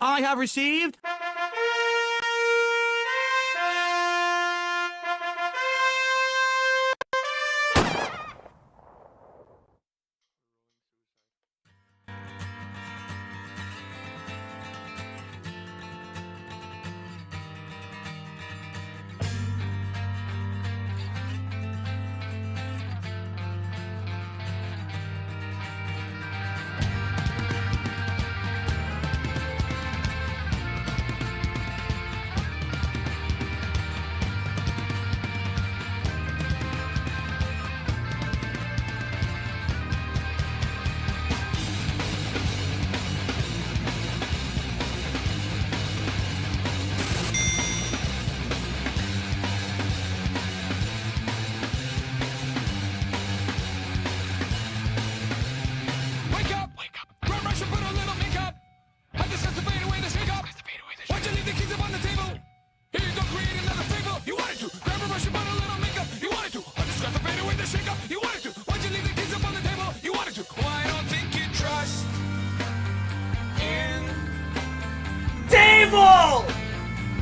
I have received...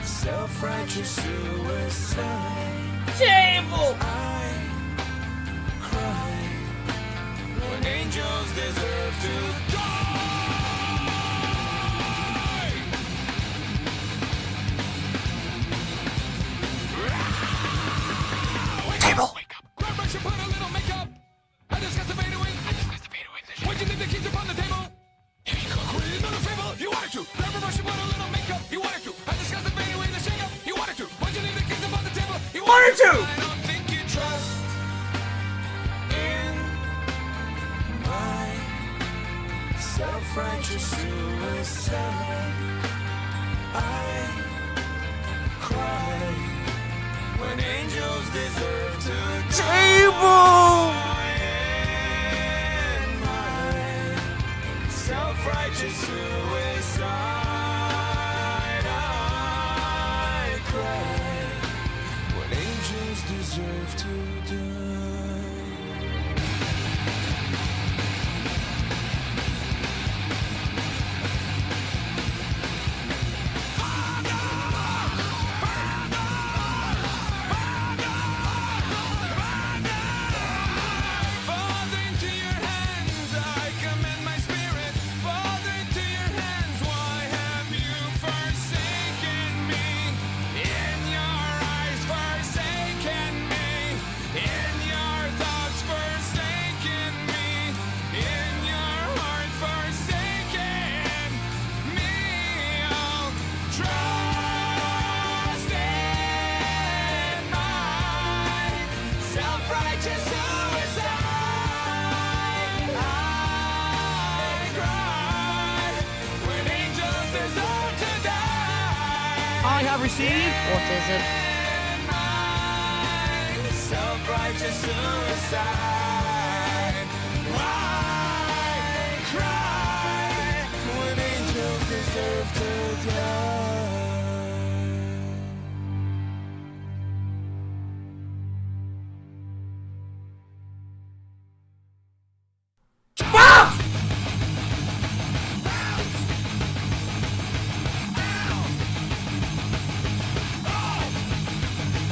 Self-righteous suicide. Table! I cry when angels deserve to die. Table! Wake up. Grab brush and put a little makeup. I discuss the fade away. Why'd you leave the keys upon the table? Here you go. Create another fable. You wanted to. Grab a brush and put a little makeup. You wanted to. I discuss the fade away, the shake up. You wanted to. Why'd you leave the keys upon the table? You wanted to. I don't think you trust in my self-righteous suicide. I cry when angels deserve to Table! self-righteous suicide. I cry when angels deserve to die. Father, into your hands I commend my spirit. Father, into your hands, why have you forsaken me? In your eyes, forsaken me. In your thoughts, forsaken me. In your heart, forsaken me. Oh, trust in my self-righteous suicide. I cry when angels deserve to die. I have received... What is it? Self-righteous suicide. I cry when angels deserve to die.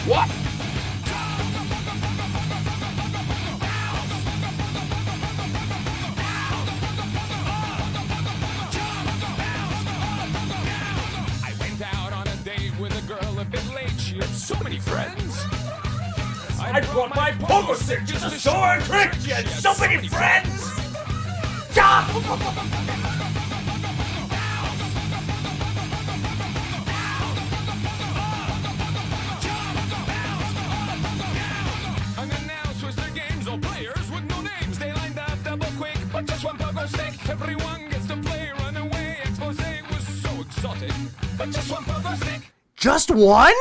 What? I went out on a date with a girl a bit late. She had so many friends. I brought my pogo stick just to show her trick! She had so many friends! Stop! Unannounced was their games, all players with no names. They lined up double quick, but just one pogo stick. Everyone gets to play, run away. Expose was so exotic, but just one pogo stick. Just one?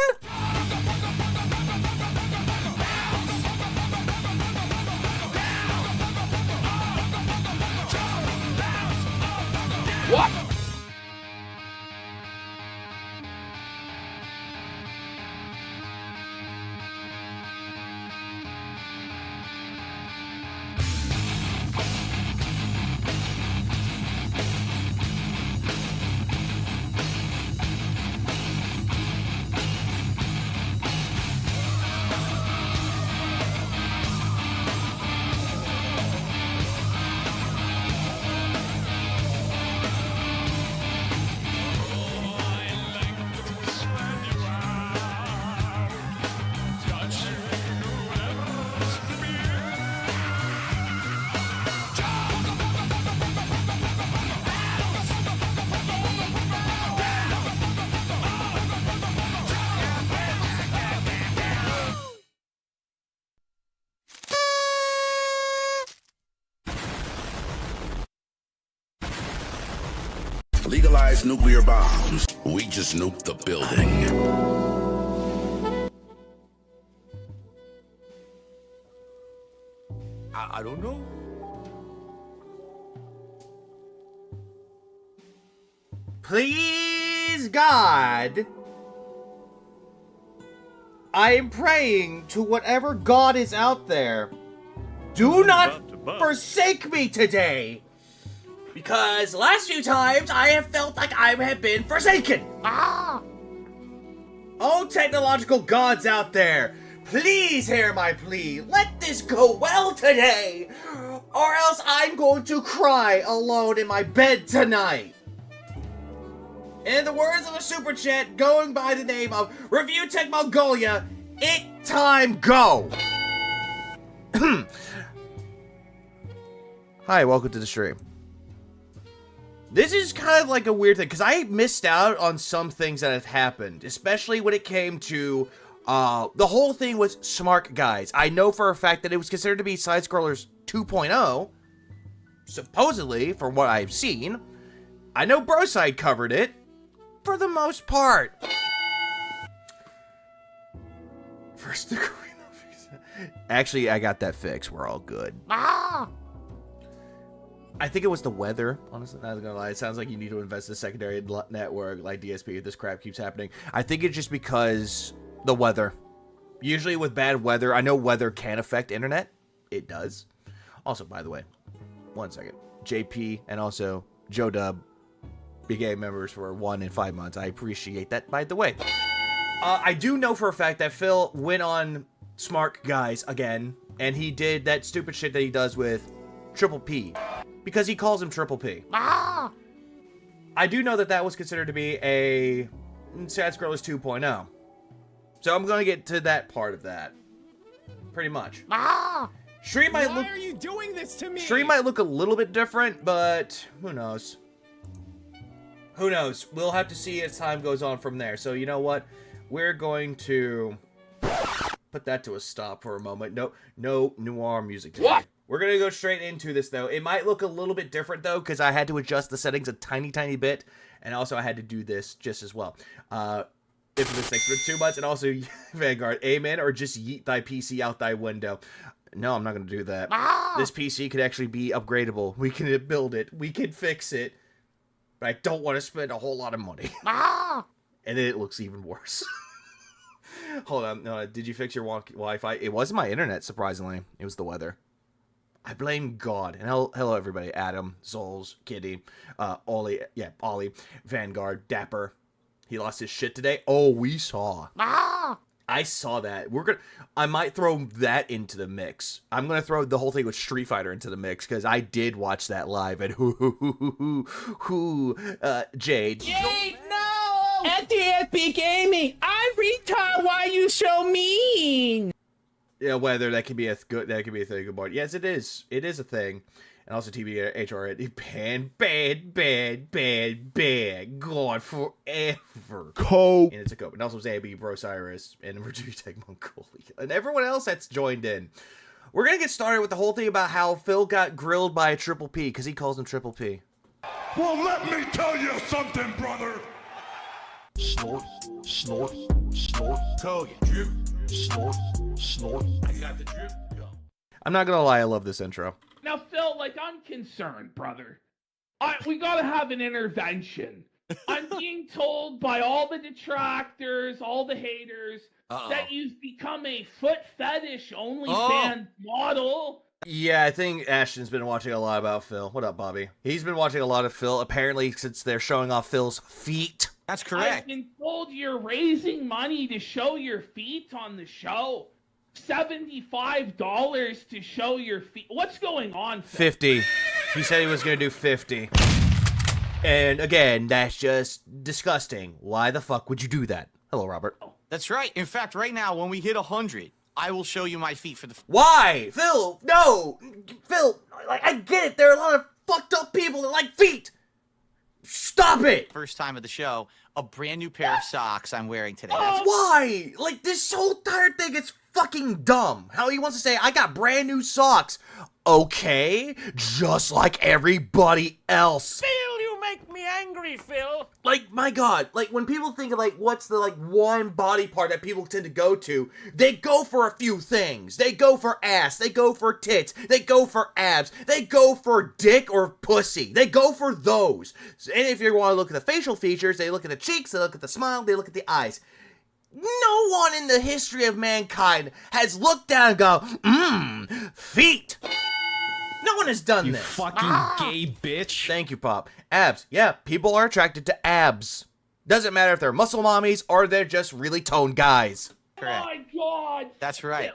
What? Legalize nuclear bombs. We just nuked the building. I don't know. Please, God, I am praying to whatever God is out there. Do not forsake me today. Because last few times I have felt like I have been forsaken. Oh, technological gods out there, please hear my plea. Let this go well today, or else I'm going to cry alone in my bed tonight. In the words of a super chat going by the name of Review Tech Mongolia, it time go. Hi, welcome to the stream. This is kind of like a weird thing, because I missed out on some things that have happened, especially when it came to, the whole thing with Smart Guys. I know for a fact that it was considered to be Side-Scrollers 2.0, supposedly, from what I've seen. I know Broside covered it, for the most part. First degree. Actually, I got that fixed. We're all good. I think it was the weather, honestly. Not gonna lie. It sounds like you need to invest in a secondary network like DSP if this crap keeps happening. I think it's just because the weather. Usually with bad weather, I know weather can affect internet. It does. Also, by the way, 1 second. JP and also Joe Dub became members for 1 and 5 months. I appreciate that, by the way. I do know for a fact that Phil went on Smart Guys again, and he did that stupid shit that he does with Triple P. Because he calls him Triple P. I do know that that was considered to be a Side-Scrollers 2.0. So I'm going to get to that part of that. Pretty much. Stream might look... Why are you doing this to me? Stream might look a little bit different, but who knows? Who knows? We'll have to see as time goes on from there. So you know what? We're going to put that to a stop for a moment. No noir music today. What? We're going to go straight into this, though. It might look a little bit different, though, because I had to adjust the settings a tiny bit. And also, I had to do this just as well. Infamous, thanks for 2 months. And also, Vanguard, amen, or just yeet thy PC out thy window. No, I'm not going to do that. This PC could actually be upgradable. We can build it. We can fix it. But I don't want to spend a whole lot of money. And then it looks even worse. Hold on. No, did you fix your Wi-Fi? It wasn't my internet, surprisingly. It was the weather. I blame God. And hello, everybody. Adam, Zols, Kitty, Ollie, Vanguard, Dapper. He lost his shit today. Oh, we saw. I saw that. I might throw that into the mix. I'm going to throw the whole thing with Street Fighter into the mix, because I did watch that live, and Jade. Jade, no! At dspgaming, I'm retard, why you so mean? Yeah, whether that could be a thing. Good morning. Yes, it is. It is a thing. And also TBHR, bad, gone forever. Cope. And it's a cope. And also Zabi, Brosirus, and Virginia Tech Mongolia. And everyone else that's joined in. We're going to get started with the whole thing about how Phil got grilled by a Triple P, because he calls him Triple P. Well, let me tell you something, brother. Snort, snort, snort. Tell you, drip. Snort, snort. I got the drip. Go. I'm not going to lie, I love this intro. Now, Phil, I'm concerned, brother. We gotta have an intervention. I'm being told by all the detractors, all the haters, that you've become a foot fetish OnlyFans model. Yeah, I think Ashton's been watching a lot about Phil. What up, Bobby? He's been watching a lot of Phil, apparently, since they're showing off Phil's feet. That's correct. I've been told you're raising money to show your feet on the show. $75 to show your feet. What's going on, Phil? 50. He said he was going to do 50. And again, that's just disgusting. Why the fuck would you do that? Hello, Robert. That's right. In fact, right now, when we hit 100, I will show you my feet for the... Why? Phil, no! Phil, I get it. There are a lot of fucked up people that like feet. Stop it! First time of the show, a brand new pair of socks I'm wearing today. That's Why? This whole entire thing is fucking dumb. How he wants to say, I got brand new socks. Okay, just like everybody else. Phil, you make make me angry, Phil. Like, my God, like, when people think of, like, what's the, like, one body part that people tend to go to, they go for a few things. They go for ass, they go for tits, they go for abs, they go for dick or pussy. They go for those. And if you want to look at the facial features, they look at the cheeks, they look at the smile, they look at the eyes. No one in the history of mankind has looked down and go, feet. No one has done this. Fucking gay bitch. Thank you, Pop. Abs. Yeah, people are attracted to abs. Doesn't matter if they're muscle mommies or they're just really toned guys. Oh my God. That's right.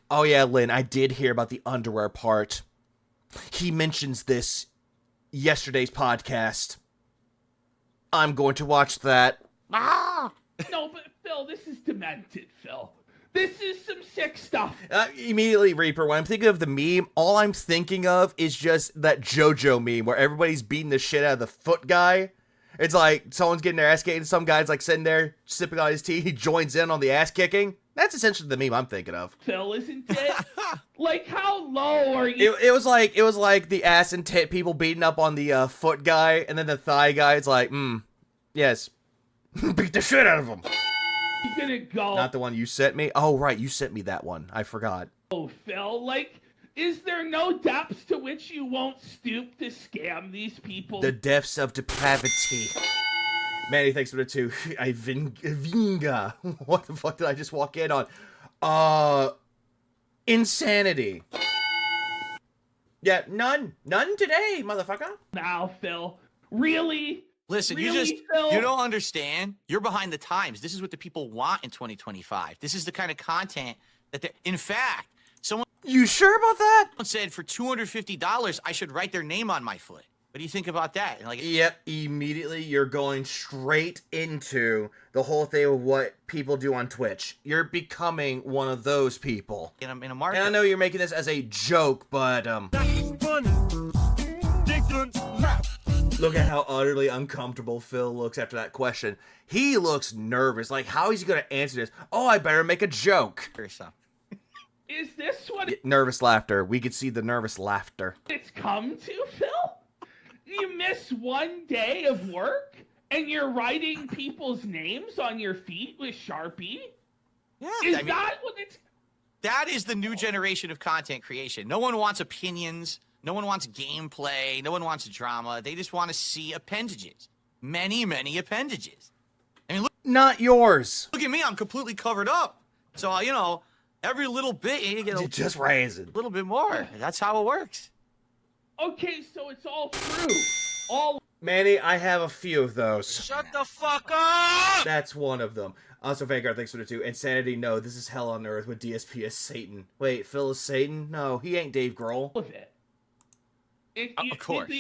Oh yeah, Lynn, I did hear about the underwear part. He mentions this yesterday's podcast. I'm going to watch that. No, but Phil, this is demented, Phil. This is some sick stuff. Immediately, Reaper, when I'm thinking of the meme, all I'm thinking of is just that JoJo meme where everybody's beating the shit out of the foot guy. It's like someone's getting their ass kicked and some guy's like sitting there sipping on his tea. He joins in on the ass kicking. That's essentially the meme I'm thinking of. Phil, isn't it? Like, how low are you? It was like the ass and tit people beating up on the foot guy, and then the thigh guy is like, yes, beat the shit out of him. Gonna go. Not the one you sent me? Oh, right, you sent me that one. I forgot. Oh, Phil, like, is there no depths to which you won't stoop to scam these people? The depths of depravity. Manny, thanks for the 2. Vinga. What the fuck did I just walk in on? Insanity. Yeah, none. None today, motherfucker. Now, Phil. Really? Listen, Really, Phil? you don't understand. You're behind the times. This is what the people want in 2025. This is the kind of content that they're... In fact, someone You sure about that? said for $250, I should write their name on my foot. What do you think about that? Like, Yep, immediately you're going straight into the whole thing of what people do on Twitch. You're becoming one of those people. in a market. And I know you're making this as a joke, but, look at how utterly uncomfortable Phil looks after that question. He looks nervous. Like, how is he going to answer this? Oh, I better make a joke. Is this what Nervous laughter. We could see the nervous laughter. it's come to, Phil? You miss one day of work and you're writing people's names on your feet with Sharpie? Yeah, Is I mean, that what it's... that is the new generation of content creation. No one wants opinions. No one wants gameplay. No one wants drama. They just want to see appendages. Many, many appendages. I mean, Not yours. look at me. I'm completely covered up. So, you know, every little bit, you get a Just raising. little bit more. That's how it works. Okay, so it's all true. All... Manny, I have a few of those. Shut the fuck up! That's one of them. Also, Vanguard, thanks for the 2. Insanity, no, this is hell on earth with DSP as Satan. Wait, Phil is Satan? No, he ain't Dave Grohl. of it. Of course.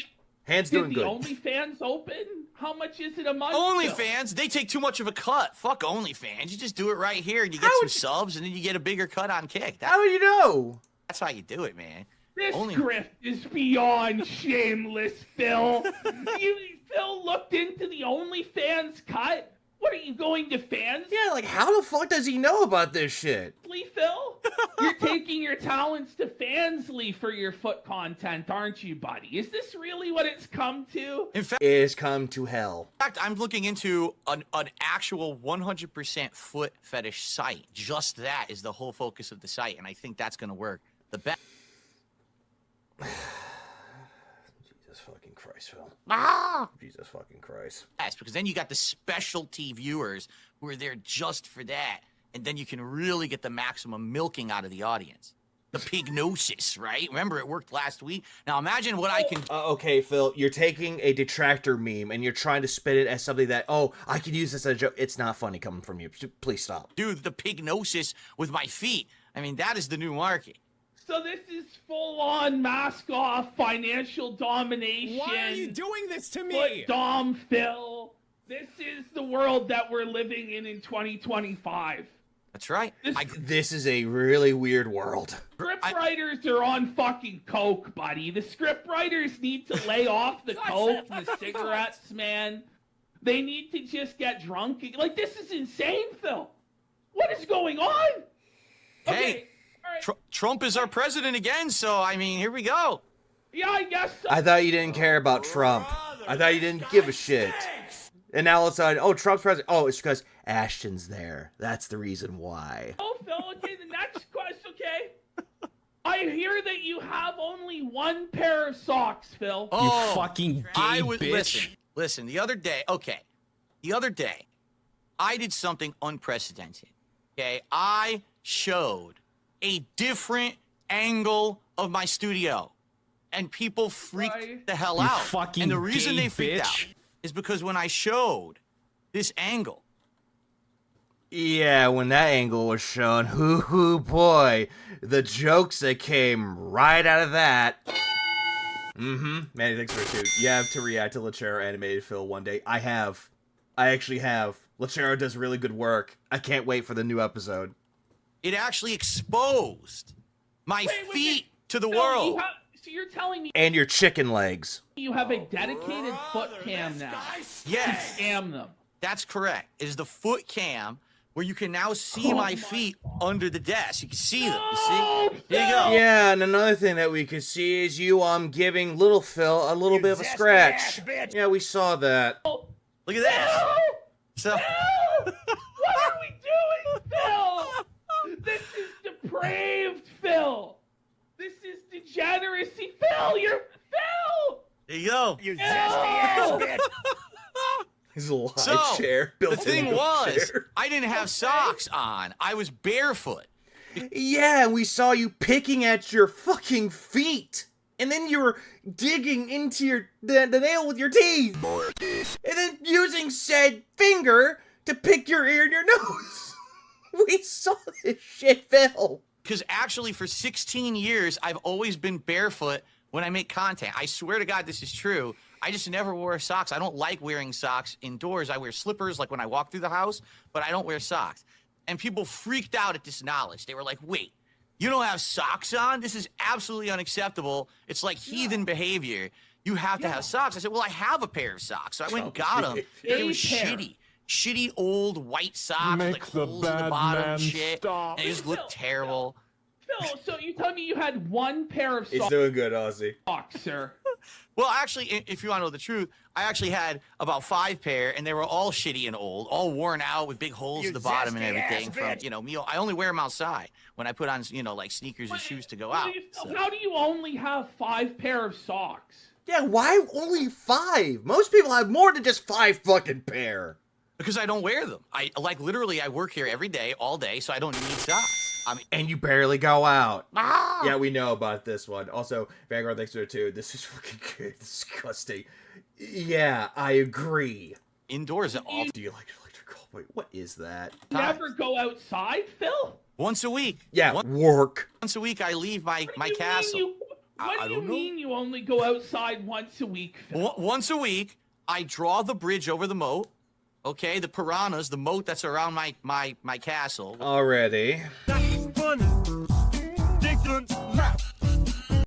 Hands Did doing the good. OnlyFans open? How much is it a month? OnlyFans, they take too much of a cut. Fuck OnlyFans. You just do it right here and you get How some would you- subs and then you get a bigger cut on Kick. How do you know? That's how you do it, man. This Only- grift is beyond shameless, Phil. Phil looked into the OnlyFans cut? What are you going to fans? Yeah, like, how the fuck does he know about this shit? Phil? You're taking your talents to Fansly for your foot content, aren't you, buddy? Is this really what it's come to? In fact, It is come to hell. I'm looking into an actual 100% foot fetish site. Just that is the whole focus of the site, and I think that's going to work the best. Jesus fucking Christ, Phil. Jesus fucking Christ. Because then you got the specialty viewers who are there just for that, and then you can really get the maximum milking out of the audience. The pignosis, right? Remember, it worked last week. Now imagine what I can. Okay, Phil, you're taking a detractor meme and you're trying to spin it as something that, oh, I can use this as a joke. It's not funny coming from you. Please stop. Do the pignosis with my feet. I mean, that is the new market. So this is full-on mask-off financial domination. Why are you doing this to me? Foot dom, Phil. This is the world that we're living in 2025. That's right. This is a really weird world. Script writers are on fucking coke, buddy. The script writers need to lay off the coke and the cigarettes, man. They need to just get drunk. Like, this is insane, Phil. What is going on? Hey, Okay, all right. Trump is our president again, so I mean, here we go. Yeah, I guess so. I thought you didn't care about Trump. I thought you didn't give a shit. And now all of a sudden, oh, Trump's president. Oh, it's because Ashton's there. That's the reason why. Oh, Phil, okay, the next question, okay? I hear that you have only one pair of socks, Phil. Oh, You fucking gay I would bitch. listen. The other day, I did something unprecedented. Okay, I showed a different angle of my studio, and people freaked Right. the hell You out. fucking And the reason gay they freaked bitch. out is because when I showed this angle, Yeah, when that angle was shown, hoo boy, the jokes that came right out of that. Manny, thanks for it too. You have to react to Lachero animated Phil one day. I actually have. Lachero does really good work. I can't wait for the new episode. it actually exposed my Wait, feet to the Phil, world. so you're telling me And your chicken legs. you have a dedicated foot cam now Yes, to scam them? that's correct. It is the foot cam where you can now see my feet under the desk. You can see them. You see? There you go. Yeah, and another thing that we could see is you giving little Phil a little bit of a scratch. Yeah, we saw that. Look at this. So, What are we doing, Phil? This is depraved, Phil. This is degeneracy, Phil. You're Phil. there you go. You zesty bitch. His little high So, chair. the built thing into a was, chair. I didn't have socks on. I was barefoot. Yeah, and we saw you picking at your fucking feet. And then you were digging into the nail with your teeth. And then using said finger to pick your ear and your nose. We saw this shit, Phil. Because actually, for 16 years, I've always been barefoot when I make content. I swear to God, this is true. I just never wore socks. I don't like wearing socks indoors. I wear slippers like when I walk through the house, but I don't wear socks. And people freaked out at this knowledge. They were like, wait, you don't have socks on? This is absolutely unacceptable. It's like heathen behavior. You have to have socks. I said, well, I have a pair of socks. So I went and got them. They were shitty. Shitty old white socks with like holes in the bottom and shit. And they just looked terrible. Phil, so you tell me you had one pair of He's doing good, Ozzy. socks, sir. Well, actually, if you want to know the truth, I actually had about 5 pair, and they were all shitty and old, all worn out with big holes at the bottom and everything. From me, I only wear them outside when I put on, like sneakers and shoes to go out. So. How do you only have 5 pair of socks? Yeah, why only 5? Most people have more than just 5 fucking pair. Because I don't wear them. I literally, I work here every day, all day, so I don't need socks. I mean, And you barely go out. Yeah, we know about this one. Also, Vanguard, thanks to it too. This is fucking disgusting. Yeah, I agree. indoors at all. Do you like electrical? Wait, what is that? Never go outside, Phil? Once a week. Yeah, work. Once a week, I leave my What do you castle. mean I what do you don't know. mean you only go outside once a week, Phil? Once a week, I draw the bridge over the moat. Okay, the piranhas, the moat that's around my castle. Already.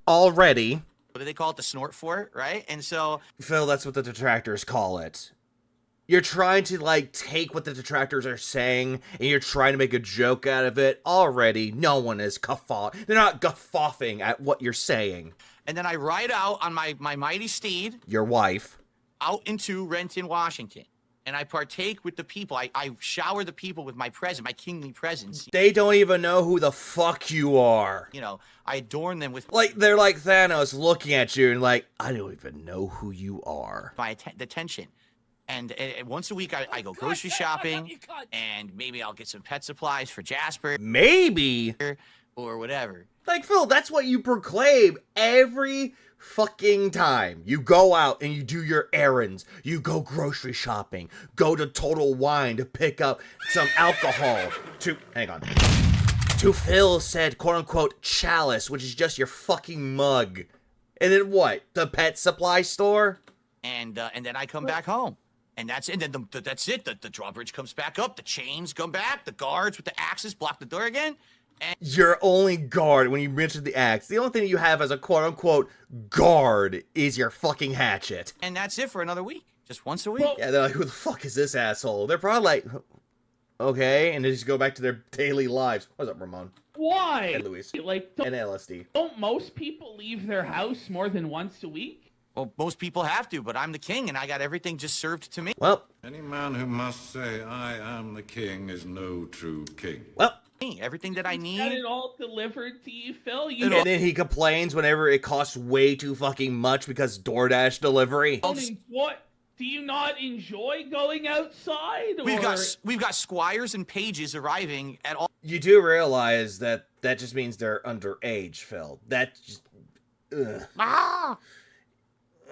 Already. What do they call it? The snort fort, right? And so Phil, that's what the detractors call it. You're trying to, take what the detractors are saying, and you're trying to make a joke out of it. Already, no one is They're not guffawing at what you're saying. and then I ride out on my mighty steed Your wife. out into Renton, Washington. And I partake with the people. I shower the people with my present, my kingly presence. They don't even know who the fuck you are. I adorn them with They're like Thanos looking at you and I don't even know who you are. my attention. And once a week, I go grocery shopping, and maybe I'll get some pet supplies for Jasper Maybe. or whatever. Phil, that's what you proclaim every fucking time. You go out and you do your errands. You go grocery shopping. Go to Total Wine to pick up some alcohol. Hang on. To Phil said, quote unquote, chalice, which is just your fucking mug. And then what? The pet supply store? And then I come back home. And that's it. And then that's it. The drawbridge comes back up. The chains come back. The guards with the axes block the door again. Your only guard, when you mentioned the axe, the only thing you have as a quote-unquote guard is your fucking hatchet. And that's it for another week. Just once a week. Well, Yeah, they're like, who the fuck is this asshole? They're probably like, okay, and they just go back to their daily lives. What's up, Ramon? why? And Luis. Like, And LSD. don't most people leave their house more than once a week? Well, most people have to, but I'm the king, and I got everything just served to me. Well, Any man who must say, I am the king, is no true king. well. Everything that I Get need. it all delivered to you, Phil. And then he complains whenever it costs way too fucking much because DoorDash delivery. What? Do you not enjoy going outside? We've got squires and pages arriving at all. You do realize that just means they're underage, Phil. That just... Ugh.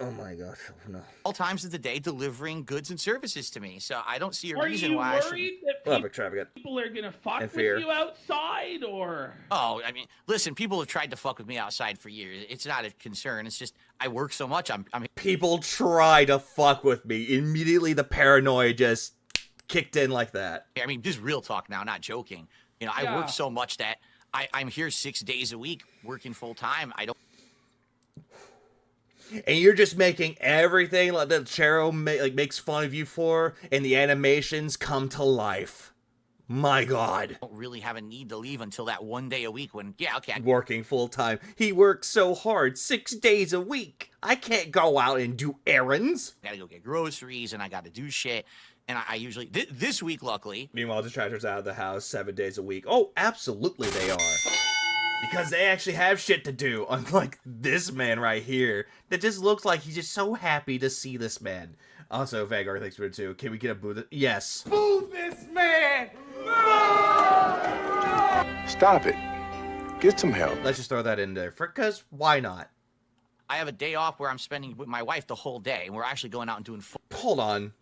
Oh my god, Phil, no. All times of the day delivering goods and services to me, so I don't see a Are reason you why I should. worried that Well, extravagant. people are gonna fuck And with fear. you outside, or? Oh, I mean, listen, people have tried to fuck with me outside for years. It's not a concern. It's just I work so much. I'm People try to fuck with me. Immediately the paranoia just kicked in like that. I mean, just real talk now, not joking. You know, I Yeah. work so much that I'm here 6 days a week working full time. I don't. And you're just making everything like that Chero makes fun of you for, and the animations come to life. My god. Don't really have a need to leave until that 1 day a week when, yeah, okay, I Working full time. He works so hard, 6 days a week. I can't go out and do errands. gotta go get groceries and I gotta do shit. And I usually, this week, luckily, Meanwhile, the tractor's out of the house 7 days a week. Oh, absolutely they are. Because they actually have shit to do, unlike this man right here, that just looks like he's just so happy to see this man. Also, Vanguard, thanks for it too. Can we get a boo? Yes. Boo this man! Stop it. Get some help. Let's just throw that in there, because why not? I have a day off where I'm spending with my wife the whole day, and we're actually going out and doing Hold on.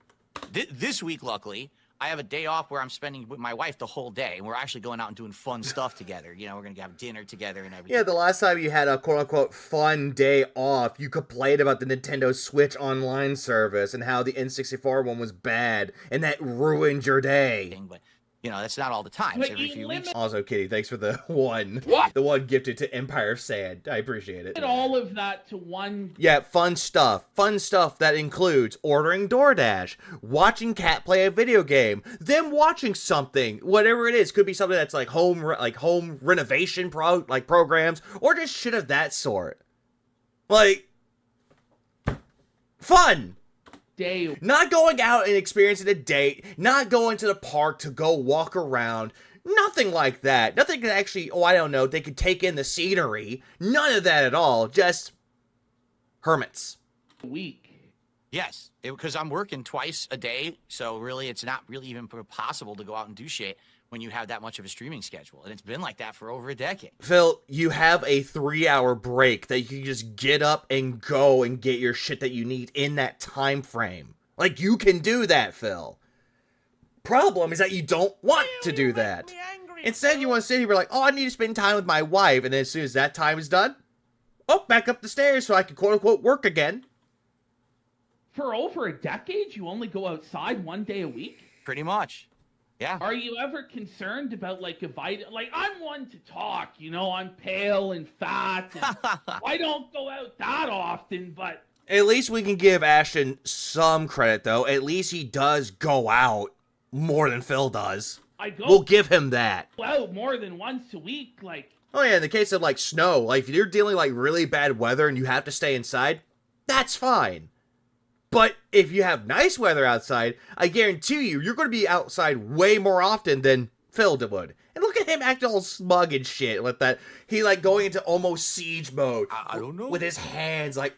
This week, luckily, I have a day off where I'm spending with my wife the whole day, and we're actually going out and doing fun stuff together. You know, we're gonna have dinner together and everything. Yeah, the last time you had a quote-unquote fun day off, you complained about the Nintendo Switch Online service and how the N64 one was bad, and that ruined your day. But you know, that's not all the time. But It's every you few weeks. Also, Kitty, thanks for the one. What? The one gifted to Empire of Sand. I appreciate it. Did all of that to one. Yeah, fun stuff. Fun stuff that includes ordering DoorDash, watching Cat play a video game, them watching something, whatever it is. Could be something that's like home renovation programs, or just shit of that sort. Like, fun. Day. Not going out and experiencing a date, not going to the park to go walk around, nothing like that. Nothing could actually, I don't know, they could take in the scenery. None of that at all. Just hermits. Week. Yes, because I'm working twice a day, so really, it's not really even possible to go out and do shit when you have that much of a streaming schedule, and it's been like that for over a decade. Phil, you have a 3-hour break that you can just get up and go and get your shit that you need in that time frame. Like, you can do that, Phil. Problem is that you don't want to do that. Instead, you want to sit here and be like, oh, I need to spend time with my wife, and then as soon as that time is done, oh, back up the stairs so I can quote-unquote work again. For over a decade, you only go outside 1 day a week? Pretty much. Yeah. Are you ever concerned about, like, like, I'm one to talk, you know, I'm pale and fat, and I don't go out that often, but... At least we can give Ashton some credit, though. At least he does go out more than Phil does. I go We'll give him that. out more than once a week, like... Oh yeah, in the case of, like, snow, like, if you're dealing, like, really bad weather and you have to stay inside, that's fine. But if you have nice weather outside, I guarantee you're going to be outside way more often than Phil would. And look at him acting all smug and shit with that. He, like, going into almost siege mode. I don't know. With his hands, like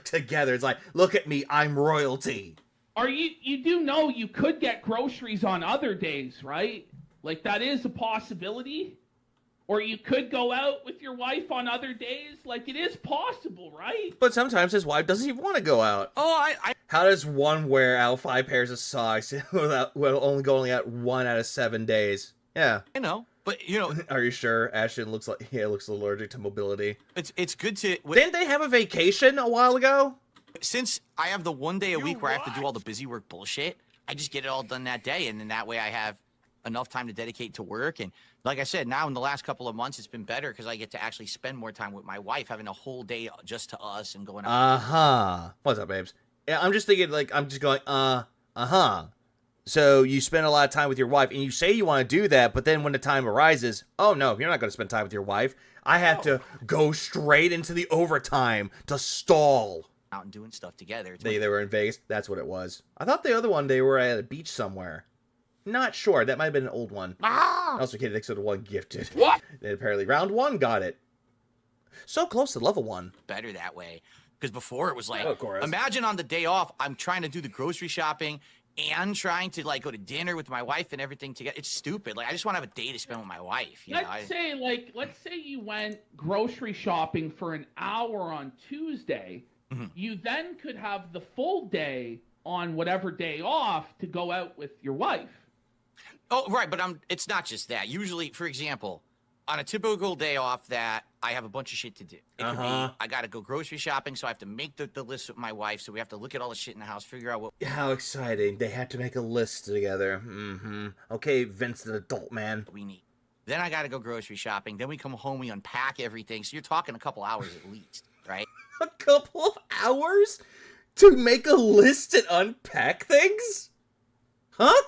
together. It's like, look at me, I'm royalty. You do know you could get groceries on other days, right? Like, that is a possibility. Or you could go out with your wife on other days. Like, it is possible, right? But sometimes his wife doesn't even want to go out. Oh, How does one wear out 5 pairs of socks without only going out 1 out of 7 days? Yeah. I know, but, you know... Are you sure? Ashton looks allergic to mobility. It's good to... Didn't they have a vacation a while ago? Since I have the 1 day a week where I have to do all the busy work bullshit, I just get it all done that day, and then that way I have enough time to dedicate to work. And like I said, now in the last couple of months, it's been better because I get to actually spend more time with my wife, having a whole day just to us and going out. What's up, babes? Yeah, I'm just thinking, like, I'm just going, So you spend a lot of time with your wife, and you say you want to do that, but then when the time arises, oh no, you're not going to spend time with your wife. I have to go straight into the overtime to stall. out and doing stuff together. It's They were in Vegas. That's what it was. I thought the other one they were at a beach somewhere. Not sure. That might have been an old one. I also can't think of the one gifted. What? And apparently round 1 got it. So close to level 1. better that way. Because before it was like, Oh, of course. imagine on the day off, I'm trying to do the grocery shopping and trying to like go to dinner with my wife and everything together. It's stupid. Like I just want to have a day to spend with my wife. You know? Let's say you went grocery shopping for an hour on Tuesday. Mm-hmm. You then could have the full day on whatever day off to go out with your wife. Oh, right, but it's not just that. Usually, for example, on a typical day off that I have a bunch of shit to do. It could be, I got to go grocery shopping, so I have to make the list with my wife, so we have to look at all the shit in the house, figure out what... How exciting. They had to make a list together. Okay, Vince the adult man. we need. Then I got to go grocery shopping. Then we come home, we unpack everything. So you're talking a couple hours at least, right? A couple of hours to make a list and unpack things? Huh?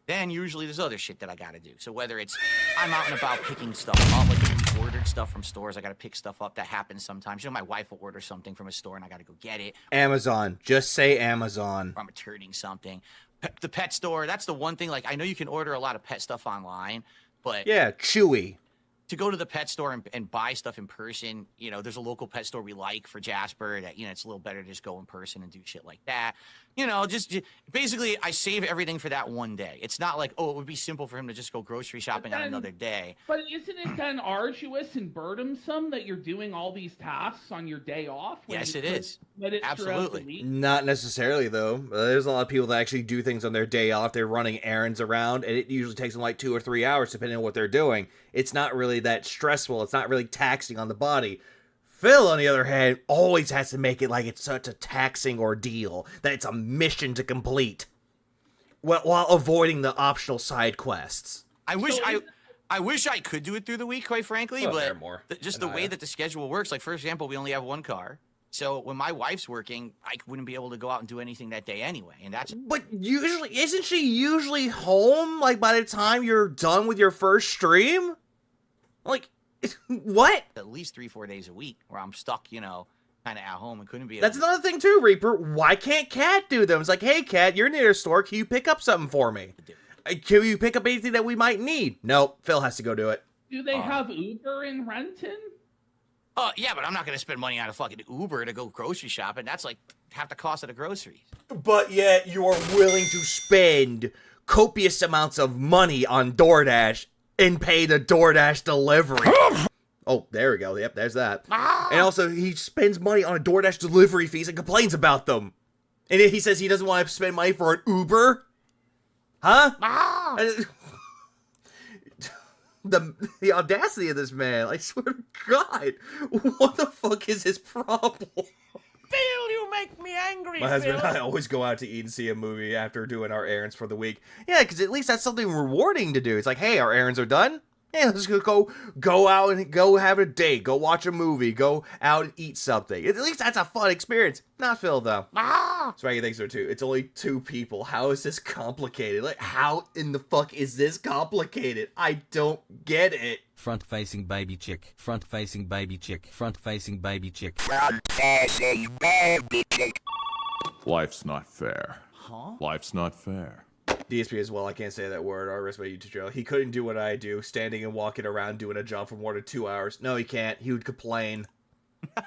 Then usually there's other shit that I got to do. So whether it's I'm out and about picking stuff up, like if we ordered stuff from stores, I got to pick stuff up. That happens sometimes. You know, my wife will order something from a store and I got to go get it. Amazon. Just say Amazon. Or I'm returning something. The pet store, that's the one thing. Like, I know you can order a lot of pet stuff online, but Yeah, Chewy. to go to the pet store and buy stuff in person, you know, there's a local pet store we like for Jasper that, you know, it's a little better to just go in person and do shit like that. You know, just basically I save everything for that one day. It's not like, oh, it would be simple for him to just go grocery shopping on another day. But isn't it then arduous and burdensome that you're doing all these tasks on your day off? Yes, you it could is. split it throughout the Absolutely. week? Not necessarily, though. There's a lot of people that actually do things on their day off. They're running errands around, and it usually takes them like 2 or 3 hours, depending on what they're doing. It's not really that stressful. It's not really taxing on the body. Phil, on the other hand, always has to make it like it's such a taxing ordeal, that it's a mission to complete, while avoiding the optional side quests. I wish I could do it through the week, quite frankly, Well, they're but more just than the I way am. that the schedule works, like, for example, we only have one car. So when my wife's working, I wouldn't be able to go out and do anything that day anyway. And that's But usually, isn't she usually home, like, by the time you're done with your first stream? Like, what? at least 3-4 days a week where I'm stuck, you know, kind of at home and couldn't be. That's another thing, too, Reaper. Why can't Kat do them? It's like, hey, Kat, you're near a store. Can you pick up something for me? Can you pick up anything that we might need? Nope, Phil has to go do it. Do they have Uber in Renton? Yeah, but I'm not going to spend money on a fucking Uber to go grocery shopping. That's like half the cost of the groceries. But yet you are willing to spend copious amounts of money on DoorDash and pay the DoorDash delivery. Oh, there we go. Yep, there's that. And also, he spends money on a DoorDash delivery fees and complains about them. And then he says he doesn't want to spend money for an Uber? Huh? The audacity of this man. I swear to God. What the fuck is his problem? Phil, you make me angry, My husband and I always go out to eat and see a movie after doing our errands for the week. Yeah, because at least that's something rewarding to do. It's like, hey, our errands are done. Yeah, let's go out and go have a date. Go watch a movie. Go out and eat something. At least that's a fun experience. Not Phil, though. Swaggy thinks so, too. It's only 2 people. How is this complicated? Like, how in the fuck is this complicated? I don't get it. Front-facing baby chick. Front-facing baby chick. Front-facing baby chick. Life's not fair. Life's not fair. DSP as well, I can't say that word. Or rest my YouTube channel. He couldn't do what I do, standing and walking around doing a job for more than 2 hours. No, he can't. He would complain. But,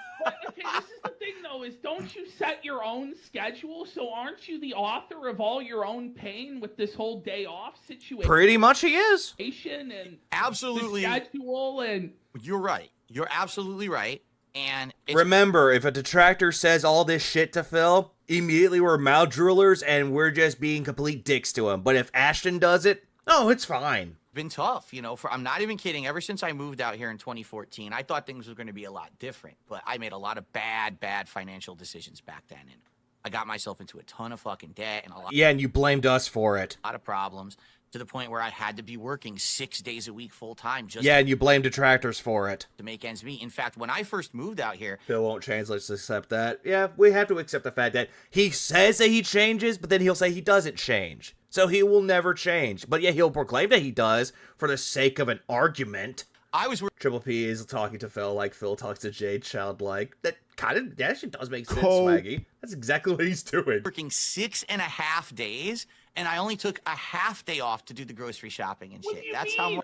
okay, this is the thing, though, is don't you set your own schedule? So aren't you the author of all your own pain with this whole day off situation? Pretty much he is. And Absolutely. the schedule and... You're right. You're absolutely right. And it's Remember, if a detractor says all this shit to Phil, immediately we're mouth droolers and we're just being complete dicks to him. But if Ashton does it, oh, it's fine. been tough, you know. I'm not even kidding. Ever since I moved out here in 2014, I thought things were going to be a lot different. But I made a lot of bad financial decisions back then. And I got myself into a ton of fucking debt and Yeah, and you blamed us for it. a lot of problems to the point where I had to be working 6 days a week full time just Yeah, and you blamed detractors for it. to make ends meet. In fact, when I first moved out here, Phil won't change. Let's accept that. Yeah, we have to accept the fact that he says that he changes, but then he'll say he doesn't change. So he will never change. But yeah, he'll proclaim that he does for the sake of an argument. I was Triple P is talking to Phil like Phil talks to Jade, childlike. That actually does make sense, Swaggy. That's exactly what he's doing. working 6.5 days, and I only took a half day off to do the grocery shopping and shit. That's how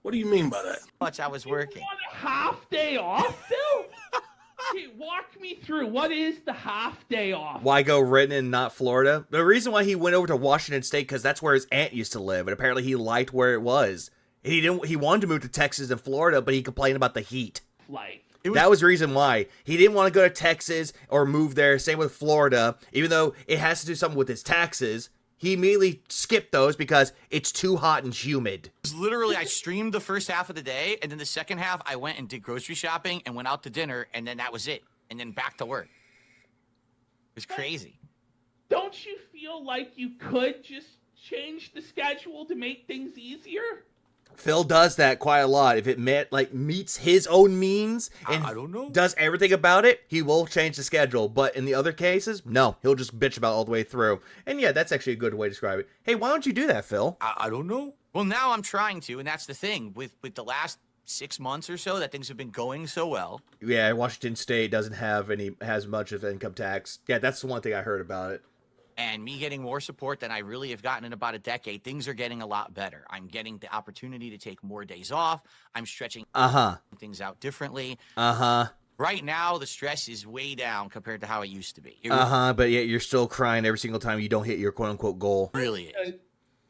What do you mean by that? much I was working. Want a half day off, Phil? Okay, walk me through. What is the half day off? Why go Renton and not Florida? The reason why he went over to Washington State, because that's where his aunt used to live, and apparently he liked where it was. He wanted to move to Texas and Florida, but he complained about the heat. Like, That was the reason why. He didn't want to go to Texas or move there. Same with Florida. Even though it has to do something with his taxes, he immediately skipped those because it's too hot and humid. Literally, I streamed the first half of the day, and then the second half, I went and did grocery shopping and went out to dinner, and then that was it. And then back to work. It was crazy. don't you feel like you could just change the schedule to make things easier? Phil does that quite a lot. If it meets his own means and I don't know. does everything about it, he will change the schedule. But in the other cases, no, he'll just bitch about it all the way through. And yeah, that's actually a good way to describe it. Hey, why don't you do that, Phil? I don't know. Well, now I'm trying to, and that's the thing. With the last 6 months or so that things have been going so well. Yeah, Washington State doesn't have has much of income tax. Yeah, that's the one thing I heard about it. And me getting more support than I really have gotten in about a decade, things are getting a lot better. I'm getting the opportunity to take more days off. I'm stretching things out differently. Right now, the stress is way down compared to how it used to be. But yet you're still crying every single time you don't hit your quote-unquote goal. It really is.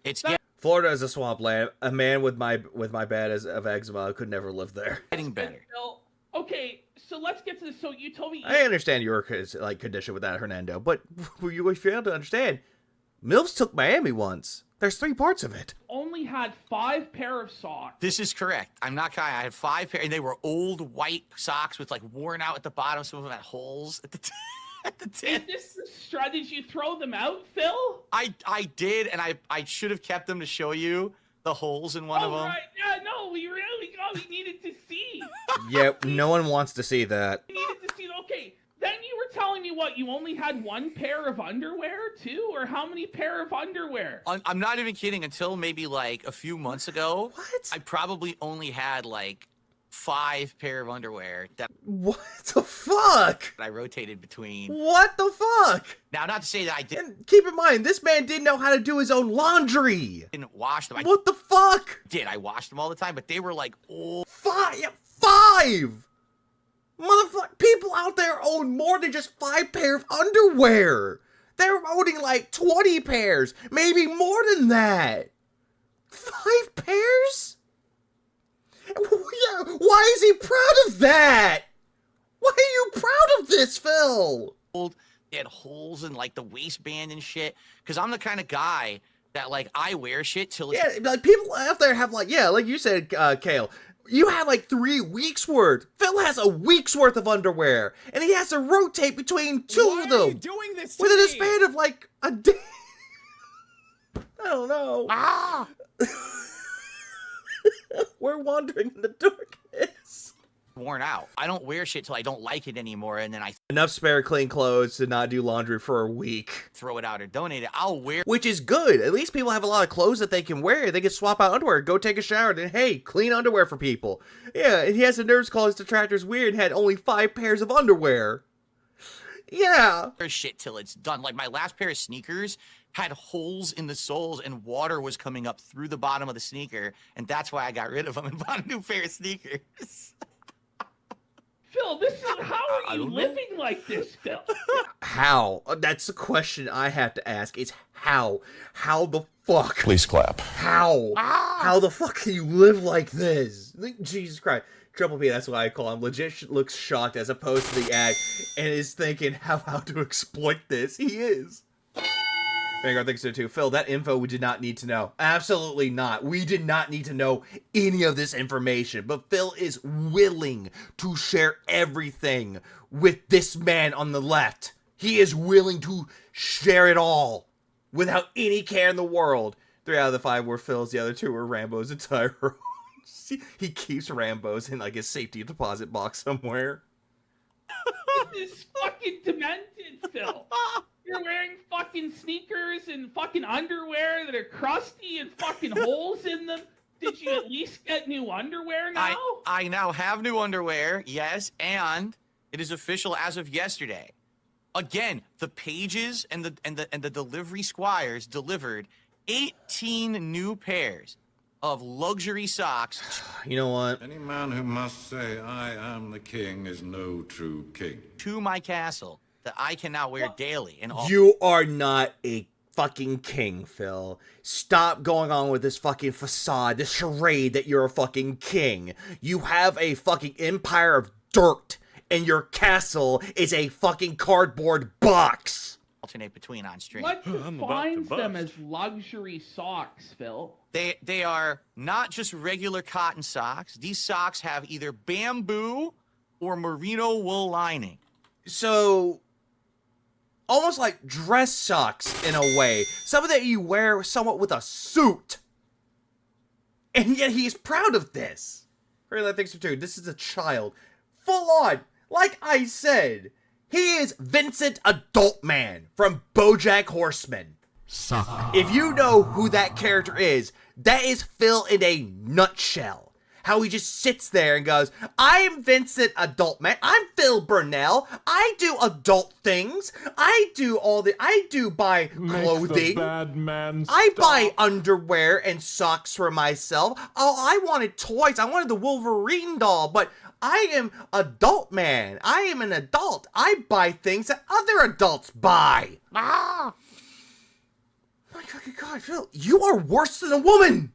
It's Florida is a swampland. A man with my bad of eczema could never live there. getting better. Well, okay, so let's get to this. So you told me... I understand your condition with that, Hernando, but you fail to understand. Mills took Miami once. There's 3 parts of it. Only had 5 pair of socks. This is correct. I'm not kidding. I had 5 pair, and they were old white socks with worn out at the bottom. Some of them had holes at the tip. Is this the strategy? Did you throw them out, Phil? I did, and I should have kept them to show you the holes in one of them. Right. Yeah, no, we needed to see. Yeah, no one wants to see that. We needed to see. Okay, then you were telling me what? You only had 1 pair of underwear too, or how many pair of underwear? I'm not even kidding. Until maybe a few months ago, What? I probably only had 5 pair of underwear that What the fuck? I rotated between. What the fuck? Now, not to say that I And keep in mind, this man didn't know how to do his own laundry. didn't wash them. I What the fuck? did. I washed them all the time, but they were old. 5! Motherfucker, people out there own more than just 5 pair of underwear. They're owning 20 pairs, maybe more than that. 5 pairs? Yeah, why is he proud of that? Why are you proud of this, Phil? They had holes in the waistband and shit. Because I'm the kind of guy that I wear shit till it's Yeah, people out there have like you said, Kale, you have 3 weeks worth. Phil has a week's worth of underwear, and he has to rotate between 2 of them. Why are you doing this to within me? a span of a day. I don't know. We're wandering in the darkness. worn out. I don't wear shit till I don't like it anymore, and then I Enough spare clean clothes to not do laundry for a week. throw it out or donate it. I'll wear. Which is good. At least people have a lot of clothes that they can wear. They can swap out underwear, go take a shower, then hey, clean underwear for people. Yeah, and he has the nerves call his detractors weird and had only 5 pairs of underwear. Yeah. Shit till it's done. My last pair of sneakers had holes in the soles and water was coming up through the bottom of the sneaker, and that's why I got rid of them and bought a new pair of sneakers. Phil, how are you living like this, Phil? How? That's the question I have to ask. Is how? How the fuck? Please clap. How? How the fuck can you live like this? Jesus Christ. Triple P, that's what I call him. Legit looks shocked as opposed to the act and is thinking how to exploit this. He is. Vanguard thinks so too. Phil, that info we did not need to know. Absolutely not. We did not need to know any of this information. But Phil is willing to share everything with this man on the left. He is willing to share it all without any care in the world. 3 out of the 5 were Phil's. The other 2 were Rambo's and Tyrone's. He keeps Rambo's in his safety deposit box somewhere. This is fucking demented, Phil. You're wearing fucking sneakers and fucking underwear that are crusty and fucking holes in them. Did you at least get new underwear now? I now have new underwear, yes, and it is official as of yesterday. Again, the pages and the delivery squires delivered 18 new pairs of luxury socks. You know what? Any man who must say, I am the king, is no true king. To my castle that I can now wear daily. And all. You are not a fucking king, Phil. Stop going on with this fucking facade, this charade that you're a fucking king. You have a fucking empire of dirt, and your castle is a fucking cardboard box. Alternate between on stream. What defines them as luxury socks, Phil? They are not just regular cotton socks. These socks have either bamboo or merino wool lining. So, almost like dress socks in a way. Something that you wear somewhat with a suit. And yet he's proud of this. Really, that thing's too. This is a child. Full on. Like I said, he is Vincent Adult Man from BoJack Horseman. Suck. If you know who that character is, that is Phil in a nutshell. How he just sits there and goes, I'm Vincent Adult Man. I'm Phil Burnell. I do adult things. I do buy clothing. Bad man I buy underwear and socks for myself. Oh, I wanted toys. I wanted the Wolverine doll, but I am Adult Man. I am an adult. I buy things that other adults buy. Ah! My fucking God, Phil, you are worse than a woman.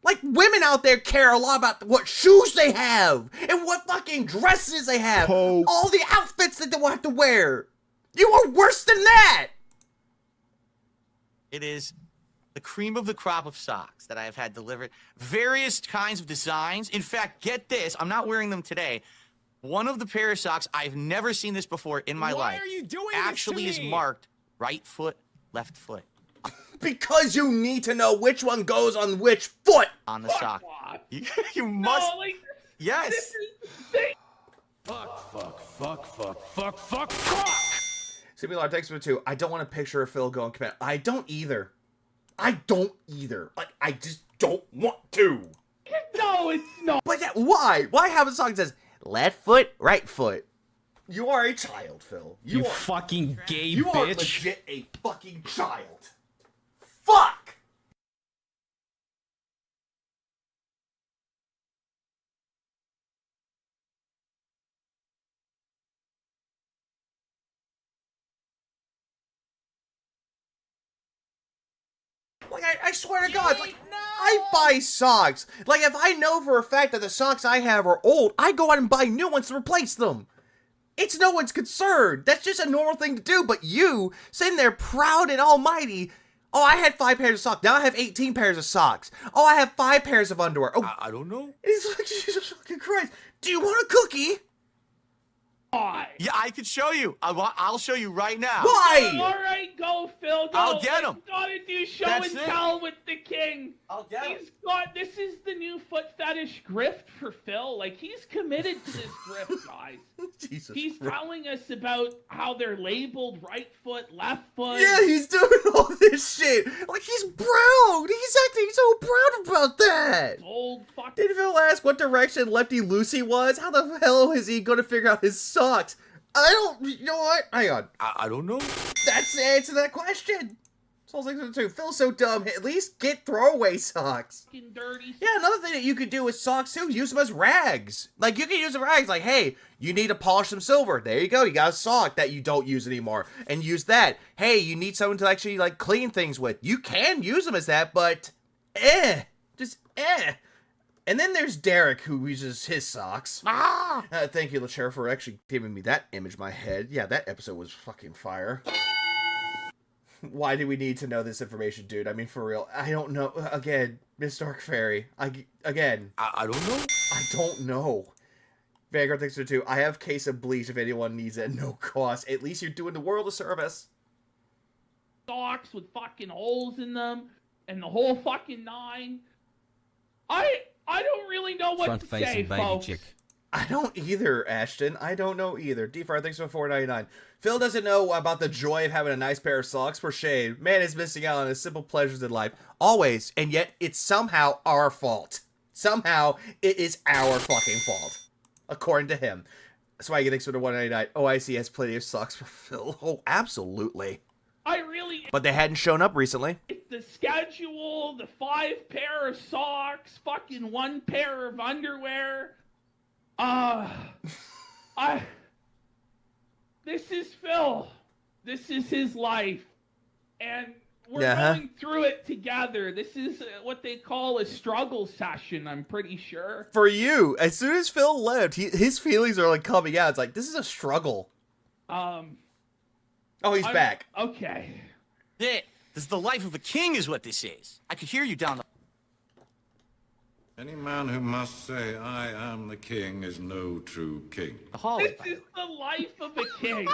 Like, women out there care a lot about what shoes they have and what fucking dresses they have. Oh. All the outfits that they want to wear. You are worse than that. It is the cream of the crop of socks that I have had delivered. Various kinds of designs. In fact, get this. I'm not wearing them today. One of the pair of socks, I've never seen this before in my life. Why are you doing actually this to is me? marked right foot, left foot Because you need to know which one goes on which foot. on the Fuck sock. off. You must. No, like, Yes. this is the thing. Fuck. Similar text me too. I don't want to picture Phil going command. I don't either. Like, I just don't want to. No, it's not. But yeah, why? Why have a song that says left foot, right foot? You are a child, Phil. You are fucking gay You are bitch. legit a fucking child. Fuck! Like, I swear to God, like, I buy socks. Like, if I know for a fact that the socks I have are old, I go out and buy new ones to replace them. It's no one's concern. That's just a normal thing to do. But you, sitting there proud and almighty, oh, I had 5 pairs of socks. Now I have 18 pairs of socks. Oh, I have 5 pairs of underwear. Oh, I don't know. it's like, Jesus fucking Christ. Do you want a cookie? Why? Yeah, I could show you. I'll show you right now. Why? All right, go, Phil. Go. I'll get him. You gotta do show That's and it. tell with the king. I'll get him. He's got. This is the new foot fetish grift for Phil. Like, he's committed to this grift, guys. Jesus He's Christ. telling us about how they're labeled right foot, left foot. Yeah, he's doing all this shit. Like, he's proud. He's acting so proud about that. Old fucking. Did Phil ask what direction Lefty Lucy was? How the hell is he going to figure out his socks? I don't, you know what? Hang on. I don't know. That's the answer to that question. Sounds like so too. Phil's so dumb. At least get throwaway socks. Fucking dirty. Yeah, another thing that you could do with socks too, use them as rags. Like, you can use the rags like, hey, you need to polish some silver. There you go. You got a sock that you don't use anymore. And use that. Hey, you need someone to actually, like, clean things with. You can use them as that, but just. And then there's Derek, who uses his socks. Thank you, LeChair, for actually giving me that image in my head. Yeah, that episode was fucking fire. Why do we need to know this information, dude? I mean, for real. I don't know. Again, Miss Dark Fairy. I don't know. I don't know. Vanguard thinks so too. I have case of bleach if anyone needs it at no cost. At least you're doing the world a service. Socks with fucking holes in them and the whole fucking nine. I don't really know what to say, Front-facing baby folks. chick. I don't either, Ashton. I don't know either. D-Fire, thanks for $4.99. Phil doesn't know about the joy of having a nice pair of socks for shade. Man is missing out on his simple pleasures in life. Always, and yet it's somehow our fault. Somehow, it is our fucking fault. According to him. Swaggy, thanks for the $1.99. OIC has plenty of socks for Phil. Oh, absolutely. I really... But they hadn't shown up recently. The schedule, the 5 pair of socks, fucking 1 pair of underwear. This is Phil. This is his life. And we're going through it together. This is what they call a struggle session, I'm pretty sure. For you, as soon as Phil left, his feelings are like coming out. It's like, this is a struggle. Oh, he's back. Okay. Yeah, this is the life of a king is what this is. I could hear you down the... Any man who must say, I am the king, is no true king. This is the life of a king.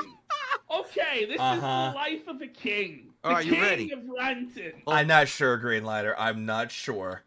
Okay, this is the life of a king. The Are you king ready? of Renton. I'm not sure, Greenlighter. I'm not sure.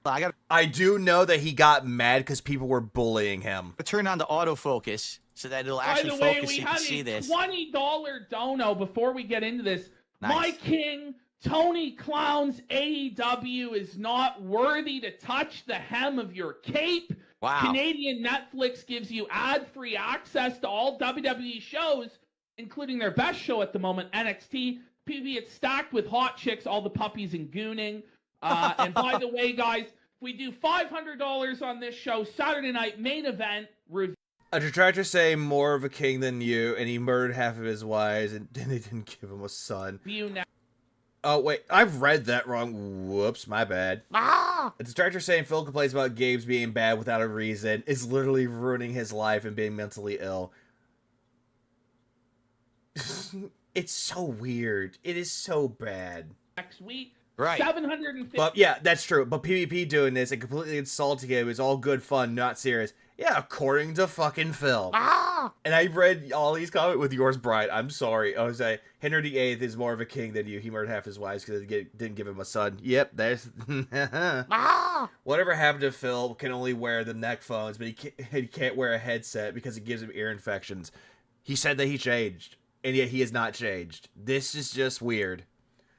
I do know that he got mad because people were bullying him. Turn on the autofocus so that it'll actually By the way, focus we so you had can see a this. $20 dono before we get into this. Nice. My king, Tony Clown's AEW is not worthy to touch the hem of your cape. Wow. Canadian Netflix gives you ad-free access to all WWE shows, including their best show at the moment, NXT. PB, it's stacked with hot chicks, all the puppies and gooning. And by the way, guys, we do $500 on this show, Saturday night main event review. A detractor saying more of a king than you, and he murdered half of his wives, and they didn't give him a son. Now. Oh, wait, I've read that wrong. Whoops, my bad. A detractor saying Phil complains about games being bad without a reason is literally ruining his life and being mentally ill. It's so weird. It is so bad. Next week. Right. 750. But yeah, that's true. But PvP doing this and completely insulting him is all good fun, not serious. Yeah, according to fucking Phil. And I read all these comments with yours, Brian. I'm sorry. I was like, Henry VIII is more of a king than you. He murdered half his wives because they didn't give him a son. Yep, there's... Whatever happened to Phil can only wear the neck phones, but he can't wear a headset because it gives him ear infections. He said that he changed, and yet he has not changed. This is just weird.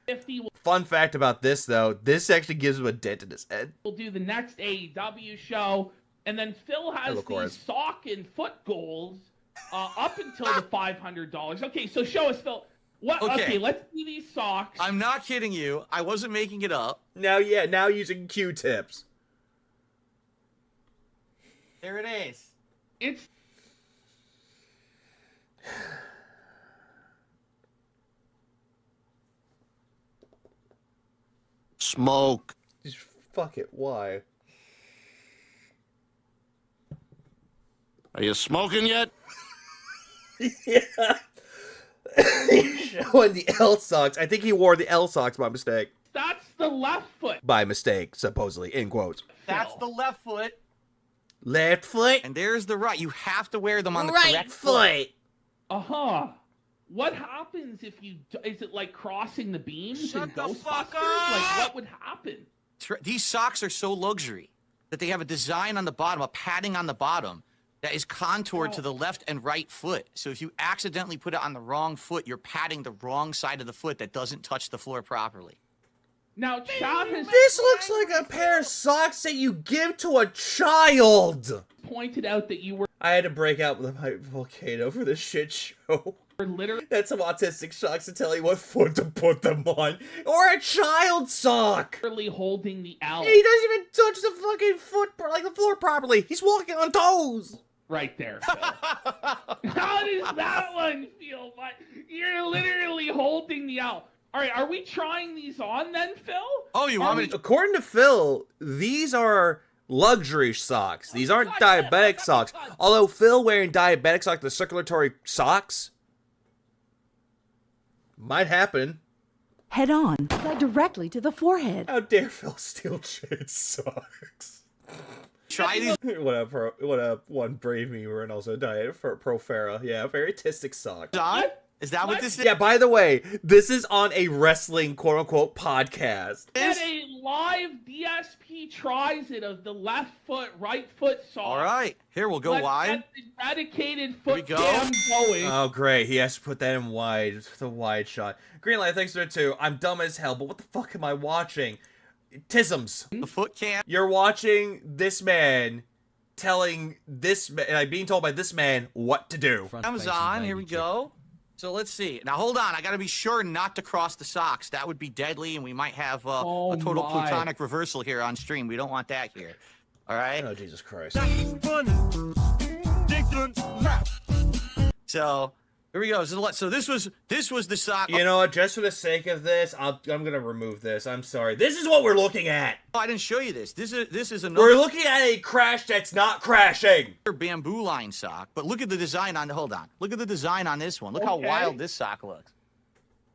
50 Fun fact about this, though, this actually gives him a dent in his head. We'll do the next AEW show, and then Phil has these sock and foot goals up until the $500. Okay, so show us, Phil. What? Okay, let's see these socks. I'm not kidding you. I wasn't making it up. Now using Q-tips. There it is. It's... Smoke. Just fuck it. Why? Are you smoking yet? Yeah. He's showing the L socks. I think he wore the L socks by mistake. That's the left foot. By mistake, supposedly, in quotes. That's the left foot. Left foot? And there's the right. You have to wear them on the right correct foot. Uh-huh. What happens if you... Is it like crossing the beams in Ghostbusters? Like, what would happen? These socks are so luxury that they have a design on the bottom, a padding on the bottom, that is contoured to the left and right foot. So if you accidentally put it on the wrong foot, you're padding the wrong side of the foot that doesn't touch the floor properly. Now, Chad has... This looks like a pair of socks that you give to a child! Pointed out that you were... I had to break out with my volcano for this shit show. Literally... That's some autistic socks to tell you what foot to put them on. Or a child sock! Literally holding the L. He doesn't even touch the fucking foot, like the floor properly. He's walking on toes! Right there, Phil. How does that one feel? You're literally holding the L. All right, are we trying these on then, Phil? Oh, you want me to... According to Phil, these are luxury socks. These aren't diabetic socks. Although Phil wearing diabetic socks, the circulatory socks, might happen. Head on, apply directly to the forehead. How dare Phil steal Jade's socks? Try these. What up, one brave me and also diet for Pro Farah. Yeah, very artistic sock. On? Is that what this is? Yeah, by the way, this is on a wrestling quote-unquote podcast. Get a live DSP tries it of the left foot, right foot sock. All right, here we'll go wide. Get the dedicated Here we foot go. cam going. Oh, great. He has to put that in wide. The wide shot. Greenlight, thanks for it too. I'm dumb as hell, but what the fuck am I watching? Tisms. The foot cam. You're watching this man telling this man, like being told by this man what to do. Amazon, here we go. So let's see. Now hold on, I gotta be sure not to cross the socks. That would be deadly, and we might have a total plutonic reversal here on stream. We don't want that here. All right? Oh, Jesus Christ. So here we go. So this was the sock. You know what? Just for the sake of this, I'm gonna remove this. I'm sorry. This is what we're looking at. Oh, I didn't show you this. This is another. We're looking at a crash that's not crashing. Bamboo line sock, but look at the design on. Hold on. Look at the design on this one. Look how wild this sock looks.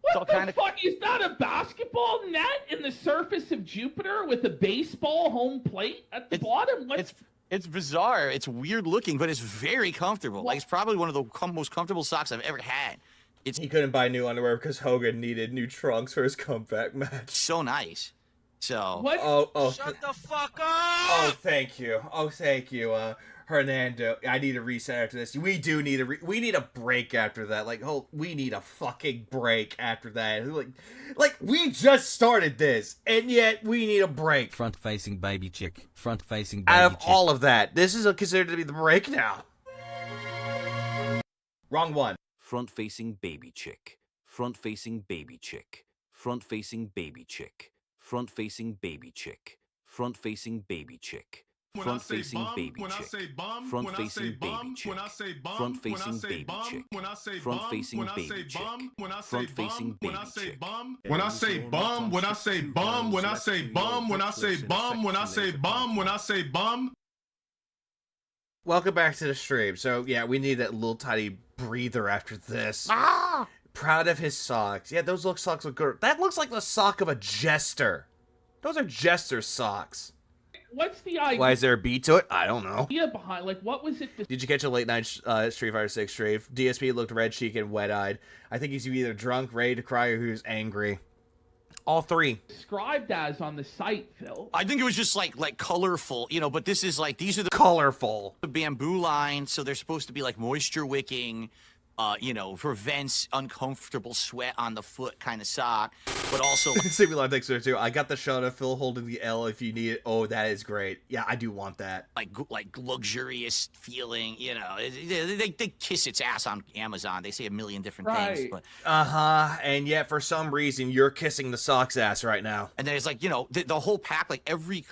What the fuck? Is that a basketball net in the surface of Jupiter with a baseball home plate at the bottom? It's bizarre. It's weird looking, but it's very comfortable. Like, it's probably one of the most comfortable socks I've ever had. He couldn't buy new underwear because Hogan needed new trunks for his comeback match. So nice. So. What? Shut the fuck up! Oh, thank you. Oh, thank you, Hernando. I need a reset after this. We do need we need a break after that. Like, we need a fucking break after that. Like we just started this, and yet we need a break. Front-facing baby chick. Front-facing baby Out of chick. all of that, this is considered to be the break now. Wrong one. Front-facing baby chick. Front-facing baby chick. Front-facing baby chick. Front-facing baby chick. Front-facing baby chick. Front-facing baby chick. Front-facing baby chick. Front-facing baby chick. Front-facing baby chick. Front-facing baby chick. When I say bum, when I say bum, when I say bum, when I say bum, when I say bum, when I say bum. Welcome back to the stream. So yeah, we need that little tiny breather after this. Proud of his socks. Yeah, those socks look good. That looks like the sock of a jester. Those are jester socks. What's the idea? Why is there a beat to it? I don't know. Behind, like, what was it? Did you catch a late night Street Fighter 6 stream? DSP looked red cheek and wet eyed. I think he's either drunk, ready to cry, or he's angry. All three. Described as on the site, Phil. I think it was just like colorful, you know. But this is like these are the colorful bamboo lines, so they're supposed to be like moisture wicking. You know, prevents uncomfortable sweat on the foot kind of sock, but also. Save me live thanks too. I got the shot of Phil holding the L if you need it. Oh, that is great. Yeah, I do want that. Like luxurious feeling, you know. They kiss its ass on Amazon. They say a million different things, but and yet for some reason you're kissing the sock's ass right now. And then it's like, you know, the whole pack, like every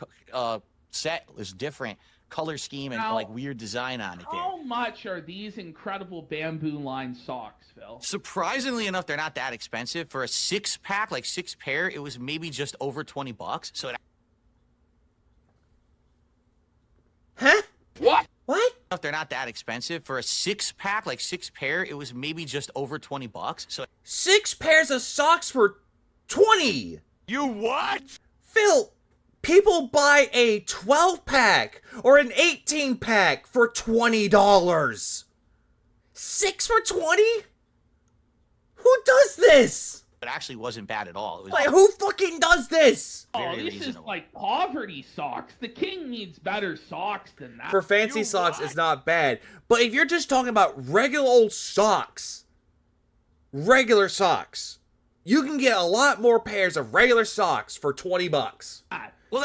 set is different. Color scheme and like weird design on it there. How much are these incredible bamboo line socks, Phil? Surprisingly enough, they're not that expensive. For a 6-pack, like 6 pair, it was maybe just over $20. So Huh? What? What? They're not that expensive. For a 6-pack, like 6 pair, it was maybe just over $20. So 6 pairs of socks for $20. You what? Phil, people buy a 12-pack or an 18-pack for $20. 6 for $20? Who does this? It actually wasn't bad at all. It was like, who fucking does this? Oh, this is like poverty socks. The king needs better socks than that. For fancy socks, it's not bad. But if you're just talking about regular old socks, regular socks, you can get a lot more pairs of regular socks for $20.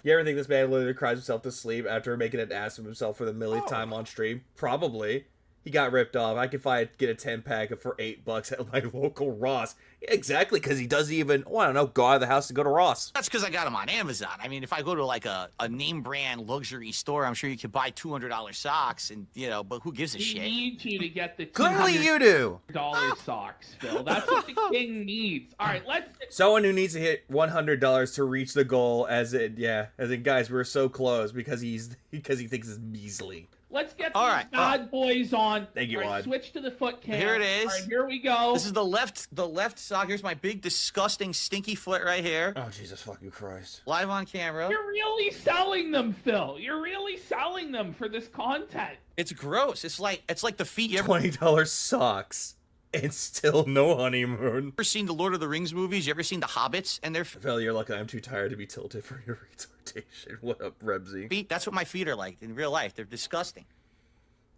You ever think this man literally cries himself to sleep after making an ass of himself for the millionth time on stream? Probably. He got ripped off. I could get a 10-pack for $8 at my local Ross. Yeah, exactly, because he doesn't even, I don't know, go out of the house to go to Ross. That's because I got them on Amazon. I mean, if I go to like a name brand luxury store, I'm sure you could buy $200 socks, and you know, but who gives a shit? We need you to get the Clearly you do. $200 socks, Phil. That's what the king needs. All right, let's. Someone who needs to hit $100 to reach the goal, as in guys, we're so close because he thinks it's measly. Let's get these bad boys on. Thank you, All right, Rod. switch to the foot cam. Here it is. All right, here we go. This is the left sock. Here's my big, disgusting, stinky foot right here. Oh, Jesus fucking Christ. Live on camera. You're really selling them, Phil. You're really selling them for this content. It's gross. It's like the feet you ever... $20 socks. And still no honeymoon. Ever seen the Lord of the Rings movies? You ever seen the Hobbits and their Phil, you're lucky I'm too tired to be tilted for your retardation. What up, Rebsy? feet? That's what my feet are like in real life. They're disgusting.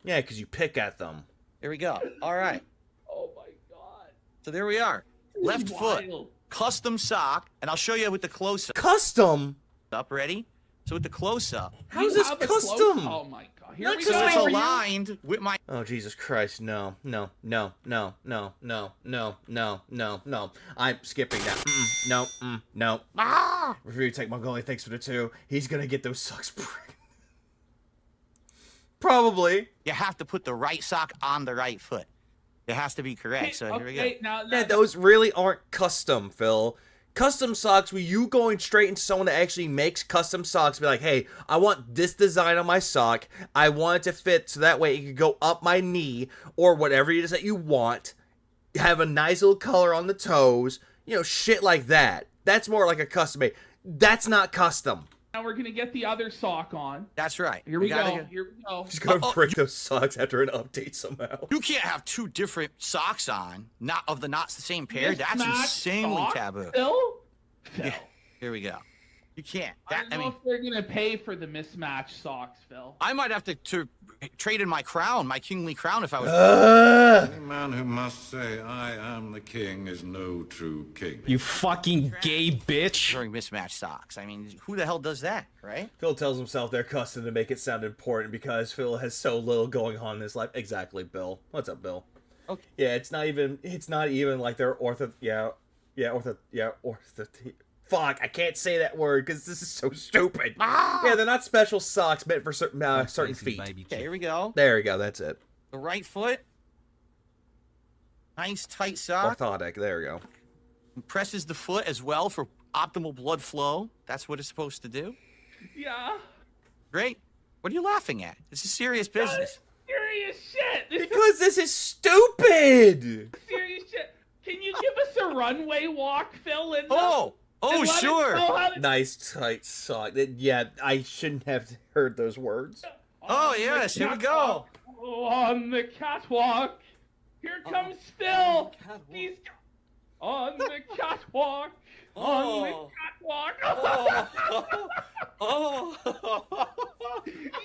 Yeah, because you pick at them. There we go. All right. Oh my god. So there we are. Left foot. Custom sock. And I'll show you with the close-up. Custom? Up, ready? So with the close-up. How is this custom? Oh my god. Here Not we just go. made It's for you. aligned with my... Oh, Jesus Christ, no, no, no, no, no, no, no, no, no, no. I'm skipping that. No, no. Ah! Review Tech Mongolia, thanks for the 2. He's gonna get those socks pregnant. Probably. You have to put the right sock on the right foot. It has to be correct. So here we go. Yeah, those really aren't custom, Phil. Custom socks, where you going straight into someone that actually makes custom socks, be like, hey, I want this design on my sock. I want it to fit so that way it can go up my knee or whatever it is that you want. Have a nice little color on the toes. You know, shit like that. That's more like a custom made. That's not custom. Now we're gonna get the other sock on. That's right. Here we gotta go. Here we go. He's gonna break those socks after an update somehow. You can't have 2 different socks on, not the same pair. That's Mismatched insanely sock, taboo. Phil? Yeah, here we go. You can't. I don't know if they're gonna pay for the mismatched socks, Phil. I might have to trade in my crown, my kingly crown, if I was. Any man who must say, I am the king, is no true king. You fucking gay bitch. Wearing mismatched socks. I mean, who the hell does that, right? Phil tells himself they're custom to make it sound important because Phil has so little going on in his life. Exactly, Bill. What's up, Bill? Okay. Yeah, it's not even like they're fuck, I can't say that word because this is so stupid. Yeah, they're not special socks meant for certain feet. Okay, here we go. There we go, that's it. The right foot. Nice tight sock. Orthotic, there we go. Presses the foot as well for optimal blood flow. That's what it's supposed to do. Yeah. Great. What are you laughing at? This is serious business. Serious shit. This is stupid. Serious shit. Can you give us a runway walk, Phil? And Oh, sure. Nice tight sock. Yeah, I shouldn't have heard those words. Oh, yes, here we go. On the catwalk. Here comes Phil. He's on the catwalk. On the catwalk.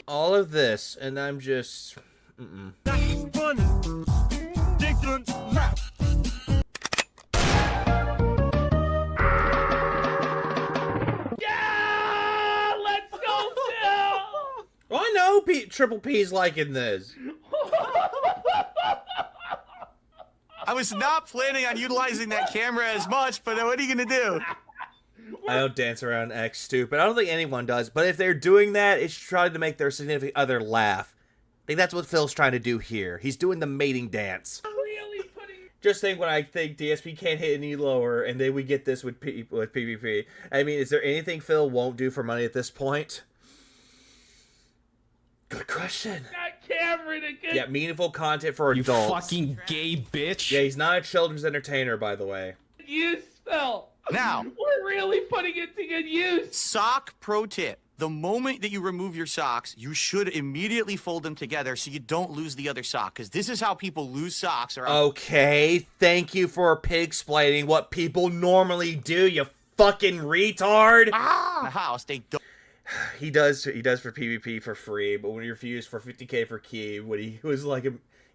All of this, and I'm just... Yeah! Let's go, Phil! Well, I know Triple P's liking this. I was not planning on utilizing that camera as much, but what are you gonna do? I don't dance around X stupid. I don't think anyone does, but if they're doing that, it's trying to make their significant other laugh. I think that's what Phil's trying to do here. He's doing the mating dance. Just think when I think DSP can't hit any lower, and then we get this with PvP. I mean, is there anything Phil won't do for money at this point? Good question. That Cameron again. Yeah, meaningful content for adults. You fucking gay bitch. Yeah, he's not a children's entertainer, by the way. Use, Phil. Now, we're really putting it to good use. Sock pro tip. The moment that you remove your socks, you should immediately fold them together so you don't lose the other sock. Because this is how people lose socks. Okay, thank you for pig-splaining what people normally do, you fucking retard! The house, they don't. He does for PvP for free, but when he refused for 50k for key, when he was like,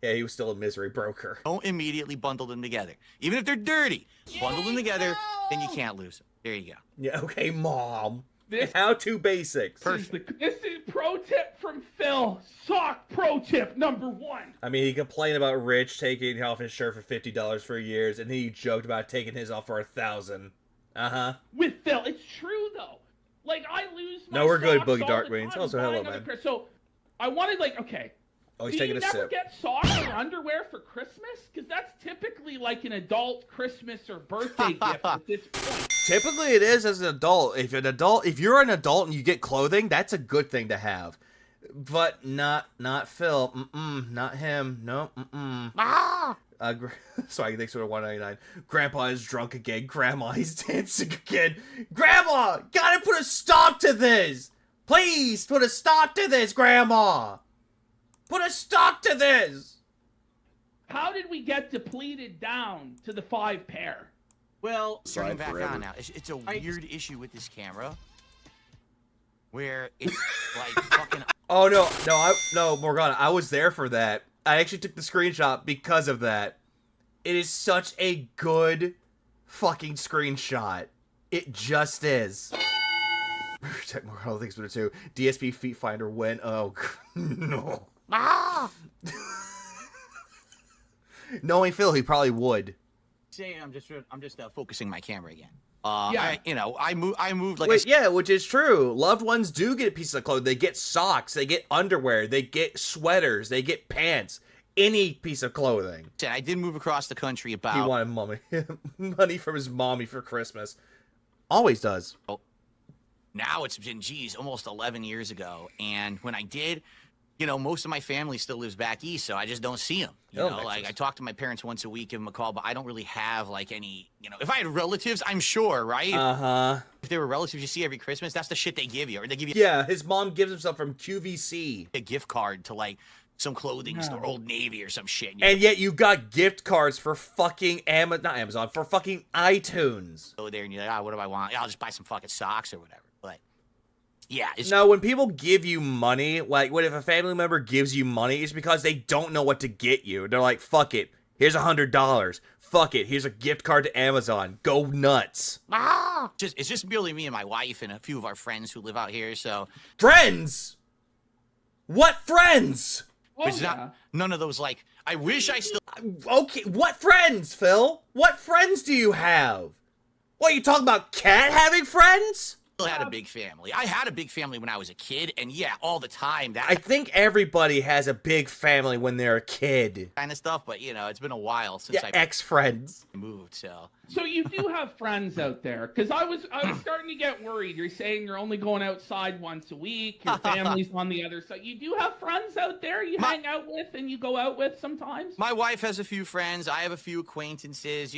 he was still a misery broker. Don't immediately bundle them together. Even if they're dirty, bundle them together, then you can't lose them. There you go. Yeah, okay, Mom. How-to basics. Perfect. This is pro tip from Phil. Sock pro tip number 1. I mean, he complained about Rich taking off his shirt for $50 for years, and he joked about taking his off for $1,000. Uh-huh. With Phil, it's true though. Like I lose my No, we're good, socks Boogie all Dark the Wings. time Also, buying hello, other man. pair. So I wanted Oh, he's do taking you a never sip. get socks or underwear for Christmas? Because that's typically like an adult Christmas or birthday gift at this point. Typically, it is as an adult. If you're an adult and you get clothing, that's a good thing to have. But not Phil. Not him. No. Swaggy thanks for the $1.99. Grandpa is drunk again. Grandma, he's dancing again. Grandma, gotta put a stop to this. Please put a stop to this, Grandma. Put a stop to this. How did we get depleted down to the 5 pair? Well, turning back on now, it's a weird issue with this camera where it's like fucking. Oh no, Morgana, I was there for that. I actually took the screenshot because of that. It is such a good fucking screenshot. It just is. Protect Morgana, thanks for the 2. DSP Feet Finder went. Oh no. Knowing Phil, he probably would. Say I'm just focusing my camera again. Yeah. I moved like. Wait, yeah, which is true. Loved ones do get pieces of clothing. They get socks. They get underwear. They get sweaters. They get pants. Any piece of clothing. I did move across the country about. He wanted money from his mommy for Christmas. Always does. Now it's been, almost 11 years ago. And when I did, most of my family still lives back east, so I just don't see them. I talk to my parents once a week, give them a call, but I don't really have, any, if I had relatives, I'm sure, right? Uh-huh. If they were relatives you see every Christmas, that's the shit they give you. Or they give you... Yeah, his mom gives him stuff from QVC. A gift card to, some clothing store, Old Navy or some shit. And yet you got gift cards for fucking for fucking iTunes. Go there and you're like, what do I want? I'll just buy some fucking socks or whatever. But yeah, no, when people give you money, what if a family member gives you money, it's because they don't know what to get you. They're like, fuck it, here's $100. Fuck it, here's a gift card to Amazon. Go nuts. It's just merely me and my wife and a few of our friends who live out here, so... Friends? What friends? It's not none of those, I wish I still... Okay, what friends, Phil? What friends do you have? What, you talking about Cat having friends? I had a big family. I had a big family when I was a kid, and yeah, all the time. I think everybody has a big family when they're a kid. Kind of stuff, but it's been a while since I ex-friends moved. So you do have friends out there, because I was starting to get worried. You're saying you're only going outside once a week. Your family's on the other side. You do have friends out there you hang out with and you go out with sometimes. My wife has a few friends. I have a few acquaintances.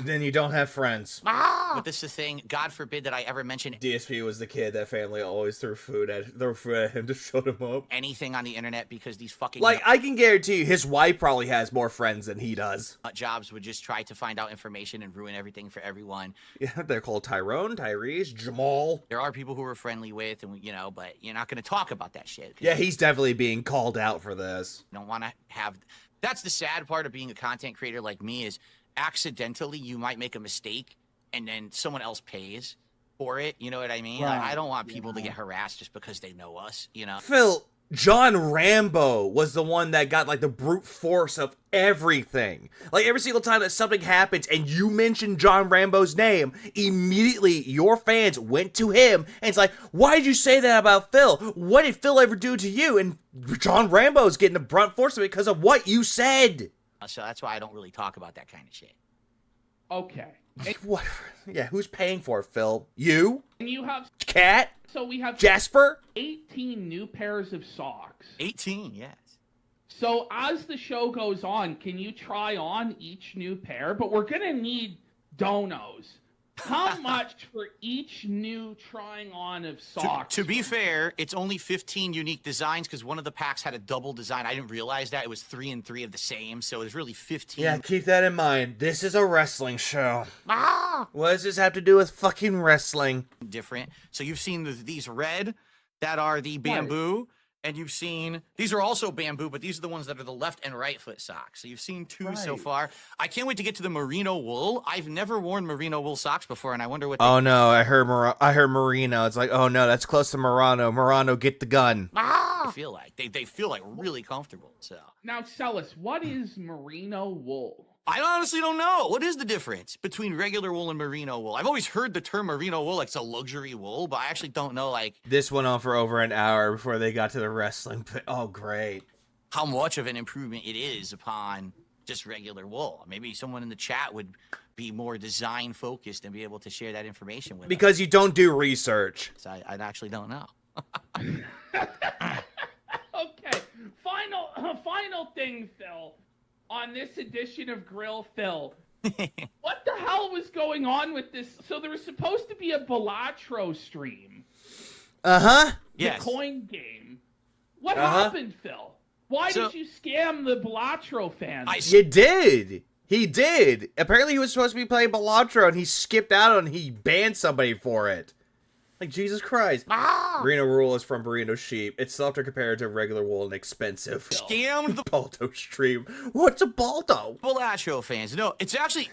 Then you don't have friends. But this is the thing. God forbid that I ever mention. DSP was the kid that family always threw food at him to shut him up. Anything on the internet because these fucking... I can guarantee you his wife probably has more friends than he does. Jobs would just try to find out information and ruin everything for everyone. Yeah, they're called Tyrone, Tyrese, Jamal. There are people who we're friendly with, and but you're not going to talk about that shit. Yeah, he's definitely being called out for this. You don't want to have... That's the sad part of being a content creator like me is accidentally you might make a mistake and then someone else pays for it, you know what I mean? Right. I don't want people to get harassed just because they know us, Phil, John Rambo was the one that got the brute force of everything. Every single time that something happens and you mention John Rambo's name, immediately your fans went to him and it's like, why did you say that about Phil? What did Phil ever do to you? And John Rambo's getting the brunt force of it because of what you said. So that's why I don't really talk about that kind of shit. Okay. What? Yeah, who's paying for it, Phil? You? And you have... Cat? So we have... Jasper? 18 new pairs of socks. 18, yes. So as the show goes on, can you try on each new pair? But we're going to need donos. How much for each new trying on of socks? To be fair, it's only 15 unique designs because one of the packs had a double design. I didn't realize that. It was 3 and 3 of the same, so it was really 15. Yeah, keep that in mind. This is a wrestling show. What does this have to do with fucking wrestling? Different. So you've seen these red that are the bamboo. And you've seen, these are also bamboo, but these are the ones that are the left and right foot socks. So you've seen 2 so far. I can't wait to get to the merino wool. I've never worn merino wool socks before, and I wonder what. Oh no, I heard merino. It's like, oh no, that's close to Murano. Murano, get the gun. I feel like they feel like really comfortable. So now, Celis, what is merino wool? I honestly don't know. What is the difference between regular wool and merino wool? I've always heard the term merino wool like it's a luxury wool, but I actually don't know, This went on for over an hour before they got to the wrestling. Oh, great. How much of an improvement it is upon just regular wool. Maybe someone in the chat would be more design focused and be able to share that information with because us. You don't do research. So I actually don't know. Okay, final thing, Phil. On this edition of Grill Phil, what the hell was going on with this? So there was supposed to be a Balatro stream. Uh-huh. The yes. coin game. What happened, Phil? Why did you scam the Balatro fans? You did. He did. Apparently he was supposed to be playing Balatro and he skipped out and he banned somebody for it. Like, Jesus Christ. Merino wool is from Merino sheep. It's softer compared to regular wool and expensive. Scammed the Baldo stream. What's a Baldo? Balatro fans. No, it's actually...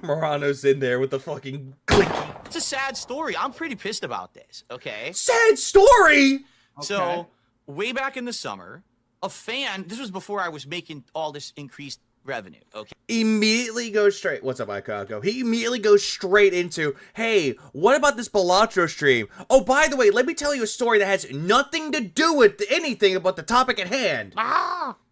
Morano's in there with the fucking clicky. It's a sad story. I'm pretty pissed about this, okay? Sad story? So, way back in the summer, a fan... This was before I was making all this increased revenue, okay? Immediately goes straight. What's up, Ikago? He immediately goes straight into, hey, what about this Balatro stream? Oh, by the way, let me tell you a story that has nothing to do with anything about the topic at hand.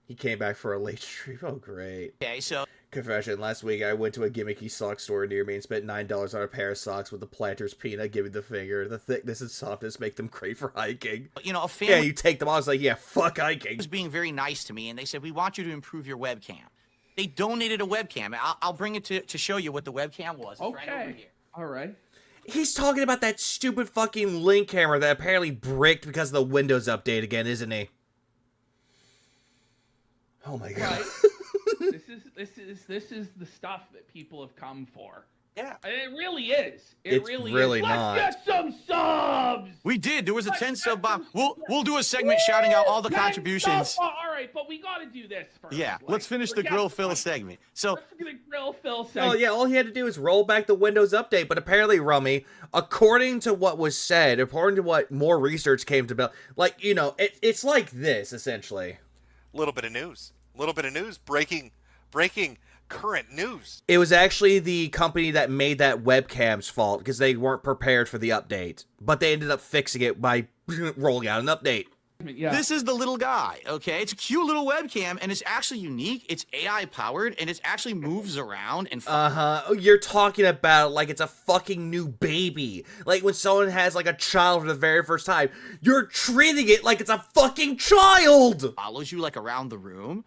He came back for a late stream. Oh, great. Okay, so... Confession, last week I went to a gimmicky sock store near me and spent $9 on a pair of socks with the planter's peanut giving the finger. The thickness and softness make them great for hiking. You know, a fan... Yeah, you take them off. I was like, yeah, fuck hiking. Was being very nice to me, and they said, we want you to improve your webcam. They donated a webcam. I'll bring it to show you what the webcam was. It's right over here. All right. He's talking about that stupid fucking Link camera that apparently bricked because of the Windows update again, isn't he? Oh my god. Right. This is the stuff that people have come for. Yeah. It really is. It's really is. not. Let's get some subs! We did. There was a 10 sub bomb. We'll do a segment shouting out all the contributions. All right, but we got to do this first. Yeah, let's finish the Grill Phil segment. So, let's get the Grill Phil segment. Oh yeah, all he had to do is roll back the Windows update, but apparently, Rummy, according to what was said, according to what more research came to build, like, you know, it's like this, essentially. Little bit of news. Breaking current news. It was actually the company that made that webcam's fault because they weren't prepared for the update, but they ended up fixing it by rolling out an update. Yeah. This is the little guy, okay? It's a cute little webcam, and it's actually unique. It's AI-powered, and it actually moves around and... You're talking about it like it's a fucking new baby. Like when someone has like a child for the very first time, you're treating it like it's a fucking child! Follows you like around the room.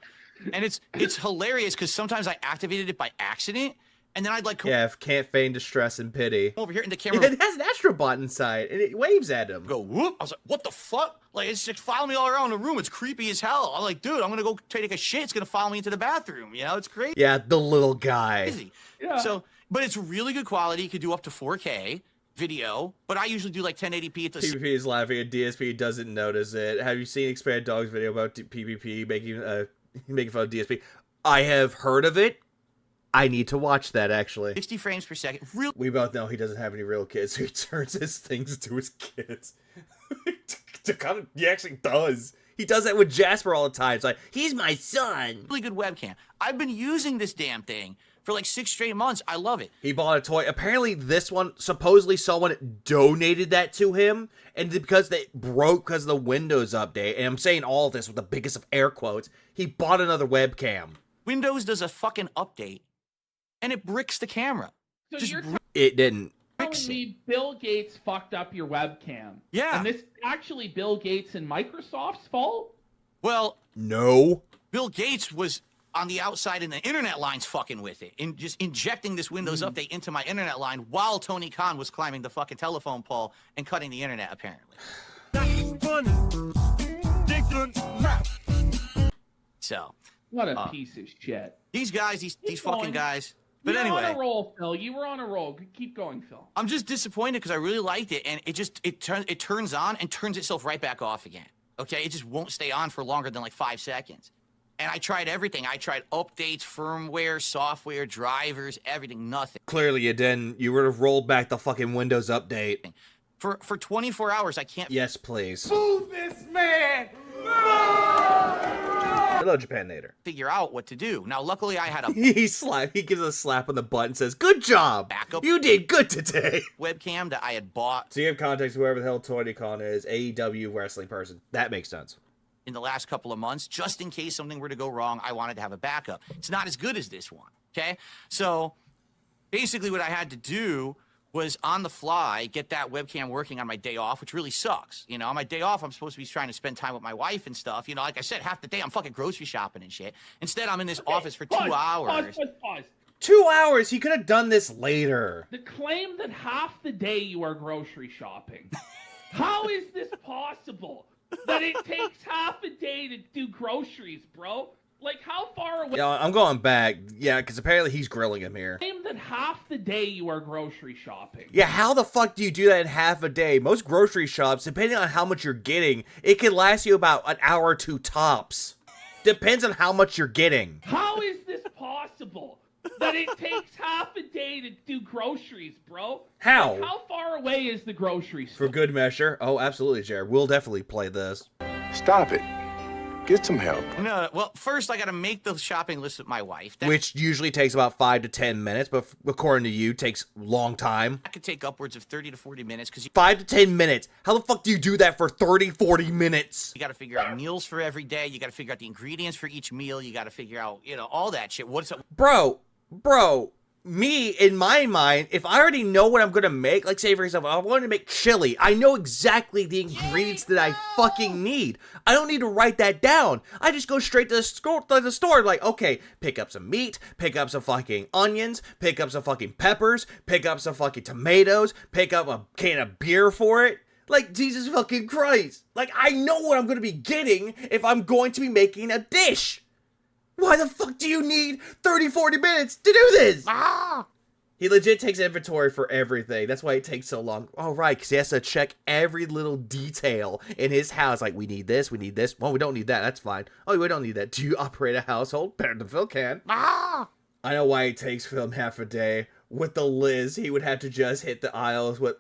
And it's hilarious because sometimes I activated it by accident, and then I'd like... Yeah, can't feign distress and pity. Over here in the camera... It has an astrobot inside, and it waves at him. Go, whoop! I was like, what the fuck? Like, it's just following me all around the room. It's creepy as hell. I'm like, dude, I'm gonna go take a shit. It's gonna follow me into the bathroom. You know, it's crazy. Yeah, the little guy. Crazy. Yeah. So, but it's really good quality. You could do up to 4K video, but I usually do like 1080p at the... PvP is laughing, and DSP doesn't notice it. Have you seen Expand Dog's video about PvP making fun of DSP? I have heard of it. I need to watch that, actually. 60 frames per second. We both know he doesn't have any real kids, so he turns his things into his kids. He actually does. He does that with Jasper all the time. It's like, he's my son. Really good webcam. I've been using this damn thing for like 6 straight months. I love it. He bought a toy. Apparently this one, supposedly someone donated that to him, and because they broke because of the Windows update, and I'm saying all of this with the biggest of air quotes, he bought another webcam. Windows does a fucking update, and it bricks the camera. So you're it didn't. telling me Bill Gates fucked up your webcam? Yeah. And this is actually Bill Gates and Microsoft's fault? Well, no. Bill Gates was on the outside and the internet lines fucking with it and just injecting this Windows update into my internet line while Tony Khan was climbing the fucking telephone pole and cutting the internet, apparently. So. What a piece of shit. These guys, these fucking guys. But You're anyway. on a roll, Phil. You were on a roll. Keep going, Phil. I'm just disappointed because I really liked it, and it turns on and turns itself right back off again. Okay? It just won't stay on for longer than like 5 seconds. And I tried everything. I tried updates, firmware, software, drivers, everything, nothing. Clearly you didn't. You would have rolled back the fucking Windows update. For 24 hours, I can't... Yes, please. Move this man! Hello, Japanator. Figure out what to do. Now, luckily, I had a... He gives a slap on the butt and says, good job! Backup. You did good today! Webcam that I had bought. To give context, whoever the hell Tony Khan is, AEW wrestling person. That makes sense. In the last couple of months, just in case something were to go wrong, I wanted to have a backup. It's not as good as this one, okay? So, basically what I had to do was on the fly get that webcam working on my day off, which really sucks. You know, on my day off, I'm supposed to be trying to spend time with my wife and stuff. You know, like I said, half the day I'm fucking grocery shopping and shit. Instead, I'm in this office for 2 hours. Pause. 2 hours? He could have done this later. The claim that half the day you are grocery shopping. How is this possible? that it takes half a day to do groceries, bro? Like, how far away? Yeah, I'm going back. Yeah, because apparently he's grilling him here. Claim that half the day you are grocery shopping. Yeah, how the fuck do you do that in half a day? Most grocery shops, depending on how much you're getting, it can last you about an hour or two tops. Depends on how much you're getting. How is this possible? That it takes half a day to do groceries, bro? How? Like, how far away is the grocery store? For good measure. Oh, absolutely, Jared. We'll definitely play this. Stop it. Get some help. No, well, first I gotta make the shopping list with my wife. Which usually takes about 5 to 10 minutes, but according to you, takes a long time. That could take upwards of 30 to 40 minutes because 5 to 10 minutes? How the fuck do you do that for 30, 40 minutes? you gotta figure out meals for every day. You gotta figure out the ingredients for each meal. You gotta figure out, all that shit. What's up? Bro, me, in my mind, if I already know what I'm gonna make, like say for example, I wanted to make chili, I know exactly the ingredients that I fucking need. I don't need to write that down. I just go straight to the store, like, okay, pick up some meat, pick up some fucking onions, pick up some fucking peppers, pick up some fucking tomatoes, pick up a can of beer for it. Like, Jesus fucking Christ. Like, I know what I'm gonna be getting if I'm going to be making a dish. Why the fuck do you need 30, 40 minutes to do this? He legit takes inventory for everything. That's why it takes so long. Oh, right, because he has to check every little detail in his house. Like, we need this, we need this. Well, we don't need that. That's fine. Oh, we don't need that. Do you operate a household? Better than Phil can. I know why it takes Phil half a day. With the Liz, he would have to just hit the aisles with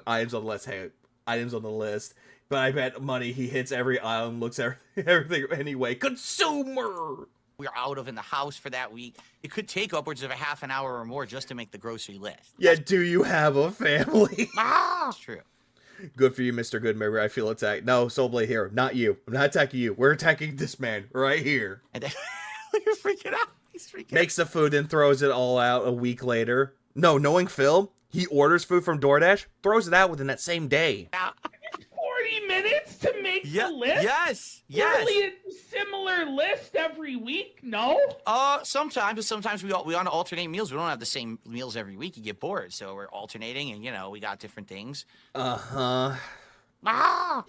items on the list. Hey, items on the list. But I bet money he hits every aisle and looks at everything anyway. Consumer! We're out of in the house for that week. It could take upwards of a half an hour or more just to make the grocery list. Yeah, do you have a family? That's true. Good for you, Mr. Goodmember. I feel attacked. No, Soulblade here. Not you. I'm not attacking you. We're attacking this man right here. And then you're freaking out. He's freaking Makes the food and throws it all out a week later. No, knowing Phil, he orders food from DoorDash, throws it out within that same day. 40 minutes to make the list? Yes. Really a similar list every week? No? Sometimes, but sometimes we on alternate meals. We don't have the same meals every week. You get bored, so we're alternating, and we got different things. He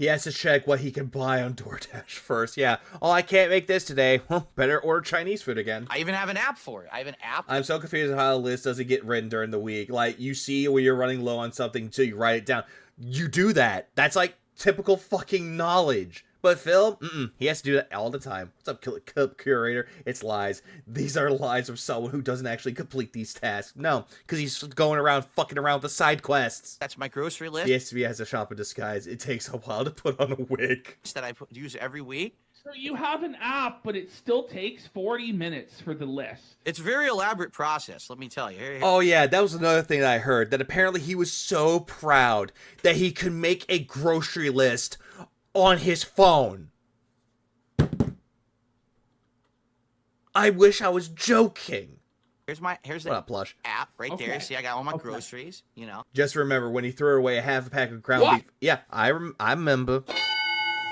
has to check what he can buy on DoorDash first. Yeah. Oh, I can't make this today. Well, better order Chinese food again. I even have an app for it. I have an app. I'm so confused on how the list doesn't get written during the week. Like, you see where you're running low on something, so you write it down. You do that. That's like typical fucking knowledge. But Phil, he has to do that all the time. What's up, curator? It's lies. These are lies from someone who doesn't actually complete these tasks. No, because he's going around fucking around with the side quests. That's my grocery list. Yes, he has a shop in disguise. It takes a while to put on a wig. That I use every week. So you have an app, but it still takes 40 minutes for the list. It's a very elaborate process, let me tell you. Here. Oh yeah, that was another thing that I heard. That apparently he was so proud that he could make a grocery list on his phone. I wish I was joking. Here's the plush app right there. See, I got all my groceries, Just remember, when he threw away a half a pack of ground beef. Yeah, I remember.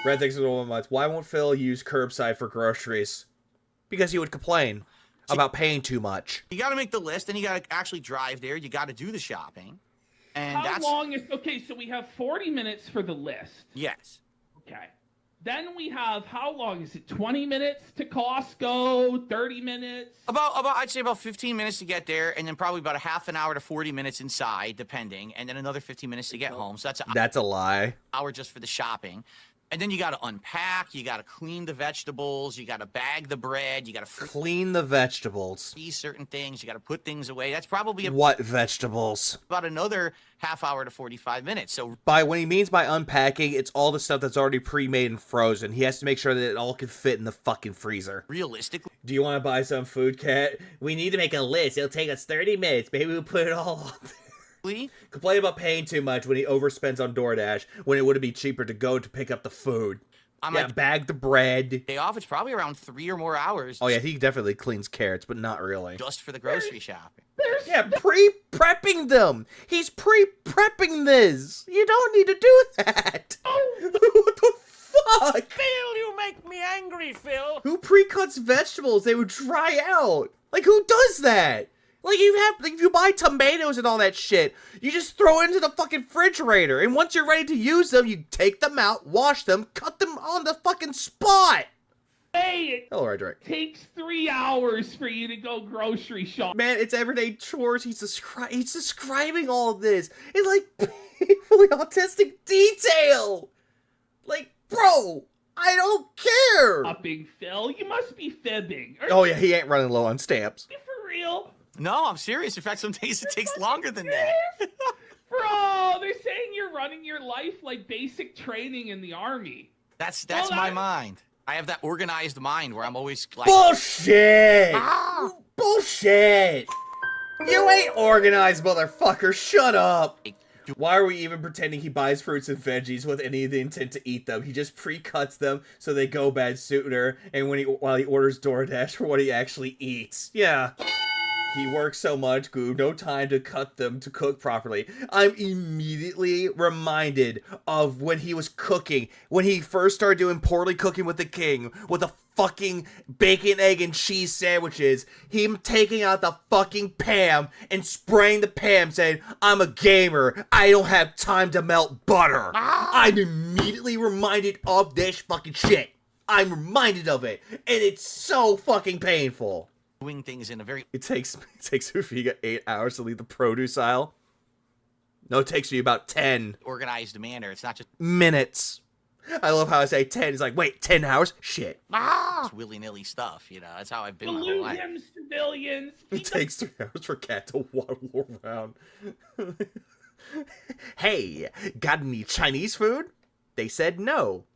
Red thanks for the 1 month. Why won't Phil use curbside for groceries? Because he would complain about paying too much. You got to make the list, and you got to actually drive there. You got to do the shopping. And how long is... Okay, so we have 40 minutes for the list. Yes. Okay. Then we have, how long is it? 20 minutes to Costco? 30 minutes? I'd say about 15 minutes to get there, and then probably about a half an hour to 40 minutes inside, depending, and then another 15 minutes to get home. So that's a lie. Hour just for the shopping. And then you got to unpack, you got to clean the vegetables, you got to bag the bread, you got to clean the vegetables. Freeze certain things, you got to put things away. That's probably what vegetables? About another half hour to 45 minutes. So when he means by unpacking, it's all the stuff that's already pre-made and frozen. He has to make sure that it all can fit in the fucking freezer. Realistically. Do you want to buy some food, Cat? We need to make a list. It'll take us 30 minutes. Maybe we'll put it all on there. Complain about paying too much when he overspends on DoorDash when it would be cheaper to go to pick up the food. Bag the bread. Day off, it's probably around 3 or more hours. Oh yeah, he definitely cleans carrots, but not really. Just for the grocery shopping. Yeah, pre-prepping them. He's pre-prepping this. You don't need to do that. Oh. What the fuck? Phil, you make me angry, Phil. Who pre-cuts vegetables? They would dry out. Like, who does that? Like, if you buy tomatoes and all that shit, you just throw it into the fucking refrigerator, and once you're ready to use them, you take them out, wash them, cut them on the fucking spot! Hey, Hello, Roderick. it takes 3 hours for you to go grocery shopping. Man, it's everyday chores. He's describing all of this in, like, painfully autistic detail! Like, bro, I don't care! Shopping, Phil. You must be fibbing. Oh yeah, he ain't running low on stamps. For real? No, I'm serious. In fact, some days it takes longer than that. Bro, they're saying you're running your life like basic training in the army. That's my mind. I have that organized mind where I'm always like... Bullshit! Bullshit! You ain't organized, motherfucker. Shut up. Why are we even pretending he buys fruits and veggies with any of the intent to eat them? He just pre-cuts them so they go bad sooner, and while he orders DoorDash for what he actually eats. Yeah. He works so much, Goob, no time to cut them to cook properly. I'm immediately reminded of when he was cooking, when he first started doing poorly cooking with the king, with the fucking bacon, egg, and cheese sandwiches, him taking out the fucking Pam and spraying the Pam saying, I'm a gamer, I don't have time to melt butter. I'm immediately reminded of this fucking shit. I'm reminded of it, and it's so fucking painful. Doing things in a very... It takes Ufiga 8 hours to leave the produce aisle. No, it takes me about 10. Organized manner. It's not just... minutes. I love how I say 10. It's like, wait, 10 hours? Shit. It's willy-nilly stuff, you know. That's how I've been my whole life. Him, civilians. It takes 3 hours for Cat to waddle around. Hey, got any Chinese food? They said no.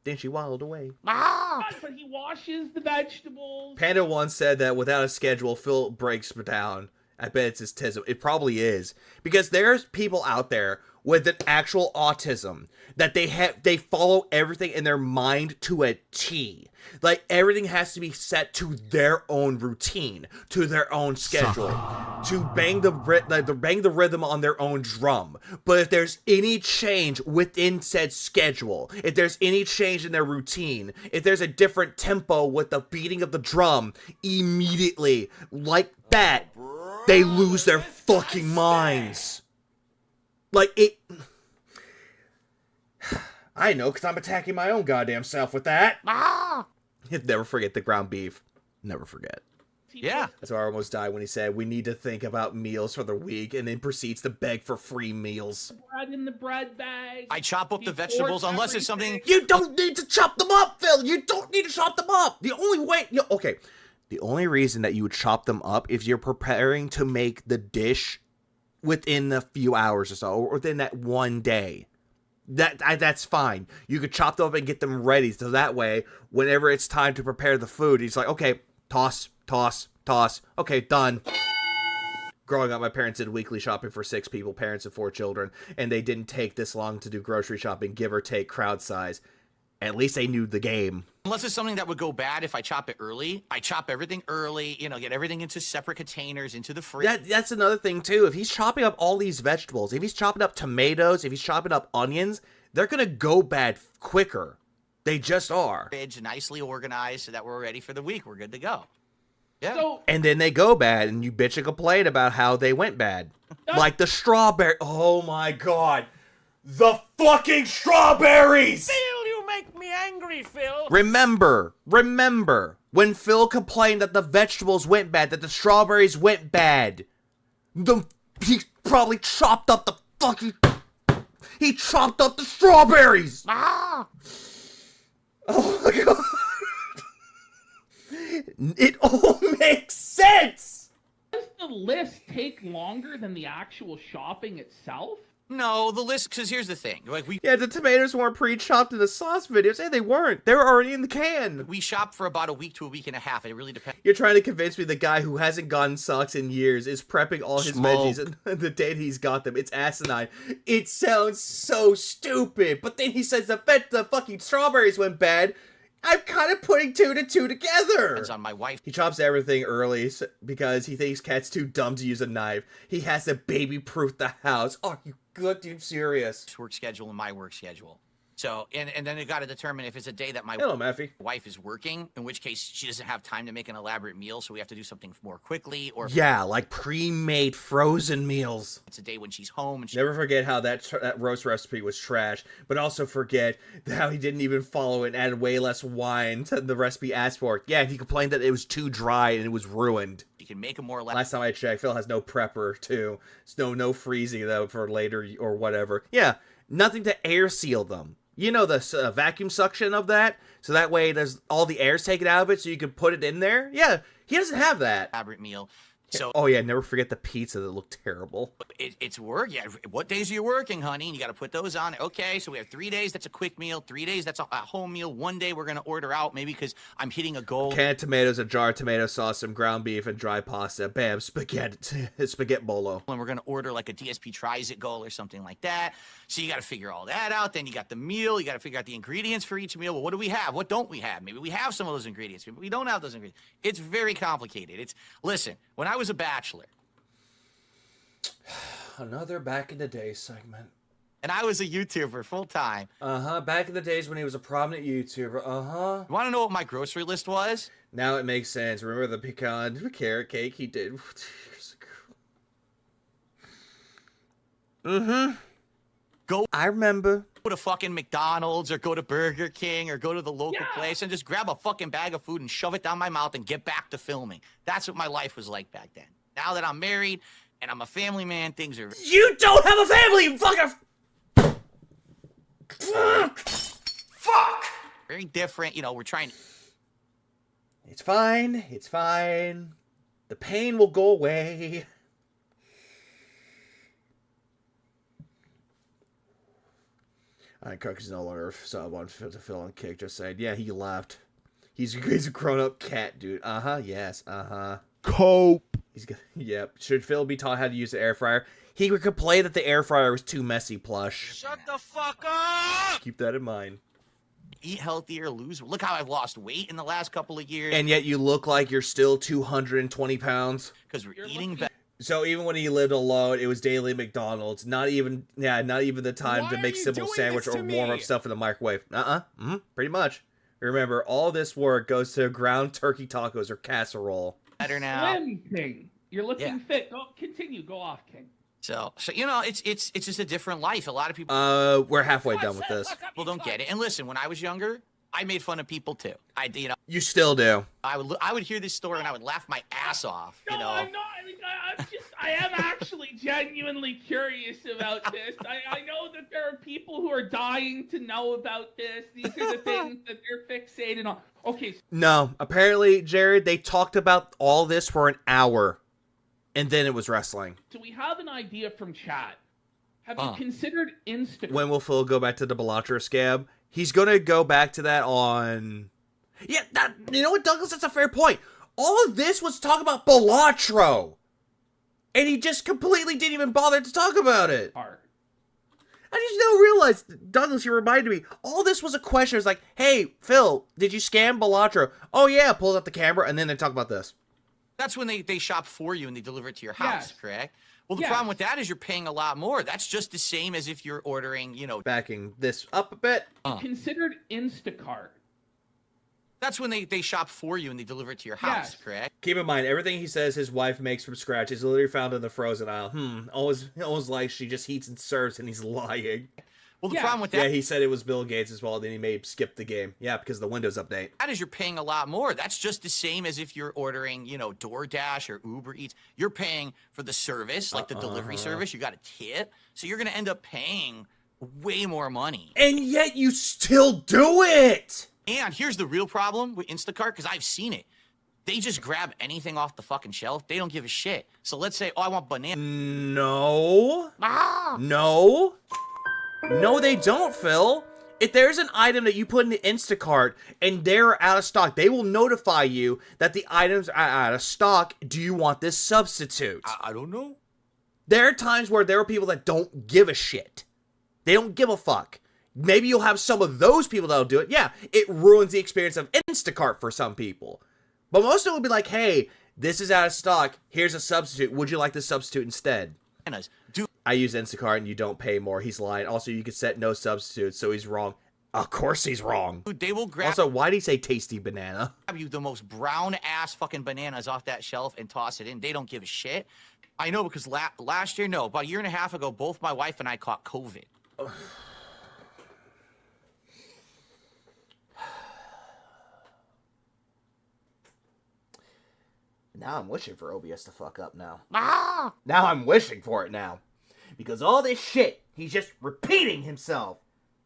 Then she waddled away. But he washes the vegetables. Panda once said that without a schedule, Phil breaks down. I bet it's his tism. It probably is. Because there's people out there with an actual autism that they follow everything in their mind to a T. Like, everything has to be set to their own routine, to their own schedule, to bang the rhythm on their own drum. But if there's any change within said schedule, if there's any change in their routine, if there's a different tempo with the beating of the drum, immediately, like that, they lose their fucking minds. Like, it... I know, because I'm attacking my own goddamn self with that. Never forget the ground beef. Never forget. Yeah. That's why I almost died when he said, we need to think about meals for the week, and then proceeds to beg for free meals. Bread in the bread bag. I chop up the vegetables unless it's something... You don't need to chop them up, Phil! You don't need to chop them up! The only way... Okay. The only reason that you would chop them up is you're preparing to make the dish within a few hours or so, or within that one day. That's fine. You could chop them up and get them ready, so that way, whenever it's time to prepare the food, it's like, okay, toss, toss, toss. Okay, done. Growing up, my parents did weekly shopping for 6 people, parents of 4 children, and they didn't take this long to do grocery shopping, give or take crowd size. At least they knew the game. Unless it's something that would go bad if I chop it early. I chop everything early, you know, get everything into separate containers, into the fridge. That's another thing, too. If he's chopping up all these vegetables, if he's chopping up tomatoes, if he's chopping up onions, they're going to go bad quicker. They just are. Fridge nicely organized so that we're ready for the week. We're good to go. Yeah. So, and then they go bad, and you bitch and complain about how they went bad. Like the strawberry. Oh, my God. The fucking strawberries! Phil, you make me angry, Phil. Remember, when Phil complained that the vegetables went bad, that the strawberries went bad. He probably chopped up the fucking... He chopped up the strawberries! Oh my God. It all makes sense! Does the list take longer than the actual shopping itself? No, the list, because here's the thing. Yeah, the tomatoes weren't pre-chopped in the sauce videos. Hey, they weren't. They were already in the can. We shop for about a week to a week and a half. It really depends. You're trying to convince me the guy who hasn't gotten socks in years is prepping all his veggies and the day he's got them. It's asinine. It sounds so stupid. But then he says the fucking strawberries went bad. I'm kind of putting 2 to 2 together. Depends on my wife. He chops everything early because he thinks Cat's too dumb to use a knife. He has to baby-proof the house. Are you goddamn serious? Work schedule and my work schedule. So, and then you got to determine if it's a day that my wife is working, in which case she doesn't have time to make an elaborate meal, so we have to do something more quickly. Or yeah, like pre-made frozen meals. It's a day when she's home. And never forget how that roast recipe was trash, but also forget how he didn't even follow it and added way less wine to the recipe asked for. Yeah, he complained that it was too dry and it was ruined. You can make them more elaborate. Last time I checked, Phil has no prepper too. No freezing though for later or whatever. Yeah, nothing to air seal them. You know the vacuum suction of that? So that way there's all the air's taken out of it so you can put it in there? Yeah, he doesn't have that. Elaborate meal. So, oh yeah, never forget the pizza that looked terrible. It's work. Yeah, what days are you working, honey? And you got to put those on. Okay, so we have 3 days. That's a quick meal. 3 days. That's a home meal. 1 day we're gonna order out, maybe because I'm hitting a goal. Canned tomatoes, a jar of tomato sauce, some ground beef, and dry pasta. Bam, spaghetti bolo. And we're gonna order like a DSP Tries-It goal or something like that. So you got to figure all that out. Then you got the meal. You got to figure out the ingredients for each meal. Well, what do we have? What don't we have? Maybe we have some of those ingredients. Maybe we don't have those ingredients. It's very complicated. Listen. When I was a bachelor. Another back in the day segment. And I was a YouTuber full time. Back in the days when he was a prominent YouTuber. You want to know what my grocery list was? Now it makes sense. Remember the pecan carrot cake he did years ago? I remember. Go to fucking McDonald's or go to Burger King or go to the local place and just grab a fucking bag of food and shove it down my mouth and get back to filming. That's what my life was like back then. Now that I'm married and I'm a family man, things are... You don't have a family, you fucking... Fuck! Very different. You know, we're trying to... It's fine. It's fine. The pain will go away. Cook is no longer sub on Phil and Kick. Just saying, yeah, he left. He's a grown-up cat, dude. Yes, Cope. Yep. Should Phil be taught how to use the air fryer? He would complain that the air fryer was too messy, plush. Shut the fuck up! Keep that in mind. Eat healthier, lose. Look how I've lost weight in the last couple of years. And yet you look like you're still 220 pounds. Because we're eating better. So even when he lived alone, it was daily McDonald's. Not even the time to make simple sandwich or warm up stuff in the microwave. Pretty much. Remember, all this work goes to ground turkey tacos or casserole. Better now. Slim King, you're looking fit. Go off, King. So you know, it's just a different life. A lot of people. We're halfway done with this. People don't get it. And listen, when I was younger, I made fun of people too. You still do. I would hear this story and I would laugh my ass off. No, I'm not. I am actually genuinely curious about this. I know that there are people who are dying to know about this. These are the things that they're fixated on. Okay. No, apparently, Jared, they talked about all this for an hour, and then it was wrestling. So we have an idea from chat. Have you considered Instagram? When will Phil go back to the Balatro scab? He's gonna go back to that on... Yeah, you know what, Douglas? That's a fair point. All of this was talk about Balatro. And he just completely didn't even bother to talk about it. I just now realized, Douglas, you reminded me, all this was a question. It was like, hey, Phil, did you scam Balatro? Oh, yeah, pulls up the camera, and then they talk about this. That's when they shop for you and they deliver it to your house, correct? Well, the problem with that is you're paying a lot more. That's just the same as if you're ordering, Backing this up a bit. Considered Instacart. That's when they shop for you and they deliver it to your house, correct? Keep in mind, everything he says his wife makes from scratch is literally found in the frozen aisle. Always like she just heats and serves, and he's lying. Well, the problem with that... Yeah, he said it was Bill Gates' fault, then he may skip the game. Yeah, because of the Windows update. That is, you're paying a lot more. That's just the same as if you're ordering, DoorDash or Uber Eats. You're paying for the service, like the delivery service. You got a tip. So you're going to end up paying way more money. And yet you still do it! And here's the real problem with Instacart, because I've seen it. They just grab anything off the fucking shelf. They don't give a shit. So let's say, I want banana. No. No. No, they don't, Phil. If there's an item that you put in the Instacart and they're out of stock, they will notify you that the items are out of stock. Do you want this substitute? I don't know. There are times where there are people that don't give a shit. They don't give a fuck. Maybe you'll have some of those people that'll do it. Yeah, it ruins the experience of Instacart for some people. But most of it will be like, hey, this is out of stock. Here's a substitute. Would you like the substitute instead? I use Instacart and you don't pay more. He's lying. Also, you can set no substitutes, so he's wrong. Of course he's wrong. Dude, they will grab Also, why'd he say tasty banana? you the most brown ass fucking bananas off that shelf and toss it in. They don't give a shit. I know because last year, no, about a year and a half ago, both my wife and I caught COVID. Now I'm wishing for OBS to fuck up now. Ah! Now I'm wishing for it now. Because all this shit, he's just repeating himself.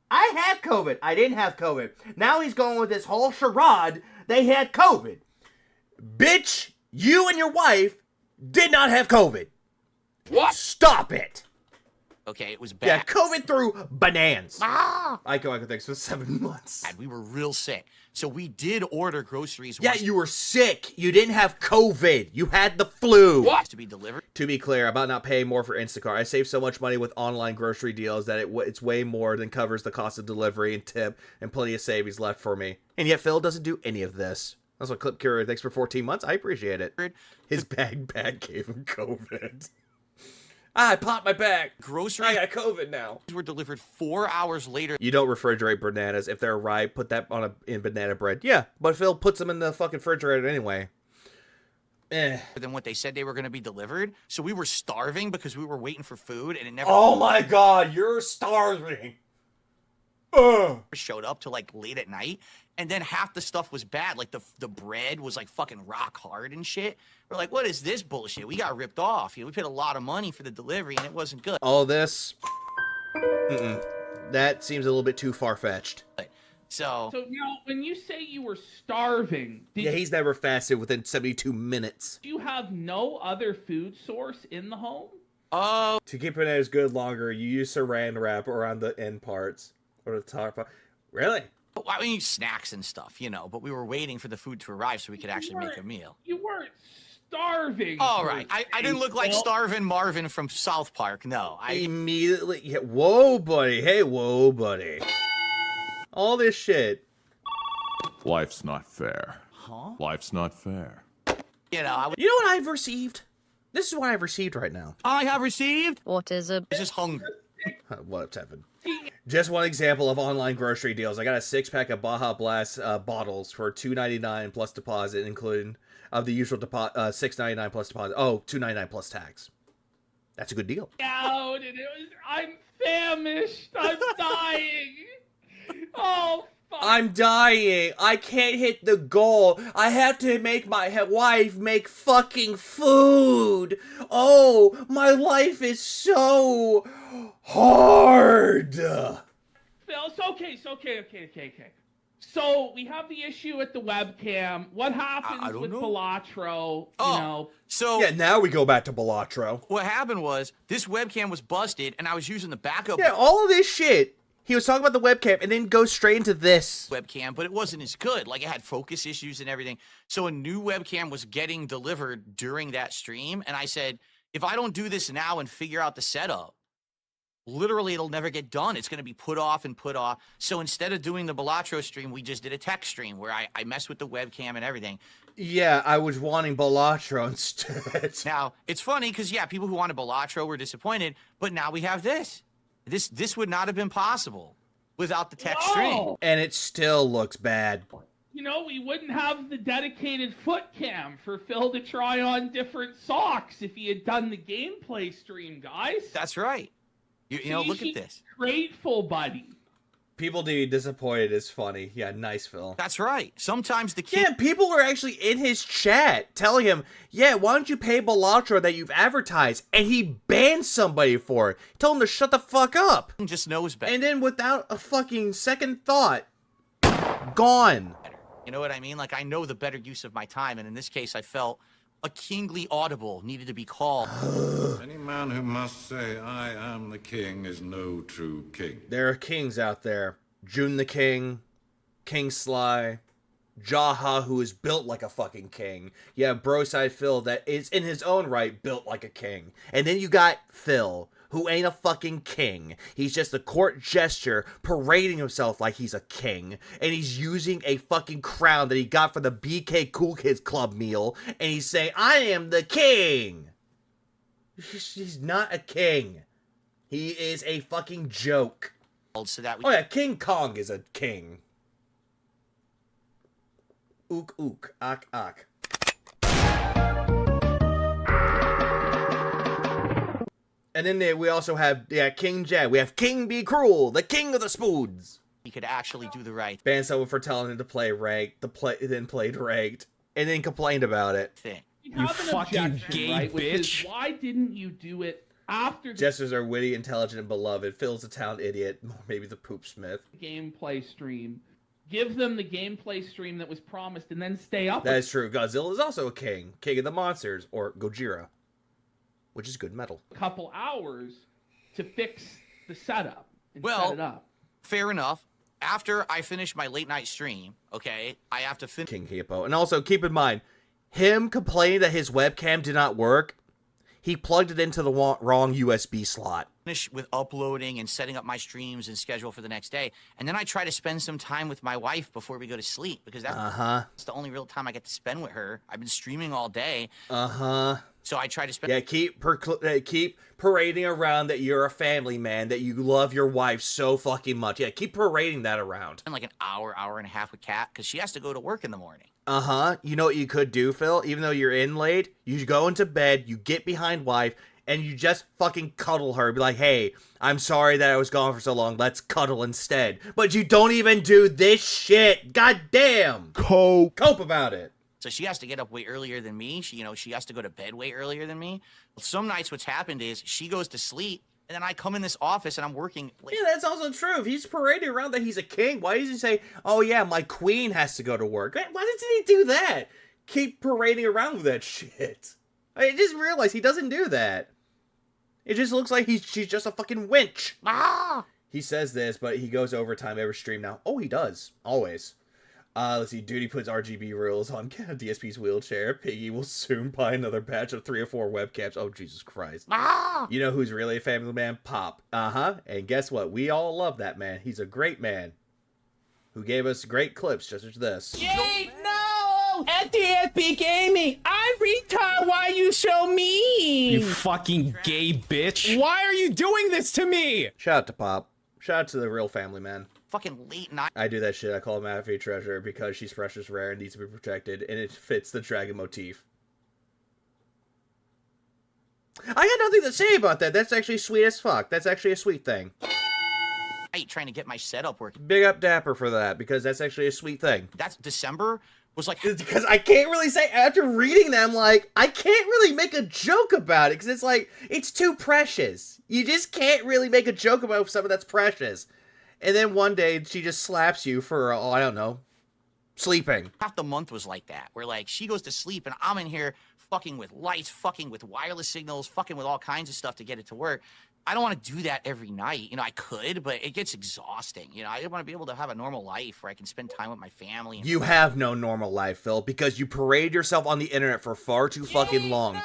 I had COVID. I didn't have COVID. Now he's going with this whole charade. They had COVID. Bitch, you and your wife did not have COVID. What? Stop it. Okay, it was bad. Yeah, COVID through bananas. Ah! Ico thanks for 7 months. We were real sick. So we did order groceries. Yeah, you were sick. You didn't have COVID. You had the flu. What? To be delivered. To be clear, about not paying more for Instacart. I save so much money with online grocery deals that it's way more than covers the cost of delivery and tip, and plenty of savings left for me. And yet Phil doesn't do any of this. That's what Clip Curator, thanks for 14 months. I appreciate it. His bag gave him COVID. I popped my bag. Groceries. I got COVID now. Were delivered 4 hours later. You don't refrigerate bananas. If they're ripe, put that in banana bread. Yeah, but Phil puts them in the fucking refrigerator anyway. Than what they said they were going to be delivered. So we were starving because we were waiting for food and it never. Oh my god, you're starving. Showed up till like late at night, and then half the stuff was bad. Like the bread was like fucking rock hard and shit. We're like, what is this bullshit? We got ripped off. You know, we paid a lot of money for the delivery and it wasn't good. All this, that seems a little bit too far-fetched. So now, when you say you were starving, yeah, he's never fasted within 72 minutes. Do you have no other food source in the home? To keep bananas good longer, you use saran wrap around the end parts or the top part. Really? I mean, snacks and stuff, you know, but we were waiting for the food to arrive so we could actually make a meal. You weren't starving. All right. I didn't look like Starvin' Marvin from South Park. No. Immediately. Yeah, whoa, buddy. Hey, whoa, buddy. All this shit. Life's not fair. Huh? Life's not fair. You know, you know what I've received? This is what I've received right now. I have received? What is it? It's just hunger. What up, Tevin? Just one example of online grocery deals. I got a 6-pack of Baja Blast bottles for $2.99 plus deposit, including of the usual deposit, $6.99 plus deposit. Oh, $2.99 plus tax. That's a good deal. Out, and I'm famished. I'm dying. Oh, fuck. I'm dying. I can't hit the goal. I have to make my wife make fucking food. Oh, my life is so hard. Phil, it's okay. So we have the issue with the webcam. What happens with Balatro? Yeah, now we go back to Balatro. What happened was this webcam was busted, and I was using the backup. Yeah, all of this shit. He was talking about the webcam and then goes straight into this webcam, but it wasn't as good. Like, it had focus issues and everything. So a new webcam was getting delivered during that stream, and I said, if I don't do this now and figure out the setup, literally it'll never get done. It's going to be put off and put off. So instead of doing the Balatro stream, we just did a tech stream where I messed with the webcam and everything. Yeah, I was wanting Balatro instead. Now, it's funny because, yeah, people who wanted Balatro were disappointed, but now we have this. This would not have been possible without the tech stream. And it still looks bad. You know, we wouldn't have the dedicated foot cam for Phil to try on different socks if he had done the gameplay stream, guys. That's right. You know, look at this. Grateful, buddy. People being disappointed is funny. Yeah, nice, Phil. That's right. Sometimes the kid... Yeah, people are actually in his chat telling him, yeah, why don't you pay Balatro that you've advertised? And he banned somebody for it. He told him to shut the fuck up. He just knows better. And then without a fucking second thought, gone. You know what I mean? Like, I know the better use of my time, and in this case, I felt a kingly audible needed to be called. Any man who must say, I am the king, is no true king. There are kings out there. June the King, King Sly, Jaha, who is built like a fucking king. You have Broside Phil that is in his own right built like a king. And then you got Phil, who ain't a fucking king. He's just a court gesture parading himself like he's a king. And he's using a fucking crown that he got for the BK Cool Kids Club meal. And he's saying, I am the king. He's not a king. He is a fucking joke. so that we Oh yeah, King Kong is a king. Ook ook, ak ak. And then we also have King Jed. We have King Be Cruel, the king of the spoons. we could actually do the right Banned someone for telling him to play ranked, then played ranked, and then complained about it. thing. You fucking gay right, bitch. Why didn't you do it after the Jesters are witty, intelligent, and beloved. Phil's a town idiot. Maybe the poop smith. gameplay stream? Give them the gameplay stream that was promised and then stay up. That is true. Godzilla is also a king. King of the monsters, or Gojira. Which is good metal. A couple hours to fix the setup and set Well, it up. fair enough. After I finish my late night stream, okay, I have to finish. King Hippo. And also, keep in mind, him complaining that his webcam did not work, he plugged it into the wrong USB slot. Finish with uploading and setting up my streams and schedule for the next day, and then I try to spend some time with my wife before we go to sleep because that's the only real time I get to spend with her. I've been streaming all day. So I try to spend. Yeah, keep parading around that you're a family man, that you love your wife so fucking much. Yeah, keep parading that around. Like an hour and a half with Kat because she has to go to work in the morning. You know what you could do, Phil? Even though you're in late, you go into bed, you get behind wife, and you just fucking cuddle her. Be like, hey, I'm sorry that I was gone for so long. Let's cuddle instead. But you don't even do this shit. God damn. Cope about it. So she has to get up way earlier than me. She has to go to bed way earlier than me. Some nights what's happened is she goes to sleep, and then I come in this office and I'm working. Yeah, that's also true. If he's parading around that he's a king, why does he say, oh yeah, my queen has to go to work? Why doesn't he do that? Keep parading around with that shit. I just realized he doesn't do that. It just looks like she's just a fucking winch. He says this, but he goes overtime every stream now. Oh, he does. Always. Let's see. Duty puts RGB rules on DSP's wheelchair. Piggy will soon buy another batch of 3 or 4 webcams. Oh, Jesus Christ. You know who's really a family man? Pop. And guess what? We all love that man. He's a great man who gave us great clips just as this. Yay, no! At dspgaming, I'm retard. Why you so mean? You fucking gay bitch. Why are you doing this to me? Shout out to Pop. Shout out to the real family man. Fucking late night. I do that shit. I call him Maffy Treasure because she's precious rare and needs to be protected, and it fits the dragon motif. I got nothing to say about that. That's actually sweet as fuck. That's actually a sweet thing. Trying to get my setup working. Big up Dapper for that, because that's actually a sweet thing. That's December was like... Because I can't really say, after reading them, like, I can't really make a joke about it, because it's like, it's too precious. You just can't really make a joke about something that's precious. And then one day, she just slaps you for, oh, I don't know, sleeping. Half the month was like that, where, like, she goes to sleep, and I'm in here fucking with lights, fucking with wireless signals, fucking with all kinds of stuff to get it to work. I don't want to do that every night. I could, but it gets exhausting. I want to be able to have a normal life where I can spend time with my family. You have no normal life, Phil, because you parade yourself on the internet for far too fucking long. No!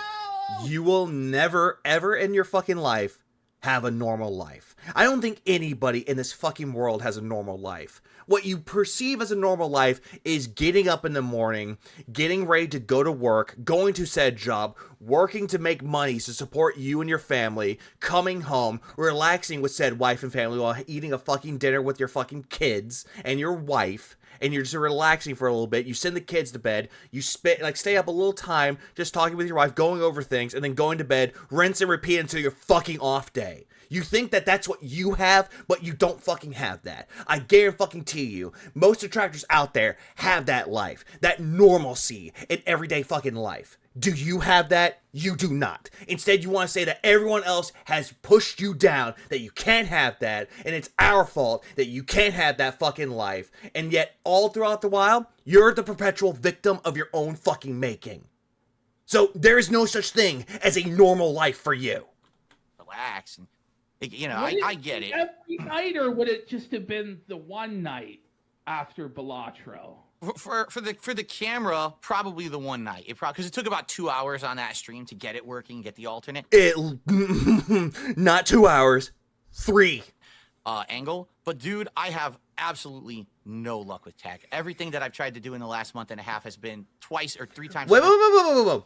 You will never, ever in your fucking life have a normal life. I don't think anybody in this fucking world has a normal life. What you perceive as a normal life is getting up in the morning, getting ready to go to work, going to said job, working to make money to support you and your family, coming home, relaxing with said wife and family while eating a fucking dinner with your fucking kids and your wife, and you're just relaxing for a little bit. You send the kids to bed, you stay up a little time just talking with your wife, going over things, and then going to bed, rinse and repeat until your fucking off day. You think that that's what you have, but you don't fucking have that. I guarantee you, most detractors out there have that life, that normalcy in everyday fucking life. Do you have that? You do not. Instead, you want to say that everyone else has pushed you down, that you can't have that, and it's our fault that you can't have that fucking life, and yet all throughout the while, you're the perpetual victim of your own fucking making. So there is no such thing as a normal life for you. Relax. I get it. Every night, or would it just have been the one night after Balatro? For the camera, probably the one night. Because it took about 2 hours on that stream to get it working, get the alternate. Not 2 hours, 3. Angle. But dude, I have absolutely no luck with tech. Everything that I've tried to do in the last month and a half has been twice or 3 times. Whoa.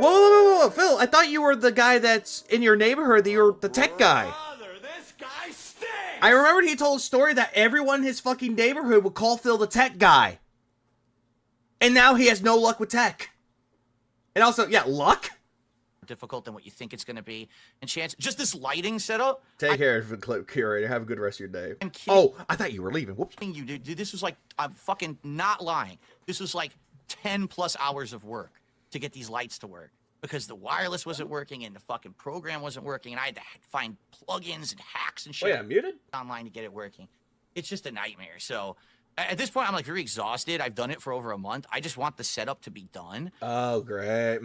Whoa, Phil, I thought you were the guy that's in your neighborhood, that you're the tech guy. This guy stinks! I remembered he told a story that everyone in his fucking neighborhood would call Phil the tech guy. And now he has no luck with tech. And also, yeah, luck? Difficult than what you think it's going to be. And chance, just this lighting setup. Take care, Clip Curator. Have a good rest of your day. Oh, I thought you were leaving. Whoops. You, dude, this was like, I'm fucking not lying. This was like 10 plus hours of work to get these lights to work. Because the wireless wasn't working and the fucking program wasn't working. And I had to find plugins and hacks and shit. Oh, yeah, muted? Online to get it working. It's just a nightmare. So at this point, I'm like very exhausted. I've done it for over a month. I just want the setup to be done. Oh, great.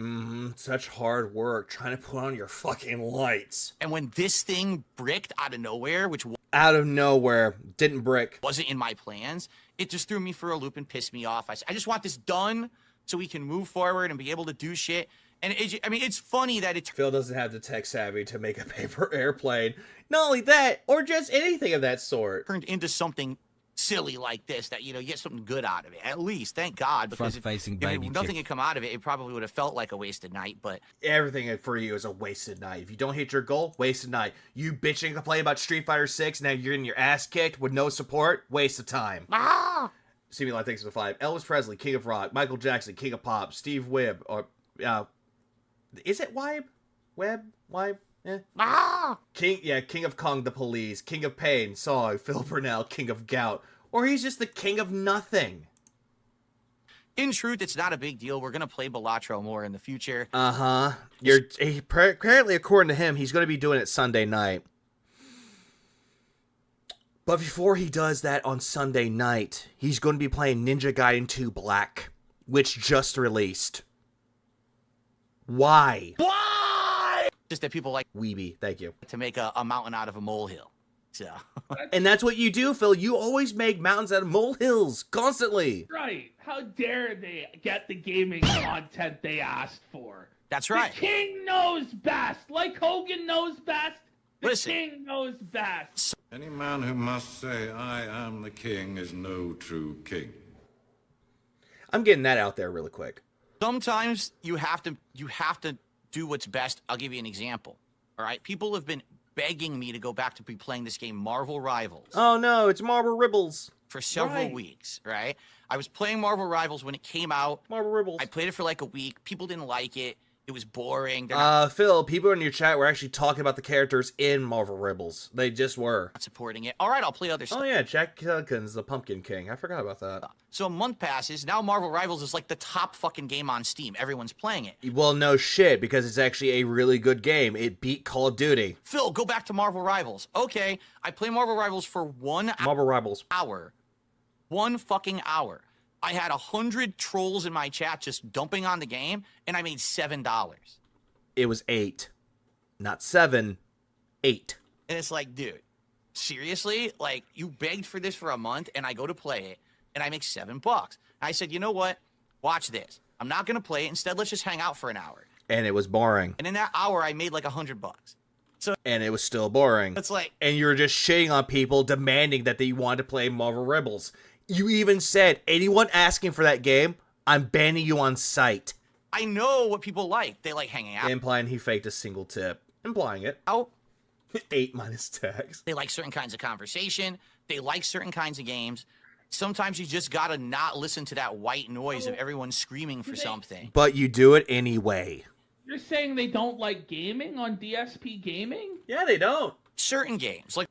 Such hard work trying to put on your fucking lights. And when this thing bricked out of nowhere, out of nowhere, didn't brick. Wasn't in my plans. It just threw me for a loop and pissed me off. I just want this done so we can move forward and be able to do shit. And I mean, it's funny that Phil doesn't have the tech savvy to make a paper airplane. Not only that, or just anything of that sort. Turned into something silly like this that, you know, you get something good out of it. At least, thank God. Because if nothing had come out of it, it probably would have felt like a wasted night. But everything for you is a wasted night. If you don't hit your goal, wasted night. You bitching and complaining about Street Fighter 6, now you're getting your ass kicked with no support, waste of time. See me like thanks for the 5. Elvis Presley, King of Rock. Michael Jackson, King of Pop. Steve Wibb, or is it Wibe? Wibe? King of Kong, The Police, King of Pain, Song, Phil Burnell, King of Gout, or he's just the king of nothing. In truth, it's not a big deal. We're gonna play Balatro more in the future. Apparently, according to him, he's gonna be doing it Sunday night. But before he does that on Sunday night, he's going to be playing Ninja Gaiden 2 Black, which just released. Why? Just that people like Weeby, thank you. To make a mountain out of a molehill. So and that's what you do, Phil. You always make mountains out of molehills, constantly. Right. How dare they get the gaming content they asked for? That's right. The king knows best. Like Hogan knows best, the Listen. king knows best. Any man who must say, I am the king, is no true king. I'm getting that out there really quick. Sometimes you have to do what's best. I'll give you an example. All right, people have been begging me to go back to be playing this game, Marvel Rivals. Oh no, it's Marvel Ribbles. For several weeks, right? I was playing Marvel Rivals when it came out. Marvel Ribbles. I played it for like a week. People didn't like it. It was boring. Phil, people in your chat were actually talking about the characters in Marvel Ribbles. They just were. Not supporting it. All right, I'll play other stuff. Oh yeah, Jack Kilken's the Pumpkin King. I forgot about that. So a month passes. Now Marvel Rivals is like the top fucking game on Steam. Everyone's playing it. Well, no shit, because it's actually a really good game. It beat Call of Duty. Phil, go back to Marvel Rivals. Okay, I play Marvel Rivals for 1 hour. 1 fucking hour. I had 100 trolls in my chat just dumping on the game, and I made $7. It was 8. Not 7. 8. And it's like, dude, seriously? Like, you begged for this for a month, and I go to play it, and I make $7. I said, you know what? Watch this. I'm not going to play it. Instead, let's just hang out for an hour. And it was boring. And in that hour, I made like $100. So, and it was still boring. It's like, and you were just shitting on people demanding that they wanted to play Marvel Rebels. You even said, anyone asking for that game, I'm banning you on sight. I know what people like. They like hanging out. Implying he faked a single tip. Implying it. Oh. 8 minus tax. They like certain kinds of conversation. They like certain kinds of games. Sometimes you just gotta not listen to that white noise of everyone screaming for something. But you do it anyway. You're saying they don't like gaming on DSP Gaming? Yeah, they don't. Certain games, like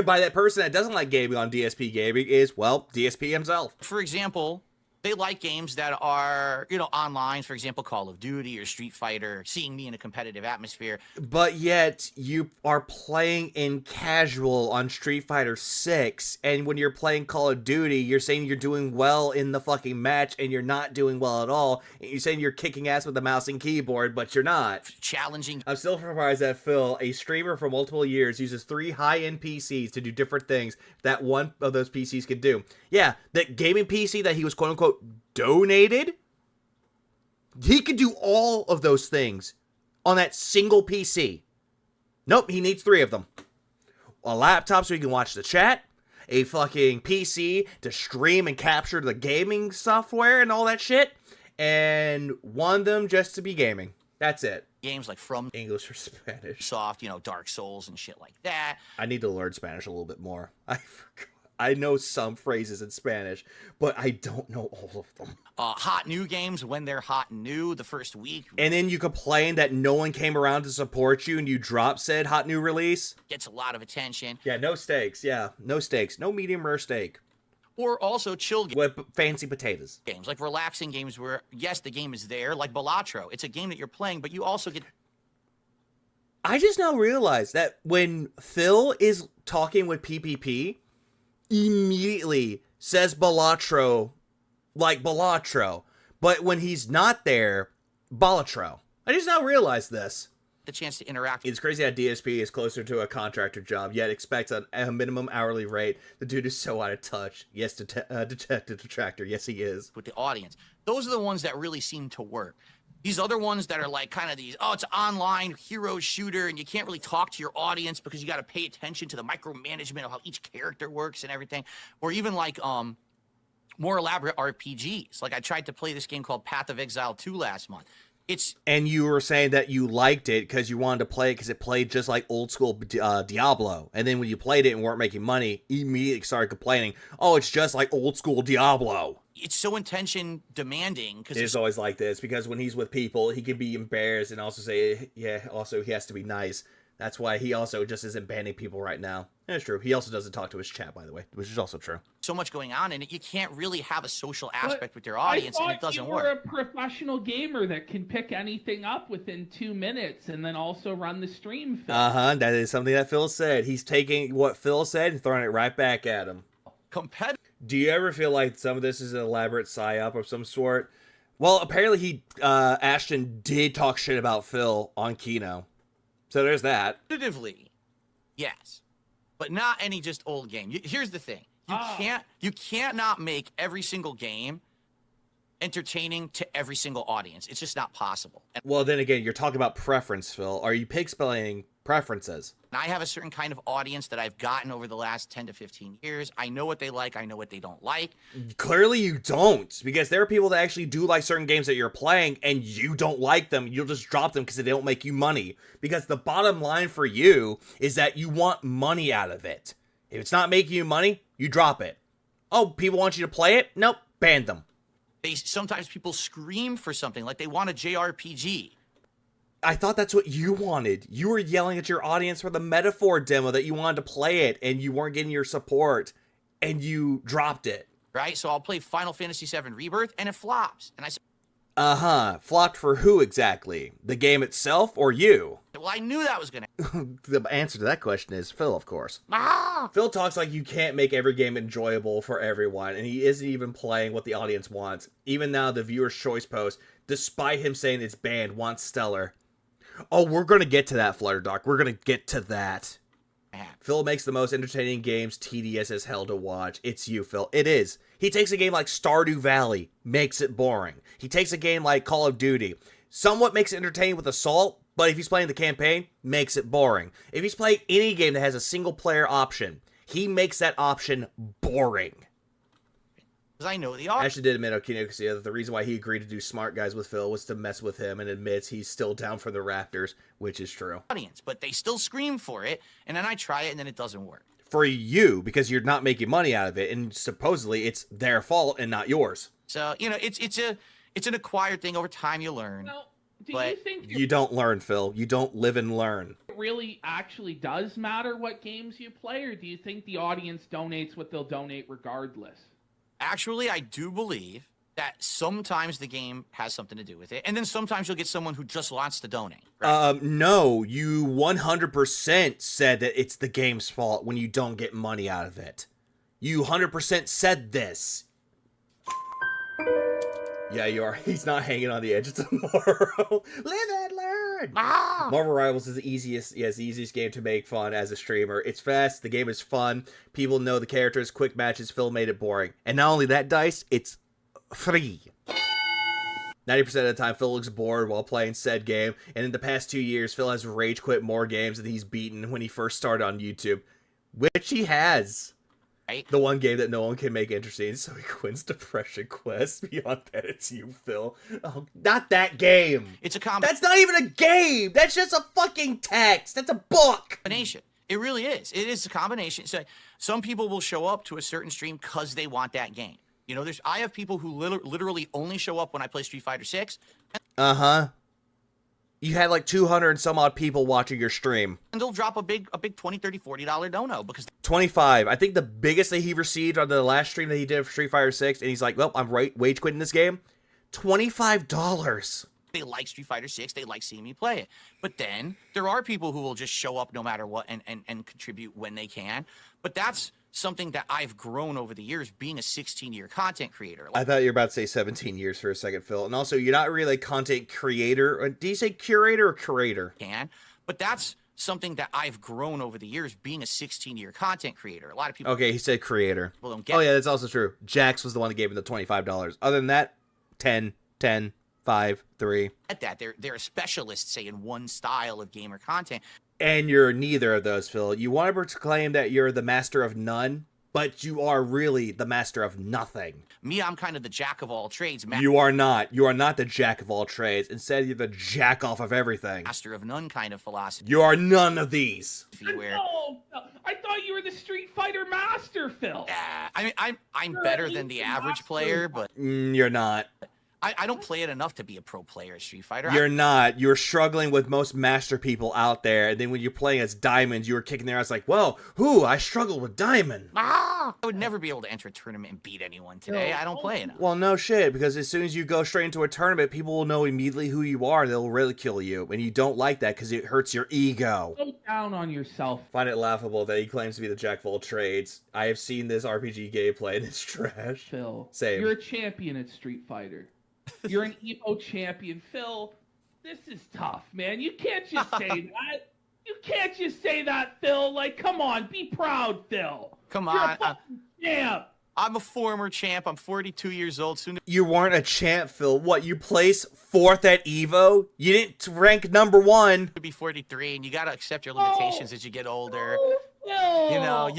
by that person that doesn't like gaming on DSP Gaming is, well, DSP himself. For example, they like games that are, you know, online, for example, Call of Duty or Street Fighter, seeing me in a competitive atmosphere. But yet, you are playing in casual on Street Fighter 6, and when you're playing Call of Duty, you're saying you're doing well in the fucking match, and you're not doing well at all. And you're saying you're kicking ass with the mouse and keyboard, but you're not. Challenging. I'm still surprised that Phil, a streamer for multiple years, uses 3 high-end PCs to do different things that one of those PCs could do. Yeah, that gaming PC that he was quote-unquote donated, he could do all of those things on that single PC. Nope, he needs 3 of them. A laptop so he can watch the chat, a fucking PC to stream and capture the gaming software and all that shit, and one of them just to be gaming. That's it. games like From English or Spanish. Soft, Dark Souls and shit like that. I need to learn Spanish a little bit more. I know some phrases in Spanish, but I don't know all of them. Hot new games when they're hot and new the first week. And then you complain that no one came around to support you and you drop said hot new release. Gets a lot of attention. Yeah, no steaks. Yeah, no steaks. No medium rare steak. Or also chill games. With fancy potatoes. Games, like relaxing games where, yes, the game is there, like Balatro. It's a game that you're playing, but you also get... I just now realized that when Phil is talking with PPP, immediately says Balatro like Balatro, but when he's not there, Balatro. I just now realized this. The chance to interact. It's crazy how DSP is closer to a contractor job, yet expects a minimum hourly rate. The dude is so out of touch. Yes, Detective Detractor. Yes, he is. With the audience. Those are the ones that really seem to work. These other ones that are like kind of these, it's an online hero shooter and you can't really talk to your audience because you got to pay attention to the micromanagement of how each character works and everything. Or even like more elaborate RPGs. Like I tried to play this game called Path of Exile 2 last month. And you were saying that you liked it because you wanted to play it because it played just like old school Diablo. And then when you played it and weren't making money, you immediately started complaining, oh, it's just like old school Diablo. It's so attention demanding. Because it's always like this because when he's with people, he can be embarrassed and also say, yeah, also he has to be nice. That's why he also just isn't banning people right now. And it's true. He also doesn't talk to his chat, by the way, which is also true. So much going on in it, you can't really have a social aspect with your audience, and it doesn't work. I thought you were a professional gamer that can pick anything up within 2 minutes and then also run the stream. That is something that Phil said. He's taking what Phil said and throwing it right back at him. Competitive. Do you ever feel like some of this is an elaborate psyop of some sort? Well, apparently Ashton did talk shit about Phil on Kino. So there's that. Competitively, yes. But not any just old game. Here's the thing. You can't not make every single game entertaining to every single audience. It's just not possible. Well, then again, you're talking about preference, Phil. Are you pig-spelling preferences? I have a certain kind of audience that I've gotten over the last 10 to 15 years. I know what they like. I know what they don't like. Clearly you don't, because there are people that actually do like certain games that you're playing, and you don't like them. You'll just drop them because they don't make you money. Because the bottom line for you is that you want money out of it. If it's not making you money, you drop it. Oh, people want you to play it? Nope, ban them. Sometimes people scream for something, like they want a JRPG. I thought that's what you wanted. You were yelling at your audience for the Metaphor demo that you wanted to play it, and you weren't getting your support, and you dropped it. Right? So I'll play Final Fantasy VII Rebirth, and it flops. And I said, flopped for who exactly? The game itself or you? Well, I knew that was going to... The answer to that question is Phil, of course. Phil talks like you can't make every game enjoyable for everyone, and he isn't even playing what the audience wants. Even now, the viewer's choice post, despite him saying it's banned, wants Stellar. Oh, we're going to get to that, Flutterdock. We're going to get to that. Phil makes the most entertaining games tedious as hell to watch. It's you, Phil. It is. He takes a game like Stardew Valley, makes it boring. He takes a game like Call of Duty, somewhat makes it entertaining with Assault, but if he's playing the campaign, makes it boring. If he's playing any game that has a single player option, he makes that option boring. Because I know the audience. Actually did admit Okino that the reason why he agreed to do Smart Guys with Phil was to mess with him, and admits he's still down for the Raptors, which is true. But they still scream for it, and then I try it, and then it doesn't work. For you, because you're not making money out of it, and supposedly it's their fault and not yours. So, it's an acquired thing. Over time you learn. Well, do you think you don't learn, Phil? You don't live and learn. It really actually does matter what games you play, or do you think the audience donates what they'll donate regardless? Actually, I do believe that sometimes the game has something to do with it, and then sometimes you'll get someone who just wants to donate. Right? No, you 100% said that it's the game's fault when you don't get money out of it. You 100% said this. Yeah, you are. He's not hanging on the edge of tomorrow. Live and learn. Marvel Rivals is the easiest game to make fun as a streamer. It's fast. The game is fun. People know the characters. Quick matches. Phil made it boring. And not only that, Dice, it's free. 90% of the time, Phil looks bored while playing said game. And in the past 2 years, Phil has rage quit more games than he's beaten when he first started on YouTube, which he has. right? The one game that no one can make interesting, so he wins Depression Quest. Beyond that, it's you, Phil. Oh, not that game. It's a That's not even a game. That's just a fucking text. That's a book. Combination. It really is. It is a combination. So some people will show up to a certain stream because they want that game. You know, I have people who literally only show up when I play Street Fighter 6. Uh-huh. You had like 200 and some odd people watching your stream. And they'll drop a big $20, $30, $40 dono because 25. I think the biggest that he received on the last stream that he did for Street Fighter 6, and he's like, well, I'm rage quitting this game. $25. they like Street Fighter 6, they like seeing me play it. But then there are people who will just show up no matter what and contribute when they can. But that's something that I've grown over the years being a 16-year content creator. I thought you were about to say 17 years for a second, Phil. And also, you're not really a content creator. Do you say curator or curator? But that's something that I've grown over the years being a 16-year content creator. A lot of people... Okay, he said creator. Well, don't get oh, yeah, that's also true. Jax was the one that gave him the $25. Other than that, 10, 5, 3. At that, they're a specialist, say, in one style of gamer content. And you're neither of those, Phil. You want to claim that you're the master of none, but you are really the master of nothing. Me, I'm kind of the jack of all trades. You are not. You are not the jack of all trades. Instead, you're the jack off of everything. Master of none kind of philosophy. You are none of these. Where... No, I thought you were the Street Fighter master, Phil. I mean, I'm better than the average player, but... You're not. I don't play it enough to be a pro player at Street Fighter. You're not. You're struggling with most master people out there. And then when you're playing as Diamond, you were kicking their ass like, whoa, I struggle with Diamond. I would never be able to enter a tournament and beat anyone today. I don't play enough. Well, no shit, because as soon as you go straight into a tournament, people will know immediately who you are. They'll ridicule you. And you don't like that because it hurts your ego. Go down on yourself. Find it laughable that he claims to be the jack of all trades. I have seen this RPG gameplay and it's trash. Phil, Same. You're a champion at Street Fighter. You're an emo champion. Phil, this is tough, man. You can't just say that. You can't just say that, Phil. Like, come on, be proud, Phil. Come You're on. a fucking champ. I'm a former champ. I'm 42 years old. Soon. You weren't a champ, Phil. What, you placed 4th at EVO? You didn't rank number 1. To be 43, and you gotta accept your limitations as you get older. No. You know,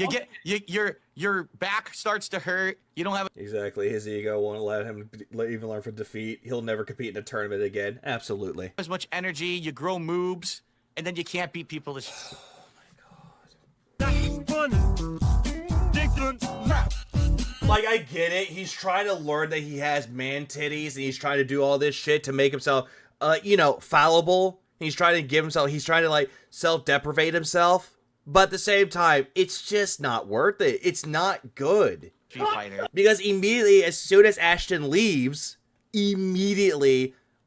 your back starts to hurt. You don't have exactly. His ego won't let him even learn from defeat. He'll never compete in a tournament again. Absolutely. as much energy. You grow moobs, and then you can't beat people as. Like, I get it. He's trying to learn that he has man titties, and he's trying to do all this shit to make himself, fallible. He's trying to like, self-deprivate himself. But at the same time, it's just not worth it. It's not good. Street Fighter. Because immediately, as soon as Ashton leaves,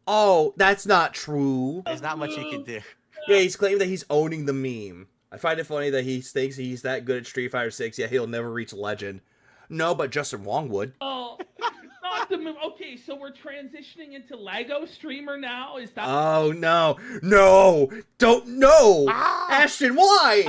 oh, that's not true. There's not much you can do. Yeah, he's claiming that he's owning the meme. I find it funny that he thinks he's that good at Street Fighter 6, yet he'll never reach legend. No, but Justin Wong would. Oh, not the move. Okay, so we're transitioning into Lego streamer now? Is that... Oh, no. No! Don't, no! Ashton, why?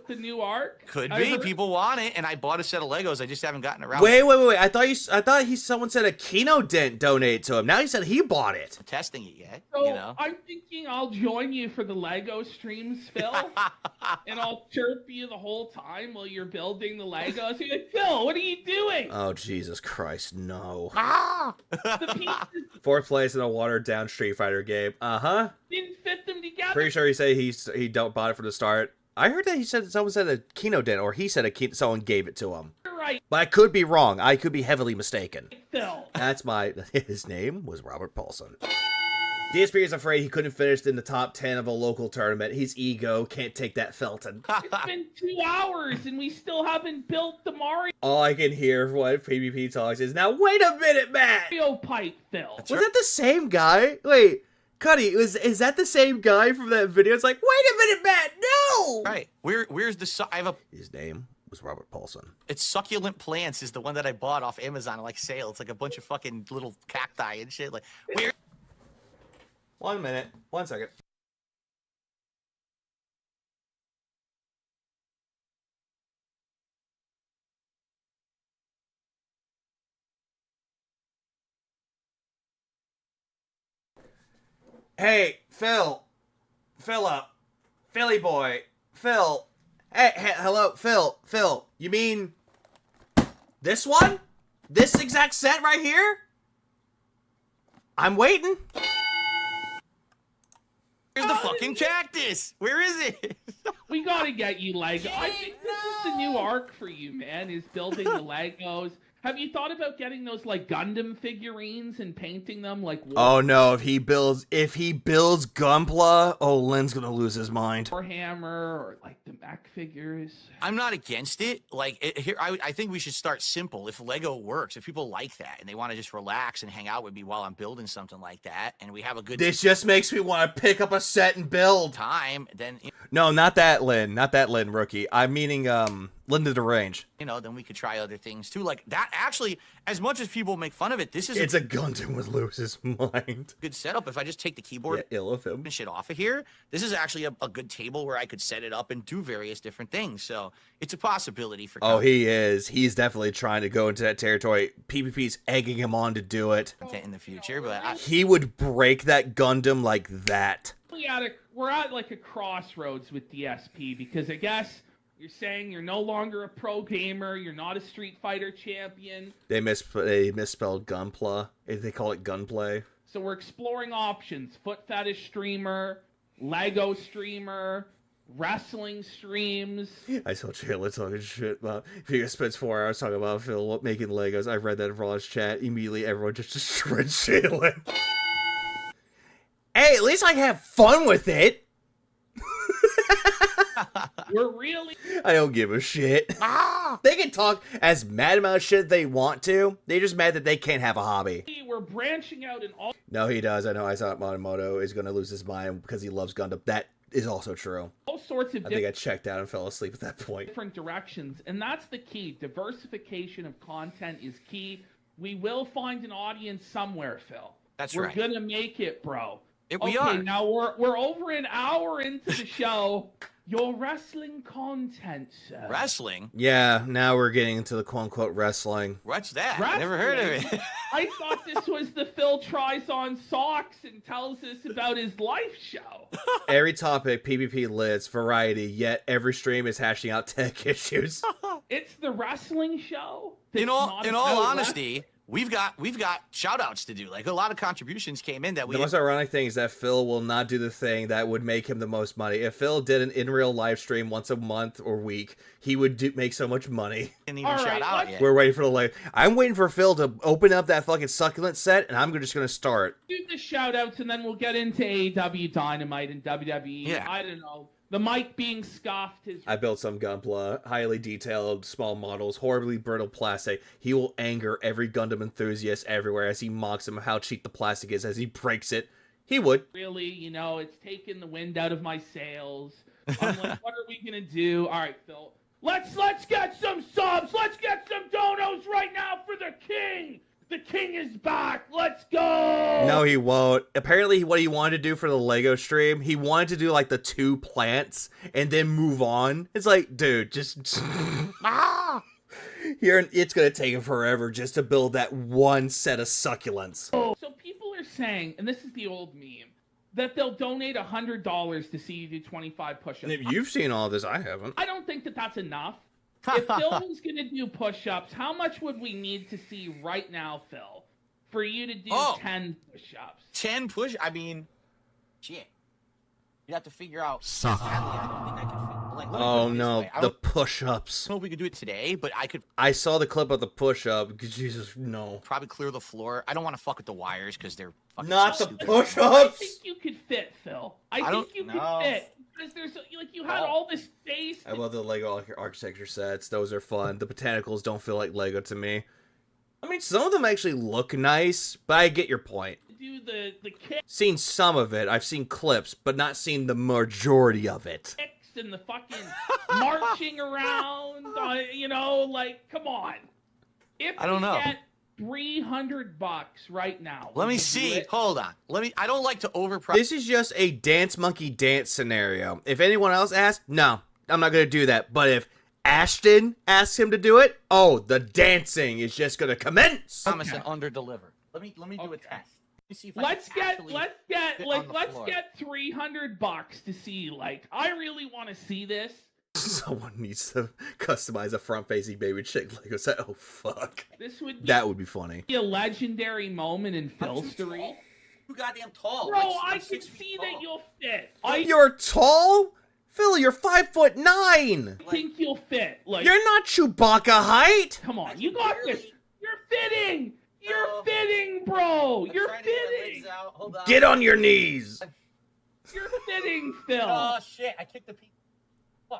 The new arc? Could be. People want it, and I bought a set of Legos. I just haven't gotten around. Wait. I thought someone said a Kino didn't donate to him. Now he said he bought it. I'm testing it yet, So you know. I'm thinking I'll join you for the Lego streams, Phil. And I'll chirp you the whole time while you're building the Legos. You're like, Phil, what are you doing? Oh, Jesus Christ, no. The pieces 4th place in a watered-down Street Fighter game. Uh-huh. didn't fit them together. Pretty sure he said he don't bought it from the start. I heard that someone said a Kino didn't, or he said someone gave it to him. You're right, But I could be wrong. I could be heavily mistaken. Phil. His name was Robert Paulson. DSP is afraid he couldn't finish in the top 10 of a local tournament. His ego can't take that Felton. It's been 2 hours and we still haven't built the Mario All I can hear when PvP talks is, now wait a minute, Matt! pipe, Phil. Was that the same guy? Wait, Cuddy, is that the same guy from that video? It's like, wait a minute, Matt, no! Right. Where's the... His name was Robert Paulson. It's Succulent Plants is the one that I bought off Amazon, like, sale. It's like a bunch of fucking little cacti and shit. Like, where... 1 minute. 1 second. Hey, Philip, Philly boy, Phil. Hey, hello, Phil, you mean This one? This exact set right here? I'm waiting. Where's the fucking cactus? Where is it? We gotta get you Lego. I think this is the new arc for you, man, is building the Legos. Have you thought about getting those, like, Gundam figurines and painting them like Oh no, if he builds Gunpla, oh, Lynn's gonna lose his mind. Warhammer or, like, the mech figures? I'm not against it. Like, I think we should start simple. If Lego works, if people like that and they want to just relax and hang out with me while I'm building something like that, and we have a good This just makes me want to pick up a set and build. time, then No, not that Lynn. Not that Lynn, rookie. I'm meaning, Linda DeRange. you know, then we could try other things too. Like that. Actually, as much as people make fun of it, this is It's a Gundam would lose his mind. good setup. If I just take the keyboard Yeah, ill of him. and shit off of here, this is actually a good table where I could set it up and do various different things. So it's a possibility for. Oh, he is. He's definitely trying to go into that territory. PvP's egging him on to do it. content in the future, but He would break that Gundam like that. We're at like a crossroads with DSP because I guess you're saying you're no longer a pro gamer, you're not a Street Fighter champion. They misspelled Gunpla. They call it Gunplay. So we're exploring options: foot fetish streamer, Lego streamer, wrestling streams. I saw Chandler talking shit about if he spends 4 hours talking about Phil making Legos. I read that in Raw's chat. Immediately, everyone just destroyed Chandler. Hey, at least I have fun with it. We're really. I don't give a shit. They can talk as mad about shit they want to. They're just mad that they can't have a hobby. We're branching out in all. No, he does. I know. I saw Moto is going to lose his mind because he loves Gundam. That is also true. All sorts of I think I checked out and fell asleep at that point. different directions, and that's the key. Diversification of content is key. We will find an audience somewhere, Phil. That's We're right. gonna make it, bro. We are. Now we're over an hour into the show. Your wrestling content, sir. Wrestling? Yeah, now we're getting into the quote-unquote wrestling. What's that? Never heard of it. I thought this was the Phil tries on socks and tells us about his life show. Every topic, PvP lists, variety, yet every stream is hashing out tech issues. It's the wrestling show. In all that's not about honesty, we've got shout-outs to do. Like, a lot of contributions came in that we... The most ironic thing is that Phil will not do the thing that would make him the most money. If Phil did an in-real live stream once a month or week, he would make so much money. Didn't even shout out yet. We're waiting for the live. I'm waiting for Phil to open up that fucking succulent set, and I'm just going to start. Do the shout-outs, and then we'll get into AEW Dynamite and WWE. Yeah. I don't know. The mic being scuffed is... I built some Gunpla, highly detailed, small models, horribly brittle plastic. He will anger every Gundam enthusiast everywhere as he mocks him how cheap the plastic is as he breaks it. He would. Really, it's taken the wind out of my sails. I'm like, what are we gonna do? All right, Phil. Let's get some subs. Let's get some donos right now for the king. The king is back. Let's go. No, he won't. Apparently, what he wanted to do for the Lego stream, he wanted to do like the 2 plants and then move on. It's like, dude, just here, it's gonna take him forever just to build that one set of succulents. So people are saying, and this is the old meme, that they'll donate $100 to see you do 25 push-ups. If you've seen all this, I haven't. I don't think that that's enough. If Phil was going to do push-ups, how much would we need to see right now, Phil, for you to do 10 push-ups? 10 push? I mean, shit. You'd have to figure out... Suck. Sadly, I don't think I can Oh no, the push-ups. I don't know if we could do it today, but I could... I saw the clip of the push-up. Jesus, no. Probably clear the floor. I don't want to fuck with the wires because they're fucking Not so the stupid. push-ups! I think you could fit, Phil. I think don't you could know. fit. Because there's, you had all this space. I love the Lego architecture sets. Those are fun. The botanicals don't feel like Lego to me. I mean, some of them actually look nice, but I get your point. Do the kicks Seen some of it. I've seen clips, but not seen the majority of it. and the fucking marching around. Come on. If I don't know. Get $300 right now. Let would me you do see. it? Hold on. I don't like to overprice. This is just a dance monkey dance scenario. If anyone else asks, no, I'm not going to do that. But if Ashton asks him to do it, oh, the dancing is just going to commence. Promise and under-deliver. Let me do a test. Let me see if Let's get fit on the floor. $300 to see. I really want to see this. Someone needs to customize a front-facing baby chick Lego set. Oh fuck. This would be That would be funny. a legendary moment in Phil's story. Too goddamn tall. Bro, Like, I I'm can 6 feet see tall. that you'll fit. You're tall? Phil, you're 5'9". I think you'll fit. Like, You're not Chewbacca height. come on, you got this. You're fitting. You're fitting, bro. You're fitting. Hold on. Get on your knees. You're fitting, Phil. Oh shit! I kicked the pee.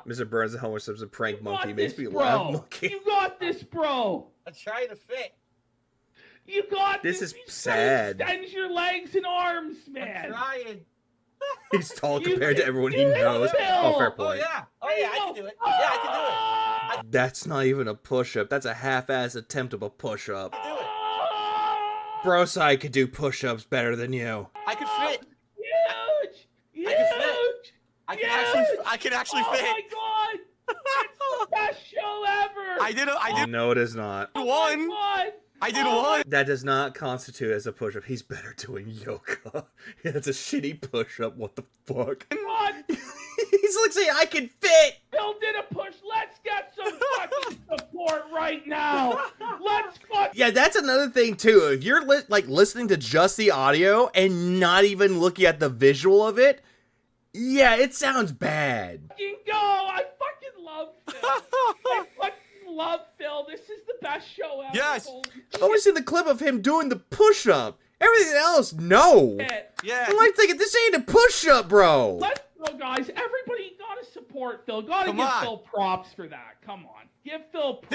Mr. Burns at home with a prank You monkey. got Makes this, me laugh. bro. Monkey. You got this, bro. I'm trying to fit. You got This this. is You gotta sad. Extend your legs and arms, man. I'm trying. He's tall You compared to can everyone do he it, knows. Phil. Oh, fair Oh point. yeah. Oh yeah. I can do it. Yeah, I can do it. That's not even a push-up. That's a half-ass attempt of a push-up. I can do it. Broside could do push-ups better than you. I can fit. Huge. Huge. I can fit. I can actually Oh fit. my god. It's the best show ever. I did No, it is not. Oh one. my god. I did one. That does not constitute as a push-up. He's better doing yoga. That's a shitty push-up. What the fuck? God. He's like saying, I can fit! Phil did a push. Let's get some fucking support right now. Let's fucking Yeah, that's another thing, too. If you're listening to just the audio and not even looking at the visual of it, yeah, it sounds bad. go. I fucking love Phil. I fucking love Phil. This is the best show ever. Yes. Holy I've only seen the clip of him doing the push-up. Everything else, no. shit. Yeah. I'm like thinking, this ain't a push-up, bro. Let's go, guys. Everybody gotta support Phil. Gotta Come give on. Phil props for that. Come on. Give Phil props.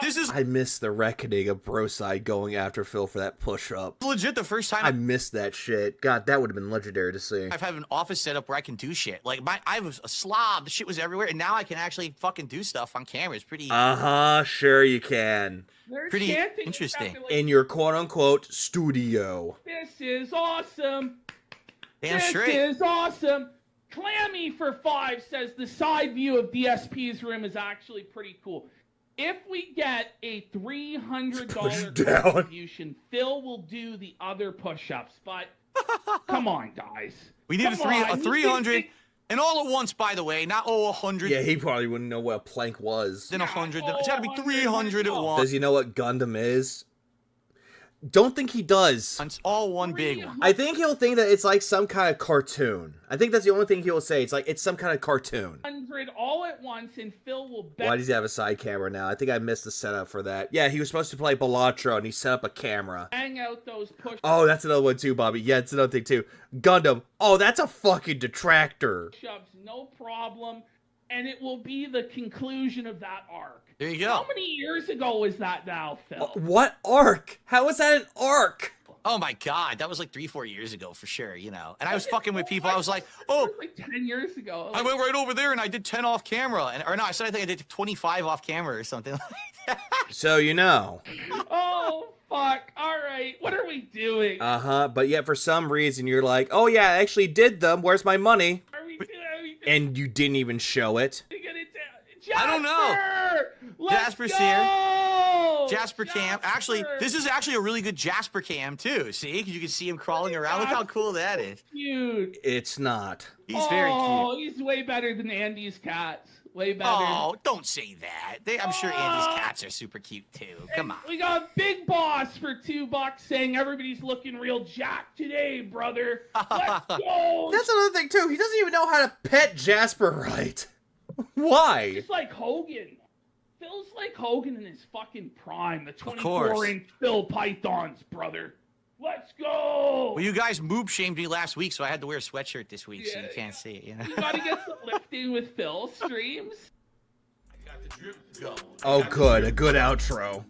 This is I missed the reckoning of Broside going after Phil for that push-up. legit the first time I missed that shit. God, that would have been legendary to see. I've had an office set up where I can do shit. Like I was a slob. The shit was everywhere, and now I can actually fucking do stuff on camera. It's pretty. Uh-huh, sure you can. They're pretty chanting interesting. after, like, In your quote-unquote studio. This is awesome. Damn This straight. is awesome. Clammy for 5 says the side view of DSP's room is actually pretty cool. If we get a $300 down. contribution, Phil will do the other push-ups. But come on, guys. We need a Come on, you 300, think- and all at once, by the way, not 100. Yeah, he probably wouldn't know what a plank was. Then 100. It's got to be 300 at once. Does he know what Gundam is? Don't think he does. It's all one big one. I think he'll think that it's like some kind of cartoon. I think that's the only thing he'll say. It's like, it's some kind of cartoon. 100 all at once, and Phil will bet. Why does he have a side camera now? I think I missed the setup for that. Yeah, he was supposed to play Balatro, and he set up a camera. Hang out those push-ups. Oh, that's another one too, Bobby. Yeah, it's another thing too. Gundam. Oh, that's a fucking detractor. No problem. And it will be the conclusion of that arc. There you How go. many years ago was that now, Phil? What arc? How is that an arc? Oh my god, that was like 3-4 years ago for sure, you know. And I was fucking with people. I was like, oh, It was like 10 years ago. I went right over there and I did 10 off camera, or no, I think I did 25 off camera or something like that. So you know. Oh, fuck. All right. What are we doing? Uh-huh. But yet for some reason you're like, oh yeah, I actually did them. Where's my money? Are we doing? And you didn't even show it. I don't know. Let's Jasper's go! here. Jasper cam. Actually, this is actually a really good Jasper cam too. See, because you can see him crawling around. Look how cool that is. Cute. It's not. He's very cute. Oh, he's way better than Andy's cats. Way better. Oh, don't say that. I'm sure Andy's cats are super cute too. Come on. We got Big Boss for $2 saying everybody's looking real jacked today, brother. Let's go. That's another thing too. He doesn't even know how to pet Jasper right. Why? Just like Hogan. Phil's like Hogan in his fucking prime. The course. 24-inch Phil Pythons, brother. Let's go. Well, you guys moob shamed me last week, so I had to wear a sweatshirt this week, so you can't see it. You know? You gotta get some lifting with Phil streams. Oh good, a good outro.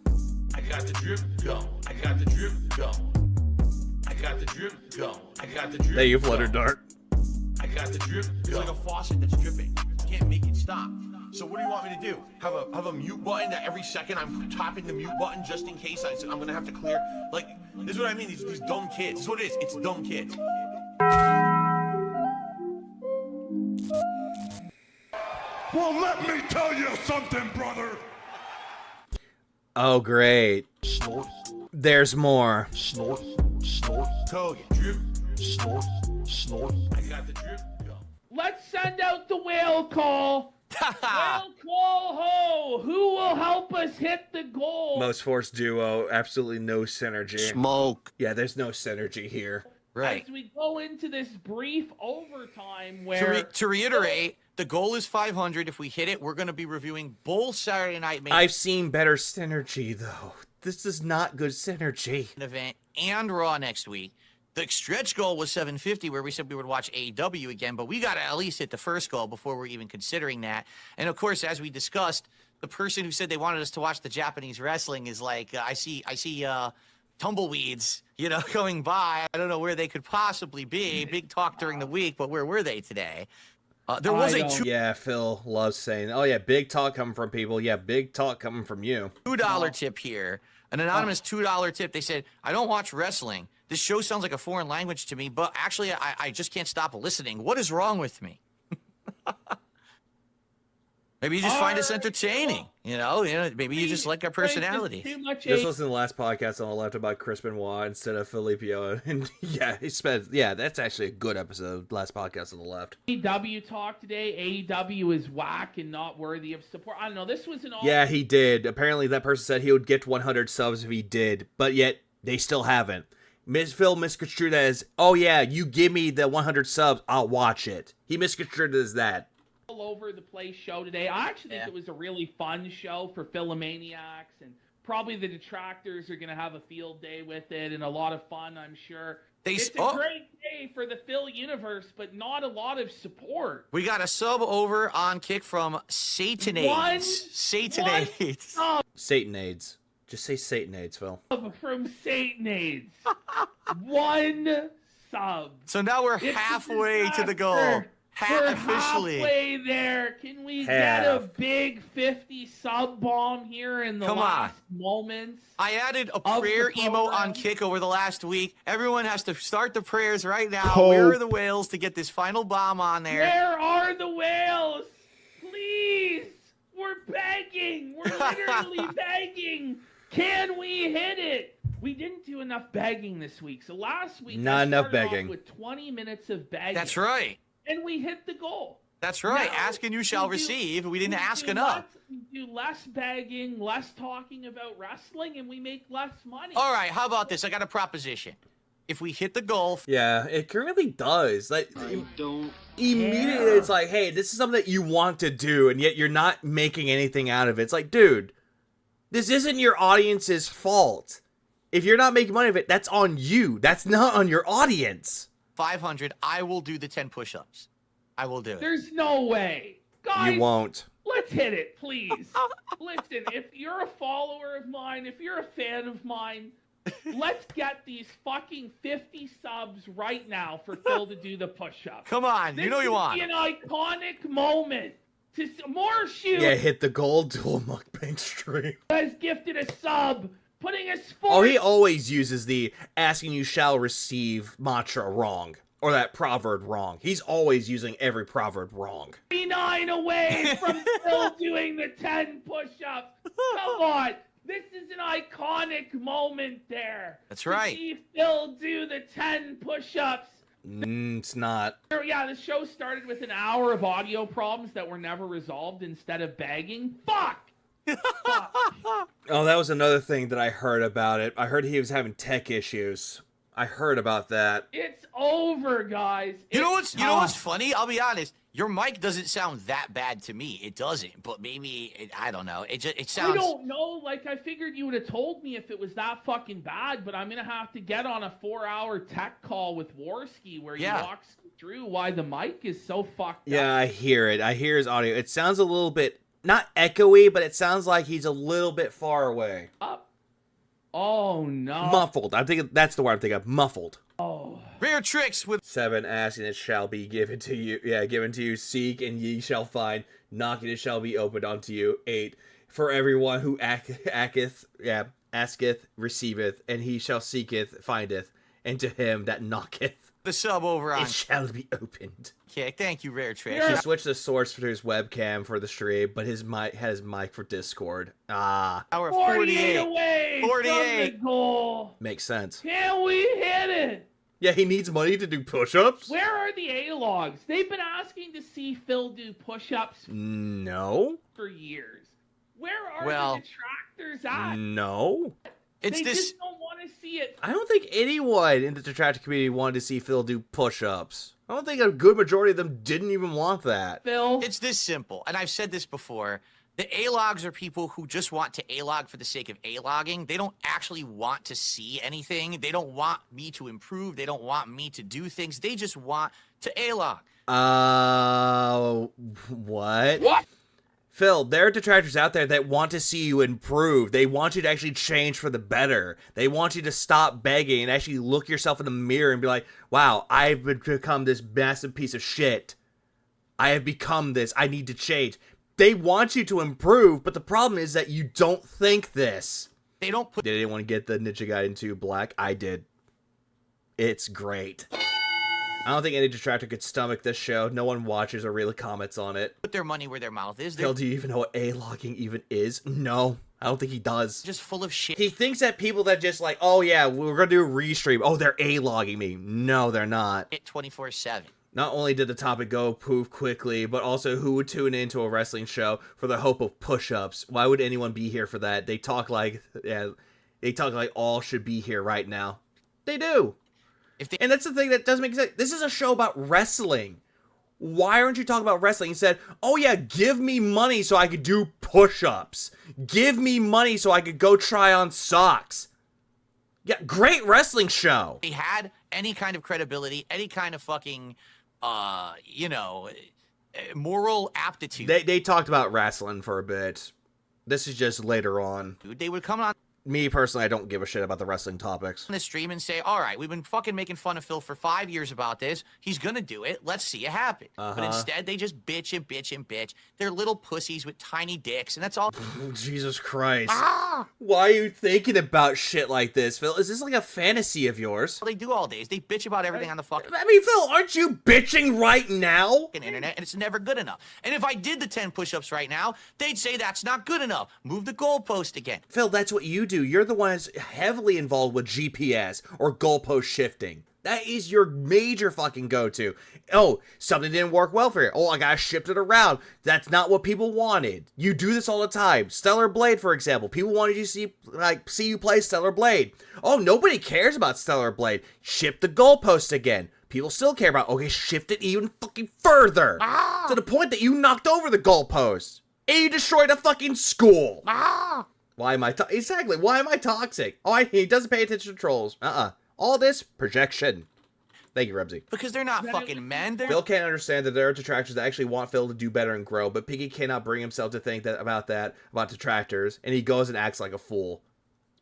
I got the drip going. I got the drip going. I got the drip going. I got the drip. There you flutter dart. I got the drip. It's like a faucet that's dripping. You can't make it stop. So what do you want me to do? Have a mute button that every second I'm tapping the mute button just in case I'm gonna have to clear? Like, this is what I mean. These dumb kids. This is what it is. It's dumb kids. Well, let me tell you something, brother. Oh great. Snort. There's more. Snort. Snort. Toga. Drip. Snort. Snort. I got the drip going. Let's send out the whale call. Well, call ho! Who will help us hit the goal? Most forced duo, absolutely no synergy. Smoke. Yeah, there's no synergy here. Right. As we go into this brief overtime where... To reiterate, the goal is 500. If we hit it, we're going to be reviewing both Saturday Night Main I've seen better synergy, though. This is not good synergy. event and Raw next week. The stretch goal was 750, where we said we would watch AEW again, but we got to at least hit the first goal before we're even considering that. And of course, as we discussed, the person who said they wanted us to watch the Japanese wrestling is like, I see tumbleweeds, going by. I don't know where they could possibly be. Big talk during the week, but where were they today? There was Yeah, Phil loves saying, oh yeah, big talk coming from people. Yeah, big talk coming from you. $2 tip here. An anonymous $2 tip. They said, I don't watch wrestling. This show sounds like a foreign language to me, but actually I just can't stop listening. What is wrong with me? Maybe you just find us entertaining. Maybe you just like our personality. This was in the last podcast on the left about Chris Benoit instead of Filipio. And that's actually a good episode. Last podcast on the left. AEW talk today. AEW is whack and not worthy of support. I don't know. This was an all... Yeah, he did. Apparently that person said he would get 100 subs if he did, but yet they still haven't. Phil misconstrued that as, oh yeah, you give me the 100 subs, I'll watch it. He misconstrued it as that. All over the place show today. I actually think it was a really fun show for Philomaniacs, and probably the detractors are going to have a field day with it and a lot of fun, I'm sure. It's a great day for the Phil universe, but not a lot of support. We got a sub over on Kick from Satanades. Satanades. Satanades. Just say Satanades, Phil. From Satanades. One sub. So now we're halfway to the goal. We're officially halfway there. Can we get a big 50 sub bomb here in the last moments? I added a prayer emote on Kick over the last week. Everyone has to start the prayers right now. Where are the whales to get this final bomb on there? Where are the whales? Please. We're begging. We're literally begging. Can we hit it? We didn't do enough begging this week. So last week, not enough begging. With 20 minutes of begging. That's right. And we hit the goal. That's right. Now, ask and you shall receive. We didn't ask enough. We do less begging, less talking about wrestling, and we make less money. All right. How about this? I got a proposition. If we hit the goal... Yeah, it really does. Like, don't immediately it's like, hey, this is something that you want to do, and yet you're not making anything out of it. It's like, dude, this isn't your audience's fault. If you're not making money of it, that's on you. That's not on your audience. 500, I will do the 10 push-ups. I will do it. There's no way. Guys, you won't. Let's hit it, please. Listen, if you're a follower of mine, if you're a fan of mine, let's get these fucking 50 subs right now for Phil to do the push-up. Come on, you know you want. This is an iconic moment. More shoes. Yeah, hit the goal, do a mukbang stream. Has gifted a sub. Putting us Oh, he always uses the asking you shall receive mantra wrong. Or that proverb wrong. He's always using every proverb wrong. 39 away from Phil doing the 10 push-ups. Come on. This is an iconic moment there. That's right. To see Phil do the 10 push-ups. It's not. Yeah, the show started with an hour of audio problems that were never resolved instead of begging. Fuck! Oh, that was another thing that I heard about it. I heard he was having tech issues. I heard about that. It's over, guys. You know what's funny? I'll be honest. Your mic doesn't sound that bad to me. It doesn't, but maybe I don't know. It sounds. I don't know. Like, I figured you would have told me if it was that fucking bad, but I'm gonna have to get on a 4-hour tech call with Warski where he walks through why the mic is so fucked up. Yeah, I hear it. I hear his audio. It sounds a little bit not echoey, but it sounds like he's a little bit far away. Oh no. Muffled. I'm thinking that's the word I'm thinking of. Muffled. Oh. Rare tricks with 7, asking it shall be given to you. Yeah, given to you. Seek and ye shall find. Knocking it shall be opened unto you. 8. For everyone who asketh, receiveth, and he shall seeketh, findeth, and to him that knocketh, the sub over on. It shall be opened. Okay, thank you, Rare Tricks. He switched the source for his webcam for the stream, but his mic had his mic for Discord. Hour 48 away 48. from the goal. Makes sense. Can we hit it? Yeah, he needs money to do push-ups? Where are the A-logs? They've been asking to see Phil do push-ups No. for years. Where are Well, the detractors at? No. It's They this. just don't want to see it. I don't think anyone in the detractor community wanted to see Phil do push-ups. I don't think a good majority of them didn't even want that. Phil? It's this simple, and I've said this before. The A-logs are people who just want to A-log for the sake of A-logging. They don't actually want to see anything. They don't want me to improve. They don't want me to do things. They just want to A-log. What? What? Phil, there are detractors out there that want to see you improve. They want you to actually change for the better. They want you to stop begging and actually look yourself in the mirror and be like, wow, I've become this massive piece of shit. I have become this. I need to change. They want you to improve, but the problem is that you don't think this. They don't put... Did anyone get the Ninja Gaiden 2 Black? I did. It's great. I don't think any detractor could stomach this show. No one watches or really comments on it. Put their money where their mouth is. Phil, do you even know what A-logging even is? No, I don't think he does. Just full of shit. He thinks that people that just like, oh yeah, we're gonna do a restream. Oh, they're A-logging me. No, they're not. It 24/7. Not only did the topic go poof quickly, but also who would tune into a wrestling show for the hope of push-ups? Why would anyone be here for that? They talk like, yeah, they talk like all should be here right now. They do. And that's the thing that doesn't make sense. This is a show about wrestling. Why aren't you talking about wrestling? He said, oh yeah, give me money so I could do push-ups. Give me money so I could go try on socks. Yeah, great wrestling show. They had any kind of credibility, any kind of fucking, moral aptitude. They talked about wrestling for a bit. This is just later on. They would come on Me, personally, I don't give a shit about the wrestling topics. the stream and say, all right, we've been fucking making fun of Phil for 5 years about this. He's gonna do it. Let's see it happen. But instead, they just bitch and bitch and bitch. They're little pussies with tiny dicks, and that's all. Oh, Jesus Christ. Why are you thinking about shit like this, Phil? Is this like a fantasy of yours? All they do all day is they bitch about everything on the fucking I mean, Phil, aren't you bitching right now? internet, and it's never good enough. And if I did the 10 push-ups right now, they'd say that's not good enough. Move the goalpost again. Phil, that's what you do. You're the one that's heavily involved with GPS or goalpost shifting. That is your major fucking go-to. Oh, something didn't work well for you. Oh, I gotta shift it around. That's not what people wanted. You do this all the time. Stellar Blade, for example. People wanted you to see you play Stellar Blade. Oh, nobody cares about Stellar Blade. Shift the goalpost again. People still care about, okay, shift it even fucking further. To the point that you knocked over the goalpost. And you destroyed a fucking school. Why am I exactly? Why am I toxic? Oh, he doesn't pay attention to trolls. All this projection. Thank you, Rebsy. Because they're not fucking men. They're... Phil can't understand that there are detractors that actually want Phil to do better and grow, but Piggy cannot bring himself to think about detractors, and he goes and acts like a fool.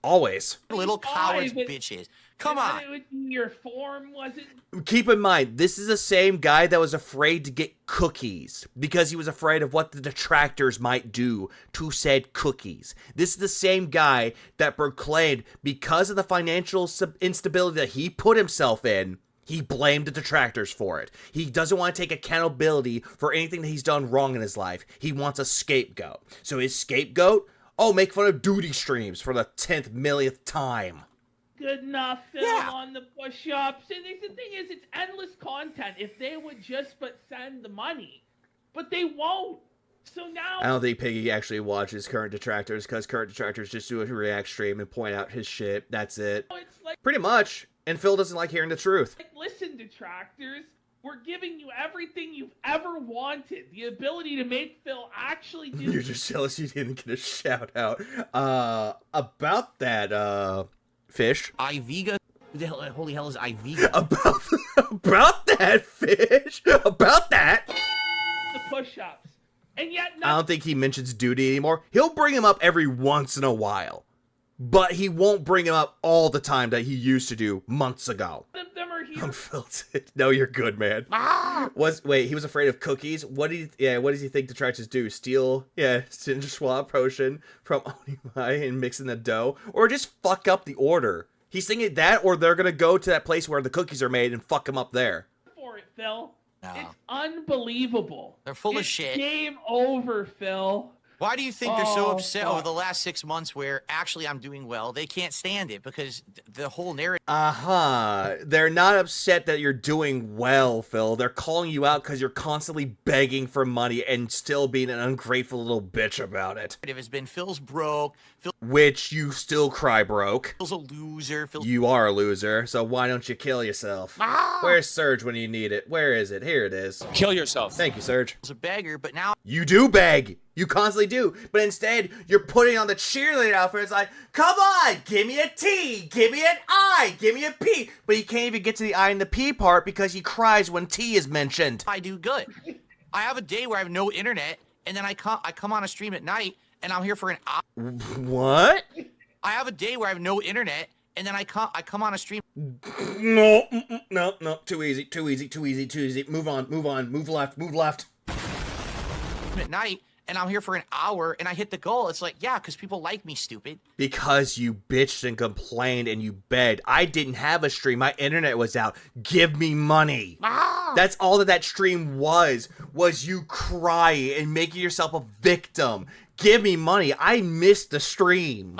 Always. Little cowards, bitches. Come on. It would be your form, was it? Keep in mind, this is the same guy that was afraid to get cookies because he was afraid of what the detractors might do to said cookies. This is the same guy that proclaimed because of the financial instability that he put himself in, he blamed the detractors for it. He doesn't want to take accountability for anything that he's done wrong in his life. He wants a scapegoat. So his scapegoat? Oh, make fun of duty streams for the 10th millionth time. Good enough, Phil, on the push-ups. And the thing is, it's endless content if they would just but send the money. But they won't. So now... I don't think Piggy actually watches current detractors, because current detractors just do a react stream and point out his shit. That's it. It's like, pretty much. And Phil doesn't like hearing the truth. like, listen, detractors, we're giving you everything you've ever wanted. The ability to make Phil actually do... You're just jealous you didn't get a shout out. About that, Fish. Iviga? Who the hell, holy hell is Iviga? About that, Fish. About that. The push-ups. And yet... I don't think he mentions duty anymore. He'll bring him up every once in a while. But he won't bring him up all the time that he used to do months ago. Them are here. I'm filtered. No, you're good, man. Wait, he was afraid of cookies? What does he think detractors do? Steal, ginger swap potion from Onimai and mix in the dough? Or just fuck up the order? He's thinking that, or they're gonna go to that place where the cookies are made and fuck him up there. For it, Phil. No. It's unbelievable. They're full of It's shit. Game over, Phil. Why do you think they're so upset over the last 6 months where actually I'm doing well? They can't stand it because the whole narrative. They're not upset that you're doing well, Phil. They're calling you out because you're constantly begging for money and still being an ungrateful little bitch about it. Has been Phil's broke. Which you still cry broke. Phil's a loser. You are a loser, so why don't you kill yourself? Where's Surge when you need it? Where is it? Here it is. Kill yourself. Thank you, Surge. Phil's a beggar, but now you do beg. You constantly do, but instead you're putting on the cheerleader outfit. It's like, come on, give me a T, give me an I, give me a P. But he can't even get to the I and the P part because he cries when T is mentioned. I do good. I have a day where I have no internet, and then I come on a stream at night, and I'm here for an hour. What? I have a day where I have no internet, and then I come on a stream. No, too easy. Move on, move left. At night. And I'm here for an hour, and I hit the goal. It's like, yeah, because people like me, stupid. Because you bitched and complained and you begged. I didn't have a stream. My internet was out. Give me money. That's all that stream was you crying and making yourself a victim. Give me money. I missed the stream.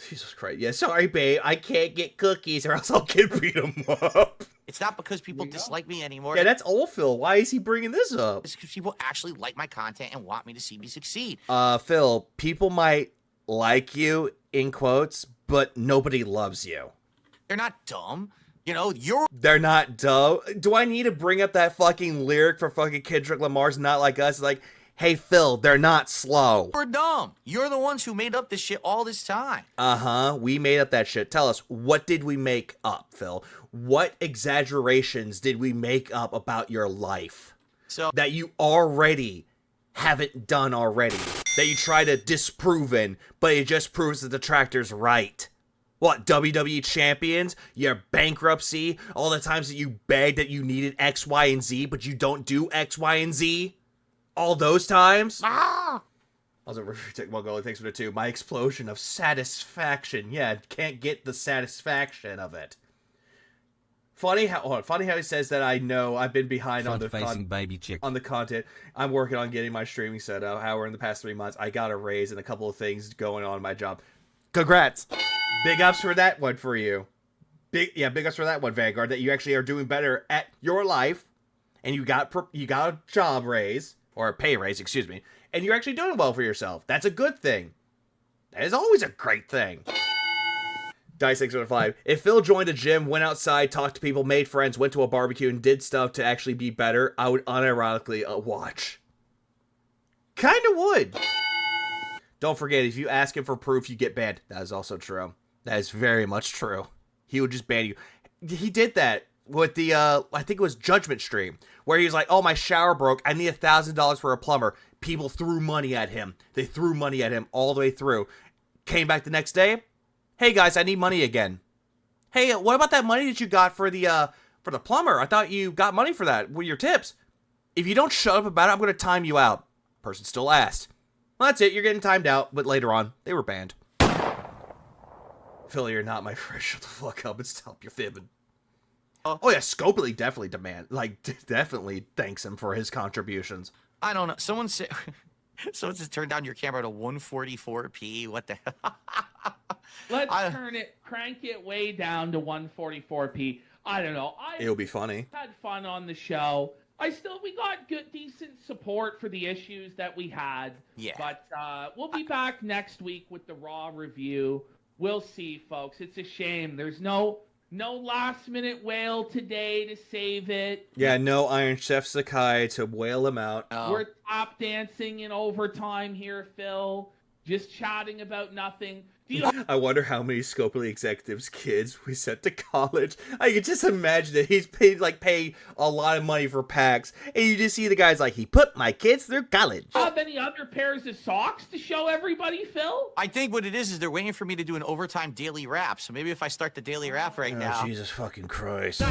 Jesus Christ. Yeah, sorry, babe. I can't get cookies or else I'll get beat 'em up. It's not because people dislike me anymore. Yeah, that's old Phil. Why is he bringing this up? It's because people actually like my content and want me to see me succeed. Phil, people might like you, in quotes, but nobody loves you. They're not dumb. You know, They're not dumb. Do I need to bring up that fucking lyric for fucking Kendrick Lamar's Not Like Us? Like, hey, Phil, they're not slow. You're dumb. You're the ones who made up this shit all this time. We made up that shit. Tell us, what did we make up, Phil? What exaggerations did we make up about your life that you already haven't done already? That you try to disprove in, but it just proves the detractors right. What, WWE champions? Your bankruptcy? All the times that you begged that you needed X, Y, and Z, but you don't do X, Y, and Z? All those times? Also, thanks for the 2. My explosion of satisfaction. Yeah, can't get the satisfaction of it. Funny how he says that. I know I've been behind on the content. I'm working on getting my streaming set up. However, in the past 3 months, I got a raise and a couple of things going on in my job. Congrats! Big ups for that one for you. Big ups for that one, Vanguard. That you actually are doing better at your life, and you got a job raise or a pay raise, excuse me, and you're actually doing well for yourself. That's a good thing. That is always a great thing. Dice 605. If Phil joined a gym, went outside, talked to people, made friends, went to a barbecue, and did stuff to actually be better, I would unironically watch. Kinda would. Don't forget, if you ask him for proof, you get banned. That is also true. That is very much true. He would just ban you. He did that with the, I think it was Judgment stream, where he was like, oh, my shower broke. I need $1,000 for a plumber. People threw money at him. They threw money at him all the way through. Came back the next day. Hey guys, I need money again. Hey, what about that money that you got for the plumber? I thought you got money for that with your tips. If you don't shut up about it, I'm going to time you out. Person still asked. Well, that's it. You're getting timed out. But later on, they were banned. Phil, you're not my friend. Shut the fuck up and stop your fibbing. Oh yeah, Scopely definitely definitely thanks him for his contributions. I don't know. Someone said turn down your camera to 144p. What the hell? Let's crank it way down to 144p. I don't know. It'll be funny. Had fun on the show. We got good, decent support for the issues that we had. Yeah. But we'll be back next week with the Raw review. We'll see, folks. It's a shame. There's no last minute whale today to save it. Yeah, no Iron Chef Sakai to whale him out. We're tap dancing in overtime here, Phil. Just chatting about nothing. I wonder how many Scopely executives' kids we sent to college. I can just imagine that he's paying a lot of money for packs, and you just see the guys like, he put my kids through college. Have any other pairs of socks to show everybody, Phil? I think what it is they're waiting for me to do an overtime daily rap. So maybe if I start the daily rap right now. Jesus fucking Christ.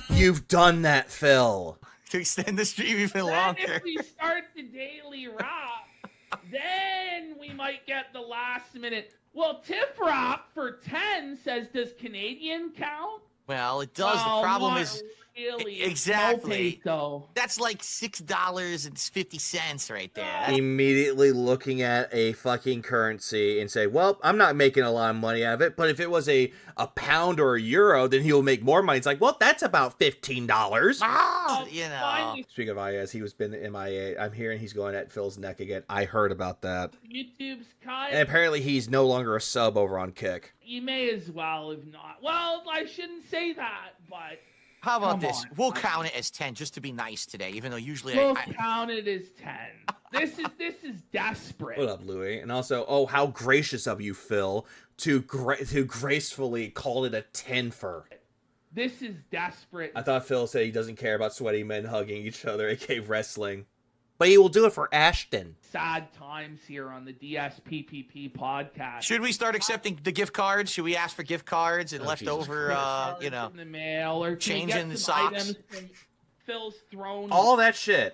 You've done that, Phil. To extend the stream even longer. If we start the daily rap, then we might get the last minute. Well, Tiff Rap for 10 says, does Canadian count? Well, it does. Well, the problem not is really. exactly. Emotes, though. That's like $6.50 right there. That's Immediately looking at a fucking currency and say, well, I'm not making a lot of money out of it, but if it was a pound or a euro, then he'll make more money. It's like, well, that's about $15. you know. Speaking of IAS, he was been MIA. I'm hearing he's going at Phil's neck again. I heard about that. YouTube's kind. And apparently he's no longer a sub over on Kick. You may as well have not. Well, I shouldn't say that, but. How about Come this? on. We'll count it as 10 just to be nice today, even though usually We'll count it as 10. This is desperate. What up, Louie? And also, oh, how gracious of you, Phil, to gracefully call it a 10-fer. This is desperate. I thought Phil said he doesn't care about sweaty men hugging each other, aka wrestling. But he will do it for Ashton. Sad times here on the DSPPP podcast. Should we start accepting the gift cards? Should we ask for gift cards and leftover, in the mail, or changing the some socks? items from Phil's throne. All that shit.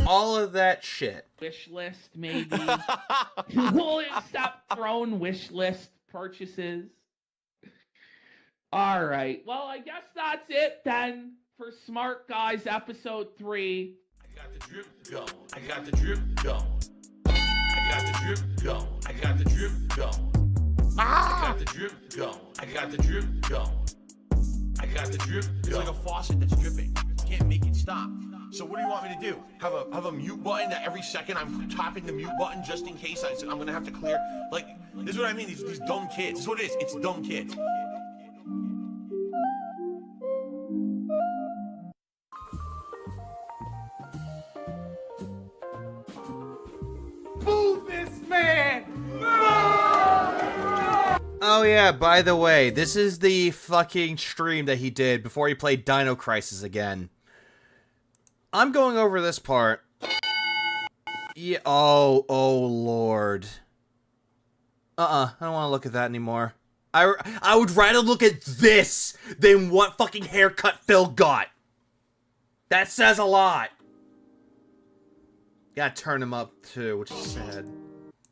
All of that shit. Wish list, maybe. We'll accept throne wish list purchases. All right. Well, I guess that's it then for Smart Guys episode 3. I got the drip going. I got the drip going. I got the drip going. I got the drip going. I got the drip going. I got the drip going. I got the drip going. It's like a faucet that's dripping. You can't make it stop. So what do you want me to do? Have a mute button that every second I'm tapping the mute button just in case I'm gonna have to clear? Like, this is what I mean. These dumb kids. This is what it is. It's dumb kids. Move this man! Oh yeah, by the way, this is the fucking stream that he did before he played Dino Crisis again. I'm going over this part. Yeah, oh lord. I don't want to look at that anymore. I would rather look at this than what fucking haircut Phil got. That says a lot. Gotta turn him up too, which is sad.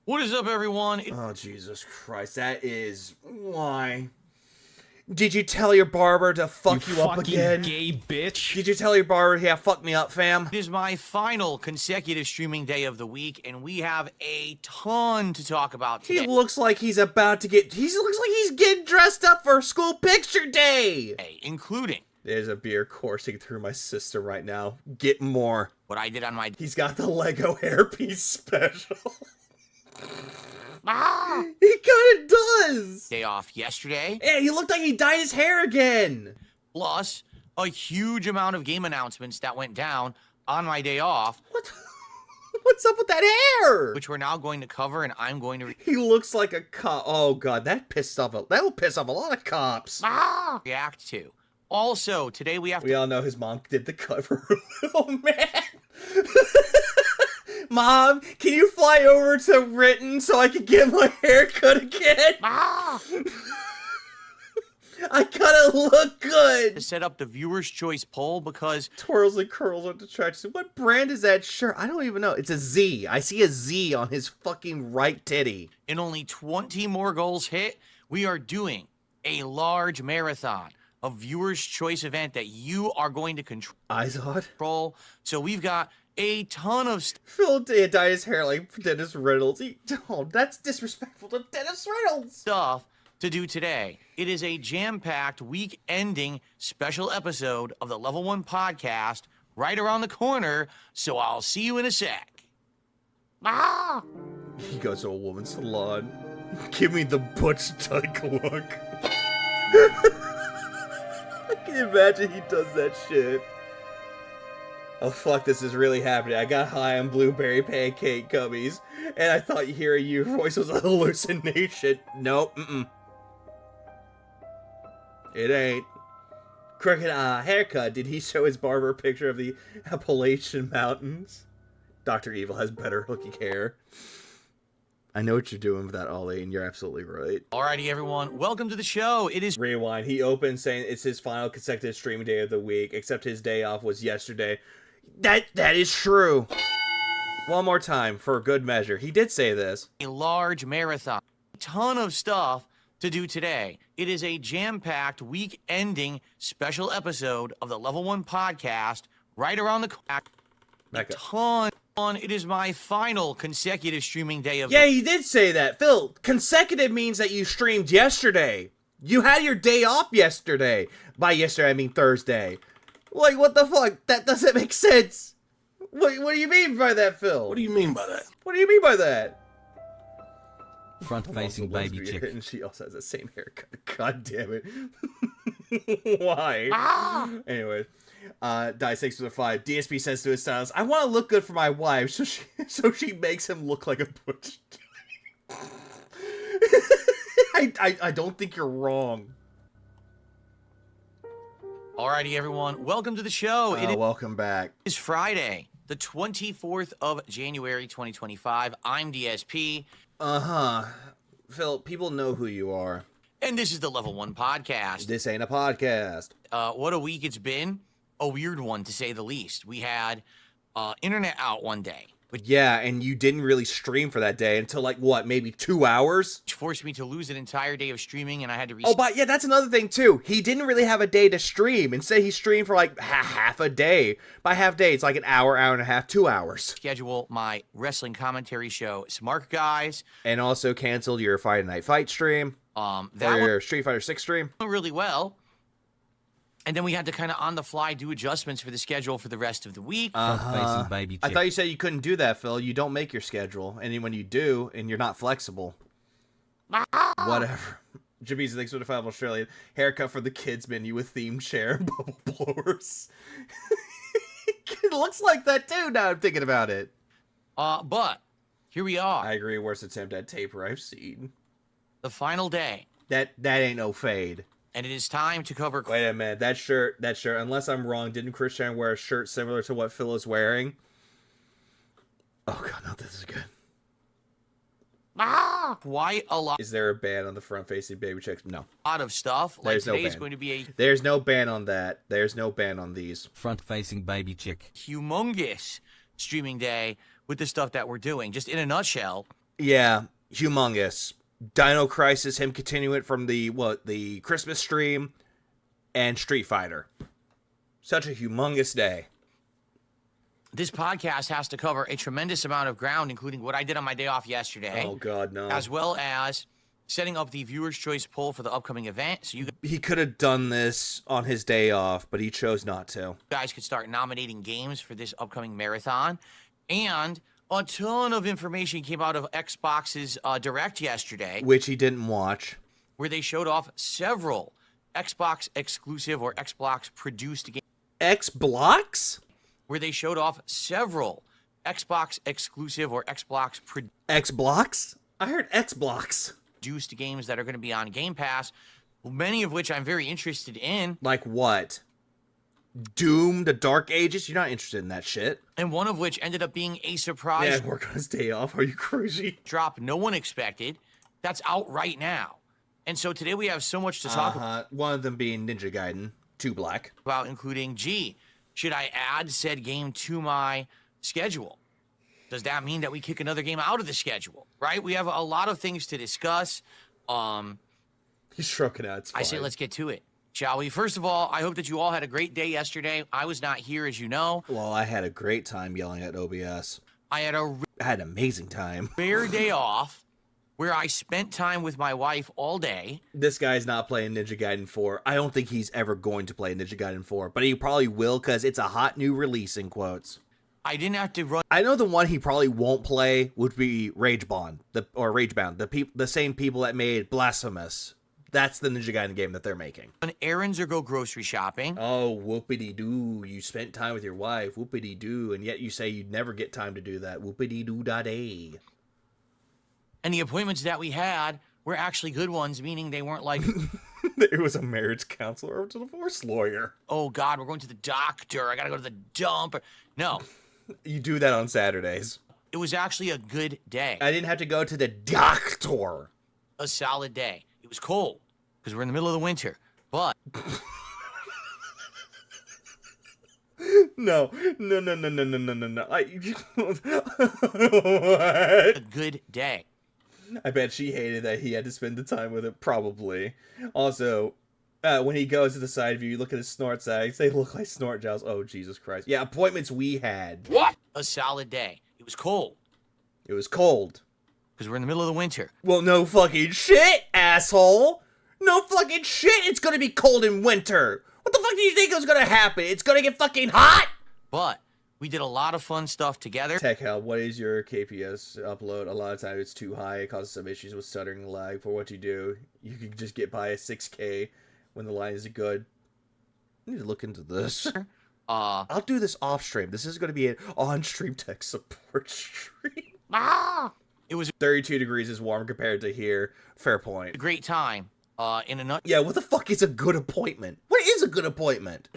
What is up, everyone? Oh, Jesus Christ, that is... Why? Did you tell your barber to fuck you up again? Gay bitch. Did you tell your barber, yeah, fuck me up, fam? It is my final consecutive streaming day of the week, and we have a ton to talk about today. He looks like he's about to get... He looks like he's getting dressed up for school picture day! Including... There's a beer coursing through my system right now. Get more. What I did on my... He's got the Lego hairpiece special. He kinda does! Day off yesterday. Yeah, he looked like he dyed his hair again! Plus, a huge amount of game announcements that went down on my day off. What's up with that hair? Which we're now going to cover, and I'm going to... He looks like a cop. Oh god, that will piss off a lot of cops. React to. Also, today we have We all know his mom did the cover. Oh man! Mom, can you fly over to Written so I can get my hair cut again? I gotta look good! To set up the viewer's choice poll because... Twirls and curls on the track. What brand is that shirt? I don't even know. It's a Z. I see a Z on his fucking right titty. In only 20 more goals hit, we are doing a large marathon. A viewer's choice event that you are going to control. So we've got a ton of Phil dyed his hair like Dennis Reynolds. That's disrespectful to Dennis Reynolds. Stuff to do today. It is a jam-packed, week-ending special episode of the Level 1 podcast right around the corner, so I'll see you in a sec. He goes to a woman's salon. Give me the butch tyke look. I can imagine he does that shit. Oh fuck, this is really happening. I got high on blueberry pancake gummies, and I thought hearing your voice was a hallucination. Nope, It ain't. Crooked haircut. Did he show his barber a picture of the Appalachian Mountains? Dr. Evil has better looking hair. I know what you're doing with that, Ollie, and you're absolutely right. Alrighty, everyone. Welcome to the show. It is... Rewind. He opened saying it's his final consecutive streaming day of the week, except his day off was yesterday. That is true. One more time, for good measure. He did say this. A large marathon. A ton of stuff to do today. It is a jam-packed, week-ending special episode of the Level 1 podcast right around the corner. It is my final consecutive streaming day of Yeah, he did say that. Phil, consecutive means that you streamed yesterday. You had your day off yesterday. By yesterday, I mean Thursday. Like, what the fuck? That doesn't make sense. What do you mean by that, Phil? What do you mean by that? What do you mean by that? Front-facing baby lesbian, chick. And she also has the same haircut. God damn it. Why? Anyway, Dice 6 with a 5. DSP says to his stylist, I want to look good for my wife, so she makes him look like a butch. I don't think you're wrong. Alrighty, everyone. Welcome to the show. Welcome back. It is Friday, the 24th of January, 2025. I'm DSP. Phil, people know who you are. And this is the Level 1 podcast. This ain't a podcast. What a week it's been. A weird one, to say the least. We had internet out one day. Yeah, and you didn't really stream for that day until, like, what, maybe 2 hours? Which forced me to lose an entire day of streaming, and I had to Oh, but yeah, that's another thing, too. He didn't really have a day to stream. Instead, he streamed for, like, half a day. By half day, it's like an hour, hour and a half, 2 hours. Schedule my wrestling commentary show, Smart Guys. And also canceled your Friday Night Fight stream. Your Street Fighter 6 stream. Went really well. And then we had to kind of on the fly do adjustments for the schedule for the rest of the week. Baby I thought you said you couldn't do that, Phil. You don't make your schedule. And when you do, and you're not flexible. Whatever. Jameez thinks with a 5 Australian. Haircut for the kids menu with theme chair and bubble blowers. It looks like that too now I'm thinking about it. But here we are. I agree. Worst attempt at taper I've seen. The final day. That ain't no fade. And it is time to cover... Wait a minute, that shirt, unless I'm wrong, didn't Christian wear a shirt similar to what Phil is wearing? Oh god, no, this is good. Quite a lot. Is there a ban on the front-facing baby chicks? No. A lot of stuff. There's no today ban. is going to be a... There's no ban on that. There's no ban on these. Front-facing baby chick. Humongous streaming day with the stuff that we're doing. Just in a nutshell. Yeah, humongous. Dino Crisis, him continue it from the Christmas stream, and Street Fighter. Such a humongous day. This podcast has to cover a tremendous amount of ground, including what I did on my day off yesterday. Oh, God, no. As well as setting up the Viewer's Choice poll for the upcoming event. So He could have done this on his day off, but he chose not to. Guys could start nominating games for this upcoming marathon. And... a ton of information came out of Xbox's Direct yesterday. Which he didn't watch. Where they showed off several Xbox exclusive or Xbox produced games. Xbox? Where they showed off several Xbox exclusive or Xbox Xbox? I heard Xbox. Produced games that are going to be on Game Pass. Many of which I'm very interested in. Like what? Doom, the Dark Ages? You're not interested in that shit. And one of which ended up being a surprise. Yeah, work on his day off. Are you crazy? Drop no one expected. That's out right now. And so today we have so much to talk about. One of them being Ninja Gaiden 2 Black. About including, should I add said game to my schedule? Does that mean that we kick another game out of the schedule? Right? We have a lot of things to discuss. He's stroking out. It's fine. I say let's get to it. Shall we? First of all, I hope that you all had a great day yesterday. I was not here, as you know. Well, I had a great time yelling at OBS. I had an amazing time. Rare day off where I spent time with my wife all day. This guy's not playing Ninja Gaiden 4. I don't think he's ever going to play Ninja Gaiden 4, but he probably will because it's a hot new release, in quotes. I didn't have to run. I know the one he probably won't play would be Ragebound, the same people that made Blasphemous. That's the Ninja Gaiden game that they're making. Run errands or go grocery shopping. Oh, whoopity-doo. You spent time with your wife. Whoopity-doo. And yet you say you'd never get time to do that. Whoopity-doo-da-day. And the appointments that we had were actually good ones, meaning they weren't like... It was a marriage counselor or a divorce lawyer. Oh, God, we're going to the doctor. I got to go to the dump. No. You do that on Saturdays. It was actually a good day. I didn't have to go to the doctor. A solid day. It was cold because we're in the middle of the winter, but no. What? A good day. I bet she hated that he had to spend the time with it, probably. Also, when he goes to the side view, you look at his snort sags, they look like snort gels. Oh, Jesus Christ. Yeah, appointments we had. What? A solid day. It was cold. It was cold. Because we're in the middle of the winter. Well, no fucking shit, asshole! No fucking shit, it's gonna be cold in winter! What the fuck do you think is gonna happen? It's gonna get fucking hot? But we did a lot of fun stuff together. Tech help, what is your KPS upload? A lot of times it's too high, it causes some issues with stuttering and lag. For what you do, you can just get by a 6K when the line is good. I need to look into this. I'll do this off stream. This is gonna be an on-stream tech support stream. It was 32 degrees is warm compared to here. Fair point. a great time. In a nutshell. Yeah, what the fuck is a good appointment? What is a good appointment?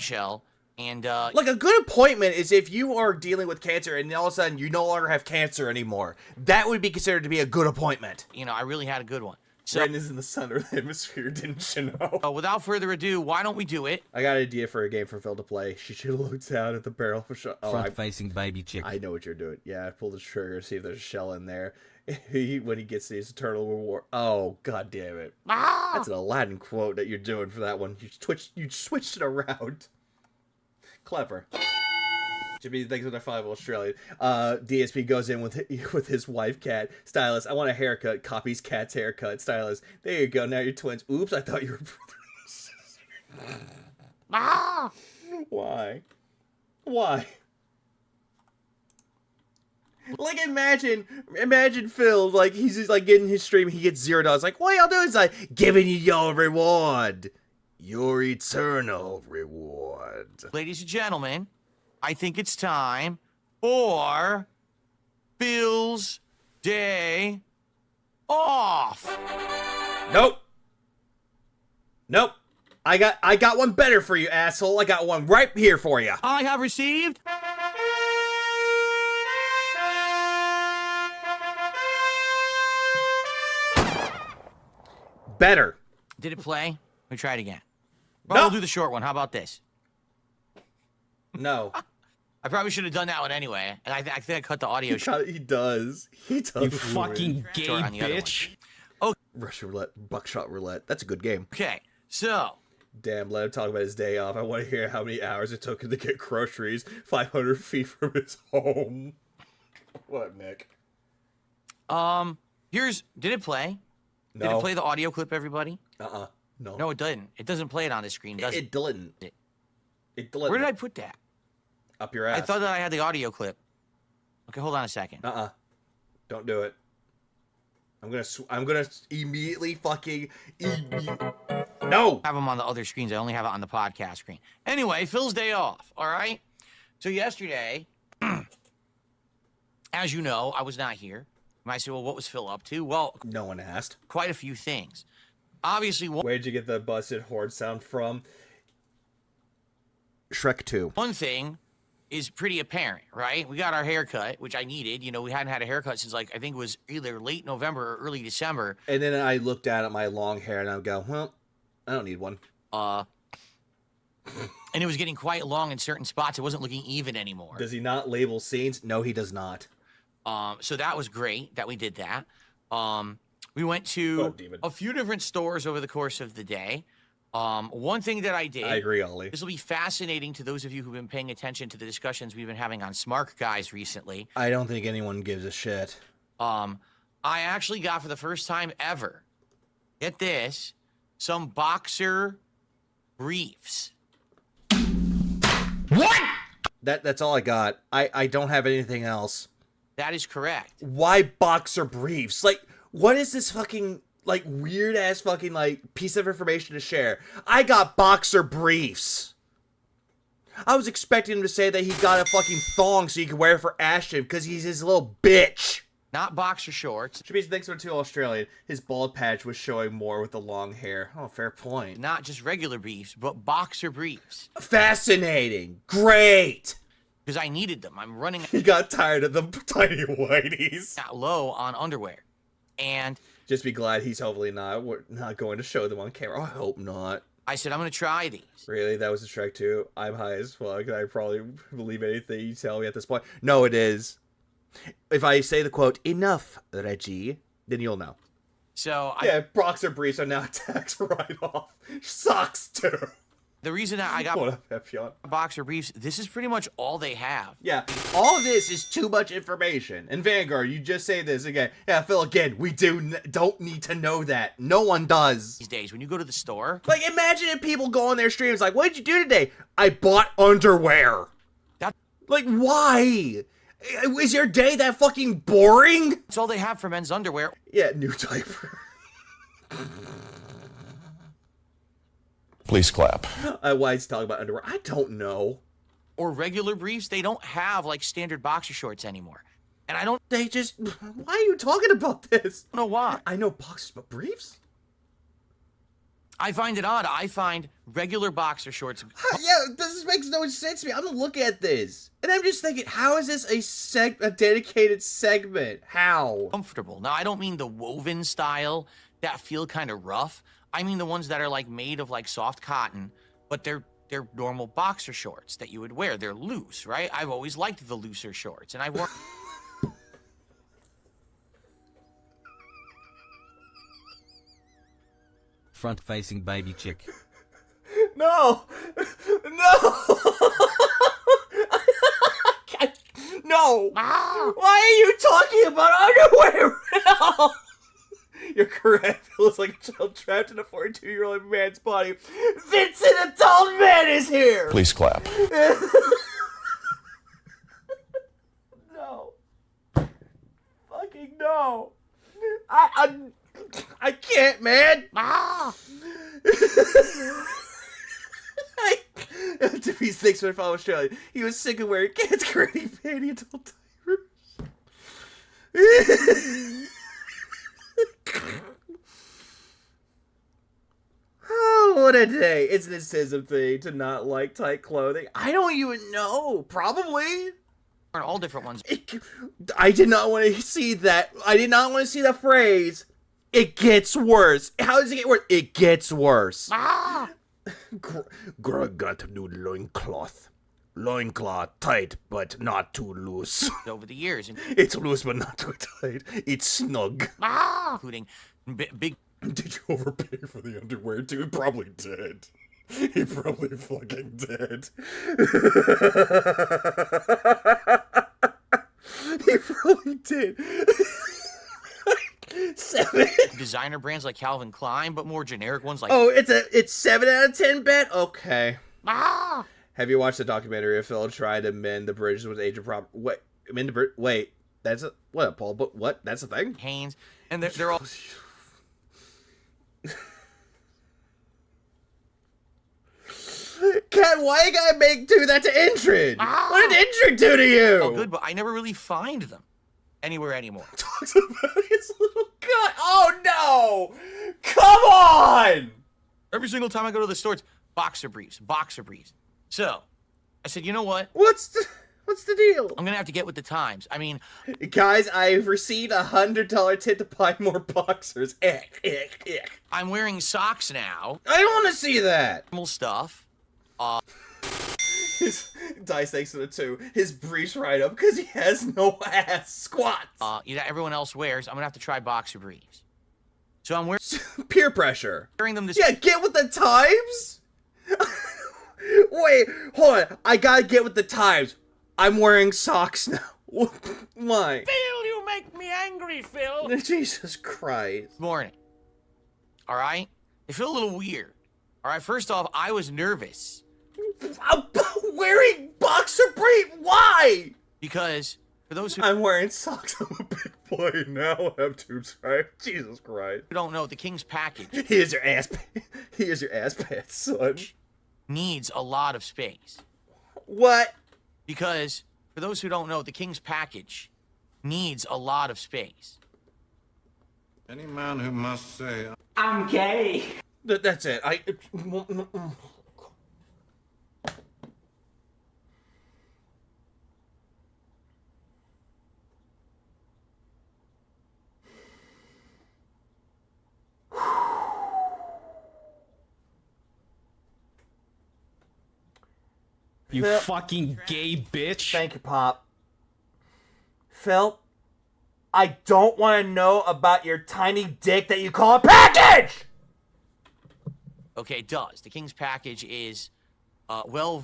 And like a good appointment is if you are dealing with cancer and all of a sudden you no longer have cancer anymore. That would be considered to be a good appointment. You know, I really had a good one. So, Redness in the southern hemisphere, didn't you know? Without further ado, why don't we do it? I got an idea for a game for Phil to play. She should look down at the barrel for shot. Front-facing baby chick. I know what you're doing. Yeah, pull the trigger, see if there's a shell in there. When he gets his eternal reward. Oh, god damn it. That's an Aladdin quote that you're doing for that one. You switched it around. Clever. Jimmy thinks with a 5 Australian. DSP goes in with his wife, Cat. Stylist, I want a haircut. Copies Cat's haircut. Stylist, there you go. Now you're twins. Oops, I thought you were brother and sister. Why? Why? Like, imagine Phil, like, he's just, like, getting his stream, he gets $0. Like, what y'all doing? He's like, giving you your reward. Your eternal reward. Ladies and gentlemen, I think it's time for Phil's Day Off. Nope. Nope. I got one better for you, asshole. I got one right here for you. I have received... Better. Did it play? Let me try it again. No. We'll do the short one. How about this? No. I probably should have done that one anyway. And I think I cut the audio short. He does. He does. You fucking gay bitch. Oh, Russian roulette, buckshot roulette. That's a good game. okay. So, Damn, let him talk about his day off. I want to hear how many hours it took him to get groceries 500 feet from his home. What, Nick? did it play? No. Did it play the audio clip, everybody? No. No, it didn't. It doesn't play it on the screen, does it? It didn't. It didn't. Where did I put that? Up your ass. I thought that I had the audio clip. Okay, hold on a second. Don't do it. I'm gonna immediately fucking no. I have them on the other screens. I only have it on the podcast screen. Anyway, Phil's day off. All right. So yesterday, as you know, I was not here. You might say, well, what was Phil up to? Well, no one asked. Quite a few things. Obviously, where'd you get the busted horde sound from? Shrek 2. One thing is pretty apparent, right? We got our haircut, which I needed. You know, we hadn't had a haircut since, like, I think it was either late November or early December. And then I looked down at my long hair and I would go, well, I don't need one. And it was getting quite long in certain spots. It wasn't looking even anymore. Does he not label scenes? No, he does not. So that was great that we did that. We went to a few different stores over the course of the day. One thing that I did... I agree, Ollie. This will be fascinating to those of you who've been paying attention to the discussions we've been having on Smart Guys recently. I don't think anyone gives a shit. I actually got for the first time ever, get this, some boxer briefs. What? That's all I got. I don't have anything else. That is correct. Why boxer briefs? Like, what is this fucking... like, weird-ass fucking, like, piece of information to share? I got boxer briefs. I was expecting him to say that he got a fucking thong so he could wear it for Ashton because he's his little bitch. Not boxer shorts. Shabisa thinks we're too Australian. His bald patch was showing more with the long hair. Oh, fair point. Not just regular briefs, but boxer briefs. Fascinating. Great. Because I needed them. I'm running... He got tired of the tiny whiteies. Got low on underwear. And... just be glad he's hopefully not going to show them on camera. I hope not. I said, I'm going to try these. Really? That was a Shrek 2? I'm high as fuck. I probably believe anything you tell me at this point. No, it is. If I say the quote, enough, Reggie, then you'll know. So yeah, boxer briefs are now tax write-off. Socks too. The reason I got What up, Effion? boxer briefs, this is pretty much all they have. Yeah, all of this is too much information. And Vanguard, you just say this again. Yeah, Phil, again, we don't need to know that. No one does. These days, when you go to the store. Like, imagine if people go on their streams like, what did you do today? I bought underwear. Like, why? Is your day that fucking boring? That's all they have for men's underwear. Yeah, new diaper. Please clap. Why is he talking about underwear? I don't know. Or regular briefs, they don't have like standard boxer shorts anymore. And I don't. They just. Why are you talking about this? I don't know why. I know boxers, but briefs? I find it odd. I find regular boxer shorts. Yeah, this makes no sense to me. I'm looking at this, and I'm just thinking, how is this a dedicated segment? How? Comfortable. Now, I don't mean the woven style that feel kind of rough. I mean the ones that are like made of like soft cotton, but they're normal boxer shorts that you would wear. They're loose, right? I've always liked the looser shorts, and I wore. Front-facing baby chick. No! No! No! Why are you talking about underwear now? You're correct. It looks like a child trapped in a 42-year-old man's body. Vincent, adult man, is here! Please clap. No. Fucking no. I can't, man. To be 6 foot from Australia, he was sick of wearing kids' granny panty adult diapers. Oh, what a day. It's an ageism thing to not like tight clothing. I don't even know. Probably. All different ones. I did not want to see that. I did not want to see the phrase, it gets worse. How does it get worse? It gets worse. Greg got a new loincloth. Loincloth tight, but not too loose. Over the years. It's loose, but not too tight. It's snug. Including big. Did you overpay for the underwear, too? He probably did. He probably fucking did. He probably did. 7. Designer brands like Calvin Klein, but more generic ones like. Oh, it's 7 out of 10 bet? Okay. Have you watched the documentary of Phil trying to mend the bridges with Age of Prop? Wait, that's a what, Paul? But what? That's a thing? Hanes, and they're all. Cat, why you gotta do that to Intrid? What did Intrid do to you? Oh, good, but I never really find them anywhere anymore. Talks about his little gut. Oh no! Come on! Every single time I go to the store, it's boxer briefs. So, I said, you know what? What's the deal? I'm gonna have to get with the times. I mean, guys, I've received $100 tip to buy more boxers. I'm wearing socks now. I don't want to see that. Normal stuff. His dice thanks to the 2. His briefs right up because he has no ass. Squats. Everyone else wears. I'm gonna have to try boxer briefs. So I'm wearing peer pressure. Wearing them this. Yeah, get with the times. Wait, hold on. I gotta get with the times. I'm wearing socks now. Why? Phil, you make me angry, Phil. Jesus Christ. Morning. All right. It feel a little weird. All right. First off, I was nervous. Wearing boxer brief? Why? Because for those who I'm wearing socks. I'm a big boy now. I have tubes, right? Jesus Christ. don't know, the King's package. Here's your ass. Here's your ass pants, son. Needs a lot of space. What? Because for those who don't know, the King's package needs a lot of space. Any man who must say, I'm gay. That's it. You Phil, fucking gay bitch. Thank you, Pop. Phil, I don't want to know about your tiny dick that you call a package! Okay, it does. The King's package is, well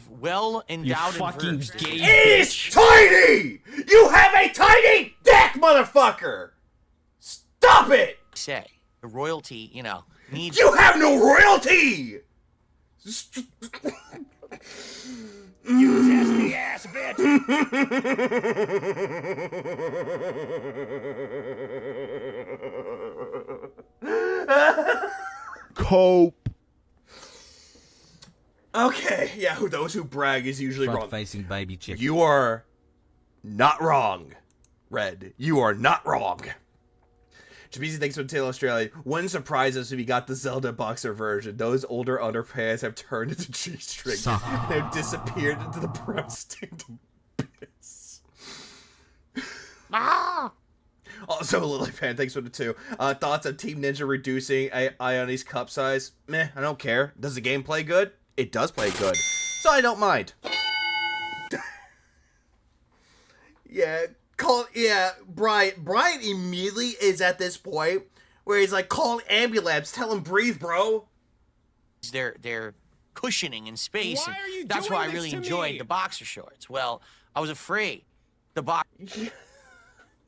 endowed You and fucking versed. gay It is tiny! You have a tiny dick, motherfucker! Stop it! Say, the royalty, you know, needs... You have no royalty! You zesty ass bitch! Cope. Okay, yeah, those who brag is usually wrong. Front-facing baby chick. You are not wrong, Red. You are not wrong. Jabeezy, thanks for the Tail Australia. Wouldn't surprise us if you got the Zelda boxer version. Those older underpants have turned into G-strings. They've disappeared into the breast-stained abyss. Also, Lilypan, thanks for the 2. Thoughts on Team Ninja reducing Ione's cup size? Meh, I don't care. Does the game play good? It does play good. So I don't mind. Brian immediately is at this point where he's like, call an ambulance, tell him breathe, bro. They're cushioning in space. Why and are you that's doing why I this really to enjoyed me? the boxer shorts. Well, I was afraid the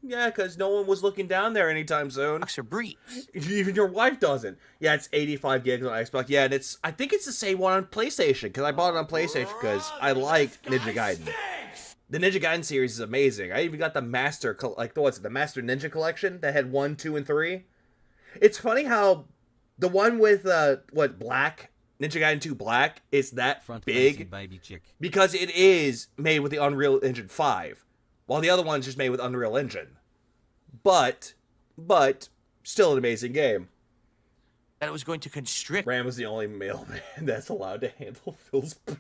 Yeah, because no one was looking down there anytime soon. boxer briefs. Even your wife doesn't. Yeah, it's 85 gigs on Xbox. Yeah, and I think it's the same one on PlayStation, because I bought it on PlayStation because I like Ninja Gaiden. The Ninja Gaiden series is amazing. I even got the Master, the Master Ninja Collection that had 1, 2, and 3. It's funny how the one with, Black, Ninja Gaiden 2 Black, is that big baby chick. because it is made with the Unreal Engine 5, while the other one's just made with Unreal Engine. But, still an amazing game. That it was going to constrict. Ram was the only mailman that's allowed to handle Phil's bag.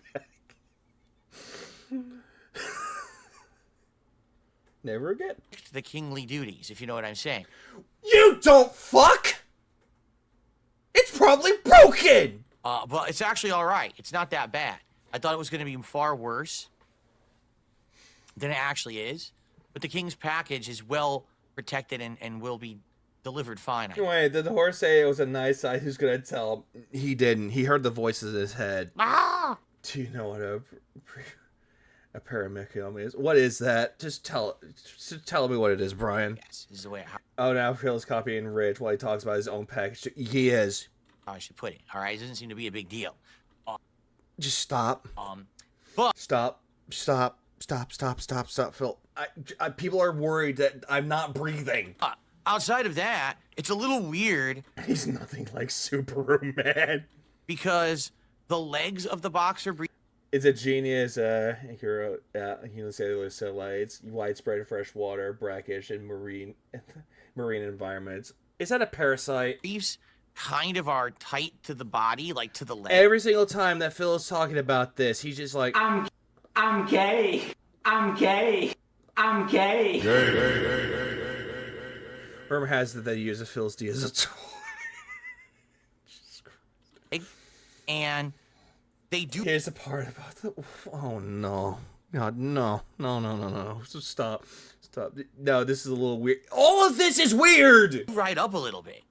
Never again. The kingly duties, if you know what I'm saying. You don't fuck! It's probably broken! But it's actually all right. It's not that bad. I thought it was going to be far worse than it actually is. But the King's package is well protected and will be delivered fine. Wait, did the horse say it was a nice size? Who's gonna tell him? He didn't. He heard the voices in his head. Ah! Do you know what a paramecium is? What is that? Just tell me what it is, Brian. Yes, this is the way Oh, now Phil's copying Rich while he talks about his own package. He is. I should put it. All right, it doesn't seem to be a big deal. Just stop. But Stop, Phil. People are worried that I'm not breathing. Outside of that, it's a little weird. He's nothing like Superman. Because the legs of the boxer brief. It's a genius hero, unicellular satellites, widespread fresh water, brackish, and marine environments. Is that a parasite? Briefs kind of are tight to the body, like to the leg. Every single time that Phil is talking about this, he's just like, I'm gay. I'm gay. I'm gay. Rumor has it that he uses Phil's D as a toy. And they do. Here's the part about the. Oh no. God, no. Stop. No, this is a little weird. All of this is weird! Right up a little bit.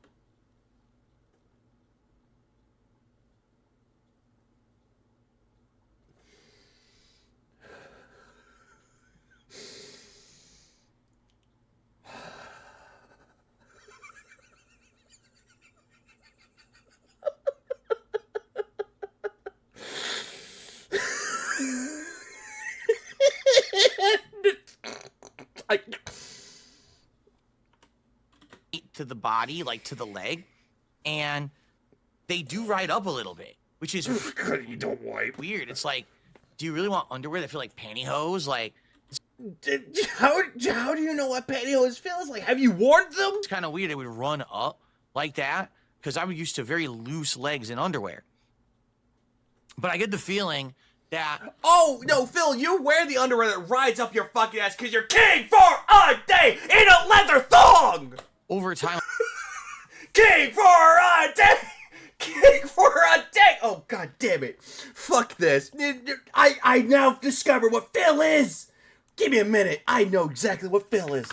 To the body, like to the leg, and they do ride up a little bit, which is you don't wipe. Weird. It's like, do you really want underwear that feel like pantyhose? Like, how do you know what pantyhose feels like? Have you worn them? It's kind of weird. It would run up like that because I'm used to very loose legs in underwear. But I get the feeling that. Oh no, Phil! You wear the underwear that rides up your fucking ass because you're king for a day in a leather thong. Over time. King for a day! King for a day! Oh, god damn it. Fuck this. I now discovered what Phil is! Give me a minute. I know exactly what Phil is.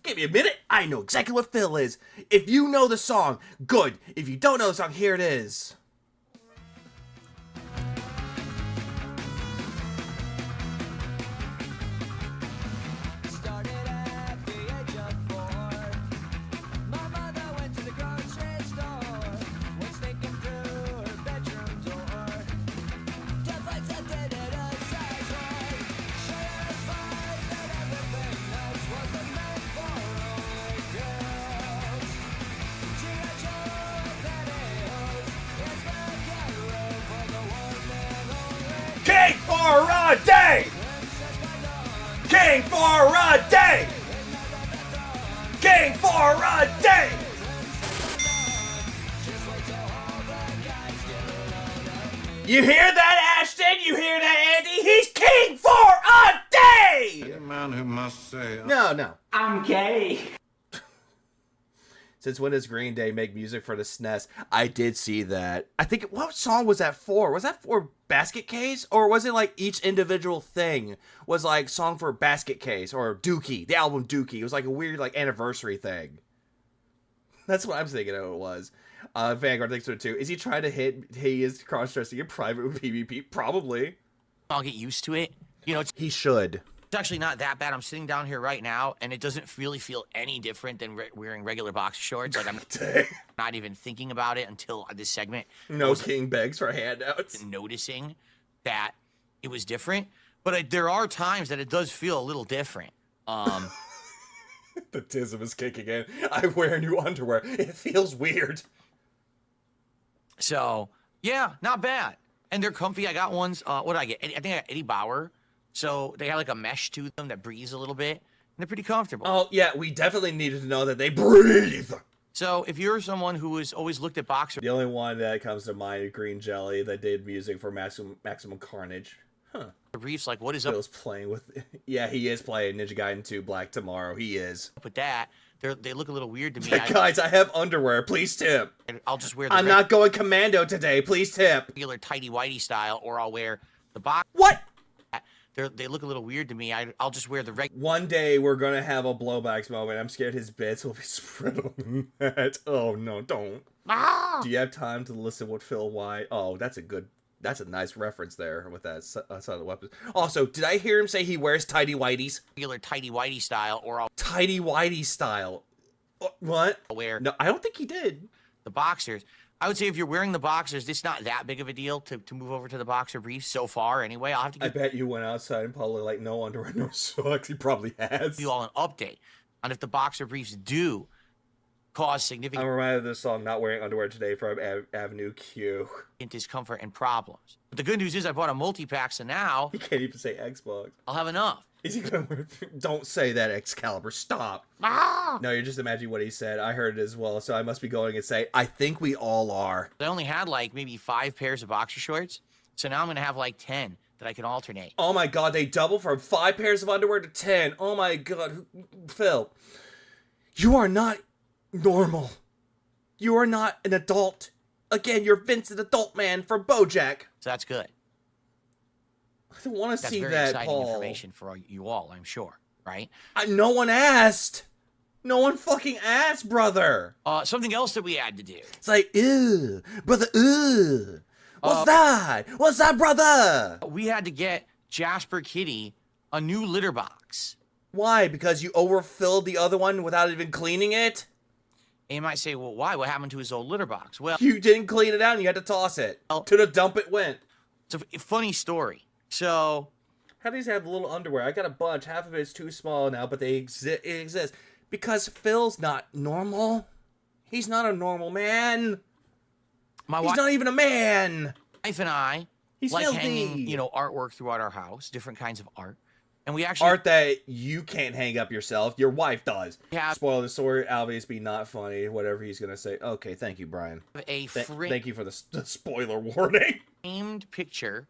Give me a minute. I know exactly what Phil is. If you know the song, good. If you don't know the song, here it is. King for a day! King for a day! King for a day! You hear that, Ashton? You hear that, Andy? He's king for a day! Any man who must say, No. I'm gay. Since when does Green Day make music for the SNES? I did see that. I think, what song was that for? Was that for Basket Case? Or was it like each individual thing was like song for Basket Case or Dookie, the album Dookie? It was like a weird like anniversary thing. That's what I'm thinking it was. Vanguard thinks so too. Is he trying to hit he is cross-dressing in private with PvP? Probably. I'll get used to it. You know, he should. It's actually not that bad. I'm sitting down here right now, and it doesn't really feel any different than wearing regular boxer shorts. Like, I'm not even thinking about it until this segment. No king begs for handouts. Noticing that it was different. But there are times that it does feel a little different. The tism is kicking in. I wear new underwear. It feels weird. So, yeah, not bad. And they're comfy. I got ones. What did I get? I think I got Eddie Bauer. So they have like a mesh to them that breathes a little bit. And they're pretty comfortable. Oh, yeah, we definitely needed to know that they breathe. So if you're someone who has always looked at boxer... The only one that comes to mind is Green Jelly that did music for Maximum Carnage. Huh. Briefs, like, what is up? Phil's playing with... Yeah, he is playing Ninja Gaiden 2 Black Tomorrow. He is. With that, they look a little weird to me. Guys, I have underwear. Please tip. I'll just wear the... I'm not going commando today. Please tip. Regular tighty-whitey style, or I'll wear the box... What? They look a little weird to me. I'll just wear the regular... One day, we're going to have a blowbacks moment. I'm scared his bits will be spread on that. Oh, no, don't. Ah! Do you have time to listen what Phil White... Oh, that's a nice reference there with that side of the weapons. Also, did I hear him say he wears tighty whities? Regular tighty-whitey style, or I'll... Tighty whitey style. What? I'll wear... No, I don't think he did. The boxers. I would say if you're wearing the boxers, it's not that big of a deal to move over to the boxer briefs so far anyway. I'll have to I bet you went outside and probably like no underwear, no socks. He probably has. you all an update on if the boxer briefs do cause significant... I'm reminded of this song, Not Wearing Underwear Today from Avenue Q. ...discomfort and problems. But the good news is I bought a multi-pack, so now... He can't even say Xbox. I'll have enough. Is he gonna wear... Don't say that, Excalibur. Stop. Ah! No, you're just imagining what he said. I heard it as well, so I must be going and say, I think we all are. I only had like maybe 5 pairs of boxer shorts, so now I'm gonna have like 10 that I can alternate. Oh my god, they double from 5 pairs of underwear to 10. Oh my god. Phil, you are not normal. You are not an adult. Again, you're Vincent Adult Man from BoJack. So that's good. I don't want to see very that, exciting Paul. information for you all, I'm sure, right? No one asked. No one fucking asked, brother. Something else that we had to do. It's like, ew, brother, ew. What's that? What's that, brother? We had to get Jasper Kitty a new litter box. Why? Because you overfilled the other one without even cleaning it? And you might say, well, why? What happened to his old litter box? Well, you didn't clean it out and you had to toss it. To the dump it went. It's a funny story. So, how do these have little underwear? I got a bunch. Half of it is too small now, but they exist. Because Phil's not normal. He's not a normal man. He's not even a man. Wife and I He's like filthy. hanging, artwork throughout our house, different kinds of art. And we actually... Art that you can't hang up yourself. Your wife does. Yeah. Spoil the story. Obviously not funny. Whatever he's going to say. Okay, thank you, Brian. Thank you for the spoiler warning. Framed picture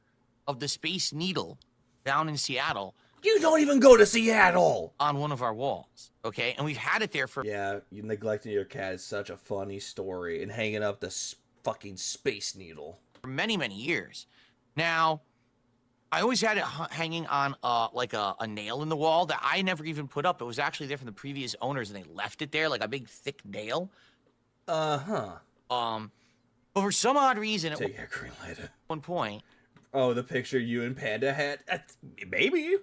of the Space Needle down in Seattle. You don't even go to Seattle! On one of our walls, okay? And we've had it there for... Yeah, you neglecting your cat is such a funny story. And hanging up the fucking Space Needle. For many, many years. Now, I always had it hanging on like a nail in the wall that I never even put up. It was actually there from the previous owners, and they left it there like a big thick nail. But for some odd reason, Take a green light. At one point. Oh, the picture you and Panda had? Maybe.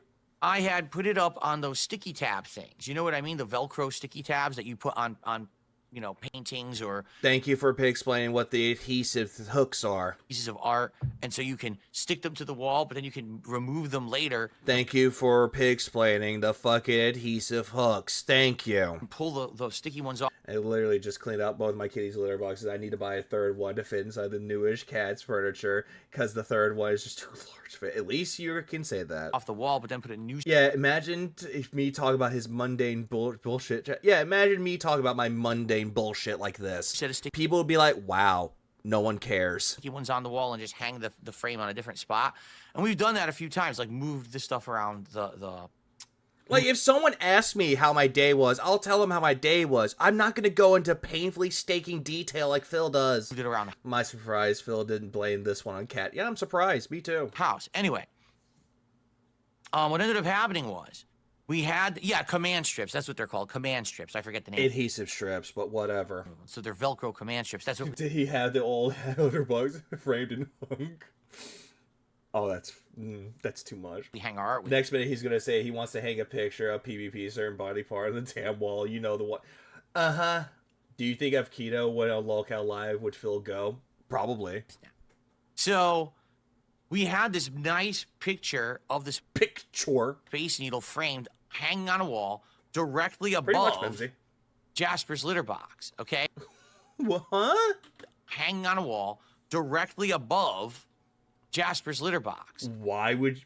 I had put it up on those sticky tab things. You know what I mean? The Velcro sticky tabs that you put on you know, paintings or... Thank you for explaining what the adhesive hooks are. Pieces of art, and so you can stick them to the wall, but then you can remove them later. Thank you for explaining the fucking adhesive hooks. Thank you. Pull the sticky ones off. I literally just cleaned out both my kitty's litter boxes. I need to buy a third one to fit inside the newish cat's furniture, because the third one is just too large for it. At least you can say that. Off the wall, but then put a new... Yeah, imagine if me talk about his mundane bullshit. Yeah, imagine me talk about my mundane bullshit like this. People would be like, wow, no one cares. Sticky ones on the wall and just hang the frame on a different spot. And we've done that a few times, like moved this stuff around the... Like, if someone asks me how my day was, I'll tell them how my day was. I'm not going to go into painfully staking detail like Phil does. Moved it around. My surprise, Phil didn't blame this one on Cat. Yeah, I'm surprised. Me too. House. Anyway. What ended up happening was, we had, command strips. That's what they're called. Command strips. I forget the name. Adhesive strips, but whatever. So they're Velcro command strips. That's what... Did he have the old elder bugs framed in hunk? Oh, that's too much. We hang our art with. Next minute, he's gonna say he wants to hang a picture of PvP certain body part on the damn wall. You know the one. Do you think if Keto went on Lolcow Live, would Phil go? Probably. So, we had this nice picture of this Space Needle framed, hanging on a wall, directly above Jasper's litter box. Okay. What? Hanging on a wall, directly above Jasper's litter box. Why would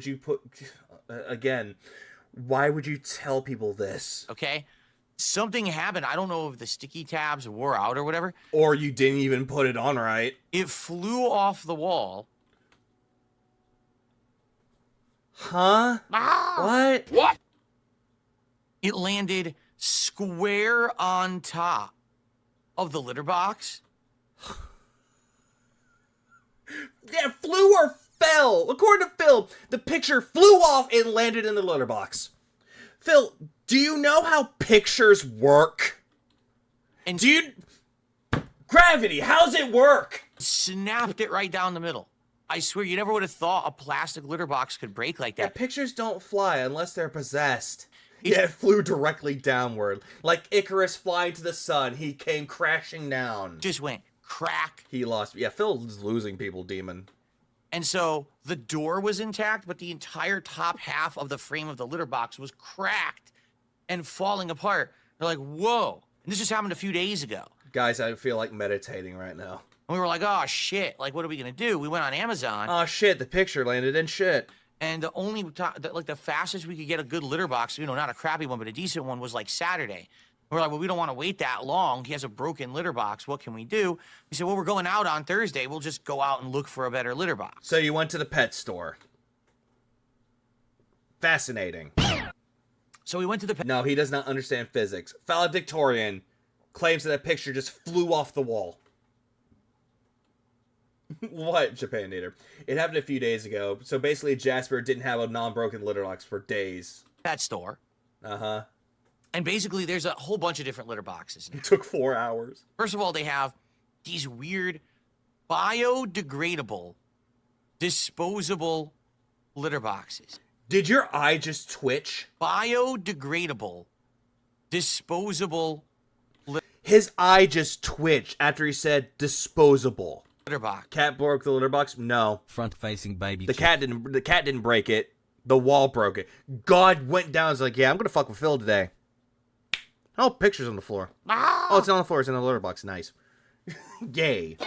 you put again? Why would you tell people this? Okay, something happened. I don't know if the sticky tabs wore out or whatever, or you didn't even put it on right. It flew off the wall. Huh? What? What? It landed square on top of the litter box. Yeah, flew or fell. According to Phil, the picture flew off and landed in the litter box. Phil, do you know how pictures work? And do you... Gravity, how's it work? Snapped it right down the middle. I swear, you never would have thought a plastic litter box could break like that. Yeah, pictures don't fly unless they're possessed. Yeah, it flew directly downward. Like Icarus flying to the sun, he came crashing down. Just went crack. He lost. Yeah, Phil's losing people, demon. And so the door was intact, but the entire top half of the frame of the litter box was cracked and falling apart. They're like, whoa. And this just happened a few days ago. Guys, I feel like meditating right now. And we were like, oh, shit. Like, what are we going to do? We went on Amazon. Oh, shit. The picture landed in shit. And the only, the fastest we could get a good litter box, not a crappy one, but a decent one, was like Saturday. We're like, well, we don't want to wait that long. He has a broken litter box. What can we do? He said, well, we're going out on Thursday. We'll just go out and look for a better litter box. So you went to the pet store. Fascinating. So we went to the pet... No, he does not understand physics. Valedictorian claims that picture just flew off the wall. What, Japan Nader? It happened a few days ago. So basically, Jasper didn't have a non-broken litter box for days. Pet store. Uh-huh. And basically, there's a whole bunch of different litter boxes now. It took 4 hours. First of all, they have these weird biodegradable, disposable litter boxes. Did your eye just twitch? Biodegradable, disposable His eye just twitched after he said disposable. Litter box. Cat broke the litter box? No. Front-facing baby. The cat didn't break it. The wall broke it. God went down and was like, yeah, I'm gonna fuck with Phil today. Oh, pictures on the floor. Oh, it's not on the floor. It's in the litter box. Nice. Yay.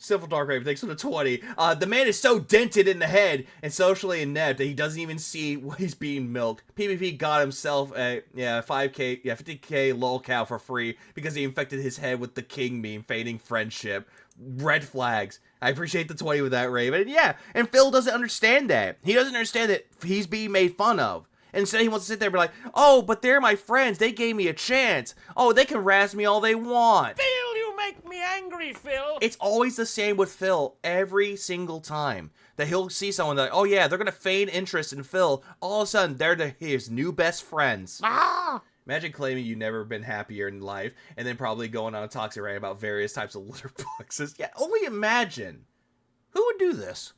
Civil Dark Raven, thanks for the 20. The man is so dented in the head and socially inept that he doesn't even see what he's being milked. PvP got himself a 50k lolcow for free because he infected his head with the king meme, feigning friendship. Red flags. I appreciate the 20 with that, Raven. Yeah, and Phil doesn't understand that. He doesn't understand that he's being made fun of. Instead, he wants to sit there and be like, oh, but they're my friends. They gave me a chance. Oh, they can razz me all they want. Phil, you make me angry, Phil. It's always the same with Phil every single time. That he'll see someone like, oh yeah, they're gonna feign interest in Phil. All of a sudden, they're his new best friends. Imagine claiming you've never been happier in life, and then probably going on a toxic rant about various types of litter boxes. Yeah, only imagine. Who would do this?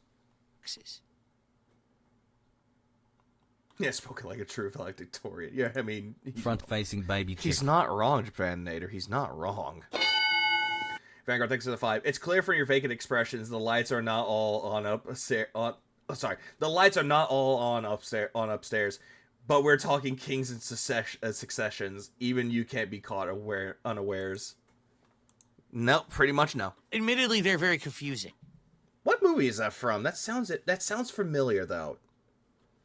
Yeah, spoken like a true valedictorian. Yeah, I mean... Front-facing baby chick. He's not wrong, Japanator. He's not wrong. Vanguard, thanks for the 5. It's clear from your vacant expressions the lights are not all on upstairs. The lights are not all on upstairs. But we're talking kings and successions. Even you can't be caught unawares. No, pretty much no. Admittedly, they're very confusing. What movie is that from? That sounds familiar, though.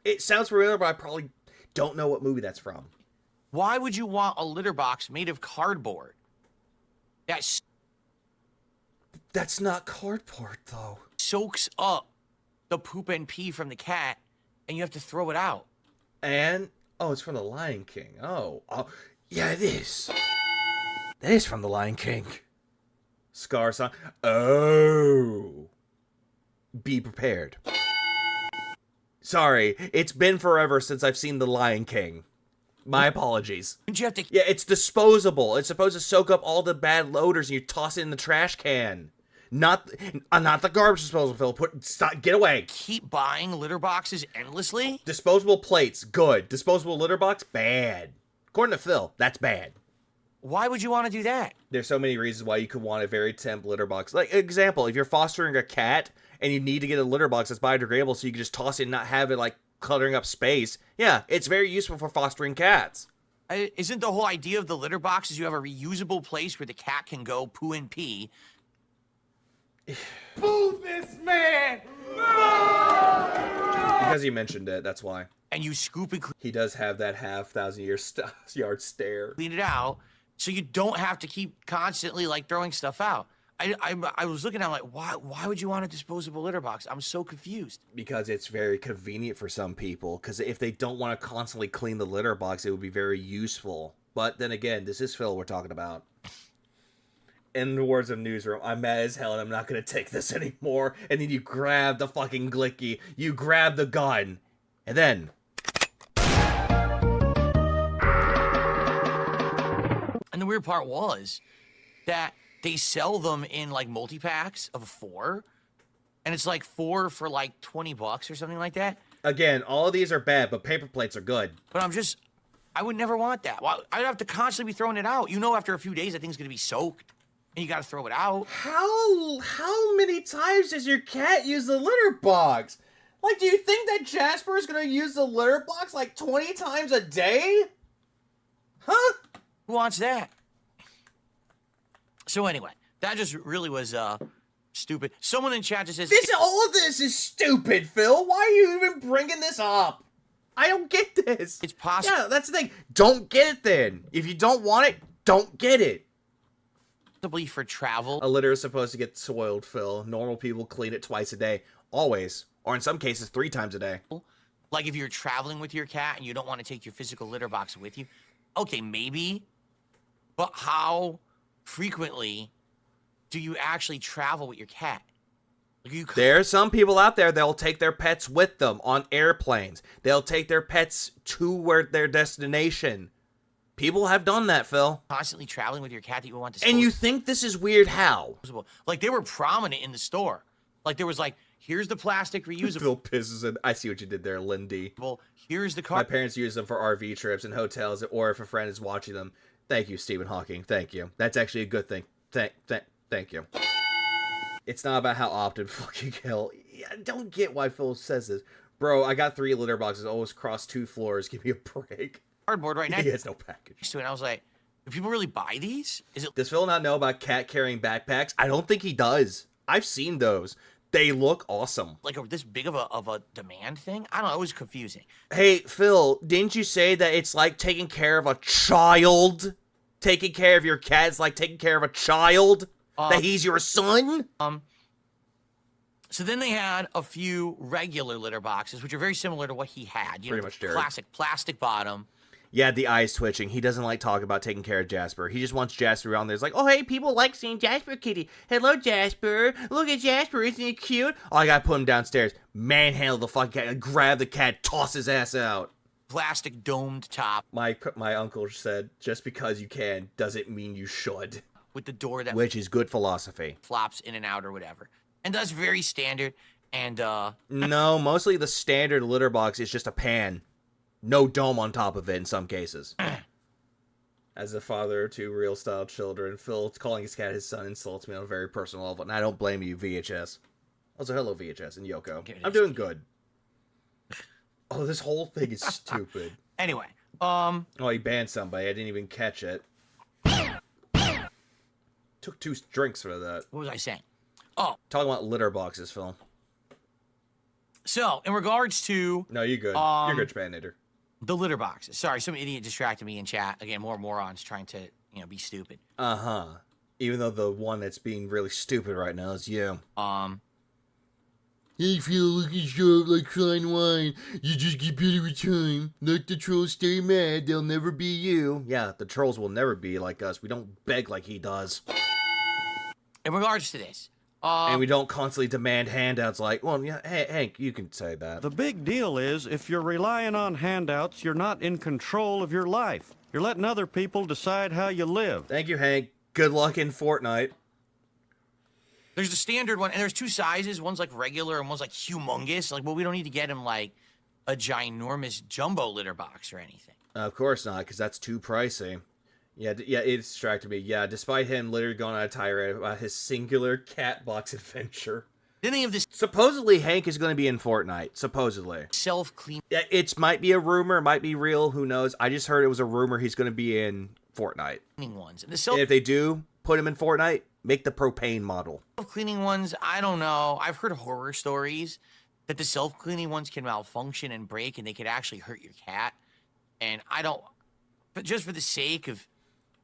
It sounds familiar, but I probably don't know what movie that's from. Why would you want a litter box made of cardboard? That's not cardboard, though. Soaks up the poop and pee from the cat, and you have to throw it out. And, oh, it's from The Lion King. Oh, yeah, it is. That is from The Lion King. Scar song. Oh. Be prepared. Sorry, it's been forever since I've seen The Lion King. My apologies. You have to... Yeah, it's disposable. It's supposed to soak up all the bad odors and you toss it in the trash can. Not the garbage disposal, Phil. Stop, get away. Keep buying litter boxes endlessly? Disposable plates, good. Disposable litter box, bad. According to Phil, that's bad. Why would you want to do that? There's so many reasons why you could want a very temp litter box. Like, example, if you're fostering a cat and you need to get a litter box that's biodegradable so you can just toss it and not have it, like, cluttering up space, yeah, it's very useful for fostering cats. Isn't the whole idea of the litter box is you have a reusable place where the cat can go poo and pee? Boo this man! Because he mentioned it, that's why. And you scoop and he does have that half-thousand-yard stare. Clean it out so you don't have to keep constantly, like, throwing stuff out. I was looking at it, like, why would you want a disposable litter box? I'm so confused. Because it's very convenient for some people. Because if they don't want to constantly clean the litter box, it would be very useful. But then again, this is Phil we're talking about. In the words of Newsroom, I'm mad as hell and I'm not going to take this anymore. And then you grab the fucking glicky. You grab the gun. And then... And the weird part was that they sell them in, like, multi-packs of 4. And it's, like, 4 for, like, $20 or something like that. Again, all of these are bad, but paper plates are good. But I would never want that. Well, I'd have to constantly be throwing it out. You know, after a few days, that thing's going to be soaked. And you got to throw it out. How many times does your cat use the litter box? Like, do you think that Jasper is going to use the litter box, like, 20 times a day? Huh? Who wants that? So anyway, that just really was stupid. Someone in chat just says... All of this is stupid, Phil. Why are you even bringing this up? I don't get this. It's possible. Yeah, that's the thing. Don't get it then. If you don't want it, don't get it. For travel. A litter is supposed to get soiled, Phil. Normal people clean it twice a day. Always. Or in some cases, 3 times a day. Like if you're traveling with your cat and you don't want to take your physical litter box with you. Okay, maybe. But how frequently do you actually travel with your cat? There are some people out there that'll take their pets with them on airplanes. They'll take their pets to their destination. People have done that, Phil. Constantly traveling with your cat that you want to... And you think this is weird how? Like, they were prominent in the store. Like, there was like, here's the plastic reusable... Phil pisses in. I see what you did there, Lindy. Well, here's the car... My parents use them for RV trips and hotels, or if a friend is watching them. Thank you, Stephen Hawking. Thank you. That's actually a good thing. Thank you. It's not about how often fucking hell... I don't get why Phil says this. Bro, I got 3 litter boxes, always crossed 2 floors. Give me a break. Cardboard right now. He has no package. And I was like, do people really buy these? Does Phil not know about cat carrying backpacks? I don't think he does. I've seen those. They look awesome. Like this big of a demand thing? I don't know. It was confusing. Hey, Phil, didn't you say that it's like taking care of a child? Taking care of your cat is like taking care of a child? That he's your son? So then they had a few regular litter boxes, which are very similar to what he had. Pretty much, Jared. Classic plastic bottom. Yeah, the eyes twitching. He doesn't like talking about taking care of Jasper. He just wants Jasper around there. It's like, oh, hey, people like seeing Jasper Kitty. Hello, Jasper. Look at Jasper. Isn't he cute? Oh, I gotta put him downstairs. Manhandle the fucking cat. Grab the cat. Toss his ass out. Plastic domed top. My uncle said, just because you can doesn't mean you should. With the door that... Which is good philosophy. Flops in and out or whatever. And that's very standard. And, No, mostly the standard litter box is just a pan. No dome on top of it in some cases. As a father of 2 real-style children, Phil calling his cat his son insults me on a very personal level, and I don't blame you, VHS. Also, hello, VHS and Yoko. I'm doing good. Oh, this whole thing is stupid. Anyway, Oh, he banned somebody. I didn't even catch it. Took 2 drinks for that. What was I saying? Oh. Talking about litter boxes, Phil. So, in regards to... No, you're good. You're good, Spanator. The litter boxes. Sorry, some idiot distracted me in chat. Again, more morons trying to, be stupid. Uh-huh. Even though the one that's being really stupid right now is you. Hey, Phil, look at show up like fine wine. You just get better with time. Let the trolls stay mad. They'll never be you. Yeah, the trolls will never be like us. We don't beg like he does. In regards to this, and we don't constantly demand handouts like, well, yeah, hey, Hank, you can say that. The big deal is, if you're relying on handouts, you're not in control of your life. You're letting other people decide how you live. Thank you, Hank. Good luck in Fortnite. There's the standard one, and there's 2 sizes. One's like regular, and one's like humongous. Like, well, we don't need to get him like a ginormous jumbo litter box or anything. Of course not, because that's too pricey. Yeah, it distracted me. Yeah, despite him literally going on a tirade about his singular cat box adventure. Then they have this... Supposedly, Hank is going to be in Fortnite. Supposedly. Self-clean... Yeah, it might be a rumor, might be real, who knows. I just heard it was a rumor he's going to be in Fortnite. Ones. And if they do put him in Fortnite, make the propane model. Self-cleaning ones, I don't know. I've heard horror stories that the self-cleaning ones can malfunction and break, and they could actually hurt your cat. And I don't... But just for the sake of...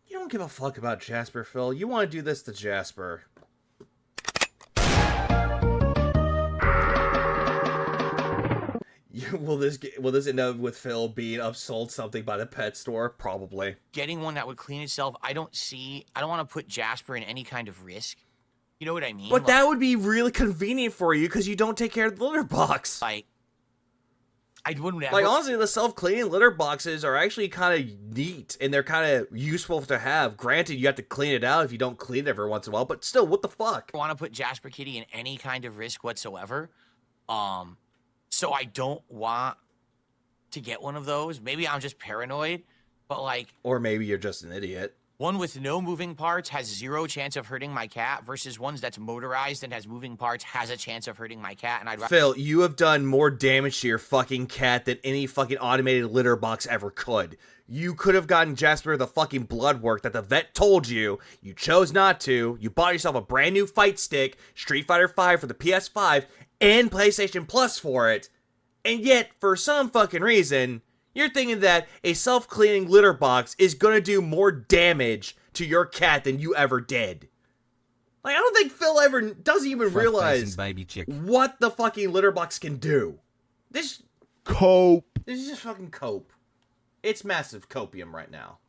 You don't give a fuck about Jasper, Phil. You want to do this to Jasper. Will this end up with Phil being upsold something by the pet store? Probably. Getting one that would clean itself, I don't want to put Jasper in any kind of risk. You know what I mean? But that would be really convenient for you because you don't take care of the litter box. Like, I wouldn't ever... Like, honestly, the self-cleaning litter boxes are actually kind of neat, and they're kind of useful to have. Granted, you have to clean it out if you don't clean it every once in a while, but still, what the fuck? I want to put Jasper Kitty in any kind of risk whatsoever. So I don't want to get one of those. Maybe I'm just paranoid, but like... Or maybe you're just an idiot. One with no moving parts has 0 chance of hurting my cat versus ones that's motorized and has moving parts has a chance of hurting my cat. And Phil, you have done more damage to your fucking cat than any fucking automated litter box ever could. You could have gotten Jasper the fucking blood work that the vet told you. You chose not to. You bought yourself a brand new fight stick, Street Fighter V for the PS5, and PlayStation Plus for it. And yet, for some fucking reason... You're thinking that a self-cleaning litter box is gonna do more damage to your cat than you ever did. Like, I don't think Phil ever doesn't even realize baby chick. what the fucking litter box can do. This is just fucking cope. It's massive copium right now.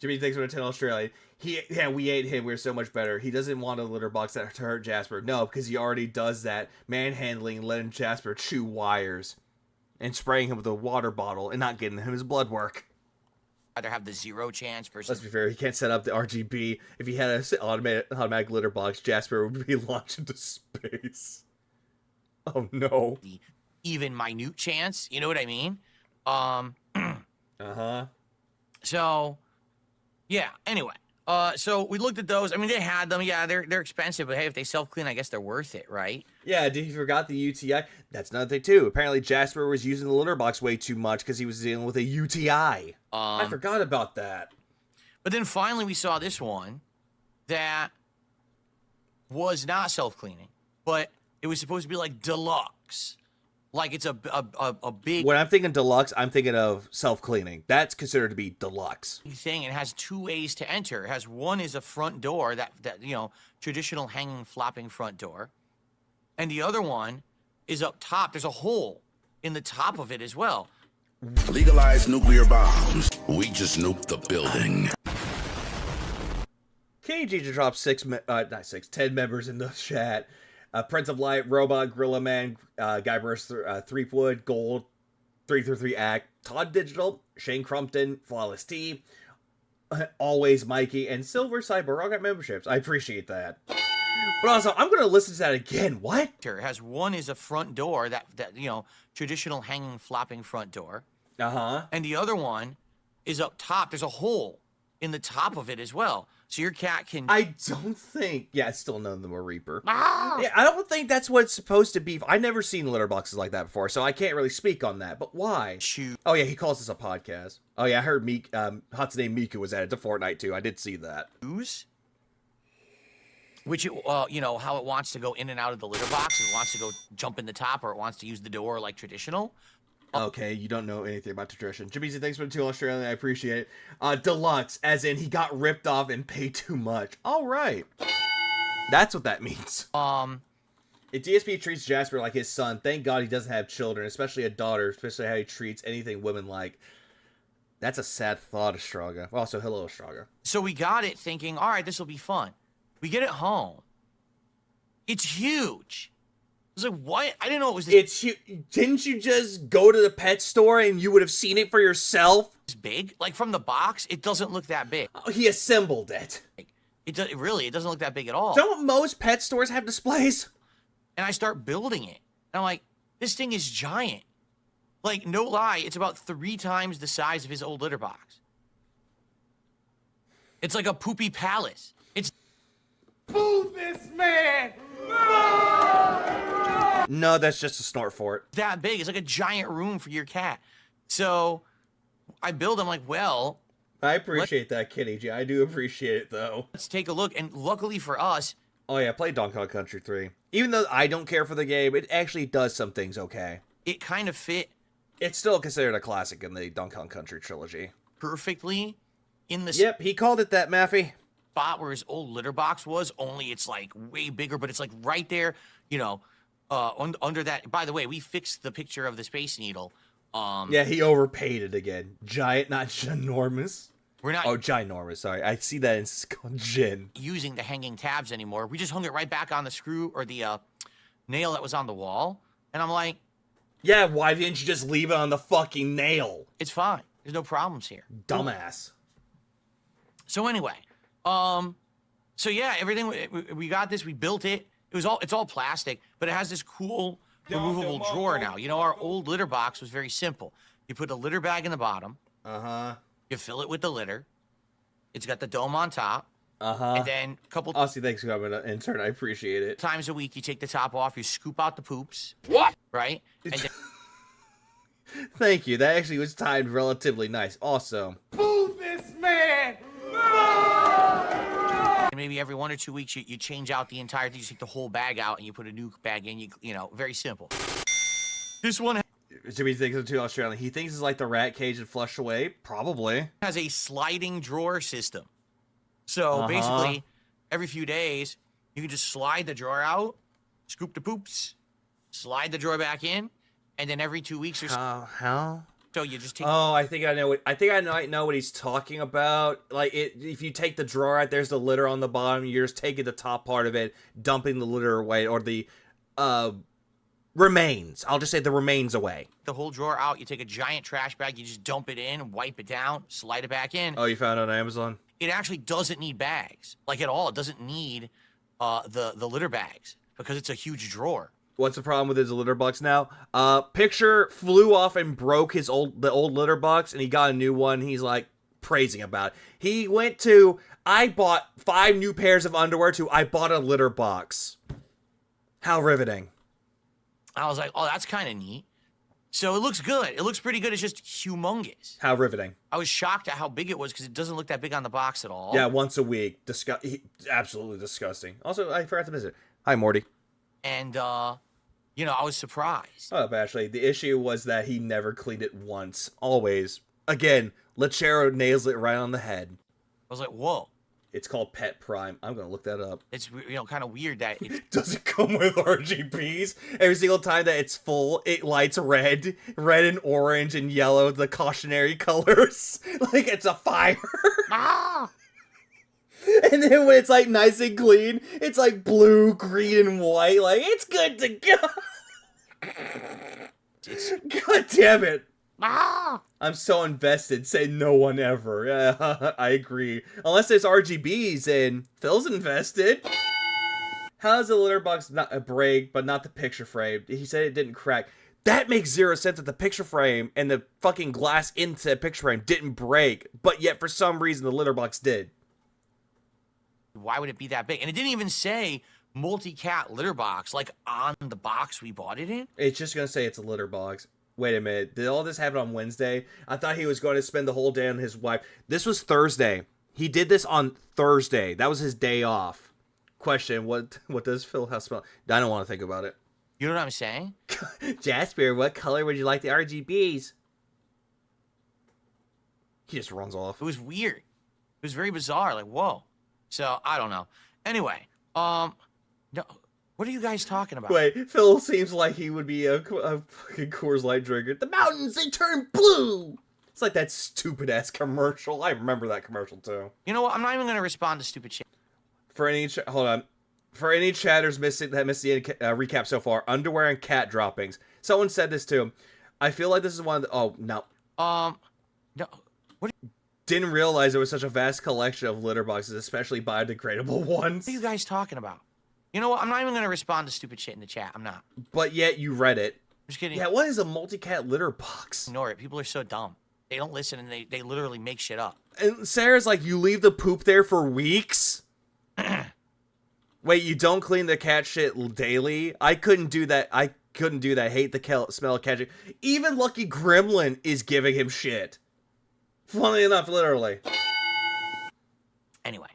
Jimmy thinks we're Nintendo Australia. We ate him. We're so much better. He doesn't want a litter box to hurt Jasper. No, because he already does that. Manhandling and letting Jasper chew wires. And spraying him with a water bottle and not getting him his blood work. Either have the 0 chance versus... Let's be fair, he can't set up the RGB. If he had an automatic litter box, Jasper would be launched into space. Oh no. The even minute chance, you know what I mean? Uh-huh. So, yeah, anyway. So we looked at those. I mean, they had them. Yeah, they're expensive, but hey, if they self-clean, I guess they're worth it, right? Yeah, did you forgot the UTI? That's another thing, too. Apparently, Jasper was using the litter box way too much because he was dealing with a UTI. I forgot about that. But then finally we saw this one that was not self-cleaning, but it was supposed to be like deluxe. Like it's a big... When I'm thinking deluxe, I'm thinking of self-cleaning. That's considered to be deluxe. Thing. It has 2 ways to enter. It has one is a front door, that traditional hanging, flopping front door. And the other one is up top. There's a hole in the top of it as well. Legalize nuclear bombs. We just nuked the building. KG just dropped 10 members in the chat. Prince of Light, Robot, Gorilla Man, Guybrush, Threepwood, Gold, 333 Act, Todd Digital, Shane Crumpton, Flawless T, Always Mikey, and Silver Cyber all got memberships. I appreciate that. But also, I'm going to listen to that again. What? It has one is a front door, that you know, traditional hanging, flopping front door. Uh-huh. And the other one is up top. There's a hole in the top of it as well. So your cat can... I don't think... Yeah, I still know them a Reaper. Ah! Yeah, I don't think that's what it's supposed to be. I've never seen litter boxes like that before, so I can't really speak on that. But why? Shoot. Oh, yeah, he calls this a podcast. Oh, yeah, I heard Hatsune Miku was added to Fortnite, too. I did see that. Which, you know, how it wants to go in and out of the litter box. It wants to go jump in the top, or it wants to use the door like traditional. Okay, you don't know anything about tradition. Jimmy Z, thanks for the 2 Australian. I appreciate it. Deluxe, as in he got ripped off and paid too much. All right. That's what that means. If DSP treats Jasper like his son, thank God he doesn't have children, especially a daughter, especially how he treats anything women like. That's a sad thought, Estraga. Also, hello, Estraga. So we got it thinking, all right, this will be fun. We get it home. It's huge. I was like, what? I didn't know it was this. It's huge. Didn't you just go to the pet store and you would have seen it for yourself? It's big. Like, from the box, it doesn't look that big. Oh, he assembled it. It doesn't look that big at all. Don't most pet stores have displays? And I start building it. And I'm like, this thing is giant. Like, no lie, it's about 3 times the size of his old litter box. It's like a poopy palace. It's... Move this man! No, that's just a snort for it. That big. It's like a giant room for your cat. So I build. I'm like, well, I appreciate that, Kitty G. I do appreciate it, though. let's take a look. And luckily for us, oh yeah, play Donkey Kong Country 3. Even though I don't care for the game, it actually does some things okay. it kind of fit It's still considered a classic in the Donkey Kong Country trilogy. perfectly in the Yep, he called it that, Maffey. spot where his old litter box was, only it's like way bigger, but it's like right there, you know, under that. By the way, we fixed the picture of the Space Needle. Yeah, he overpaid it again. Giant, not ginormous. We're not. Oh, ginormous. Sorry, I see that it's called gin. Using the hanging tabs anymore. We just hung it right back on the screw or the nail that was on the wall. And I'm like, yeah, why didn't you just leave it on the fucking nail? It's fine. There's no problems here. Dumbass. So anyway, so yeah, everything we got this. We built it. It's all plastic, but it has this cool removable drawer now. You know, our old litter box was very simple. You put a litter bag in the bottom. You fill it with the litter. It's got the dome on top. And then a couple. Aussie, thanks for coming, intern. I appreciate it. Times a week, you take the top off. You scoop out the poops. What? Right. And then, Thank you. That actually was timed relatively nice. Awesome. Move this man! and maybe every 1 or 2 weeks, you change out the entire thing. You take the whole bag out and you put a new bag in. You know, very simple. This one Jimmy thinks it's too Australian. He thinks it's like the rat cage and flushed away. Probably. has a sliding drawer system. So basically, every few days, you can just slide the drawer out, scoop the poops, slide the drawer back in, and then every 2 weeks or so. How? So you just take. Oh, I think I know what. I think I might know what he's talking about. Like if you take the drawer out, there's the litter on the bottom. You're just taking the top part of it, dumping the litter away, or the remains. I'll just say the remains away. The whole drawer out. You take a giant trash bag. You just dump it in, wipe it down, slide it back in. Oh, you found it on Amazon? It actually doesn't need bags, like at all. It doesn't need the litter bags because it's a huge drawer. What's the problem with his litter box now? Picture flew off and broke the old litter box, and he got a new one. He's like praising about it. He went to, I bought 5 new pairs of underwear to, I bought a litter box. How riveting. I was like, oh, that's kind of neat. So it looks good. It looks pretty good. It's just humongous. How riveting. I was shocked at how big it was because it doesn't look that big on the box at all. Yeah, once a week. Absolutely disgusting. Also, I forgot to visit. Hi, Morty. And, you know, I was surprised. Oh, actually, the issue was that he never cleaned it once. Always. Again, Lechero nails it right on the head. I was like, whoa. It's called Pet Prime. I'm gonna look that up. It's kind of weird that it Does it come with RGBs? Every single time that it's full, it lights red and orange and yellow, the cautionary colors. Like it's a fire. And then when it's like nice and clean, it's like blue, green, and white. Like it's good to go. God damn it. I'm so invested. Say no one ever. Yeah, I agree. Unless there's RGBs and Phil's invested. How does the litter box not break, but not the picture frame? He said it didn't crack. That makes zero sense that the picture frame and the fucking glass into the picture frame didn't break, but yet for some reason the litter box did. Why would it be that big? And it didn't even say multi-cat litter box like on the box we bought it in. It's just gonna say it's a litter box. Wait a minute. Did all this happen on Wednesday? I thought he was going to spend the whole day on his wife. This was Thursday. He did this on Thursday. That was his day off. Question, what does Phil House smell? I don't want to think about it. You know what I'm saying? Jasper, what color would you like the RGBs? He just runs off. It was weird. It was very bizarre. Like, whoa. So, I don't know. Anyway, no, what are you guys talking about? Wait, Phil seems like he would be a fucking Coors Light drinker. The mountains, they turn blue! It's like that stupid-ass commercial. I remember that commercial, too. You know what? I'm not even going to respond to stupid shit. For any... Hold on. For any chatters that missed the recap so far, underwear and cat droppings. Someone said this, too. I feel like this is one of the... Oh, no. No. What? Didn't realize there was such a vast collection of litter boxes, especially biodegradable ones. What are you guys talking about? You know what? I'm not even going to respond to stupid shit in the chat. I'm not. But yet you read it. Just kidding. Yeah, what is a multi-cat litter box? Ignore it. People are so dumb. They don't listen and they literally make shit up. And Sarah's like, you leave the poop there for weeks? Wait, you don't clean the cat shit daily? I couldn't do that. I couldn't do that. Hate the smell of cat shit. Even Lucky Gremlin is giving him shit. Funnily enough, literally. Anyway,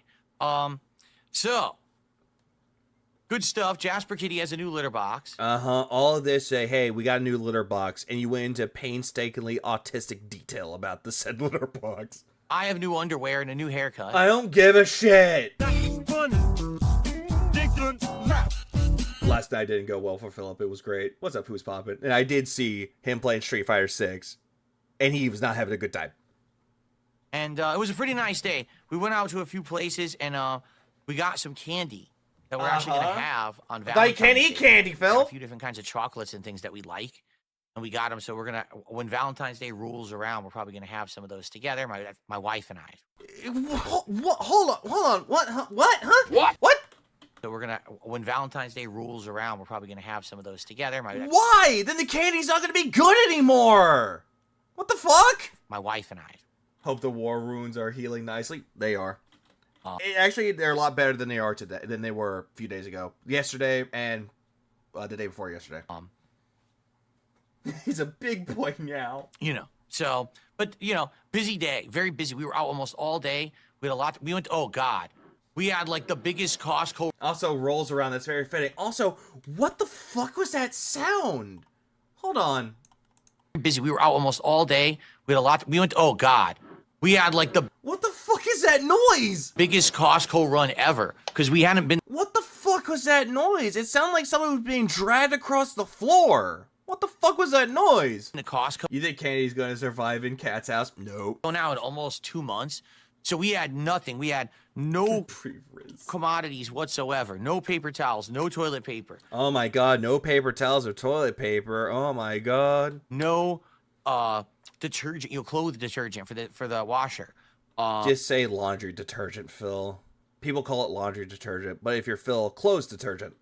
so good stuff. Jasper Kitty has a new litter box. All of this say, hey, we got a new litter box, and you went into painstakingly autistic detail about the said litter box. I have new underwear and a new haircut. I don't give a shit. Last night didn't go well for Philip. It was great. What's up, who's poppin'? And I did see him playing Street Fighter 6, and he was not having a good time. And it was a pretty nice day. We went out to a few places, and we got some candy that we're actually going to have on Valentine's Day. You can't eat candy, Phil. A few different kinds of chocolates and things that we like. And we got them, so we're going to, when Valentine's Day rolls around, we're probably going to have some of those together, my wife and I. What? Hold on. What? Huh? What? Huh? What? So we're going to, when Valentine's Day rolls around, we're probably going to have some of those together. Why? Then the candy's not going to be good anymore. What the fuck? My wife and I. Hope the war wounds are healing nicely. They are. Actually, they're a lot better than they are today, than they were a few days ago. Yesterday and the day before yesterday. He's a big boy now. You know. So, but busy day, very busy. We were out almost all day. We had a lot. We went. Oh God, we had like the biggest Costco. Also rolls around. That's very fitting. Also, what the fuck was that sound? Hold on. Busy. We were out almost all day. We had a lot. We went. Oh God. We had like the... What the fuck is that noise? Biggest Costco run ever. Because we hadn't been... What the fuck was that noise? It sounded like someone was being dragged across the floor. What the fuck was that noise? The Costco... You think Candy's gonna survive in Cat's house? Nope. Now in almost 2 months. So we had nothing. We had no commodities whatsoever. No paper towels. No toilet paper. Oh my God. No paper towels or toilet paper. Oh my God. No, detergent, clothes detergent for the washer. Just say laundry detergent, Phil. People call it laundry detergent, but if you're Phil, clothes detergent.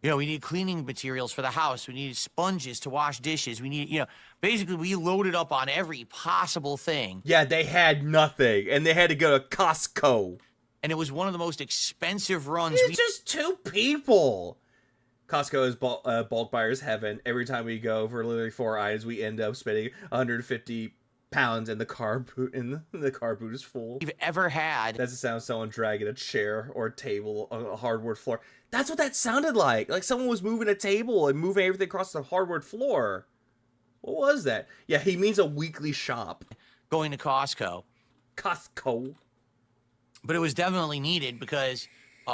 We need cleaning materials for the house. We need sponges to wash dishes. We need, basically we loaded up on every possible thing. Yeah, they had nothing, and they had to go to Costco. And it was one of the most expensive runs. It's just 2 people. Costco is bulk buyer's heaven. Every time we go for literally 4 items, we end up spending 150 pounds, and the car boot is full. We've ever had. That's the sound of someone dragging a chair or a table on a hardwood floor. That's what that sounded like. Like someone was moving a table and moving everything across the hardwood floor. What was that? Yeah, he means a weekly shop. Going to Costco. Costco. but it was definitely needed because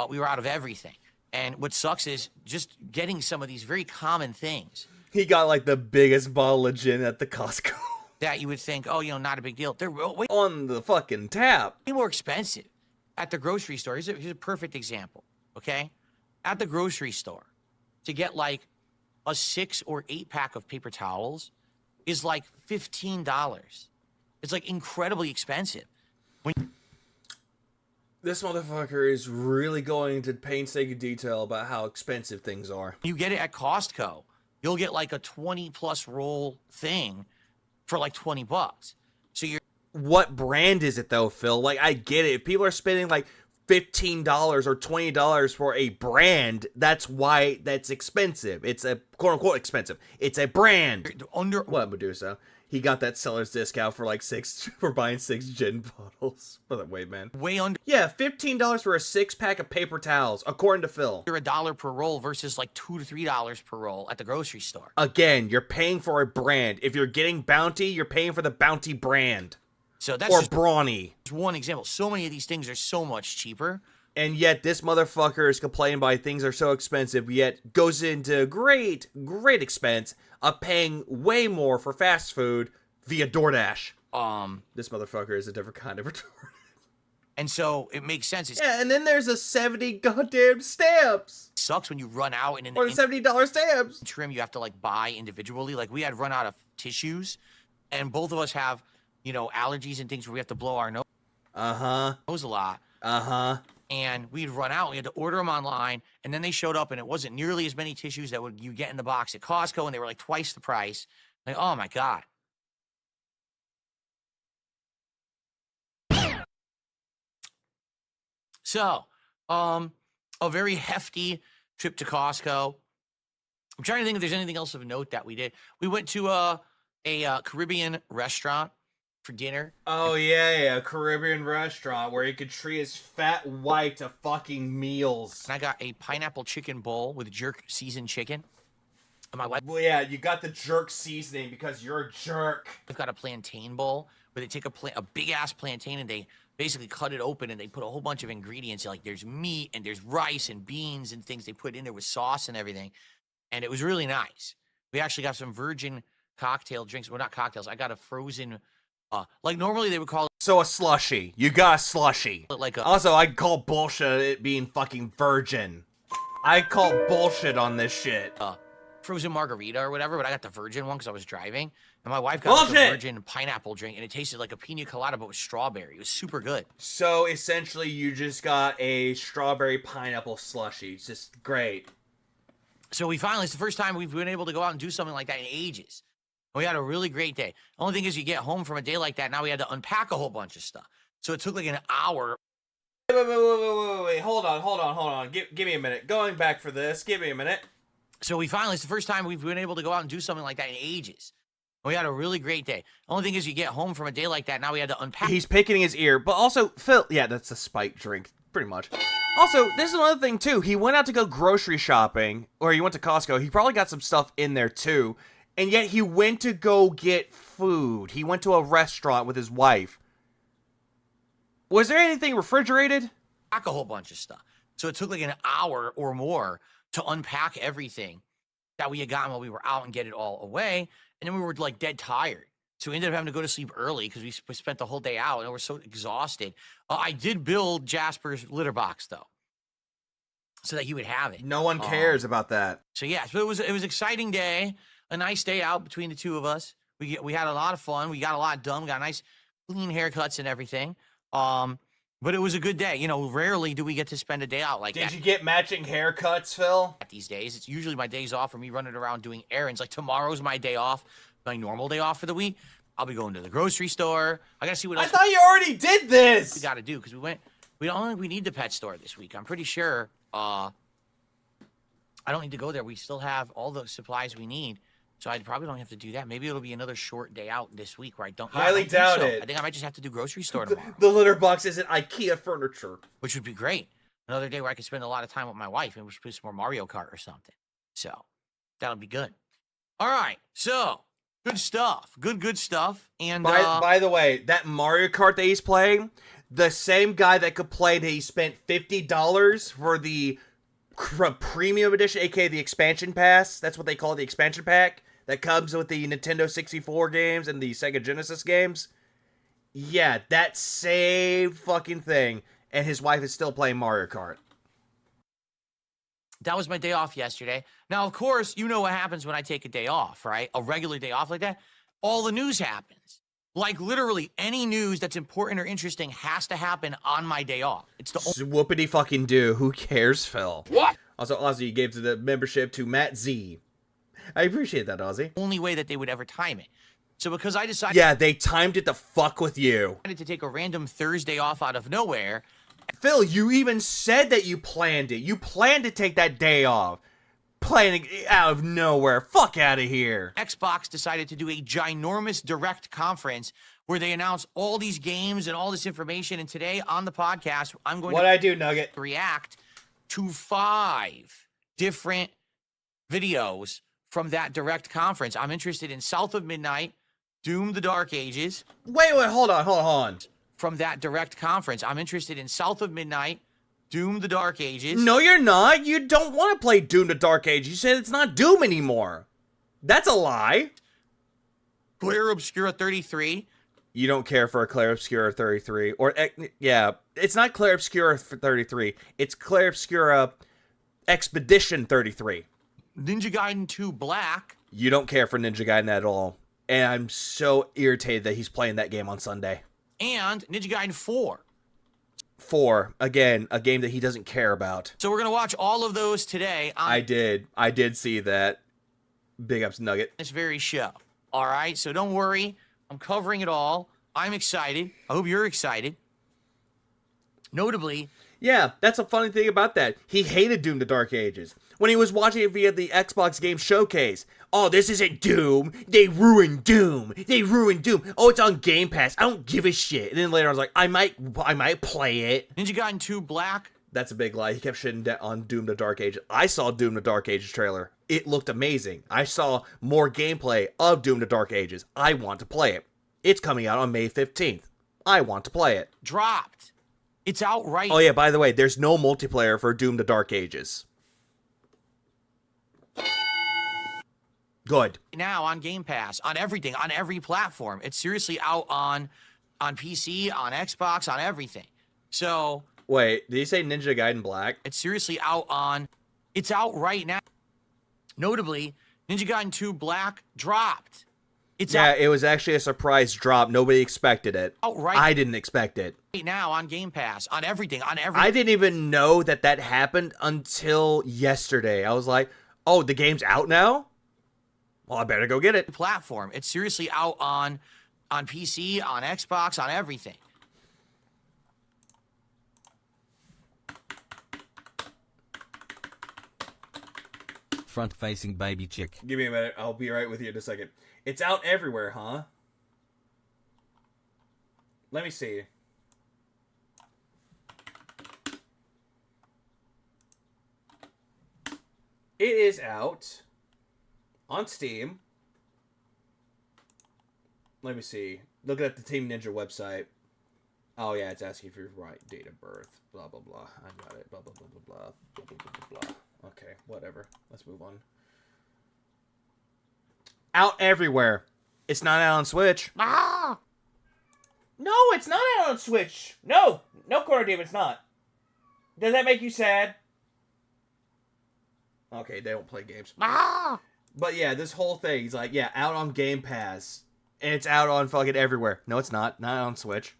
we were out of everything. And what sucks is just getting some of these very common things. He got like the biggest bottle of gin at the Costco. That you would think, oh, you know, not a big deal. They're way on the fucking tap. Way more expensive at the grocery store. Here's a perfect example, okay? At the grocery store, to get like a 6 or 8 pack of paper towels is like $15. It's like incredibly expensive. This motherfucker is really going into painstaking detail about how expensive things are. You get it at Costco, you'll get like a 20+ roll thing for like $20. So you're... What brand is it though, Phil? Like, I get it. If people are spending like $15 or $20 for a brand, that's why that's expensive. It's a quote-unquote expensive. It's a brand. Under... What, Medusa? He got that seller's discount for like for buying 6 gin bottles. Wait, man. Way under. Yeah, $15 for a 6-pack of paper towels, according to Phil. You're $1 per roll versus like $2 to $3 per roll at the grocery store. Again, you're paying for a brand. If you're getting Bounty, you're paying for the Bounty brand. So that's or just Brawny. One example. So many of these things are so much cheaper. And yet this motherfucker is complaining by things are so expensive, yet goes into great expense of paying way more for fast food via DoorDash. This motherfucker is a different kind of retarded. And so it makes sense. Yeah, and then there's a 70 goddamn stamps. It sucks when you run out and or the $70 stamps. Trim you have to like buy individually. Like we had run out of tissues, and both of us have, you know, allergies and things where we have to blow our nose. Nose a lot. And we'd run out. We had to order them online, and then they showed up, and it wasn't nearly as many tissues that you get in the box at Costco, and they were like twice the price. Like, oh my god. So, a very hefty trip to Costco. I'm trying to think if there's anything else of note that we did. We went to a Caribbean restaurant for dinner. Oh, yeah, a Caribbean restaurant where you could treat his fat wife to fucking meals. And I got a pineapple chicken bowl with jerk seasoned chicken. And my wife... Well, yeah, you got the jerk seasoning because you're a jerk. I've got a plantain bowl where they take a big-ass plantain and they basically cut it open and they put a whole bunch of ingredients. Like there's meat and there's rice and beans and things they put in there with sauce and everything. And it was really nice. We actually got some virgin cocktail drinks. Well, not cocktails. I got a frozen... like normally they would call it... So a slushy. You got a slushy. Like a... Also, I call bullshit it being fucking virgin. I call bullshit on this shit. Frozen margarita or whatever, but I got the virgin one because I was driving. And my wife got the virgin pineapple drink, and it tasted like a pina colada, but with strawberry. It was super good. So essentially, you just got a strawberry pineapple slushy. It's just great. So it's the first time we've been able to go out and do something like that in ages. We had a really great day. The only thing is you get home from a day like that, now we had to unpack a whole bunch of stuff. So it took like an hour. Wait. Hold on. Give me a minute. Going back for this. Give me a minute. So it's the first time we've been able to go out and do something like that in ages. We had a really great day. The only thing is you get home from a day like that, now we had to unpack. He's picking his ear, but also, Phil, yeah, that's a spike drink, pretty much. Also, this is another thing, too. He went out to go grocery shopping, or he went to Costco. He probably got some stuff in there, too. And yet he went to go get food. He went to a restaurant with his wife. Was there anything refrigerated? Pack a whole bunch of stuff. So it took like an hour or more to unpack everything that we had gotten while we were out and get it all away. And then we were like dead tired. So we ended up having to go to sleep early because we spent the whole day out and we're so exhausted. I did build Jasper's litter box though, so that he would have it. No one cares about that. So yeah, so it was an exciting day, a nice day out between the two of us. We had a lot of fun. We got a lot done. We got nice clean haircuts and everything. But it was a good day. You know, rarely do we get to spend a day out like that. Did you get matching haircuts, Phil? These days, it's usually my days off for me running around doing errands. Like tomorrow's my day off, my normal day off for the week. I'll be going to the grocery store. I gotta see what else. I thought you already did this. We gotta do because we don't think we need the pet store this week. I'm pretty sure. I don't need to go there. We still have all the supplies we need. So I probably don't have to do that. Maybe it'll be another short day out this week where I don't. Highly doubt it. I think I might just have to do grocery store tomorrow. The litter box isn't IKEA furniture. Which would be great. Another day where I could spend a lot of time with my wife and we should play some more Mario Kart or something. So that'll be good. All right. So good stuff. Good stuff. And by the way, that Mario Kart that he's playing, The same guy that complained he spent $50 for the premium edition, aka the expansion pass. That's what they call the expansion pack that comes with the Nintendo 64 games and the Sega Genesis games. Yeah, that same fucking thing. And his wife is still playing Mario Kart. That was my day off yesterday. Now, of course, you know what happens when I take a day off, right? A regular day off like that. All the news happens. Like, literally, any news that's important or interesting has to happen on my day off. It's the Whoopity fucking do. Who cares, Phil? What? Also, Ozzy gave the membership to Matt Z. I appreciate that, Ozzy. only way that they would ever time it. So because I decided... Yeah, they timed it to fuck with you. To take a random Thursday off out of nowhere... Phil, you even said that you planned it. You planned to take that day off. Planning out of nowhere. Fuck out of here. Xbox decided to do a ginormous direct conference where they announce all these games and all this information. And today on the podcast, I'm going What'd I do, Nugget? React to 5 different videos from that direct conference. I'm interested in South of Midnight, Doom the Dark Ages. Wait, hold on. From that direct conference, I'm interested in South of Midnight, Doom the Dark Ages. No, you're not. You don't want to play Doom the Dark Ages. You said it's not Doom anymore. That's a lie. Clair Obscura 33. You don't care for a Clair Obscura 33. Or, yeah, it's not Clair Obscura 33. It's Clair Obscura Expedition 33. Ninja Gaiden 2 Black. You don't care for Ninja Gaiden at all. And I'm so irritated that he's playing that game on Sunday. And Ninja Gaiden 4. 4. Again, a game that he doesn't care about. So we're going to watch all of those today on I did see that. Big ups, Nugget. this very show. All right? So don't worry. I'm covering it all. I'm excited. I hope you're excited. Notably... Yeah, that's a funny thing about that. He hated Doom the Dark Ages. When he was watching it via the Xbox Game Showcase. Oh, this isn't Doom. They ruined Doom. Oh, it's on Game Pass. I don't give a shit. And then later I was like, I might play it. Ninja Gaiden 2 Black. That's a big lie. He kept shitting on Doom the Dark Ages. I saw Doom the Dark Ages trailer. It looked amazing. I saw more gameplay of Doom the Dark Ages. I want to play it. It's coming out on May 15th. I want to play it. Dropped. It's out right Oh yeah, by the way, there's no multiplayer for Doom the Dark Ages. Good. now on Game Pass, on everything, on every platform. It's seriously out on PC, on Xbox, on everything. So... Wait, did you say Ninja Gaiden Black? It's seriously out on... It's out right now. Notably, Ninja Gaiden 2 Black dropped. It's it was actually a surprise drop. Nobody expected it. Outright. I didn't expect it. Right now on Game Pass, on everything, I didn't even know that happened until yesterday. I was like, oh, the game's out now? Well, I better go get it. Platform. It's seriously out on PC, on Xbox, on everything. Front-facing baby chick. Give me a minute. I'll be right with you in a second. It's out everywhere, huh? Let me see. It is out on Steam. Let me see. Look at the Team Ninja website. Oh yeah, it's asking for your right date of birth. Blah blah blah. I got it. Blah blah blah blah blah blah blah blah blah. Okay, whatever. Let's move on. Out everywhere. It's not out on Switch. Ah! No, it's not out on Switch. No, Corner Demon, it's not. Does that make you sad? Okay, they don't play games. Ah! But yeah, this whole thing, he's like, yeah, out on Game Pass. And it's out on fucking everywhere. No, it's not. Not on Switch.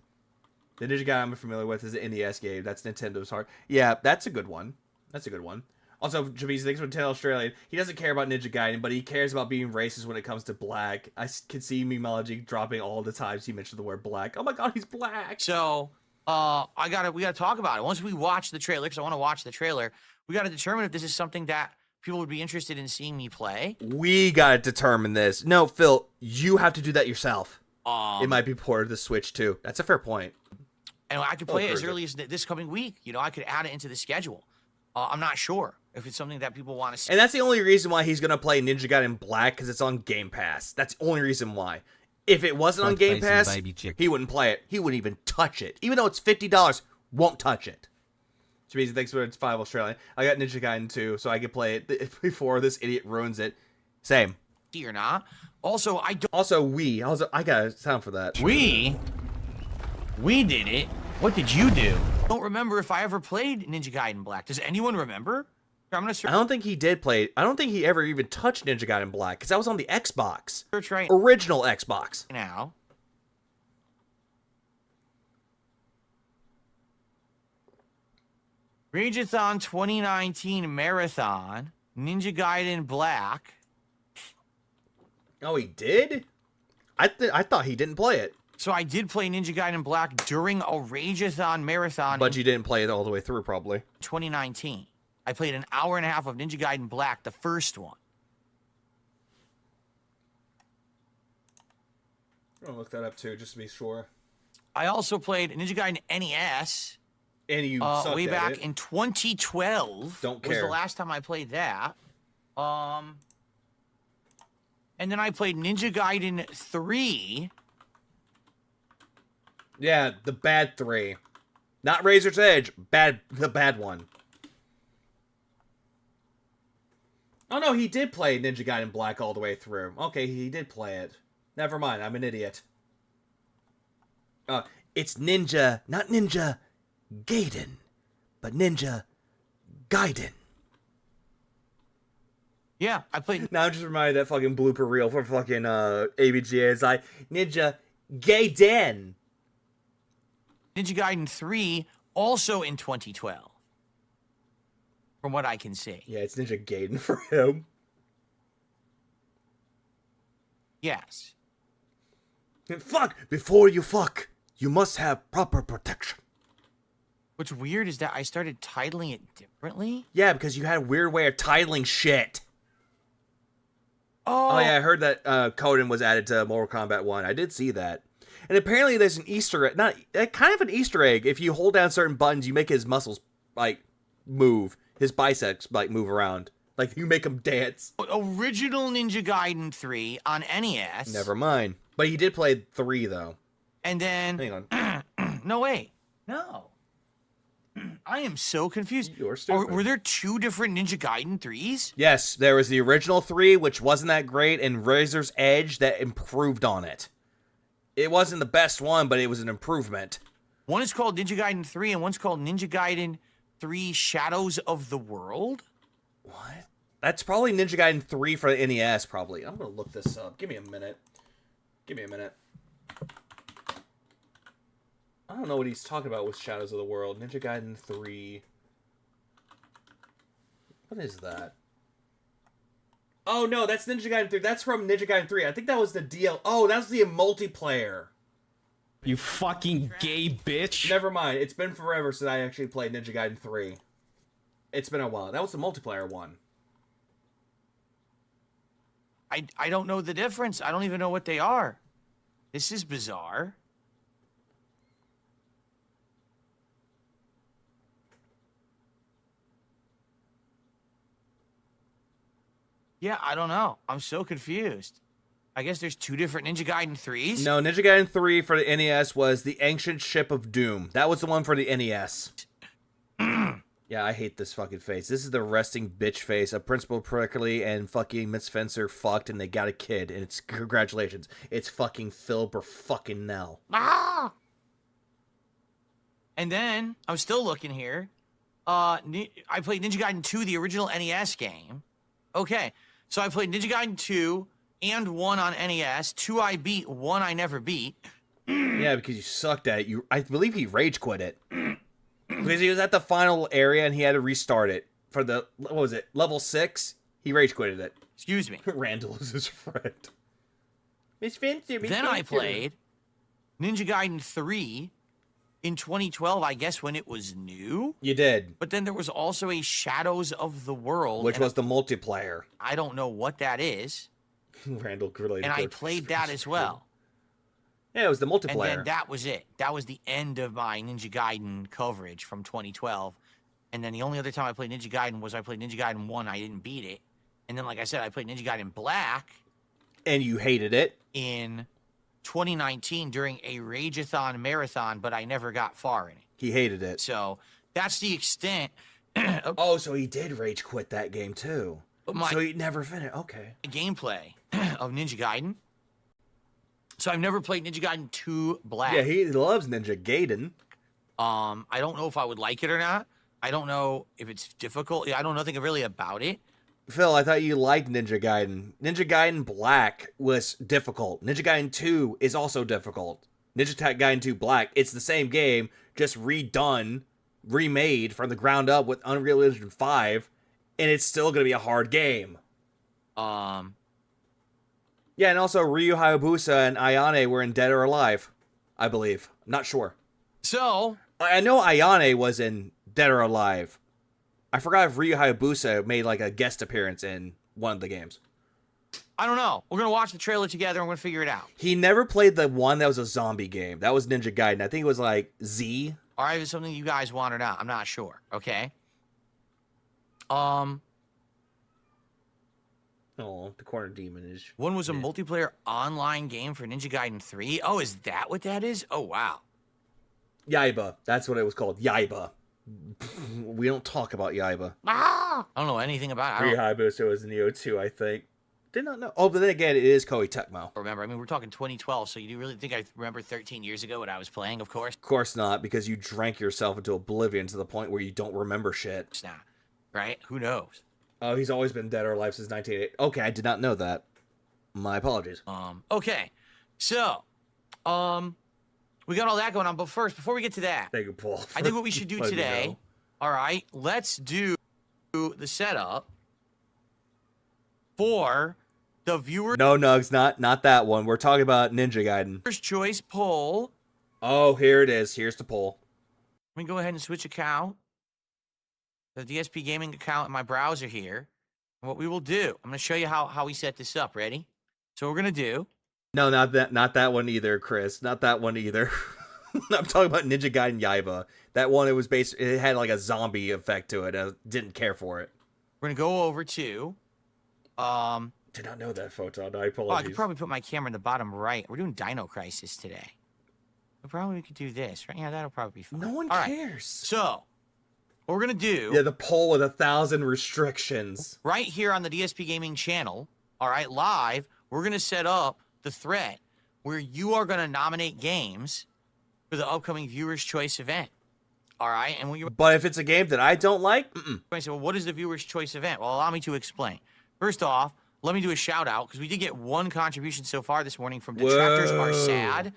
The Ninja Gaiden I'm familiar with is an NES game. That's Nintendo's heart. Yeah, that's a good one. That's a good one. Also, James, thanks for Nintendo Australian. He doesn't care about Ninja Gaiden, but he cares about being racist when it comes to black. I can see Memeology dropping all the times he mentioned the word black. Oh my god, he's black! So, we gotta talk about it. Once we watch the trailer, because I want to watch the trailer, we gotta determine if this is something that people would be interested in seeing me play. We gotta determine this. No, Phil, you have to do that yourself. It might be ported to the Switch, too. That's a fair point. And I could play it as early as this coming week. You know, I could add it into the schedule. I'm not sure if it's something that people want to see. And that's the only reason why he's going to play Ninja Gaiden Black, because it's on Game Pass. That's the only reason why. If it wasn't on Game Front-facing Pass, baby chick. he wouldn't play it. He wouldn't even touch it. Even though it's $50, won't touch it. Which means thanks for it's 5 Australian. I got Ninja Gaiden 2, so I can play it before this idiot ruins it. Same. Or not. Also, I don't. Also, I got a sound for that. We did it. What did you do? I don't remember if I ever played Ninja Gaiden Black. Does anyone remember? I'm gonna search. I don't think he did play it. I don't think he ever even touched Ninja Gaiden Black, because that was on the Xbox. Search right Original Xbox. now. Rageathon 2019 Marathon, Ninja Gaiden Black. Oh, he did? I thought he didn't play it. So I did play Ninja Gaiden Black during a Rageathon Marathon. But you didn't play it all the way through, probably. 2019. I played an hour and a half of Ninja Gaiden Black, the first one. I'm gonna look that up too, just to be sure. I also played Ninja Gaiden NES. And you way back in 2012. Don't was care. the last time I played that. And then I played Ninja Gaiden 3. Yeah, the bad 3. Not Razor's Edge, the bad one. Oh no, he did play Ninja Gaiden Black all the way through. Okay, he did play it. Never mind, I'm an idiot. It's Ninja, not Ninja Gaiden, but Ninja Gaiden. Yeah, I played. Now I'm just reminded of that fucking blooper reel for fucking ABGA. It's like Ninja Gaiden. Ninja Gaiden 3, also in 2012. From what I can see. Yeah, it's Ninja Gaiden for him. Yes. And fuck! Before you fuck, you must have proper protection. What's weird is that I started titling it differently. Yeah, because you had a weird way of titling shit. Oh yeah, I heard that Coden was added to Mortal Kombat 1. I did see that. And apparently there's an Easter egg, kind of an Easter egg. If you hold down certain buttons, you make his muscles, like, move. His biceps, like, move around. Like, you make him dance. Original Ninja Gaiden 3 on NES. Never mind. But he did play 3, though. And then... Hang on. No, wait. No. I am so confused. You're stupid. Were there 2 different Ninja Gaiden 3s? Yes, there was the original 3, which wasn't that great, and Razor's Edge that improved on it. It wasn't the best one, but it was an improvement. One is called Ninja Gaiden 3, and one's called Ninja Gaiden 3 Shadows of the World. What? That's probably Ninja Gaiden 3 for the NES, probably. I'm going to look this up. Give me a minute. I don't know what he's talking about with Shadows of the World. Ninja Gaiden 3. What is that? Oh, no, that's Ninja Gaiden 3. That's from Ninja Gaiden 3. I think that was the DL. Oh, that was the multiplayer. You fucking gay bitch. Never mind. It's been forever since I actually played Ninja Gaiden 3. It's been a while. That was the multiplayer one. I don't know the difference. I don't even know what they are. This is bizarre. Yeah, I don't know. I'm so confused. I guess there's 2 different Ninja Gaiden 3s? No, Ninja Gaiden 3 for the NES was the Ancient Ship of Doom. That was the one for the NES. Yeah, I hate this fucking face. This is the resting bitch face of Principal Prickly and fucking Miss Fencer fucked and they got a kid. And it's congratulations. It's fucking Phil fucking Nell. Ah! And then, I'm still looking here. I played Ninja Gaiden 2, the original NES game. Okay, so I played Ninja Gaiden 2 and 1 on NES. 2 I beat, 1 I never beat. Yeah, because you sucked at it. I believe he rage quit it. Because he was at the final area and he had to restart it. For the, what was it, level 6? He rage quitted it. Excuse me. Randall is his friend. Miss Fencer, Then I played Ninja Gaiden 3 in 2012, I guess, when it was new. You did. But then there was also a Shadows of the World. Which was the multiplayer. I don't know what that is. Randall related. And I played that as well. Yeah, it was the multiplayer. And then that was it. That was the end of my Ninja Gaiden coverage from 2012. And then the only other time I played Ninja Gaiden was I played Ninja Gaiden 1. I didn't beat it. And then, like I said, I played Ninja Gaiden Black. And you hated it. In 2019 during a Rageathon marathon, but I never got far in it. He hated it. So that's the extent. Oh, so he did rage quit that game too. So he never finished. Okay. Gameplay of Ninja Gaiden. So I've never played Ninja Gaiden 2 Black. Yeah, he loves Ninja Gaiden. I don't know if I would like it or not. I don't know if it's difficult. I don't know nothing really about it. Phil, I thought you liked Ninja Gaiden. Ninja Gaiden Black was difficult. Ninja Gaiden 2 is also difficult. Ninja Gaiden 2 Black, it's the same game, just redone, remade from the ground up with Unreal Engine 5, and it's still going to be a hard game. Yeah, and also Ryu Hayabusa and Ayane were in Dead or Alive, I believe. I'm not sure. So I know Ayane was in Dead or Alive. I forgot if Ryu Hayabusa made like a guest appearance in one of the games. I don't know. We're going to watch the trailer together and we're going to figure it out. He never played the one that was a zombie game. That was Ninja Gaiden. I think it was like Z. All right, if it's something you guys want or not, I'm not sure. Okay. Oh, the corner demon is. One was a multiplayer online game for Ninja Gaiden 3. Oh, is that what that is? Oh, wow. Yaiba. That's what it was called. Yaiba. We don't talk about Yaiba. I don't know anything about it. Ryu Hayabusa was Neo 2, I think. Did not know. Oh, but then again, it is Koei Tecmo. Remember, I mean, we're talking 2012, so you really think I remember 13 years ago what I was playing, of course? Of course not, because you drank yourself into oblivion to the point where you don't remember shit. It's not. Right? Who knows? Oh, he's always been dead or alive since 1980. Okay, I did not know that. My apologies. Okay. So, we got all that going on, but first, before we get to that, thank you, Paul. I think what we should do today, all right, let's do the setup for the viewer. No, Nugs, not that one. We're talking about Ninja Gaiden. First choice poll. Oh, here it is. Here's the poll. Let me go ahead and switch account. The DSP Gaming account in my browser here. And what we will do, I'm going to show you how we set this up. Ready? So what we're going to do. No, not that one either, Chris. Not that one either. I'm talking about Ninja Gaiden Yaiba. That one, it had like a zombie effect to it. I didn't care for it. We're going to go over to... Did not know that, Photon. I Oh, I apologize. could probably put my camera in the bottom right. We're doing Dino Crisis today. We could do this, right? Yeah, that'll probably be fun. No one All right. cares. So, what we're going to do... Yeah, the poll with 1,000 restrictions. Right here on the DSP Gaming channel, all right, live, we're going to set up the thread where you are going to nominate games for the upcoming Viewer's Choice event. All right? And when you're... But if it's a game that I don't like... I say, well, what is the Viewer's Choice event? Well, allow me to explain. First off, let me do a shout out because we did get one contribution so far this morning from Detractors Are Sad.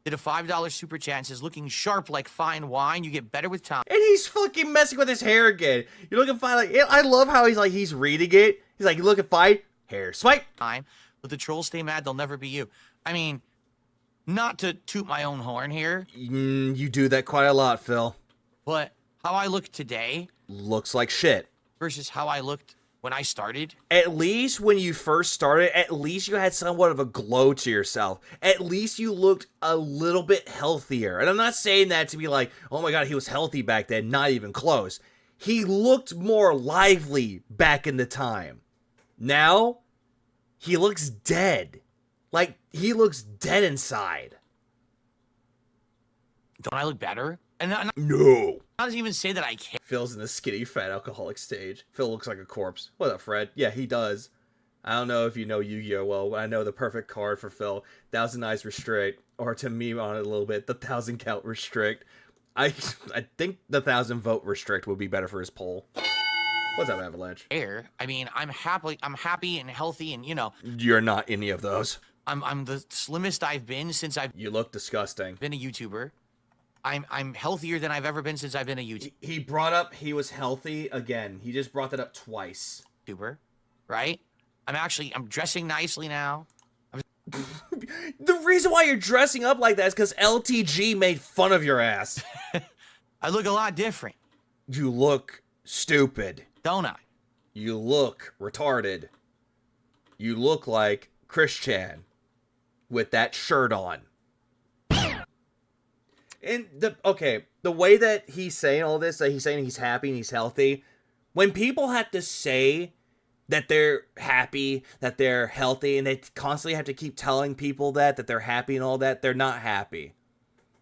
Did a $5 super chat and says, looking sharp like fine wine. You get better with time. And he's fucking messing with his hair again. You're looking fine. Like, I love how he's reading it. He's like, you looking fine? Hair swipe. Time. Let the trolls stay mad. They'll never be you. I mean, not to toot my own horn here. You do that quite a lot, Phil. But how I look today. Looks like shit. Versus how I looked when I started. At least when you first started, at least you had somewhat of a glow to yourself. At least you looked a little bit healthier. And I'm not saying that to be like, oh my god, he was healthy back then. Not even close. He looked more lively back in the time. Now, he looks dead. Like, he looks dead inside. Don't I look better? And no. Not even say that I can't. Phil's in the skinny fat alcoholic stage. Phil looks like a corpse. What up, Fred? Yeah, he does. I don't know if you know Yu-Gi-Oh well, but I know the perfect card for Phil. 1,000 Eyes Restrict, or to meme on it a little bit, the 1,000 Count Restrict. I think the 1,000 Vote Restrict would be better for his poll. What's up, Avalanche? I mean, I'm happy and healthy, and you know. You're not any of those. I'm the slimmest I've been since I've. You look disgusting. Been a YouTuber. I'm healthier than I've ever been since I've been a YouTuber. He brought up he was healthy again. He just brought that up twice. YouTuber, right? I'm dressing nicely now. The reason why you're dressing up like that is because LTG made fun of your ass. I look a lot different. You look stupid. Don't I? You look retarded. You look like Christian with that shirt on. And the way that he's saying all this, that he's saying he's happy and he's healthy, when people have to say that they're happy, that they're healthy, and they constantly have to keep telling people that they're happy and all that. They're not happy.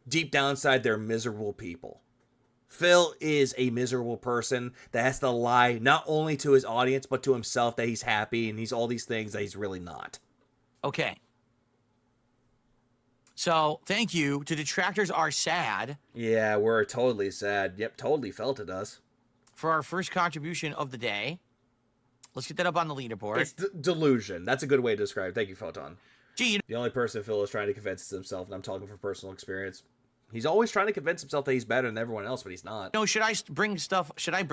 Deep down inside, they're miserable people. Phil is a miserable person that has to lie not only to his audience, but to himself that he's happy and he's all these things that he's really not. Okay. So, thank you to Detractors Are Sad. Yeah, we're totally sad. Yep, totally felt it us. For our first contribution of the day. Let's get that up on the leaderboard. It's delusion. That's a good way to describe it. Thank you, Photon. Gee, the only person Phil is trying to convince is himself, and I'm talking from personal experience. He's always trying to convince himself that he's better than everyone else, but he's not. No, should I bring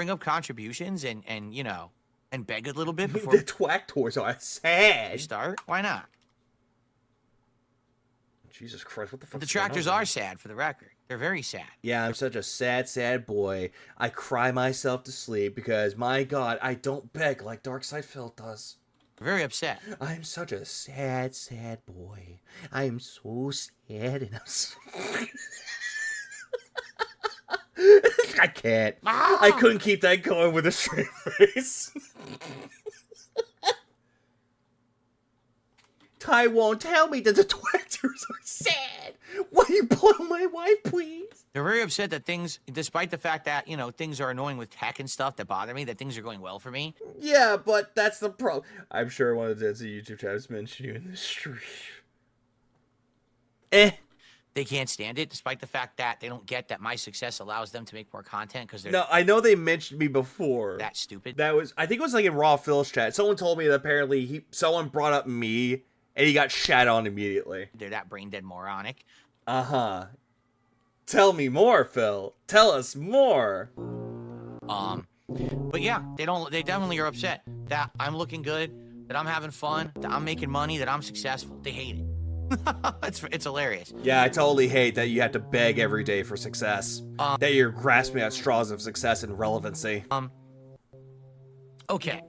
up contributions and you know, and beg a little bit before the Twactors are sad. Start? Why not? Jesus Christ, what the fuck? The Detractors are sad, for the record. They're very sad. Yeah, I'm such a sad, sad boy. I cry myself to sleep because, my God, I don't beg like Darkside Phil does. Very upset. I'm such a sad, sad boy. I'm so sad and I'm so... I can't. I couldn't keep that going with a straight face. Ty won't tell me that the Twactors are sad. Will you blow my wife, please? They're very upset that things, despite the fact that, you know, things are annoying with tech and stuff that bother me, that things are going well for me. Yeah, but that's the problem. I'm sure one of the YouTube chats mentioned you in the stream. They can't stand it, despite the fact that they don't get that my success allows them to make more content because they're... No, I know they mentioned me before. That stupid. That was, I think it was like in Raw Phil's chat. Someone told me that apparently someone brought up me and he got shat on immediately. They're that brain dead moronic. Uh-huh. Tell me more, Phil. Tell us more. But yeah, they definitely are upset that I'm looking good, that I'm having fun, that I'm making money, that I'm successful. They hate it. It's hilarious. Yeah, I totally hate that you have to beg every day for success. That you're grasping at straws of success and relevancy. Okay.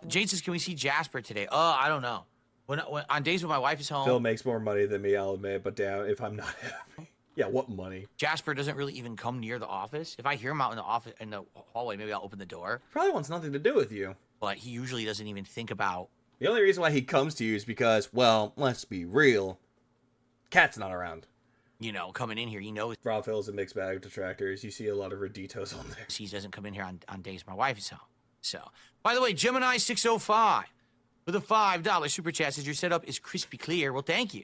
Jade says, can we see Jasper today? I don't know. When on days when my wife is home... Phil makes more money than me, I'll admit, but damn, if I'm not happy. Yeah, what money? Jasper doesn't really even come near the office. If I hear him out in the office, in the hallway, maybe I'll open the door. Probably wants nothing to do with you. But he usually doesn't even think about... The only reason why he comes to you is because, well, let's be real. Cat's not around. You know, coming in here, he knows... Rob Phil's a mixed bag of detractors. You see a lot of Reditos on there. He doesn't come in here on days my wife is home. So, by the way, Gemini605 with a $5 super chat says your setup is crispy clear. Well, thank you.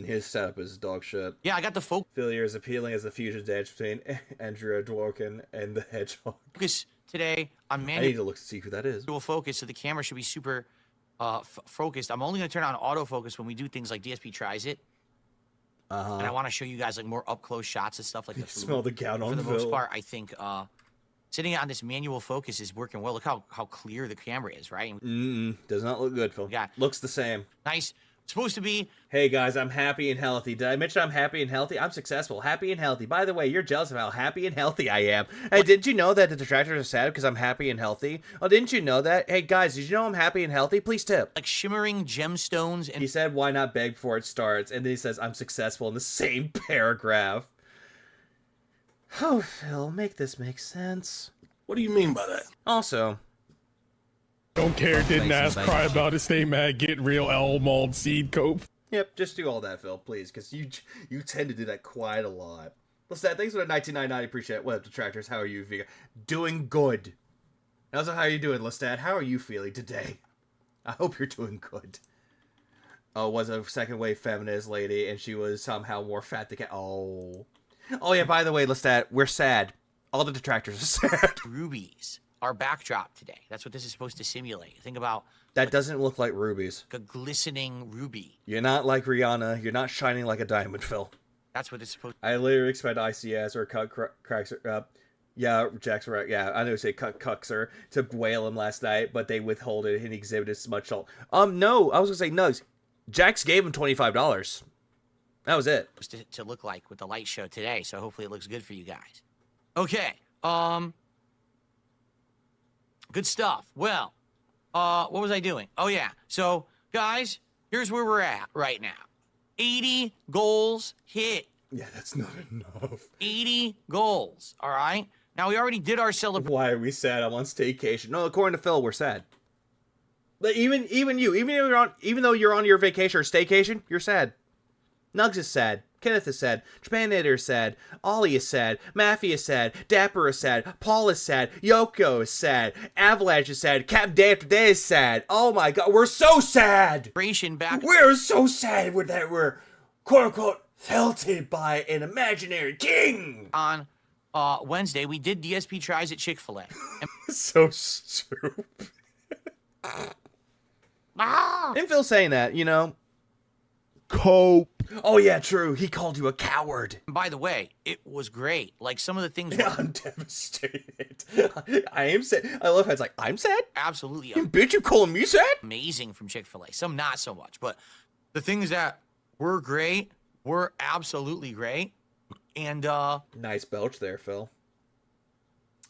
His setup is dog shit. Yeah, I got the focus. Phil, you're as appealing as the fusion edge between Andrea Dworkin and the Hedgehog. Focus today on I need to look to see who that is. Dual focus, so the camera should be super focused. I'm only going to turn on autofocus when we do things like DSP tries it. And I want to show you guys like more up close shots and stuff like the food. Smell the gown on For the Phil. most part, I think sitting on this manual focus is working well. Look how clear the camera is, right? Does not look good, Phil. Yeah. Looks the same. Nice. It's supposed to be... Hey, guys, I'm happy and healthy. Did I mention I'm happy and healthy? I'm successful. Happy and healthy. By the way, you're jealous of how happy and healthy I am. Hey, didn't you know that the detractors are sad because I'm happy and healthy? Oh, didn't you know that? Hey, guys, did you know I'm happy and healthy? Please tip. Like shimmering gemstones and... He said, why not beg before it starts? And then he says, I'm successful in the same paragraph. Oh, Phil, make this make sense. What do you mean by that? Also... Don't care, didn't ask, cry about it, stay mad, get real, Elmald, seed cope. Yep, just do all that, Phil, please, because you tend to do that quite a lot. Lestat, thanks for the 1999. Appreciate it. What up, detractors? How are you, Vega? Doing good. Also, how are you doing, Lestat? How are you feeling today? I hope you're doing good. Oh, was a second wave feminist lady, and she was somehow more fat than Oh, yeah. By the way, Lestat, we're sad. All the detractors are sad. Rubies. Our backdrop today. That's what this is supposed to simulate. Think about... That doesn't look like rubies. A glistening ruby. You're not like Rihanna. You're not shining like a diamond, Phil. That's what it's supposed to... I literally expect ICS or cut cracks up. Yeah, Jack's right. Yeah, I know say cut cuxer to whale him last night, but they withhold it and he exhibited smudge salt. No, I was gonna say no. Jax gave him $25. That was it. To look like with the light show today, so hopefully it looks good for you guys. Okay, good stuff. Well, what was I doing? Oh, yeah. So, guys, here's where we're at right now. 80 goals hit. Yeah, that's not enough. 80 goals, all right? Now, we already did our celebration. Why are we sad? I'm on staycation. No, according to Phil, we're sad. But even though you're on your vacation or staycation, you're sad. Nugs is sad. Kenneth is sad. Japanator is sad. Ollie is sad. Maffy is sad. Dapper is sad. Paul is sad. Yoko is sad. Avalanche is sad. Captain Day After Day is sad. Oh my god, we're so sad! We're so sad with that we're quote-unquote felted by an imaginary king! On Wednesday, we did DSP tries at Chick-fil-A. So stupid. And Phil saying that, you know. Cope. Oh yeah, true. He called you a coward. By the way, it was great. Like some of the things. Yeah, I'm devastated. I am sad. I love how it's like, I'm sad? Absolutely. Bitch, you calling me sad? Amazing from Chick-fil-A. Some not so much. But the things that were great were absolutely great. And nice belch there, Phil.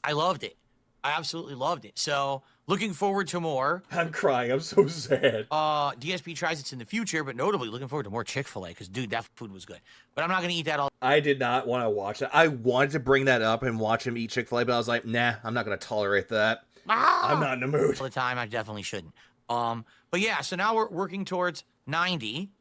I loved it. I absolutely loved it. So looking forward to more. I'm crying. I'm so sad. DSP tries it's in the future, but notably looking forward to more Chick-fil-A because, dude, that food was good. But I'm not going to eat that all. I did not want to watch it. I wanted to bring that up and watch him eat Chick-fil-A, but I was like, nah, I'm not going to tolerate that. I'm not in the mood. All the time, I definitely shouldn't. But yeah, so now we're working towards 90.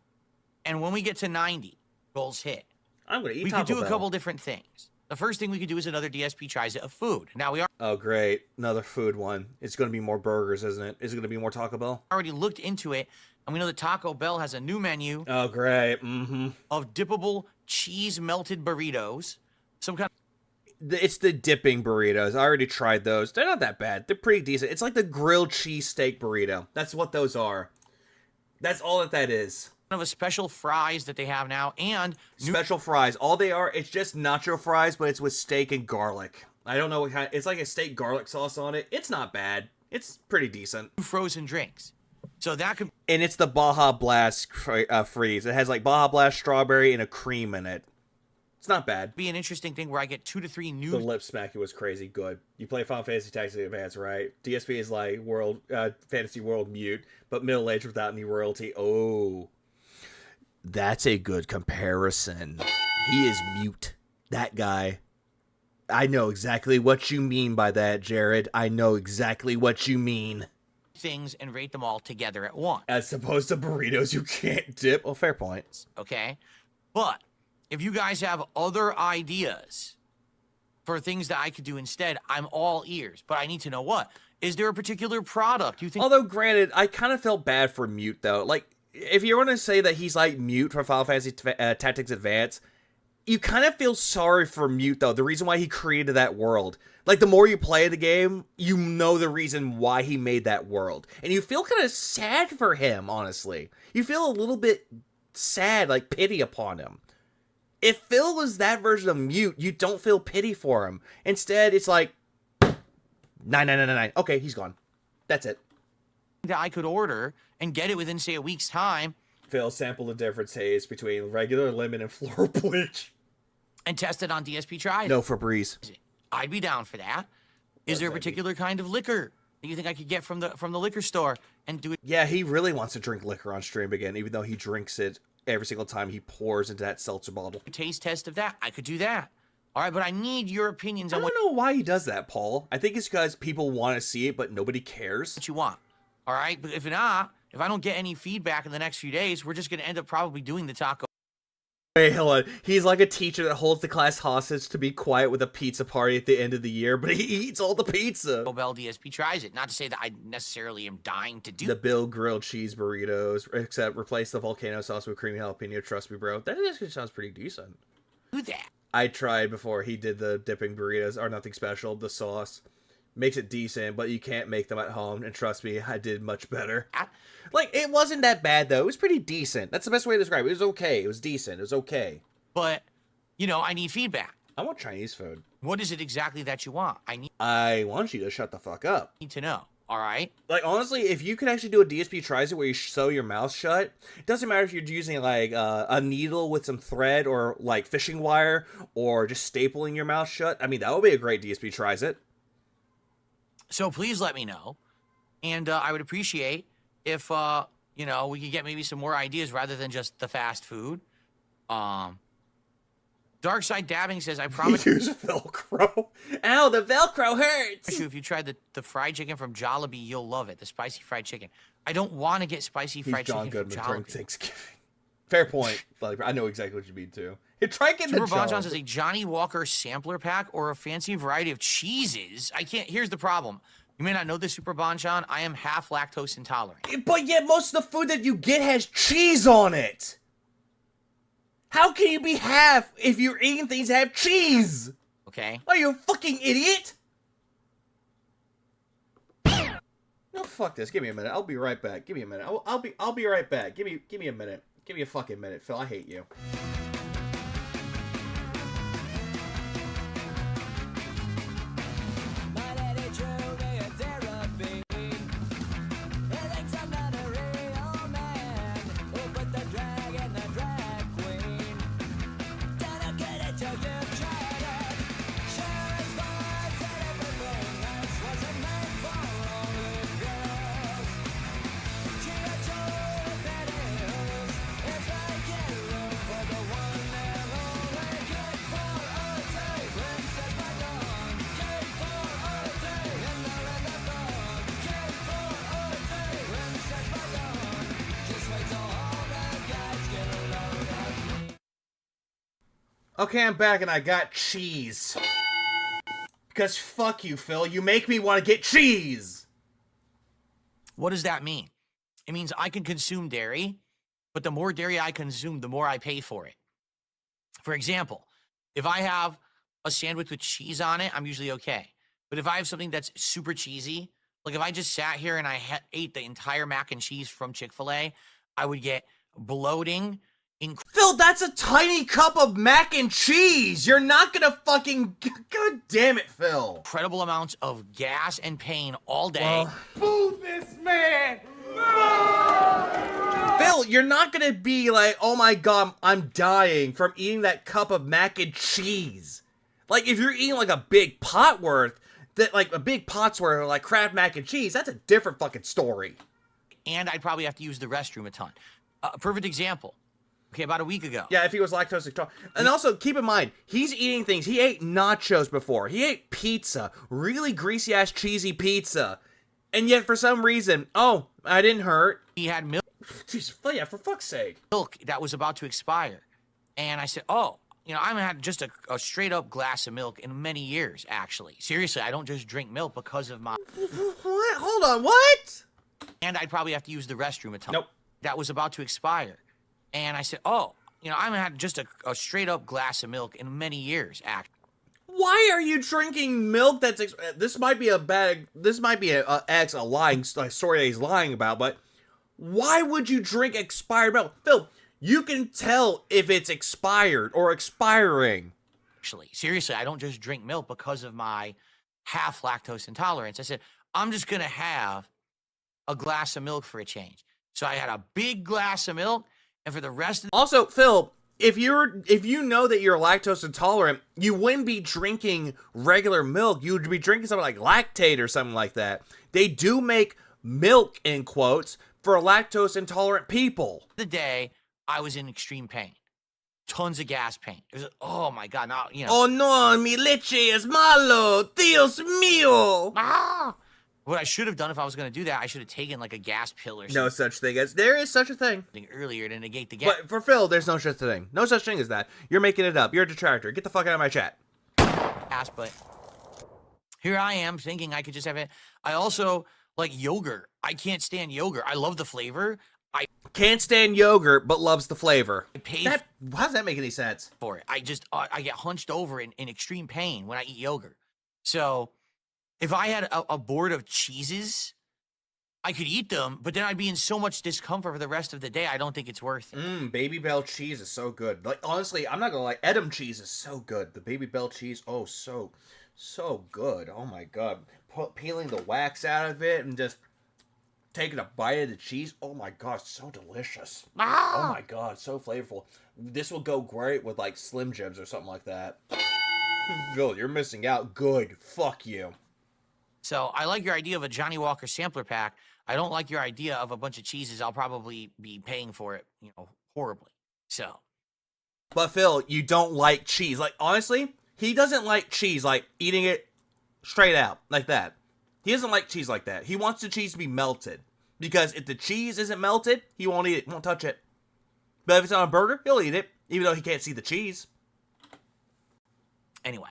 And when we get to 90, goals hit. I'm going to eat We Taco could do a Bell. couple different things. The first thing we could do is another DSP tries it of food. Now we are. Oh, great. Another food one. It's going to be more burgers, isn't it? Is it going to be more Taco Bell? Already looked into it, and we know that Taco Bell has a new menu. Oh, great. Mm-hmm. Of dippable cheese melted burritos. Some kind of. It's the dipping burritos. I already tried those. They're not that bad. They're pretty decent. It's like the grilled cheese steak burrito. That's what those are. That's all that is. Of a special fries that they have now, and special fries. All they are, it's just nacho fries, but it's with steak and garlic. I don't know what kind. It's like a steak garlic sauce on it. It's not bad. It's pretty decent. Frozen drinks. So that could. And it's the Baja Blast freeze. It has like Baja Blast strawberry and a cream in it. It's not bad. Be an interesting thing where I get 2 to 3 new. The lip smacking was crazy good. You play Final Fantasy Tactics Advance, right? DSP is like Fantasy World Mute, but middle age without any royalty. Oh. That's a good comparison. He is mute. That guy. I know exactly what you mean by that, Jared. I know exactly what you mean. Things and rate them all together at once. As opposed to burritos you can't dip. Well, fair point. Okay? But if you guys have other ideas for things that I could do instead, I'm all ears. But I need to know what. Is there a particular product you think? Although, granted, I kind of felt bad for Mute, though. Like, if you're going to say that he's like Mute from Final Fantasy Tactics Advance, you kind of feel sorry for Mute, though. The reason why he created that world. Like, the more you play the game, you know the reason why he made that world. And you feel kind of sad for him, honestly. You feel a little bit sad, like pity upon him. If Phil was that version of Mute, you don't feel pity for him. Instead, it's like, 9. Okay, he's gone. That's it. That I could order and get it within, say, a week's time. Phil sample the different taste between regular lemon and floral bleach. And test it on DSP tries. No Febreze. I'd be down for that. Is there a particular kind of liquor that you think I could get from the liquor store and do it? Yeah, he really wants to drink liquor on stream again, even though he drinks it every single time he pours into that seltzer bottle. Taste test of that. I could do that. All right, but I need your opinions on I don't know why he does that, Paul. I think it's because people want to see it, but nobody cares. What you want. All right, but if not, if I don't get any feedback in the next few days, we're just going to end up probably doing the taco. Wait, hold on. He's like a teacher that holds the class hostage to be quiet with a pizza party at the end of the year, but he eats all the pizza. Bell DSP tries it. Not to say that I necessarily am dying to do the Bill grilled cheese burritos, except replace the volcano sauce with creamy jalapeno. Trust me, bro. That actually sounds pretty decent. Do that. I tried before he did the dipping burritos, or nothing special, the sauce. Makes it decent, but you can't make them at home, and trust me, I did much better. Like, it wasn't that bad, though. It was pretty decent. That's the best way to describe it. It was okay. It was decent. It was okay. But, you know, I need feedback. I want Chinese food. What is it exactly that you want? I want you to shut the fuck up. Need to know. All right? Like, honestly, if you could actually do a DSP tries it where you sew your mouth shut, it doesn't matter if you're using, like, a needle with some thread or, like, fishing wire or just stapling your mouth shut. I mean, that would be a great DSP tries it. So please let me know. And I would appreciate if, you know, we could get maybe some more ideas rather than just the fast food. Dark Side Dabbing says, I promise Use Velcro. Ow, the Velcro hurts. you, if you try the fried chicken from Jollibee, you'll love it. The spicy fried chicken. I don't want to get spicy fried John chicken Goodman from during Jollibee. Thanksgiving. Fair point. Like, I know exactly what you mean too. Try getting the Super Bonchon job. says a Johnny Walker sampler pack or a fancy variety of cheeses. I can't. Here's the problem. You may not know this, Super Bonchon. I am half lactose intolerant. But yet most of the food that you get has cheese on it. How can you be half if you're eating things that have cheese? Okay. Are you a fucking idiot? No, fuck this. Give me a minute. I'll be right back. Give me a minute. I'll be right back. Give me a minute. Give me a fucking minute, Phil. I hate you. Okay, I'm back and I got cheese. Because fuck you, Phil. You make me want to get cheese. What does that mean? It means I can consume dairy, but the more dairy I consume, the more I pay for it. For example, if I have a sandwich with cheese on it, I'm usually okay. But if I have something that's super cheesy, like if I just sat here and I ate the entire mac and cheese from Chick-fil-A, I would get bloating. Phil, that's a tiny cup of mac and cheese. You're not gonna fucking... God damn it, Phil. Incredible amounts of gas and pain all day. Boo this man! Phil, you're not gonna be like, oh my god, I'm dying from eating that cup of mac and cheese. Like, if you're eating like a big pot worth, that like a big pot's worth of like Kraft mac and cheese, that's a different fucking story. And I'd probably have to use the restroom a ton. A perfect example. Okay, about a week ago. Yeah, if he was lactose intolerant. And also, keep in mind, he's eating things. He ate nachos before. He ate pizza. Really greasy-ass cheesy pizza. And yet, for some reason, oh, I didn't hurt. He had milk. Jesus, yeah, for fuck's sake. Milk that was about to expire. And I said, oh, you know, I haven't had just a straight-up glass of milk in many years, actually. Seriously, I don't just drink milk because of my... What? Hold on, what? And I'd probably have to use the restroom a ton. Nope. That was about to expire. And I said, oh, you know, I haven't had just a straight-up glass of milk in many years, actually. Why are you drinking milk that's... This might be a bad... This might be a lying story that he's lying about, but why would you drink expired milk? Phil, you can tell if it's expired or expiring. Actually, seriously, I don't just drink milk because of my half lactose intolerance. I said, I'm just going to have a glass of milk for a change. So I had a big glass of milk, and for the rest of Also, Phil, if you know that you're lactose intolerant, you wouldn't be drinking regular milk. You would be drinking something like Lactate or something like that. They do make milk, in quotes, for lactose intolerant people. the day, I was in extreme pain. Tons of gas pain. It was, oh my God, now, you know. Oh no, mi leche es malo, Dios mío. Ah! What I should have done if I was going to do that, I should have taken like a gas pill or something. No such thing as... There is such a thing. Earlier to negate the gas. But for Phil, there's no such thing. No such thing as that. You're making it up. You're a detractor. Get the fuck out of my chat. But here I am thinking I could just have it. I also like yogurt. I can't stand yogurt. I love the flavor. I can't stand yogurt, but loves the flavor. Pay How does that make any sense? For it. I just, I get hunched over in extreme pain when I eat yogurt. So if I had a board of cheeses, I could eat them, but then I'd be in so much discomfort for the rest of the day. I don't think it's worth it. Baby Bell cheese is so good. Like, honestly, I'm not gonna lie, Edam cheese is so good. The Baby Bell cheese, oh, so good. Oh my God. Peeling the wax out of it and just taking a bite of the cheese. Oh my God, so delicious. Ah! Oh my God, so flavorful. This will go great with like Slim Jims or something like that. Bill, you're missing out. Good. Fuck you. So I like your idea of a Johnny Walker sampler pack. I don't like your idea of a bunch of cheeses. I'll probably be paying for it, you know, horribly. So But Phil, you don't like cheese. Like, honestly, he doesn't like cheese, like eating it straight out, like that. He doesn't like cheese like that. He wants the cheese to be melted. Because if the cheese isn't melted, he won't eat it, won't touch it. But if it's on a burger, he'll eat it, even though he can't see the cheese. Anyway,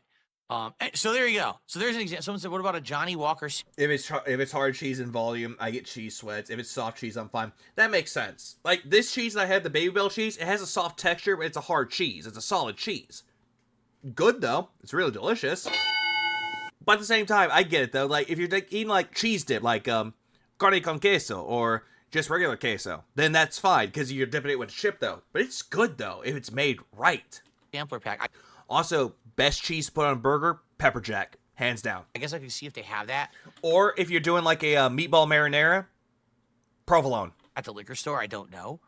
so there you go. So there's an example. Someone said, what about a Johnny Walker? If it's hard cheese in volume, I get cheese sweats. If it's soft cheese, I'm fine. That makes sense. Like, this cheese I had, the Baby Bell cheese, it has a soft texture, but it's a hard cheese. It's a solid cheese. Good, though. It's really delicious. But at the same time, I get it, though. Like, if you're eating, like, cheese dip, like, carne con queso, or just regular queso, then that's fine, because you're dipping it with a chip, though. But it's good, though, if it's made right. Sampler pack. Also, best cheese to put on a burger, pepper jack, hands down. I guess I can see if they have that. Or if you're doing like a meatball marinara, provolone. At the liquor store, I don't know.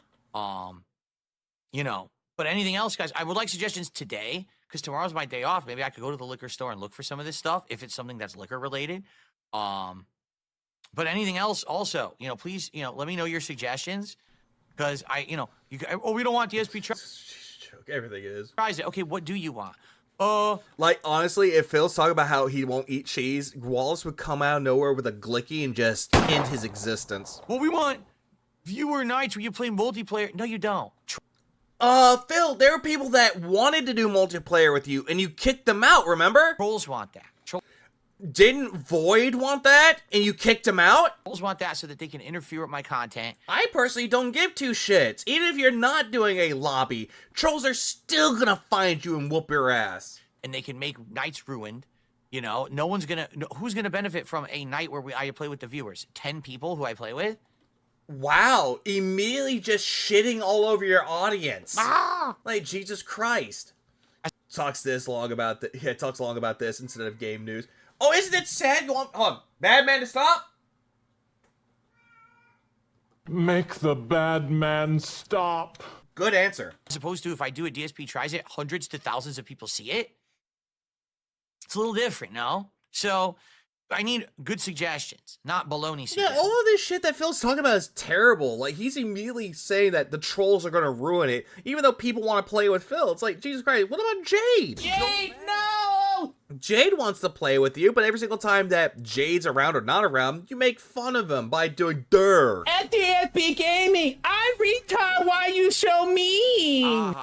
You know, but anything else, guys, I would like suggestions today, because tomorrow's my day off. Maybe I could go to the liquor store and look for some of this stuff, if it's something that's liquor related. But anything else also, you know, please, you know, let me know your suggestions, because we don't want DSP Everything is. tries it. Okay, what do you want? Like, honestly, if Phil's talking about how he won't eat cheese, Wallace would come out of nowhere with a glicky and just end his existence. Well, we want viewer nights where you play multiplayer. No, you don't. Phil, there were people that wanted to do multiplayer with you, and you kicked them out, remember? Trolls want that. Didn't Void want that, and you kicked him out? Trolls want that so that they can interfere with my content. I personally don't give two shits. Even if you're not doing a lobby, trolls are still gonna find you and whoop your ass. And they can make nights ruined. You know, who's gonna benefit from a night where I play with the viewers? 10 people who I play with? Wow, immediately just shitting all over your audience. Ah! Like, Jesus Christ. Talks long about this instead of game news. Oh, isn't it sad? You want bad man to stop? Make the bad man stop. Good answer. As opposed to if I do a DSP tries it, hundreds to thousands of people see it. It's a little different, no? So I need good suggestions, not baloney suggestions. Yeah, all of this shit that Phil's talking about is terrible. Like, he's immediately saying that the trolls are going to ruin it, even though people want to play with Phil. It's like, Jesus Christ, what about Jade? Jade, no! Jade wants to play with you, but every single time that Jade's around or not around, you make fun of him by doing durr. At dspgaming, I'm retard. Why you so mean?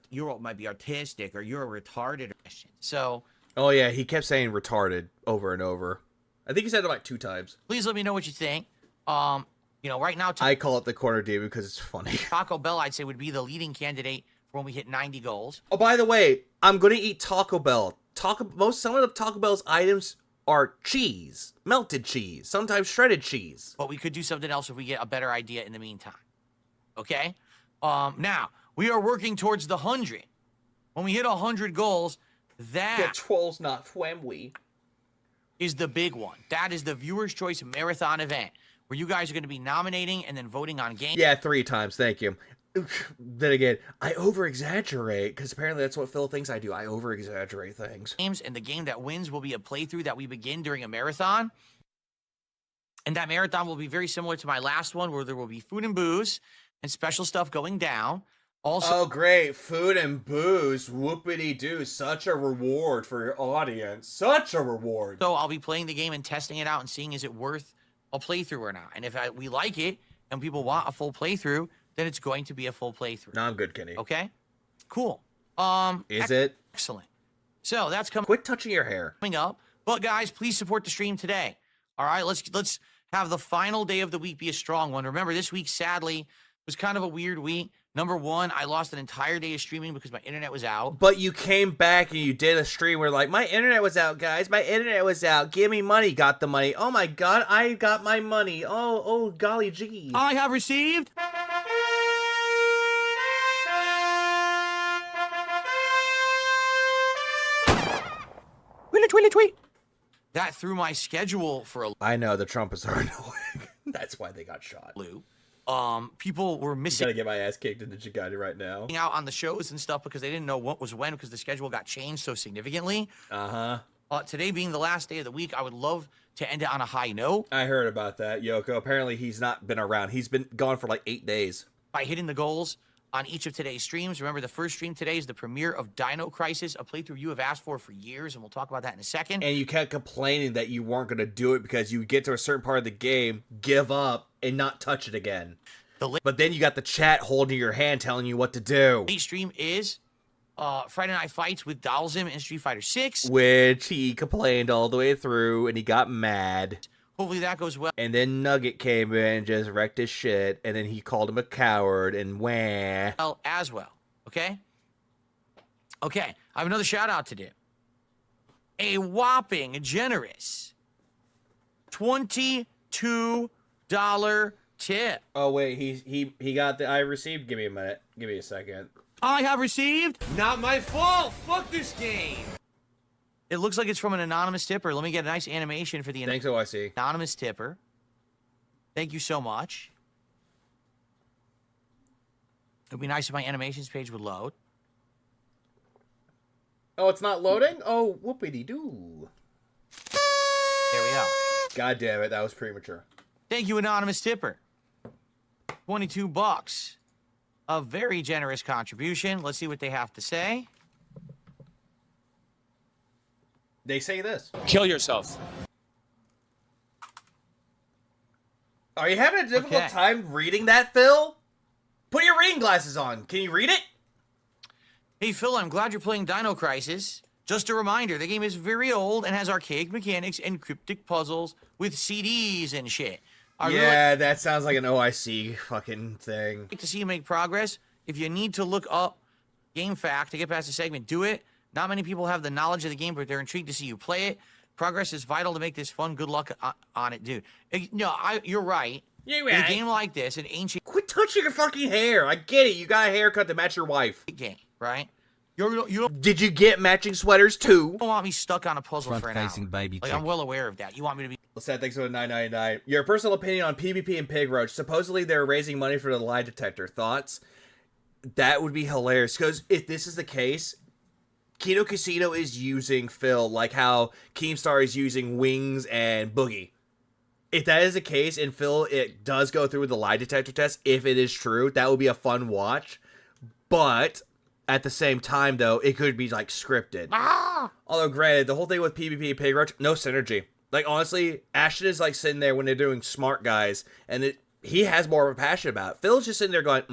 You might be artistic or you're a retarded. So. Oh yeah, he kept saying retarded over and over. I think he said it like 2 times. Please let me know what you think. You know, right now. I call it the corner D because it's funny. Taco Bell, I'd say, would be the leading candidate for when we hit 90 goals. Oh, by the way, I'm gonna eat Taco Bell. Some of the Taco Bell's items are cheese, melted cheese, sometimes shredded cheese. But we could do something else if we get a better idea in the meantime. Okay? Now, we are working towards the 100. When we hit 100 goals, that... The trolls not fwemwe. ...is the big one. That is the Viewer's Choice Marathon event, where you guys are going to be nominating and then voting on games. Yeah, 3 times, thank you. Then again, I over-exaggerate, because apparently that's what Phil thinks I do. I over-exaggerate things. And the game that wins will be a playthrough that we begin during a marathon. And that marathon will be very similar to my last one, where there will be food and booze and special stuff going down. Also, oh, great. Food and booze. Whoopity-doo. Such a reward for your audience. Such a reward. So I'll be playing the game and testing it out and seeing is it worth a playthrough or not. And if we like it and people want a full playthrough, then it's going to be a full playthrough. No, I'm good, Kenny. Okay? Cool. Is it? Excellent. So that's coming. Quit touching your hair. Coming up. But guys, please support the stream today. All right, let's have the final day of the week be a strong one. Remember, this week, sadly, was kind of a weird week. Number one, I lost an entire day of streaming because my internet was out. But you came back and you did a stream where like, my internet was out, guys. My internet was out. Give me money. Got the money. Oh my God, I got my money. Oh, golly gee. I have received... Tweet. That threw my schedule for a... I know, the Trumpets are annoying. That's why they got shot. People were missing... I'm gonna get my ass kicked into Chicani right now. ...out on the shows and stuff because they didn't know what was when because the schedule got changed so significantly. Today being the last day of the week, I would love to end it on a high note. I heard about that, Yoko. Apparently he's not been around. He's been gone for like 8 days. By hitting the goals, on each of today's streams. Remember, the first stream today is the premiere of Dino Crisis, a playthrough you have asked for years, and we'll talk about that in a second. And you kept complaining that you weren't going to do it because you get to a certain part of the game, give up, and not touch it again. But then you got the chat holding your hand telling you what to do. Today's stream is Friday Night Fights with Dalzim and Street Fighter 6. Which he complained all the way through, and he got mad. Hopefully that goes well. And then Nugget came in and just wrecked his shit, and then he called him a coward, and wah. As well, okay? Okay, I have another shout-out to do. A whopping generous $22 tip. Oh, wait, he got the... I received... Give me a minute. Give me a second. I have received... Not my fault! Fuck this game! It looks like it's from an anonymous tipper. Let me get a nice animation for the Thanks, OIC. Anonymous tipper. Thank you so much. It would be nice if my animations page would load. Oh, it's not loading? Oh, whoopity-doo. There we are. God damn it, that was premature. Thank you, anonymous tipper. $22. A very generous contribution. Let's see what they have to say. They say this. Kill yourself. Are you having a difficult time reading that, Phil? Put your reading glasses on. Can you read it? Hey, Phil, I'm glad you're playing Dino Crisis. Just a reminder, the game is very old and has archaic mechanics and cryptic puzzles with CDs and shit. Yeah, that sounds like an OIC fucking thing. To see you make progress. If you need to look up game fact to get past the segment, do it. Not many people have the knowledge of the game, but they're intrigued to see you play it. Progress is vital to make this fun. Good luck on it, dude. No, you're right. You're In right. a game like this, an ancient... Quit touching your fucking hair. I get it. You got a haircut to match your wife. Game, right? You Did you get matching sweaters, too? don't want me stuck on a puzzle for an hour. Front-facing baby Like, chick. I'm well aware of that. You want me to be... Let's say thanks for the $9.99. Your personal opinion on PvP and Pig Roach. Supposedly they're raising money for the lie detector. Thoughts? That would be hilarious. Because if this is the case... Kino Casino is using Phil like how Keemstar is using Wings and Boogie. If that is the case, and Phil, it does go through with the lie detector test, if it is true, that would be a fun watch. But, at the same time, though, it could be, like, scripted. Although, granted, the whole thing with PvP and Pig Roach, no synergy. Like, honestly, Ashton is, like, sitting there when they're doing Smart Guys, and he has more of a passion about it. Phil's just sitting there going,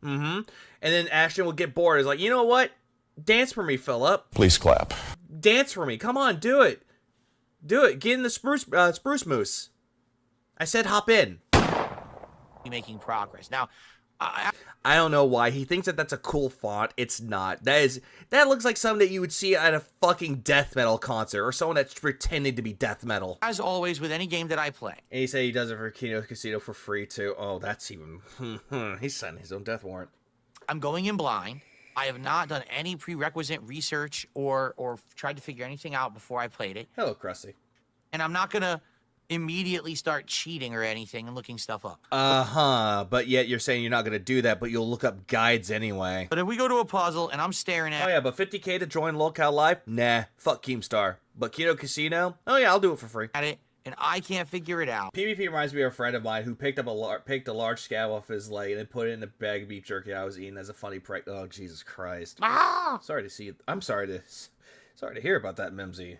and then Ashton will get bored. He's like, you know what? Dance for me, Philip. Please clap. Dance for me. Come on, do it. Do it. Get in the spruce moose. I said hop in. making progress. Now, I don't know why. He thinks that that's a cool font. It's not. That looks like something that you would see at a fucking death metal concert or someone that's pretending to be death metal. As always with any game that I play. And he said he does it for Kino Casino for free too. Oh, that's even... He's signing his own death warrant. I'm going in blind. I have not done any prerequisite research or tried to figure anything out before I played it. Hello, Krusty. And I'm not going to immediately start cheating or anything and looking stuff up. But yet you're saying you're not going to do that, but you'll look up guides anyway. But if we go to a puzzle and I'm staring at... Oh yeah, but 50K to join Locale Live? Nah, fuck Keemstar. But Kino Casino? Oh yeah, I'll do it for free. At it, and I can't figure it out. PvP reminds me of a friend of mine who picked a large scab off his leg and then put it in the bag of beef jerky I was eating as a funny prank. Oh, Jesus Christ. Sorry to see it. I'm sorry to hear about that, Mimsy.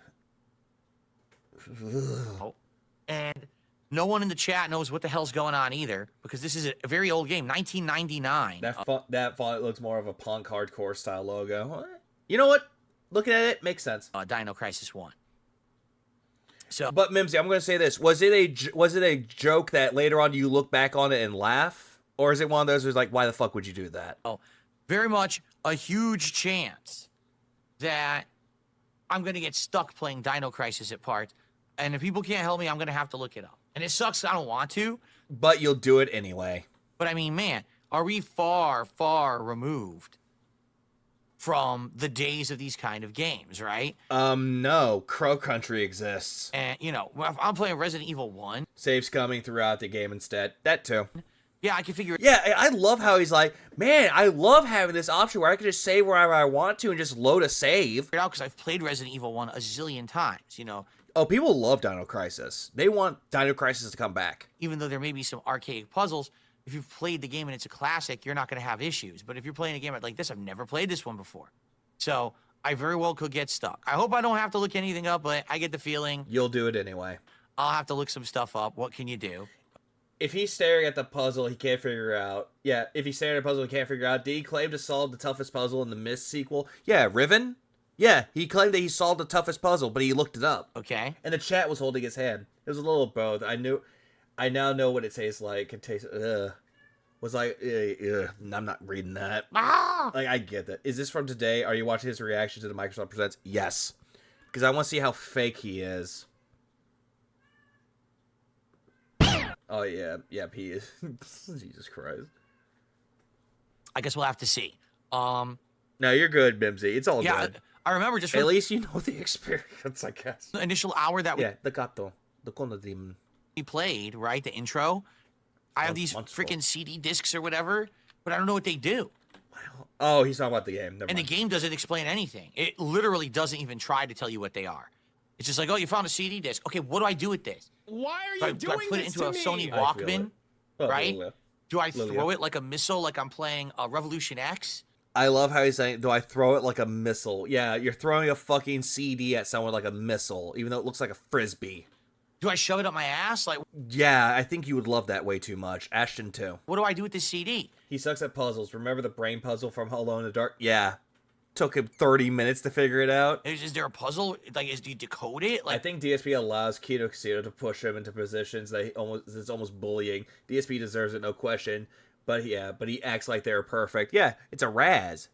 And no one in the chat knows what the hell's going on either, because this is a very old game, 1999. That font looks more of a punk hardcore style logo. You know what? Looking at it, makes sense. Dino Crisis 1. So, but Mimsy, I'm going to say this: was it a joke that later on you look back on it and laugh, or is it one of those who's like, why the fuck would you do that? Oh, very much a huge chance that I'm going to get stuck playing Dino Crisis at parts, and if people can't help me, I'm going to have to look it up. And it sucks. I don't want to, but you'll do it anyway. But I mean, man, are we far, far removed from the days of these kind of games, right? No. Crow Country exists. And, you know, if I'm playing Resident Evil 1. Saves coming throughout the game instead. That too. Yeah, I can figure it. Yeah, I love how he's like, man, I love having this option where I can just save wherever I want to and just load a save. Because I've played Resident Evil 1 a zillion times, you know. Oh, people love Dino Crisis. They want Dino Crisis to come back. Even though there may be some archaic puzzles, if you've played the game and it's a classic, you're not going to have issues. But if you're playing a game like this, I've never played this one before. So I very well could get stuck. I hope I don't have to look anything up, but I get the feeling You'll do it anyway. I'll have to look some stuff up. What can you do? If he's staring at the puzzle he can't figure out... Yeah, if he's staring at a puzzle he can't figure out, did he claim to solve the toughest puzzle in the Myst sequel? Yeah, Riven? Yeah, he claimed that he solved the toughest puzzle, but he looked it up. Okay. And the chat was holding his hand. It was a little of both. I now know what it tastes like. It tastes... Was like, I'm not reading that. Like, I get that. Is this from today? Are you watching his reaction to the Microsoft Presents? Yes. Because I want to see how fake he is. Oh, yeah. Yep, he is. Jesus Christ. I guess we'll have to see. No, you're good, Mimsy. It's all good. I remember just... At least you know the experience, I guess. The initial hour that we... Yeah, the gato. The conodrim. We played, right? The intro. I have these freaking CD discs or whatever, but I don't know what they do. Oh, he's talking about the game. Never and mind. the game doesn't explain anything. It literally doesn't even try to tell you what they are. It's just like, oh, you found a CD disc. Okay, what do I do with this? Why are you do I put it into a Sony I feel Walkman? it. Oh, Right? Lilia. Do I Lilia. throw it like a missile, like I'm playing Revolution X? I love how he's saying, do I throw it like a missile? Yeah, you're throwing a fucking CD at someone like a missile, even though it looks like a frisbee. Do I shove it up my ass? Like, Yeah, I think you would love that way too much. Ashton, too. what do I do with this CD? He sucks at puzzles. Remember the brain puzzle from Alone in the Dark? Yeah. Took him 30 minutes to figure it out. Is there a puzzle? Like, do you decode it? I Like, think DSP allows Kino Casino to push him into positions that it's almost bullying. DSP deserves it, no question. But he acts like they're perfect. Yeah, it's a razz.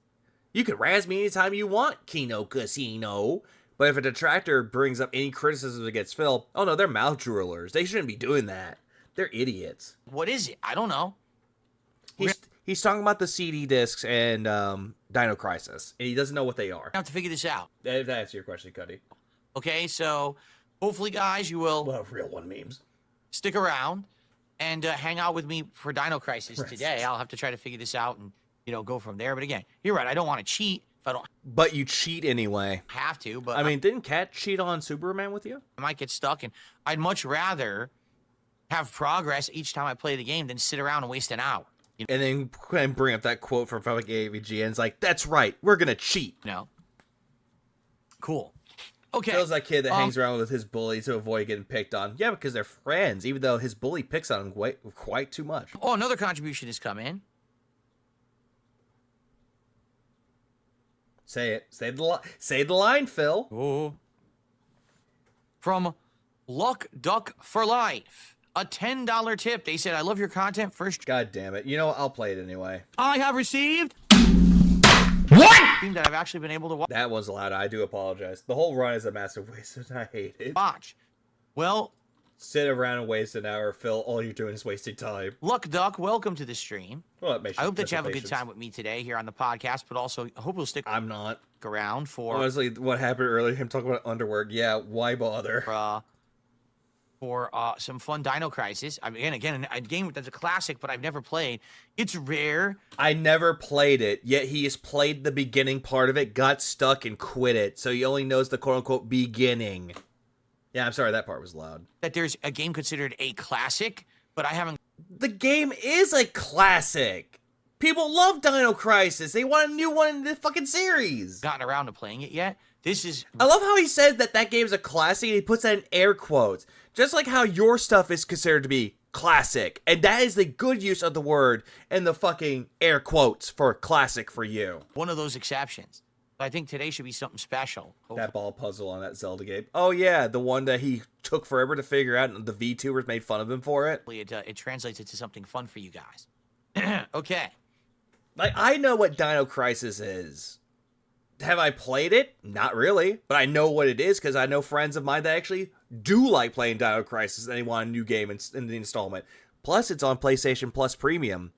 You can razz me anytime you want, Kino Casino. But if a detractor brings up any criticisms against Phil, oh no, they're mouth droolers. They shouldn't be doing that. They're idiots. what is it? I don't know. He's talking about the CD discs and Dino Crisis, and he doesn't know what they are. I have to figure this out. That's your question, Cuddy. Okay, so hopefully, guys, you will Well, real one memes. stick around and hang out with me for Dino Crisis today. I'll have to try to figure this out and, go from there. But again, you're right. I don't want to cheat if I don't But you cheat anyway. have to. But I mean, didn't Kat cheat on Superman with you? I might get stuck, and I'd much rather have progress each time I play the game than sit around and waste an hour. And then bring up that quote from fucking AVG, and it's like, that's right, we're gonna cheat. No. Cool. Okay. Phil's that kid that hangs around with his bully to avoid getting picked on. Yeah, because they're friends, even though his bully picks on him quite too much. Oh, another contribution has come in. Say it. Say the line, Phil. Oh. From Luck Duck for Life. A $10 tip. They said, I love your content. First. God damn it. You know what? I'll play it anyway. I have received. What? That I've actually been able to watch. That was loud. I do apologize. The whole run is a massive waste, and I hate it. Watch. Well. Sit around and waste an hour, Phil. All you're doing is wasting time. Luck Duck, welcome to the stream. Well, that makes I hope that you have a patience. good time with me today here on the podcast, but also I hope you'll stick I'm not around for honestly what happened earlier, him talking about underwear. Yeah, why bother? For some fun Dino Crisis. I mean, again, a game that's a classic, but I've never played. It's rare. I never played it, yet he has played the beginning part of it, got stuck, and quit it. So he only knows the quote-unquote beginning. Yeah, I'm sorry, that part was loud. That there's a game considered a classic, but I haven't... The game is a classic. People love Dino Crisis. They want a new one in the fucking series. Gotten around to playing it yet. This is... I love how he says that game's a classic, and he puts that in air quotes. Just like how your stuff is considered to be classic. And that is the good use of the word and the fucking air quotes for classic for you. One of those exceptions. I think today should be something special. That ball puzzle on that Zelda game. Oh yeah, the one that he took forever to figure out and the VTubers made fun of him for it. It translates into something fun for you guys. Okay. Like, I know what Dino Crisis is. Have I played it? Not really. But I know what it is because I know friends of mine that actually do like playing Dino Crisis and they want a new game in the installment. Plus, it's on PlayStation Plus Premium.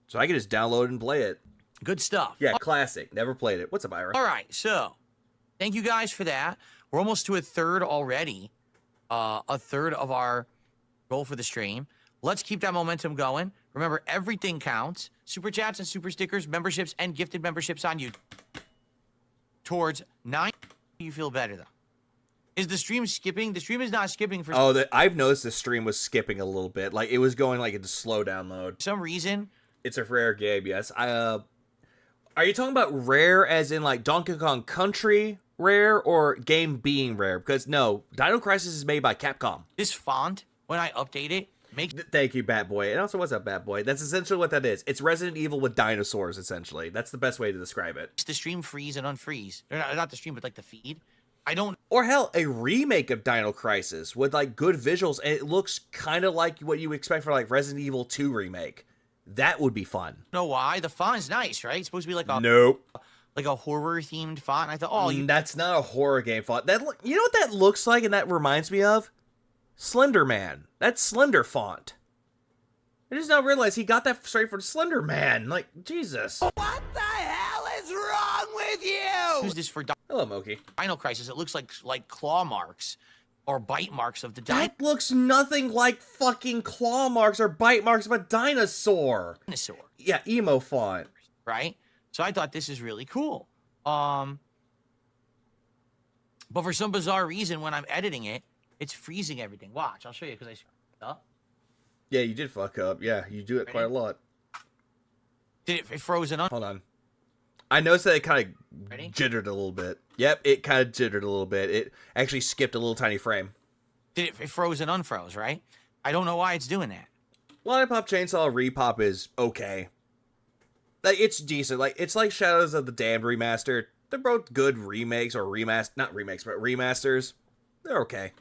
So I can just download it and play it. Good stuff. Yeah, classic. Never played it. What's up, Ira? All right, so thank you guys for that. We're almost to a third already. A third of our goal for the stream. Let's keep that momentum going. Remember, everything counts. Super chats and super stickers, memberships, and gifted memberships on you. Towards 9, you feel better, though. Is the stream skipping? The stream is not skipping for I've noticed the stream was skipping a little bit. Like, it was going, like, into slowdown mode. some reason. It's a rare game, yes. Are you talking about rare as in, like, Donkey Kong Country rare or game being rare? Because, no, Dino Crisis is made by Capcom. This font, when I update it, makes... Thank you, Bat Boy. And also, what's up, Bat Boy? That's essentially what that is. It's Resident Evil with dinosaurs, essentially. That's the best way to describe it. the stream freeze and unfreeze. Or not the stream, but like the feed. Or hell, a remake of Dino Crisis with, like, good visuals, and it looks kind of like what you expect for, like, Resident Evil 2 remake. That would be fun. Know why? The font is nice, right? It's supposed to be like a... Nope. Like a horror-themed font. And I thought, oh... That's not a horror game font. You know what that looks like and that reminds me of? Slender Man. That's Slender font. I just now realized he got that straight from Slender Man. Like, Jesus. What the hell is wrong with you? Who's this for? Hello, Moki. Dino Crisis. It looks like claw marks or bite marks of the dinosaur. That looks nothing like fucking claw marks or bite marks of a dinosaur. Yeah, emo font. Right? So I thought this is really cool. But for some bizarre reason, when I'm editing it, it's freezing everything. Watch, I'll show you because I screwed up. Yeah, you did fuck up. Yeah, you do it quite a lot. Did it froze on? Hold on. I noticed that it kind of jittered a little bit. Yep, it kind of jittered a little bit. It actually skipped a little tiny frame. Did it froze and unfroze, right? I don't know why it's doing that. Lollipop Chainsaw Repop is okay. Like, it's decent. Like, it's like Shadows of the Damned remaster. They're both good remakes or not remakes, but remasters. They're okay.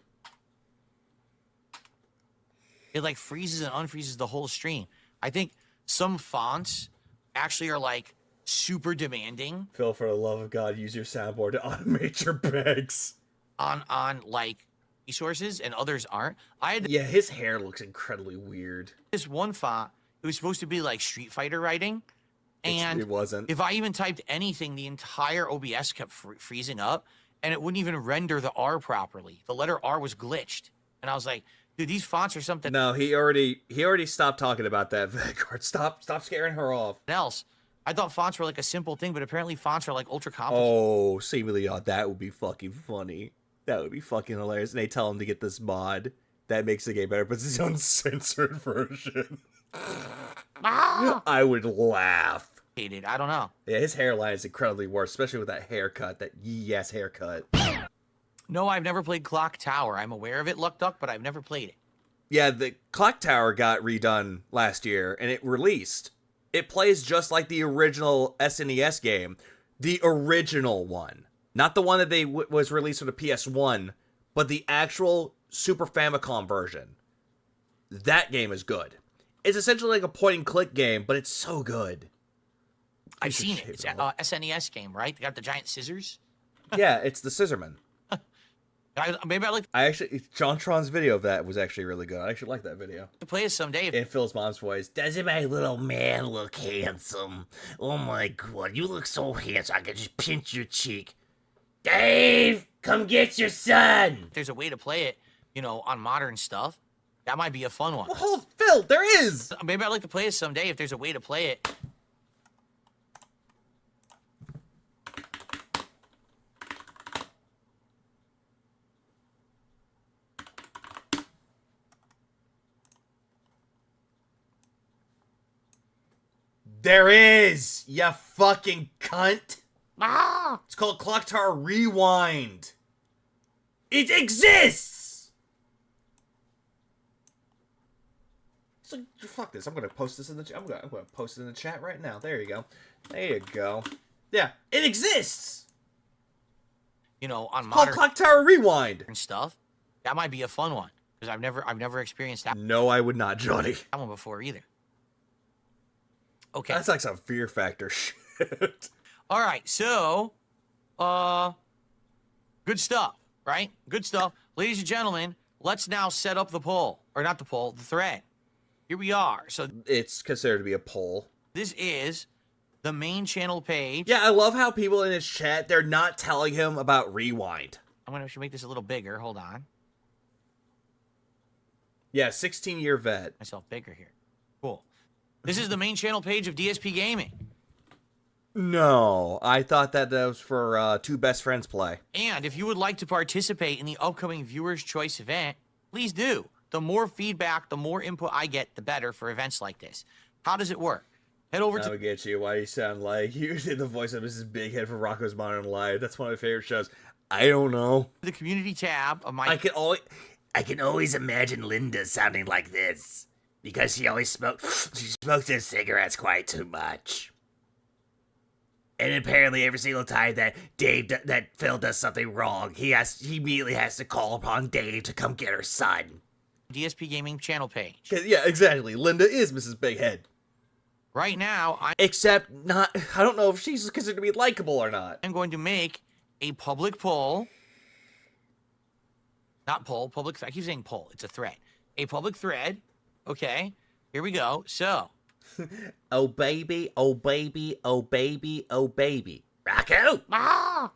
It like freezes and unfreezes the whole stream. I think some fonts actually are like super demanding. Phil, for the love of God, use your soundboard to automate your bags. On like resources, and others aren't. Yeah, his hair looks incredibly weird. This one font, it was supposed to be like Street Fighter writing, and it wasn't. If I even typed anything, the entire OBS kept freezing up, and it wouldn't even render the R properly. The letter R was glitched, and I was like, dude, these fonts are something. No, he already stopped talking about that, Vanguard. Stop scaring her off. Else, I thought fonts were like a simple thing, but apparently fonts are like ultra complicated. Oh, seemingly odd. That would be fucking funny. That would be fucking hilarious. And they tell him to get this mod that makes the game better, but it's his own censored version. I would laugh. I don't know. Yeah, his hairline is incredibly worse, especially with that haircut, that yes haircut. No, I've never played Clock Tower. I'm aware of it, Luck Duck, but I've never played it. Yeah, the Clock Tower got redone last year, and it released. It plays just like the original SNES game. The original one. Not the one that they was released for the PS1, but the actual Super Famicom version. That game is good. It's essentially like a point-and-click game, but it's so good. I've seen it. It's an SNES game, right? They got the giant scissors. Yeah, it's the Scissorman. Maybe I like. JonTron's video of that was actually really good. I actually like that video. To play it someday. In Phil's mom's voice. Doesn't my little man look handsome? Oh my God, you look so handsome. I could just pinch your cheek. Dave, come get your son. If there's a way to play it, on modern stuff, that might be a fun one. Oh, Phil, there is. Maybe I'd like to play it someday if there's a way to play it. There is, you fucking cunt. It's called Clock Tower Rewind. It exists. So fuck this. I'm gonna post this in the. I'm gonna post it in the chat right now. There you go. There you go. Yeah, it exists. On it's modern called Clock Tower Rewind and stuff. That might be a fun one because I've never experienced that. No, I would not, Johnny. That one before either. Okay. That's like some Fear Factor shit. All right, so, good stuff, right? Good stuff. Ladies and gentlemen, let's now set up the poll. Or not the poll, the thread. Here we are. So it's considered to be a poll. This is the main channel page. Yeah, I love how people in his chat, they're not telling him about Rewind. Should make this a little bigger. Hold on. Yeah, 16-year vet. Myself bigger here. Cool. This is the main channel page of DSP Gaming. No, I thought that was for two best friends play. And if you would like to participate in the upcoming Viewer's Choice event, please do. The more feedback, the more input I get, the better for events like this. How does it work? Head over to... I get you. Why do you sound like you did the voice of Mrs. Bighead for Rocco's Modern Life? That's one of my favorite shows. I don't know. The community tab of my... I can always imagine Linda sounding like this because she smokes her cigarettes quite too much. And apparently, every single time that Phil does something wrong, he immediately has to call upon Dave to come get her son. DSP Gaming channel page. Yeah, exactly. Linda is Mrs. Big Head. Right now, Except not... I don't know if she's considered to be likable or not. I'm going to make a public poll. Not poll, public... I keep saying poll. It's a thread. A public thread. Okay. Here we go. So... Oh, baby, oh, baby, oh, baby, oh, baby. Rocco! Ah!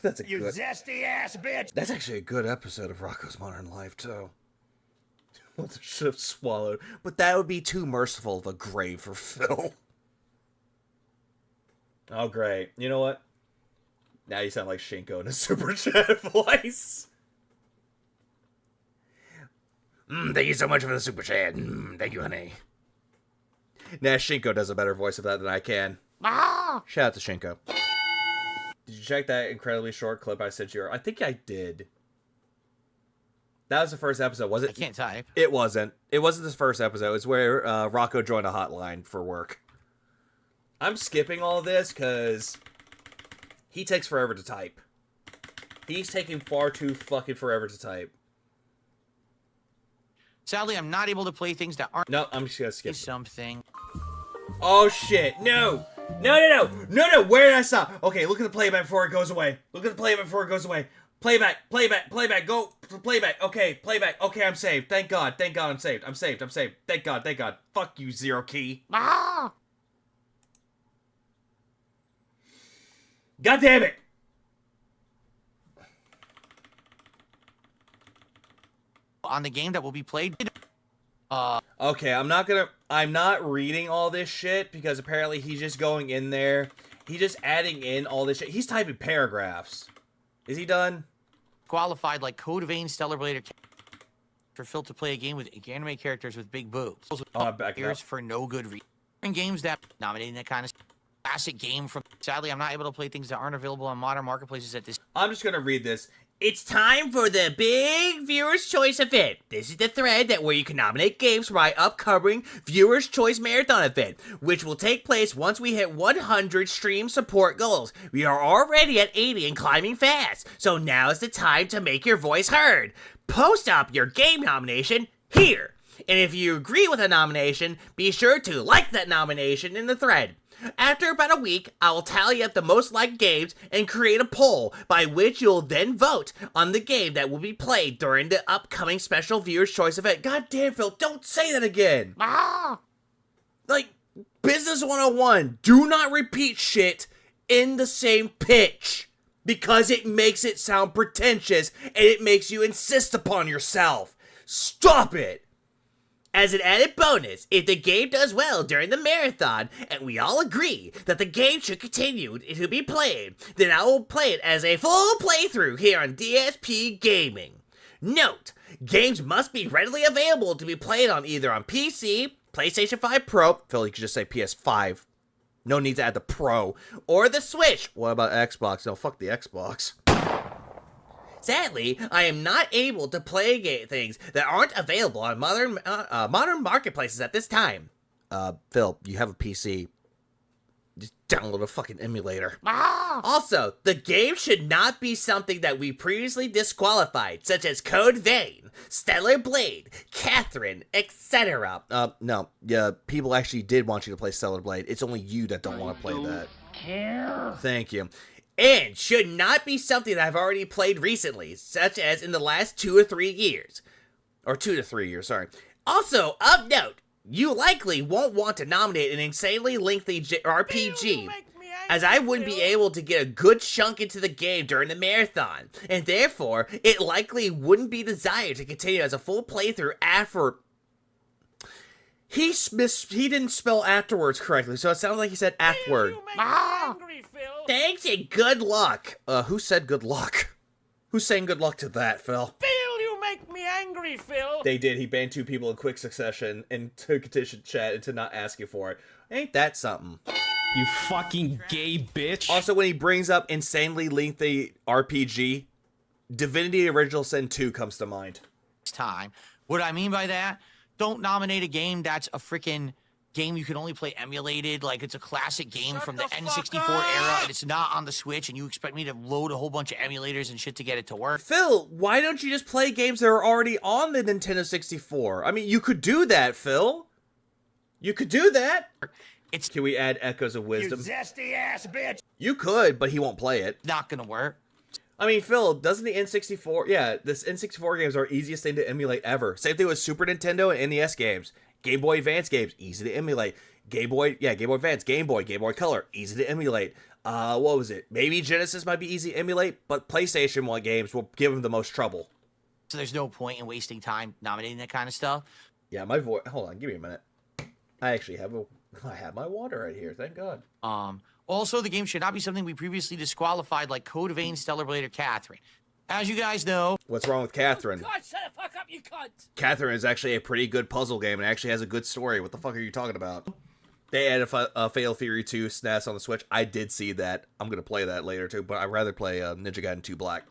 That's a you good... zesty ass bitch! That's actually a good episode of Rocco's Modern Life, too. What the should have swallowed. But that would be too merciful of a grave for Phil. Oh, great. You know what? Now you sound like Shinko in a super chat voice. Thank you so much for the super chat. Thank you, honey. Nah, Shinko does a better voice of that than I can. Ah! Shout out to Shinko. Did you check that incredibly short clip I sent you? I think I did. That was the first episode, was it? I can't type. It wasn't. It wasn't the first episode. It's where Rocco joined a hotline for work. I'm skipping all of this because he takes forever to type. He's taking far too fucking forever to type. Sadly, I'm not able to play things that aren't... No, I'm just gonna skip something. Oh, shit. No. No. Where did I stop? Okay, look at the playback before it goes away. Look at the playback before it goes away. Playback. Go. Playback. Okay, playback. Okay, I'm saved. Thank God. I'm saved. Thank God. Fuck you, Zero Key. Ah! God damn it. On the game that will be played... Okay, I'm not reading all this shit because apparently he's just going in there. He's just adding in all this shit. He's typing paragraphs. Is he done? Qualified like Code Vein, Stellar Blade, or for Phil to play a game with anime characters with big boobs. I'm backing up. For no good reason. In games that nominating that kind of classic game from... Sadly, I'm not able to play things that aren't available on modern marketplaces at this... I'm just gonna read this. It's time for the big Viewer's Choice event. This is the thread where you can nominate games for my upcoming Viewer's Choice Marathon event, which will take place once we hit 100 stream support goals. We are already at 80 and climbing fast, so now is the time to make your voice heard. Post up your game nomination here. And if you agree with a nomination, be sure to like that nomination in the thread. After about a week, I will tally up the most liked games and create a poll by which you'll then vote on the game that will be played during the upcoming special Viewer's Choice event. God damn, Phil, don't say that again. Ah! Like, Business 101, do not repeat shit in the same pitch because it makes it sound pretentious and it makes you insist upon yourself. Stop it. As an added bonus, if the game does well during the marathon, and we all agree that the game should continue to be played, then I will play it as a full playthrough here on DSP Gaming. Note, games must be readily available to be played on either on PC, PlayStation 5 Pro, Phil, you could just say PS5, no need to add the Pro, or the Switch. What about Xbox? No, fuck the Xbox. Sadly, I am not able to play things that aren't available on modern marketplaces at this time. Phil, you have a PC. Just download a fucking emulator. Ah! Also, the game should not be something that we previously disqualified, such as Code Vein, Stellar Blade, Catherine, etc. No, people actually did want you to play Stellar Blade. It's only you that don't want to play that. Thank you. And should not be something that I've already played recently, such as in the last 2 or 3 years. Or 2 to 3 years, sorry. Also, of note, you likely won't want to nominate an insanely lengthy RPG, as I wouldn't be able to get a good chunk into the game during the marathon, and therefore, it likely wouldn't be desired to continue as a full playthrough after... He didn't spell afterwards correctly, so it sounded like he said afterward. Thanks and good luck. Who said good luck? Who's saying good luck to that, Phil? Phil, you make me angry, Phil. They did. He banned 2 people in quick succession and took a chat into not asking for it. Ain't that something? You fucking gay bitch. Also, when he brings up insanely lengthy RPG, Divinity Original Sin 2 comes to mind. Time. What I mean by that, don't nominate a game that's a freaking game you can only play emulated, like it's a classic game from the N64 era and it's not on the Switch and you expect me to load a whole bunch of emulators and shit to get it to work. Phil, why don't you just play games that are already on the Nintendo 64? I mean, you could do that, Phil. You could do that. Can we add Echoes of Wisdom? You zesty ass bitch. You could, but he won't play it. Not gonna work. I mean, Phil, doesn't the N64... Yeah, this N64 games are easiest thing to emulate ever. Same thing with Super Nintendo and NES games. Game Boy Advance games, easy to emulate. Game Boy Advance, Game Boy Color, easy to emulate. What was it? Maybe Genesis might be easy to emulate, but PlayStation 1 games will give them the most trouble. So there's no point in wasting time nominating that kind of stuff. Yeah, my voice... Hold on, give me a minute. I actually have my water right here, thank God. Also, the game should not be something we previously disqualified like Code Vein, Stellar Blade, or Catherine. As you guys know... What's wrong with Catherine? God, shut the fuck up, you cunt! Catherine is actually a pretty good puzzle game and actually has a good story. What the fuck are you talking about? They added a Fatal Fury 2 SNES on the Switch. I did see that. I'm going to play that later too, but I'd rather play Ninja Gaiden 2 Black.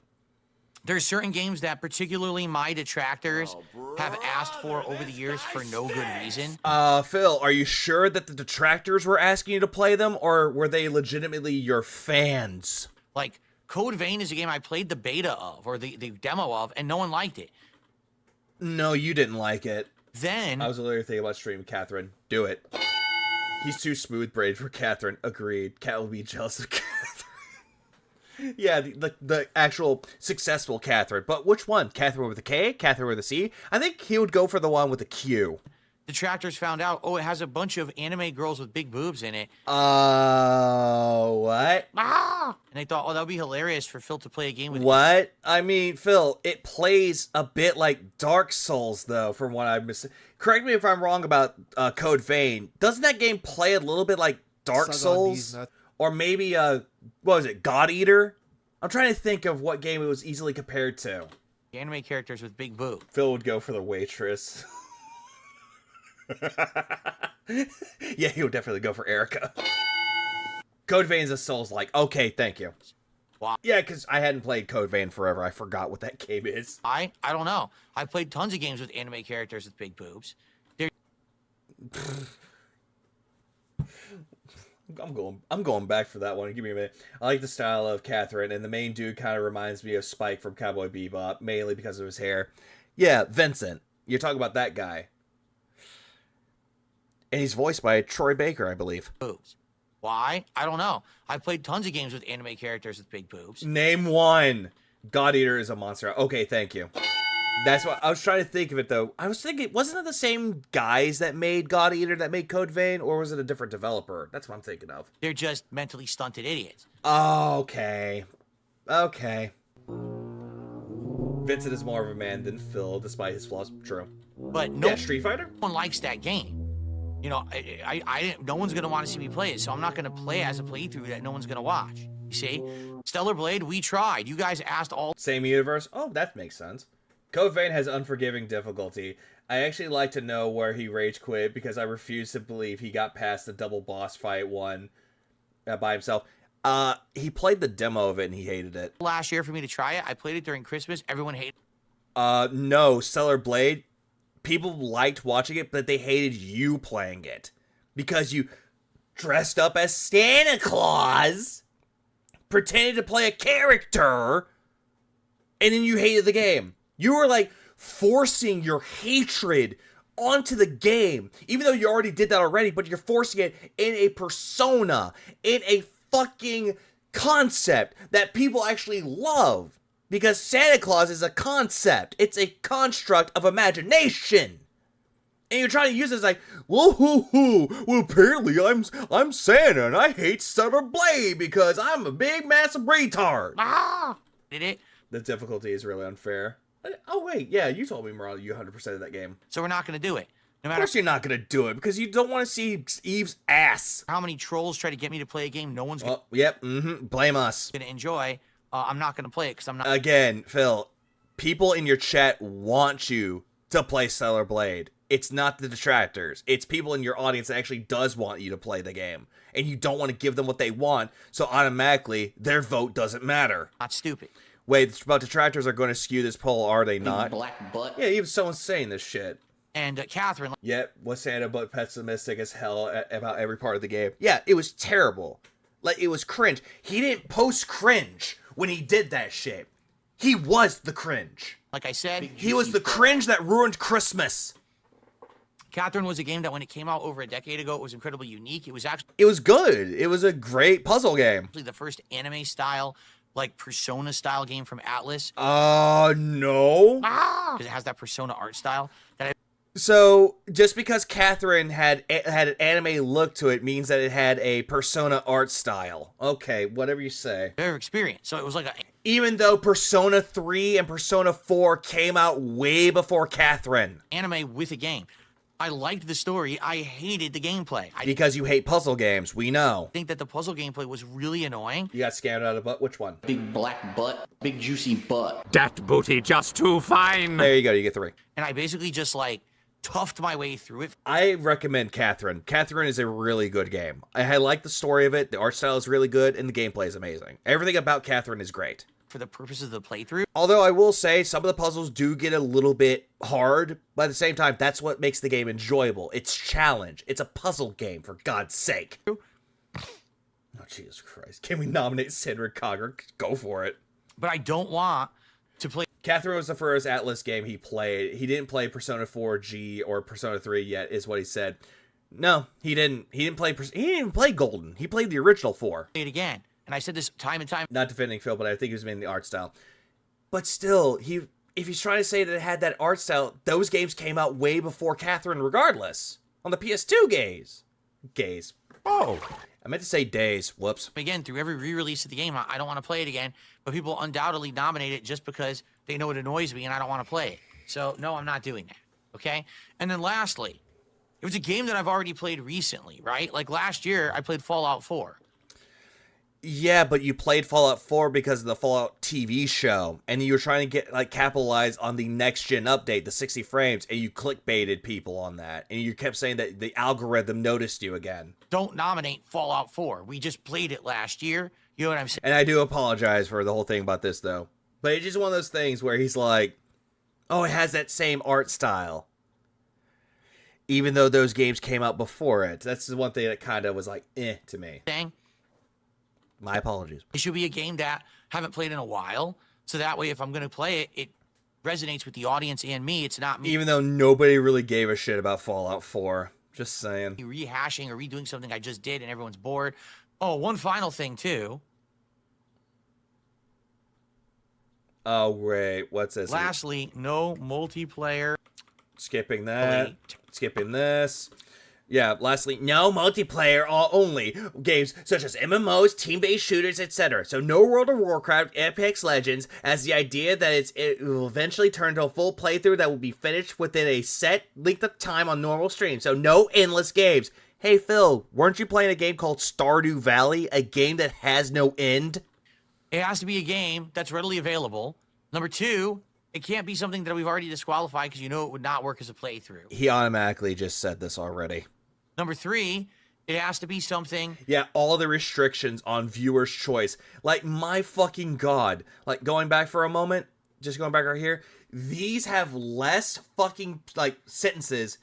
There's certain games that particularly my detractors have asked for over the years for no good reason. Phil, are you sure that the detractors were asking you to play them, or were they legitimately your fans? Like, Code Vein is a game I played the beta of, or the demo of, and no one liked it. No, you didn't like it. Then... I was literally thinking about streaming Catherine. Do it. He's too smooth-braided for Catherine. Agreed. Cat will be jealous of Catherine. Yeah, the actual successful Catherine. But which one? Catherine with a K? Catherine with a C? I think he would go for the one with a Q. Detractors found out, oh, it has a bunch of anime girls with big boobs in it. What? And they thought, oh, that would be hilarious for Phil to play a game with. What? I mean, Phil, it plays a bit like Dark Souls, though, from what I'm missing. Correct me if I'm wrong about Code Vein. Doesn't that game play a little bit like Dark Souls? Or maybe, what was it, God Eater? I'm trying to think of what game it was easily compared to. Anime characters with big boobs. Phil would go for the waitress. Yeah, he would definitely go for Erica. Code Vein's a Souls-like. Okay, thank you. Wow. Yeah, because I hadn't played Code Vein forever. I forgot what that game is. I don't know. I played tons of games with anime characters with big boobs. They're... I'm going back for that one. Give me a minute. I like the style of Catherine, and the main dude kind of reminds me of Spike from Cowboy Bebop, mainly because of his hair. Yeah, Vincent. You're talking about that guy. And he's voiced by Troy Baker, I believe. Boobs. Why? I don't know. I played tons of games with anime characters with big boobs. Name one. God Eater is a monster. Okay, thank you. That's what I was trying to think of it, though. I was thinking, wasn't it the same guys that made God Eater that made Code Vein, or was it a different developer? That's what I'm thinking of. They're just mentally stunted idiots. Okay. Okay. Vincent is more of a man than Phil, despite his flaws. True. But no Street Fighter? one likes that game. You know, no one's gonna want to see me play it, so I'm not gonna play it as a playthrough that no one's gonna watch. You see, Stellar Blade, we tried. You guys asked all. Same universe. Oh, that makes sense. Code Vein has unforgiving difficulty. I actually like to know where he rage quit because I refuse to believe he got past the double boss fight one by himself. He played the demo of it and he hated it. Last year for me to try it, I played it during Christmas. Everyone hated. No, Stellar Blade. People liked watching it, but they hated you playing it because you dressed up as Santa Claus, pretended to play a character, and then you hated the game. You were like forcing your hatred onto the game, even though you already did that already, but you're forcing it in a persona, in a fucking concept that people actually love. Because Santa Claus is a concept. It's a construct of imagination. And you're trying to use it as like, well, apparently I'm Santa and I hate Stellar Blade because I'm a big massive retard. Did it? The difficulty is really unfair. Oh, wait, yeah, you told me, Morale, you 100% of that game. So we're not going to do it. No Of matter course you're not gonna do it because you don't want to see Eve's ass. how many trolls try to get me to play a game, no one's gonna, Yep. Blame us. gonna enjoy. I'm not gonna play it because I'm not. Again, Phil, people in your chat want you to play Stellar Blade. It's not the detractors. It's people in your audience that actually does want you to play the game. And you don't want to give them what they want, so automatically their vote doesn't matter. Not stupid. Wait, but detractors are going to skew this poll, are they not? Black butt. Yeah, even someone's saying this shit. And Catherine. Yep, was Santa but pessimistic as hell about every part of the game. Yeah, it was terrible. Like, it was cringe. He didn't post cringe when he did that shit. He was the cringe. Like I said, he was the cringe that ruined Christmas. Catherine was a game that when it came out over a decade ago, it was incredibly unique. It was actually good. It was a great puzzle game. The first anime style, like Persona style game from Atlas. No. Because it has that Persona art style. So just because Catherine had an anime look to it means that it had a Persona art style. Okay, whatever you say. Their experience. So it was like even though Persona 3 and Persona 4 came out way before Catherine. Anime with a game. I liked the story. I hated the gameplay. Because you hate puzzle games, we know. I think that the puzzle gameplay was really annoying. You got scammed out of butt? Which one? Big black butt. Big juicy butt. That booty just too fine. There you go, you get 3. And I basically just like toughed my way through it. I recommend Catherine. Catherine is a really good game. I like the story of it. The art style is really good, and the gameplay is amazing. Everything about Catherine is great. For the purposes of the playthrough. Although I will say some of the puzzles do get a little bit hard, but at the same time, that's what makes the game enjoyable. It's challenge. It's a puzzle game, for God's sake. Oh, Jesus Christ. Can we nominate Cedric Cogger? Go for it. But I don't want to play. Catherine was the first Atlas game he played. He didn't play Persona 4G or Persona 3 yet, is what he said. No, he didn't. He didn't even play Golden. He played the original 4. Play it again. And I said this time and time. Not defending Phil, but I think he was mainly the art style. But still, if he's trying to say that it had that art style, those games came out way before Catherine regardless. On the PS2 gays. Oh. I meant to say days. Whoops. Again, through every re-release of the game, I don't want to play it again. But people undoubtedly nominate it just because they know it annoys me and I don't want to play it. So, no, I'm not doing that. Okay? And then lastly, it was a game that I've already played recently, right? Like last year, I played Fallout 4. Yeah, but you played Fallout 4 because of the Fallout TV show, and you were trying to get capitalize on the next gen update, the 60 frames, and you clickbaited people on that, and you kept saying that the algorithm noticed you again. Don't nominate Fallout 4. We just played it last year. You know what I'm saying? And I do apologize for the whole thing about this though, but it's just one of those things where he's like, "Oh, it has that same art style," even though those games came out before it. That's the one thing that kind of was like, to me. Dang. My apologies. It should be a game that I haven't played in a while, so that way if I'm going to play it, it resonates with the audience and me. It's not me. Even though nobody really gave a shit about Fallout 4. Just saying. Rehashing or redoing something I just did and everyone's bored. Oh, one final thing, too. Oh, wait. What's this? Lastly, no multiplayer. Skipping that. Skipping this. Yeah, lastly, no multiplayer only games such as MMOs, team-based shooters, etc. So no World of Warcraft, Apex Legends, as the idea that it will eventually turn into a full playthrough that will be finished within a set length of time on normal stream. So no endless games. Hey Phil, weren't you playing a game called Stardew Valley, a game that has no end? It has to be a game that's readily available. Number 2, it can't be something that we've already disqualified because you know it would not work as a playthrough. He automatically just said this already. Number 3, it has to be something. Yeah, all the restrictions on viewer's choice. Like, my fucking God. Like, going back for a moment, just going back right here, these have less fucking, sentences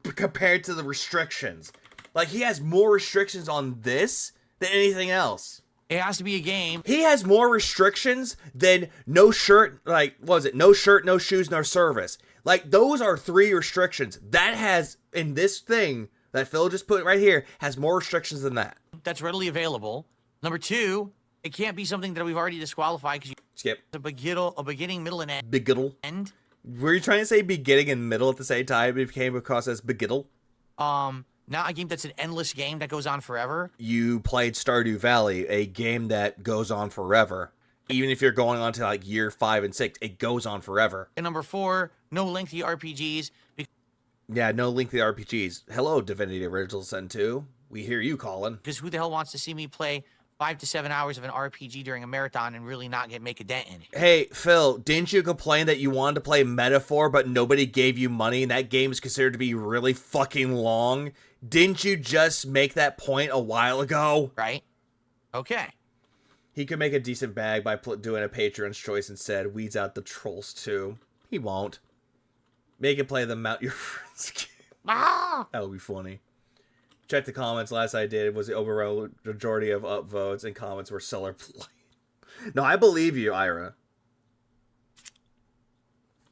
compared to the restrictions. Like, he has more restrictions on this than anything else. It has to be a game. He has more restrictions than no shirt, no shirt, no shoes, no service. Like, those are 3 restrictions. That has, in this thing that Phil just put right here, has more restrictions than that. That's readily available. Number 2, it can't be something that we've already disqualified because you skip a beginning, middle, and end. Begiddle. End. Were you trying to say beginning and middle at the same time? It came across as begiddle. Not a game that's an endless game that goes on forever. You played Stardew Valley, a game that goes on forever. Even if you're going on to year 5 and 6, it goes on forever. And number 4, no lengthy RPGs. Yeah, no lengthy RPGs. Hello, Divinity Original Sin 2. We hear you, Colin. Because who the hell wants to see me play 5 to 7 hours of an RPG during a marathon and really not make a dent in it? Hey, Phil, didn't you complain that you wanted to play Metaphor, but nobody gave you money, and that game is considered to be really fucking long? Didn't you just make that point a while ago? Right. Okay. He could make a decent bag by doing a Patreon's choice instead. Weeds out the trolls, too. He won't. Make it play the Mount Your Friends game. That would be funny. Check the comments. Last I did was the overall majority of upvotes and comments were Cellar Play. No, I believe you, Ira.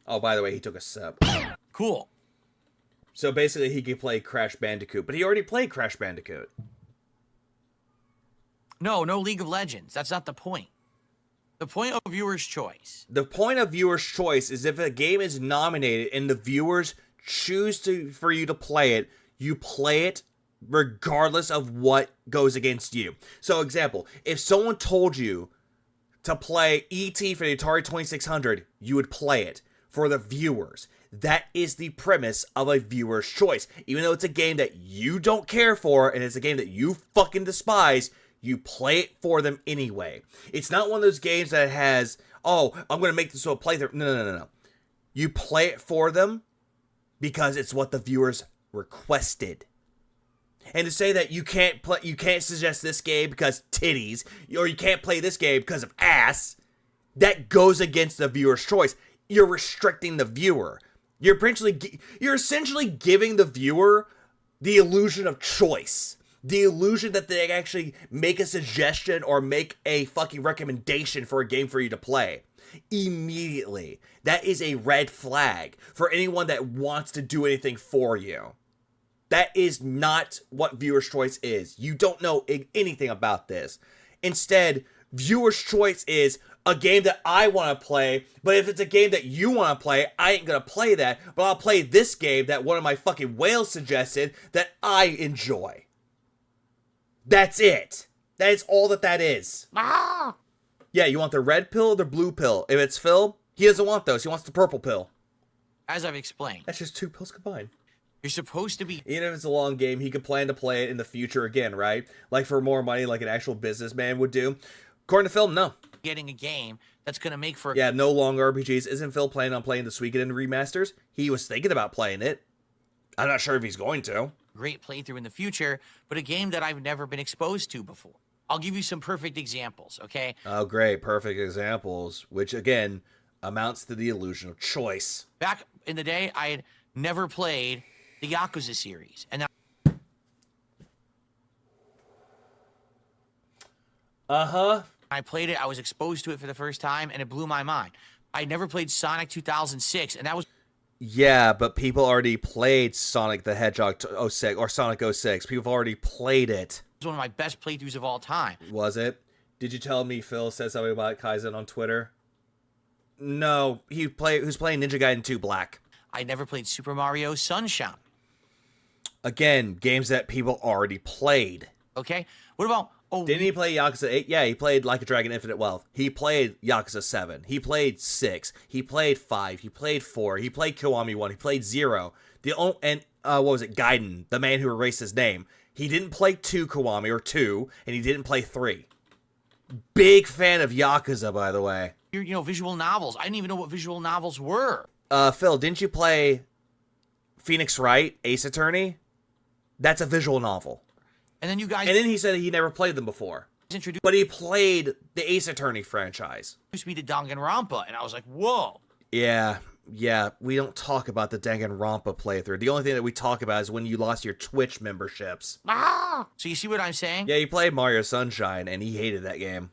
Oh, by the way, he took a sip. Cool. So basically, he could play Crash Bandicoot, but he already played Crash Bandicoot. No League of Legends. That's not the point. The point of viewer's choice. The point of viewer's choice is if a game is nominated and the viewers choose for you to play it, you play it regardless of what goes against you. So, example, if someone told you to play E.T. for the Atari 2600, you would play it for the viewers. That is the premise of a viewer's choice. Even though it's a game that you don't care for and it's a game that you fucking despise, you play it for them anyway. It's not one of those games that has, oh, I'm going to make this a playthrough. No. You play it for them because it's what the viewers requested. And to say that you can't suggest this game because titties, or you can't play this game because of ass, that goes against the viewer's choice. You're restricting the viewer. You're essentially giving the viewer the illusion of choice. The illusion that they actually make a suggestion or make a fucking recommendation for a game for you to play. Immediately. That is a red flag for anyone that wants to do anything for you. That is not what viewer's choice is. You don't know anything about this. Instead, viewer's choice is a game that I want to play, but if it's a game that you want to play, I ain't going to play that, but I'll play this game that one of my fucking whales suggested that I enjoy. That's it. That is all that is. Yeah, you want the red pill or the blue pill? If it's Phil, he doesn't want those. He wants the purple pill. As I've explained. That's just 2 pills combined. You're supposed to be... Even if it's a long game, he could plan to play it in the future again, right? Like for more money, like an actual businessman would do. According to Phil, no. Getting a game that's going to make for... Yeah, no long RPGs. Isn't Phil planning on playing the Suikoden remasters? He was thinking about playing it. I'm not sure if he's going to. Great playthrough in the future, but a game that I've never been exposed to before. I'll give you some perfect examples, okay? Oh, great. Perfect examples, which, again, amounts to the illusion of choice. Back in the day, I had never played the Yakuza series. And I played it, I was exposed to it for the first time, and it blew my mind. I'd never played Sonic 2006, and that was... Yeah, but people already played Sonic the Hedgehog 06 or Sonic 06. People have already played it. It was one of my best playthroughs of all time. Was it? Did you tell me Phil said something about Kaizen on Twitter? No, who's playing Ninja Gaiden 2 Black. I never played Super Mario Sunshine. Again, games that people already played. Okay, what about... Didn't he play Yakuza 8? Yeah, he played Like a Dragon Infinite Wealth. He played Yakuza 7. He played 6. He played 5. He played 4. He played Kiwami 1. He played 0. What was it? Gaiden, the man who erased his name. He didn't play 2 Kiwami or 2, and he didn't play 3. Big fan of Yakuza, by the way. You know, visual novels. I didn't even know what visual novels were. Phil, didn't you play Phoenix Wright, Ace Attorney? That's a visual novel. And then you guys... And then he said he never played them before. But he played the Ace Attorney franchise. Introduced me to Danganronpa, and I was like, whoa. Yeah, we don't talk about the Danganronpa playthrough. The only thing that we talk about is when you lost your Twitch memberships. So you see what I'm saying? Yeah, he played Mario Sunshine, and he hated that game.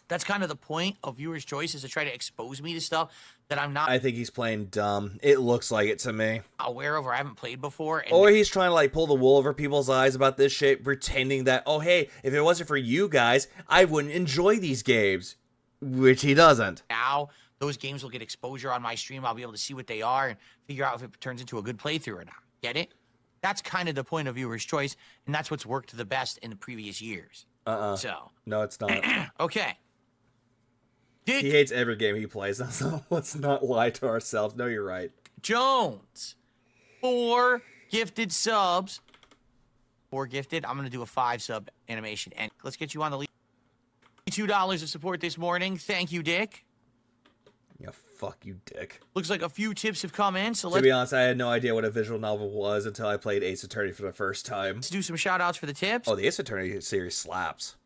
That's kind of the point of viewer's choice, is to try to expose me to stuff that I'm not... I think he's playing dumb. It looks like it to me. ...aware of or I haven't played before. Or he's trying to, like, pull the wool over people's eyes about this shit, pretending that, oh, hey, if it wasn't for you guys, I wouldn't enjoy these games. Which he doesn't. Now, those games will get exposure on my stream. I'll be able to see what they are and figure out if it turns into a good playthrough or not. Get it? That's kind of the point of viewer's choice, and that's what's worked the best in the previous years. So. No, it's not. Okay. He hates every game he plays. Let's not lie to ourselves. No, you're right. Jones 4 gifted subs. 4 gifted. I'm going to do a 5 sub animation. And let's get you on the lead. $2 of support this morning. Thank you, Dick. Yeah, fuck you, Dick. Looks like a few tips have come in, so To let's be honest, I had no idea what a visual novel was until I played Ace Attorney for the first time. do some shout-outs for the tips. Oh, the Ace Attorney series slaps.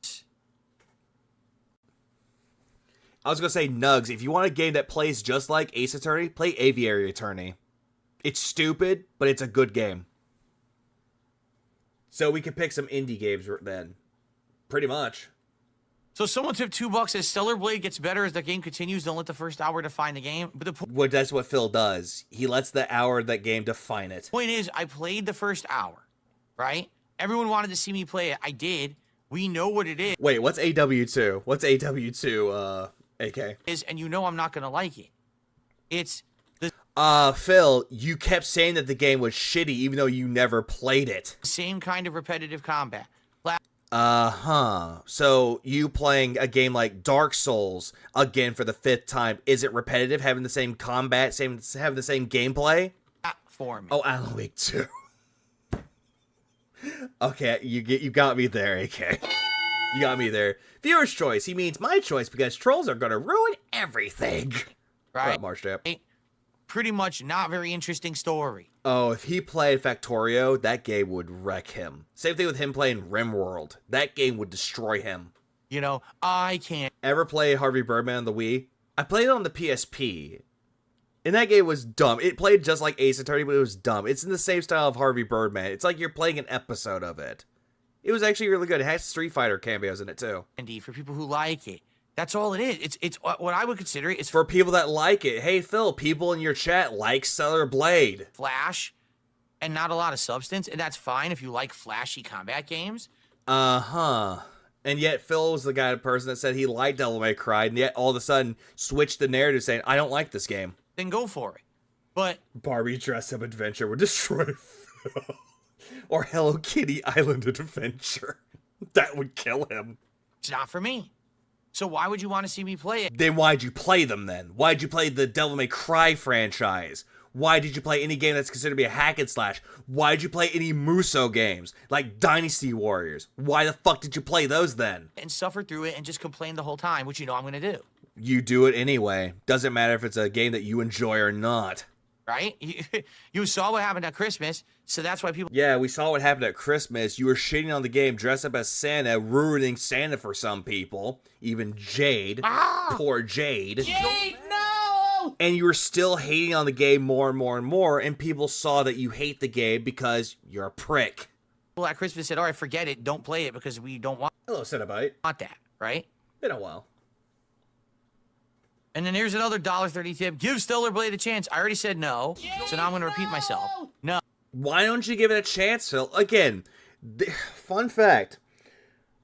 I was going to say, Nugs, if you want a game that plays just like Ace Attorney, play Aviary Attorney. It's stupid, but it's a good game. So we could pick some indie games then. Pretty much. So someone tipped $2 as Stellar Blade gets better as the game continues. Don't let the first hour define the game. But That's what Phil does. He lets the hour of that game define it. Point is, I played the first hour, right? Everyone wanted to see me play it. I did. We know what it is. Wait, what's AW2? What's AW2, AK? And you know I'm not going to like it. It's the Phil, you kept saying that the game was shitty even though you never played it. same kind of repetitive combat. So you playing a game like Dark Souls again for the 5th time, is it repetitive, having the same combat, having the same gameplay? For me. Oh, Alan Wake 2. Okay, you got me there, AK. You got me there. Viewer's choice. He means my choice because trolls are gonna ruin everything. Right? Marshap. Pretty much not very interesting story. Oh, if he played Factorio, that game would wreck him. Same thing with him playing RimWorld. That game would destroy him. You know, I can't. Ever play Harvey Birdman on the Wii? I played it on the PSP. And that game was dumb. It played just like Ace Attorney, but it was dumb. It's in the same style of Harvey Birdman. It's like you're playing an episode of it. It was actually really good. It has Street Fighter cameos in it, too. Indeed, for people who like it. That's all it is. It's what I would consider it. It's for people that like it. Hey, Phil, people in your chat like Stellar Blade. Flash and not a lot of substance, and that's fine if you like flashy combat games. And yet Phil was the person that said he liked Devil May Cry, and yet all of a sudden switched the narrative saying, I don't like this game. Then go for it. But Barbie Dress Up Adventure would destroy Phil. Or Hello Kitty Island Adventure. That would kill him. It's not for me. So why would you want to see me play it? Then why'd you play them then? Why'd you play the Devil May Cry franchise? Why did you play any game that's considered to be a hack and slash? Why did you play any Muso games like Dynasty Warriors? Why the fuck did you play those then? And suffer through it and just complain the whole time, which you know I'm going to do. You do it anyway. Doesn't matter if it's a game that you enjoy or not. Right? You saw what happened at Christmas, so that's why people... Yeah, we saw what happened at Christmas. You were shitting on the game, dressed up as Santa, ruining Santa for some people. Even Jade. Poor Jade. Jade, no! And you were still hating on the game more and more and more, and people saw that you hate the game because you're a prick. People at Christmas said, all right, forget it, don't play it because we don't want... Hello, Cenobite. Want that, right? Been a while. And then here's another $1.30 tip. Give Stellar Blade a chance. I already said no, so now I'm going to repeat myself. No. Why don't you give it a chance, Phil? Again, fun fact.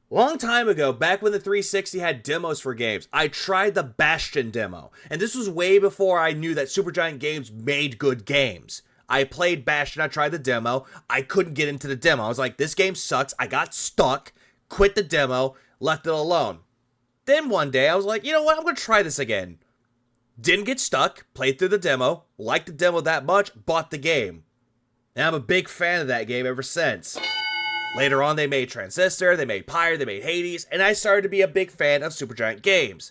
Long time ago, back when the 360 had demos for games, I tried the Bastion demo. And this was way before I knew that Supergiant Games made good games. I played Bastion, I tried the demo. I couldn't get into the demo. I was like, this game sucks. I got stuck, quit the demo, left it alone. Then one day, I was like, you know what? I'm going to try this again. Didn't get stuck, played through the demo, liked the demo that much, bought the game. And I'm a big fan of that game ever since. Later on, they made Transistor, they made Pyre, they made Hades, and I started to be a big fan of Supergiant Games.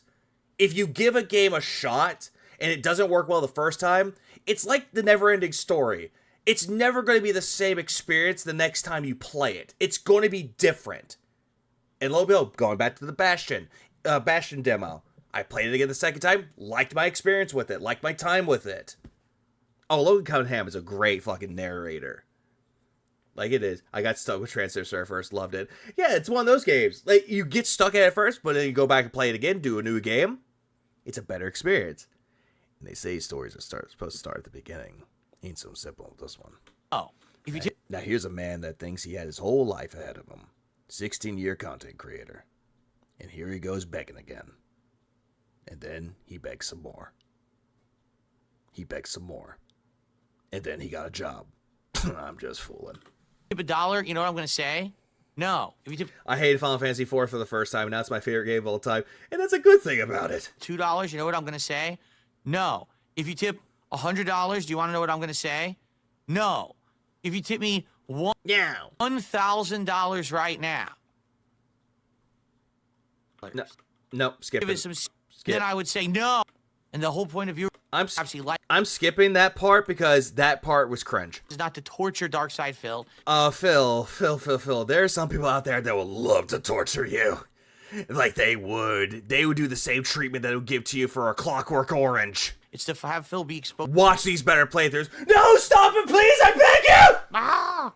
If you give a game a shot, and it doesn't work well the first time, it's like the never-ending story. It's never going to be the same experience the next time you play it. It's going to be different. And Lobo, going back to the Bastion demo. I played it again the second time, liked my experience with it, liked my time with it. Oh, Logan Cunningham is a great fucking narrator. Like it is. I got stuck with Transistor at first, loved it. Yeah, it's one of those games. Like, you get stuck at it first, but then you go back and play it again, do a new game. It's a better experience. And they say stories are supposed to start at the beginning. Ain't so simple with this one. Oh. Now here's a man that thinks he had his whole life ahead of him. 16-year content creator. And here he goes begging again. And then he begs some more. He begs some more. And then he got a job. I'm just fooling. Tip $1, you know what I'm going to say? No. If you tip I hated Final Fantasy IV for the first time, and now it's my favorite game of all time. And that's a good thing about it. $2, you know what I'm going to say? No. If you tip $100, do you want to know what I'm going to say? No. If you tip me $1,000 right now. No, skip Give it. it some. Then I would say no. And the whole point of view. I'm skipping that part because that part was cringe. Is not to torture Darkside Phil. Phil. There are some people out there that would love to torture you. Like they would do the same treatment that it would give to you for a Clockwork Orange. It's to have Phil be exposed. Watch these better playthroughs. No, stop it, please! I beg you! Ah!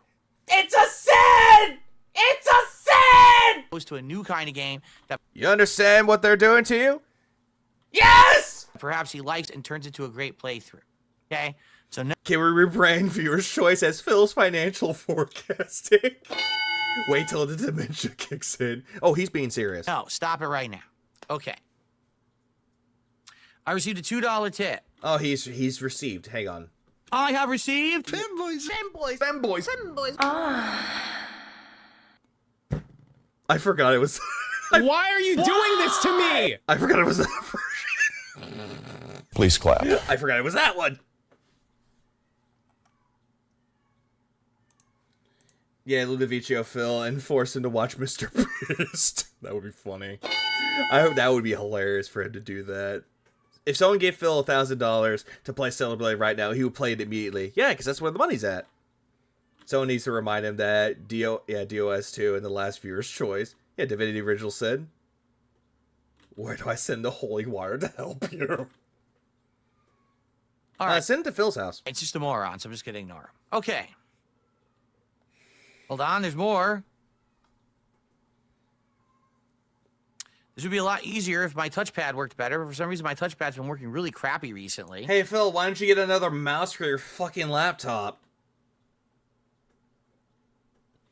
It's a sin! It's a sin! Goes to a new kind of game that. You understand what they're doing to you? Yes! Perhaps he likes and turns into a great playthrough. Okay? So no. Can we rebrand Viewer's Choice as Phil's Financial Forecasting? Wait till the dementia kicks in. Oh, he's being serious. No, stop it right now. Okay. I received a $2 tip. Oh, he's received. Hang on. I have received. Femboys. Ah. I forgot it was. Why are you doing this to me? I forgot it was that version. Please clap. I forgot it was that one. Yeah, Ludovicio Phil and force him to watch Mr. Beast. That would be funny. I hope that would be hilarious for him to do that. If someone gave Phil $1,000 to play Stellar Blade right now, he would play it immediately. Yeah, because that's where the money's at. Someone needs to remind him that DOS 2 and the last Viewer's Choice. Yeah, Divinity Original said, where do I send the holy water to help you? All right. Send it to Phil's house. It's just a moron, so I'm just going to ignore him. Okay. Hold on, there's more. This would be a lot easier if my touchpad worked better, but for some reason my touchpad's been working really crappy recently. Hey, Phil, why don't you get another mouse for your fucking laptop?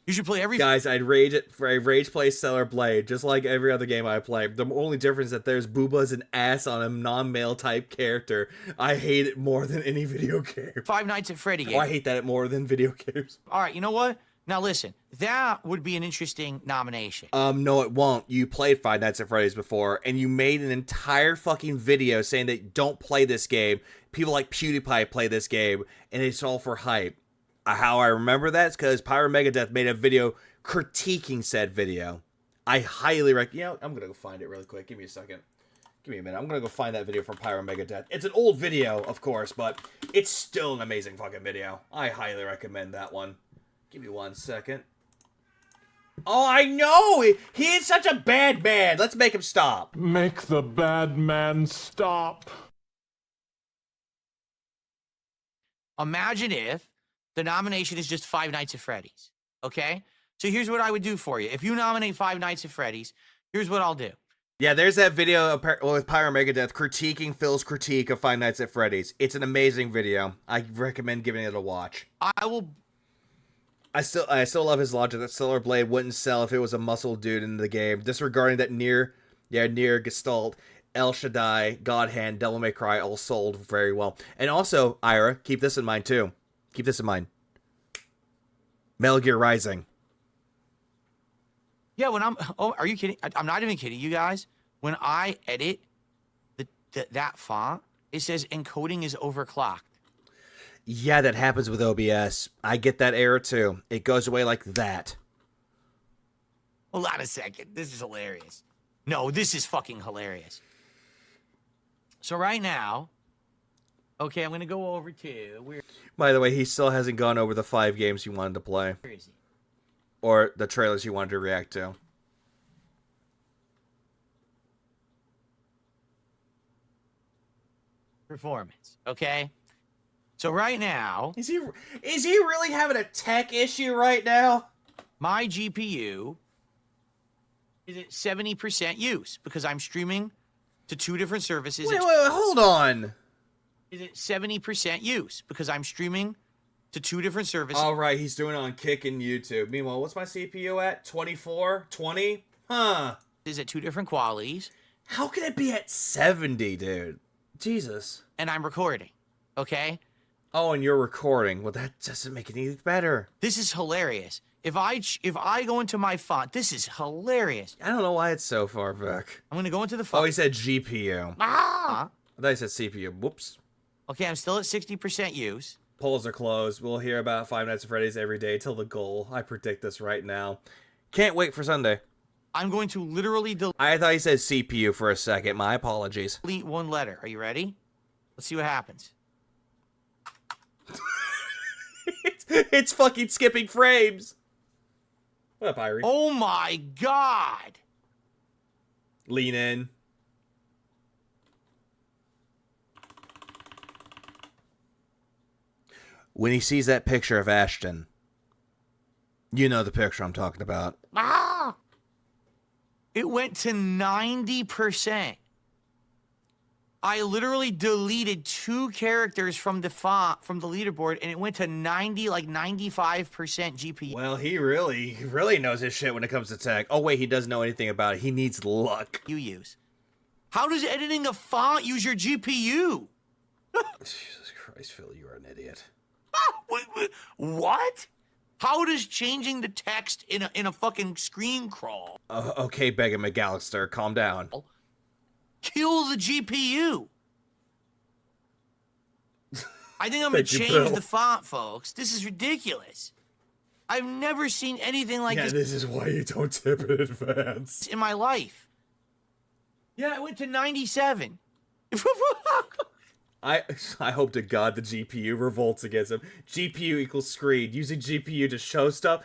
You should play every... Guys, I'd rage play Stellar Blade, just like every other game I play. The only difference is that there's boobas and ass on a non-male type character. I hate it more than any video game. Five Nights at Freddy game. Oh, I hate that more than video games. All right, you know what? Now listen, that would be an interesting nomination. No, it won't. You played Five Nights at Freddy's before, and you made an entire fucking video saying that don't play this game. People like PewDiePie play this game, and it's all for hype. How I remember that is because Pyro Megadeth made a video critiquing said video. I highly recommend. You know, I'm gonna go find it really quick. Give me a second. Give me a minute. I'm gonna go find that video from Pyro Megadeth. It's an old video, of course, but it's still an amazing fucking video. I highly recommend that one. Give me 1 second. Oh, I know! He is such a bad man. Let's make him stop. Make the bad man stop. Imagine if the nomination is just Five Nights at Freddy's, okay? So here's what I would do for you. If you nominate Five Nights at Freddy's, here's what I'll do. Yeah, there's that video with Pyro Megadeth critiquing Phil's critique of Five Nights at Freddy's. It's an amazing video. I recommend giving it a watch. I still love his logic that Stellar Blade wouldn't sell if it was a muscle dude in the game, disregarding that near Gestalt, El Shaddai, God Hand, Devil May Cry all sold very well. And also, Ira, keep this in mind too. Keep this in mind. Metal Gear Rising. Yeah, when are you kidding? I'm not even kidding you guys. When I edit that font, it says encoding is overclocked. Yeah, that happens with OBS. I get that error too. It goes away like that. Hold on a second. This is hilarious. No, this is fucking hilarious. So right now, okay, I'm going to go over to... By the way, he still hasn't gone over the 5 games he wanted to play. Where is he? Or the trailers he wanted to react to. Performance, okay? So right now... Is he really having a tech issue right now? My GPU is at 70% use because I'm streaming to 2 different services. Wait, hold on. Is at 70% use because I'm streaming to 2 different services. All right, he's doing it on Kick and YouTube. Meanwhile, what's my CPU at? 24? 20? Huh. Is at 2 different qualities. How can it be at 70, dude? Jesus. And I'm recording, okay? Oh, and you're recording. Well, that doesn't make it any better. This is hilarious. If I go into my font, this is hilarious. I don't know why it's so far back. I'm going to go into the font. Oh, he said GPU. Ah! I thought he said CPU. Whoops. Okay, I'm still at 60% use. Polls are closed. We'll hear about Five Nights at Freddy's every day till the goal. I predict this right now. Can't wait for Sunday. I'm going to literally I thought he said CPU for a second. My apologies. delete one letter. Are you ready? Let's see what happens. It's fucking skipping frames. What up, Irie? Oh my god! Lean in. When he sees that picture of Ashton, you know the picture I'm talking about. Ah! It went to 90%. I literally deleted 2 characters from the font, from the leaderboard, and it went to 90, like 95% GPU. Well, he really knows his shit when it comes to tech. Oh wait, he doesn't know anything about it. He needs luck. You use. How does editing a font use your GPU? Jesus Christ, Phil, you are an idiot. What? How does changing the text in a fucking screen crawl Okay, Beggar McAllister, calm down. kill the GPU? I think I'm gonna change the font, folks. This is ridiculous. I've never seen anything like this. Yeah, this is why you don't tip in advance. In my life. Yeah, I went to 97. I hope to God the GPU revolts against him. GPU equals screen. Using GPU to show stuff.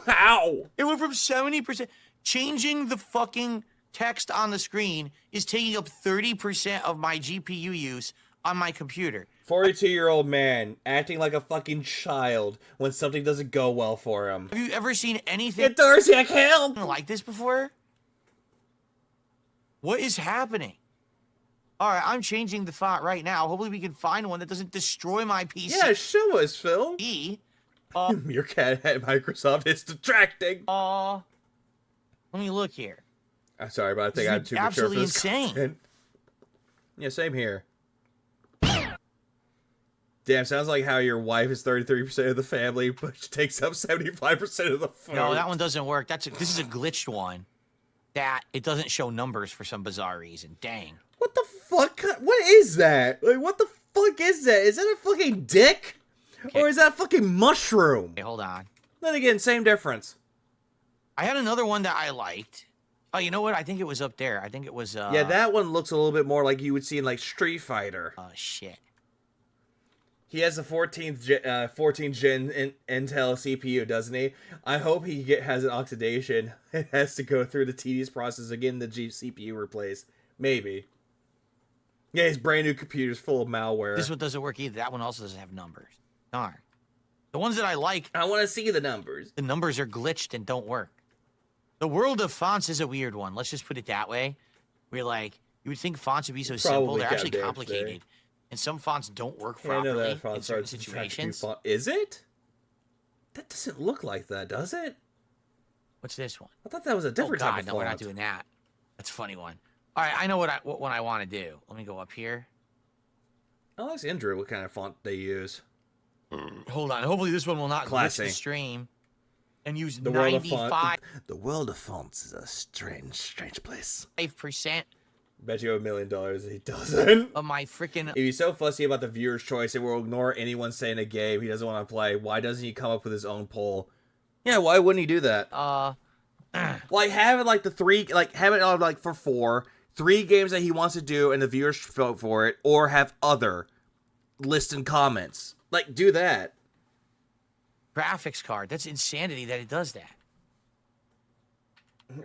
Wow. It went from 70%. Changing the fucking text on the screen is taking up 30% of my GPU use on my computer. 42-year-old man acting like a fucking child when something doesn't go well for him. Have you ever seen anything Get Darcy, I can't help. like this before? What is happening? All right, I'm changing the font right now. Hopefully we can find one that doesn't destroy my PC. Yeah, show us, Phil. Uh, Meerkat at Microsoft is distracting. Let me look here. I'm sorry, but I think I'm too mature for absolutely this insane. content. Yeah, same here. Damn, sounds like how your wife is 33% of the family, but she takes up 75% of the phone. No, that one doesn't work. This is a glitched one. That it doesn't show numbers for some bizarre reason. Dang. What the fuck? What is that? Like, what the fuck is that? Is that a fucking dick? Okay. Or is that a fucking mushroom? Okay, hold on. Then again, same difference. I had another one that I liked. Oh, you know what? I think it was up there. I think it was, Yeah, that one looks a little bit more like you would see in, like, Street Fighter. Oh, shit. He has the 14th gen Intel CPU, doesn't he? I hope he has an oxidation. It has to go through the tedious process again, the CPU replaced. Maybe. Yeah, his brand new computer's full of malware. This one doesn't work either. That one also doesn't have numbers. Darn. The ones that I like... I want to see the numbers. The numbers are glitched and don't work. The world of fonts is a weird one. Let's just put it that way. We're like, you would think fonts would be so simple. They're actually complicated. And some fonts don't work properly in certain situations. Is it? That doesn't look like that, does it? What's this one? I thought that was a different type of no, font. we're not doing that. That's a funny one. All right, I know what one I want to do. Let me go up here. I'll ask Andrew what kind of font they use. Hold on. Hopefully this one will not glitch the stream and use 95. The world of fonts is a strange place. 5%. Bet you $1 million he doesn't. Of my freaking... If he's so fussy about the viewer's choice and will ignore anyone saying a game he doesn't want to play, why doesn't he come up with his own poll? Yeah, why wouldn't he do that? Like, have it like the three, like, have it on like for 3 games that he wants to do and the viewers vote for it, or have other list and comments. Like, do that. Graphics card. That's insanity that it does that.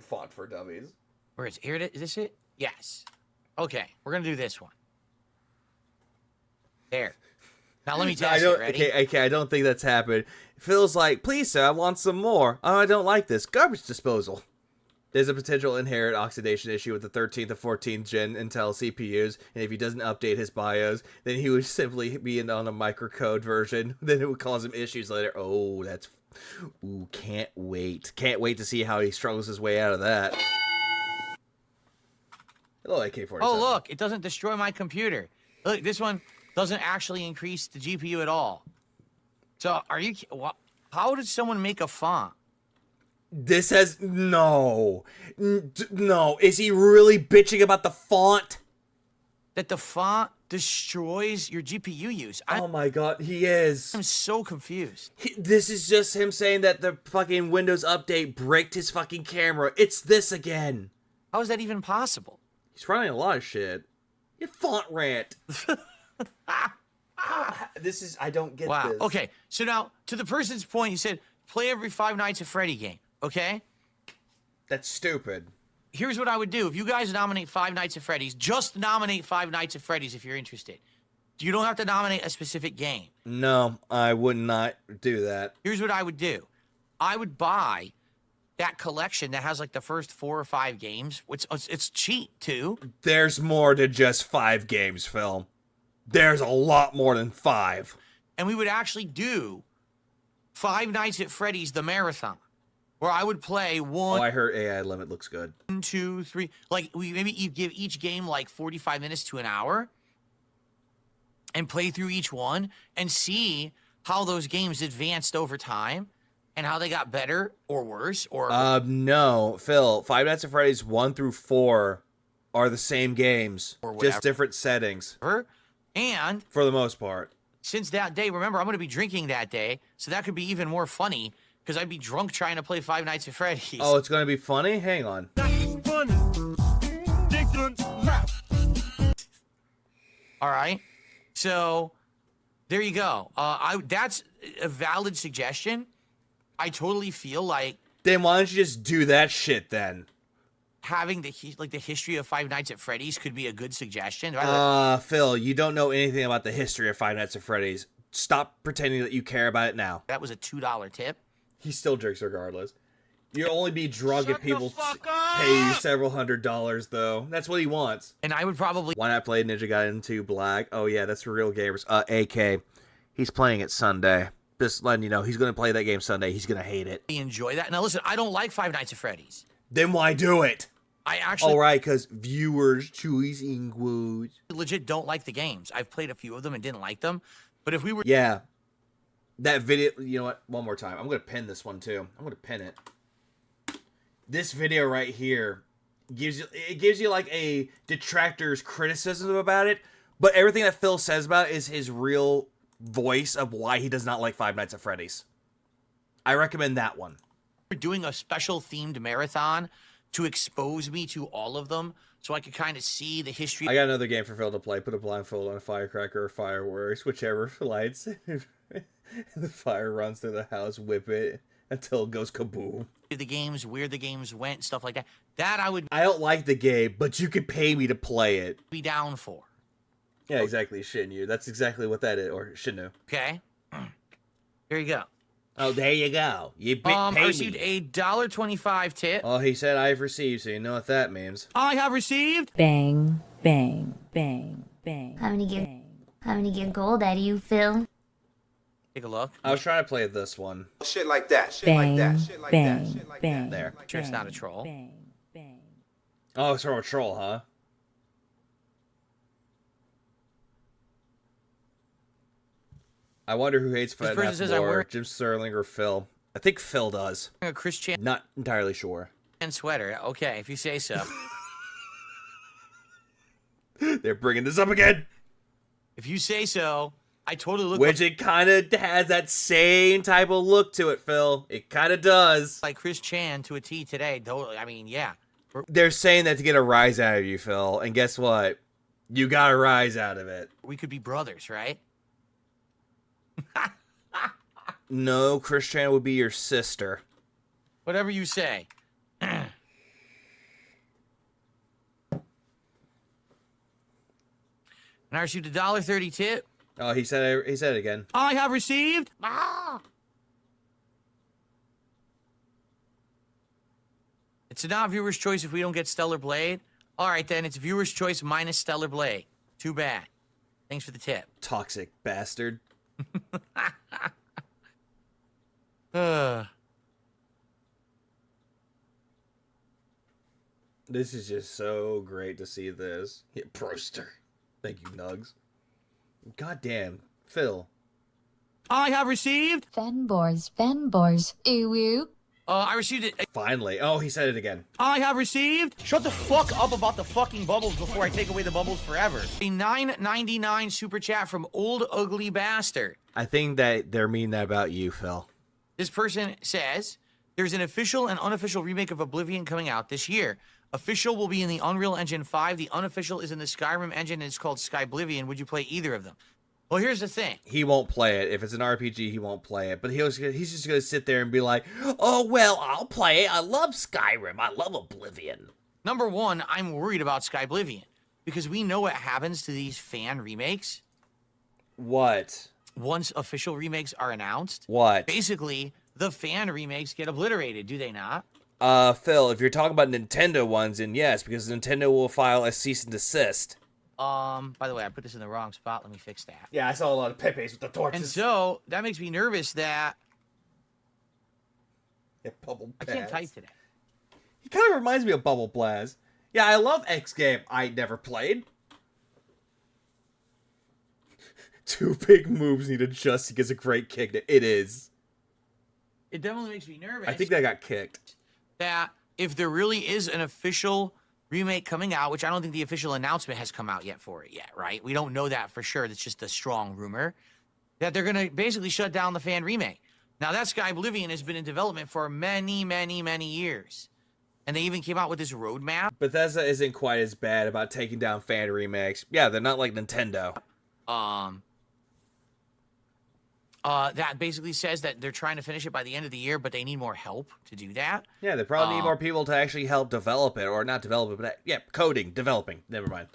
Font for dummies. Where is it? Here it is. Is this it? Yes. Okay, we're gonna do this one. There. Now let me test it. Ready? Okay, I don't think that's happened. Phil's like, please, sir, I want some more. Oh, I don't like this. Garbage disposal. There's a potential inherent oxidation issue with the 13th and 14th gen Intel CPUs, and if he doesn't update his BIOS, then he would simply be on a microcode version. Then it would cause him issues later. Oh, that's... Ooh, can't wait. Can't wait to see how he struggles his way out of that. Hello, AK-47. Oh, look, it doesn't destroy my computer. Look, this one doesn't actually increase the GPU at all. So, are you... How did someone make a font? This has... No. No. Is he really bitching about the font? That the font destroys your GPU use. Oh my god, he is. I'm so confused. This is just him saying that the fucking Windows update bricked his fucking camera. It's this again. How is that even possible? He's running a lot of shit. You font rant. This is, I don't get this. Okay, so now, to the person's point, you said, play every Five Nights at Freddy game, okay? That's stupid. Here's what I would do. If you guys nominate Five Nights at Freddy's, just nominate Five Nights at Freddy's if you're interested. You don't have to nominate a specific game. No, I would not do that. Here's what I would do. I would buy that collection that has like the first 4 or 5 games. It's cheap, too. There's more than just 5 games, Phil. There's a lot more than 5. And we would actually do Five Nights at Freddy's, the marathon, where I would play one. Oh, I heard AI limit looks good. 1, 2, 3. Like, maybe you give each game like 45 minutes to an hour and play through each one and see how those games advanced over time and how they got better or worse or. No, Phil. Five Nights at Freddy's 1 through 4 are the same games, just different settings. And for the most part. Since that day, remember, I'm going to be drinking that day, so that could be even more funny. Because I'd be drunk trying to play Five Nights at Freddy's. Oh, it's going to be funny? Hang on. All right. So, there you go. That's a valid suggestion. I totally feel like... Then why don't you just do that shit then? Having the history of Five Nights at Freddy's could be a good suggestion. Phil, you don't know anything about the history of Five Nights at Freddy's. Stop pretending that you care about it now. That was a $2 tip. He still drinks regardless. You'll only be drunk if people pay you several $100s, though. That's what he wants. And I would probably... Why not play Ninja Gaiden 2 Black? Oh, yeah, that's for real gamers. AK, he's playing it Sunday. Just letting you know, he's going to play that game Sunday. He's going to hate it. Enjoy that. Now, listen, I don't like Five Nights at Freddy's. Then why do it? I actually... All right, because viewers choose in quotes. Legit don't like the games. I've played a few of them and didn't like them. But if we were... Yeah. That video... You know what? One more time. I'm going to pin this one, too. I'm going to pin it. This video right here gives you like a detractor's criticism about it, but everything that Phil says about it is his real voice of why he does not like Five Nights at Freddy's. I recommend that one. We're doing a special themed marathon to expose me to all of them so I could kind of see the history. I got another game for Phil to play. Put a blindfold on a firecracker or fireworks, whichever lights. The fire runs through the house, whip it until it goes kaboom. The games, where the games went, stuff like that. That I would... I don't like the game, but you could pay me to play it. Be down for. Yeah, exactly, shouldn't you? That's exactly what that is, or shouldn't you? Okay. Here you go. Oh, there you go. You paid I received a $1.25 tip. Oh, he said I've received, so you know what that means. I have received... Bang, bang, bang, bang. How many get gold out of you, Phil? Take a look. I was trying to play this one. Shit like that. Shit Bang, like that. Shit like bang, that. Shit like bang, that. There. Sure it's not a troll. Bang, bang. Oh, it's from a troll, huh? I wonder who hates Fred more, Jim Sterling or Phil. I think Phil does. A Christian... Not entirely sure. And sweater. Okay, if you say so. They're bringing this up again. If you say so, I totally look... Which it kind of has that same type of look to it, Phil. It kind of does. Like Chris Chan to a T today. Totally. I mean, yeah. They're saying that to get a rise out of you, Phil. And guess what? You got a rise out of it. We could be brothers, right? No, Christian would be your sister. Whatever you say. And I received a $1.30 tip. Oh, he said it again. I have received... It's not viewer's choice if we don't get Stellar Blade. All right, then. It's viewer's choice minus Stellar Blade. Too bad. Thanks for the tip. Toxic bastard. This is just so great to see this. Hit Proster. Thank you, Nugs. Goddamn, Phil. I have received... Fanboys, ooh, ooh. I received it. Finally. Oh, he said it again. I have received. Shut the fuck up about the fucking bubbles before I take away the bubbles forever. A $9.99 super chat from Old Ugly Bastard. I think that they're meaning that about you, Phil. This person says, there's an official and unofficial remake of Oblivion coming out this year. Official will be in the Unreal Engine 5. The unofficial is in the Skyrim engine and it's called Skyblivion. Would you play either of them? Well, here's the thing. He won't play it. If it's an RPG, he won't play it. But he's just going to sit there and be like, oh, well, I'll play it. I love Skyrim. I love Oblivion. Number one, I'm worried about Skyblivion because we know what happens to these fan remakes. What? Once official remakes are announced. What? Basically, the fan remakes get obliterated, do they not? Phil, if you're talking about Nintendo ones, then yes, because Nintendo will file a cease and desist. By the way, I put this in the wrong spot. Let me fix that. Yeah, I saw a lot of Pepes with the torches. And so, that makes me nervous that... Yeah, Bubble I can't type today. He kind of reminds me of Bubble Blast. Yeah, I love X game. I never played. Two big moves need adjust. He gets a great kick. It is. It definitely makes me nervous. I think that got kicked. That if there really is an official remake coming out, which I don't think the official announcement has come out yet for it yet, right? We don't know that for sure. That's just a strong rumor. That they're going to basically shut down the fan remake. Now, that Skyblivion has been in development for many, many, many years. And they even came out with this roadmap. Bethesda isn't quite as bad about taking down fan remakes. Yeah, they're not like Nintendo. That basically says that they're trying to finish it by the end of the year, but they need more help to do that. Yeah, they probably need more people to actually help develop it, or not develop it, but yeah, coding, developing. Never mind.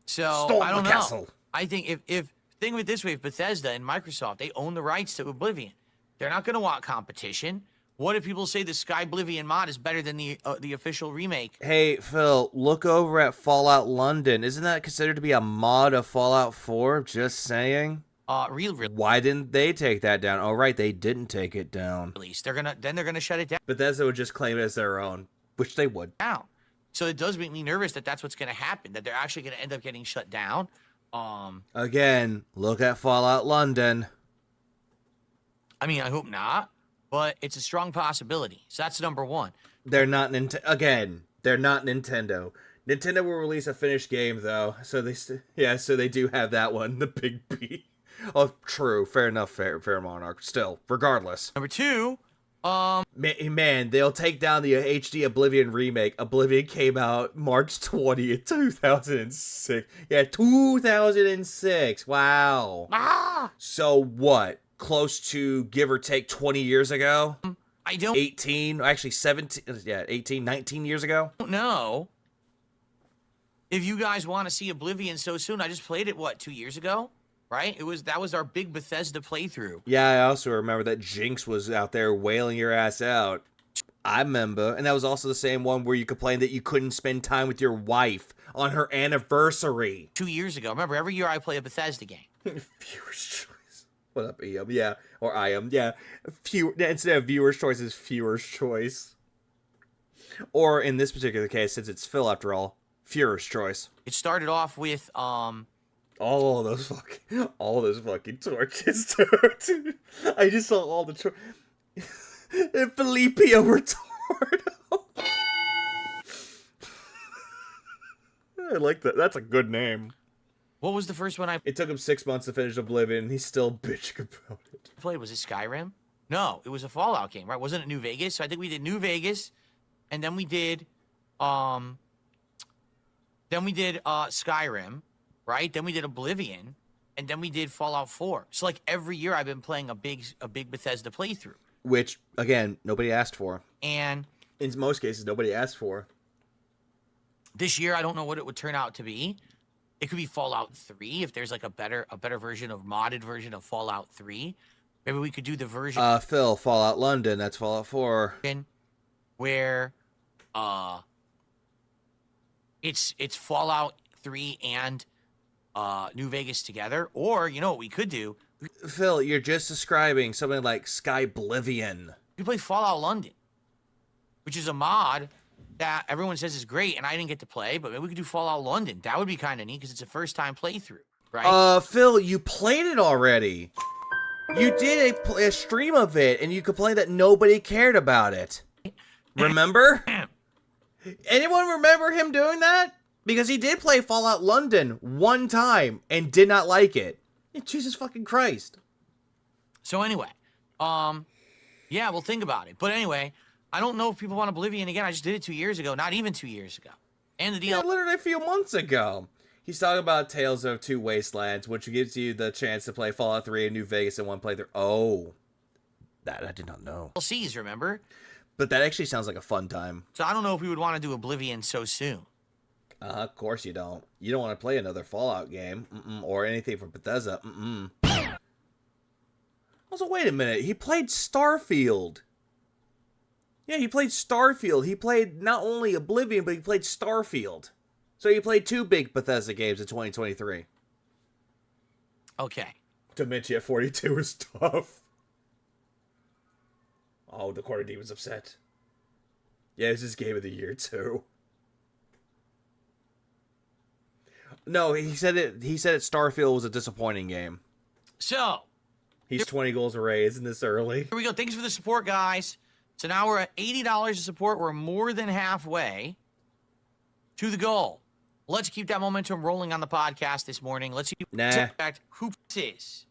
So Storm I don't the know. castle. I think if think of it this way, if Bethesda and Microsoft, they own the rights to Oblivion, they're not going to want competition. What if people say the Skyblivion mod is better than the official remake? Hey, Phil, look over at Fallout London. Isn't that considered to be a mod of Fallout 4? Just saying. Real. Why didn't they take that down? Oh, right, they didn't take it down. Release. They're gonna shut it down. Bethesda would just claim it as their own, which they would. Now, so it does make me nervous that that's what's gonna happen. That they're actually gonna end up getting shut down. Again, look at Fallout London. I mean, I hope not, but it's a strong possibility. So that's number one. They're not they're not Nintendo. Nintendo will release a finished game though, so they do have that one, the Big B. Oh, true. Fair enough, fair Monarch. Still, regardless. Number two, man, they'll take down the HD Oblivion remake. Oblivion came out March 20th, 2006. Yeah, 2006. Wow. So what? Close to, give or take, 20 years ago? I don't... 18, actually 17, yeah, 18, 19 years ago? I don't know. If you guys want to see Oblivion so soon, I just played it, 2 years ago? Right? That was our big Bethesda playthrough. Yeah, I also remember that Jinx was out there wailing your ass out. I remember, and that was also the same one where you complained that you couldn't spend time with your wife on her anniversary. 2 years ago. Remember, every year I play a Bethesda game. Viewer's choice. What up, EM? Yeah, or I am. Yeah, instead of viewer's choice, is viewer's choice. Or in this particular case, since it's Phil after all, viewer's choice. It started off with all those fucking torches, dude. I just saw all the torches. Felipio Retardo. I like that. That's a good name. What was the first one It took him 6 months to finish Oblivion, and he's still bitching about it. played? Was it Skyrim? No, it was a Fallout game, right? Wasn't it New Vegas? So I think we did New Vegas, and then we did Skyrim, right? Then we did Oblivion, and then we did Fallout 4. So like every year I've been playing a big Bethesda playthrough. Which, again, nobody asked for. And in most cases, nobody asked for. This year, I don't know what it would turn out to be. It could be Fallout 3 if there's like a better version of modded version of Fallout 3. Maybe we could do the version. Phil, Fallout London. That's Fallout 4. Where, it's Fallout 3 and New Vegas together. Or you know what we could do? Phil, you're just describing something like Skyblivion. We play Fallout London, which is a mod that everyone says is great, and I didn't get to play, but maybe we could do Fallout London. That would be kind of neat because it's a first-time playthrough, right? Phil, you played it already. You did a stream of it, and you complained that nobody cared about it. Remember? Anyone remember him doing that? Because he did play Fallout London one time and did not like it. Jesus fucking Christ. So anyway, yeah, we'll think about it. But anyway, I don't know if people want Oblivion again. I just did it 2 years ago, not even 2 years ago. And the deal. Yeah, literally a few months ago. He's talking about Tales of Two Wastelands, which gives you the chance to play Fallout 3 in New Vegas in one playthrough. Oh, that I did not know. DLCs, remember? But that actually sounds like a fun time. So I don't know if we would want to do Oblivion so soon. Of course you don't. You don't want to play another Fallout game, or anything from Bethesda. Also, wait a minute. He played Starfield. Yeah, he played Starfield. He played not only Oblivion, but he played Starfield. So he played 2 big Bethesda games in 2023. Okay. Dementia 42 is tough. Oh, the Quarter Demon's upset. Yeah, it's his game of the year, too. No, he said Starfield was a disappointing game. So. He's 20 goals away. Isn't this early? Here we go. Thanks for the support, guys. So now we're at $80 of support. We're more than halfway to the goal. Let's keep that momentum rolling on the podcast this morning. Let's see who is.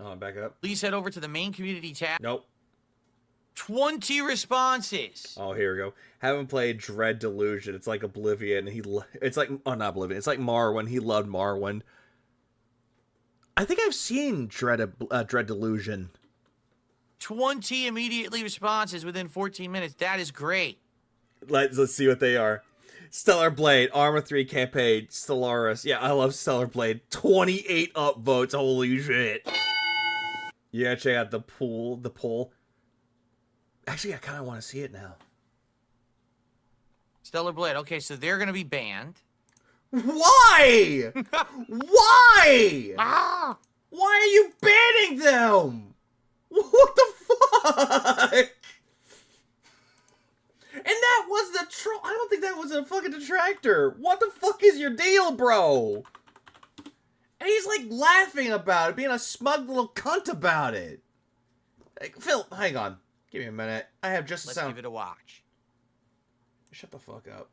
Oh, back up. Please head over to the main community tab. Nope. 20 responses. Oh, here we go. Haven't played Dread Delusion. It's like Oblivion. It's like, oh, not Oblivion. It's like Morrowind. He loved Morrowind. I think I've seen Dread Delusion. 20 immediately responses within 14 minutes. That is great. Let's see what they are. Stellar Blade, Arma 3 campaign, Stellaris. Yeah, I love Stellar Blade. 28 upvotes. Holy shit. Yeah, check out the poll. Actually, I kind of want to see it now. Stellar Blade. Okay, so they're going to be banned. Why? Why? Why are you banning them? What the fuck? And that was the troll. I don't think that was a fucking detractor. What the fuck is your deal, bro? And he's like laughing about it, being a smug little cunt about it. Like, Phil, hang on. Give me a minute. I have just a sound. Let's give it a watch. Shut the fuck up.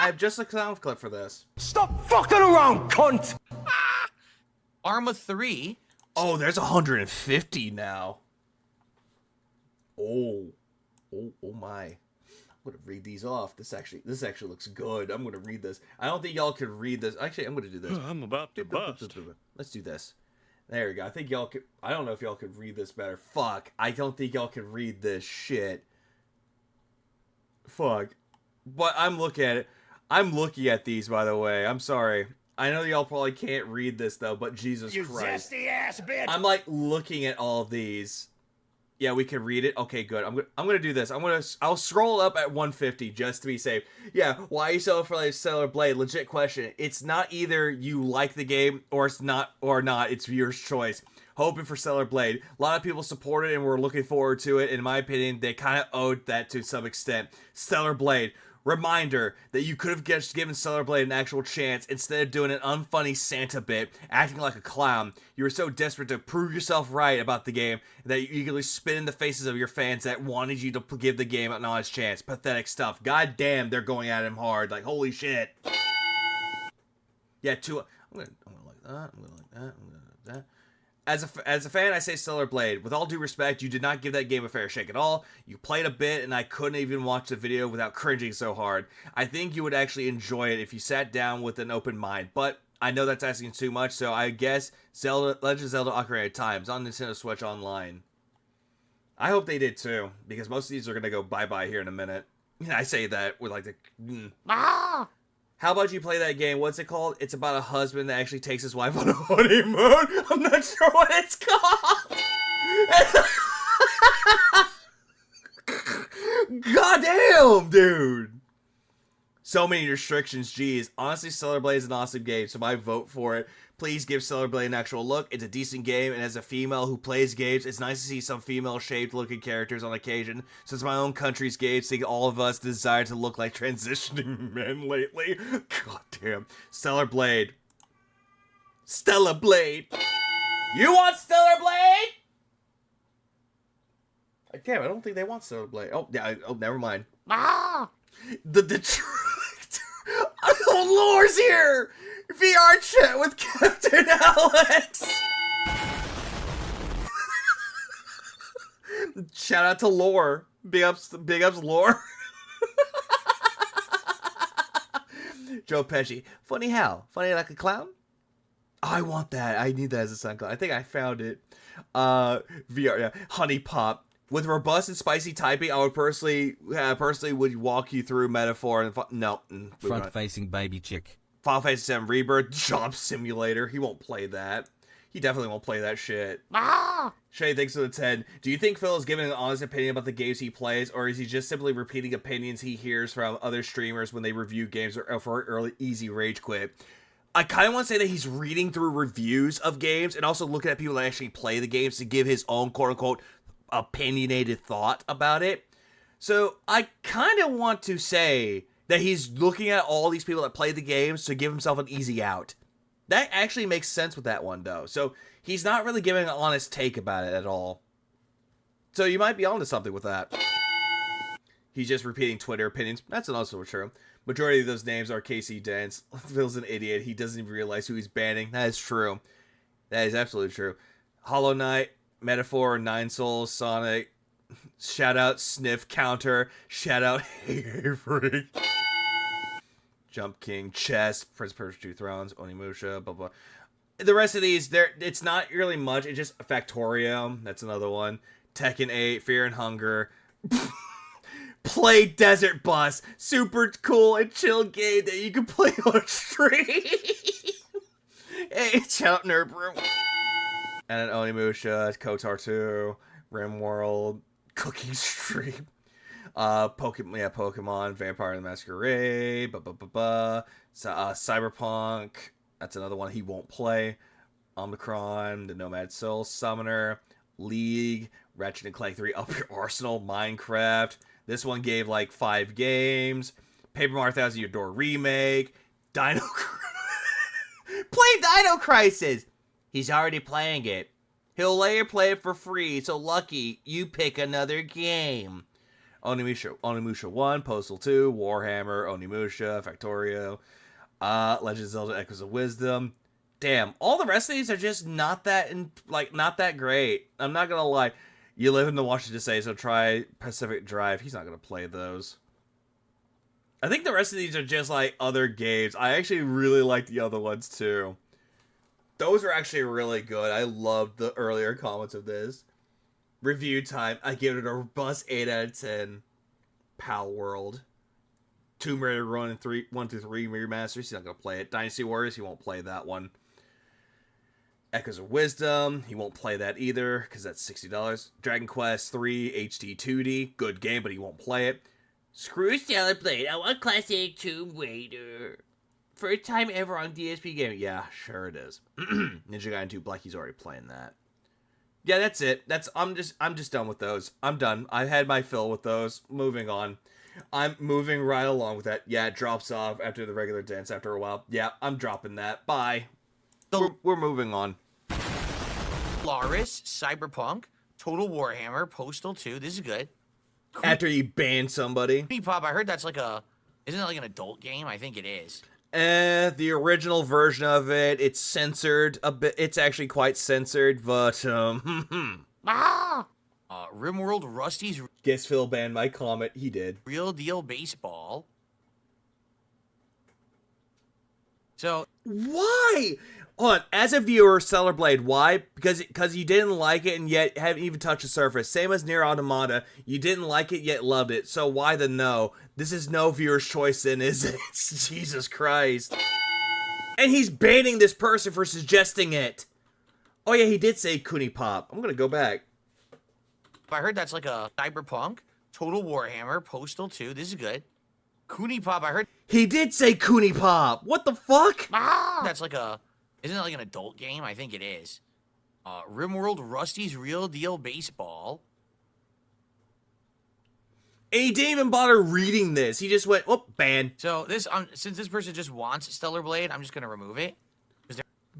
I have just a sound clip for this. Stop fucking around, cunt! Arma 3. Oh, there's 150 now. Oh my. I'm gonna read these off. This actually looks good. I'm gonna read this. I don't think y'all could read this. Actually, I'm gonna do this. I'm about to bust. Let's do this. There we go. I think y'all could. I don't know if y'all could read this better. Fuck. I don't think y'all could read this shit. Fuck. But I'm looking at it. I'm looking at these, by the way. I'm sorry. I know y'all probably can't read this though, but Jesus Christ. You zesty ass bitch. I'm like looking at all of these. Yeah, we can read it. Okay, good. I'm gonna do this. I'll scroll up at 150 just to be safe. Yeah, why are you selling for like Stellar Blade? Legit question. It's not either you like the game or it's not or not. It's viewer's choice. Hoping for Stellar Blade. A lot of people support it and we're looking forward to it. In my opinion, they kind of owed that to some extent. Stellar Blade. Reminder that you could have just given Stellar Blade an actual chance instead of doing an unfunny Santa bit, acting like a clown. You were so desperate to prove yourself right about the game that you eagerly spit in the faces of your fans that wanted you to give the game an honest chance. Pathetic stuff. God damn, they're going at him hard. Like, holy shit. Yeah, I'm gonna like that. I'm gonna like that. I'm gonna like that. As a fan, I say Stellar Blade. With all due respect, you did not give that game a fair shake at all. You played a bit, and I couldn't even watch the video without cringing so hard. I think you would actually enjoy it if you sat down with an open mind, but I know that's asking too much, so I guess Legend of Zelda Ocarina of Time is on Nintendo Switch Online. I hope they did too, because most of these are going to go bye-bye here in a minute. I say that with like the... How about you play that game? What's it called? It's about a husband that actually takes his wife on a honeymoon. I'm not sure what it's called. Goddamn, dude. So many restrictions, geez. Honestly, Stellar Blade is an awesome game, so I vote for it. Please give Stellar Blade an actual look. It's a decent game, and as a female who plays games, it's nice to see some female-shaped looking characters on occasion, since my own country's games think all of us desire to look like transitioning men lately. God damn. Stellar Blade. Stellar Blade. You want Stellar Blade? Damn, I don't think they want Stellar Blade. Oh, yeah. Oh, never mind. Ah! The detractor. Oh, Lore's here. VR chat with Captain Alex. Shout out to Lore. Big ups, Lore. Joe Pesci. Funny how? Funny like a clown? I want that. I need that as a SoundCloud. I think I found it. VR, yeah. Honey Pop. With robust and spicy typing, I would personally would walk you through metaphor and no. Front-facing baby chick. Final Fantasy 7 Rebirth, Job Simulator. He won't play that. He definitely won't play that shit. Shay, thanks for the 10. Do you think Phil is giving an honest opinion about the games he plays, or is he just simply repeating opinions he hears from other streamers when they review games or for an early easy rage quit? I kind of want to say that he's reading through reviews of games and also looking at people that actually play the games to give his own quote-unquote opinionated thought about it. So I kind of want to say that he's looking at all these people that play the games to give himself an easy out. That actually makes sense with that one, though. So he's not really giving an honest take about it at all. So you might be onto something with that. He's just repeating Twitter opinions. That's also true. Majority of those names are KC Dance. Phil's an idiot. He doesn't even realize who he's banning. That is true. That is absolutely true. Hollow Knight, Metaphor, Nine Souls, Sonic, shout out Sniff Counter, shout out Hey Freak, Jump King, Chess, Prince of Persia 2 Thrones, Onimusha, blah blah. The rest of these, it's not really much. It's just Factorio. That's another one. Tekken 8, Fear and Hunger. Play Desert Bus. Super cool and chill game that you can play on stream. Hey, shout out Nerd Brew. And then Onimusha, Kotar 2, RimWorld, Cooking Stream, Pokemon, Vampire the Masquerade, Cyberpunk, that's another one he won't play, Omicron, the Nomad Soul Summoner, League, Ratchet and Clank 3, Up Your Arsenal, Minecraft, this one gave like 5 games, Paper Mario Thousand Year Door Remake, Play Dino Crisis! He's already playing it. He'll later play it for free, so lucky you pick another game. Onimusha 1, Postal 2, Warhammer, Onimusha, Factorio, Legend of Zelda Echoes of Wisdom. Damn, all the rest of these are just not that great. I'm not gonna lie. You live in the Washington State, so try Pacific Drive. He's not gonna play those. I think the rest of these are just like other games. I actually really like the other ones too. Those are actually really good. I loved the earlier comments of this. Review time. I give it a robust 8 out of 10. Pal World. Tomb Raider 1 through 3 remasters. He's not going to play it. Dynasty Warriors. He won't play that one. Echoes of Wisdom. He won't play that either because that's $60. Dragon Quest 3 HD 2D. Good game, but he won't play it. Screw Stellar Blade. I want classic Tomb Raider. First time ever on DSP Gaming. Yeah, sure it is. Ninja Gaiden 2 Black, he's already playing that. Yeah, that's it. I'm just done with those. I'm done. I've had my fill with those. Moving on. I'm moving right along with that. Yeah, it drops off after the regular dance after a while. Yeah, I'm dropping that. Bye. We're moving on. Laris, Cyberpunk, Total Warhammer, Postal 2. This is good. After you ban somebody. Pop, I heard that's like isn't it like an adult game? I think it is. The original version of it, it's censored a bit. It's actually quite censored, but RimWorld, Rusty's. Guess Phil banned my comment. He did. Real Deal Baseball. So why? Hold on, as a viewer, Stellar Blade, why? Because you didn't like it and yet haven't even touched the surface. Same as Nier Automata, you didn't like it yet loved it. So why the no? This is no viewer's choice then, is it? Jesus Christ. And he's banning this person for suggesting it. Oh yeah, he did say Kuni Pop. I'm gonna go back. I heard that's like a Cyberpunk, Total Warhammer, Postal 2. This is good. Kuni Pop, I heard. He did say Kuni Pop. What the fuck? That's like isn't it like an adult game? I think it is. RimWorld, Rusty's Real Deal Baseball. And he didn't even bother reading this. He just went, oh, ban. So this, since this person just wants Stellar Blade, I'm just gonna remove it.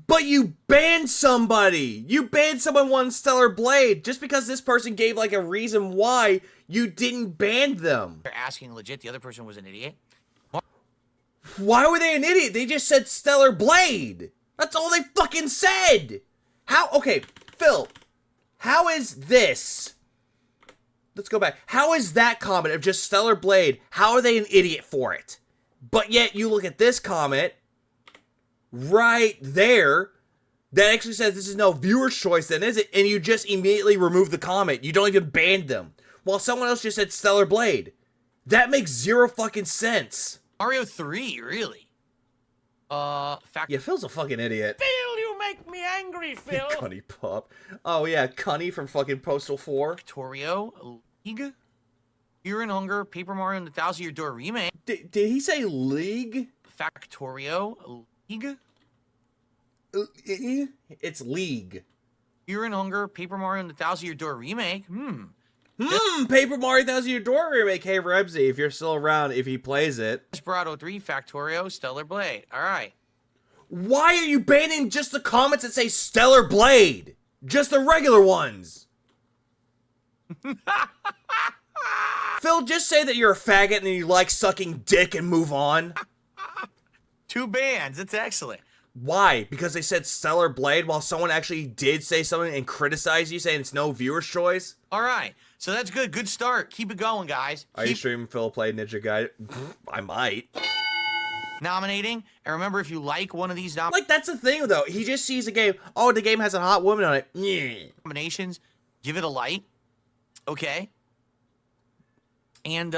But you banned somebody! You banned someone one Stellar Blade! Just because this person gave, like, a reason why, you didn't ban them. They're asking legit, the other person was an idiot. Why were they an idiot? They just said Stellar Blade! That's all they fucking said! How? Okay, Phil, how is this? Let's go back. How is that comment of just Stellar Blade, how are they an idiot for it? But yet, you look at this comment, right there, that actually says this is no viewer's choice then, is it? And you just immediately remove the comment. You don't even ban them. While someone else just said Stellar Blade. That makes zero fucking sense. Mario 3, really? Yeah, Phil's a fucking idiot. Phil, you make me angry, Phil. Cunny pup. Oh yeah, Cunny from fucking Postal 4. Factorio, League, Fear and Hunger, Paper Mario and the Thousand Year Door Remake. Did he say League? Factorio, League? It's League. Fear and Hunger, Paper Mario and the Thousand Year Door Remake? Paper Mario Thousand Year Door Remake. Hey, Rebsy, if you're still around, if he plays it. Desperado 3, Factorio, Stellar Blade. Alright. Why are you banning just the comments that say Stellar Blade? Just the regular ones. Phil, just say that you're a faggot and you like sucking dick and move on. 2 bans. It's excellent. Why? Because they said Stellar Blade while someone actually did say something and criticize you saying it's no viewer's choice? Alright. So that's good. Good start. Keep it going, guys. Are you streaming Phil play Ninja Gaiden? I might. Nominating. And remember, if you like one of these like, that's the thing, though. He just sees a game. Oh, the game has a hot woman on it. Yeah. Nominations, give it a like. Okay. And,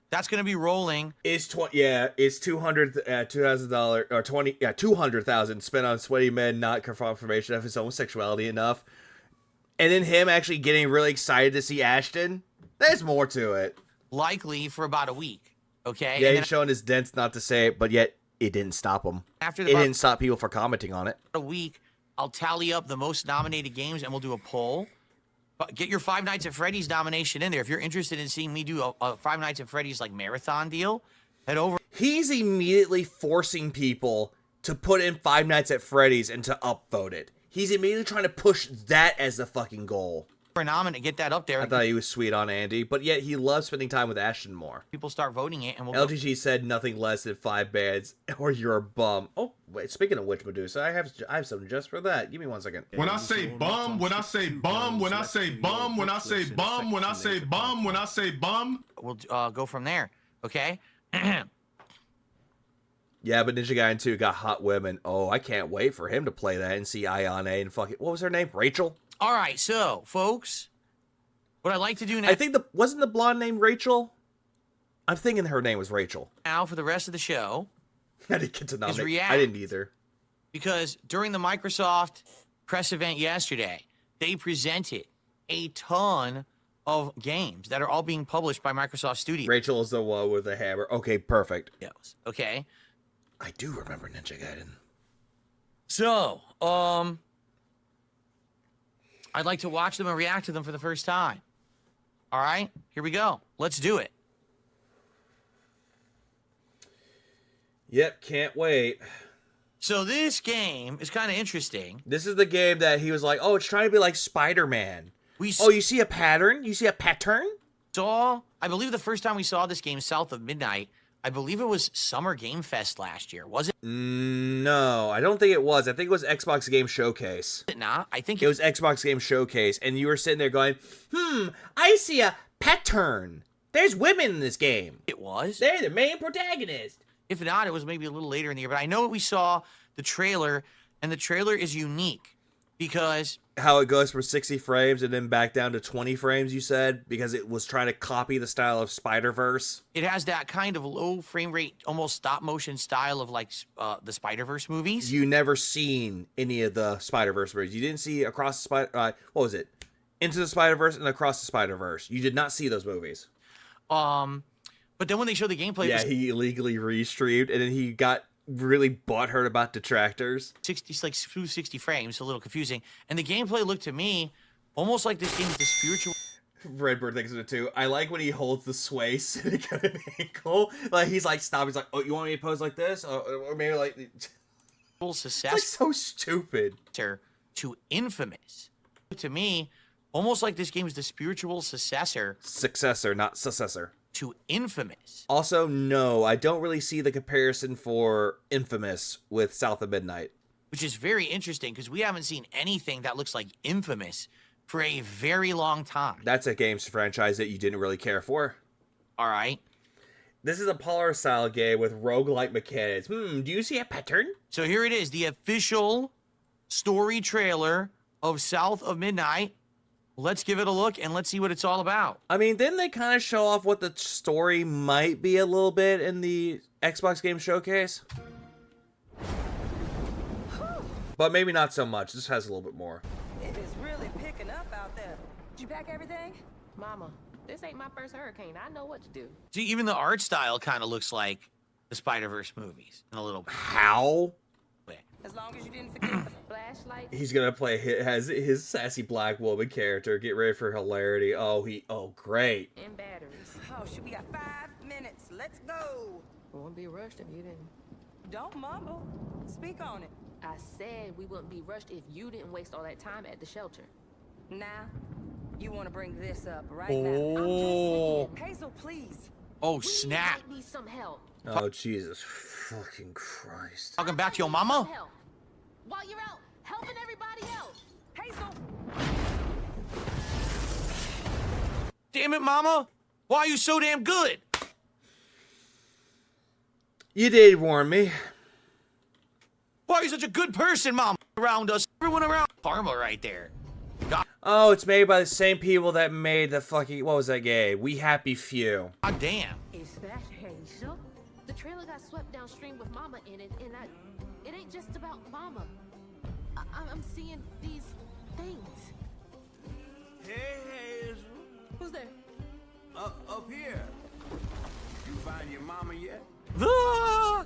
that's gonna be rolling. It's $200,000 or 200,000 spent on sweaty men not confirmation of his homosexuality enough. And then him actually getting really excited to see Ashton. There's more to it. Likely for about a week. Okay. Yeah, and he's showing his dents not to say it, but yet it didn't stop him. After it didn't stop people from commenting on it. A week, I'll tally up the most nominated games and we'll do a poll. But get your Five Nights at Freddy's nomination in there. If you're interested in seeing me do a Five Nights at Freddy's like marathon deal, head over. He's immediately forcing people to put in Five Nights at Freddy's and to upvote it. He's immediately trying to push that as the fucking goal. For nominate, get that up there. I thought he was sweet on Andy, but yet he loves spending time with Ashton more. People start voting it, and we'll. LGG said nothing less than 5 bans, or you're a bum. Oh wait, speaking of which, Medusa, I have something just for that. Give me 1 second. When I say bum, when I say bum, when I say bum, when I say bum, when I say bum, when I say bum, we'll go from there. Okay. Yeah, but Ninja Gaiden 2 got hot women. Oh, I can't wait for him to play that and see Ayane and fucking... What was her name? Rachel? All right, so, folks, what I'd like to do now... I think wasn't the blonde named Rachel? I'm thinking her name was Rachel. Now, for the rest of the show... I didn't get to nominate. I didn't either. Because during the Microsoft press event yesterday, they presented a ton of games that are all being published by Microsoft Studios. Rachel is the one with the hammer. Okay, perfect. Yes. Okay. I do remember Ninja Gaiden. So, I'd like to watch them and react to them for the first time. All right, here we go. Let's do it. Yep, can't wait. So this game is kind of interesting. This is the game that he was like, oh, it's trying to be like Spider-Man. You see a pattern? You see a pattern? I believe the first time we saw this game, South of Midnight, I believe it was Summer Game Fest last year, was it? No, I don't think it was. I think it was Xbox Game Showcase. Was it not? I think it was Xbox Game Showcase, and you were sitting there going, I see a pattern. There's women in this game. It was? They're the main protagonist. If not, it was maybe a little later in the year, but I know we saw the trailer, and the trailer is unique because... How it goes from 60 frames and then back down to 20 frames, you said? Because it was trying to copy the style of Spider-Verse? It has that kind of low frame rate, almost stop-motion style of, like, the Spider-Verse movies. You never seen any of the Spider-Verse movies. You didn't see Across the Spider... what was it? Into the Spider-Verse and Across the Spider-Verse. You did not see those movies. But then when they showed the gameplay... Yeah, he illegally restreamed, and then he got... really butthurt about detractors. 60 frames, a little confusing. And the gameplay looked to me almost like this game is the spiritual... Redbird thinks of it too. I like when he holds the sway sitting at an ankle. Like, he's like, stop. He's like, oh, you want me to pose like this? Or maybe like... success. It's like so stupid. To Infamous. To me, almost like this game is the spiritual successor. Successor, not successor. To Infamous. Also, no, I don't really see the comparison for Infamous with South of Midnight. Which is very interesting because we haven't seen anything that looks like Infamous for a very long time. That's a games franchise that you didn't really care for. All right. This is a Polar style game with roguelike mechanics. Do you see a pattern? So here it is, the official story trailer of South of Midnight. Let's give it a look and let's see what it's all about. I mean, didn't they kind of show off what the story might be a little bit in the Xbox Game Showcase? But maybe not so much. This has a little bit more. It is really picking up out there. Did you pack everything? Mama, this ain't my first hurricane. I know what to do. See, even the art style kind of looks like the Spider-Verse movies in a little bit. How? As long as you didn't forget the flashlight. He's gonna play his sassy black woman character. Get ready for hilarity. Oh, great. And batteries. Oh, shoot, we got 5 minutes. Let's go. Won't be rushed if you didn't. Don't mumble. Speak on it. I said we wouldn't be rushed if you didn't waste all that time at the shelter. Now, you want to bring this up right now. I'm just saying. Hazel, please. Oh, snap. We might need some help. Oh, Jesus fucking Christ. Talking back to your mama? While you're out helping everybody else. Hazel. Damn it, mama. Why are you so damn good? You did warn me. Why are you such a good person, mom? Around us, everyone around. Karma right there. God. Oh, it's made by the same people that made the fucking, what was that game? We Happy Few. God damn. Is that Hazel? The trailer got swept downstream with Mama in it, and it ain't just about Mama. I'm seeing these things. Hey, Hazel. Who's there? Up here. You find your mama yet? Ah!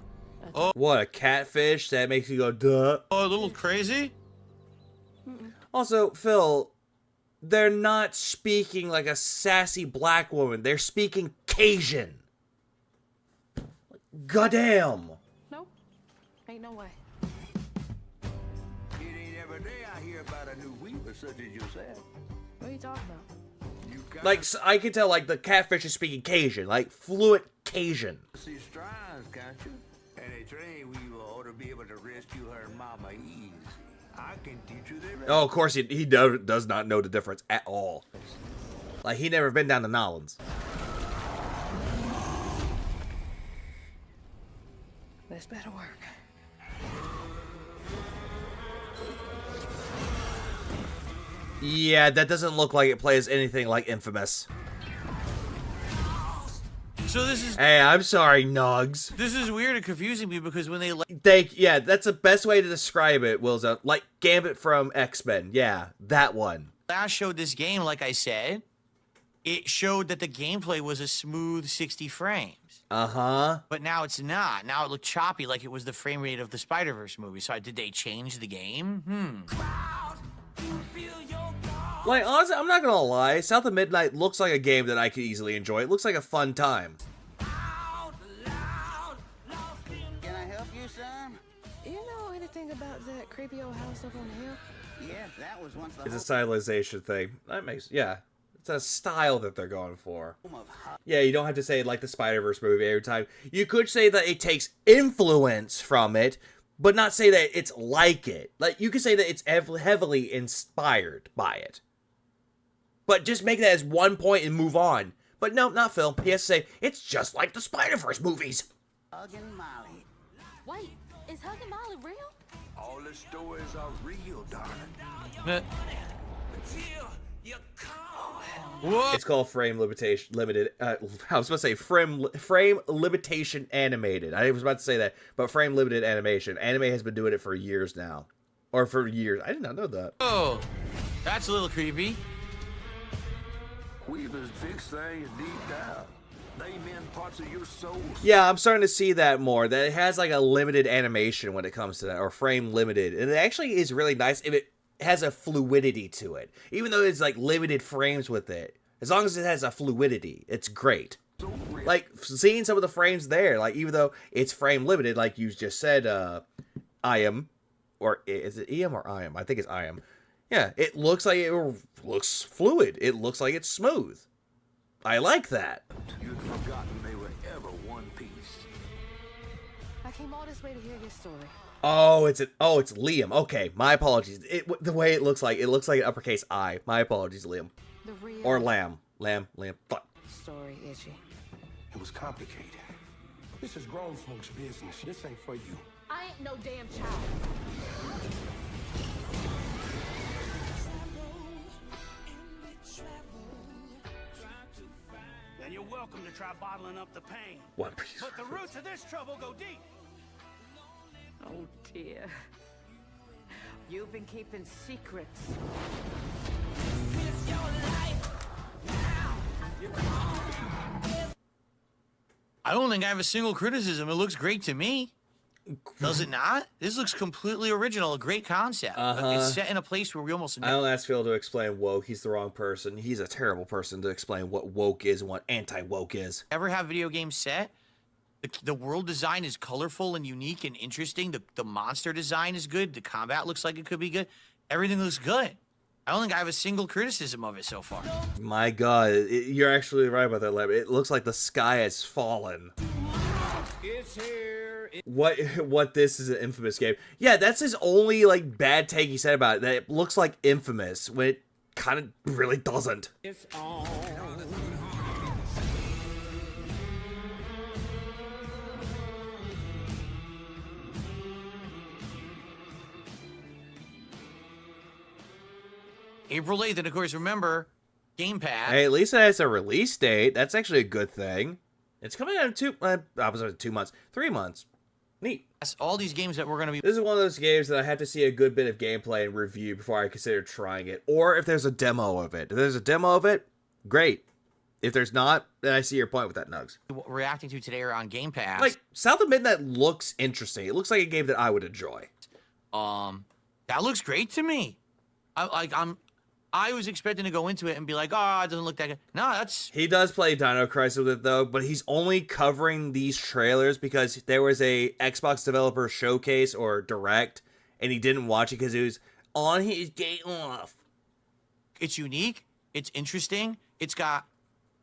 Oh. What, a catfish that makes you go, duh? Oh, a little crazy? Also, Phil, they're not speaking like a sassy black woman. They're speaking Cajun. Goddamn. Nope. Ain't no way. It ain't every day I hear about a new weaver such as yourself. What are you talking about? Like, I can tell, like, the catfish is speaking Cajun. Like, fluent Cajun. See strides, can't you? And a trained weaver ought to be able to rescue her mama easy. I can teach you the rest. Oh, of course, he does not know the difference at all. Like, he never been down to Nolans. This better work. Yeah, that doesn't look like it plays anything like Infamous. So this is... Hey, I'm sorry, Nugs. This is weird and confusing me because when they... Yeah, that's the best way to describe it, Wilson. Like Gambit from X-Men. Yeah, that one. Last showed this game, like I said, it showed that the gameplay was a smooth 60 frames. Uh-huh. But now it's not. Now it looked choppy like it was the frame rate of the Spider-Verse movie. So did they change the game? Like, honestly, I'm not gonna lie. South of Midnight looks like a game that I could easily enjoy. It looks like a fun time. Can I help you, son? You know anything about that creepy old house up on the hill? Yeah, that was once the It's a stylization thing. That makes, yeah. It's a style that they're going for. Yeah, you don't have to say like the Spider-Verse movie every time. You could say that it takes influence from it, but not say that it's like it. Like, you could say that it's heavily inspired by it. But just make that as one point and move on. But no, not Phil. He has to say, it's just like the Spider-Verse movies. Hug and Molly. Wait, is Hug and Molly real? All the stories are real, darling. It's called frame limited. I was about to say frame limitation animated. I was about to say that, but frame limited animation. Anime has been doing it for years now, or for years. I did not know that. Oh, that's a little creepy. Weavers fix things deep down. They mend parts of your soul. Yeah, I'm starting to see that more. That it has like a limited animation when it comes to that, or frame limited, and it actually is really nice if it has a fluidity to it. Even though it's like limited frames with it, as long as it has a fluidity, it's great. Like seeing some of the frames there, like even though it's frame limited, like you just said, IM, or is it EM or IM? I think it's IM. Yeah, it looks like it looks fluid. It looks like it's smooth. I like that. You'd forgotten they were ever one piece. I came all this way to hear your story. Oh, it's Liam. Okay, my apologies. The way it looks like an uppercase I. My apologies, Liam. The real Or Lamb. Lamb. Fuck. story, Itchy. It was complicated. This is grown folks' business. This ain't for you. I ain't no damn child. Then you're welcome to try bottling up the pain. One Piece. But the roots of this trouble go deep. Oh dear. You've been keeping secrets. I don't think I have a single criticism. It looks great to me. Does it not? This looks completely original. A great concept. It's set in a place where we almost... I don't ask Phil to explain woke. He's the wrong person. He's a terrible person to explain what woke is and what anti-woke is. Ever have video games set? The world design is colorful and unique and interesting. The monster design is good. The combat looks like it could be good. Everything looks good. I don't think I have a single criticism of it so far. My God, you're actually right about that, Lab. It looks like the sky has fallen. It's here. What this is an Infamous game. Yeah, that's his only like bad take he said about it. That it looks like Infamous when it kind of really doesn't. It's on. April 8th, and of course, remember, Game Pass. Hey, at least it has a release date. That's actually a good thing. It's coming out in 2 months, 3 months. Neat. That's all these games that we're going to be... This is one of those games that I have to see a good bit of gameplay and review before I consider trying it. Or if there's a demo of it. If there's a demo of it, great. If there's not, then I see your point with that, Nugs. Reacting to today are on Game Pass. Like, South of Midnight looks interesting. It looks like a game that I would enjoy. That looks great to me. I was expecting to go into it and be like, oh, it doesn't look that good. No, that's... He does play Dino Crisis with it, though, but he's only covering these trailers because there was a Xbox developer showcase or direct, and he didn't watch it because it was on his day off. It's unique. It's interesting. It's got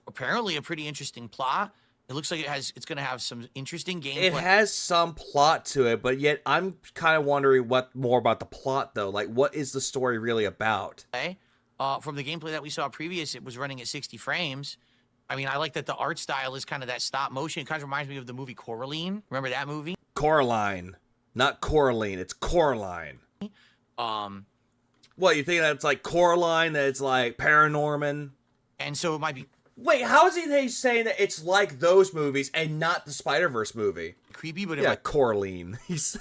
apparently a pretty interesting plot. It looks like it's going to have some interesting gameplay. It has some plot to it, but yet I'm kind of wondering what more about the plot, though. Like, what is the story really about? Okay. From the gameplay that we saw previous, it was running at 60 frames. I mean, I like that the art style is kind of that stop motion. It kind of reminds me of the movie Coraline. Remember that movie? Coraline. Not Coraline. It's Coraline. What, you think that it's like Coraline, that it's like Paranorman? And so it might be... Wait, how is he saying that it's like those movies and not the Spider-Verse movie? Creepy, but... Yeah, Coraline. It's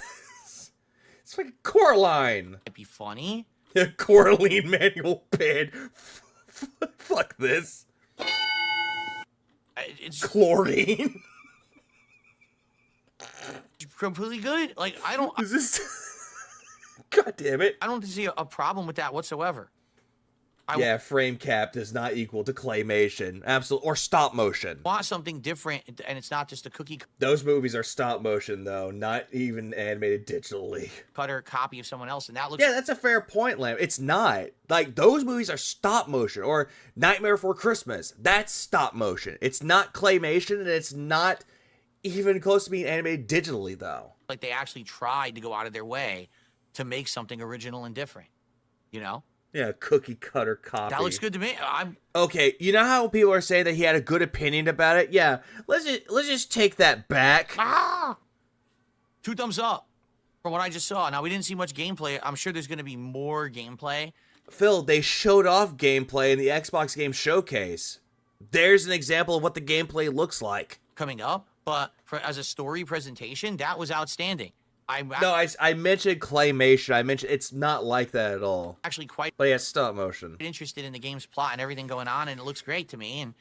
like Coraline. It'd be funny. Yeah, Coraline manual bed. Fuck this. It's chlorine. Completely good. Like, I don't... Is this... God damn it. I don't see a problem with that whatsoever. Yeah, frame cap does not equal to claymation. Absolutely. Or stop motion. Want something different, and it's not just a cookie Those movies are stop motion, though. Not even animated digitally. cutter copy of someone else, and that looks... Yeah, that's a fair point, Lamb. It's not. Like, those movies are stop motion. Or Nightmare Before Christmas. That's stop motion. It's not claymation, and it's not even close to being animated digitally, though. Like, they actually tried to go out of their way to make something original and different. You know? Yeah, cookie cutter copy. That looks good to me. Okay, you know how people are saying that he had a good opinion about it? Yeah, let's just take that back. 2 thumbs up from what I just saw. Now, we didn't see much gameplay. I'm sure there's going to be more gameplay. Phil, they showed off gameplay in the Xbox Game Showcase. There's an example of what the gameplay looks like. Coming up, but as a story presentation, that was outstanding. I mentioned claymation. I mentioned it's not like that at all. Actually, quite. But yeah, stop motion. Interested in the game's plot and everything going on, and it looks great to me. And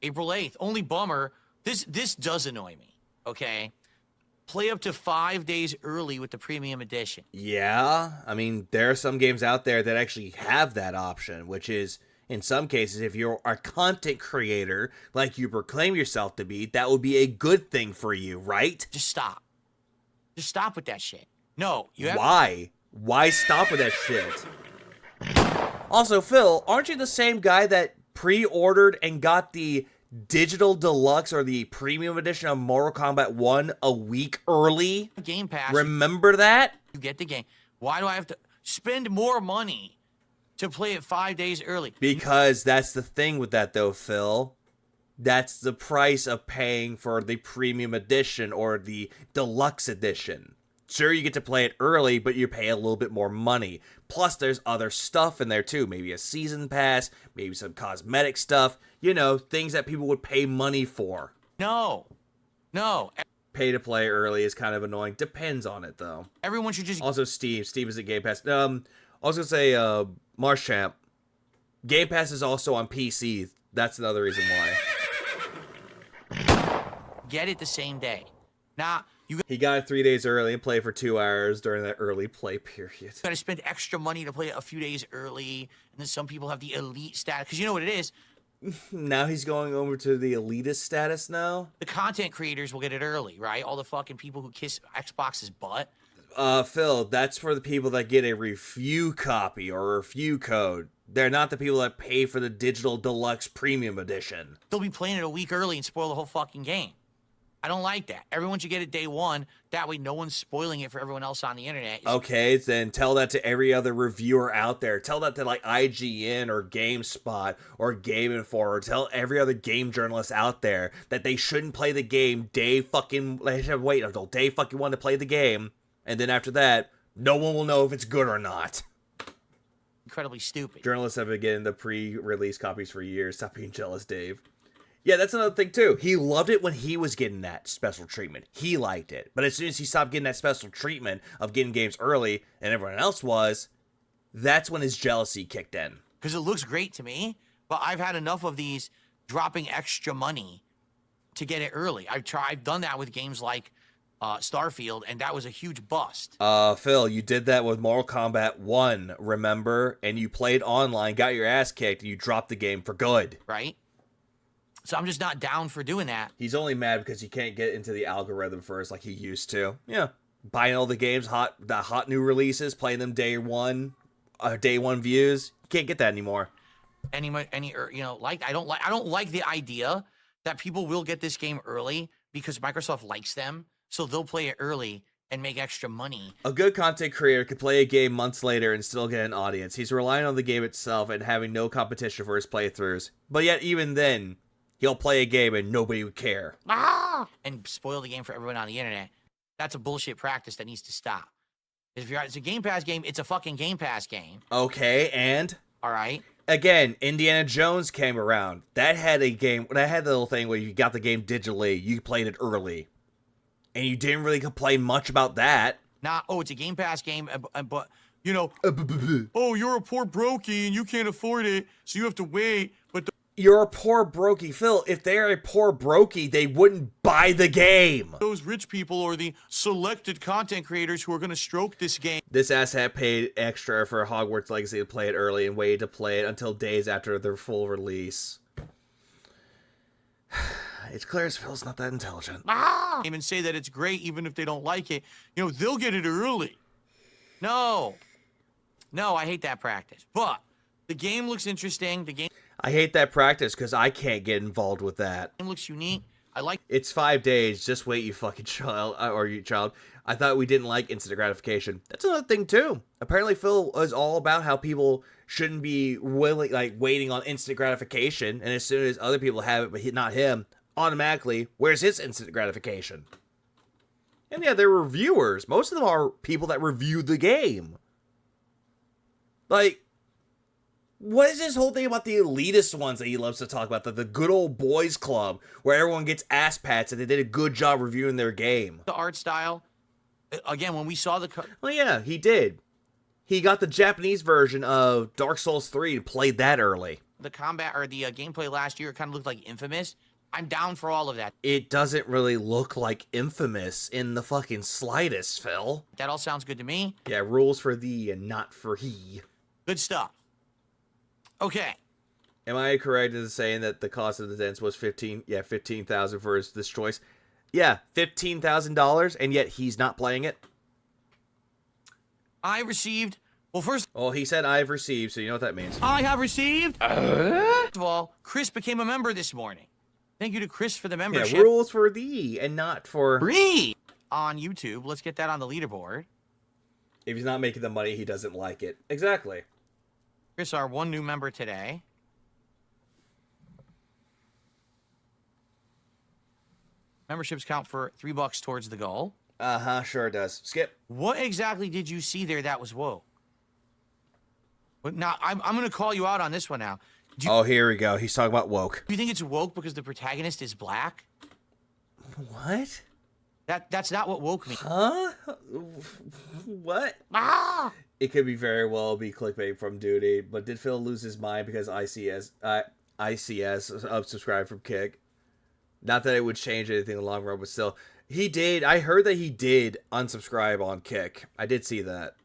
April 8th, only bummer. This does annoy me. Okay, play up to 5 days early with the premium edition. Yeah, I mean there are some games out there that actually have that option, which is in some cases, if you're a content creator like you proclaim yourself to be, that would be a good thing for you, right? Just stop. Just stop with that shit. No, you have. Why? Why stop with that shit? Also, Phil, aren't you the same guy that pre-ordered and got the digital deluxe or the premium edition of Mortal Kombat 1 a week early? Game Pass. Remember that? You get the game. Why do I have to spend more money to play it 5 days early? Because that's the thing with that, though, Phil. That's the price of paying for the premium edition or the deluxe edition. Sure, you get to play it early, but you pay a little bit more money. Plus, there's other stuff in there, too. Maybe a season pass, maybe some cosmetic stuff. You know, things that people would pay money for. No. Pay to play early is kind of annoying. Depends on it, though. Everyone should just... Also, Steve is a Game Pass. I was going to say, Marshchamp. Game Pass is also on PC. That's another reason why. Get it the same day. He got it 3 days early and played for 2 hours during that early play period. You gotta spend extra money to play it a few days early, and then some people have the elite status, because you know what it is? Now he's going over to the elitist status now? The content creators will get it early, right? All the fucking people who kiss Xbox's butt. Phil, that's for the people that get a review copy or a review code. They're not the people that pay for the digital deluxe premium edition. They'll be playing it a week early and spoil the whole fucking game. I don't like that. Everyone should get it day one. That way no one's spoiling it for everyone else on the internet. Okay, then tell that to every other reviewer out there. Tell that to like IGN or GameSpot or Game Informer. Tell every other game journalist out there that they shouldn't play the game they should wait until day fucking one to play the game. And then after that, no one will know if it's good or not. Incredibly stupid. Journalists have been getting the pre-release copies for years. Stop being jealous, Dave. Yeah, that's another thing, too. He loved it when he was getting that special treatment. He liked it. But as soon as he stopped getting that special treatment of getting games early, and everyone else was, that's when his jealousy kicked in. Because it looks great to me, but I've had enough of these dropping extra money to get it early. I've done that with games like Starfield, and that was a huge bust. Phil, you did that with Mortal Kombat 1, remember? And you played online, got your ass kicked, and you dropped the game for good. Right? So I'm just not down for doing that. He's only mad because he can't get into the algorithm first like he used to. Yeah. Buying all the games, the hot new releases, playing them day one views. You can't get that anymore. I don't like the idea that people will get this game early because Microsoft likes them, so they'll play it early and make extra money. A good content creator could play a game months later and still get an audience. He's relying on the game itself and having no competition for his playthroughs. But yet, even then, he'll play a game and nobody would care. And spoil the game for everyone on the internet. That's a bullshit practice that needs to stop. If it's a Game Pass game, it's a fucking Game Pass game. Okay, and? All right. Again, Indiana Jones came around. That had the little thing where you got the game digitally, you played it early. And you didn't really complain much about that. It's a Game Pass game, but, you know, you're a poor brokey and you can't afford it, so you have to wait, but... You're a poor brokey. Phil, if they're a poor brokey, they wouldn't buy the game. Those rich people are the selected content creators who are going to stroke this game. This asshat paid extra for Hogwarts Legacy to play it early and waited to play it until days after their full release. It's clear as Phil's not that intelligent. Even say that it's great even if they don't like it. You know, they'll get it early. No, I hate that practice. But the game looks interesting. I hate that practice because I can't get involved with that. It looks unique. I like... It's 5 days. Just wait, you fucking child. I thought we didn't like instant gratification. That's another thing, too. Apparently, Phil is all about how people shouldn't be waiting on instant gratification. And as soon as other people have it, but not him, automatically, where's his instant gratification? And yeah, they're reviewers. Most of them are people that review the game. Like... What is this whole thing about the elitist ones that he loves to talk about? The good old boys club, where everyone gets ass pats and they did a good job reviewing their game. The art style, again, when we saw the... Well, yeah, he did. He got the Japanese version of Dark Souls 3 and played that early. The combat, or the gameplay last year, kind of looked like Infamous. I'm down for all of that. It doesn't really look like Infamous in the fucking slightest, Phil. That all sounds good to me. Yeah, rules for thee and not for he. Good stuff. Okay. Am I correct in saying that the cost of the dents was $15,000 for this choice? Yeah, $15,000, and yet he's not playing it. I received. Well, first. Oh, he said I've received, so you know what that means. I have received. First of all, Chris became a member this morning. Thank you to Chris for the membership. Yeah, rules for thee and not for free on YouTube. Let's get that on the leaderboard. If he's not making the money, he doesn't like it. Exactly. Chris, our one new member today. Memberships count for $3 towards the goal. Sure it does. Skip. What exactly did you see there that was woke? But now, I'm going to call you out on this one now. Oh, here we go. He's talking about woke. Do you think it's woke because the protagonist is black? What? That's not what woke means. Huh? What? Ah! It could be very well be clickbait from Duty, but did Phil lose his mind because ICS unsubscribed from Kick? Not that it would change anything in the long run, but still. He did. I heard that he did unsubscribe on Kick. I did see that.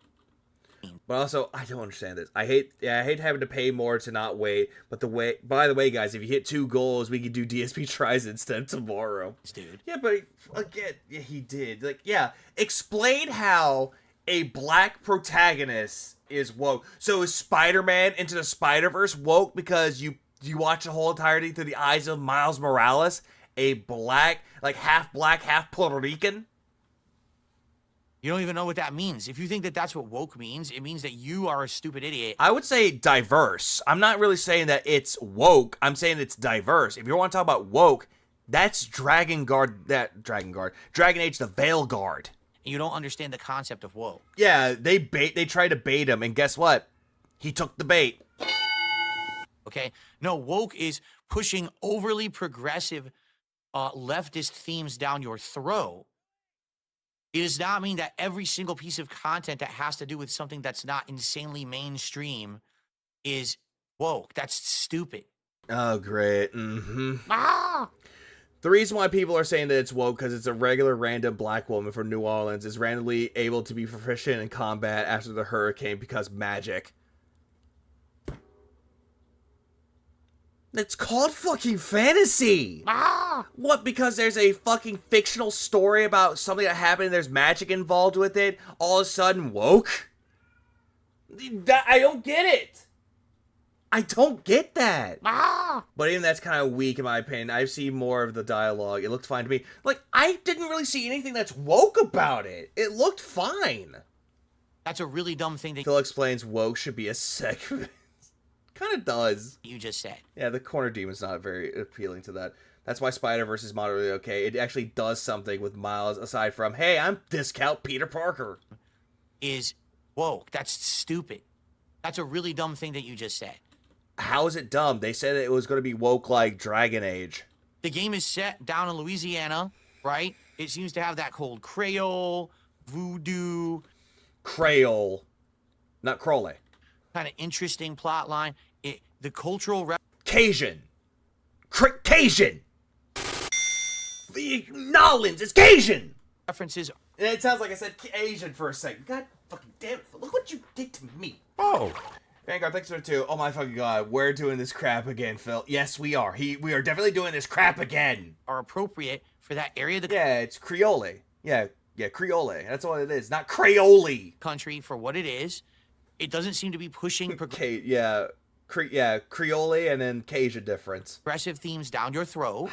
But also, I don't understand this. I hate having to pay more to not wait. But by the way, guys, if you hit 2 goals, we can do DSP tries instead tomorrow. Dude. Yeah, but again, yeah, he did. Like, yeah, explain how a black protagonist is woke. So is Spider-Man Into the Spider-Verse woke because you watch the whole entirety through the eyes of Miles Morales, a black, like half Puerto Rican? You don't even know what that means. If you think that that's what woke means, it means that you are a stupid idiot. I would say diverse. I'm not really saying that it's woke. I'm saying it's diverse. If you want to talk about woke, that's Dragon Age the Veil Guard. You don't understand the concept of woke. Yeah, they tried to bait him, and guess what? He took the bait. Okay? No, woke is pushing overly progressive leftist themes down your throat. It does not mean that every single piece of content that has to do with something that's not insanely mainstream is woke. That's stupid. Oh, great. Mm-hmm. Ah! The reason why people are saying that it's woke because it's a regular random black woman from New Orleans is randomly able to be proficient in combat after the hurricane because magic. It's called fucking fantasy. Ah! What, because there's a fucking fictional story about something that happened and there's magic involved with it, all of a sudden woke? I don't get it. I don't get that. Ah! But even that's kind of weak in my opinion. I've seen more of the dialogue. It looked fine to me. Like, I didn't really see anything that's woke about it. It looked fine. That's a really dumb thing that Phil explains woke should be a segment. Kind of does. You just said. Yeah, the corner demon's not very appealing to that. That's why Spider-Verse is moderately okay. It actually does something with Miles aside from, hey, I'm discount Peter Parker. Is woke. That's stupid. That's a really dumb thing that you just said. How is it dumb? They said it was going to be woke like Dragon Age. The game is set down in Louisiana, right? It seems to have that cold Creole, voodoo. Creole. Not Crowley. Kind of interesting plot line. The cultural... Cajun. Cajun. Nolans, it's Cajun. References. And it sounds like I said Asian for a second. God fucking damn it. Look what you did to me. Oh. Vanguard, thanks for the 2. Oh my fucking god. We're doing this crap again, Phil. Yes, we are. We are definitely doing this crap again. Are appropriate for that area of the... Yeah, it's Creole. Yeah, Creole. That's what it is. Not Creole. Country for what it is. It doesn't seem to be pushing... Creole and then Cajun difference. Progressive themes down your throat.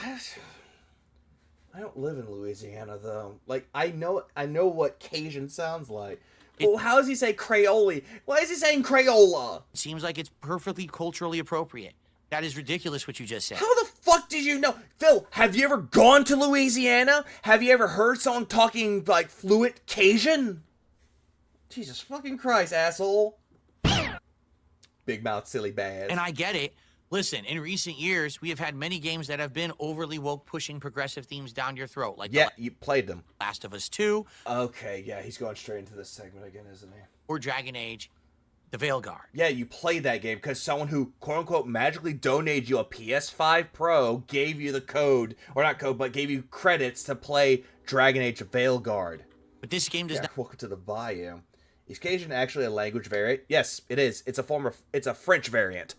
I don't live in Louisiana, though. Like, I know what Cajun sounds like. Well, how does he say Creole? Why is he saying Crayola? It seems like it's perfectly culturally appropriate. That is ridiculous what you just said. How the fuck did you know? Phil, have you ever gone to Louisiana? Have you ever heard someone talking, like, fluent Cajun? Jesus fucking Christ, asshole. Big mouth, silly bass. And I get it. Listen, in recent years, we have had many games that have been overly woke, pushing progressive themes down your throat. Like you played them. Last of Us 2. Okay, yeah, he's going straight into this segment again, isn't he? Or Dragon Age, The Veil Guard. Yeah, you played that game because someone who, quote-unquote, magically donated you a PS5 Pro gave you the code, or not code, but gave you credits to play Dragon Age Veil Guard. But this game does not... Welcome to the Bayou. Is Cajun actually a language variant? Yes, it is. It's a French variant.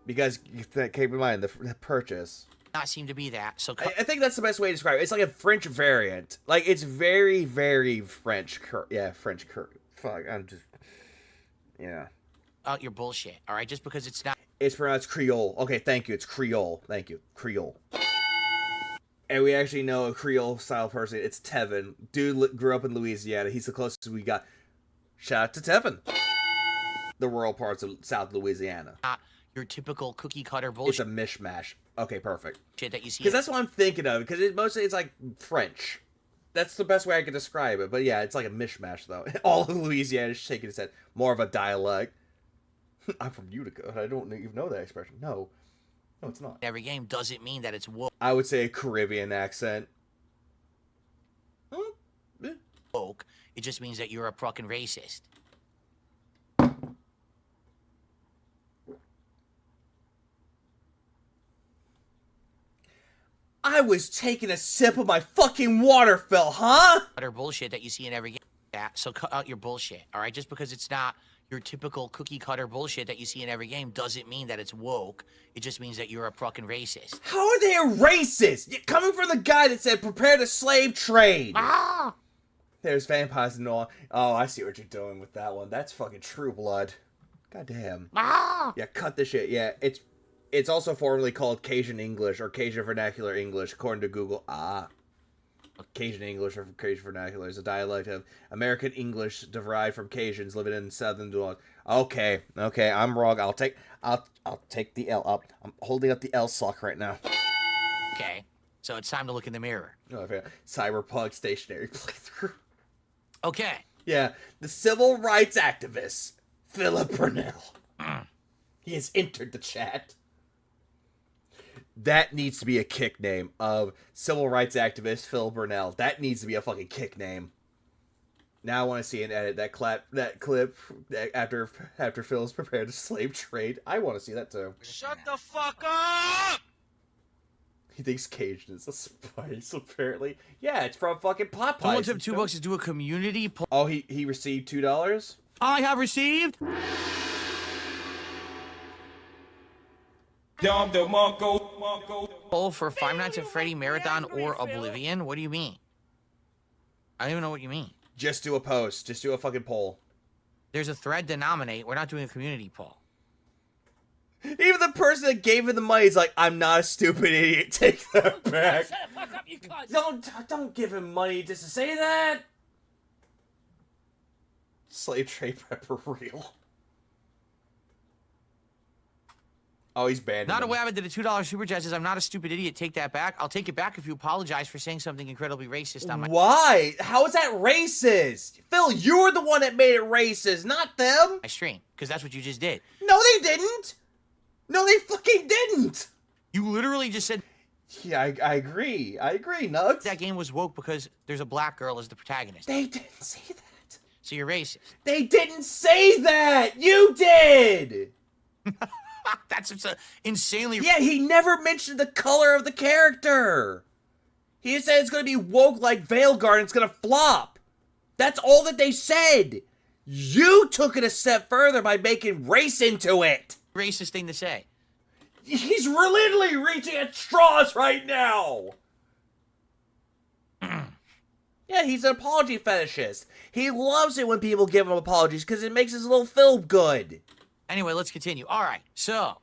Because, keep in mind, the purchase. not seem to be that. So I think that's the best way to describe it. It's like a French variant. Like, it's very, very French. French. Fuck, I'm just... Yeah. Out your bullshit, all right? Just because it's not... It's pronounced Creole. Okay, thank you. It's Creole. Thank you. Creole. And we actually know a Creole-style person. It's Tevin. Dude grew up in Louisiana. He's the closest we got. Shout out to Tevin. The rural parts of South Louisiana. Your typical cookie-cutter bullshit. It's a mishmash. Okay, perfect. Shit that you see. Because that's what I'm thinking of. Because mostly it's like French. That's the best way I could describe it. But yeah, it's like a mishmash, though. All of Louisiana is shaking its head. More of a dialect. I'm from Utica. I don't even know that expression. No. No, it's not. Every game doesn't mean that it's woke. I would say a Caribbean accent. Woke. It just means that you're a fucking racist. I was taking a sip of my fucking water, Phil, huh? Utter bullshit that you see in every game. Yeah, so cut out your bullshit, all right? Just because it's not your typical cookie-cutter bullshit that you see in every game doesn't mean that it's woke. It just means that you're a fucking racist. How are they a racist? Coming from the guy that said prepare the slave trade. Ah! There's vampires and all. Oh, I see what you're doing with that one. That's fucking True Blood. Goddamn. Ah! Yeah, cut the shit. Yeah, it's also formerly called Cajun English or Cajun Vernacular English, according to Google. Cajun English or Cajun Vernacular is a dialect of American English derived from Cajuns living in southern New York. Okay, I'm wrong. I'll take the L up. I'm holding up the L sock right now. Okay, so it's time to look in the mirror. Okay, Cyberpunk stationary playthrough. Okay. Yeah, the civil rights activist Philip Burnell. He has entered the chat. That needs to be a kick name of civil rights activist Phil Burnell. That needs to be a fucking kick name. Now I want to see an edit that clip after Phil's prepared to slave trade. I want to see that too. Shut the fuck up! He thinks Cajun is a spice, apparently. Yeah, it's from fucking Popeyes. Someone took $2 to do a community poll. Oh, he received $2? I have received... Poll for Five Nights at Freddy Marathon or Oblivion? What do you mean? I don't even know what you mean. Just do a post. Just do a fucking poll. There's a thread to nominate. We're not doing a community poll. Even the person that gave him the money is like, I'm not a stupid idiot. Take that back. Shut the fuck up, you cunt! Don't give him money just to say that. Slave trade prepper real. Oh, he's banned. Not aware of the $2 super chat says, I'm not a stupid idiot. Take that back. I'll take it back if you apologize for saying something incredibly racist on my... Why? How is that racist? Phil, you were the one that made it racist, not them. My stream, because that's what you just did. No, they didn't. No, they fucking didn't. You literally just said... Yeah, I agree. I agree, Nugs. That game was woke because there's a black girl as the protagonist. They didn't say that. So you're racist. They didn't say that. You did. That's insanely... Yeah, he never mentioned the color of the character. He said it's going to be woke like Veilguard and it's going to flop. That's all that they said. You took it a step further by making race into it. Racist thing to say. He's literally reaching at straws right now. Yeah, he's an apology fetishist. He loves it when people give him apologies because it makes his little film good. Anyway, let's continue. All right, so...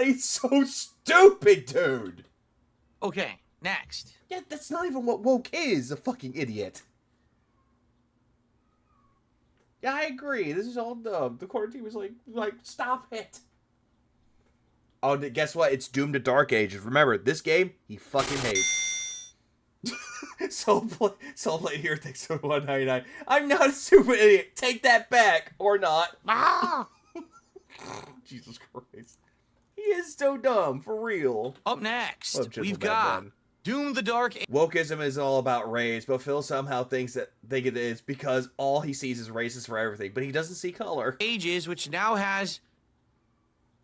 He's so stupid, dude. Okay, next. Yeah, that's not even what woke is, a fucking idiot. Yeah, I agree. This is all dumb. The core team was like, stop it. Oh, guess what? It's doomed to Dark Ages. Remember, this game, he fucking hates. Soul Play here thanks for $1.99. I'm not a stupid idiot. Take that back. Or not. Ah! Jesus Christ. He is so dumb, for real. Up next, we've got Doom the Dark Ages. Wokeism is all about race, but Phil somehow thinks it is because all he sees is racist for everything, but he doesn't see color. Ages, which now has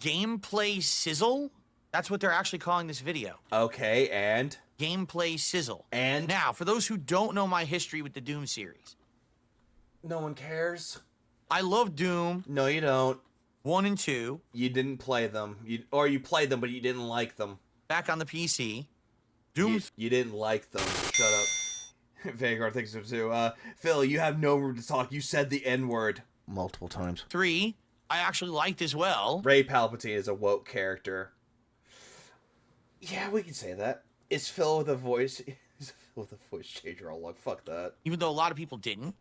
gameplay sizzle. That's what they're actually calling this video. Okay, and? Gameplay sizzle. And? Now, for those who don't know my history with the Doom series. No one cares. I love Doom. No, you don't. 1 and 2. You didn't play them. Or you played them, but you didn't like them. Back on the PC. Doom. You didn't like them. Shut up. Vanguard thinks so too. Phil, you have no room to talk. You said the N-word multiple times. 3, I actually liked as well. Ray Palpatine is a woke character. Yeah, we can say that. Is Phil with a voice? Is Phil with a voice changer? I'll look. Fuck that. Even though a lot of people didn't.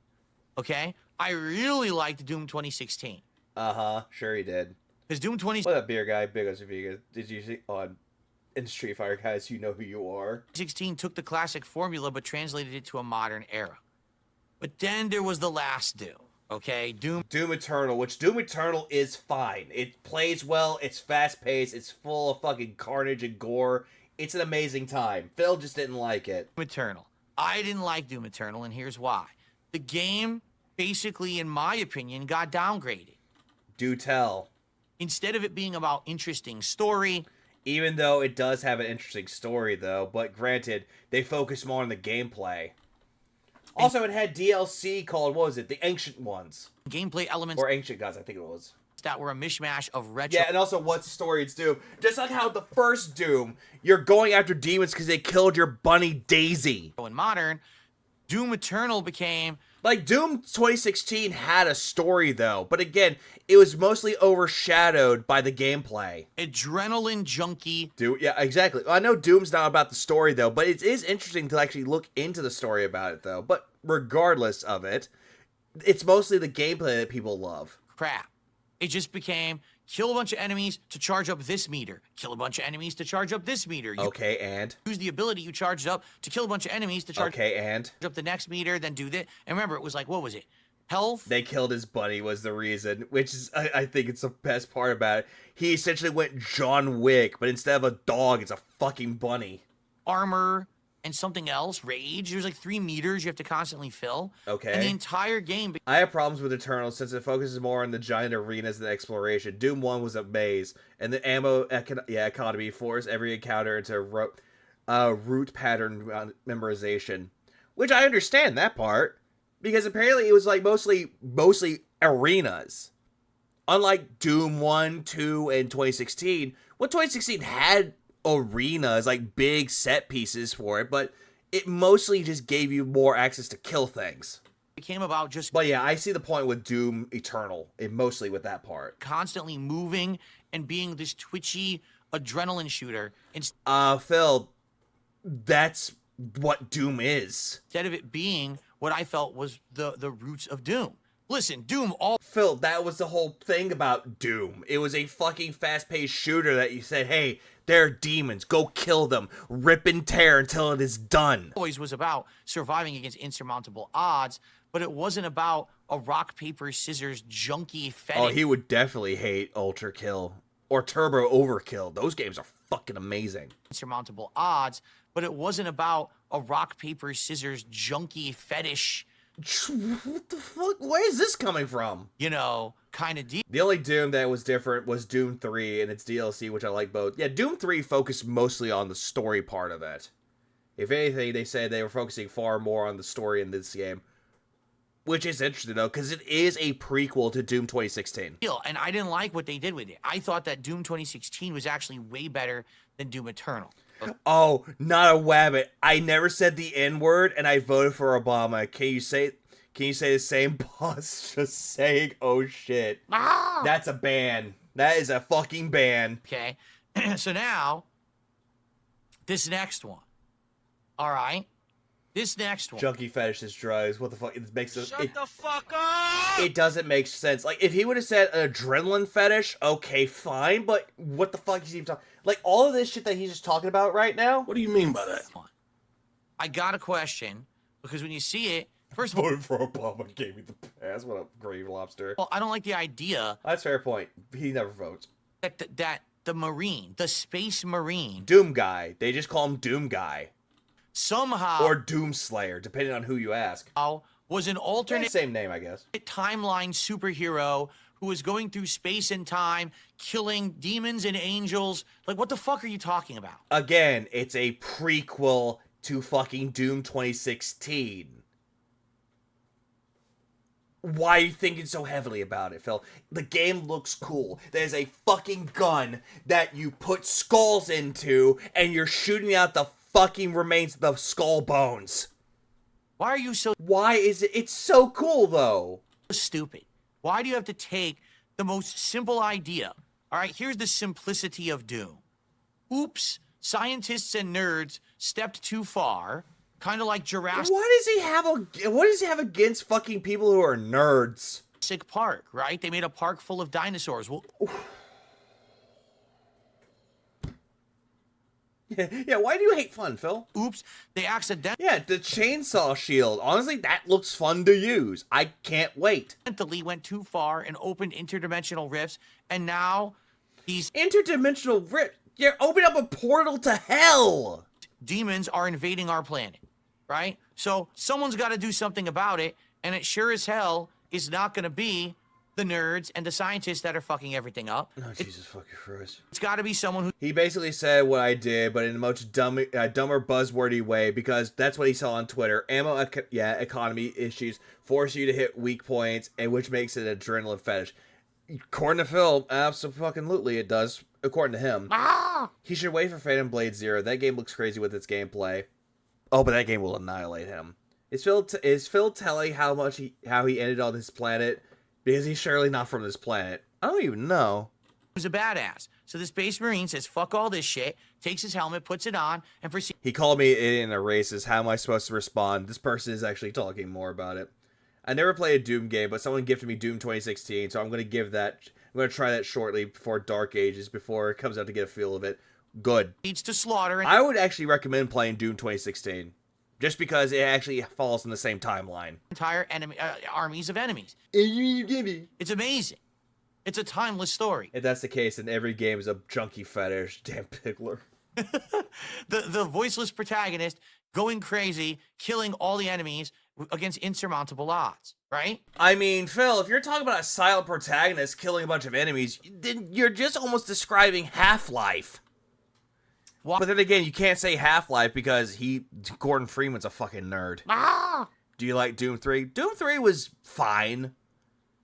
Okay? I really liked Doom 2016. Uh-huh. Sure he did. Because Doom 20... What up, beer guy? Big ups if you guys. Did you see on in Street Fighter, guys? You know who you are. 16 took the classic formula but translated it to a modern era. But then there was the last Doom. Okay? Doom Eternal, which Doom Eternal is fine. It plays well. It's fast-paced. It's full of fucking carnage and gore. It's an amazing time. Phil just didn't like it. Doom Eternal. I didn't like Doom Eternal, and here's why. The game, basically, in my opinion, got downgraded. Do tell. Instead of it being about interesting story... Even though it does have an interesting story, though, but granted, they focus more on the gameplay. Also, it had DLC called, what was it? The Ancient Ones. Gameplay elements... Or Ancient Gods, I think it was. That were a mishmash of retro... Yeah, and also what's the story it's Doom. Just like how the first Doom, you're going after demons because they killed your bunny Daisy. In modern, Doom Eternal became... Like, Doom 2016 had a story, though. But again, it was mostly overshadowed by the gameplay. Adrenaline junkie. Yeah, exactly. I know Doom's not about the story, though. But it is interesting to actually look into the story about it, though. But regardless of it, it's mostly the gameplay that people love. Crap. It just became kill a bunch of enemies to charge up this meter. Kill a bunch of enemies to charge up this meter. Okay, and? Use the ability you charged up to kill a bunch of enemies to charge and? up the next meter, then do that. And remember, it was like, what was it? Health? They killed his buddy was the reason, which is, I think it's the best part about it. He essentially went John Wick, but instead of a dog, it's a fucking bunny. Armor and something else. Rage. There's like 3 meters you have to constantly fill. Okay. And the entire game... I have problems with Eternal since it focuses more on the giant arenas than exploration. Doom 1 was a maze, and the ammo economy forced every encounter into route pattern memorization. Which I understand that part, because apparently it was like mostly arenas. Unlike Doom 1, 2, and 2016, 2016 had arenas, like big set pieces for it, but it mostly just gave you more access to kill things. It came about just... But yeah, I see the point with Doom Eternal, mostly with that part. Constantly moving and being this twitchy adrenaline shooter. Phil, that's what Doom is. Instead of it being what I felt was the roots of Doom. Listen, Doom Phil, that was the whole thing about Doom. It was a fucking fast-paced shooter that you said, hey, they're demons, go kill them, rip and tear until it is done. Always was about surviving against insurmountable odds, but it wasn't about a rock, paper, scissors, junkie fetish. Oh, he would definitely hate Ultra Kill or Turbo Overkill. Those games are fucking amazing. Insurmountable odds, but it wasn't about a rock, paper, scissors, junkie fetish. What the fuck? Where is this coming from? You know, kind of deep. The only Doom that was different was Doom 3 and its DLC, which I like both. Yeah, Doom 3 focused mostly on the story part of it. If anything, they said they were focusing far more on the story in this game. Which is interesting, though, because it is a prequel to Doom 2016. And I didn't like what they did with it. I thought that Doom 2016 was actually way better than Doom Eternal. Oh, not a wabbit. I never said the N-word, and I voted for Obama. Can you say the same, boss? Just saying, oh shit. Ah! That's a ban. That is a fucking ban. Okay. So now, this next one. All right. This next one. Junkie fetishes drugs. What the fuck? It makes Shut the fuck up! It doesn't make sense. Like, if he would have said an adrenaline fetish, okay, fine, but what the fuck is he even talking? Like, all of this shit that he's just talking about right now? What do you mean by that? I got a question, because when you see it, first of all... Voted for Obama, gave me the pass. What up, Grave Lobster? Well, I don't like the idea... That's a fair point. He never votes. That the Marine, the Space Marine... Doom Guy. They just call him Doom Guy. Somehow... Or Doom Slayer, depending on who you ask. Was an alternate... Same name, I guess. ...timeline superhero who was going through space and time, killing demons and angels. Like, what the fuck are you talking about? Again, it's a prequel to fucking Doom 2016. Why are you thinking so heavily about it, Phil? The game looks cool. There's a fucking gun that you put skulls into, and you're shooting out the fucking remains of the skull bones. Why are you so... Why is it... It's so cool, though. Stupid. Why do you have to take the most simple idea? All right, here's the simplicity of Doom. Oops, scientists and nerds stepped too far. Kind of like Jurassic What does he have against fucking people who are nerds? Park, right? They made a park full of dinosaurs. Well, yeah, why do you hate fun, Phil? Oops, they accidentally... Yeah, the chainsaw shield. Honestly, that looks fun to use. I can't wait. Went too far and opened interdimensional rifts, and now these... Interdimensional rifts? You're opening up a portal to hell! Demons are invading our planet, right? So someone's got to do something about it, and it sure as hell is not going to be the nerds and the scientists that are fucking everything up. Oh, Jesus fucking Christ. It's got to be someone who... He basically said what I did, but in a much dumber, buzzwordy way, because that's what he saw on Twitter. Economy issues force you to hit weak points, and which makes it an adrenaline fetish. According to Phil, absolutely it does. According to him. He should wait for Phantom Blade Zero. That game looks crazy with its gameplay. Oh, but that game will annihilate him. Is Phil telling how he ended on this planet? Because he's surely not from this planet. I don't even know. Who's a badass. So the Space Marine says, fuck all this shit, takes his helmet, puts it on, and proceeds... He called me in a racist. How am I supposed to respond? This person is actually talking more about it. I never played a Doom game, but someone gifted me Doom 2016, so I'm going to try that shortly before Dark Ages, before it comes out to get a feel of it. Good. Needs to slaughter... I would actually recommend playing Doom 2016. Just because it actually falls in the same timeline. Entire armies of enemies. It's amazing. It's a timeless story. If that's the case, then every game is a junkie fetish. Damn Piggler. The voiceless protagonist going crazy, killing all the enemies against insurmountable odds, right? I mean, Phil, if you're talking about a silent protagonist killing a bunch of enemies, then you're just almost describing Half-Life. But then again, you can't say Half-Life because Gordon Freeman's a fucking nerd. Do you like Doom 3? Doom 3 was fine.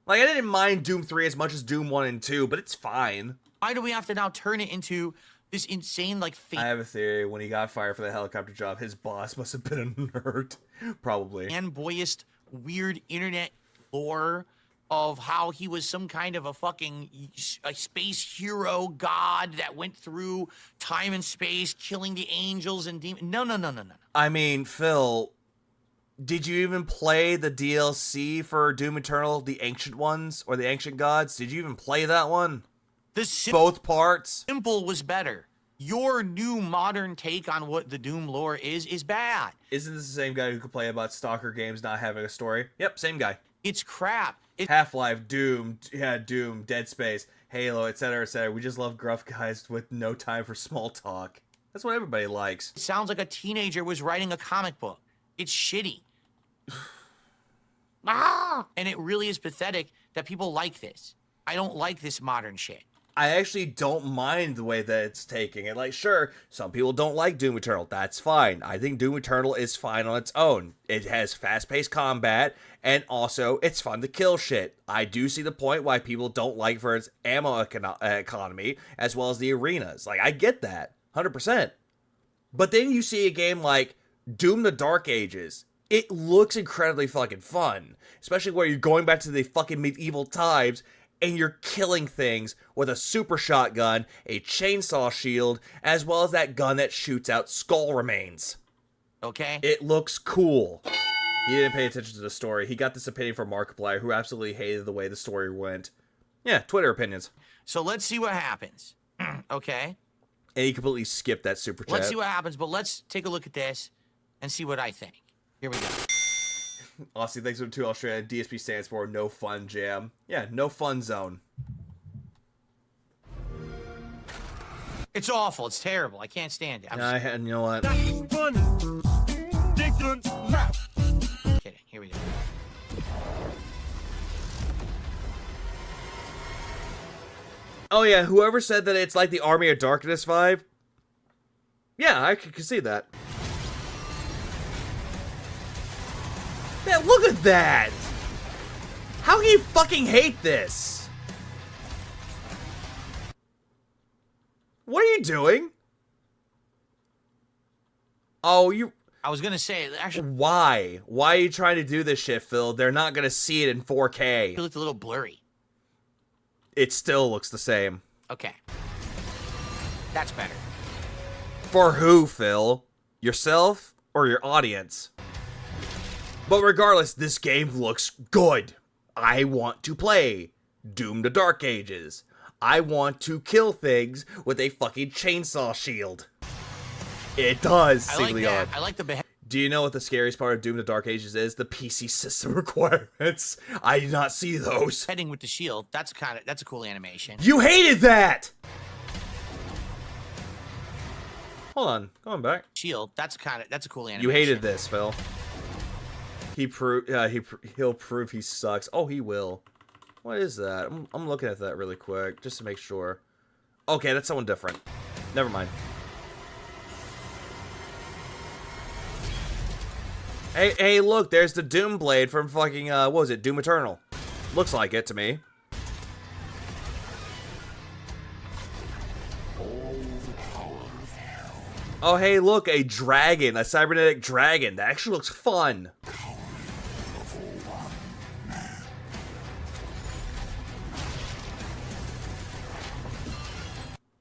Like, I didn't mind Doom 3 as much as Doom 1 and 2, but it's fine. Why do we have to now turn it into this insane, like, fake... I have a theory. When he got fired for the helicopter job, his boss must have been a nerd. Probably. Fanboyist, weird internet lore of how he was some kind of a fucking space hero god that went through time and space, killing the angels and demons. No. I mean, Phil, did you even play the DLC for Doom Eternal, the Ancient Ones, or the Ancient Gods? Did you even play that one? Both parts? Simple was better. Your new modern take on what the Doom lore is bad. Isn't this the same guy who complained about Stalker games not having a story? Yep, same guy. It's crap. Half-Life, Doom, Dead Space, Halo, etc., etc. We just love gruff guys with no time for small talk. That's what everybody likes. It sounds like a teenager was writing a comic book. It's shitty. And it really is pathetic that people like this. I don't like this modern shit. I actually don't mind the way that it's taking it. Like, sure, some people don't like Doom Eternal. That's fine. I think Doom Eternal is fine on its own. It has fast-paced combat, and also, it's fun to kill shit. I do see the point why people don't like for its ammo economy, as well as the arenas. Like, I get that. 100%. But then you see a game like Doom the Dark Ages. It looks incredibly fucking fun. Especially where you're going back to the fucking medieval times, and you're killing things with a super shotgun, a chainsaw shield, as well as that gun that shoots out skull remains. Okay. It looks cool. He didn't pay attention to the story. He got this opinion from Markiplier, who absolutely hated the way the story went. Yeah, Twitter opinions. So let's see what happens. Okay? And he completely skipped that super chat. Let's see what happens, but let's take a look at this and see what I think. Here we go. Aussie, thanks for the 2 Australia. DSP stands for No Fun Jam. Yeah, no fun zone. It's awful. It's terrible. I can't stand it. You know what? Kidding. Here we go. Oh yeah, whoever said that it's like the Army of Darkness vibe? Yeah, I can see that. Yeah, look at that! How can you fucking hate this? What are you doing? Oh, I was gonna say, actually... Why? Why are you trying to do this shit, Phil? They're not gonna see it in 4K. It looked a little blurry. It still looks the same. Okay. That's better. For who, Phil? Yourself or your audience? But regardless, this game looks good. I want to play Doom the Dark Ages. I want to kill things with a fucking chainsaw shield. It does, I like that. Siglion. I like the... Do you know what the scariest part of Doom the Dark Ages is? The PC system requirements. I did not see those. Heading with the shield, that's a cool animation. You hated that! Hold on, going back. Shield, that's a cool animation. You hated this, Phil. He'll prove he sucks. Oh, he will. What is that? I'm looking at that really quick just to make sure. Okay, that's someone different. Never mind. Hey, look, there's the Doom Blade from fucking, what was it, Doom Eternal. Looks like it to me. Oh, hey, look, a dragon, a cybernetic dragon. That actually looks fun.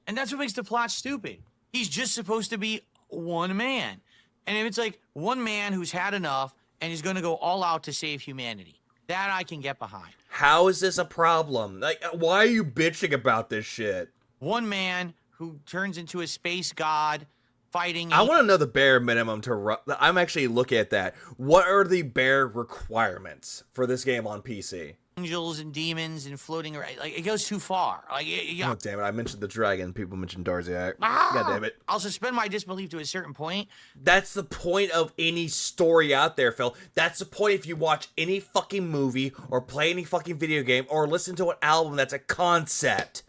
And that's what makes the plot stupid. He's just supposed to be one man. And if it's like one man who's had enough and he's going to go all out to save humanity, that I can get behind. How is this a problem? Like, why are you bitching about this shit? One man who turns into a space god fighting... I want to know the bare minimum to run. I'm actually looking at that. What are the bare requirements for this game on PC? Angels and demons and floating around. Like, it goes too far. Like, oh, damn it. I mentioned the dragon. People mentioned Darziak. Ah! God damn it. I'll suspend my disbelief to a certain point. That's the point of any story out there, Phil. That's the point if you watch any fucking movie or play any fucking video game or listen to an album that's a concept.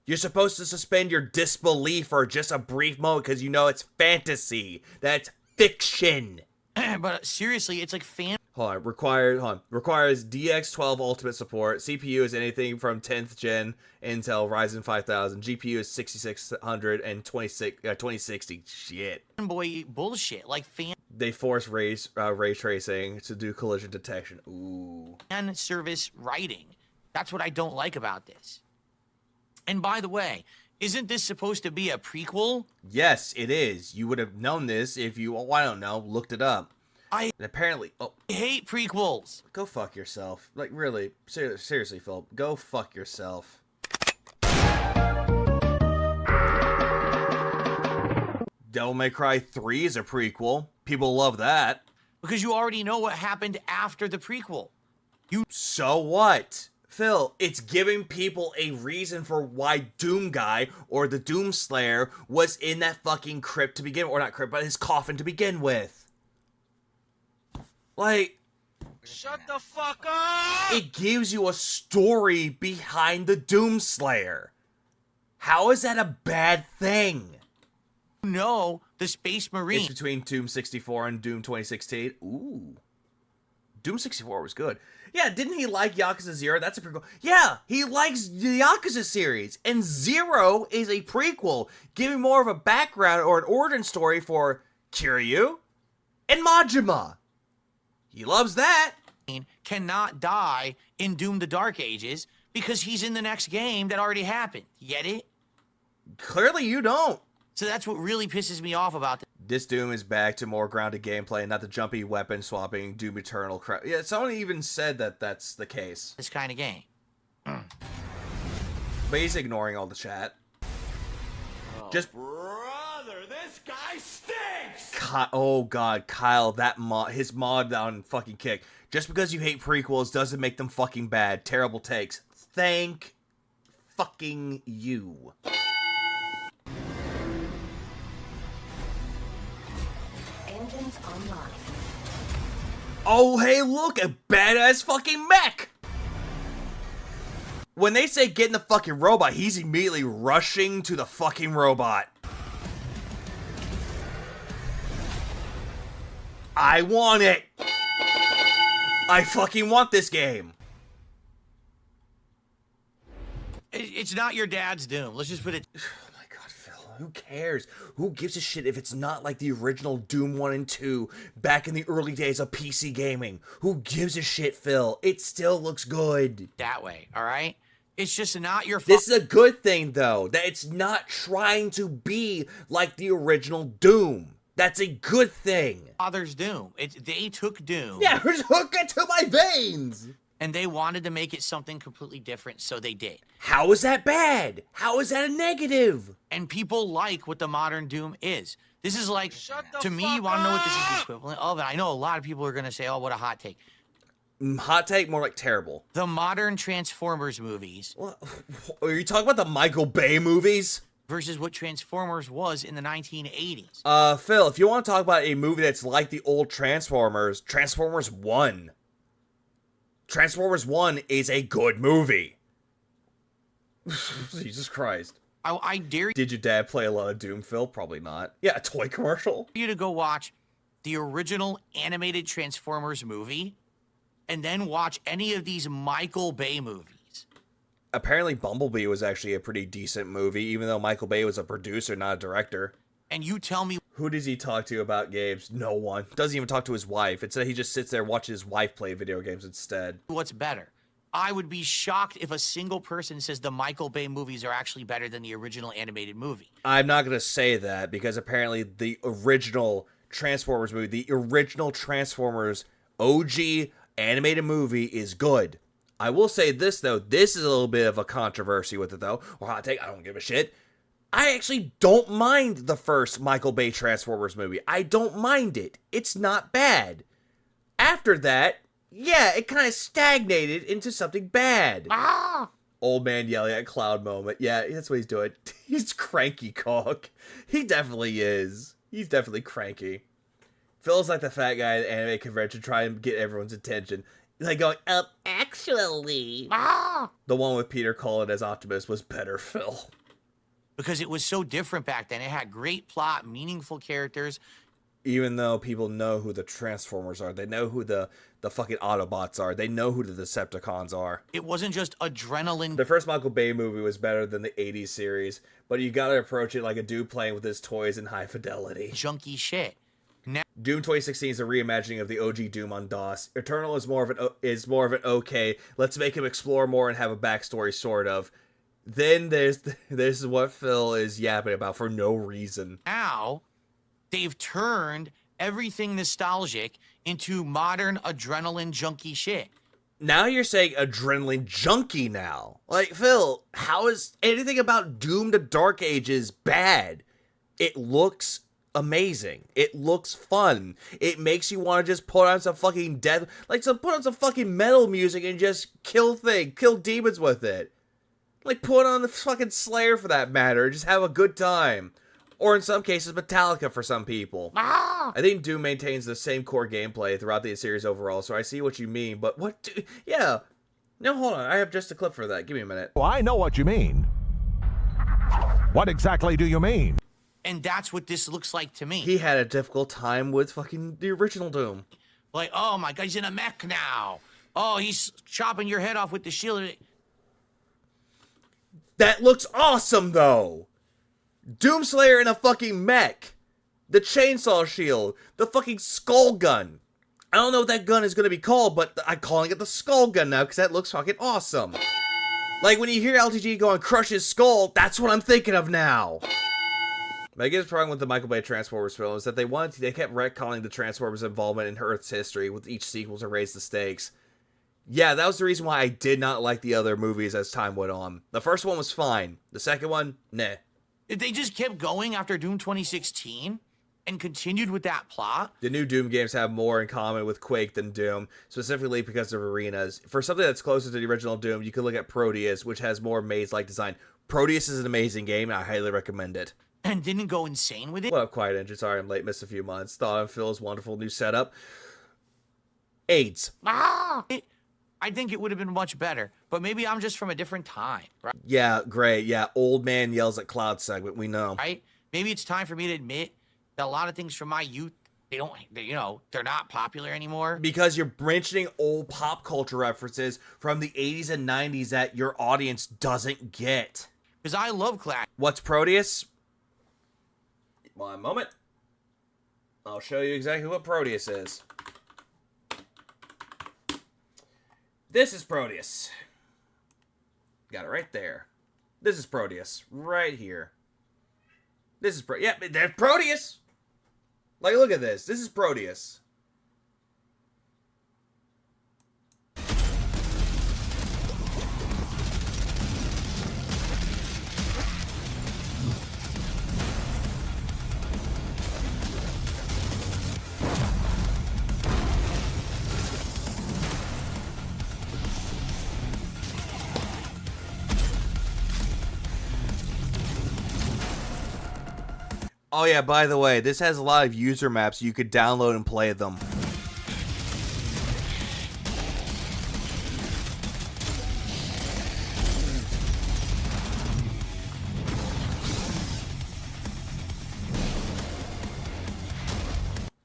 You're supposed to suspend your disbelief for just a brief moment because you know it's fantasy. That's fiction. But seriously, it's like fan... Requires DX12 Ultimate support. CPU is anything from 10th gen Intel Ryzen 5000. GPU is 6600 and 2060. Shit. Boy, bullshit. Like fan... They force ray tracing to do collision detection. Ooh. Fan service writing. That's what I don't like about this. And by the way, isn't this supposed to be a prequel? Yes, it is. You would have known this if you, I don't know, looked it up. And apparently, I hate prequels. Go fuck yourself. Like, really, seriously, Phil, go fuck yourself. Devil May Cry 3 is a prequel. People love that. Because you already know what happened after the prequel. So what? Phil, it's giving people a reason for why Doom Guy or the Doom Slayer was in that fucking crypt to begin with. Or not crypt, but his coffin to begin with. Like... Shut the fuck up! It gives you a story behind the Doom Slayer. How is that a bad thing? No, the Space Marine. It's between Doom 64 and Doom 2016. Ooh. Doom 64 was good. Yeah, didn't he like Yakuza 0? That's a prequel. Yeah, he likes the Yakuza series. And 0 is a prequel, giving more of a background or an origin story for Kiryu and Majima. He loves that. Cannot die in Doom the Dark Ages because he's in the next game that already happened. Get it? Clearly you don't. So that's what really pisses me off about this. This Doom is back to more grounded gameplay, not the jumpy weapon swapping Doom Eternal crap. Yeah, someone even said that that's the case. This kind of game. But he's ignoring all the chat. Oh, Just brother, this guy stinks! oh god, Kyle, that his mod on fucking Kick. Just because you hate prequels doesn't make them fucking bad. Terrible takes. Thank fucking you. Engines online. Oh, hey, look, a badass fucking mech! When they say get in the fucking robot, he's immediately rushing to the fucking robot. I want it! I fucking want this game! It's not your dad's Doom. Let's just put it. Who cares? Who gives a shit if it's not like the original Doom 1 and 2 back in the early days of PC gaming? Who gives a shit, Phil? It still looks good. That way, all right? It's just not your fault. This is a good thing, though, that it's not trying to be like the original Doom. That's a good thing. Father's Doom. They took Doom. Yeah, hook it to my veins. And they wanted to make it something completely different, so they did. How is that bad? How is that a negative? And people like what the modern Doom is. This is like, to me, you want to know what this is the equivalent of? And I know a lot of people are going to say, oh, what a hot take. Hot take, more like terrible. The modern Transformers movies. What? Are you talking about the Michael Bay movies? Versus what Transformers was in the 1980s. Phil, if you want to talk about a movie that's like the old Transformers, Transformers 1. Transformers 1 is a good movie. Jesus Christ. I dare Did your dad play a lot of Doom, Phil? Probably not. Yeah, a toy commercial. you to go watch the original animated Transformers movie and then watch any of these Michael Bay movies. Apparently Bumblebee was actually a pretty decent movie, even though Michael Bay was a producer, not a director. And you tell me... Who does he talk to about games? No one. Doesn't even talk to his wife. Instead, he just sits there watching his wife play video games instead. What's better? I would be shocked if a single person says the Michael Bay movies are actually better than the original animated movie. I'm not going to say that, because apparently the original Transformers movie, the original Transformers OG animated movie is good. I will say this, though. This is a little bit of a controversy with it, though. Or hot take, I don't give a shit. I actually don't mind the first Michael Bay Transformers movie. I don't mind it. It's not bad. After that, yeah, it kind of stagnated into something bad. Old man yelling at Cloud moment. Yeah, that's what he's doing. He's cranky, Cog. He definitely is. He's definitely cranky. Phil's like the fat guy at the anime convention trying to get everyone's attention. Like going, actually. The one with Peter Cullen as Optimus was better, Phil. Because it was so different back then. It had great plot, meaningful characters. Even though people know who the Transformers are, they know who the fucking Autobots are, they know who the Decepticons are. It wasn't just adrenaline. The first Michael Bay movie was better than the 80s series, but you gotta approach it like a dude playing with his toys in high fidelity. Junky shit. Now, Doom 2016 is a reimagining of the OG Doom on DOS. Eternal is more of an okay, let's make him explore more and have a backstory, sort of. Then this is what Phil is yapping about for no reason. Now, they've turned everything nostalgic into modern adrenaline junkie shit. Now you're saying adrenaline junkie now. Like, Phil, how is anything about Doom the Dark Ages bad? It looks amazing. It looks fun. It makes you want to just put on some fucking put on some fucking metal music and just kill demons with it. Like, put on the fucking Slayer for that matter. Just have a good time. Or in some cases, Metallica for some people. I think Doom maintains the same core gameplay throughout the series overall, so I see what you mean, but yeah. No, hold on. I have just a clip for that. Give me a minute. Oh, I know what you mean. What exactly do you mean? And that's what this looks like to me. He had a difficult time with fucking the original Doom. Like, oh my god, he's in a mech now. Oh, he's chopping your head off with the shield. That looks awesome, though. Doomslayer in a fucking mech. The chainsaw shield. The fucking skull gun. I don't know what that gun is going to be called, but I'm calling it the skull gun now because that looks fucking awesome. Like, when you hear LTG go and crush his skull, that's what I'm thinking of now. My biggest problem with the Michael Bay Transformers film is that they kept retconning the Transformers' involvement in Earth's history with each sequel to raise the stakes. Yeah, that was the reason why I did not like the other movies as time went on. The first one was fine. The second one, nah. They just kept going after Doom 2016 and continued with that plot. The new Doom games have more in common with Quake than Doom, specifically because of arenas. For something that's closer to the original Doom, you can look at Proteus, which has more maze-like design. Proteus is an amazing game, and I highly recommend it. And didn't go insane with it? What up, Quiet Engine? Sorry I'm late, missed a few months. Thought on Phil's wonderful new setup. AIDS. I think it would have been much better, but maybe I'm just from a different time, right? Yeah, great. Yeah, old man yells at Cloud segment, we know. Right? Maybe it's time for me to admit that a lot of things from my youth they're not popular anymore. Because you're mentioning old pop culture references from the 80s and 90s that your audience doesn't get. Because I love Clash. What's Proteus? One moment. I'll show you exactly what Proteus is. This is Proteus. Got it right there. This is Proteus right here. This is there's Proteus. Like, look at this. This is Proteus. Oh yeah, by the way, this has a lot of user maps you could download and play them.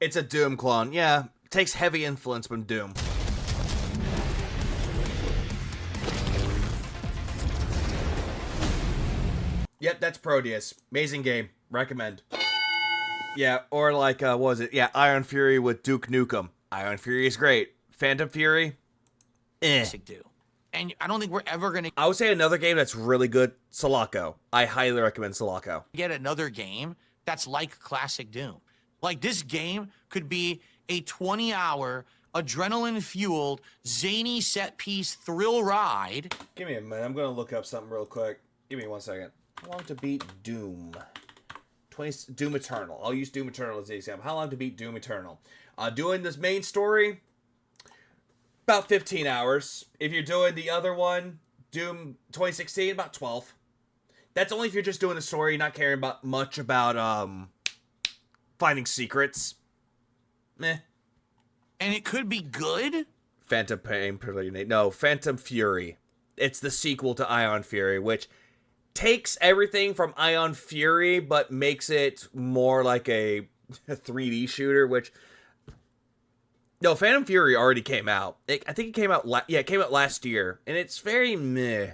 It's a Doom clone, yeah. Takes heavy influence from Doom. Yep, that's Proteus. Amazing game. Recommend. Yeah, or like, what was it? Yeah, Iron Fury with Duke Nukem. Iron Fury is great. Phantom Fury? Do. And I don't think we're ever going to I would say another game that's really good, Sulaco. I highly recommend Sulaco. get another game that's like classic Doom. Like, this game could be a 20-hour, adrenaline-fueled, zany set-piece thrill ride. Give me a minute. I'm going to look up something real quick. Give me 1 second. How long to beat Doom? Doom Eternal. I'll use Doom Eternal as the example. How long to beat Doom Eternal? Doing this main story, about 15 hours. If you're doing the other one, Doom 2016, about 12. That's only if you're just doing the story, not caring about much about finding secrets. Meh. And it could be good? Phantom Pain, no, Phantom Fury. It's the sequel to Ion Fury, which takes everything from Ion Fury, but makes it more like a 3D shooter, which... No, Phantom Fury already came out. I think it came out... it came out last year, and it's very meh.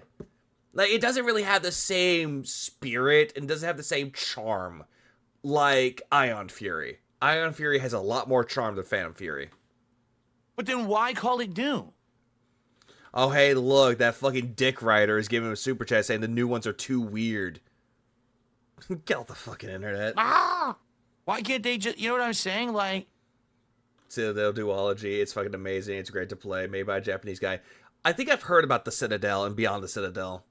Like, it doesn't really have the same spirit, and doesn't have the same charm like Ion Fury. Ion Fury has a lot more charm than Phantom Fury. But then why call it Doom? Oh, hey, look, that fucking dick writer is giving him a super chat saying the new ones are too weird. Get off the fucking internet. Ah! Why can't they just... You know what I'm saying? Like... Citadel Duology, it's fucking amazing. It's great to play. Made by a Japanese guy. I think I've heard about the Citadel and Beyond the Citadel.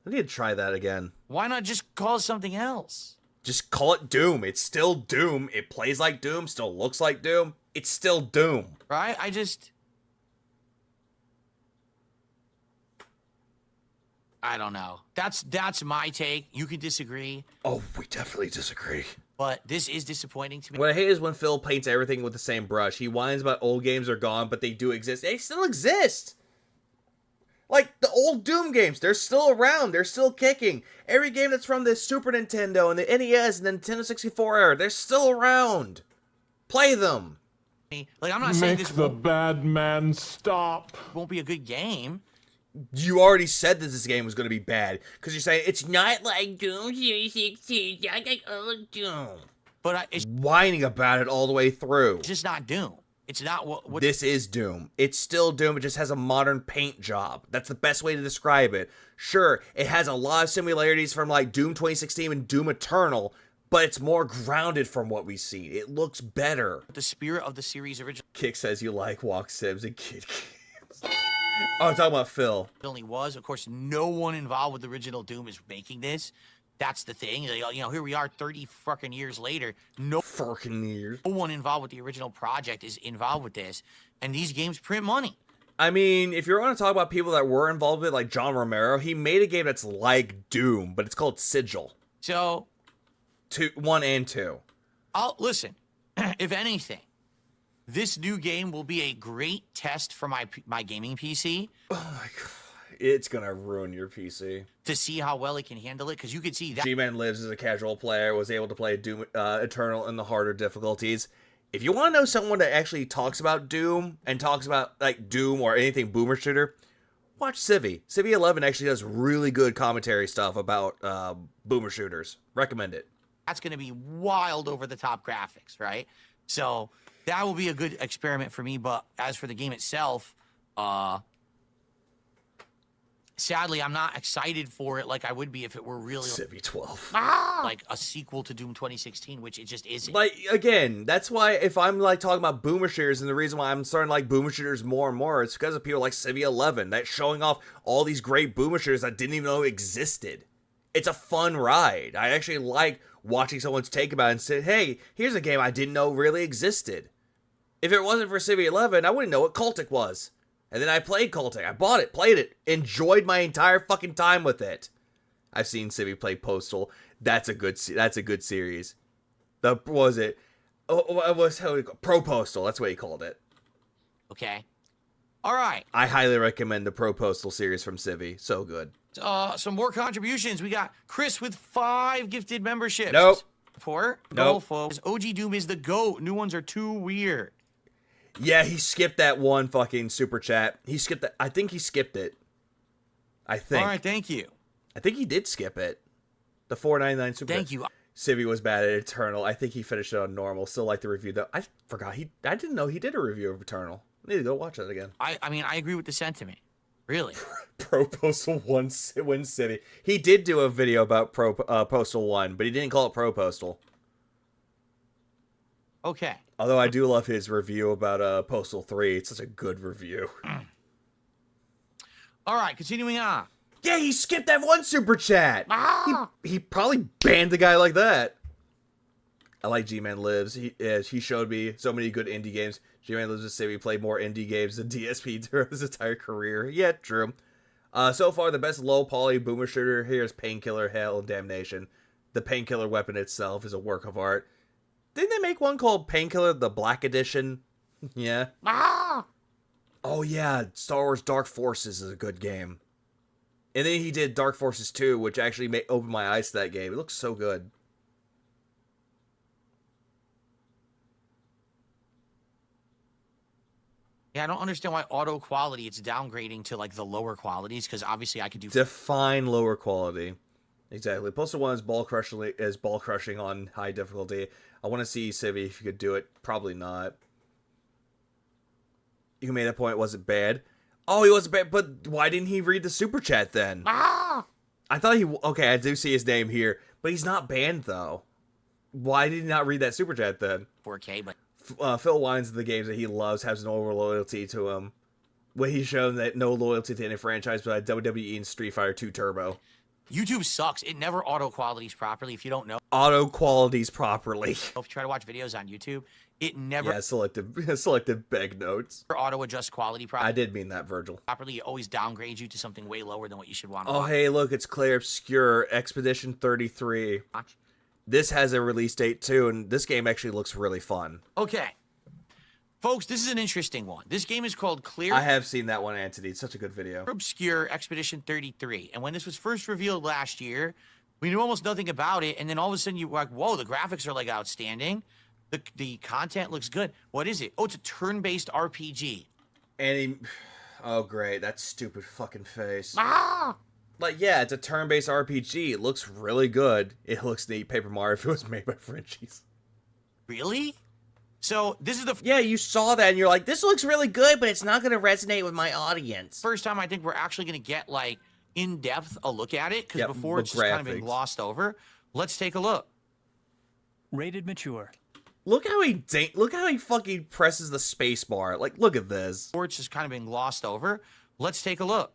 I need to try that again. Why not just call it something else? Just call it Doom. It's still Doom. It plays like Doom. Still looks like Doom. It's still Doom. Right? I don't know. That's my take. You can disagree. Oh, we definitely disagree. But this is disappointing to me. What I hate is when Phil paints everything with the same brush. He whines about old games are gone, but they do exist. They still exist. Like, the old Doom games, they're still around. They're still kicking. Every game that's from the Super Nintendo and the NES and the Nintendo 64 era, they're still around. Play them. Like, I'm not saying this the bad man stop. Won't be a good game. You already said that this game was going to be bad. Because you're saying, it's not like Doom 360, not like old Doom. But it's whining about it all the way through. It's just not Doom. It's not what... This is Doom. It's still Doom. It just has a modern paint job. That's the best way to describe it. Sure, it has a lot of similarities from like Doom 2016 and Doom Eternal, but it's more grounded from what we see. It looks better. The spirit of the series original... Kick says you like walk sims and kid games. Oh, I'm talking about Phil. It only was. Of course, no one involved with the original Doom is making this. That's the thing. You know, here we are 30 fucking years later. No one involved with the original project is involved with this. And these games print money. I mean, if you're going to talk about people that were involved with it, like John Romero, he made a game that's like Doom, but it's called Sigil. So... 1 and 2. Listen, if anything, this new game will be a great test for my gaming PC. Oh my god. It's gonna ruin your PC. To see how well it can handle it, because you could see that... G-Man Lives as a casual player, was able to play Doom Eternal in the harder difficulties. If you want to know someone that actually talks about Doom and talks about like Doom or anything boomer shooter, watch Civvy. Civvy 11 actually does really good commentary stuff about boomer shooters. Recommend it. That's going to be wild over the top graphics, right? So that will be a good experiment for me. But as for the game itself, sadly, I'm not excited for it like I would be if it were really Civvy 12. Like a sequel to Doom 2016, which it just isn't. Like, again, that's why if I'm like talking about boomer shooters, and the reason why I'm starting to like boomer shooters more and more, it's because of people like Civvy 11 that's showing off all these great boomer shooters I didn't even know existed. It's a fun ride. I actually like watching someone's take about it and say, hey, here's a game I didn't know really existed. If it wasn't for Civvy 11, I wouldn't know what Cultic was. And then I played Cultic. I bought it, played it, enjoyed my entire fucking time with it. I've seen Civvy play Postal. That's a good series. What was it? Pro Postal. That's what he called it. Okay. All right. I highly recommend the Pro Postal series from Civvy. So good. Some more contributions. We got Chris with 5 gifted memberships. Nope. 4? Nope. Go, folks. OG Doom is the GOAT. New ones are too weird. Yeah, he skipped that one fucking super chat. He skipped that. I think he skipped it. I think. All right, thank you. I think he did skip it. The $4.99 super. Thank you. Civvy was bad at Eternal. I think he finished it on normal. Still like the review though. I forgot I didn't know he did a review of Eternal. I need to go watch that again. I mean, I agree with the sentiment. Really. Pro Postal 1 Win City. He did do a video about Pro Postal 1, but he didn't call it Pro Postal. Okay. Although I do love his review about Postal 3. It's such a good review. All right, continuing on. Yeah, he skipped that one super chat. He probably banned the guy like that. I like G-Man Lives. He showed me so many good indie games. G-Man Lives to say we played more indie games than DSP throughout his entire career. Yeah, true. So far, the best low poly boomer shooter here is Painkiller, Hell, and Damnation. The Painkiller weapon itself is a work of art. Didn't they make one called Painkiller, the Black Edition? Yeah. Oh, yeah. Star Wars Dark Forces is a good game. And then he did Dark Forces 2, which actually opened my eyes to that game. It looks so good. Yeah, I don't understand why auto quality it's downgrading to like the lower qualities, because obviously I could do Define lower quality. Exactly. Postal 1 is ball crushing on high difficulty. I want to see Civvy if you could do it. Probably not. You made that point. Was it bad? Oh, he wasn't bad. But why didn't he read the super chat then? I thought he. Okay, I do see his name here, but he's not banned though. Why did he not read that super chat then? 4K, but Phil Wines, the games that he loves, has no loyalty to him. When he's shown that no loyalty to any franchise but WWE and Street Fighter 2 Turbo. YouTube sucks. It never auto qualities properly. If you don't know, auto qualities properly. If you try to watch videos on YouTube, it never. Yeah, selected beg notes. Auto adjust quality properly. I did mean that, Virgil. Properly, it always downgrades you to something way lower than what you should want. Oh, hey, look, it's Claire Obscure Expedition 33. This has a release date too, and this game actually looks really fun. Okay. Folks, this is an interesting one. This game is called Clear. I have seen that one, Anthony. It's such a good video. Obscure Expedition 33. And when this was first revealed last year, we knew almost nothing about it. And then all of a sudden you were like, whoa, the graphics are like outstanding. The content looks good. What is it? Oh, it's a turn-based RPG. And oh, great. That stupid fucking face. Like, yeah, it's a turn-based RPG. It looks really good. It looks neat. Paper Mario if it was made by Frenchies. Really? So this is the yeah, you saw that and you're like, this looks really good, but it's not going to resonate with my audience. First time I think we're actually going to get like in depth a look at it, because before it's just kind of been glossed over. Let's take a look. Rated mature. Look how he fucking presses the space bar. Like, look at this. Before it's just kind of been glossed over. Let's take a look.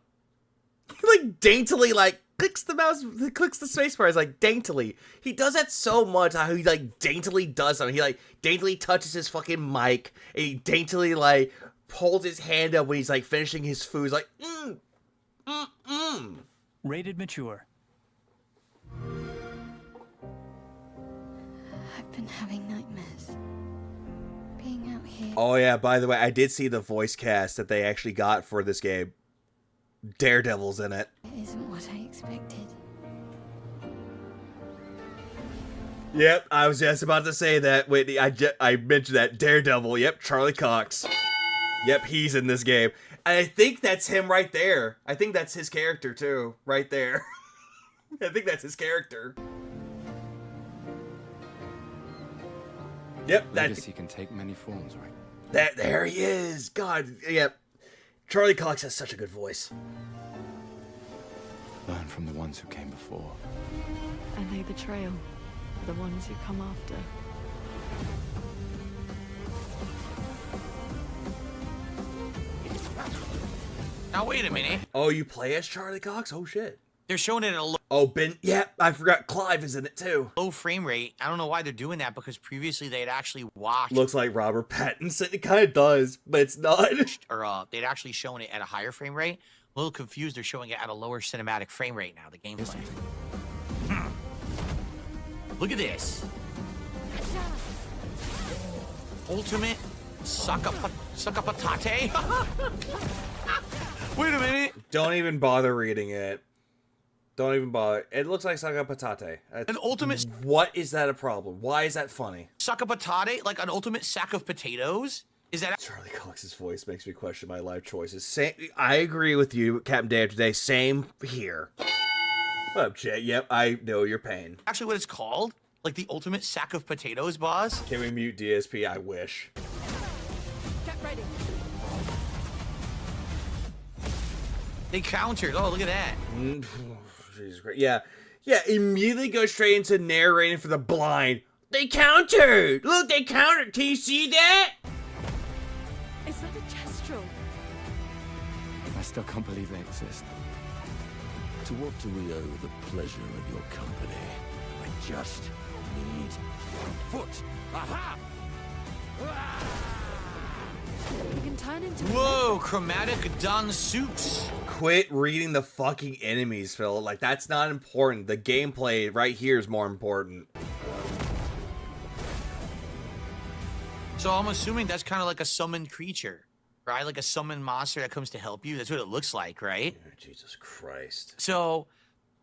He like daintily like clicks the space bar. It's like daintily. He does that so much. How he like daintily does something. He like daintily touches his fucking mic. And he daintily like holds his hand up when he's like finishing his food. He's like, Rated mature. I've been having nightmares. Being out here. Oh yeah, by the way, I did see the voice cast that they actually got for this game. Daredevil's in it. It isn't what I expected. Yep, I was just about to say that. Whitney, I mentioned that. Daredevil, yep, Charlie Cox. Yep, he's in this game. And I think that's him right there. I think that's his character, too. Right there. I think that's his character. Yep, Legacy can take many forms, right? There he is. God, yep. Charlie Cox has such a good voice. Learn from the ones who came before. And lay the trail for the ones who come after. Now wait a minute. Oh, you play as Charlie Cox? Oh shit. They're showing it at a low. Oh, Ben. Yeah, I forgot Clive is in it too. Low frame rate. I don't know why they're doing that because previously they had actually watched. Looks like Robert Pattinson. It kind of does, but it's not. Or they'd actually shown it at a higher frame rate. A little confused. They're showing it at a lower cinematic frame rate now. The gameplay. Look at this. Ultimate suckapatate. Wait a minute. Don't even bother reading it. Don't even bother. It looks like suckapatate. An ultimate. What is that a problem? Why is that funny? Suckapatate, like an ultimate sack of potatoes. Is that Charlie Cox's voice makes me question my life choices. Same, I agree with you, Captain Dave today. Same here. What up, Jay? Yep, I know your pain. Actually what it's called? Like the ultimate sack of potatoes, boss? Can we mute DSP? I wish. Get ready. They countered. Oh, look at that. Jesus Christ. Yeah. Yeah, immediately go straight into narrating for the blind. They countered! Look, they countered! Can you see that? Is that a gestural? I still can't believe they exist. To what do we owe the pleasure of your company? I just need one foot. Aha! You can turn into. Whoa, chromatic done suits. Quit reading the fucking enemies, Phil. Like, that's not important. The gameplay right here is more important. So I'm assuming that's kind of like a summoned creature, right? Like a summoned monster that comes to help you. That's what it looks like, right? Oh, Jesus Christ. So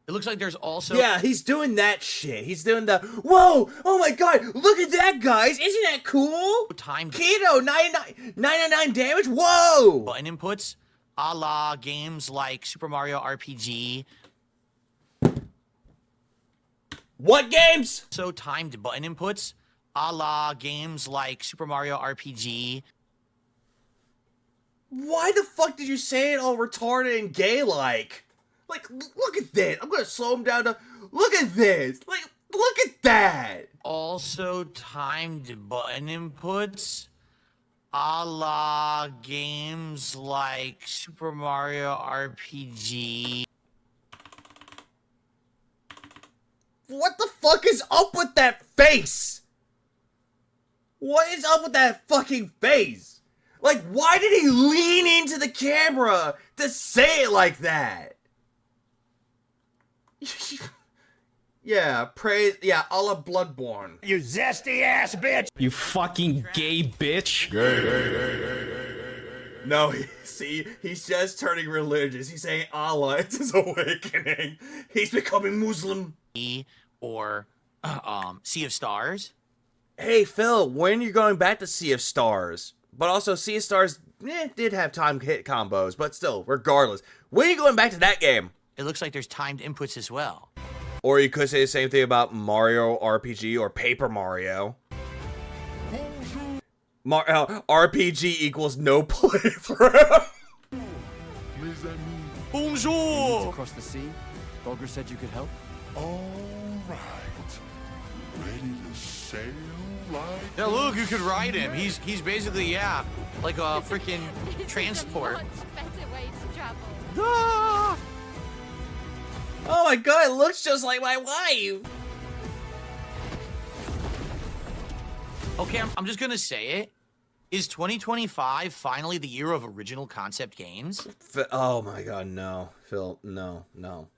it looks like there's also... Yeah, he's doing that shit. He's doing the... Whoa! Oh my god! Look at that, guys! Isn't that cool? Time... Keto! 99 damage? Whoa! Button inputs, a la games like Super Mario RPG. What games? So timed button inputs, a la games like Super Mario RPG. Why the fuck did you say it all retarded and gay-like? Like, look at this. I'm gonna slow him down to... Look at this. Like, look at that. Also timed button inputs, a la games like Super Mario RPG. What the fuck is up with that face? What is up with that fucking face? Like, why did he lean into the camera to say it like that? Yeah, praise, yeah, a la Bloodborne. You zesty ass bitch! You fucking gay bitch! No, see, he's just turning religious. He's saying Allah, it's his awakening. He's becoming Muslim. Or, Sea of Stars. Hey, Phil, when are you going back to Sea of Stars? But also, Sea of Stars did have time hit combos, but still, regardless. When are you going back to that game? It looks like there's timed inputs as well. Or you could say the same thing about Mario RPG or Paper Mario. RPG equals no playthrough. Bonjour! Across the sea, Bulger said you could help. All right. Ready to sail like... Yeah, look, you could ride him. He's basically, yeah, like a freaking transport. Ah! Oh my god, it looks just like my wife. Okay, I'm just gonna say it. Is 2025 finally the year of original concept games? Oh my god, no. Phil, no.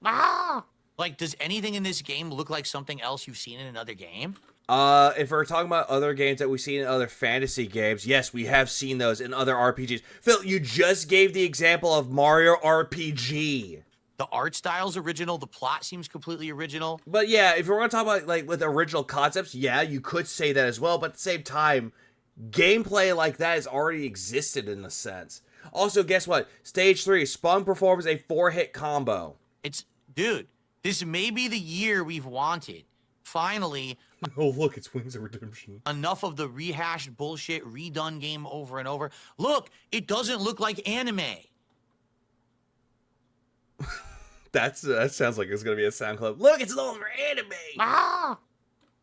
Ah! Like, does anything in this game look like something else you've seen in another game? If we're talking about other games that we've seen in other fantasy games, yes, we have seen those in other RPGs. Phil, you just gave the example of Mario RPG. The art style's original. The plot seems completely original. But yeah, if we're going to talk about, like, with original concepts, yeah, you could say that as well. But at the same time, gameplay like that has already existed in a sense. Also, guess what? Stage 3, Spawn performs a 4-hit combo. Dude, this may be the year we've wanted. Finally. Oh, look, it's Wings of Redemption. Enough of the rehashed bullshit, redone game over and over. Look, it doesn't look like anime. That sounds like it's going to be a sound clip. Look, it's no longer anime.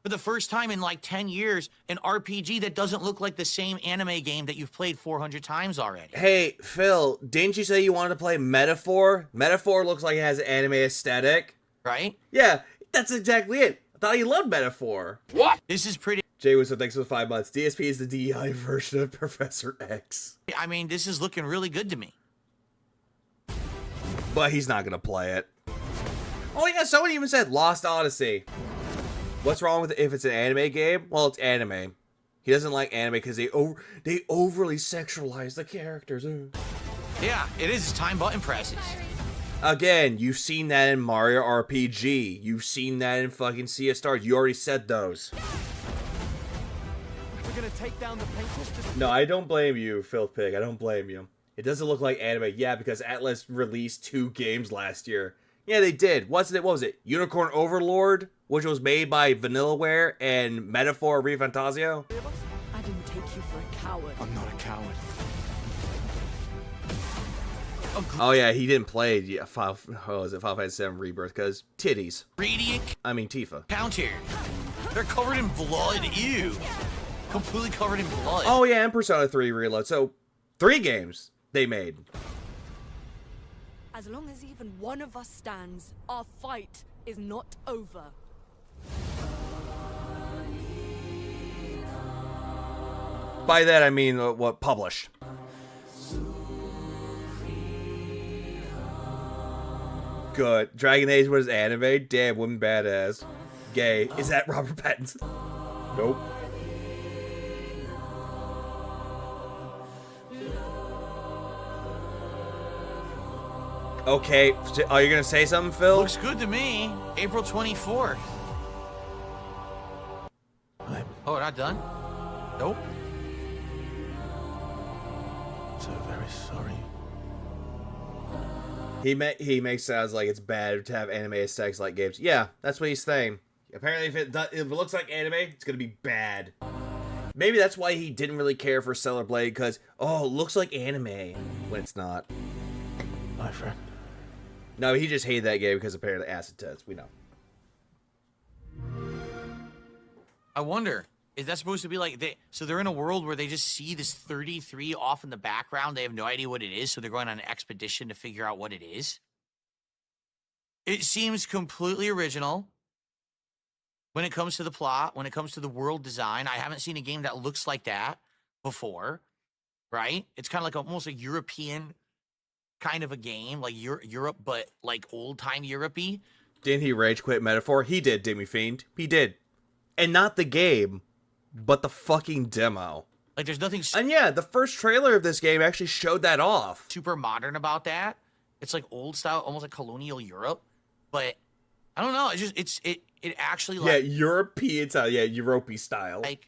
For the first time in like 10 years, an RPG that doesn't look like the same anime game that you've played 400 times already. Hey, Phil, didn't you say you wanted to play Metaphor? Metaphor looks like it has an anime aesthetic. Right? Yeah, that's exactly it. I thought you loved Metaphor. What? This is pretty... Jay was thanks for the 5 months. DSP is the DEI version of Professor X. I mean, this is looking really good to me. But he's not going to play it. Oh yeah, someone even said Lost Odyssey. What's wrong with it if it's an anime game? Well, it's anime. He doesn't like anime because they overly sexualize the characters. Yeah, it is. It's time button presses. Again, you've seen that in Mario RPG. You've seen that in fucking Sea of Stars. You already said those. We're gonna take down the painters. No, I don't blame you, Filth Pig. I don't blame you. It doesn't look like anime. Yeah, because Atlas released 2 games last year. Yeah, they did. What was it? Unicorn Overlord, which was made by Vanillaware, and Metaphor ReFantasio. I didn't take you for a coward. I'm not a coward. Oh yeah, he didn't play Final Fantasy VII Rebirth because titties. Radiant. I mean Tifa. Counter. They're covered in blood. Ew. Completely covered in blood. Oh yeah, and Persona 3 Reload. So 3 games they made. As long as even one of us stands, our fight is not over. By that I mean what published. Good. Dragon Age was anime? Damn, woman badass. Gay. Is that Robert Pattinson? Nope. Okay. Are you gonna say something, Phil? Looks good to me. April 24th. Oh, not done? Nope. So very sorry. He makes sounds like it's bad to have anime aesthetics like games. Yeah, that's what he's saying. Apparently, if it looks like anime, it's gonna be bad. Maybe that's why he didn't really care for Stellar Blade, because, oh, it looks like anime, when it's not. My friend. No, he just hated that game because apparently acid test. We know. I wonder, is that supposed to be like so they're in a world where they just see this 33 off in the background. They have no idea what it is, so they're going on an expedition to figure out what it is. It seems completely original when it comes to the plot, when it comes to the world design. I haven't seen a game that looks like that before, right? It's kind of like almost a European kind of a game, like Europe, but like old-time Europe-y. Didn't he rage quit Metaphor? He did, Demi Fiend. He did. And not the game, but the fucking demo. Like, there's nothing... And yeah, the first trailer of this game actually showed that off. Super modern about that. It's like old style, almost like colonial Europe. But, I don't know, it actually like... Yeah, European style. Yeah, Europe-y style. Like,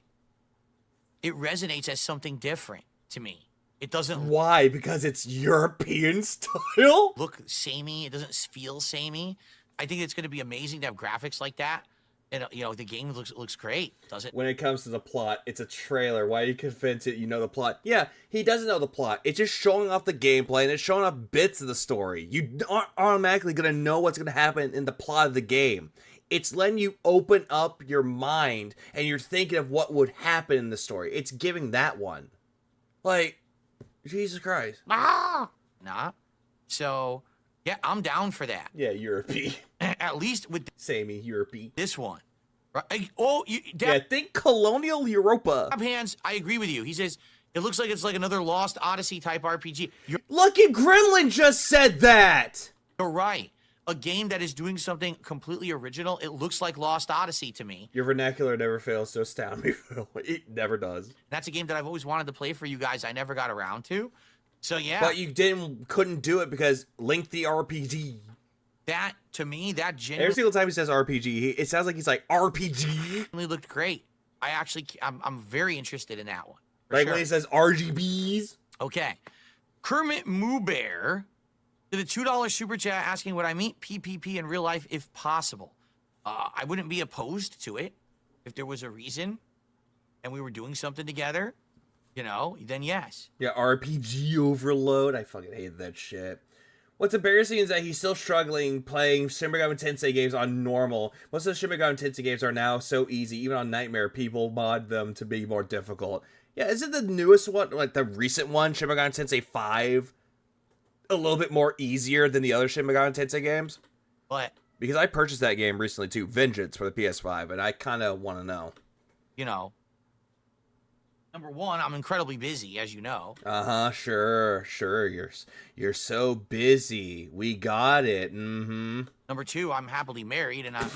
it resonates as something different to me. It doesn't... Why? Because it's European style? Look samey. It doesn't feel samey. I think it's going to be amazing to have graphics like that. And, you know, the game looks great, does it? When it comes to the plot, it's a trailer. Why are you convinced that you know the plot? Yeah, he doesn't know the plot. It's just showing off the gameplay, and it's showing off bits of the story. You aren't automatically going to know what's going to happen in the plot of the game. It's letting you open up your mind, and you're thinking of what would happen in the story. It's giving that one. Like, Jesus Christ. Nah. So, yeah, I'm down for that. Yeah, Europe-y. At least with samey Europe-y. This one. Right? Oh, yeah, think colonial Europa. Hands, I agree with you. He says, it looks like it's like another Lost Odyssey type RPG. Lucky Gremlin just said that! You're right. A game that is doing something completely original, it looks like Lost Odyssey to me. Your vernacular never fails to astound me, Phil. It never does. That's a game that I've always wanted to play for you guys. I never got around to. So, yeah. But you couldn't do it because Link the RPG. That, to me, that Every genuinely single time he says RPG, it sounds like he's like, RPG? looked great. I'm very interested in that one. for Like sure. when he says RGBs? Okay. Kermit Moo Bear did a $2 super chat asking would I meet PPP in real life if possible. I wouldn't be opposed to it if there was a reason and we were doing something together, you know, then yes. Yeah, RPG overload. I fucking hate that shit. What's embarrassing is that he's still struggling playing Shin Megami Tensei games on normal. Most of the Shin Megami Tensei games are now so easy. Even on Nightmare, people mod them to be more difficult. Yeah, isn't the newest one, like the recent one, Shin Megami Tensei 5, a little bit more easier than the other Shin Megami Tensei games? But, Because I purchased that game recently too, Vengeance, for the PS5, and I kind of want to know. you know, number one, I'm incredibly busy, as you know. Uh-huh, sure. You're so busy. We got it. Mm-hmm. Number two, I'm happily married and I'm...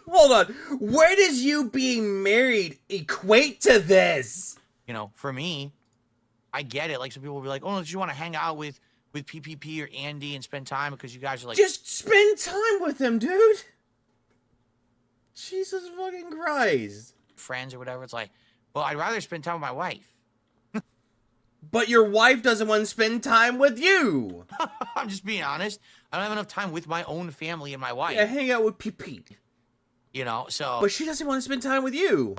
Hold on. Where does you being married equate to this? You know, for me, I get it. Like, some people will be like, oh, no, you want to hang out with PPP or Andy and spend time because you guys are like... Just spend time with him, dude. Jesus fucking Christ. friends or whatever. It's like, well, I'd rather spend time with my wife. But your wife doesn't want to spend time with you. I'm just being honest. I don't have enough time with my own family and my wife. Yeah, hang out with PP. You know, so... But she doesn't want to spend time with you.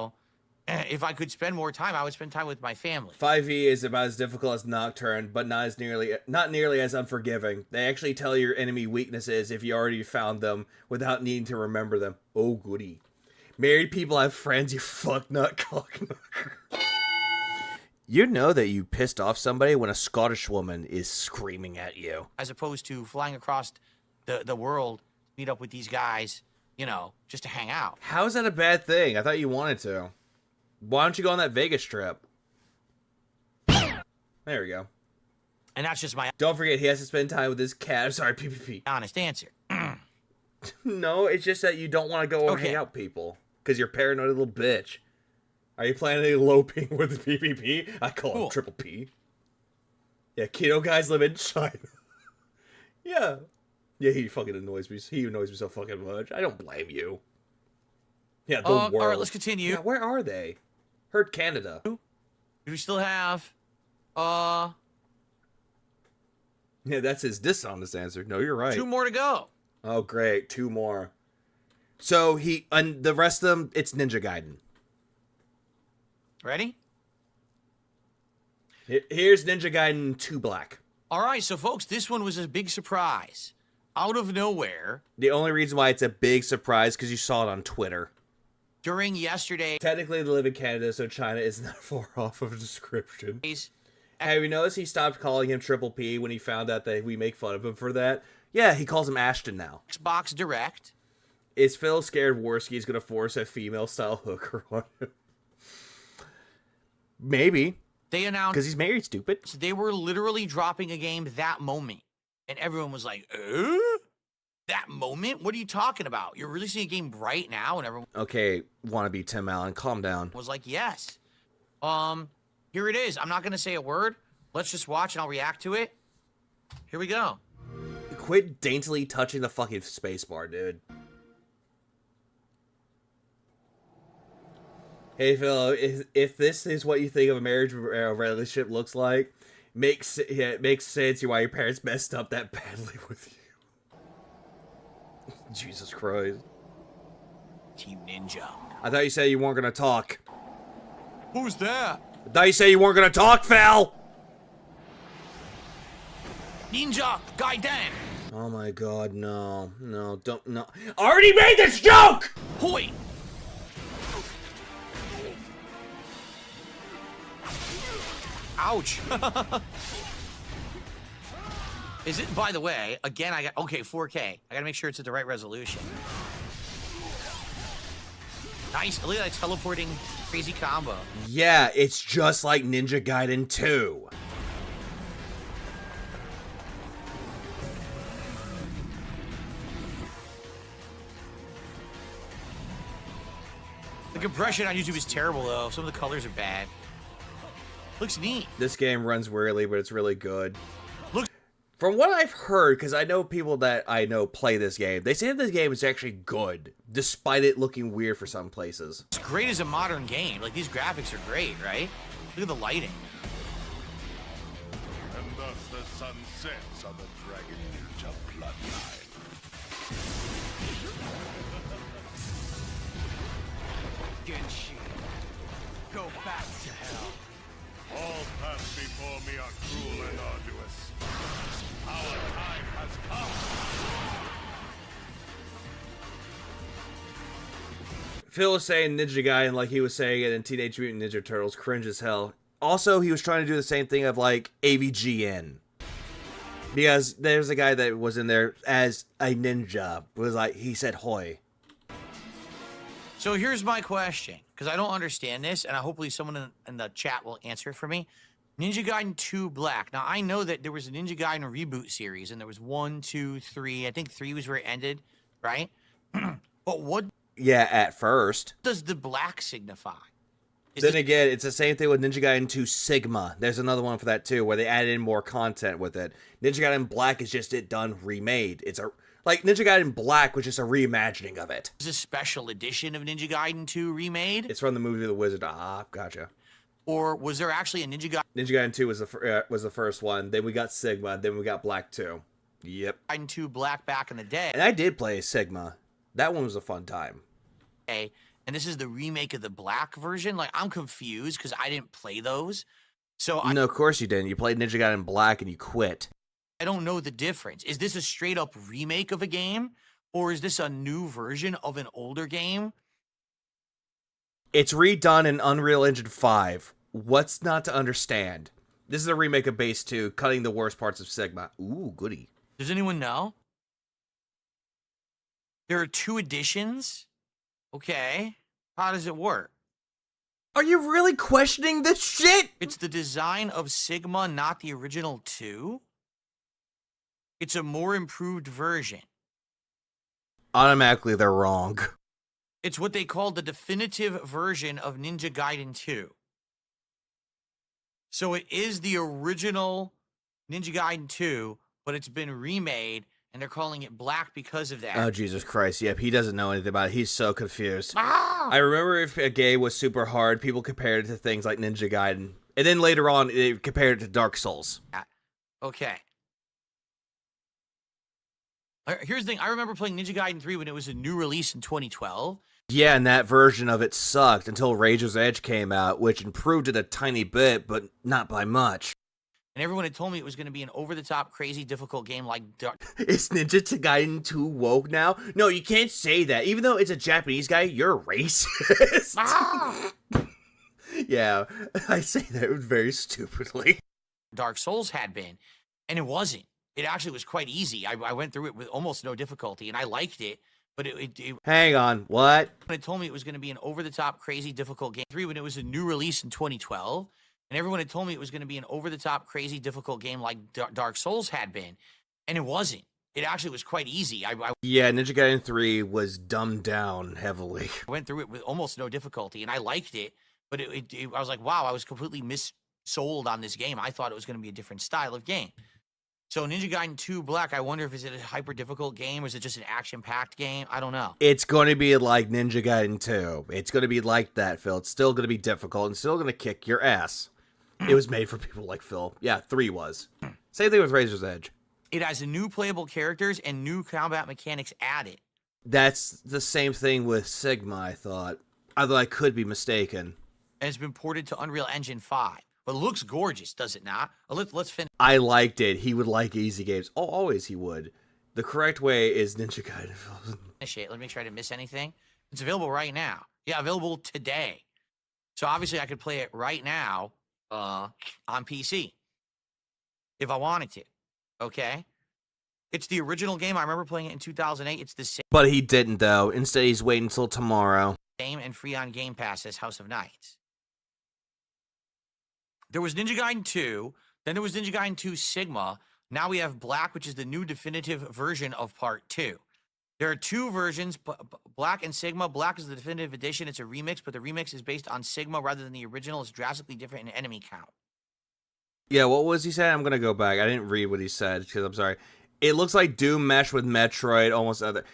If I could spend more time, I would spend time with my family. 5e is about as difficult as Nocturne, but not nearly as unforgiving. They actually tell your enemy weaknesses if you already found them without needing to remember them. Oh, goody. Married people have friends, you fucknut cocknocker. You know that you pissed off somebody when a Scottish woman is screaming at you. As opposed to flying across the world, meet up with these guys, you know, just to hang out. How is that a bad thing? I thought you wanted to. Why don't you go on that Vegas trip? There we go. And that's just my... Don't forget, he has to spend time with his cat. I'm sorry, PPP. Honest answer. No, it's just that you don't want to go hang out with people. Because you're a paranoid little bitch. Are you planning on eloping with PPP? I call him Triple P. Yeah, keto guys live in China. Yeah. Yeah, he fucking annoys me. He annoys me so fucking much. I don't blame you. Yeah, the world. All right, let's continue. Yeah, where are they? Heard Canada. Do we still have... Yeah, that's his dishonest answer. No, you're right. 2 more to go. Oh, great. 2 more. So and the rest of them, it's Ninja Gaiden. Ready? Here's Ninja Gaiden 2 Black. All right, so folks, this one was a big surprise. Out of nowhere. The only reason why it's a big surprise because you saw it on Twitter. During yesterday... Technically, they live in Canada, so China isn't that far off of a description. Have you noticed he stopped calling him Triple P when he found out that we make fun of him for that? Yeah, he calls him Ashton now. Xbox Direct. Is Phil scared Worski's going to force a female-style hooker on him? Maybe. They announced... Because he's married, stupid. They were literally dropping a game that moment. And everyone was like, that moment? What are you talking about? You're releasing a game right now? And everyone... Okay, wannabe Tim Allen, calm down. Was like, yes. Here it is. I'm not going to say a word. Let's just watch and I'll react to it. Here we go. Quit daintily touching the fucking spacebar, dude. Hey, Phil, if this is what you think of a marriage relationship looks like, it makes sense why your parents messed up that badly with you. Jesus Christ. Team Ninja. I thought you said you weren't going to talk. Who's that? I thought you said you weren't going to talk, Phil! Ninja Gaiden. Oh my god, no. No, don't, no. I already made this joke! Hoi! Ouch. Is it, by the way, again, okay, 4K. I gotta make sure it's at the right resolution. Nice, look at that teleporting crazy combo. Yeah, it's just like Ninja Gaiden 2. The compression on YouTube is terrible, though. Some of the colors are bad. Looks neat. This game runs weirdly, but it's really good. Look. From what I've heard, because I know people that I know play this game, they say that this game is actually good, despite it looking weird for some places. It's great as a modern game. Like, these graphics are great, right? Look at the lighting. And thus the sun sets on the Dragon Ninja bloodline. Genshin, go back to hell. All paths before me are cruel and arduous. Our time has come. Phil was saying Ninja Gaiden like he was saying it in Teenage Mutant Ninja Turtles, cringe as hell. Also, he was trying to do the same thing of like AVGN. Because there's a guy that was in there as a ninja, was like, he said hoi. So here's my question, because I don't understand this, and hopefully someone in the chat will answer it for me. Ninja Gaiden 2 Black. Now, I know that there was a Ninja Gaiden reboot series, and there was 1, 2, 3. I think 3 was where it ended, right? But what Yeah, at first. does the black signify? Then again, it's the same thing with Ninja Gaiden 2 Sigma. There's another one for that too, where they added in more content with it. Ninja Gaiden Black is just it done remade. It's a like Ninja Gaiden Black was just a reimagining of it. Is a special edition of Ninja Gaiden 2 remade? It's from the movie The Wizard. Ah, gotcha. Or was there actually a Ninja Gaiden? Ninja Gaiden 2 was the first one. Then we got Sigma. Then we got Black 2. Yep. Gaiden 2 Black back in the day. And I did play Sigma. That one was a fun time. Okay, and this is the remake of the Black version. Like, I'm confused because I didn't play those. So No, of course you didn't. You played Ninja Gaiden Black and you quit. I don't know the difference. Is this a straight up remake of a game? Or is this a new version of an older game? It's redone in Unreal Engine 5. What's not to understand? This is a remake of Base 2, cutting the worst parts of Sigma. Ooh, goody. Does anyone know? There are 2 editions? Okay. How does it work? Are you really questioning this shit? It's the design of Sigma, not the original 2? It's a more improved version. Automatically, they're wrong. It's what they call the definitive version of Ninja Gaiden 2. So it is the original Ninja Gaiden 2, but it's been remade, and they're calling it Black because of that. Oh, Jesus Christ. Yep, he doesn't know anything about it. He's so confused. Ah! I remember if a game was super hard, people compared it to things like Ninja Gaiden. And then later on, they compared it to Dark Souls. Okay. Here's the thing. I remember playing Ninja Gaiden 3 when it was a new release in 2012. Yeah, and that version of it sucked until Razor's Edge came out, which improved it a tiny bit, but not by much. And everyone had told me it was going to be an over-the-top, crazy, difficult game like Is Ninja Gaiden 2 woke now? No, you can't say that. Even though it's a Japanese guy, you're racist. Ah! Yeah, I say that very stupidly. Dark Souls had been, and it wasn't. It actually was quite easy. I went through it with almost no difficulty, and I liked it. But it Hang on, what? It told me it was going to be an over-the-top, crazy, difficult game. 3 when it was a new release in 2012, and everyone had told me it was going to be an over-the-top, crazy, difficult game like Dark Souls had been, and it wasn't. It actually was quite easy. Yeah, Ninja Gaiden 3 was dumbed down heavily. I went through it with almost no difficulty, and I liked it. But I was like, wow, I was completely missold on this game. I thought it was going to be a different style of game. So Ninja Gaiden 2 Black, I wonder if is it a hyper difficult game or is it just an action-packed game? I don't know. It's going to be like Ninja Gaiden 2. It's going to be like that, Phil. It's still going to be difficult and still going to kick your ass. It was made for people like Phil. Yeah, 3 was. Same thing with Razor's Edge. It has new playable characters and new combat mechanics added. That's the same thing with Sigma, I thought. Although I could be mistaken. And it's been ported to Unreal Engine 5. But it looks gorgeous, does it not? Let's finish. I liked it. He would like easy games. Oh, always he would. The correct way is Ninja Gaiden. Finish it. Let me make sure I didn't miss anything. It's available right now. Yeah, available today. So obviously I could play it right now on PC if I wanted to. Okay? It's the original game. I remember playing it in 2008. It's the same. But he didn't, though. Instead, he's waiting until tomorrow. Same and free on Game Pass as House of Knights. There was Ninja Gaiden 2, then there was Ninja Gaiden 2 Sigma. Now we have Black, which is the new definitive version of Part 2. There are 2 versions, Black and Sigma. Black is the definitive edition. It's a remix, but the remix is based on Sigma rather than the original. It's drastically different in enemy count. Yeah, what was he saying? I'm gonna go back. I didn't read what he said because I'm sorry. It looks like Doom meshed with Metroid, almost other.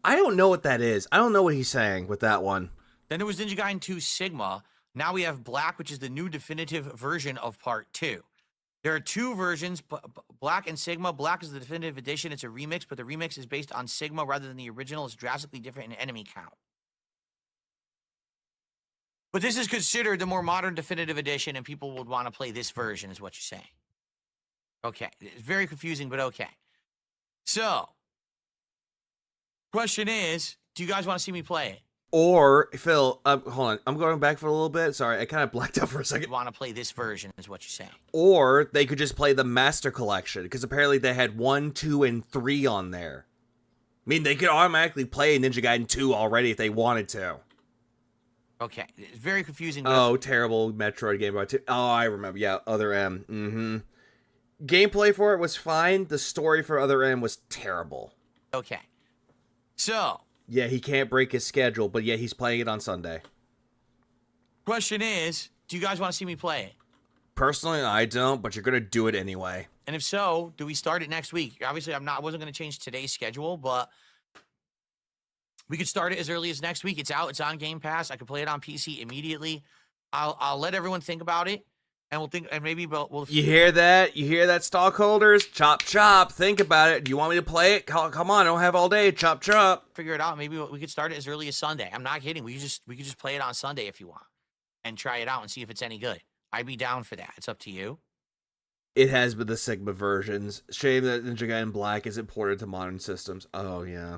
I don't know what that is. I don't know what he's saying with that one. Then there was Ninja Gaiden 2 Sigma. Now we have Black, which is the new definitive version of Part 2. There are two versions, Black and Sigma. Black is the definitive edition. It's a remix, but the remix is based on Sigma rather than the original. It's drastically different in enemy count. But this is considered the more modern definitive edition, and people would want to play this version, is what you're saying. Okay. It's very confusing, but okay. So, question is, do you guys want to see me play it? Or, Phil, hold on. I'm going back for a little bit. Sorry, I kind of blacked out for a second. Want to play this version, is what you're saying. Or they could just play the Master Collection, because apparently they had 1, 2, and 3 on there. I mean, they could automatically play Ninja Gaiden 2 already if they wanted to. Okay, it's very confusing. Oh, terrible Metroid Game Boy 2. Oh, I remember. Yeah, Other M. Mm-hmm. Gameplay for it was fine. The story for Other M was terrible. Okay. So. Yeah, he can't break his schedule, but yeah, he's playing it on Sunday. Question is, do you guys want to see me play it? Personally, I don't, but you're going to do it anyway. And if so, do we start it next week? Obviously, I wasn't going to change today's schedule, but we could start it as early as next week. It's out. It's on Game Pass. I can play it on PC immediately. I'll let everyone think about it, and we'll think, and maybe we'll. You hear that? You hear that, stockholders? Chop, chop. Think about it. Do you want me to play it? Come on, I don't have all day. Chop, chop. Figure it out. Maybe we could start it as early as Sunday. I'm not kidding. We could just play it on Sunday if you want, and try it out and see if it's any good. I'd be down for that. It's up to you. It has been the Sigma versions. Shame that Ninja Gaiden Black isn't ported to modern systems. Oh yeah.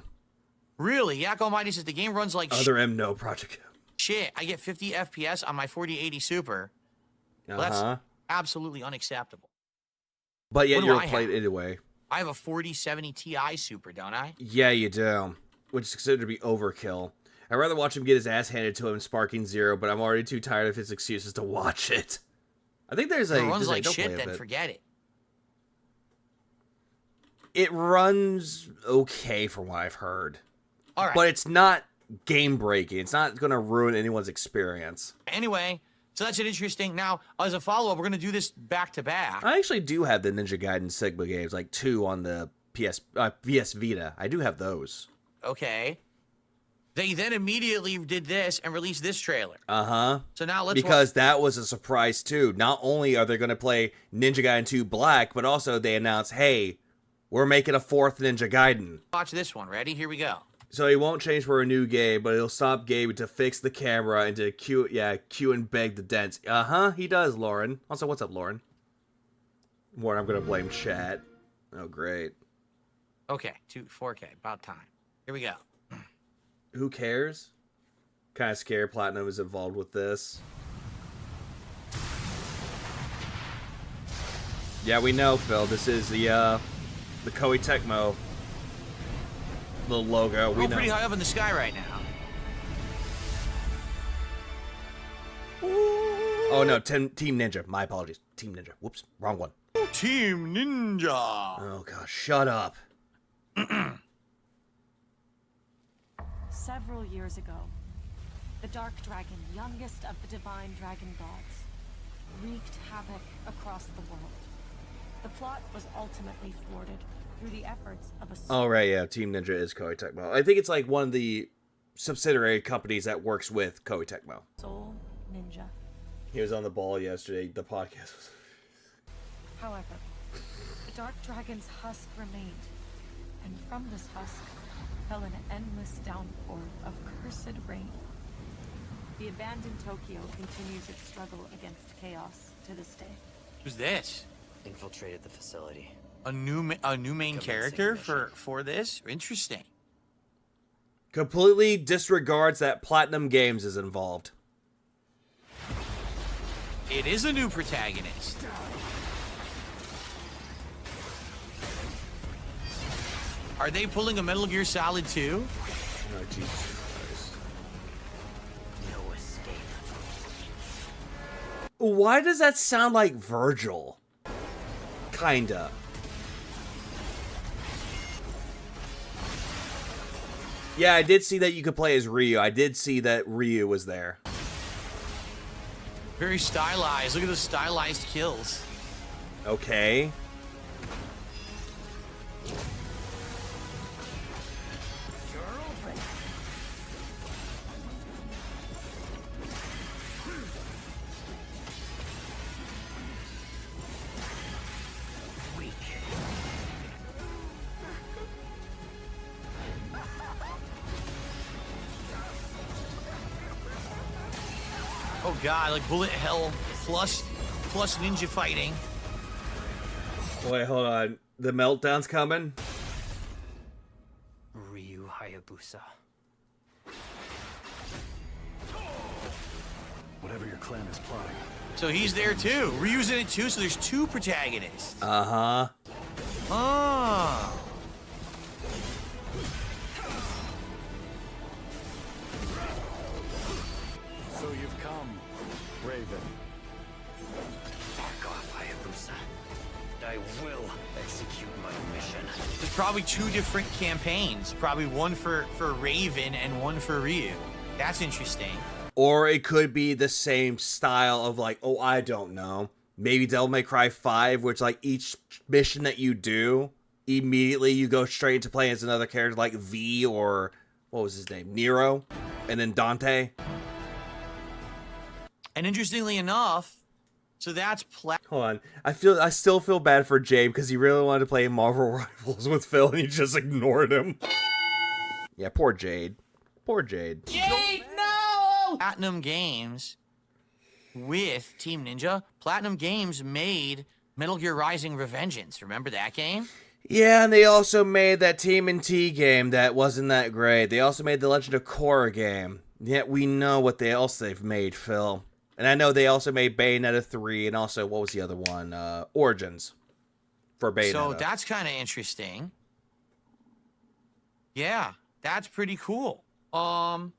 Really? Yak Almighty says the game runs like Other M, no Project. Shit, I get 50 FPS on my 4080 Super. Well, that's absolutely unacceptable. But yet you're playing it anyway. I have a 4070 Ti Super, don't I? Yeah, you do. Which is considered to be overkill. I'd rather watch him get his ass handed to him in Sparking Zero, but I'm already too tired of his excuses to watch it. I think there's a... If it runs like shit, then forget it. It runs okay from what I've heard. All right. But it's not game-breaking. It's not going to ruin anyone's experience. Anyway, so that's an interesting... Now, as a follow-up, we're going to do this back-to-back. I actually do have the Ninja Gaiden Sigma games, like 2 on the PS Vita. I do have those. Okay. They then immediately did this and released this trailer. Uh-huh. So now let's... Because that was a surprise, too. Not only are they going to play Ninja Gaiden 2 Black, but also they announced, hey, we're making a 4th Ninja Gaiden. Watch this one. Ready? Here we go. So he won't change for a new game, but he'll stop gaming to fix the camera and to cue and beg the dents. Uh-huh, he does, Lauren. Also, what's up, Lauren? More, I'm going to blame chat. Oh, great. Okay, 4K. About time. Here we go. Who cares? Kind of scared Platinum is involved with this. Yeah, we know, Phil. This is the Koei Tecmo little logo. We're pretty high up in the sky right now. Oh no, Team Ninja. My apologies. Team Ninja. Whoops, wrong one. Team Ninja. Oh gosh, shut up. Several years ago, the Dark Dragon, youngest of the divine dragon gods, wreaked havoc across the world. The plot was ultimately thwarted through the efforts of a... Oh, right, yeah. Team Ninja is Koei Tecmo. I think it's like one of the subsidiary companies that works with Koei Tecmo. Soul Ninja. He was on the ball yesterday. The podcast was... However, the Dark Dragon's husk remained, and from this husk fell an endless downpour of cursed rain. The abandoned Tokyo continues its struggle against chaos to this day. Who's this? Infiltrated the facility. A new main character for this? Interesting. Completely disregards that Platinum Games is involved. It is a new protagonist. Are they pulling a Metal Gear Solid 2? Oh, Jesus Christ. No escape. Why does that sound like Virgil? Kinda. Yeah, I did see that you could play as Ryu. I did see that Ryu was there. Very stylized. Look at the stylized kills. Okay. Oh god, like bullet hell plus ninja fighting. Wait, hold on. The meltdown's coming? Ryu Hayabusa. Whatever your clan is plotting. So he's there too. Ryu's in it too, so there's two protagonists. Uh-huh. Ah. So you've come, Raven. Back off, Hayabusa. I will execute my mission. There's probably two different campaigns. Probably one for Raven and one for Ryu. That's interesting. Or it could be the same style of like, oh, I don't know. Maybe Devil May Cry 5, which like each mission that you do, immediately you go straight into playing as another character like V or, what was his name? Nero? And then Dante? And interestingly enough, so that's Hold on. I still feel bad for Jabe because he really wanted to play Marvel Rivals with Phil and he just ignored him. Yeah, poor Jade. Poor Jade. Jade, no! Platinum Games with Team Ninja. Platinum Games made Metal Gear Rising: Revengeance. Remember that game? Yeah, and they also made that TMNT game that wasn't that great. They also made the Legend of Korra game. Yet we know what else they've made, Phil. And I know they also made Bayonetta 3 and also, what was the other one? Origins for Bayonetta. So that's kind of interesting. Yeah, that's pretty cool. Fall.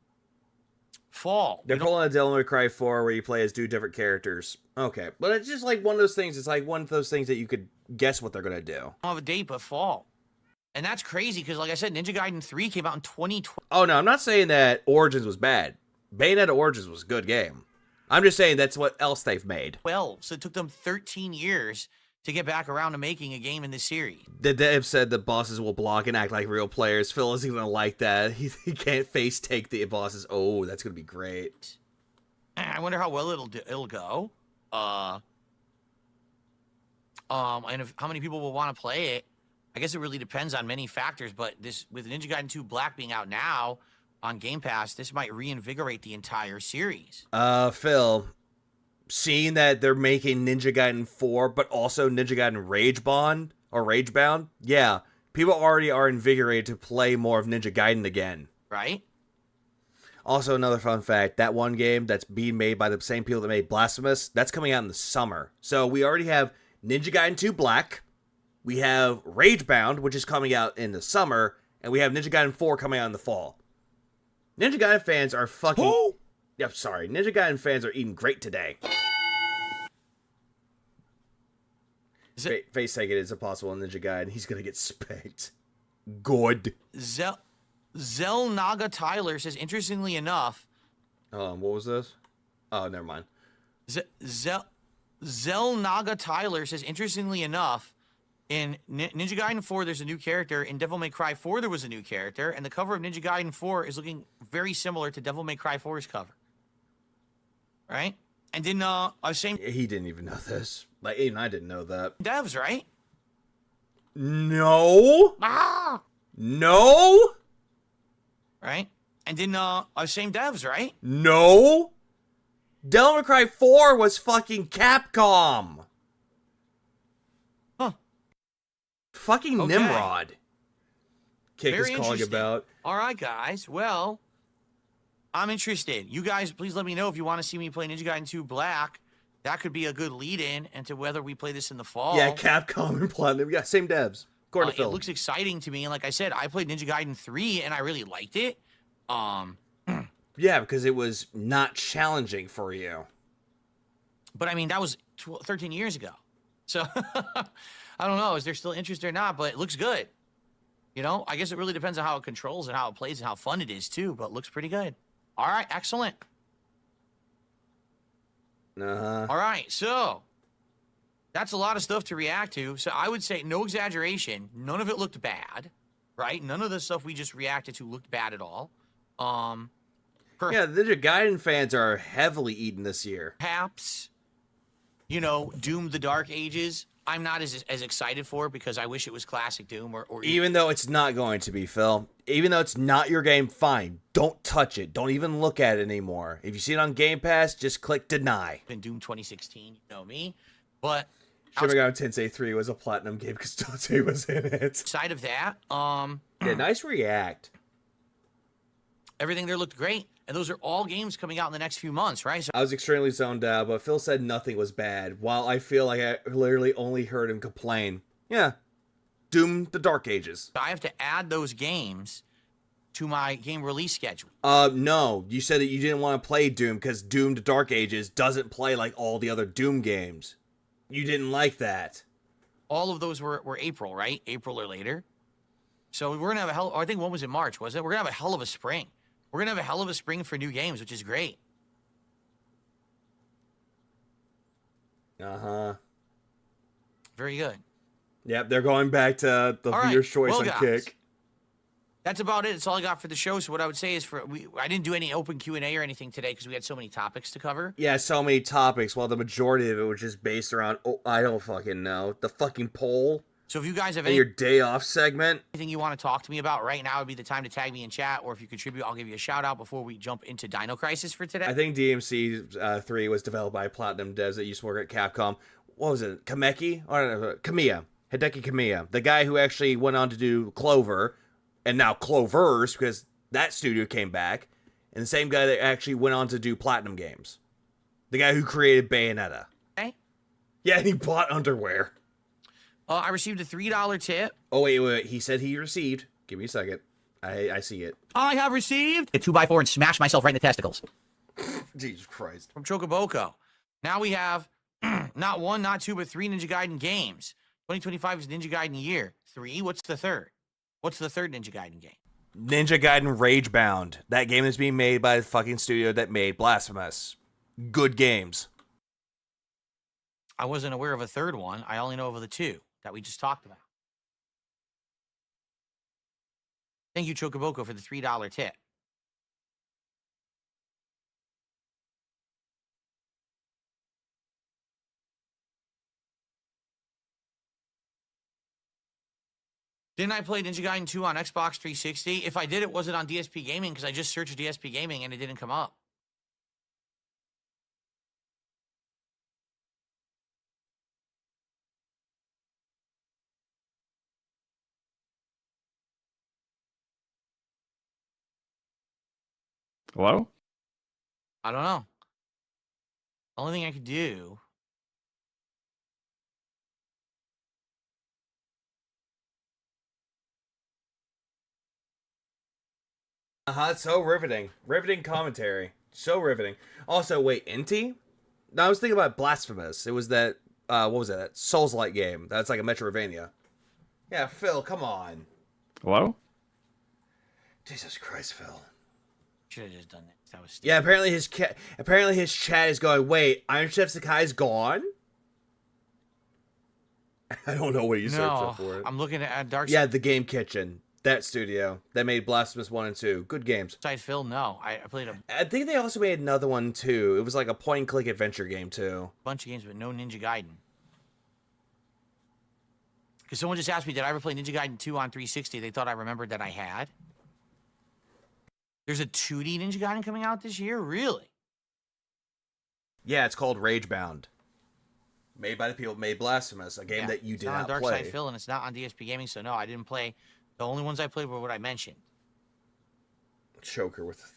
They're pulling a Devil May Cry 4 where you play as two different characters. Okay, but it's just like one of those things. It's like one of those things that you could guess what they're going to do. I don't have a date, but fall. And that's crazy because, like I said, Ninja Gaiden 3 came out in 2020. Oh, no, I'm not saying that Origins was bad. Bayonetta Origins was a good game. I'm just saying that's what else they've made. 12, so it took them 13 years to get back around to making a game in this series. The dev said the bosses will block and act like real players. Phil isn't going to like that. He can't face take the bosses. Oh, that's going to be great. I wonder how well it'll go. And how many people will want to play it. I guess it really depends on many factors, but this with Ninja Gaiden 2 Black being out now on Game Pass, this might reinvigorate the entire series. Phil, seeing that they're making Ninja Gaiden 4, but also Ninja Gaiden Ragebound, yeah, people already are invigorated to play more of Ninja Gaiden again. Right? Also, another fun fact, that one game that's being made by the same people that made Blasphemous, that's coming out in the summer. So we already have Ninja Gaiden 2 Black, we have Ragebound, which is coming out in the summer, and we have Ninja Gaiden 4 coming out in the fall. Ninja Gaiden fans are fucking... Oh! Yep, sorry. Ninja Gaiden fans are eating great today. Face taking is impossible in Ninja Gaiden. He's gonna get spanked. Good. Zell Naga Tyler says, interestingly enough... What was this? Oh, never mind. Zell Naga Tyler says, interestingly enough, in Ninja Gaiden 4, there's a new character. In Devil May Cry 4, there was a new character. And the cover of Ninja Gaiden 4 is looking very similar to Devil May Cry 4's cover. Right? And then, I was saying... He didn't even know this. Like, even I didn't know that. Devs, right? No! Ah! No! Right? And then, I was saying devs, right? No! Devil May Cry 4 was fucking Capcom! Fucking Okay. Nimrod. Kick Very is calling interesting. about. All right, guys. Well, I'm interested. You guys, please let me know if you want to see me play Ninja Gaiden 2 Black. That could be a good lead-in into whether we play this in the fall. Yeah, Capcom and Platinum. Yeah, same devs. According to Phil. It looks exciting to me. And like I said, I played Ninja Gaiden 3, and I really liked it. Yeah, because it was not challenging for you. But, I mean, that was 13 years ago. So... I don't know, is there still interest or not, but it looks good. You know, I guess it really depends on how it controls and how it plays and how fun it is, too, but it looks pretty good. All right, excellent. Uh-huh. All right, so That's a lot of stuff to react to. So I would say, no exaggeration, none of it looked bad, right? None of the stuff we just reacted to looked bad at all. Yeah, the Gaiden fans are heavily eaten this year. Perhaps, you know, Doom the Dark Ages, I'm not as excited for because I wish it was classic Doom. Or Even though it's not going to be, Phil. Even though it's not your game, fine. Don't touch it. Don't even look at it anymore. If you see it on Game Pass, just click deny. In Doom 2016, you know me. But Shin Megami Tensei 3 was a platinum game because Dante was in it. Side of that, yeah, nice react. Everything there looked great. And those are all games coming out in the next few months, right? So I was extremely zoned out, but Phil said nothing was bad, while I feel like I literally only heard him complain. Yeah, Doom the Dark Ages. I have to add those games to my game release schedule. No, you said that you didn't want to play Doom because Doom the Dark Ages doesn't play like all the other Doom games. You didn't like that. All of those were April, right? April or later. So we're going to have I think one was in March, was it? We're going to have a hell of a spring. We're going to have a hell of a spring for new games, which is great. Uh-huh. Very good. Yep, they're going back to the viewer's choice on guys, Kick. That's about it. That's all I got for the show. So what I would say is I didn't do any open Q&A or anything today because we had so many topics to cover. Yeah, so many topics. Well, the majority of it was just based around, I don't fucking know, the fucking poll. So if you guys have your day off segment, anything you want to talk to me about right now would be the time to tag me in chat, or if you contribute, I'll give you a shout out before we jump into Dino Crisis for today. I think DMC 3 was developed by Platinum devs that used to work at Capcom. What was it? Kameki? Or Kamiya. Hideki Kamiya. The guy who actually went on to do Clover, and now Clovers, because that studio came back. And the same guy that actually went on to do Platinum games. The guy who created Bayonetta. Okay. Yeah, and he bought underwear. I received a $3 tip. Oh, wait. He said he received. Give me a second. I see it. I have received a 2x4 and smashed myself right in the testicles. Jesus Christ. From Chocoboko. Now we have not one, not two, but 3 Ninja Gaiden games. 2025 is Ninja Gaiden year. 3, what's the third? What's the third Ninja Gaiden game? Ninja Gaiden Ragebound. That game is being made by the fucking studio that made Blasphemous. Good games. I wasn't aware of a third one. I only know of the 2 that we just talked about. Thank you, Chocoboko, for the $3 tip. Didn't I play Ninja Gaiden 2 on Xbox 360? If I did, it wasn't on DSP Gaming because I just searched DSP Gaming and it didn't come up. Hello? I don't know. Only thing I could do. It's so riveting. Riveting commentary. So riveting. Also, wait, Inti? No, I was thinking about Blasphemous. It was that, what was that? That Souls-like game. That's like a Metroidvania. Yeah, Phil, come on. Hello? Jesus Christ, Phil. Should have just done that. That was stupid. Yeah, apparently his chat is going, wait, Iron Chef Sakai's gone? I don't know what you searched for it. I'm looking at Dark Yeah, the Game Kitchen. That studio. That made Blasphemous 1 and 2. Good games. Side Phil, no. I played a I think they also made another one, too. It was like a point-and-click adventure game, too. bunch of games, but no Ninja Gaiden. Because someone just asked me, did I ever play Ninja Gaiden 2 on 360? They thought I remembered that I had. There's a 2D Ninja Gaiden coming out this year? Really? Yeah, it's called Ragebound. Made by the people who made Blasphemous, a game that you did not play. It's not on play. Dark Side Phil, and it's not on DSP Gaming, so no, I didn't play. The only ones I played were what I mentioned. Choker with a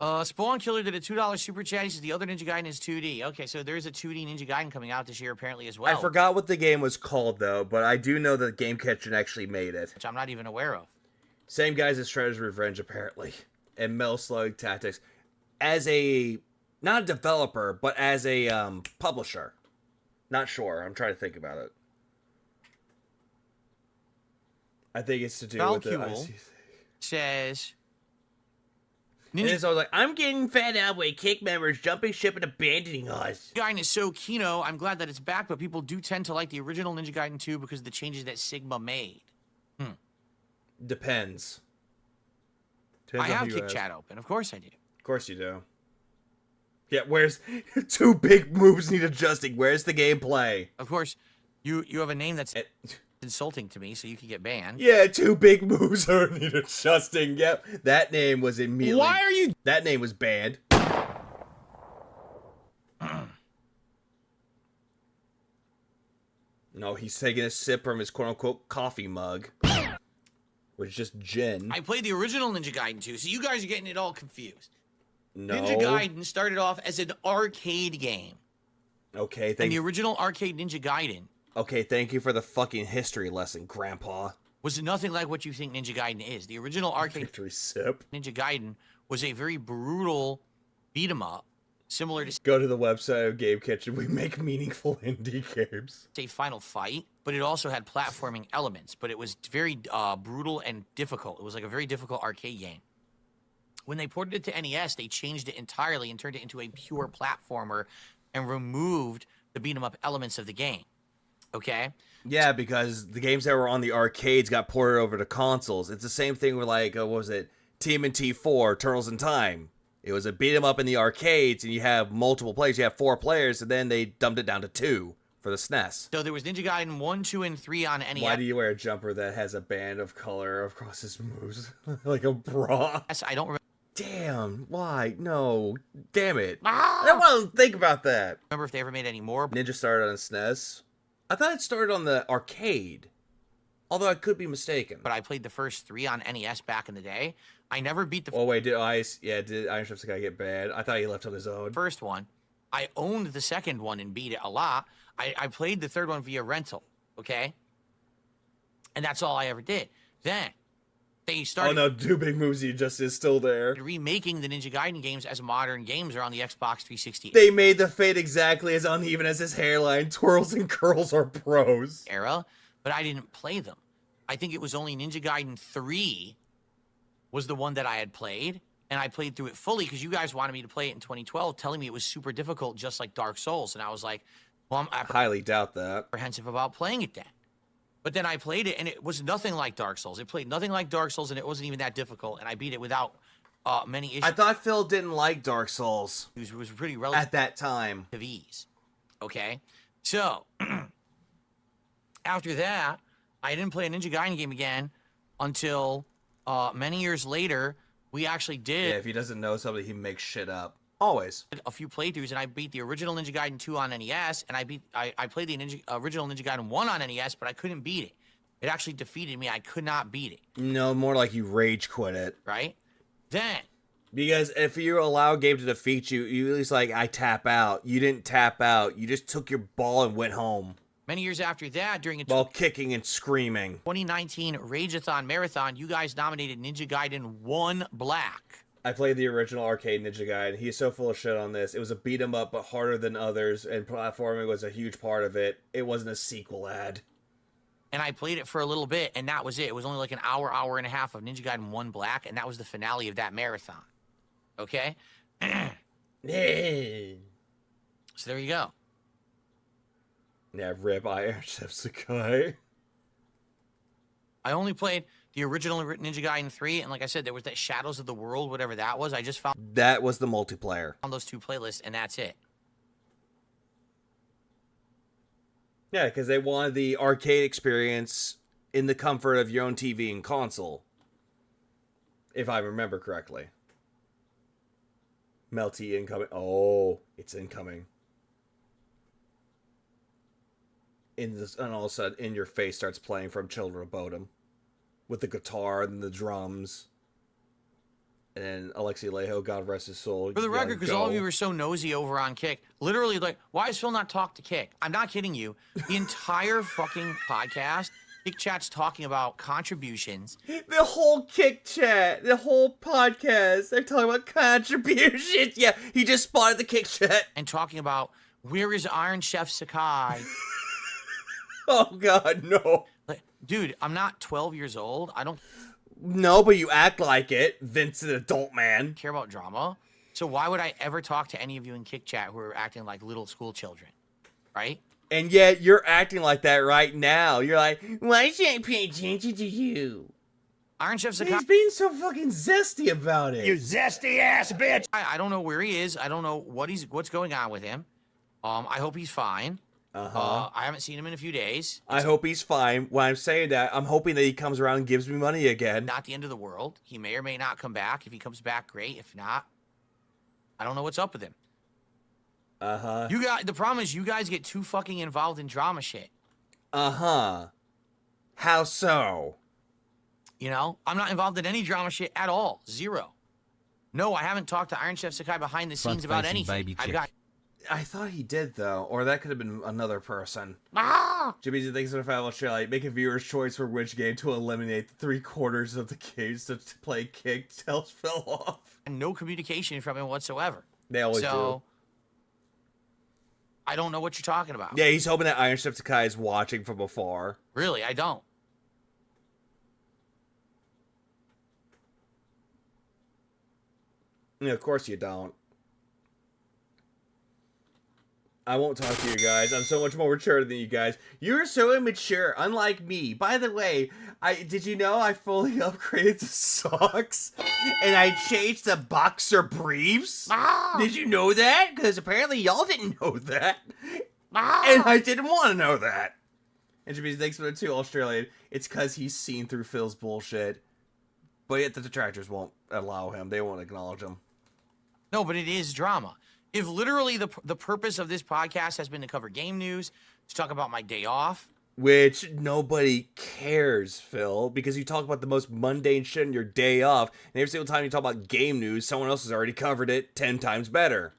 3. Spawn Killer did a $2 super chat. He says the other Ninja Gaiden is 2D. Okay, so there's a 2D Ninja Gaiden coming out this year apparently as well. I forgot what the game was called, though, but I do know that Game Kitchen actually made it. Which I'm not even aware of. Same guys as Shredder's Revenge, apparently. And Metal Slug Tactics. As a, not a developer, but as a publisher. Not sure. I'm trying to think about it. I think it's to do with the says And it's always like, I'm getting fed up with Kick members jumping ship and abandoning us. Gaiden is so Kino. I'm glad that it's back, but people do tend to like the original Ninja Gaiden 2 because of the changes that Sigma made. Depends. I have Kick Chat open. Of course I do. Of course you do. Yeah, where's... Two big moves need adjusting. Where's the gameplay? Of course, you have a name that's insulting to me, so you can get banned. Yeah, two big moves need adjusting. Yep, that name was immediately... Why are you... That name was banned. No, he's taking a sip from his quote-unquote coffee mug. Which is just gin. I played the original Ninja Gaiden 2, so you guys are getting it all confused. No. Ninja Gaiden started off as an arcade game. Okay, And the original arcade Ninja Gaiden... Okay, thank you for the fucking history lesson, Grandpa. Was nothing like what you think Ninja Gaiden is. The original arcade Ninja Gaiden was a very brutal beat-em-up, similar to... Go to the website of Game Kitchen. We make meaningful indie games. Say Final Fight, but it also had platforming elements, but it was very brutal and difficult. It was like a very difficult arcade game. When they ported it to NES, they changed it entirely and turned it into a pure platformer and removed the beat-em-up elements of the game. Okay? Yeah, because the games that were on the arcades got ported over to consoles. It's the same thing with, like, what was it? TMNT 4, Turtles in Time. It was a beat 'em up in the arcades, and you have multiple players. You have 4 players, and then they dumped it down to 2 for the SNES. So there was Ninja Gaiden 1, 2, and 3 on NES. Why do you wear a jumper that has a band of color across his moves? Like a bra? I don't remember. Damn, why? No. Damn it. I don't want to think about that. Remember if they ever made any more. Ninja started on SNES. I thought it started on the arcade. Although I could be mistaken. But I played the first 3 on NES back in the day. I never beat the... Oh, wait, did Iron Chef's guy get banned? I thought he left on his own. First one. I owned the second one and beat it a lot. I played the third one via rental, okay? And that's all I ever did. Then, they started... Oh, no, 2 big moves, he just is still there. Remaking the Ninja Gaiden games as modern games are on the Xbox 360. They made the fate exactly as uneven as his hairline. Twirls and curls are pros. Era, but I didn't play them. I think it was only Ninja Gaiden 3 was the one that I had played, and I played through it fully because you guys wanted me to play it in 2012, telling me it was super difficult, just like Dark Souls, and I was like, well, I'm highly doubt that. Apprehensive about playing it then. But then I played it, and it was nothing like Dark Souls. It played nothing like Dark Souls, and it wasn't even that difficult, and I beat it without many issues. I thought Phil didn't like Dark Souls. It was pretty relative at that time. Of ease. Okay? So, after that, I didn't play a Ninja Gaiden game again until many years later. We actually did. Yeah, if he doesn't know something, he makes shit up. Always. A few playthroughs, and I beat the original Ninja Gaiden 2 on NES, and I played the original Ninja Gaiden 1 on NES, but I couldn't beat it. It actually defeated me. I could not beat it. No, more like you rage quit it. Right? Then. Because if you allow a game to defeat you, you at least like, I tap out. You didn't tap out. You just took your ball and went home. Many years after that, during a while kicking and screaming. 2019 Rageathon Marathon, you guys nominated Ninja Gaiden 1 Black. I played the original arcade Ninja Gaiden. He's so full of shit on this. It was a beat 'em up, but harder than others, and platforming was a huge part of it. It wasn't a sequel ad. And I played it for a little bit, and that was it. It was only like an hour, hour and a half of Ninja Gaiden 1 Black, and that was the finale of that marathon. Okay? So there you go. Yeah, rip Iron Chef Sakai. I only played the original Ninja Gaiden 3, and like I said, there was that Shadows of the World, whatever that was. I just found that was the multiplayer on those 2 playlists, and that's it. Yeah, because they wanted the arcade experience in the comfort of your own TV and console. If I remember correctly. Melty incoming. Oh, it's incoming. And all of a sudden, In Your Face starts playing from Children of Bodom. With the guitar and the drums. And Alexei Alejo, God rest his soul. For the record, because all of you were so nosy over on Kick, literally, like, why is Phil not talk to Kick? I'm not kidding you. The entire fucking podcast, Kick Chat's talking about contributions. The whole Kick Chat, the whole podcast, they're talking about contributions. Yeah, he just spotted the Kick Chat. And talking about, where is Iron Chef Sakai? Oh, God, no. Like, dude, I'm not 12 years old. I don't... No, but you act like it, Vincent Adult Man. Care about drama. So why would I ever talk to any of you in Kick Chat who are acting like little school children? Right? And yet you're acting like that right now. You're like, why should I pay attention to you? Iron Chef Sakai. He's being so fucking zesty about it. You zesty ass bitch! I don't know where he is. I don't know what's going on with him. I hope he's fine. I haven't seen him in a few days. I hope he's fine. When I'm saying that, I'm hoping that he comes around and gives me money again. Not the end of the world. He may or may not come back. If he comes back, great. If not, I don't know what's up with him. You got the problem is you guys get too fucking involved in drama shit. How so? You know, I'm not involved in any drama shit at all. Zero. No, I haven't talked to Iron Chef Sakai behind the scenes about anything. I thought he did though, or that could have been another person. Jimmy thinks of Australia, make a viewer's choice for which game to eliminate 3/4 of the games to play Kick tells Phil off. And no communication from him whatsoever. They always do. I don't know what you're talking about. Yeah, he's hoping that Iron Chef Sakai is watching from afar. Really, I don't. Yeah, of course you don't. I won't talk to you guys. I'm so much more mature than you guys. You're so immature, unlike me. By the way, did you know I fully upgraded to socks? And I changed to boxer briefs? Did you know that? Because apparently y'all didn't know that. And I didn't want to know that. And Jimmy, thanks for the 2 Australian. It's because he's seen through Phil's bullshit. But yet the detractors won't allow him. They won't acknowledge him. No, but it is drama. If literally the purpose of this podcast has been to cover game news, to talk about my day off. Which nobody cares, Phil, because you talk about the most mundane shit on your day off, and every single time you talk about game news, someone else has already covered it 10 times better.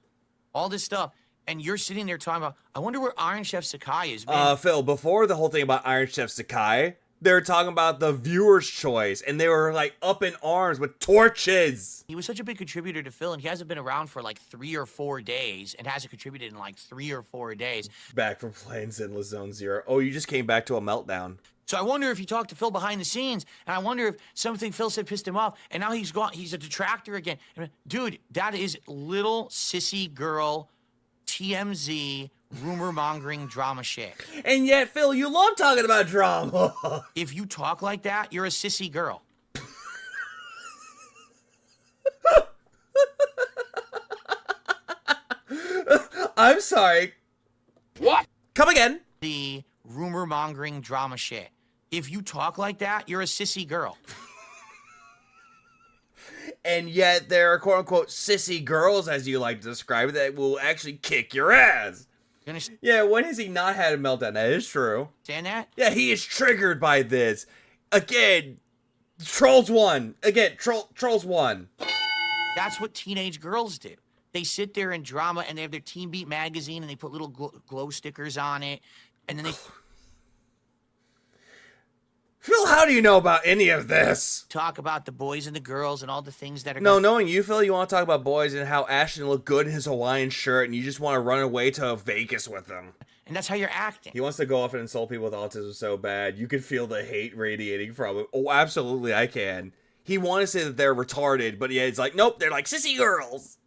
All this stuff. And you're sitting there talking about, I wonder where Iron Chef Sakai is. Phil, before the whole thing about Iron Chef Sakai, they were talking about the viewer's choice, and they were like up in arms with torches. He was such a big contributor to Phil, and he hasn't been around for like 3 or 4 days, and hasn't contributed in like 3 or 4 days. Back from playing Zinless Zone Zero. Oh, you just came back to a meltdown. So I wonder if he talked to Phil behind the scenes, and I wonder if something Phil said pissed him off, and now he's gone. He's a detractor again. Dude, that is little sissy girl, TMZ, rumor-mongering drama shit. And yet, Phil, you love talking about drama. If you talk like that, you're a sissy girl. I'm sorry. What? Come again. The rumor-mongering drama shit. If you talk like that, you're a sissy girl. And yet there are quote-unquote sissy girls, as you like to describe it, that will actually kick your ass. Yeah, when has he not had a meltdown? That is true. Understand that? Yeah, he is triggered by this. Again, Trolls won. Again, Trolls won. That's what teenage girls do. They sit there in drama, and they have their Teen Beat magazine, and they put little glow stickers on it, and then they... Phil, how do you know about any of this? Talk about the boys and the girls and all the things that are... No, knowing you, Phil, you want to talk about boys and how Ashton looked good in his Hawaiian shirt, and you just want to run away to Vegas with him. And that's how you're acting. He wants to go off and insult people with autism so bad. You can feel the hate radiating from him. Oh, absolutely, I can. He wants to say that they're retarded, but yeah, it's like, nope, they're like sissy girls.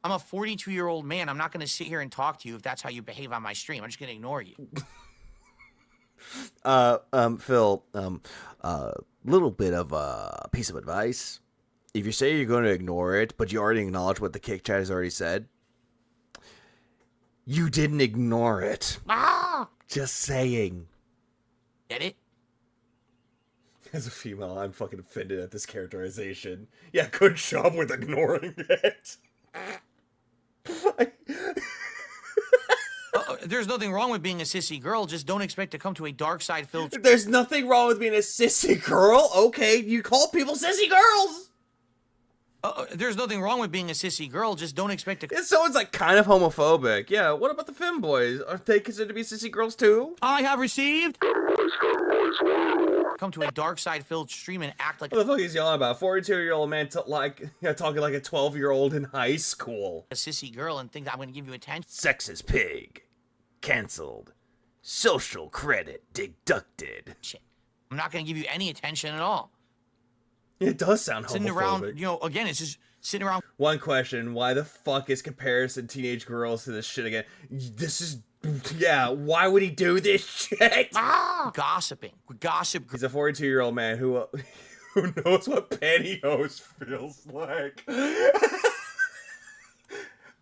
I'm a 42-year-old man. I'm not going to sit here and talk to you if that's how you behave on my stream. I'm just going to ignore you. Phil, little bit of a piece of advice. If you say you're going to ignore it, but you already acknowledge what the Kick Chat has already said, you didn't ignore it. Just saying. Get it? As a female, I'm fucking offended at this characterization. Yeah, good job with ignoring it. There's nothing wrong with being a sissy girl. Just don't expect to come to a dark side filled... There's nothing wrong with being a sissy girl. Okay, you call people sissy girls. There's nothing wrong with being a sissy girl. Just don't expect to... It's always like kind of homophobic. Yeah, what about the femboys? Aren't they considered to be sissy girls too? I have received... Come to a dark side filled stream and act like... What the fuck is he yelling about? 42-year-old man talking like a 12-year-old in high school. A sissy girl and think that I'm going to give you attention. Sexist pig. Cancelled. Social credit deducted. Shit. I'm not going to give you any attention at all. It does sound homophobic. Sitting around, you know, again, it's just sitting around. One question: why the fuck is comparison teenage girls to this shit again? This is, yeah. Why would he do this shit? Gossiping. Gossip. He's a 42-year-old man who knows what pantyhose feels like.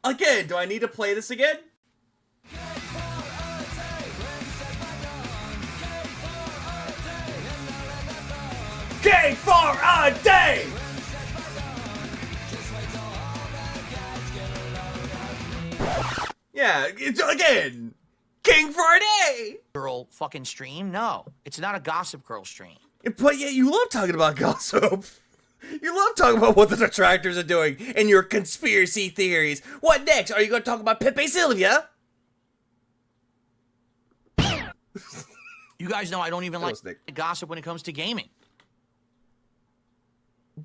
Again, do I need to play this again? King for a day! Yeah, it's, again, king for a day! Girl fucking stream? No, it's not a Gossip Girl stream. But yeah, you love talking about gossip. You love talking about what the detractors are doing and your conspiracy theories. What next? Are you going to talk about Pepe Sylvia? You guys know I don't even like gossip when it comes to gaming.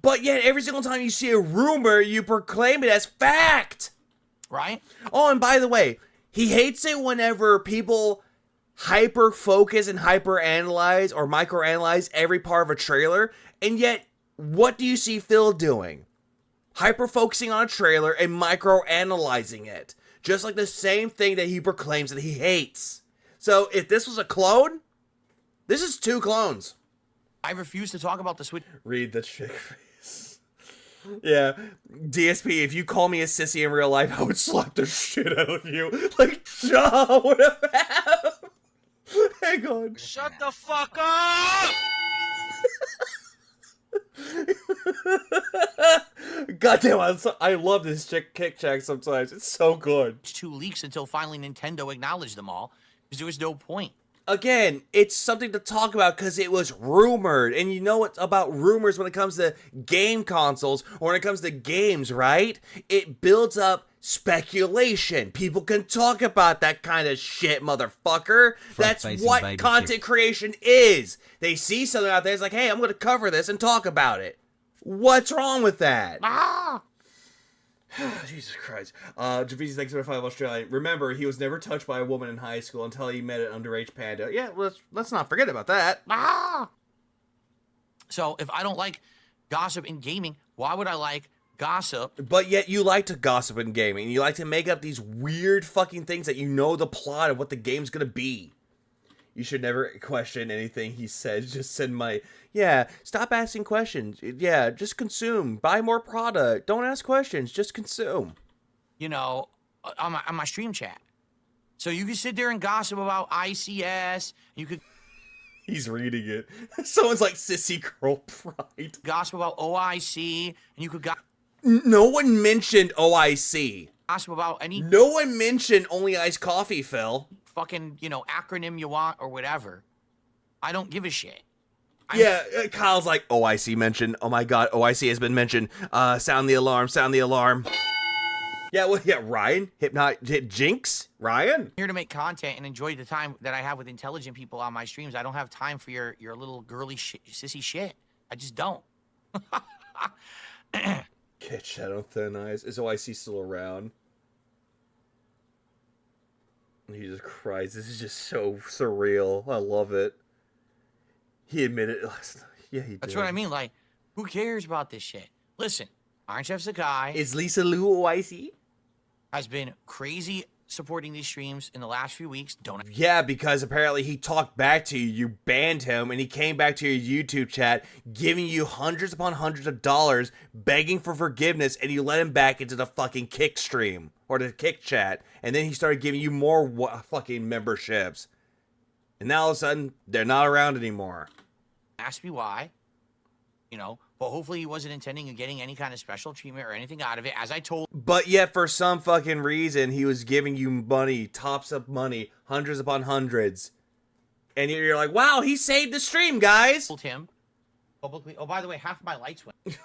But yet, every single time you see a rumor, you proclaim it as fact. Right? Oh, and by the way, he hates it whenever people hyper-focus and hyper-analyze or micro-analyze every part of a trailer. And yet, what do you see Phil doing? Hyper-focusing on a trailer and micro-analyzing it. Just like the same thing that he proclaims that he hates. So, if this was a clone, this is 2 clones. I refuse to talk about the Switch. Read the chick face. Yeah, DSP, if you call me a sissy in real life, I would slap the shit out of you. Like, John would have. Hang on. Shut the fuck up! Goddamn, I love this kick check sometimes. It's so good. 2 leaks until finally Nintendo acknowledged them all, because there was no point. Again, it's something to talk about because it was rumored. And you know what about rumors when it comes to game consoles or when it comes to games, right? It builds up speculation. People can talk about that kind of shit, motherfucker. That's what content creation is. They see something out there, it's like, hey, I'm going to cover this and talk about it. What's wrong with that? Jesus Christ. Javizi, thanks for the $5 Australian. Remember, he was never touched by a woman in high school until he met an underage panda. Yeah, let's not forget about that. So, if I don't like gossip in gaming, why would I like gossip? But yet you like to gossip in gaming. You like to make up these weird fucking things that you know the plot of what the game's gonna be. You should never question anything he says. Just send money. Yeah, stop asking questions. Yeah, just consume. Buy more product. Don't ask questions. Just consume. You know, on my stream chat. So you can sit there and gossip about ICS. You could... He's reading it. Someone's like, sissy girl pride. Gossip about OIC. And you could... No one mentioned OIC. Gossip about any... No one mentioned Only Iced Coffee, Phil. Fucking, you know, acronym you want or whatever. I don't give a shit. Yeah, Kyle's like, OIC mentioned. Oh my god, OIC has been mentioned. Sound the alarm, sound the alarm. Yeah, well, yeah, Ryan, Jinx, Ryan. I'm here to make content and enjoy the time that I have with intelligent people on my streams. I don't have time for your little girly sissy shit. I just don't. Kid Shadow Thin Eyes. Is OIC still around? Jesus Christ, this is just so surreal. I love it. He admitted last night. Yeah, he did. That's what I mean. Like, who cares about this shit? Listen, Iron Chef Sakai... Is Lisa Lou OIC? ...has been crazy supporting these streams in the last few weeks. Yeah, because apparently he talked back to you, you banned him, and he came back to your YouTube chat, giving you hundreds upon hundreds of dollars, begging for forgiveness, and you let him back into the fucking kick stream, or the kick chat, and then he started giving you more fucking memberships. And now all of a sudden, they're not around anymore. Ask me why, you know, but hopefully he wasn't intending on getting any kind of special treatment or anything out of it, as I told. But yet, for some fucking reason, he was giving you money, tops up money, hundreds upon hundreds. And you're like, wow, he saved the stream, guys. Told him publicly. Oh, by the way, half my lights went.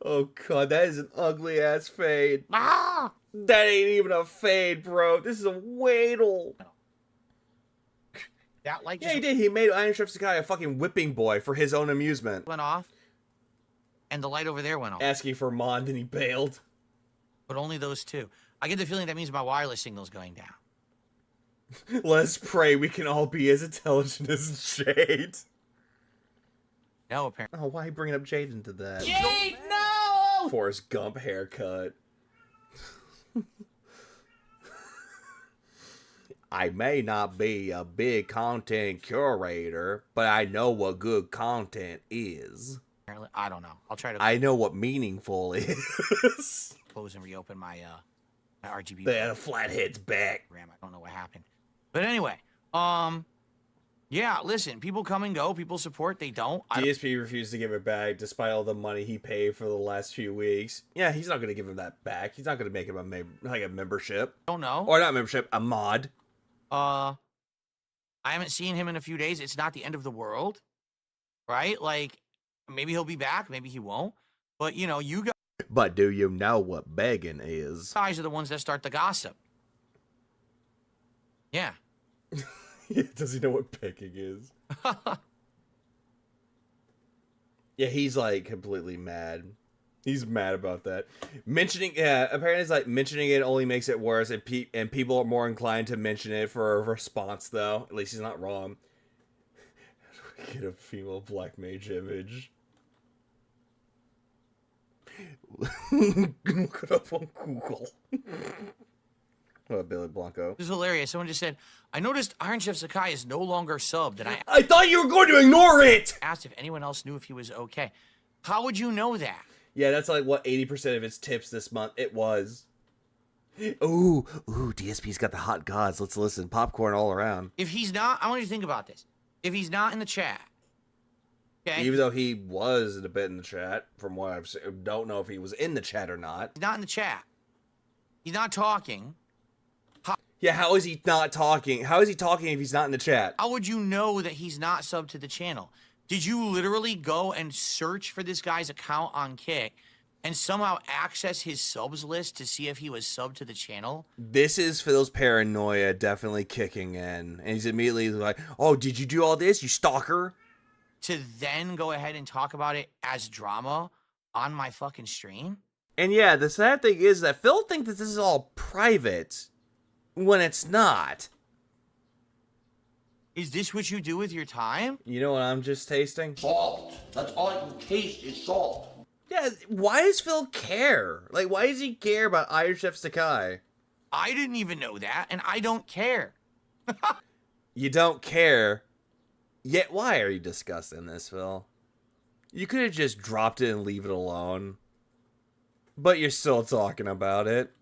Oh, God, that is an ugly-ass fade. That ain't even a fade, bro. This is a Wadle. That light yeah, he did. He made Iron Chef Sakai a fucking whipping boy for his own amusement. Went off, and the light over there went off. Asking for Mond, and he bailed. But only those two. I get the feeling that means my wireless signal's going down. Let's pray we can all be as intelligent as Jade. No, apparently. Oh, why bringing up Jaden to that? Jade, no! Forrest Gump haircut. I may not be a big content curator, but I know what good content is. Apparently, I don't know. I'll try to. I know what meaningful is. Close and reopen my my RGB. The flathead's back. RAM. I don't know what happened. But anyway, yeah. Listen, people come and go. People support. They don't. DSP refused to give it back despite all the money he paid for the last few weeks. Yeah, he's not going to give him that back. He's not going to make him a membership. Don't know. Or not membership, a mod. I haven't seen him in a few days. It's not the end of the world, right? Like, maybe he'll be back. Maybe he won't. But, you know, you guys. But do you know what begging is? Guys are the ones that start the gossip. Yeah. Does he know what begging is? Yeah, he's like completely mad. He's mad about that. Apparently it's like mentioning it only makes it worse, and people are more inclined to mention it for a response, though. At least he's not wrong. How do we get a female black mage image? Look it up on Google. Oh, Billy Blanco. This is hilarious. Someone just said, I noticed Iron Chef Sakai is no longer subbed, and I thought you were going to ignore it! Asked if anyone else knew if he was okay. How would you know that? Yeah, that's like, what, 80% of his tips this month? It was. Ooh, DSP's got the hot gods. Let's listen. Popcorn all around. If he's not, I want you to think about this. If he's not in the chat, okay? Even though he was a bit in the chat, from what I've seen, don't know if he was in the chat or not. He's not in the chat. He's not talking. Yeah, how is he not talking? How is he talking if he's not in the chat? How would you know that he's not subbed to the channel? Did you literally go and search for this guy's account on Kick and somehow access his subs list to see if he was subbed to the channel? This is Phil's paranoia definitely kicking in. And he's immediately like, oh, did you do all this, you stalker? To then go ahead and talk about it as drama on my fucking stream? And yeah, the sad thing is that Phil thinks that this is all private when it's not. Is this what you do with your time? You know what I'm just tasting? Salt. That's all I can taste is salt. Yeah, why does Phil care? Like, why does he care about Iron Chef Sakai? I didn't even know that, and I don't care. You don't care? Yet why are you discussing this, Phil? You could have just dropped it and leave it alone. But you're still talking about it.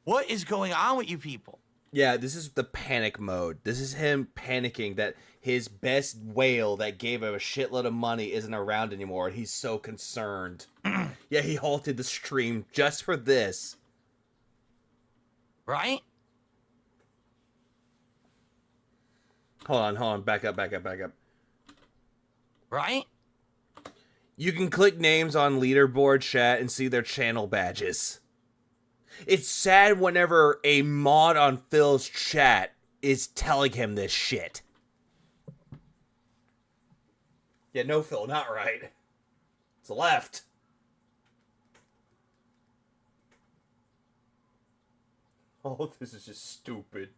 What is going on with you people? Yeah, this is the panic mode. This is him panicking that his best whale that gave him a shitload of money isn't around anymore, and he's so concerned. Yeah, he halted the stream just for this. Right? Hold on. Back up. Right? You can click names on leaderboard chat and see their channel badges. It's sad whenever a mod on Phil's chat is telling him this shit. Yeah, no, Phil, not right. It's left. Oh, this is just stupid.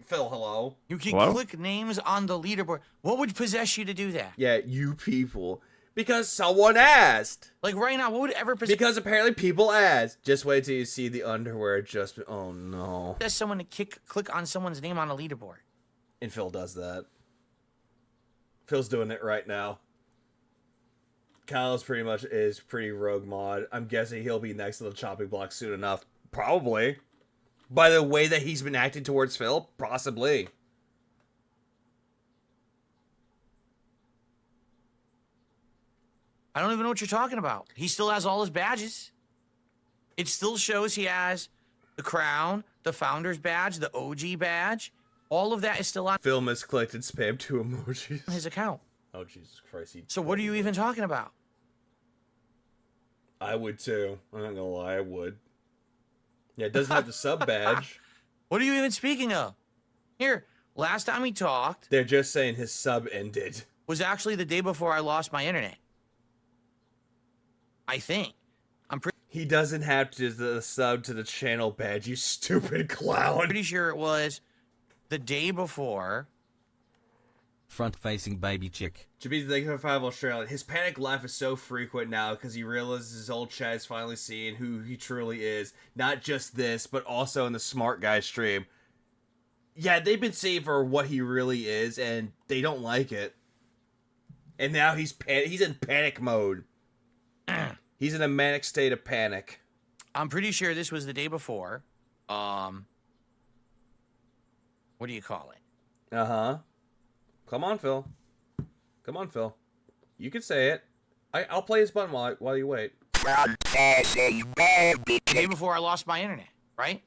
Phil, hello? You can click names on the leaderboard. What would possess you to do that? Yeah, you people. Because someone asked. Like right now, what would ever possess... Because apparently people asked. Just wait till you see the underwear adjustment. Oh, no. Possess someone to click on someone's name on a leaderboard. And Phil does that. Phil's doing it right now. Kyle's pretty rogue mod. I'm guessing he'll be next to the chopping block soon enough. Probably. By the way that he's been acting towards Phil, possibly. I don't even know what you're talking about. He still has all his badges. It still shows he has the crown, the founder's badge, the OG badge. All of that is still on Phil misclicked and spammed 2 emojis. His account. Oh, Jesus Christ. So what are you even talking about? I would too. I'm not gonna lie, I would. Yeah, it doesn't have the sub badge. What are you even speaking of? Here, last time we talked... They're just saying his sub ended. Was actually the day before I lost my internet. I think. He doesn't have to the sub to the channel badge, you stupid clown. Pretty sure it was the day before front-facing baby chick. Jabeez, thank you for 5 Australia. His panic laugh is so frequent now because he realizes his old chat is finally seeing who he truly is. Not just this, but also in the Smart Guy stream. Yeah, they've been saying for what he really is, and they don't like it. And now he's in panic mode. He's in a manic state of panic. I'm pretty sure this was the day before. What do you call it? Uh-huh. Come on, Phil. Come on, Phil. You can say it. I'll play his button while you wait. The day before I lost my internet, right?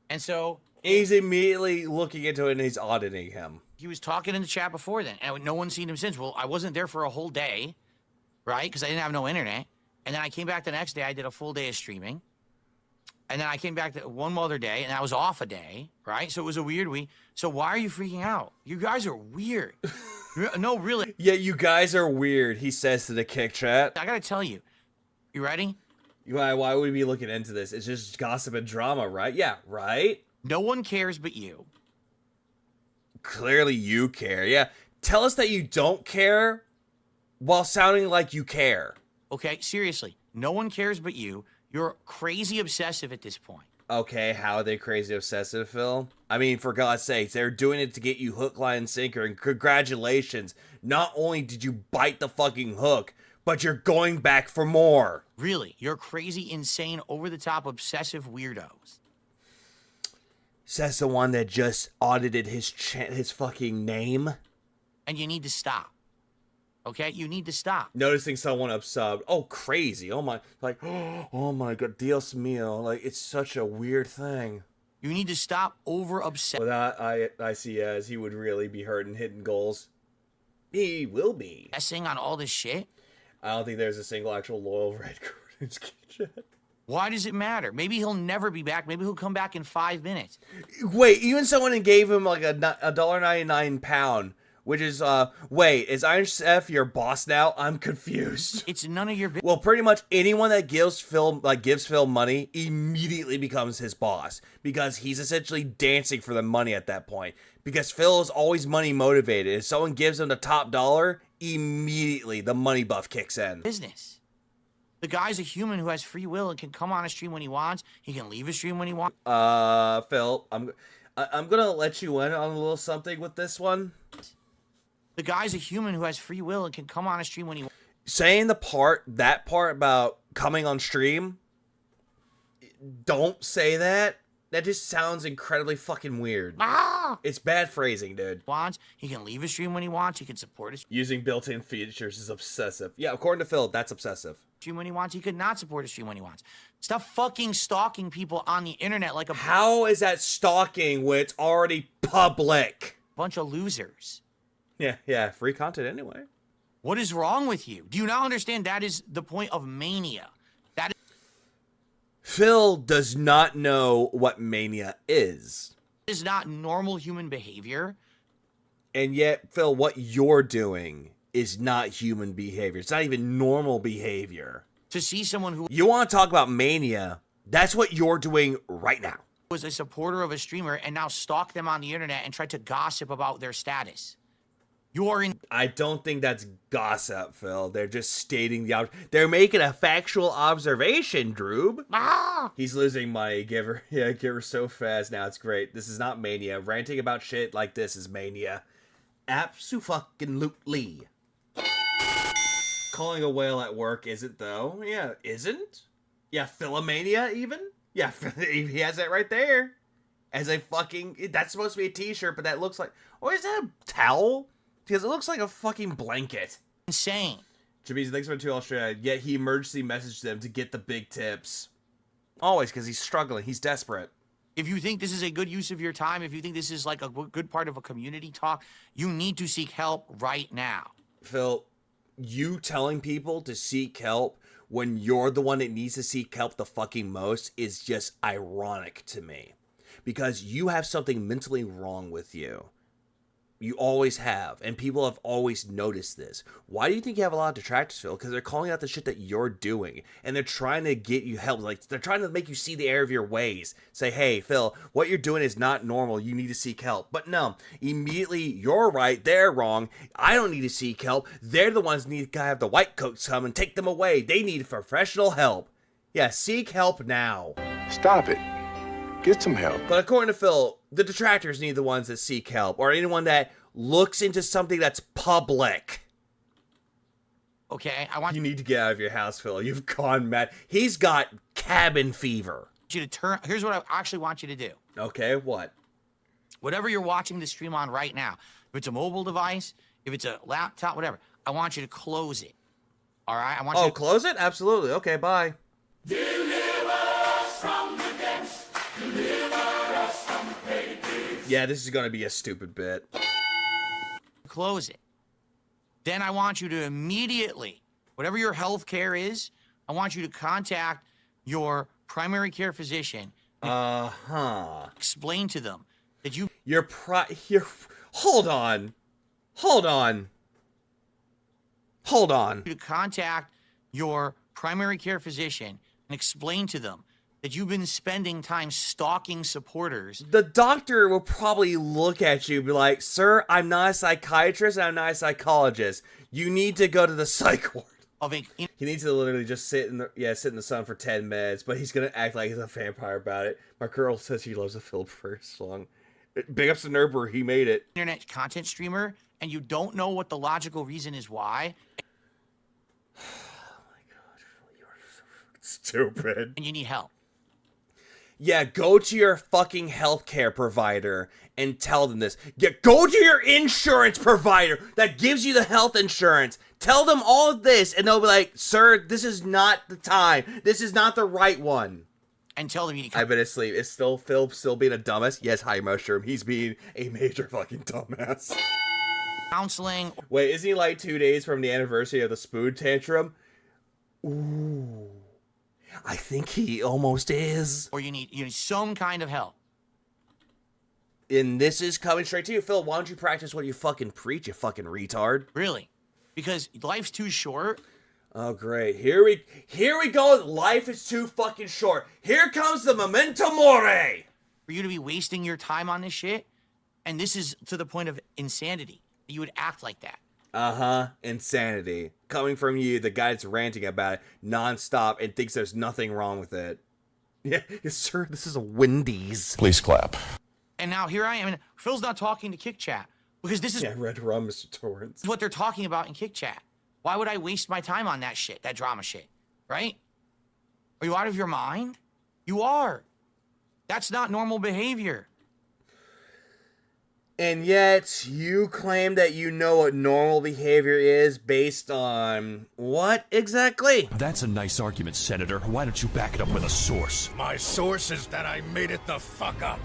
And so... He's immediately looking into it and he's auditing him. He was talking in the chat before then, and no one's seen him since. Well, I wasn't there for a whole day, right? Because I didn't have no internet. And then I came back the next day. I did a full day of streaming. And then I came back one other day, and I was off a day, right? So it was a weird week. So why are you freaking out? You guys are weird. No, really. Yeah, you guys are weird, he says to the kick chat. I gotta tell you. You ready? Why would we be looking into this? It's just gossip and drama, right? Yeah, right? No one cares but you. Clearly you care, yeah. Tell us that you don't care while sounding like you care. Okay, seriously. No one cares but you. You're crazy obsessive at this point. Okay, how are they crazy obsessive, Phil? I mean, for God's sakes, they're doing it to get you hook, line, and sinker, and congratulations. Not only did you bite the fucking hook, but you're going back for more. Really, you're crazy, insane, over-the-top, obsessive weirdos. Says the one that just audited his fucking name. And you need to stop. Okay, you need to stop. Noticing someone upsubbed. Oh, crazy. Oh my, like, oh my God, Dios mío. Like, it's such a weird thing. You need to stop over-obsessing. Well, I see as he would really be hurting hitting goals. He will be. Obsessing on all this shit? I don't think there's a single actual loyal red card in his chat. Why does it matter? Maybe he'll never be back. Maybe he'll come back in 5 minutes. Wait, even someone gave him like a $1.99 pound. Which is, wait, is Iron Chef your boss now? I'm confused. It's none of your business. Well, pretty much anyone that gives Phil money immediately becomes his boss. Because he's essentially dancing for the money at that point. Because Phil is always money motivated. If someone gives him the top dollar, immediately the money buff kicks in. Business. The guy's a human who has free will and can come on a stream when he wants. He can leave a stream when he wants. Phil, I'm gonna let you in on a little something with this one. The guy's a human who has free will and can come on a stream when he wants. Saying that part about coming on stream, don't say that. That just sounds incredibly fucking weird. It's bad phrasing, dude. He can leave a stream when he wants. He can support his using built-in features is obsessive. Yeah, according to Phil, that's obsessive. Stream when he wants. He could not support a stream when he wants. Stop fucking stalking people on the internet like a... How is that stalking when it's already public? Bunch of losers. Yeah, free content anyway. What is wrong with you? Do you not understand that is the point of mania? Phil does not know what mania is. It is not normal human behavior. And yet, Phil, what you're doing is not human behavior. It's not even normal behavior. To see someone who... You want to talk about mania, that's what you're doing right now. ...was a supporter of a streamer and now stalk them on the internet and try to gossip about their status. I don't think that's gossip, Phil. They're just stating they're making a factual observation, Droob. He's losing money. Give her so fast. Now it's great. This is not mania. Ranting about shit like this is mania. Abso-fucking-lutely. Calling a whale at work isn't, though. Yeah, isn't? Yeah, Philomania, even? Yeah, he has that right there. As a fucking... That's supposed to be a t-shirt, but that looks like... Oh, is that a towel? Because it looks like a fucking blanket. Insane. Jameez, thanks for 2 Australia. Yet he emergency messaged them to get the big tips. Always, because he's struggling. He's desperate. If you think this is a good use of your time, if you think this is like a good part of a community talk, you need to seek help right now. Phil, you telling people to seek help when you're the one that needs to seek help the fucking most is just ironic to me. Because you have something mentally wrong with you. You always have, and people have always noticed this. Why do you think you have a lot of detractors, Phil? Because they're calling out the shit that you're doing, and they're trying to get you help. Like, they're trying to make you see the error of your ways. Say, hey, Phil, what you're doing is not normal. You need to seek help. But no, immediately, you're right, they're wrong. I don't need to seek help. They're the ones who need to have the white coats come and take them away. They need professional help. Yeah, seek help now. Stop it. Get some help. But according to Phil, the detractors need the ones that seek help, or anyone that looks into something that's public. Okay, I want you need to get out of your house, Phil. You've gone mad. He's got cabin fever. you to turn. Here's what I actually want you to do. Okay, what? Whatever you're watching the stream on right now, if it's a mobile device, if it's a laptop, whatever, I want you to close it. All right? I want you to close it? Absolutely. Okay, bye. Yeah, this is going to be a stupid bit. Close it. Then I want you to immediately, whatever your health care is, I want you to contact your primary care physician. Explain to them that you... Hold on. To contact your primary care physician and explain to them that you've been spending time stalking supporters. The doctor will probably look at you and be like, sir, I'm not a psychiatrist and I'm not a psychologist. You need to go to the psych ward. He needs to literally just sit in the sun for 10 minutes, but he's gonna act like he's a vampire about it. My girl says she loves the Phil first song. Big ups to Nerber, he made it. Internet content streamer, and you don't know what the logical reason is why. Oh my god, you are so stupid. And you need help. Yeah, go to your fucking healthcare provider and tell them this. Yeah, go to your insurance provider that gives you the health insurance. Tell them all of this, and they'll be like, sir, this is not the time. This is not the right one. And tell them you need... I've been asleep. Is Phil still being a dumbass? Yes, hi, Mushroom. He's being a major fucking dumbass. Counseling. Wait, isn't he like 2 days from the anniversary of the spoon tantrum? Ooh. I think he almost is. Or you need some kind of help. And this is coming straight to you. Phil, why don't you practice what you fucking preach, you fucking retard? Really? Because life's too short. Oh, great. Here we go. Life is too fucking short. Here comes the memento mori. For you to be wasting your time on this shit. And this is to the point of insanity. You would act like that. Insanity. Coming from you, the guy that's ranting about it nonstop and thinks there's nothing wrong with it. Yeah, yes, sir, this is a Wendy's. Please clap. And now here I am, and Phil's not talking to Kick Chat. Because this is... Yeah, Red Rum, Mr. Torrance. What they're talking about in Kick Chat. Why would I waste my time on that shit, that drama shit, right? Are you out of your mind? You are. That's not normal behavior. And yet, you claim that you know what normal behavior is based on what exactly? That's a nice argument, Senator. Why don't you back it up with a source? My source is that I made it the fuck up.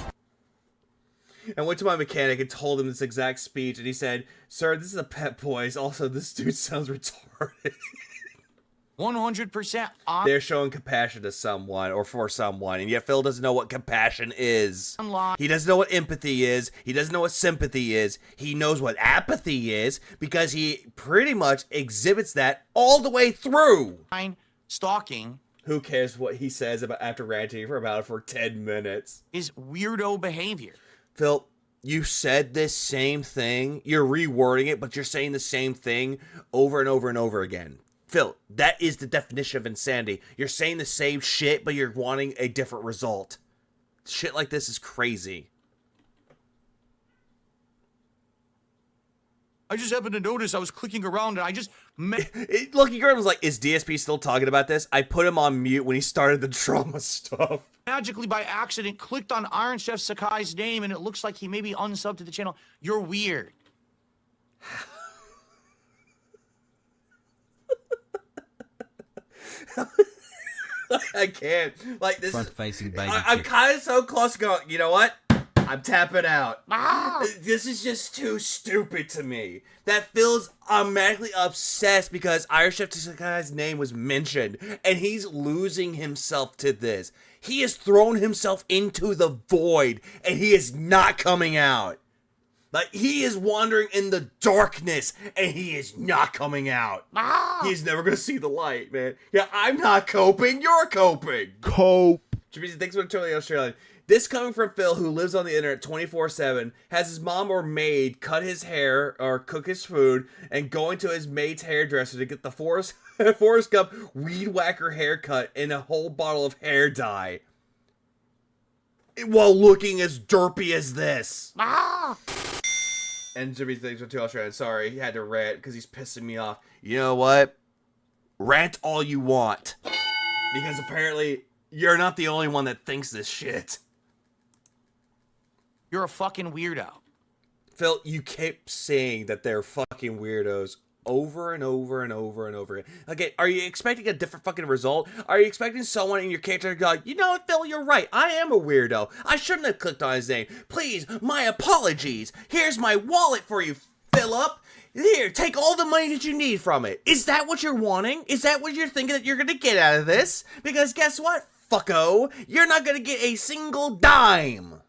I went to my mechanic and told him this exact speech, and he said, sir, this is a pet voice. Also, this dude sounds retarded. 100% on. They're showing compassion to someone or for someone, and yet Phil doesn't know what compassion is. He doesn't know what empathy is. He doesn't know what sympathy is. He knows what apathy is because he pretty much exhibits that all the way through. Stalking. Who cares what he says about after ranting for 10 minutes? Is weirdo behavior. Phil, you said this same thing. You're rewording it, but you're saying the same thing over and over and over again. Phil, that is the definition of insanity. You're saying the same shit, but you're wanting a different result. Shit like this is crazy. I just happened to notice I was clicking around and I just... Lucky Girl was like, is DSP still talking about this? I put him on mute when he started the drama stuff. Magically, by accident, clicked on Iron Chef Sakai's name and it looks like he maybe unsubbed to the channel. You're weird. I can't. Like this. Front-facing baby. I'm kind of so close to going. You know what? I'm tapping out. This is just too stupid to me. That Phil's automatically obsessed because Irish Chef Sakai's name was mentioned, and he's losing himself to this. He has thrown himself into the void, and he is not coming out. Like, he is wandering in the darkness, and he is not coming out. He's never gonna see the light, man. Yeah, I'm not coping, you're coping. Cope. Jameson, thanks for totally Australian. This coming from Phil, who lives on the internet 24/7, has his mom or maid cut his hair or cook his food, and going to his maid's hairdresser to get the Forrest Gump weed whacker haircut and a whole bottle of hair dye, while looking as derpy as this. And Jimmy thinks with 2 Australian. Sorry, he had to rant because he's pissing me off. You know what? Rant all you want. Because apparently, you're not the only one that thinks this shit. You're a fucking weirdo. Phil, you keep saying that they're fucking weirdos over and over and over and over again. Okay, are you expecting a different fucking result? Are you expecting someone in your character to go, you know what, Phil, you're right. I am a weirdo. I shouldn't have clicked on his name. Please, my apologies. Here's my wallet for you, Philip. Here, take all the money that you need from it. Is that what you're wanting? Is that what you're thinking that you're going to get out of this? Because guess what, fucko? You're not going to get a single dime.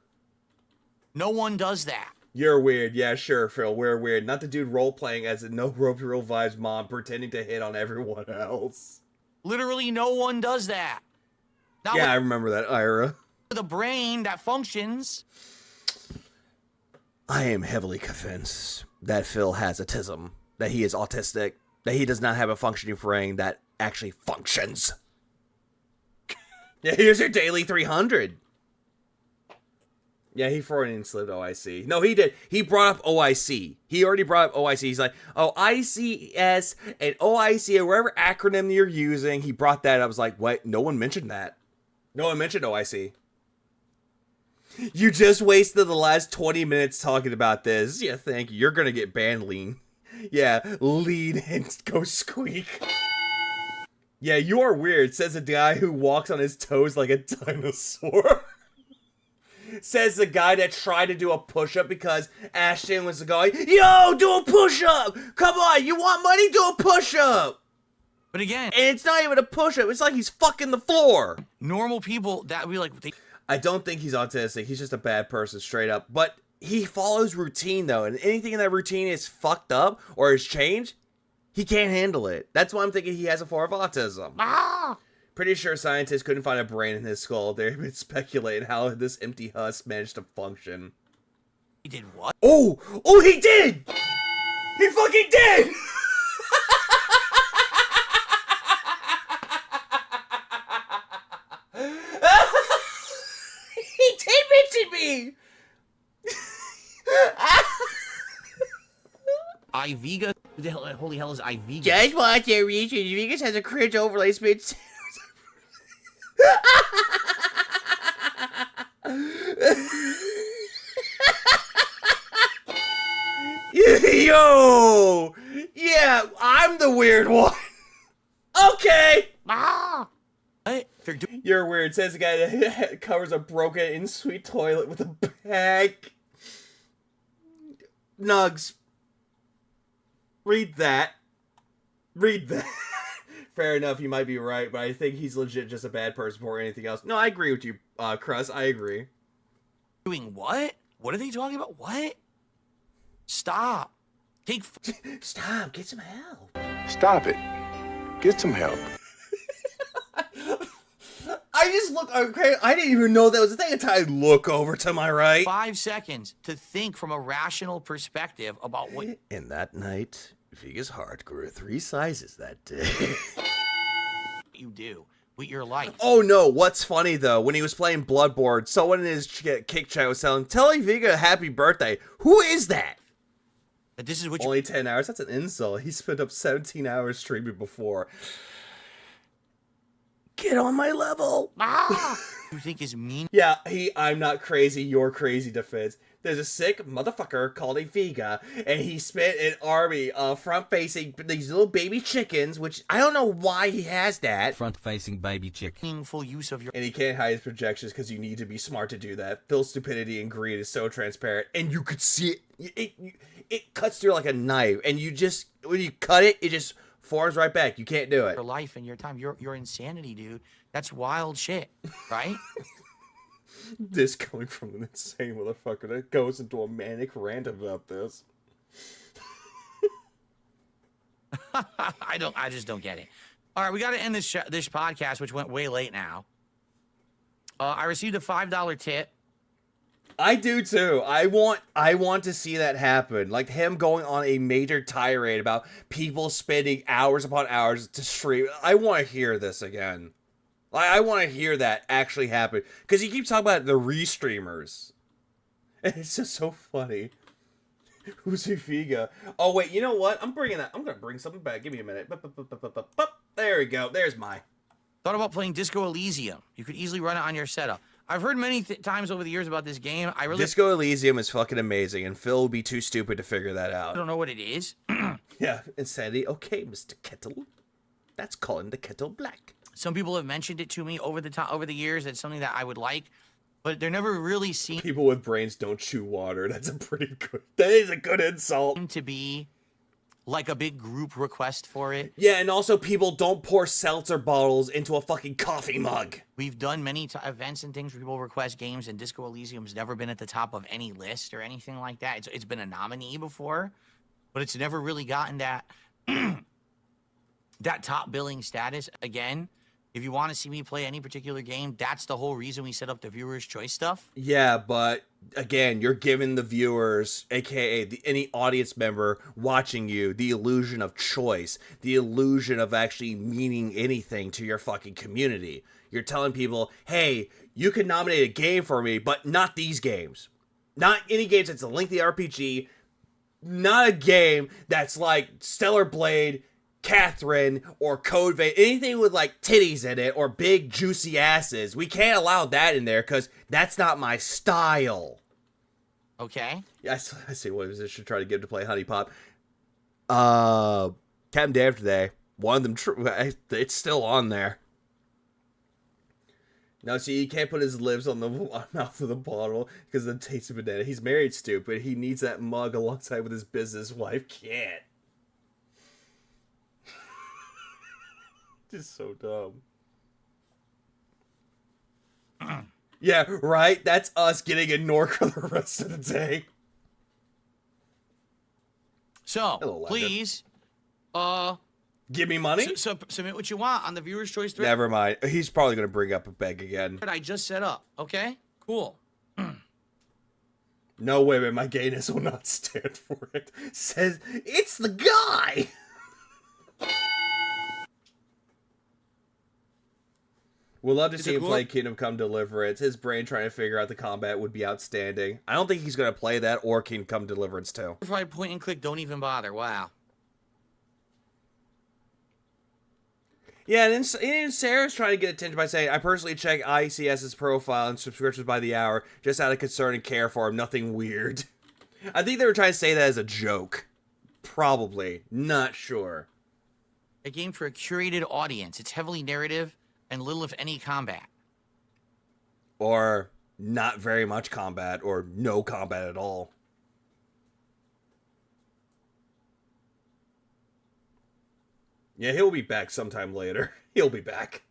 No one does that. You're weird. Yeah, sure, Phil. We're weird. Not the dude role-playing as a no rope real vibes mom pretending to hit on everyone else. Literally no one does that. Not yeah, I remember that, Ira. with a brain that functions. I am heavily convinced that Phil has autism, that he is autistic, that he does not have a functioning brain that actually functions. Yeah, here's your daily 300. Yeah, he Freudian slipped OIC. No, he did. He brought up OIC. He already brought up OIC. He's like, oh, ICS and OIC, or whatever acronym you're using. He brought that up. I was like, what? No one mentioned that. No one mentioned OIC. You just wasted the last 20 minutes talking about this. Yeah, thank you. You're going to get banned, Lean. Yeah, lean and go squeak. Yeah, you are weird, says a guy who walks on his toes like a dinosaur. Says the guy that tried to do a push-up because Ashton was going, yo, do a push-up! Come on, you want money? Do a push-up! But again... And it's not even a push-up, it's like he's fucking the floor! Normal people, that would be like... I don't think he's autistic, he's just a bad person, straight up. But he follows routine, though, and anything in that routine is fucked up or is changed, he can't handle it. That's why I'm thinking he has a form of autism. Pretty sure scientists couldn't find a brain in his skull. They've been speculating how this empty husk managed to function. He did what? Oh! Oh, he did! He fucking did! He did mention me! iVega? Who the hell, holy hell is iVega? Just watch their research. Vegas has a cringe overlay spit. Yo! Yeah, I'm the weird one. Okay. You're weird, says the guy that covers a broken in-suite toilet with a bag. Nugs. Read that. Read that. Fair enough, you might be right, but I think he's legit just a bad person before anything else. No, I agree with you, Crust. I agree. Doing what? What are they talking about? What? Stop. Stop. Get some help. Stop it. Get some help. I just look, okay, I didn't even know that was a thing until I look over to my right. 5 seconds to think from a rational perspective about what... And that night, Vega's heart grew 3 sizes that day. you do with your life. Oh no, what's funny though, when he was playing Bloodborne, someone in his kick chat was telling Vega happy birthday. Who is that? But this is what Only 10 hours? That's an insult. He spent up 17 hours streaming before. Get on my level. You think is mean? Yeah, I'm not crazy, you're crazy defense. There's a sick motherfucker called a Vega, and he spent an army of front-facing these little baby chickens, which I don't know why he has that. Front-facing baby chicken. Meaningful use of your... And he can't hide his projections because you need to be smart to do that. Phil's stupidity and greed is so transparent, and you could see it. It cuts through like a knife, and you just, when you cut it, it just forms right back. You can't do it. Your life and your time, your insanity, dude. That's wild shit, right? This coming from an insane motherfucker that goes into a manic rant about this. I just don't get it. All right, we got to end this podcast, which went way late now. I received a $5 tip. I do too. I want to see that happen. Like him going on a major tirade about people spending hours upon hours to stream. I want to hear this again. I want to hear that actually happen. Because he keeps talking about the restreamers. And it's just so funny. Who's Figa? Oh, wait, you know what? I'm going to bring something back. Give me a minute. There we go. There's my. Thought about playing Disco Elysium. You could easily run it on your setup. I've heard many times over the years about this game. Disco Elysium is fucking amazing, and Phil would be too stupid to figure that out. I don't know what it is. Yeah, insanity. Okay, Mr. Kettle. That's calling the kettle black. Some people have mentioned it to me over the years. It's something that I would like, but they're never really seen. People with brains don't chew water. That's a pretty good. That is a good insult. To be like a big group request for it. Yeah, and also people don't pour seltzer bottles into a fucking coffee mug. We've done many events and things where people request games, and Disco Elysium's never been at the top of any list or anything like that. It's been a nominee before, but it's never really gotten that that top billing status. Again, if you want to see me play any particular game, that's the whole reason we set up the viewers' choice stuff. Yeah, but again, you're giving the viewers, aka any audience member watching you, the illusion of choice, the illusion of actually meaning anything to your fucking community. You're telling people, hey, you can nominate a game for me, but not these games. Not any games that's a lengthy RPG, not a game that's like Stellar Blade, Catherine, or Code Vein, anything with like titties in it or big juicy asses. We can't allow that in there because that's not my style. Okay. Yeah, I see what I should try to get to play Honey Pop. Captain Day After Day. One of them, it's still on there. No, see, he can't put his lips on the mouth of the bottle because of the taste of banana. He's married, stupid. He needs that mug alongside with his business wife. Can't. Just so dumb. Yeah, right? That's us getting ignored for the rest of the day. So, hello, please, give me money? Submit what you want on the viewer's choice thread. Never mind. He's probably going to bring up a beg again. I just set up, okay? Cool. No way, man. My gayness will not stand for it. Says, it's the guy! We'd love to see him play Kingdom Come Deliverance. His brain trying to figure out the combat would be outstanding. I don't think he's going to play that or Kingdom Come Deliverance 2. If I point and click, don't even bother. Wow. Yeah, and then Sarah's trying to get attention by saying, I personally check ICS's profile and subscriptions by the hour just out of concern and care for him. Nothing weird. I think they were trying to say that as a joke. Probably. Not sure. A game for a curated audience. It's heavily narrative and little, if any, combat. Or not very much combat, or no combat at all. Yeah, he'll be back sometime later. He'll be back.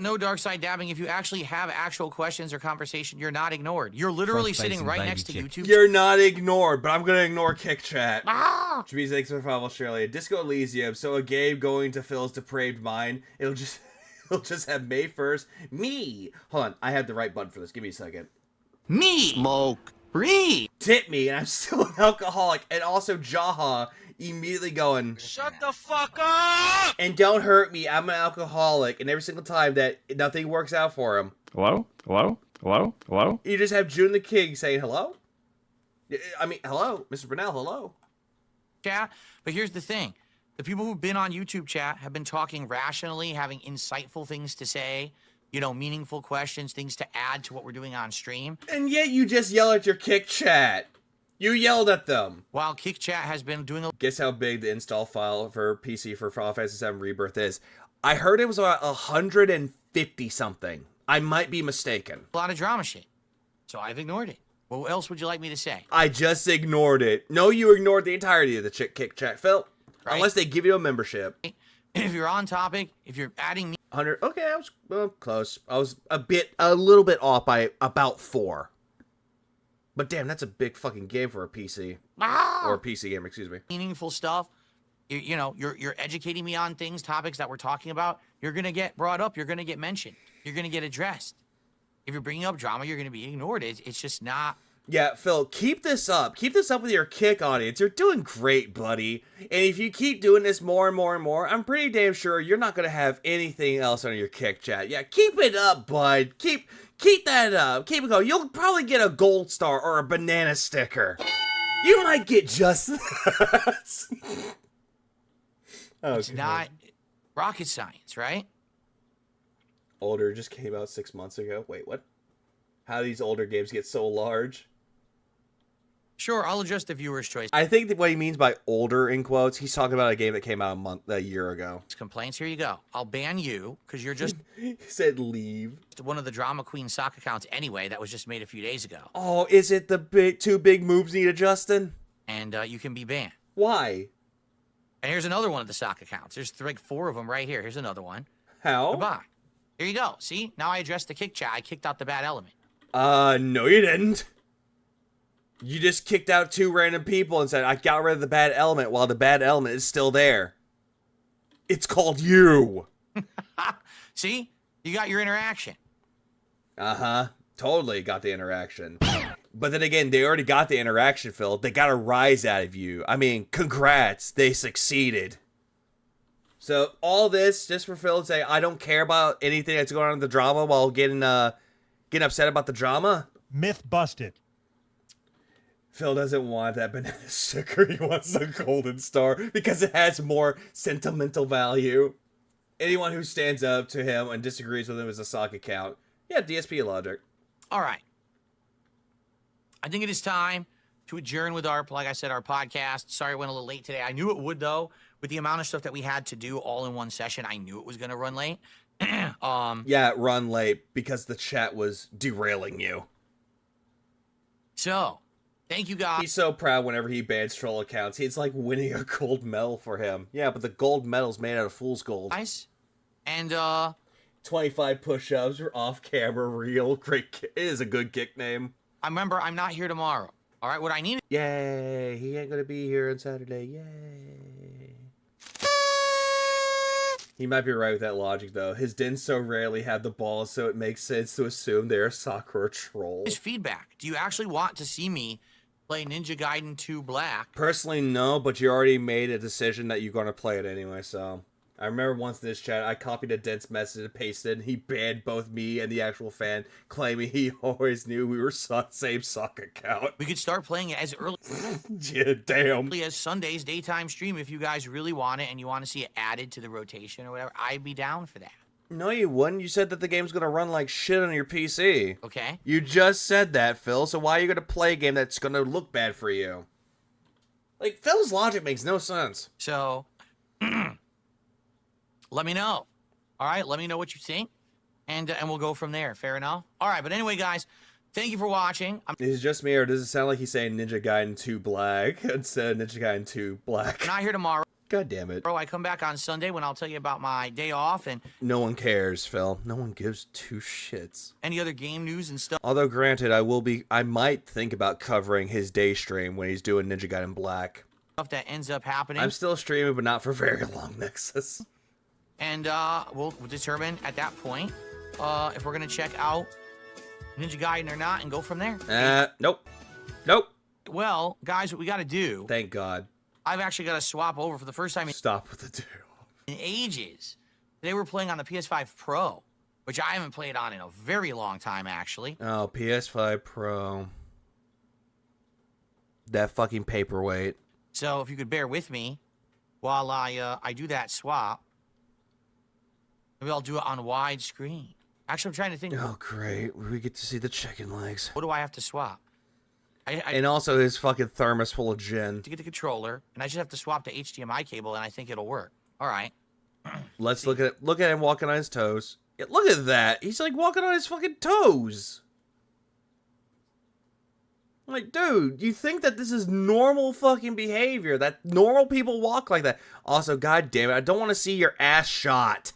No dark side dabbing. If you actually have actual questions or conversation, you're not ignored. You're literally sitting right next to YouTube. You're not ignored, but I'm going to ignore Kick Chat. James, thanks for following Australia. Disco Elysium. So a game going to Phil's depraved mind. It'll just have May 1st. Me. Hold on. I have the right button for this. Give me a second. Me. Smoke. Free. Tip me, and I'm still an alcoholic. And also Jaha immediately going, shut the fuck up! And don't hurt me, I'm an alcoholic. And every single time that nothing works out for him. Hello? Hello? Hello? Hello? You just have June the King saying hello? I mean, hello, Mr. Brunel, hello. Chat, but here's the thing. The people who've been on YouTube chat have been talking rationally, having insightful things to say, you know, meaningful questions, things to add to what we're doing on stream. And yet you just yell at your Kick Chat. You yelled at them. While Kick Chat has been doing a... Guess how big the install file for PC for Final Fantasy VII Rebirth is. I heard it was about 150 something. I might be mistaken. A lot of drama shit. So I've ignored it. What else would you like me to say? I just ignored it. No, you ignored the entirety of the Kick Chat, Phil. Right? Unless they give you a membership. If you're on topic, if you're adding me... 100. Okay, I was close. I was a little bit off by about 4. But damn, that's a big fucking game for a PC. Or a PC game, excuse me. Meaningful stuff. You're educating me on things, topics that we're talking about. You're gonna get brought up. You're gonna get mentioned. You're gonna get addressed. If you're bringing up drama, you're gonna be ignored. It's just not. Yeah, Phil, keep this up. Keep this up with your Kick audience. You're doing great, buddy. And if you keep doing this more and more and more, I'm pretty damn sure you're not gonna have anything else on your Kick chat. Yeah, keep it up, bud. Keep that up. Keep it going. You'll probably get a gold star or a banana sticker. You might get just that. It's not rocket science, right? Older just came out 6 months ago. Wait, what? How do these older games get so large? Sure, I'll adjust the viewer's choice. I think that what he means by older, in quotes, he's talking about a game that came out a year ago. Complaints, here you go. I'll ban you, because you're just... He said leave. One of the Drama Queen sock accounts anyway, that was just made a few days ago. Oh, is it the two big moves needed, Justin? And you can be banned. Why? And here's another one of the sock accounts. There's like 4 of them right here. Here's another one. How? Goodbye. Here you go. See? Now I addressed the kick chat. I kicked out the bad element. No you didn't. You just kicked out 2 random people and said, I got rid of the bad element while the bad element is still there. It's called you. See? You got your interaction. Uh-huh. Totally got the interaction. But then again, they already got the interaction, Phil. They got a rise out of you. I mean, congrats. They succeeded. So, all this just for Phil to say, I don't care about anything that's going on in the drama while getting upset about the drama? Myth busted. Phil doesn't want that banana sticker. He wants the golden star because it has more sentimental value. Anyone who stands up to him and disagrees with him is a sock account. Yeah, DSP logic. All right. I think it is time to adjourn with our podcast. Sorry it went a little late today. I knew it would, though. With the amount of stuff that we had to do all in one session, I knew it was going to run late. Yeah, run late because the chat was derailing you. So, thank you guys. He's so proud whenever he bans troll accounts. It's like winning a gold medal for him. Yeah, but the gold medal's made out of fool's gold. Nice. And, 25 push-ups or off-camera real. Great. It is a good kick name. Remember, I'm not here tomorrow. All right, what I need... Yay, he ain't gonna be here on Saturday. Yay. He might be right with that logic, though. His dins so rarely have the balls, so it makes sense to assume they're a Sakura troll. His feedback. Do you actually want to see me play Ninja Gaiden 2 Black? Personally, no, but you already made a decision that you're gonna play it anyway, so... I remember once in this chat, I copied a dense message and pasted it, and he banned both me and the actual fan, claiming he always knew we were same sock account. We could start playing it as early yeah, damn. as Sunday's daytime stream if you guys really want it and you want to see it added to the rotation or whatever. I'd be down for that. No, you wouldn't. You said that the game's gonna run like shit on your PC. Okay. You just said that, Phil, so why are you gonna play a game that's gonna look bad for you? Like, Phil's logic makes no sense. So... let me know. All right, let me know what you think, and we'll go from there. Fair enough? All right, but anyway, guys, thank you for watching. Is it just me, or does it sound like he's saying Ninja Gaiden 2 Black instead of Ninja Gaiden 2 Black? I'm not here tomorrow. God damn it. Bro, I come back on Sunday when I'll tell you about my day off and... No one cares, Phil. No one gives 2 shits. Any other game news and stuff. Although, granted, I might think about covering his day stream when he's doing Ninja Gaiden Black. Stuff that ends up happening. I'm still streaming, but not for very long, Nexus. And we'll determine at that point if we're going to check out Ninja Gaiden or not and go from there. Nope. Nope. Well, guys, what we got to do... Thank God. I've actually got to swap over for the first time Stop with the do. in ages. They were playing on the PS5 Pro, which I haven't played on in a very long time, actually. Oh, PS5 Pro. That fucking paperweight. So if you could bear with me while I do that swap. Maybe I'll do it on widescreen. Actually, I'm trying to think. Oh, great. We get to see the chicken legs. What do I have to swap? And also his fucking thermos full of gin. To get the controller, and I just have to swap the HDMI cable, and I think it'll work. All right. Let's look at him walking on his toes. Yeah, look at that. He's like walking on his fucking toes. Like, dude, you think that this is normal fucking behavior? That normal people walk like that? Also, god damn it, I don't want to see your ass shot.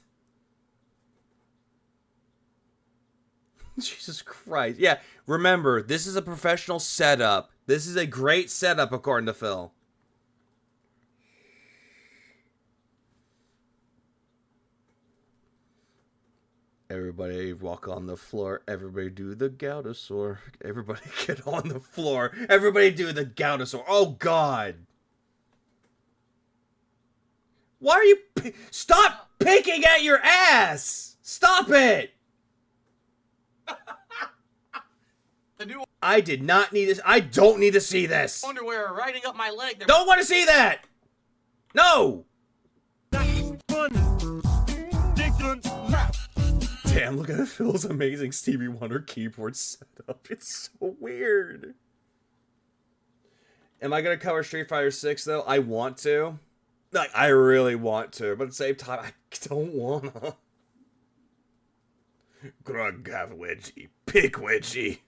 Jesus Christ. Yeah, remember, this is a professional setup. This is a great setup, according to Phil. Everybody walk on the floor. Everybody do the Gaudosaur. Everybody get on the floor. Everybody do the Gaudosaur. Oh, God. Why are you... Stop picking at your ass! Stop it! I did not need this. I don't need to see this. Underwear riding up my leg. Don't want to see that! No! Damn, look at Phil's amazing Stevie Wonder keyboard setup. It's so weird. Am I going to cover Street Fighter 6, though? I want to. Like, I really want to, but at the same time, I don't want to. Grug have wedgie. Pick wedgie.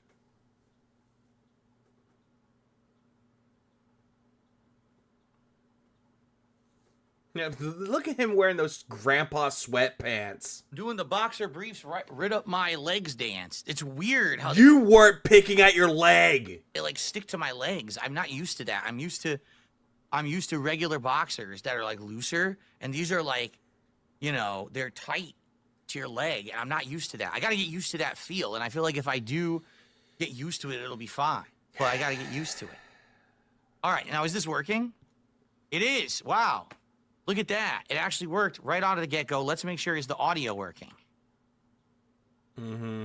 Yeah, look at him wearing those grandpa sweatpants. Doing the boxer briefs right up my legs dance. It's weird how you weren't picking at your leg. They like stick to my legs. I'm not used to that. I'm used to regular boxers that are like looser, and these are like, you know, they're tight to your leg, and I'm not used to that. I got to get used to that feel, and I feel like if I do get used to it, it'll be fine. But I got to get used to it. All right, now is this working? It is. Wow. Look at that. It actually worked right out of the get-go. Let's make sure is the audio working. Mm-hmm.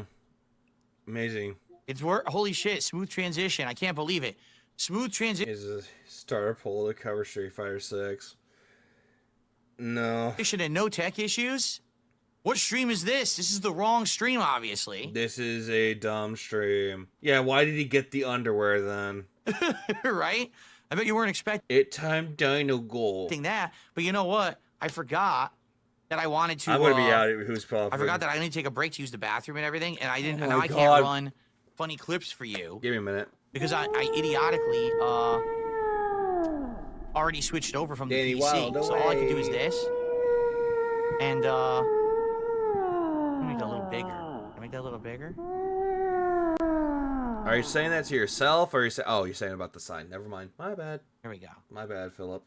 Amazing. It's holy shit, smooth transition. I can't believe it. Smooth transition. Is a starter poll to cover Street Fighter 6. No. And no tech issues? What stream is this? This is the wrong stream, obviously. This is a dumb stream. Yeah, why did he get the underwear then? Right? I bet you weren't expecting it. Time Dino Goal. That, but you know what? I forgot that I wanted to. I'm gonna be out. Who's popping? I forgot that I need to take a break to use the bathroom and everything, and I didn't. and now I God. can't run funny clips for you. Give me a minute. Because I idiotically already switched over from the PC. So all I can do is this, and let me make that a little bigger. Can I make that a little bigger? Are you saying that to yourself, or are you saying? Oh, you're saying about the sign. Never mind. My bad. Here we go. My bad, Philip.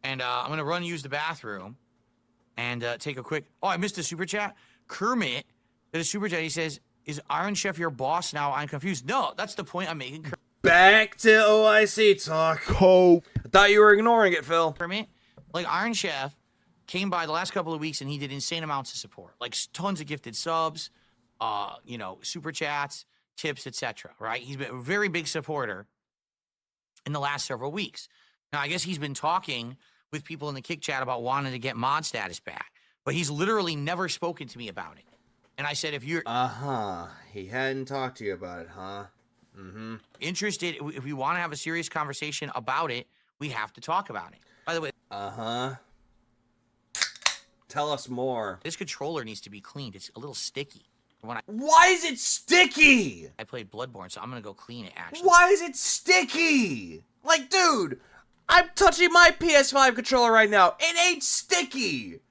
And I'm gonna run use the bathroom, and take a quick. Oh, I missed a super chat. Kermit did a super chat. He says, "Is Iron Chef your boss now?" I'm confused. No, that's the point I'm making. Back to OIC talk. I thought you were ignoring it, Phil. Kermit, like Iron Chef, came by the last couple of weeks and he did insane amounts of support, like tons of gifted subs, you know, super chats, tips, etc. Right? He's been a very big supporter in the last several weeks. Now, I guess he's been talking with people in the Kick Chat about wanting to get mod status back, but he's literally never spoken to me about it. And I said, if you're he hadn't talked to you about it, huh? Mm-hmm. Interested, if we want to have a serious conversation about it, we have to talk about it. By the way, tell us more. This controller needs to be cleaned. It's a little sticky. Why is it sticky? I played Bloodborne, so I'm gonna go clean it. Actually, why is it sticky? Like, dude, I'm touching my PS5 controller right now. It ain't sticky.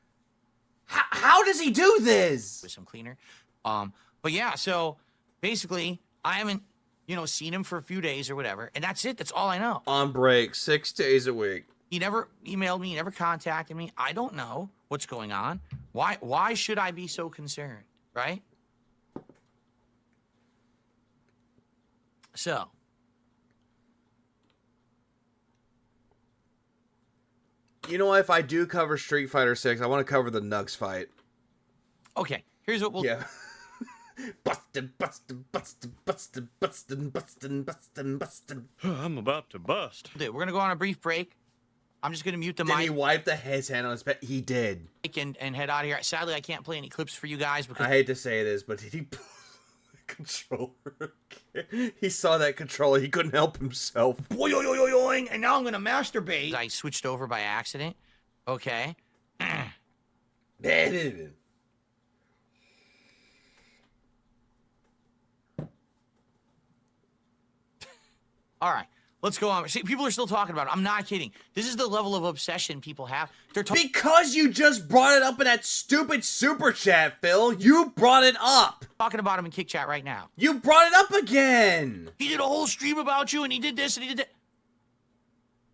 How does he do this? With some cleaner. But yeah, so basically, I haven't, you know, seen him for a few days or whatever, and that's it. That's all I know. On break, 6 days a week. He never emailed me. He never contacted me. I don't know what's going on. Why should I be so concerned, right? So. You know what? If I do cover Street Fighter 6, I want to cover the Nugs fight. Okay, here's what we'll... Yeah. Bustin'. I'm about to bust. We're going to go on a brief break. I'm just going to mute the mic. Did he wipe his hand on his back? He did. And head out of here. Sadly, I can't play any clips for you guys because... I hate to say this, but did he pull the controller? He saw that controller. He couldn't help himself. Boing, and now I'm going to masturbate. I switched over by accident. Okay. All right. Let's go on. See, people are still talking about it. I'm not kidding. This is the level of obsession people have. They're talking Because you just brought it up in that stupid super chat, Phil. You brought it up. talking about him in Kick Chat right now. You brought it up again. He did a whole stream about you, and he did this, and he did that.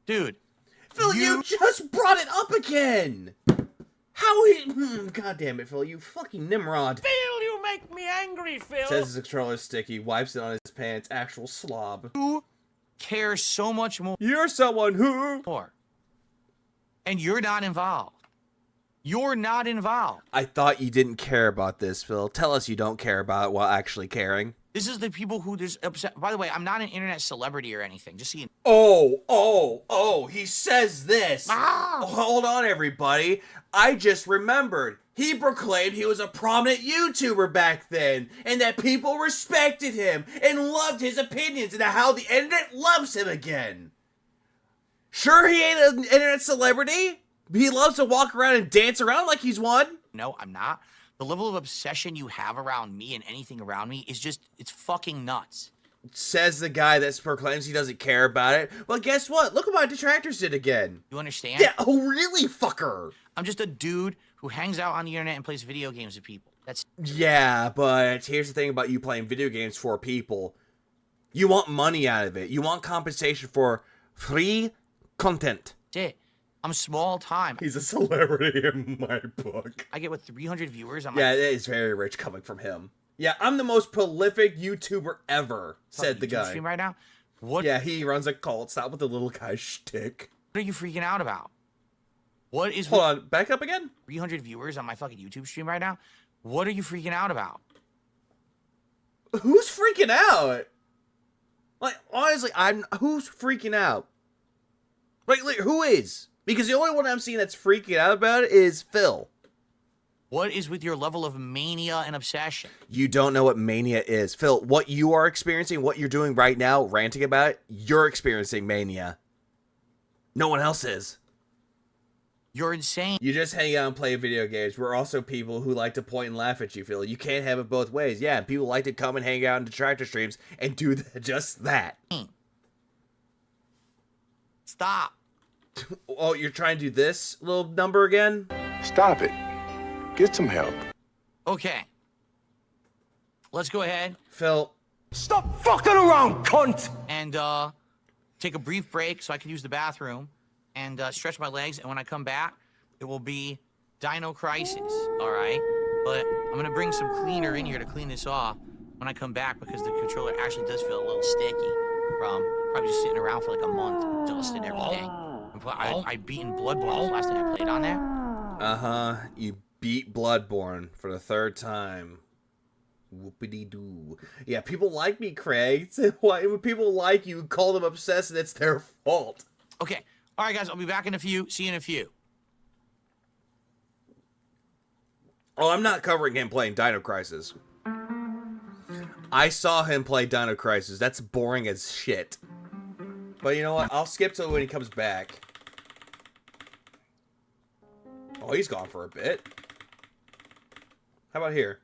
Dude. Phil, you just brought it up again. How God damn it, Phil. You fucking Nimrod. Phil, you make me angry, Phil. Says his controller's sticky. Wipes it on his pants. Actual slob. You care so much more. You're someone who... And you're not involved. You're not involved. I thought you didn't care about this, Phil. Tell us you don't care about it while actually caring. This is the people who just upset. By the way, I'm not an internet celebrity or anything. Just so you Oh, he says this. Hold on, everybody. I just remembered. He proclaimed he was a prominent YouTuber back then, and that people respected him and loved his opinions, and how the internet loves him again. Sure, he ain't an internet celebrity. He loves to walk around and dance around like he's one. No, I'm not. The level of obsession you have around me and anything around me is just, it's fucking nuts. Says the guy that proclaims he doesn't care about it. Well, guess what? Look what my detractors did again. You understand? Yeah, oh really, fucker? I'm just a dude who hangs out on the internet and plays video games with people. That's... Yeah, but here's the thing about you playing video games for people. You want money out of it. You want compensation for free content. That's it. I'm small time. He's a celebrity in my book. I get, 300 viewers on Yeah, it is very rich coming from him. Yeah, I'm the most prolific YouTuber ever, said the guy. Stream right now? What? Yeah, he runs a cult. Stop with the little guy shtick. What are you freaking out about? What is... Hold on, back up again? 300 viewers on my fucking YouTube stream right now? What are you freaking out about? Who's freaking out? Like, honestly, who's freaking out? Like, who is? Because the only one I'm seeing that's freaking out about it is Phil. What is with your level of mania and obsession? You don't know what mania is. Phil, what you are experiencing, what you're doing right now, ranting about it, you're experiencing mania. No one else is. You're insane. You just hang out and play video games. We're also people who like to point and laugh at you, Phil. You can't have it both ways. Yeah, people like to come and hang out in detractor streams and do just that. Stop. Oh, you're trying to do this little number again? Stop it. Get some help. Okay. Let's go ahead. Phil. Stop fucking around, cunt! And take a brief break so I can use the bathroom and stretch my legs. And when I come back, it will be Dino Crisis, all right? But I'm going to bring some cleaner in here to clean this off when I come back because the controller actually does feel a little sticky from probably just sitting around for like a month, dust and everything. I beaten Bloodborne last time I played on there. Uh-huh. You beat Bloodborne for the third time. Whoopity-doo. Yeah, people like me, Craig. Why when people like you, call them obsessed, and it's their fault. Okay. All right, guys. I'll be back in a few. See you in a few. Oh, I'm not covering him playing Dino Crisis. I saw him play Dino Crisis. That's boring as shit. But you know what? I'll skip till when he comes back. Oh, he's gone for a bit. How about here?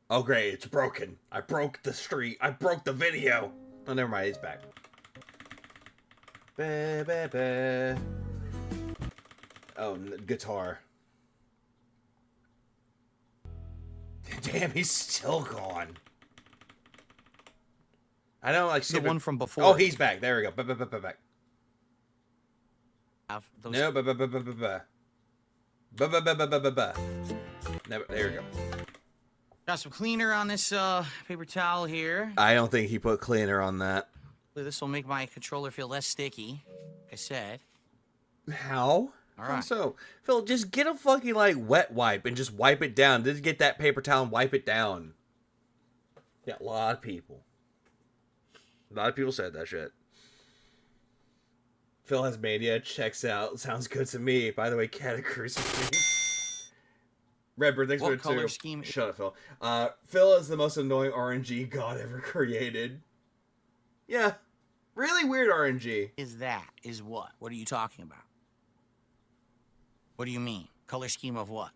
Oh, great. It's broken. I broke the street. I broke the video. Oh, never mind. He's back. Ba, ba, ba. Oh, guitar. Damn, he's still gone. I don't like the one from before. Oh, he's back. There we go. Back. No, There we go. Got some cleaner on this paper towel here. I don't think he put cleaner on that. This will make my controller feel less sticky, like I said. How? All right. So, Phil, just get a fucking, like, wet wipe and just wipe it down. Just get that paper towel and wipe it down. Yeah, a lot of people. A lot of people said that shit. Phil has mania. Checks out. Sounds good to me. By the way, Catacrysm. Redbird, thanks for What it color too. scheme? Shut up, Phil. Phil is the most annoying RNG god ever created. Yeah. Really weird RNG. Is what? What are you talking about? What do you mean? Color scheme of what?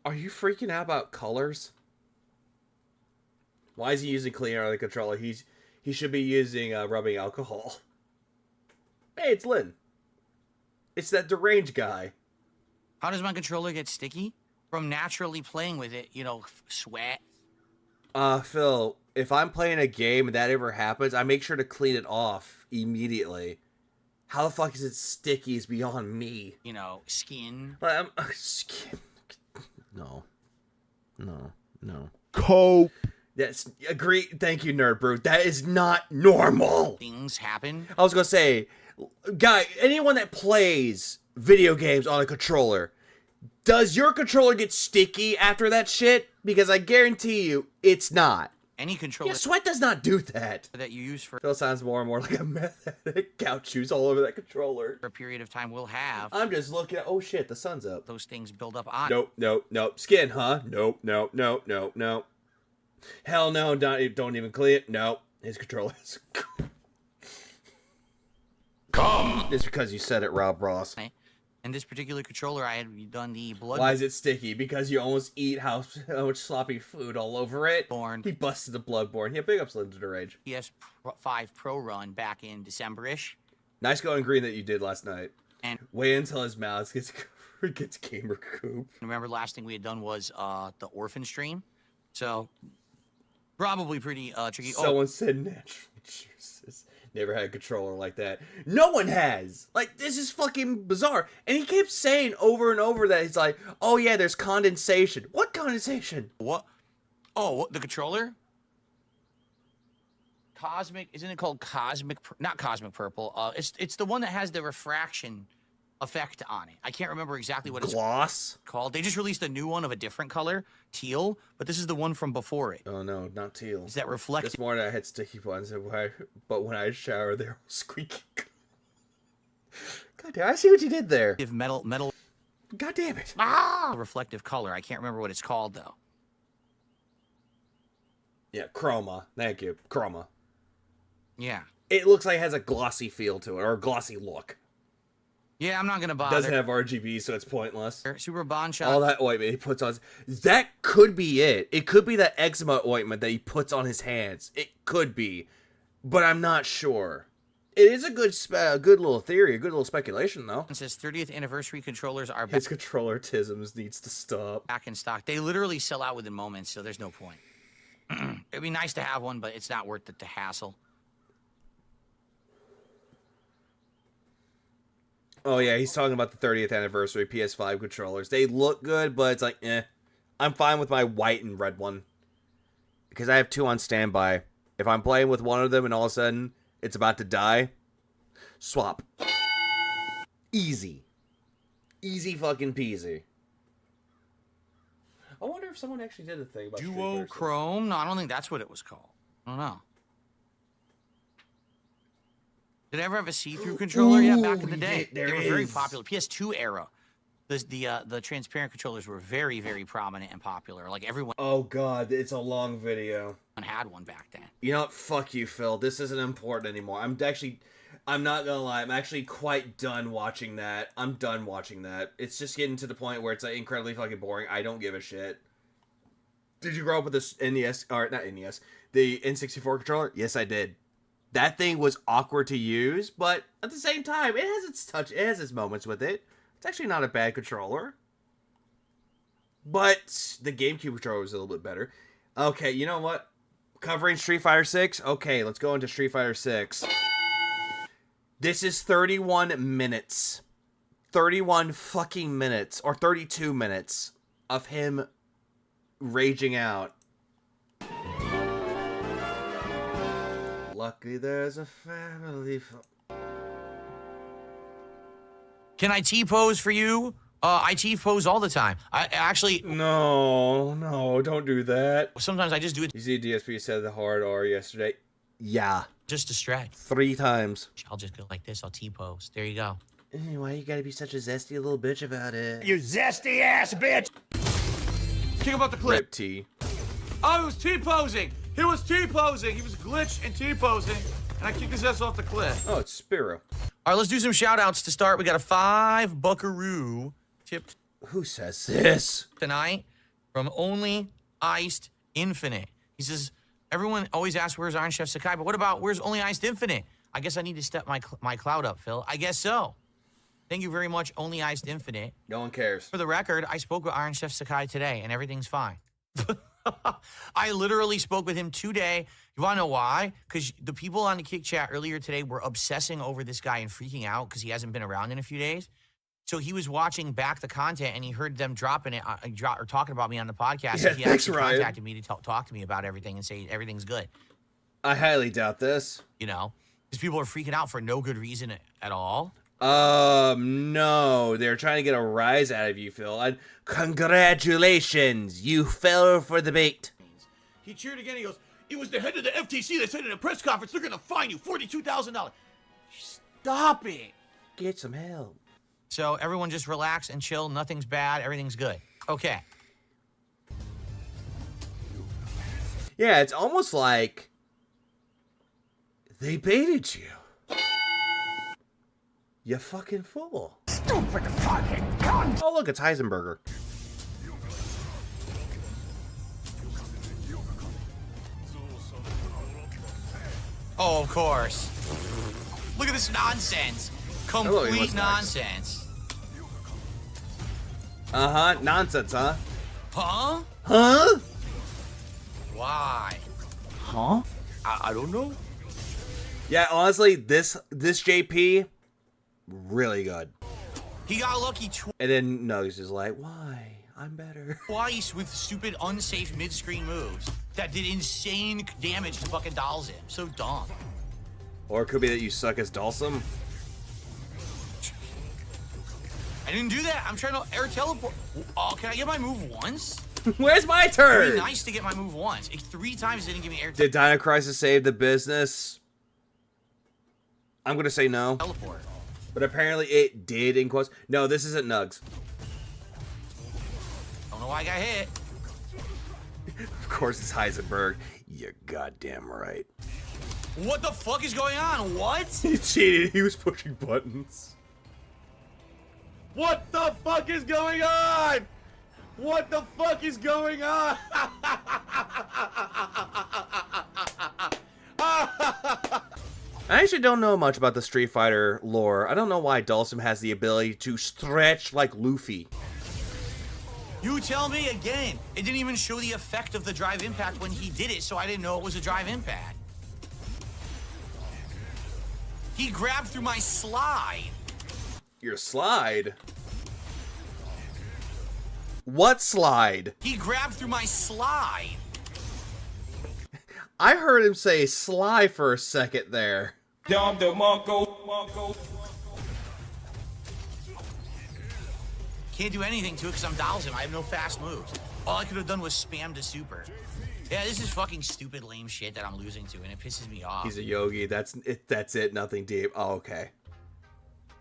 Are you freaking out about colors? Why is he using cleaner on the controller? He's he should be using rubbing alcohol. Hey, it's Lynn. It's that deranged guy. How does my controller get sticky? From naturally playing with it, you know, sweat. Phil, if I'm playing a game and that ever happens, I make sure to clean it off immediately. How the fuck is it sticky is beyond me. You know, skin. Skin. No. Cope. That's agree. Thank you, Nerd Brew. That is not normal. Things happen. I was gonna say, guy, anyone that plays video games on a controller, does your controller get sticky after that shit? Because I guarantee you, it's not. Any controller. Yeah, sweat does not do that. That you use for. Phil sounds more and more like a meth addict. Couch shoes all over that controller. For a period of time, will have. I'm just looking at. Oh shit, the sun's up. Those things build up on. Nope. Skin, huh? Nope. Hell no, don't even clean it. Nope. His controller is. Come. It's because you said it, Rob Ross. And this particular controller, I had done the blood. Why is it sticky? Because you almost eat how much sloppy food all over it. Born. He busted the Bloodborne. Yeah, big ups Linda to Rage. PS5 Pro run back in December-ish. Nice going green that you did last night. And wait until his mouth gets gamer coop. Remember, last thing we had done was the orphan stream. So probably pretty tricky. Someone said natural juices. Never had a controller like that. No one has. Like, this is fucking bizarre. And he keeps saying over and over that he's like, oh yeah, there's condensation. What condensation? What? Oh, what, the controller? Cosmic, isn't it called Cosmic? Not Cosmic Purple. It's the one that has the refraction effect on it. I can't remember exactly what it's called. They just released a new one of a different color, teal, but this is the one from before it. Oh no, not teal. Is that reflective? This morning I had sticky ones, but when I shower, they're all squeaky. God damn, I see what you did there. Metal. God damn it. Reflective color. I can't remember what it's called though. Yeah, chroma. Thank you, chroma. Yeah. It looks like it has a glossy feel to it, or a glossy look. Yeah, I'm not gonna bother. Doesn't have RGB, so it's pointless. Super Bond Shot. All that ointment he puts on. That could be it. It could be that eczema ointment that he puts on his hands. It could be, but I'm not sure. It is a good little theory, a good little speculation, though. It says 30th anniversary controllers are his controller tisms needs to stop. Back in stock. They literally sell out within moments, so there's no point. It'd be nice to have one, but it's not worth it to hassle. Oh yeah, he's talking about the 30th anniversary PS5 controllers. They look good, but it's like, eh. I'm fine with my white and red one. Because I have two on standby. If I'm playing with one of them and all of a sudden it's about to die, swap. Easy. Easy fucking peasy. I wonder if someone actually did a thing about Duochrome? No, I don't think that's what it was called. I don't know. Did I ever have a see-through controller? Yeah, back in the day. They were very popular. PS2 era. The transparent controllers were very, very prominent and popular. Like everyone. Oh god, it's a long video. Had one back then. You know what? Fuck you, Phil. This isn't important anymore. I'm not gonna lie. I'm actually quite done watching that. I'm done watching that. It's just getting to the point where it's like incredibly fucking boring. I don't give a shit. Did you grow up with this NES, or not NES, the N64 controller? Yes, I did. That thing was awkward to use, but at the same time, it has its touch. It has its moments with it. It's actually not a bad controller. But the GameCube controller was a little bit better. Okay, you know what? Covering Street Fighter 6? Okay, let's go into Street Fighter 6. This is 31 minutes. 31 fucking minutes. Or 32 minutes of him raging out. Luckily there's a family. Can I T-pose for you? I T-pose all the time. I actually... No, don't do that. Sometimes I just do it. You see DSP said the hard R yesterday? Yeah. Just to stretch. 3 times. I'll just go like this. I'll T-pose. There you go. Why you gotta be such a zesty little bitch about it? You zesty ass bitch! Kick him off the clip. Rip T. Oh, he was T-posing. He was T-posing. He was glitch and T-posing. And I kicked his ass off the cliff. Oh, it's Spiro. All right, let's do some shout-outs to start. We got a 5 buckaroo tipped. Who says this? Tonight from Only Iced Infinite. He says, Everyone always asks, where's Iron Chef Sakai? But what about, where's Only Iced Infinite? I guess I need to step my cloud up, Phil. I guess so. Thank you very much, Only Iced Infinite. No one cares. For the record, I spoke with Iron Chef Sakai today, and everything's fine. I literally spoke with him today. You want to know why? Because the people on the Kick chat earlier today were obsessing over this guy and freaking out because he hasn't been around in a few days. So he was watching back the content, and he heard them dropping it, or talking about me on the podcast. Yeah, and he thanks, actually Ryan. contacted me to talk to me about everything and say everything's good. I highly doubt this. You know, because people are freaking out for no good reason at all. No, they're trying to get a rise out of you, Phil. And congratulations, you fell for the bait. He cheered again. He goes, "It was the head of the FTC that said in a press conference they're gonna fine you $42,000." Stop it. Get some help. So everyone just relax and chill. Nothing's bad. Everything's good. Okay. Yeah, it's almost like they baited you. You fucking fool. Stupid fucking gun! Oh, look, it's Heisenberger. Oh, of course. Look at this nonsense. Complete nonsense. Uh-huh. Nonsense, huh? Huh? Huh? Why? Huh? I don't know. Yeah, honestly, this JP, really good. He got lucky And then Nugs is like, why? I'm better. twice with stupid, unsafe mid-screen moves that did insane damage to fucking Dalsim. So dumb. Or it could be that you suck as Dalsum. I didn't do that. I'm trying to air teleport. Oh, can I get my move once? Where's my turn? It'd be nice to get my move once. 3 times it didn't give me air Did Dino Crisis save the business? I'm gonna say no. teleport. But apparently it did in quotes. No, this isn't Nugs. Don't know why I got hit. Of course it's Heisenberg. You're goddamn right. What the fuck is going on? What? He cheated. He was pushing buttons. What the fuck is going on? What the fuck is going on? I actually don't know much about the Street Fighter lore. I don't know why Dalsum has the ability to stretch like Luffy. You tell me again. It didn't even show the effect of the drive impact when he did it, so I didn't know it was a drive impact. He grabbed through my slide. Your slide? What slide? He grabbed through my slide. I heard him say sly for a second there. Can't do anything to it because I'm Dalsim. I have no fast moves. All I could have done was spam to super. Yeah, this is fucking stupid, lame shit that I'm losing to, and it pisses me off. He's a yogi. That's it. That's it. Nothing deep. Oh, okay.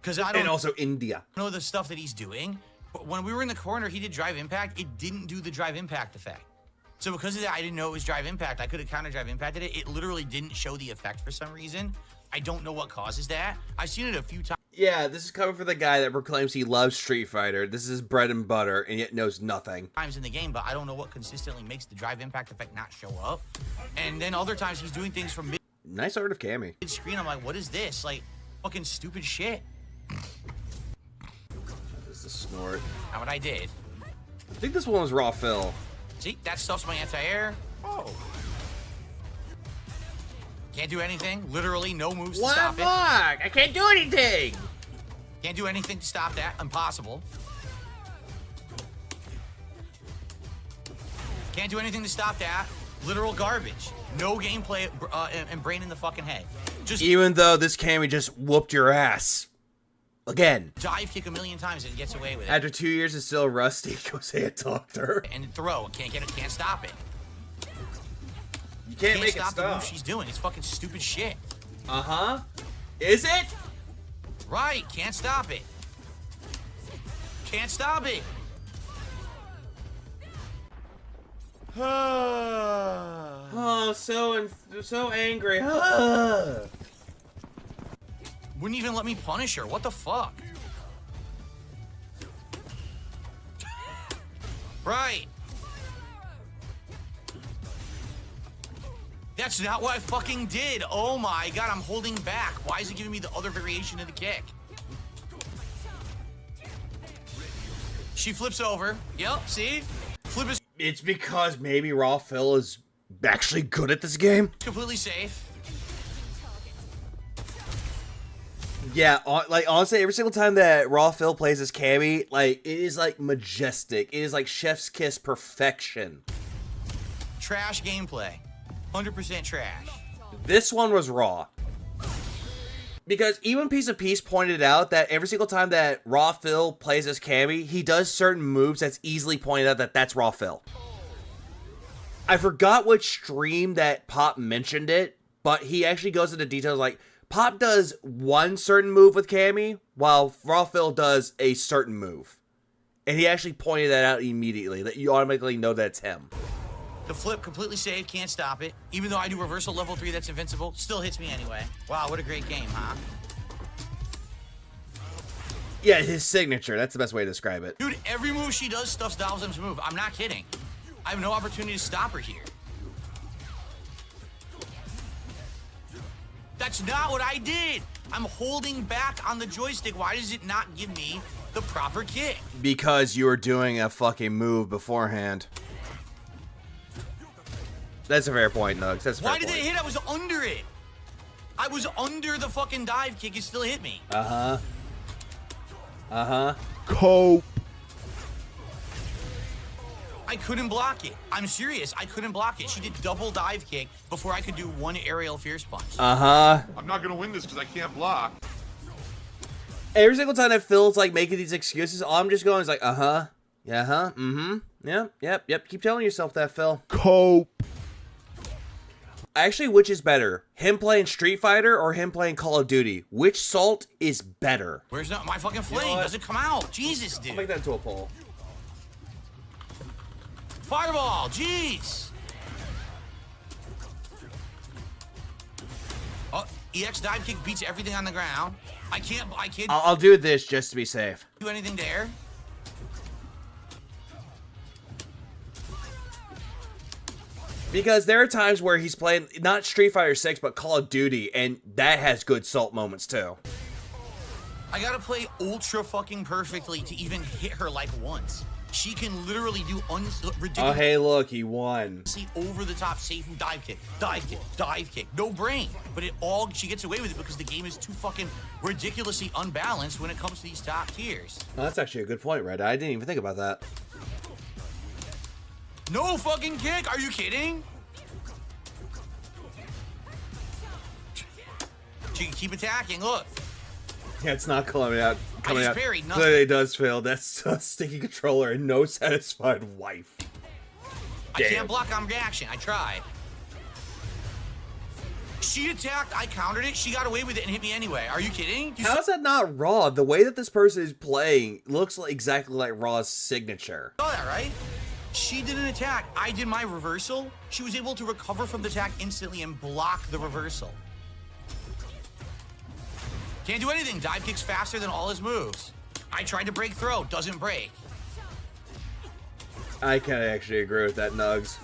Because I don't And also India. know the stuff that he's doing. But when we were in the corner, he did drive impact. It didn't do the drive impact effect. So because of that, I didn't know it was drive impact. I could have counter drive impacted it. It literally didn't show the effect for some reason. I don't know what causes that. I've seen it a few times. Yeah, this is coming from the guy that proclaims he loves Street Fighter. This is his bread and butter, and yet knows nothing. Times in the game, but I don't know what consistently makes the drive impact effect not show up. And then other times he's doing things from Nice art of Cammy. mid-screen. I'm like, what is this? Like, fucking stupid shit. This is a snort. Not what I did. I think this one was Raw Phil. See, that stuff's my anti-air. Oh. Can't do anything. Literally no moves to stop it. I can't do anything. Can't do anything to stop that. Impossible. Can't do anything to stop that. Literal garbage. No gameplay and brain in the fucking head. Just Even though this Cammy just whooped your ass. Again. dive kick a million times and it gets away with it. After 2 years, it's still rusty. Go say a doctor. And throw. Can't get it. Can't stop it. You can't make it stop the stop. move she's doing. It's fucking stupid shit. Uh-huh. Is it? Right. Can't stop it. Can't stop it. Oh, so angry. Wouldn't even let me punish her. What the fuck? Right. That's not what I fucking did. Oh my god, I'm holding back. Why is it giving me the other variation of the kick? She flips over. Yep, see? Flip is It's because maybe Raw Phil is actually good at this game. completely safe. Yeah, like honestly, every single time that Raw Phil plays as Cammy, like it is like majestic. It is like chef's kiss perfection. Trash gameplay. 100% trash. This one was raw. Because even Piece of Peace pointed out that every single time that Raw Phil plays as Cammy, he does certain moves that's easily pointed out that that's Raw Phil. I forgot which stream that Pop mentioned it, but he actually goes into details like, Pop does one certain move with Cammy, while Raw Phil does a certain move. And he actually pointed that out immediately, that you automatically know that's him. The flip, completely safe, can't stop it. Even though I do reversal level 3 that's invincible, still hits me anyway. Wow, what a great game, huh? Yeah, his signature, that's the best way to describe it. Dude, every move she does stuffs Dalzim's move. I'm not kidding. I have no opportunity to stop her here. That's not what I did. I'm holding back on the joystick. Why does it not give me the proper kick? Because you were doing a fucking move beforehand. That's a fair point, Nugs. That's a fair Why did point. it hit? I was under it. I was under the fucking dive kick. It still hit me. Uh-huh. Uh-huh. Cope. I couldn't block it. I'm serious. I couldn't block it. She did double dive kick before I could do one aerial fierce punch. Uh-huh. I'm not gonna win this because I can't block. Every single time that Phil's like making these excuses, all I'm just going is like, uh-huh. Yeah, uh-huh. Mm-hmm. Yep. Keep telling yourself that, Phil. Cope. Actually, which is better? Him playing Street Fighter or him playing Call of Duty? Which salt is better? Where's not my fucking flame? Doesn't come out. Jesus, dude. I'll make that into a poll. Fireball, jeez. Oh, EX dive kick beats everything on the ground. I can't I'll do this just to be safe. do anything there. Because there are times where he's playing, not Street Fighter 6, but Call of Duty, and that has good salt moments too. I gotta play ultra fucking perfectly to even hit her like once. She can literally do ridiculous. Oh, hey, look, he won. See, over the top, safe dive kick, dive kick, dive kick. No brain. But she gets away with it because the game is too fucking ridiculously unbalanced when it comes to these top tiers. Oh, that's actually a good point, Red. I didn't even think about that. No fucking kick. Are you kidding? She can keep attacking. Look. Yeah, it's not coming out. I just parried nothing. Clearly it does fail. That's a sticky controller and no satisfied wife. I can't block on reaction. I tried. She attacked. I countered it. She got away with it and hit me anyway. Are you kidding? How is that not Raw? The way that this person is playing looks like exactly like Raw's signature. Saw that, right? She did an attack. I did my reversal. She was able to recover from the attack instantly and block the reversal. Can't do anything. Dive kicks faster than all his moves. I tried to break throw. Doesn't break. I can actually agree with that, Nugs.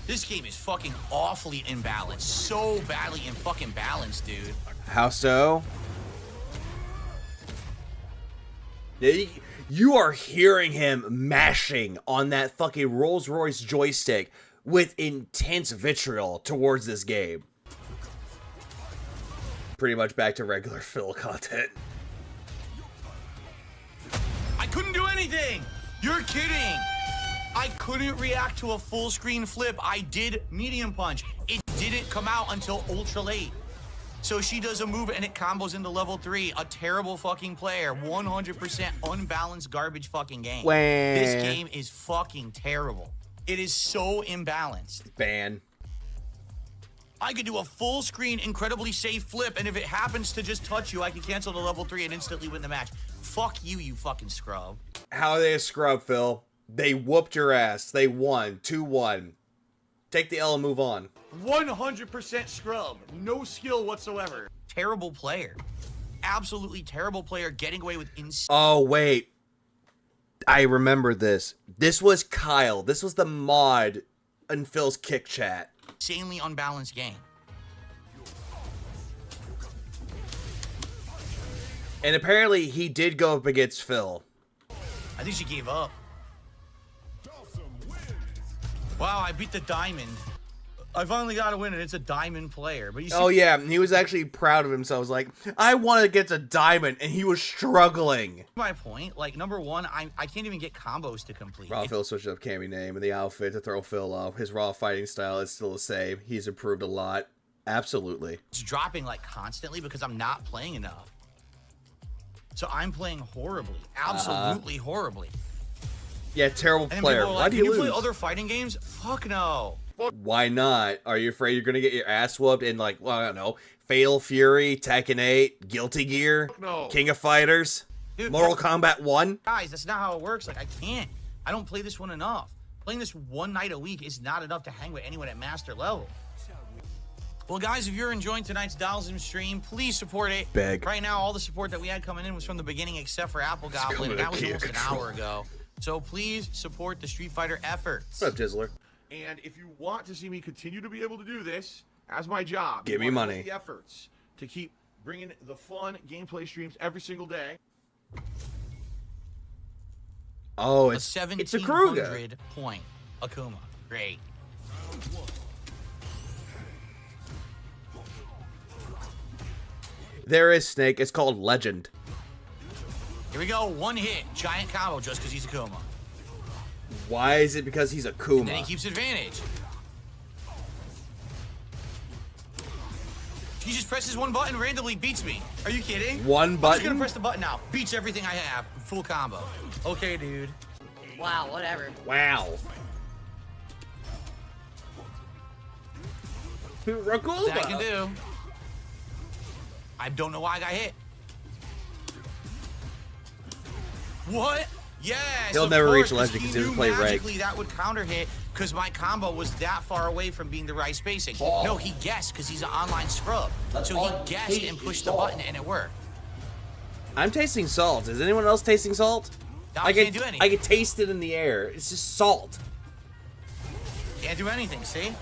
This game is fucking awfully imbalanced. So badly fucking balanced, dude. How so? You are hearing him mashing on that fucking Rolls-Royce joystick with intense vitriol towards this game. Pretty much back to regular Phil content. I couldn't do anything! You're kidding! I couldn't react to a full screen flip. I did medium punch. It didn't come out until ultra late. So she does a move and it combos into level 3. A terrible fucking player. 100% unbalanced garbage fucking game. This game is fucking terrible. It is so imbalanced. Ban. I could do a full screen, incredibly safe flip, and if it happens to just touch you, I can cancel the level 3 and instantly win the match. Fuck you, you fucking scrub. How are they a scrub, Phil? They whooped your ass. They won. 2-1. Take the L and move on. 100% scrub. No skill whatsoever. Terrible player. Absolutely terrible player getting away with insane. Oh, wait. I remember this. This was Kyle. This was the mod in Phil's kick chat. Insanely unbalanced game. And apparently he did go up against Phil. I think she gave up. Wow, I beat the diamond. I finally got a win, and it's a diamond player. But you see, Oh yeah, he was actually proud of himself. He was like, I wanted to get to diamond, and he was struggling. My point, like, number one, I can't even get combos to complete. Raw Phil switched up Cammy name and the outfit to throw Phil off. His raw fighting style is still the same. He's improved a lot. Absolutely. It's dropping like constantly because I'm not playing enough. So I'm playing horribly, absolutely horribly. Yeah, terrible And player. people are Why like, do can you you lose? play other fighting games? Fuck no. Why not? Are you afraid you're gonna get your ass whooped in like, well, I don't know, Fatal Fury, Tekken 8, Guilty Gear, King of Fighters, Dude, Mortal Kombat 1? Guys, that's not how it works. Like, I can't. I don't play this one enough. Playing this one night a week is not enough to hang with anyone at master level. Well, guys, if you're enjoying tonight's Dolls stream, please support it. Beg. Right now, all the support that we had coming in was from the beginning, except for Apple Goblin, and that was almost an hour ago. So please support the Street Fighter efforts. What's up, Dizzler? And if you want to see me continue to be able to do this as my job, Give me you want money. the efforts to keep bringing the fun gameplay streams every single day. Oh, A it's a Kruger. 1700 point Akuma. Great. There is Snake. It's called Legend. Here we go. One hit. Giant combo just because he's Akuma. Why is it because he's a Kuma? And then he keeps advantage. He just presses one button, randomly beats me. Are you kidding? One I'm just button? gonna press the button now. Beats everything I have. Full combo. Okay, dude. Wow, whatever. Wow. Rakuma. That I can do. I don't know why I got hit. What? Yes. He'll of never course, reach legend because he doesn't play ranked. magically that would counter hit because my combo was that far away from being the right spacing. No, he guessed because he's an online scrub. So he guessed and pushed the button and it worked. I'm tasting salt. Is anyone else tasting salt? Now I can't do anything. I can taste it in the air. It's just salt. Can't do anything, see?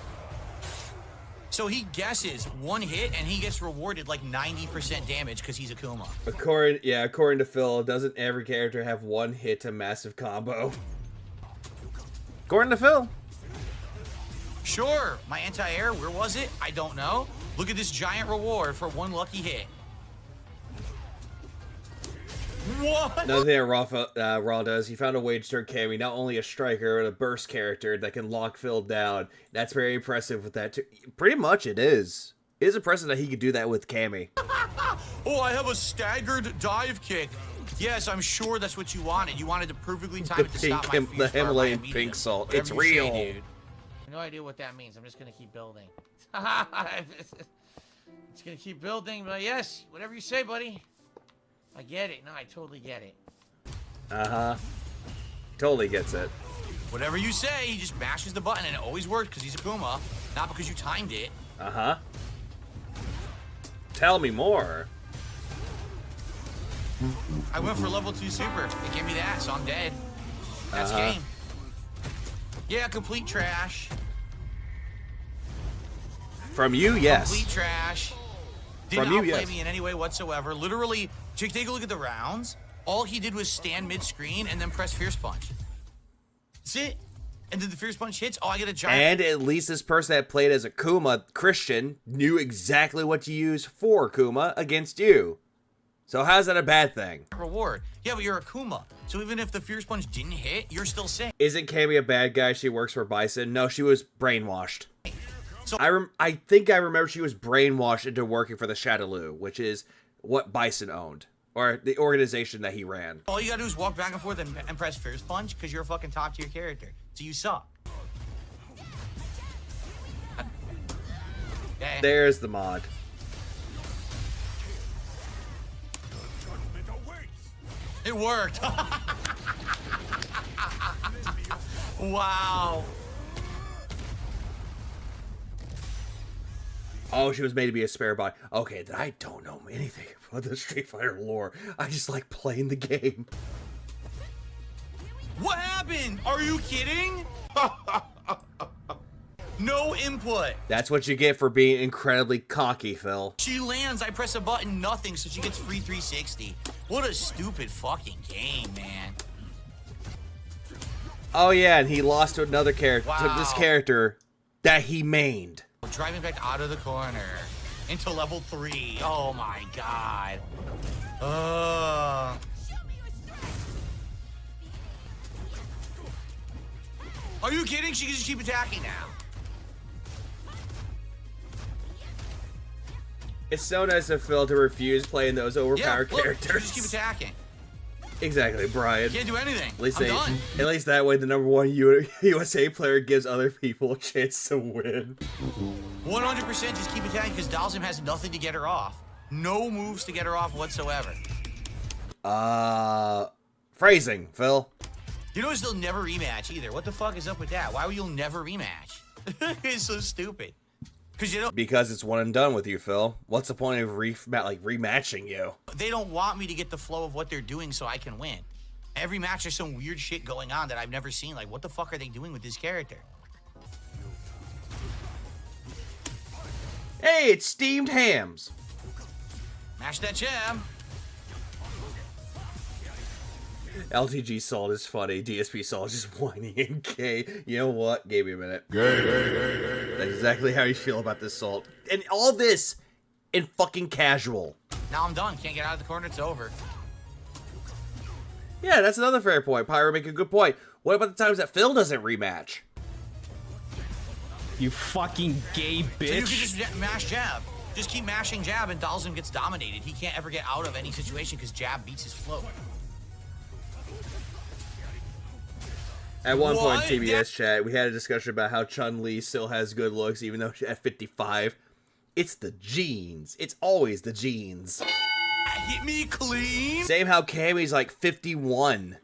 So he guesses one hit and he gets rewarded like 90% damage because he's Akuma. According to Phil, doesn't every character have one hit to massive combo? According to Phil. Sure, my anti-air, where was it? I don't know. Look at this giant reward for one lucky hit. What? Another thing that Raw does, he found a way to turn Cammy not only a striker, but a burst character that can lock Phil down. That's very impressive with that too. Pretty much it is. It is impressive that he could do that with Cammy. Oh, I have a staggered dive kick. Yes, I'm sure that's what you wanted. You wanted to perfectly time it to stop my The Himalayan pink salt. It's real. Say, dude. I have no idea what that means. I'm just gonna keep building. It's gonna keep building, but yes, whatever you say, buddy. I get it. No, I totally get it. Uh-huh. Totally gets it. Whatever you say, he just mashes the button and it always works because he's Akuma, not because you timed it. Uh-huh. Tell me more. I went for level 2 super. It gave me that, so I'm dead. That's game. Yeah, complete trash. From you, yes. Complete trash. Did From not you, play yes. me in any way whatsoever. Literally, take a look at the rounds. All he did was stand mid-screen and then press Fierce Punch. That's it. And then the Fierce Punch hits. Oh, I get a giant. And at least this person that played as a Kuma, Christian, knew exactly what to use for Kuma against you. So how's that a bad thing? Reward. Yeah, but you're Akuma. So even if the Fierce Punch didn't hit, you're still safe. Isn't Cammy a bad guy? She works for Bison. No, she was brainwashed. So I think I remember she was brainwashed into working for the Shadaloo, which is what Bison owned, or the organization that he ran. all you gotta do is walk back and forth and press Fierce Punch because you're a fucking top tier character. So you suck. Okay. There's the mod. It worked. Wow. Oh, she was made to be a spare body. Okay, then I don't know anything about the Street Fighter lore. I just like playing the game. What happened? Are you kidding? No input. That's what you get for being incredibly cocky, Phil. She lands, I press a button, nothing, so she gets free 360. What a stupid fucking game, man. Oh yeah, and he lost to another character, Wow. to this character that he mained. Driving back out of the corner into level 3. Oh my god. Are you kidding? She can just keep attacking now. It's so nice of Phil to refuse playing those overpowered Look, characters. Just keep attacking. Exactly, Brian. Can't do anything. At least, I'm done. at least that way, the #1 USA player gives other people a chance to win. 100% just keep attacking because Dalsim has nothing to get her off. No moves to get her off whatsoever. Phrasing, Phil. You notice they'll never rematch either. What the fuck is up with that? Why would you never rematch? It's so stupid. Because it's one and done with you, Phil. What's the point of rematching you? They don't want me to get the flow of what they're doing so I can win. Every match there's some weird shit going on that I've never seen. Like, what the fuck are they doing with this character? Hey, it's steamed hams. Mash that jam. LTG Salt is funny. DSP Salt is just whining and gay. You know what? Give me a minute. That's exactly how you feel about this Salt. And all this in fucking casual. Now I'm done. Can't get out of the corner. It's over. Yeah, that's another fair point. Pyro make a good point. What about the times that Phil doesn't rematch? You fucking gay bitch. So you can just mash jab. Just keep mashing jab and Dalsim gets dominated. He can't ever get out of any situation because jab beats his flow. At one point, TBS chat, we had a discussion about how Chun-Li still has good looks even though she's at 55. It's the genes. It's always the genes. Hit me clean. Same how Cammy's like 51.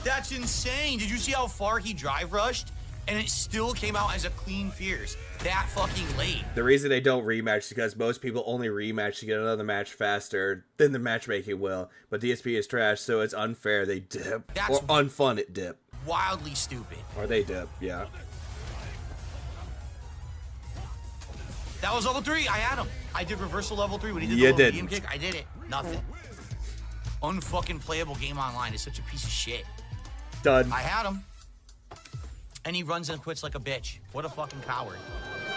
That's insane. Did you see how far he drive rushed? And it still came out as a clean fierce. That fucking late. The reason they don't rematch is because most people only rematch to get another match faster than the matchmaking will. But DSP is trash, so it's unfair they dip. Or unfun it dip. Wildly stupid. Or they dip, yeah. That was level 3. I had him. I did reversal level 3 when he did You the little didn't. medium kick. I did it. Nothing. Unfucking playable game online is such a piece of shit. Done. I had him. And he runs and quits like a bitch. What a fucking coward.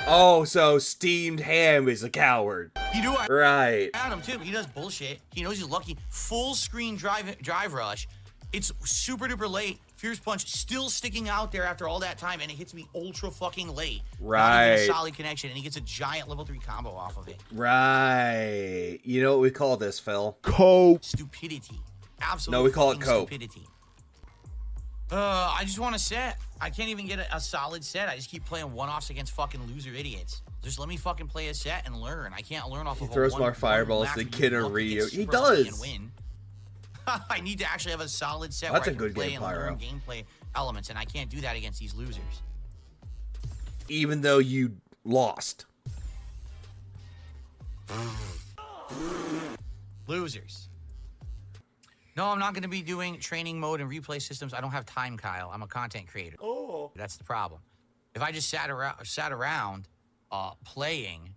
Oh, so Steamed Ham is a coward. You do it. Right. I had him too. He does bullshit. He knows he's lucky. Full screen drive rush. It's super duper late. Fierce punch still sticking out there after all that time, and it hits me ultra fucking late. Right. Not even a solid connection, and he gets a giant level 3 combo off of it. Right. You know what we call this, Phil? Cope. Stupidity. Absolutely. No, we call it cope. Stupidity. I just want a set. I can't even get a solid set. I just keep playing one-offs against fucking loser idiots. Just let me fucking play a set and learn. I can't learn off of He throws more fireballs than Kid or Ryu. He does. Win. I need to actually have a solid set That's where a I can good play game, and learn Pyro. gameplay elements, and I can't do that against these losers. Even though you lost. Losers. No, I'm not going to be doing training mode and replay systems. I don't have time, Kyle. I'm a content creator. Oh. That's the problem. If I just sat around playing...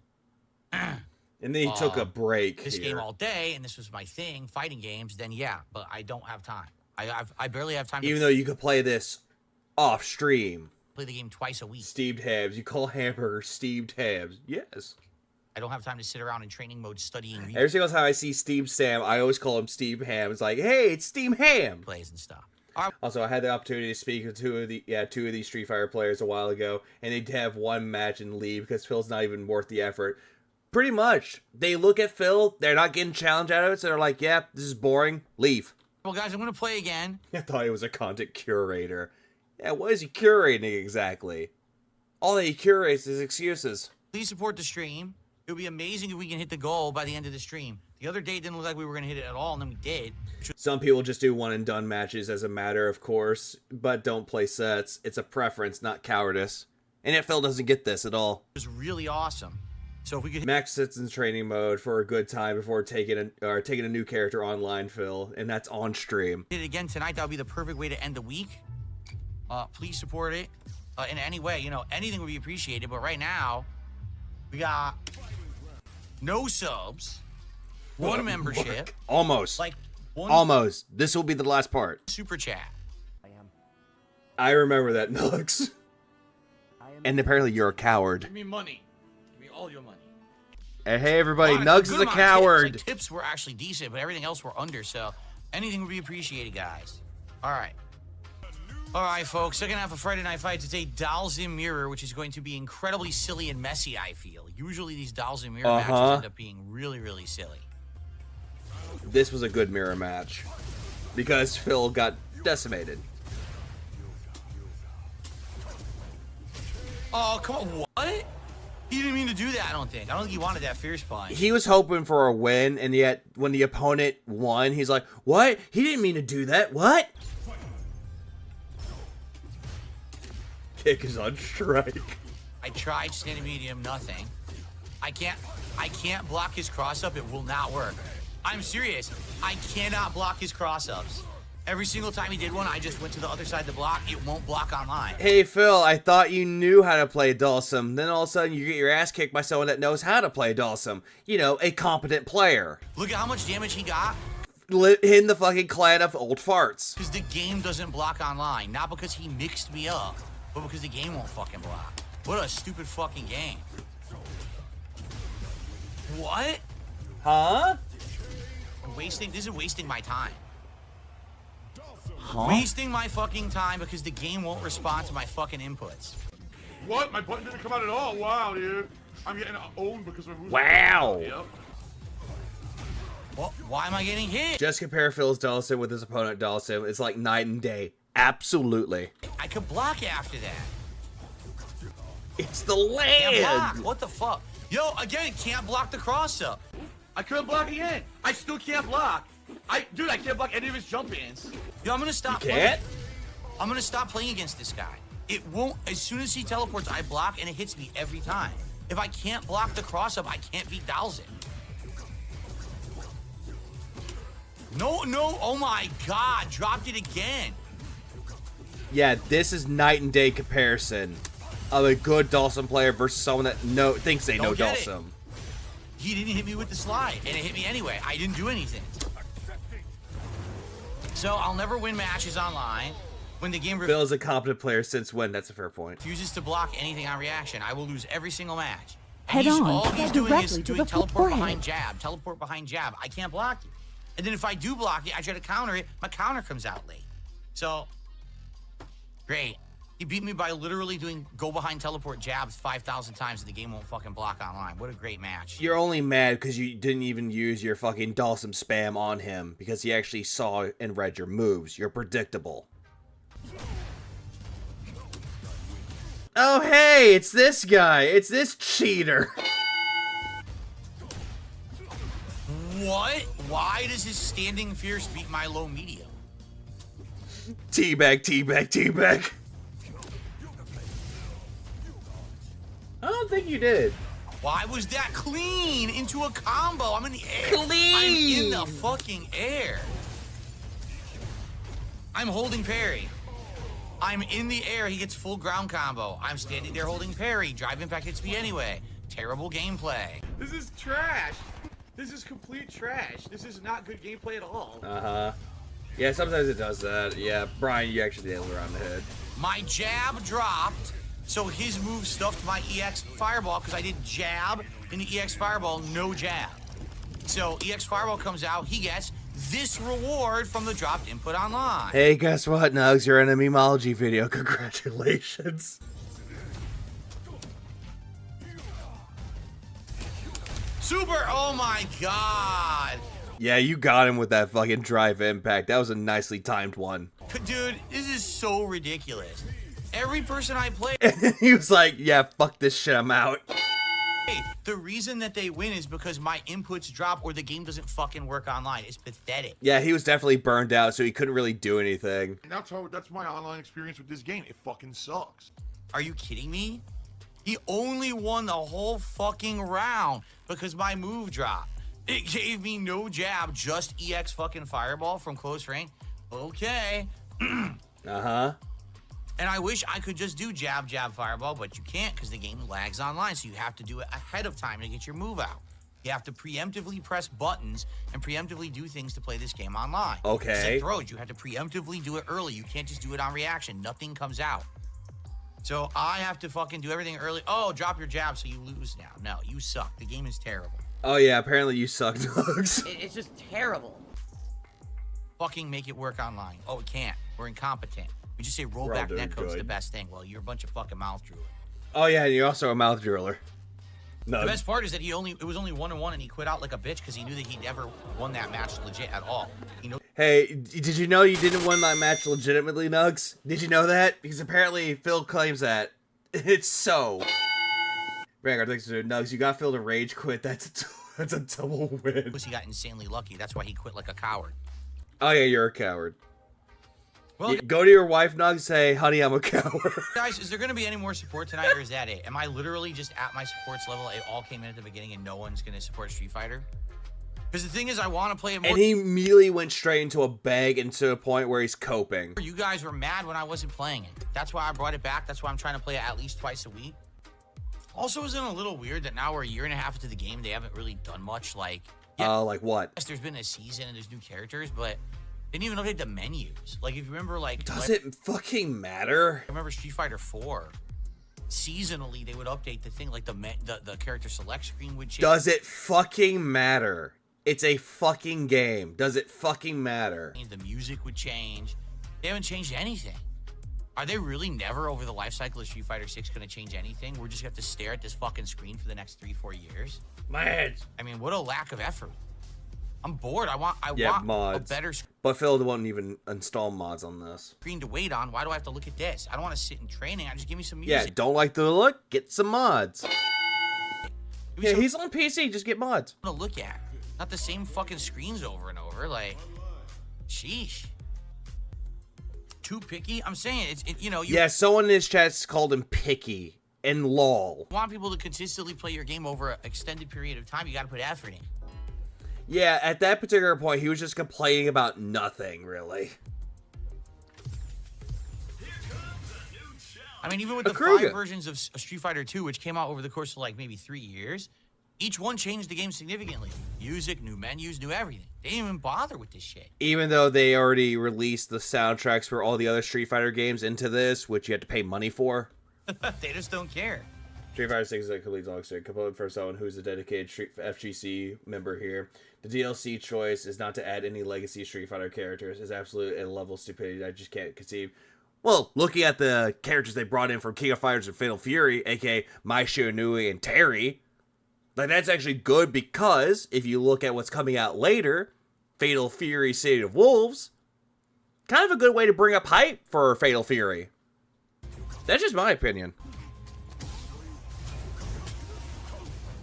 And then he took a break this here. game all day, and this was my thing, fighting games, then yeah, but I don't have time. I barely have time to Even though you could play this off stream. play the game twice a week. Steamed Hams. You call hamburgers steamed hams. Yes. I don't have time to sit around in training mode studying Every single time I see Steamed Sam, I always call him Steamed Ham. It's like, hey, it's Steamed Ham. Plays and stuff. Also, I had the opportunity to speak with two of these Street Fighter players a while ago, and they'd have one match and leave because Phil's not even worth the effort. Pretty much. They look at Phil, they're not getting challenged out of it, so they're like, yeah, this is boring, leave. Well, guys, I'm going to play again. I thought he was a content curator. Yeah, what is he curating exactly? All that he curates is excuses. Please support the stream. It would be amazing if we can hit the goal by the end of the stream. The other day it didn't look like we were going to hit it at all, and then we did. Some people just do one and done matches as a matter of course, but don't play sets. It's a preference, not cowardice. And yet Phil doesn't get this at all. It was really awesome. So if we could Max sits in training mode for a good time before taking a new character online, Phil, and that's on stream. hit it again tonight, that would be the perfect way to end the week. Please support it. in any way, you know, anything would be appreciated. But right now, we got no subs, one membership. Almost. Like, one Almost. This will be the last part. super chat. I remember that, Nux. And apparently you're a coward. Give me money. Give me all your money. Hey, everybody, Well, Nugs good is a amount of coward. Tips. Like, tips were actually decent, but everything else were under, so anything would be appreciated, guys. All right. All right, folks, second half of Friday Night Fights. It's a Dolls in Mirror, which is going to be incredibly silly and messy, I feel. Usually these Dolls in Mirror matches end up being really, really silly. This was a good mirror match. Because Phil got decimated. Oh, come on, what? He didn't mean to do that, I don't think. I don't think he wanted that fierce punch. He was hoping for a win, and yet when the opponent won, he's like, what? He didn't mean to do that. What? Kick is on strike. I tried standing medium, nothing. I can't block his cross-up. It will not work. I'm serious. I cannot block his cross-ups. Every single time he did one, I just went to the other side of the block. It won't block online. Hey, Phil, I thought you knew how to play Dulcim. Then all of a sudden, you get your ass kicked by someone that knows how to play Dulcim. You know, a competent player. Look at how much damage he got. In the fucking clan of old farts. Because the game doesn't block online. Not because he mixed me up, but because the game won't fucking block. What a stupid fucking game. What? Huh? This is wasting my time. Huh? Wasting my fucking time because the game won't respond to my fucking inputs. What? My button didn't come out at all? Wow, dude. I'm getting owned because my moves. Wow. Yep. Well, why am I getting hit? Just compare Phil's Dulcim with his opponent Dulcim. It's like night and day. Absolutely. I could block after that. It's the Can't land. block. What the fuck? Yo, again, can't block the cross up. I couldn't block again. I still can't block. Dude, I can't block any of his jump ins. Yo, I'm gonna stop playing. I'm gonna stop playing against this guy. It won't. As soon as he teleports, I block and it hits me every time. If I can't block the cross up, I can't beat Dowsing. No. Oh my God! Dropped it again. Yeah, this is night and day comparison of a good Dulcim player versus someone that thinks they know Dulcim. He didn't hit me with the slide, and it hit me anyway. I didn't do anything. So I'll never win matches online. When the game Phil is a competent player since when? That's a fair point. refuses to block anything on reaction, I will lose every single match. All he's doing is doing teleport behind jab, teleport behind jab. I can't block it. And then if I do block it, I try to counter it. My counter comes out late. So, great. He beat me by literally doing go behind teleport jabs 5,000 times and the game won't fucking block online. What a great match. You're only mad because you didn't even use your fucking Dulcim spam on him because he actually saw and read your moves. You're predictable. Oh, hey, it's this guy. It's this cheater. What? Why does his standing fierce beat my low medium? Teabag, teabag, teabag. I don't think you did. Why was that clean into a combo? I'm in the air. Clean. I'm in the fucking air. I'm holding parry. I'm in the air. He gets full ground combo. I'm standing there holding parry. Drive impact hits me anyway. Terrible gameplay. This is trash. This is complete trash. This is not good gameplay at all. Uh-huh. Yeah, sometimes it does that. Yeah, Brian, you actually nailed it around the head. My jab dropped, so his move stuffed my EX Fireball because I did jab into EX Fireball, no jab. So EX Fireball comes out, he gets this reward from the dropped input online. Hey, guess what, Nugs? You're in a memology video. Congratulations. Super! Oh my God! Yeah, you got him with that fucking drive impact. That was a nicely timed one. Dude, this is so ridiculous. Every person I play... He was like, yeah, fuck this shit, I'm out. Hey, the reason that they win is because my inputs drop or the game doesn't fucking work online. It's pathetic. Yeah, he was definitely burned out, so he couldn't really do anything. And that's my online experience with this game. It fucking sucks. Are you kidding me? He only won the whole fucking round because my move dropped. It gave me no jab, just EX fucking Fireball from close range. Okay. Uh-huh. And I wish I could just do jab, jab, fireball, but you can't because the game lags online, so you have to do it ahead of time to get your move out. You have to preemptively press buttons and preemptively do things to play this game online. Okay. Just like throws, you have to preemptively do it early. You can't just do it on reaction. Nothing comes out. So I have to fucking do everything early. Oh, drop your jab so you lose now. No, you suck. The game is terrible. Oh yeah, apparently you suck, Dogs. It's just terrible. Fucking make it work online. Oh, it can't. We're incompetent. We just say rollback netcode's the best thing. Well, you're a bunch of fucking mouth drillers. Oh yeah, and you're also a mouth driller. No. The best part is that it was only 1-1 and he quit out like a bitch because he knew that he never won that match legit at all. Hey, did you know you didn't win that match legitimately, Nugs? Did you know that? Because apparently Phil claims that. It's so. Vanguard, thanks to Nugs. You got Phil to rage quit. That's a double win. He got insanely lucky. That's why he quit like a coward. Oh yeah, you're a coward. Well, go to your wife, Nugs, say, honey, I'm a coward. Guys, is there going to be any more support tonight, or is that it? Am I literally just at my supports level? It all came in at the beginning, and no one's going to support Street Fighter? Because the thing is, I want to play it more. And he immediately went straight into a bag and to a point where he's coping. You guys were mad when I wasn't playing it. That's why I brought it back. That's why I'm trying to play it at least twice a week. Also, isn't it a little weird that now we're a year and a half into the game, they haven't really done much? Like what? Yes, there's been a season and there's new characters, but they didn't even update the menus. Like, if you remember, like... Does it fucking matter? I remember Street Fighter 4. Seasonally, they would update the thing, like the character select screen would change. Does it fucking matter? It's a fucking game. Does it fucking matter? The music would change. They haven't changed anything. Are they really never over the life cycle of Street Fighter 6 going to change anything? We're just going to have to stare at this fucking screen for the next 3-4 years? My head. I mean, what a lack of effort. I'm bored. I want mods. a better But Phil won't even install mods on this. Screen to wait on. Why do I have to look at this? I don't want to sit in training. I just give me some music. Yeah, don't like the look? Get some mods. Yeah, he's on PC. Just get mods. To look at. Not the same fucking screens over and over. Like, sheesh. Too picky? I'm saying, Yeah, someone in his chat's called him picky and lol. You want people to consistently play your game over an extended period of time, you got to put effort in. Yeah, at that particular point, he was just complaining about nothing, really. I mean, even with the 5 versions of Street Fighter 2, which came out over the course of like maybe 3 years, each one changed the game significantly. Music, new menus, new everything. They didn't even bother with this shit. Even though they already released the soundtracks for all the other Street Fighter games into this, which you had to pay money for. They just don't care. Street Fighter 6 is a complete dog shit. Component for someone who's a dedicated FGC member here. The DLC choice is not to add any legacy Street Fighter characters. It's absolute and level stupidity I just can't conceive. Well, looking at the characters they brought in from King of Fighters and Fatal Fury, aka Mai Shiranui and Terry, like that's actually good because if you look at what's coming out later, Fatal Fury City of Wolves, kind of a good way to bring up hype for Fatal Fury. That's just my opinion.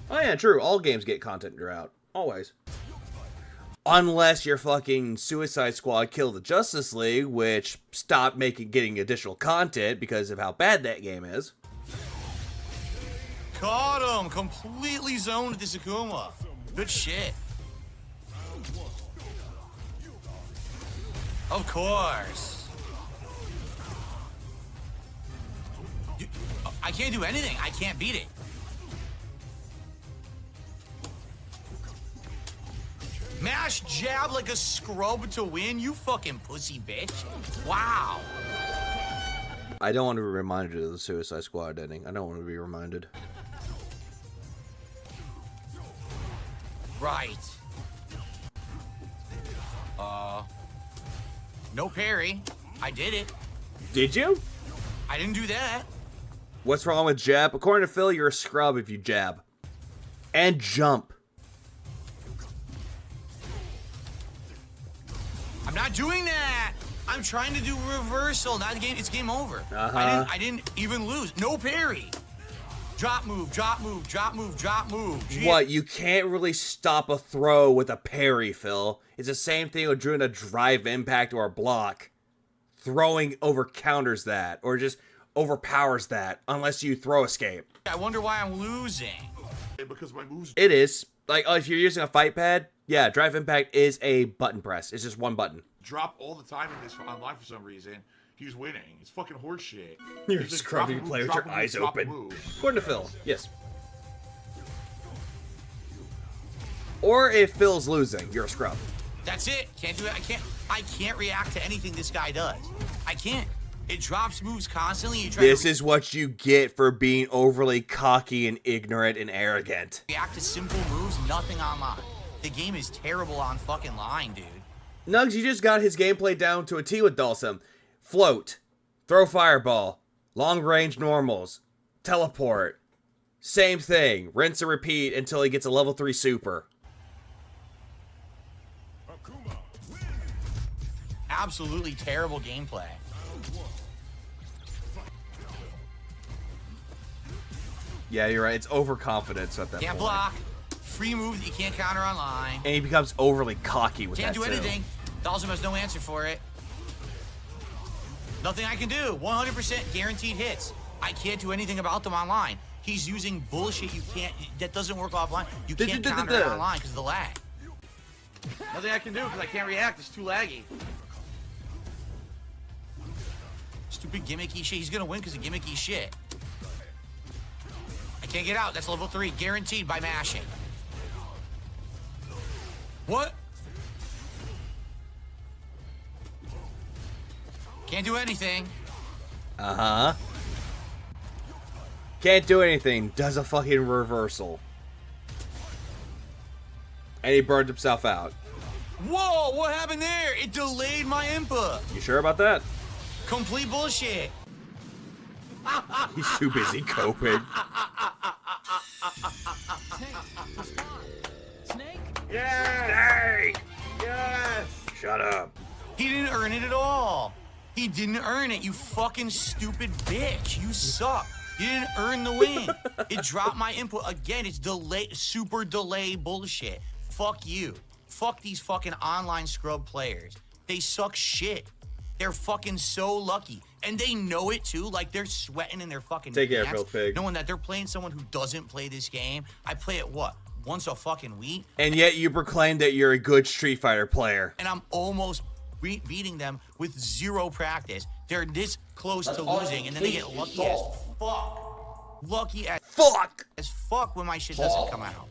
Oh yeah, true. All games get content drought. Always. Unless your fucking Suicide Squad Kill the Justice League, which stopped getting additional content because of how bad that game is. Caught him! Completely zoned to Sakuma. Good shit. Of course. I can't do anything. I can't beat it. Mash jab like a scrub to win? You fucking pussy bitch. Wow. I don't want to be reminded of the Suicide Squad ending. I don't want to be reminded. Right. No parry. I did it. Did you? I didn't do that. What's wrong with jab? According to Phil, you're a scrub if you jab. And jump. I'm not doing that. I'm trying to do reversal. Not game. It's game over. I didn't even lose. No parry. Drop move, drop move, drop move, drop move. Gee. What? You can't really stop a throw with a parry, Phil. It's the same thing with doing a drive impact or a block. Throwing over counters that, or just overpowers that, unless you throw escape. I wonder why I'm losing. Because my moves. It is. Like, if you're using a fight pad, yeah, drive impact is a button press. It's just one button. Drop all the time in this online for some reason. he's winning. It's fucking horseshit. You're a He's like, scrubby drop a move, player with drop your a move, eyes drop a open. move. According to Phil, yes. Or if Phil's losing, you're a scrub. That's it. Can't do it. I can't react to anything this guy does. I can't. It drops moves constantly. You try This to is what you get for being overly cocky and ignorant and arrogant. react to simple moves, nothing online. The game is terrible on fucking line, dude. Nugs, you just got his gameplay down to a T with Dulcim. Float, throw fireball, long range normals, teleport. Same thing. Rinse and repeat until he gets a level 3 super. Absolutely terrible gameplay. Yeah, you're right. It's overconfidence at that Can't point. block. Free move that you can't counter online. And he becomes overly cocky with Can't that do too. anything. Dhalsim has no answer for it. Nothing I can do. 100% guaranteed hits. I can't do anything about them online. He's using bullshit that doesn't work offline. You can't counter it online because of the lag. Nothing I can do because I can't react. It's too laggy. Stupid gimmicky shit. He's gonna win because of gimmicky shit. I can't get out. That's level 3. Guaranteed by mashing. What? Can't do anything. Uh-huh. Can't do anything. Does a fucking reversal. And he burned himself out. Whoa, what happened there? It delayed my input. You sure about that? Complete bullshit. He's too busy coping. Snake? Yes! Snake! Yes! Shut up. He didn't earn it at all. He didn't earn it, you fucking stupid bitch. You suck. You didn't earn the win. It dropped my input. Again, it's super delay bullshit. Fuck you. Fuck these fucking online scrub players. They suck shit. They're fucking so lucky. And they know it too. Like, they're sweating in their fucking Take care, pants, Phil Pig. knowing that they're playing someone who doesn't play this game. I play it, what, once a fucking week? And yet you proclaim that you're a good Street Fighter player. And I'm almost beating them with 0 practice. They're this close to losing, and then they get lucky as fuck. Lucky as fuck when my shit doesn't come out.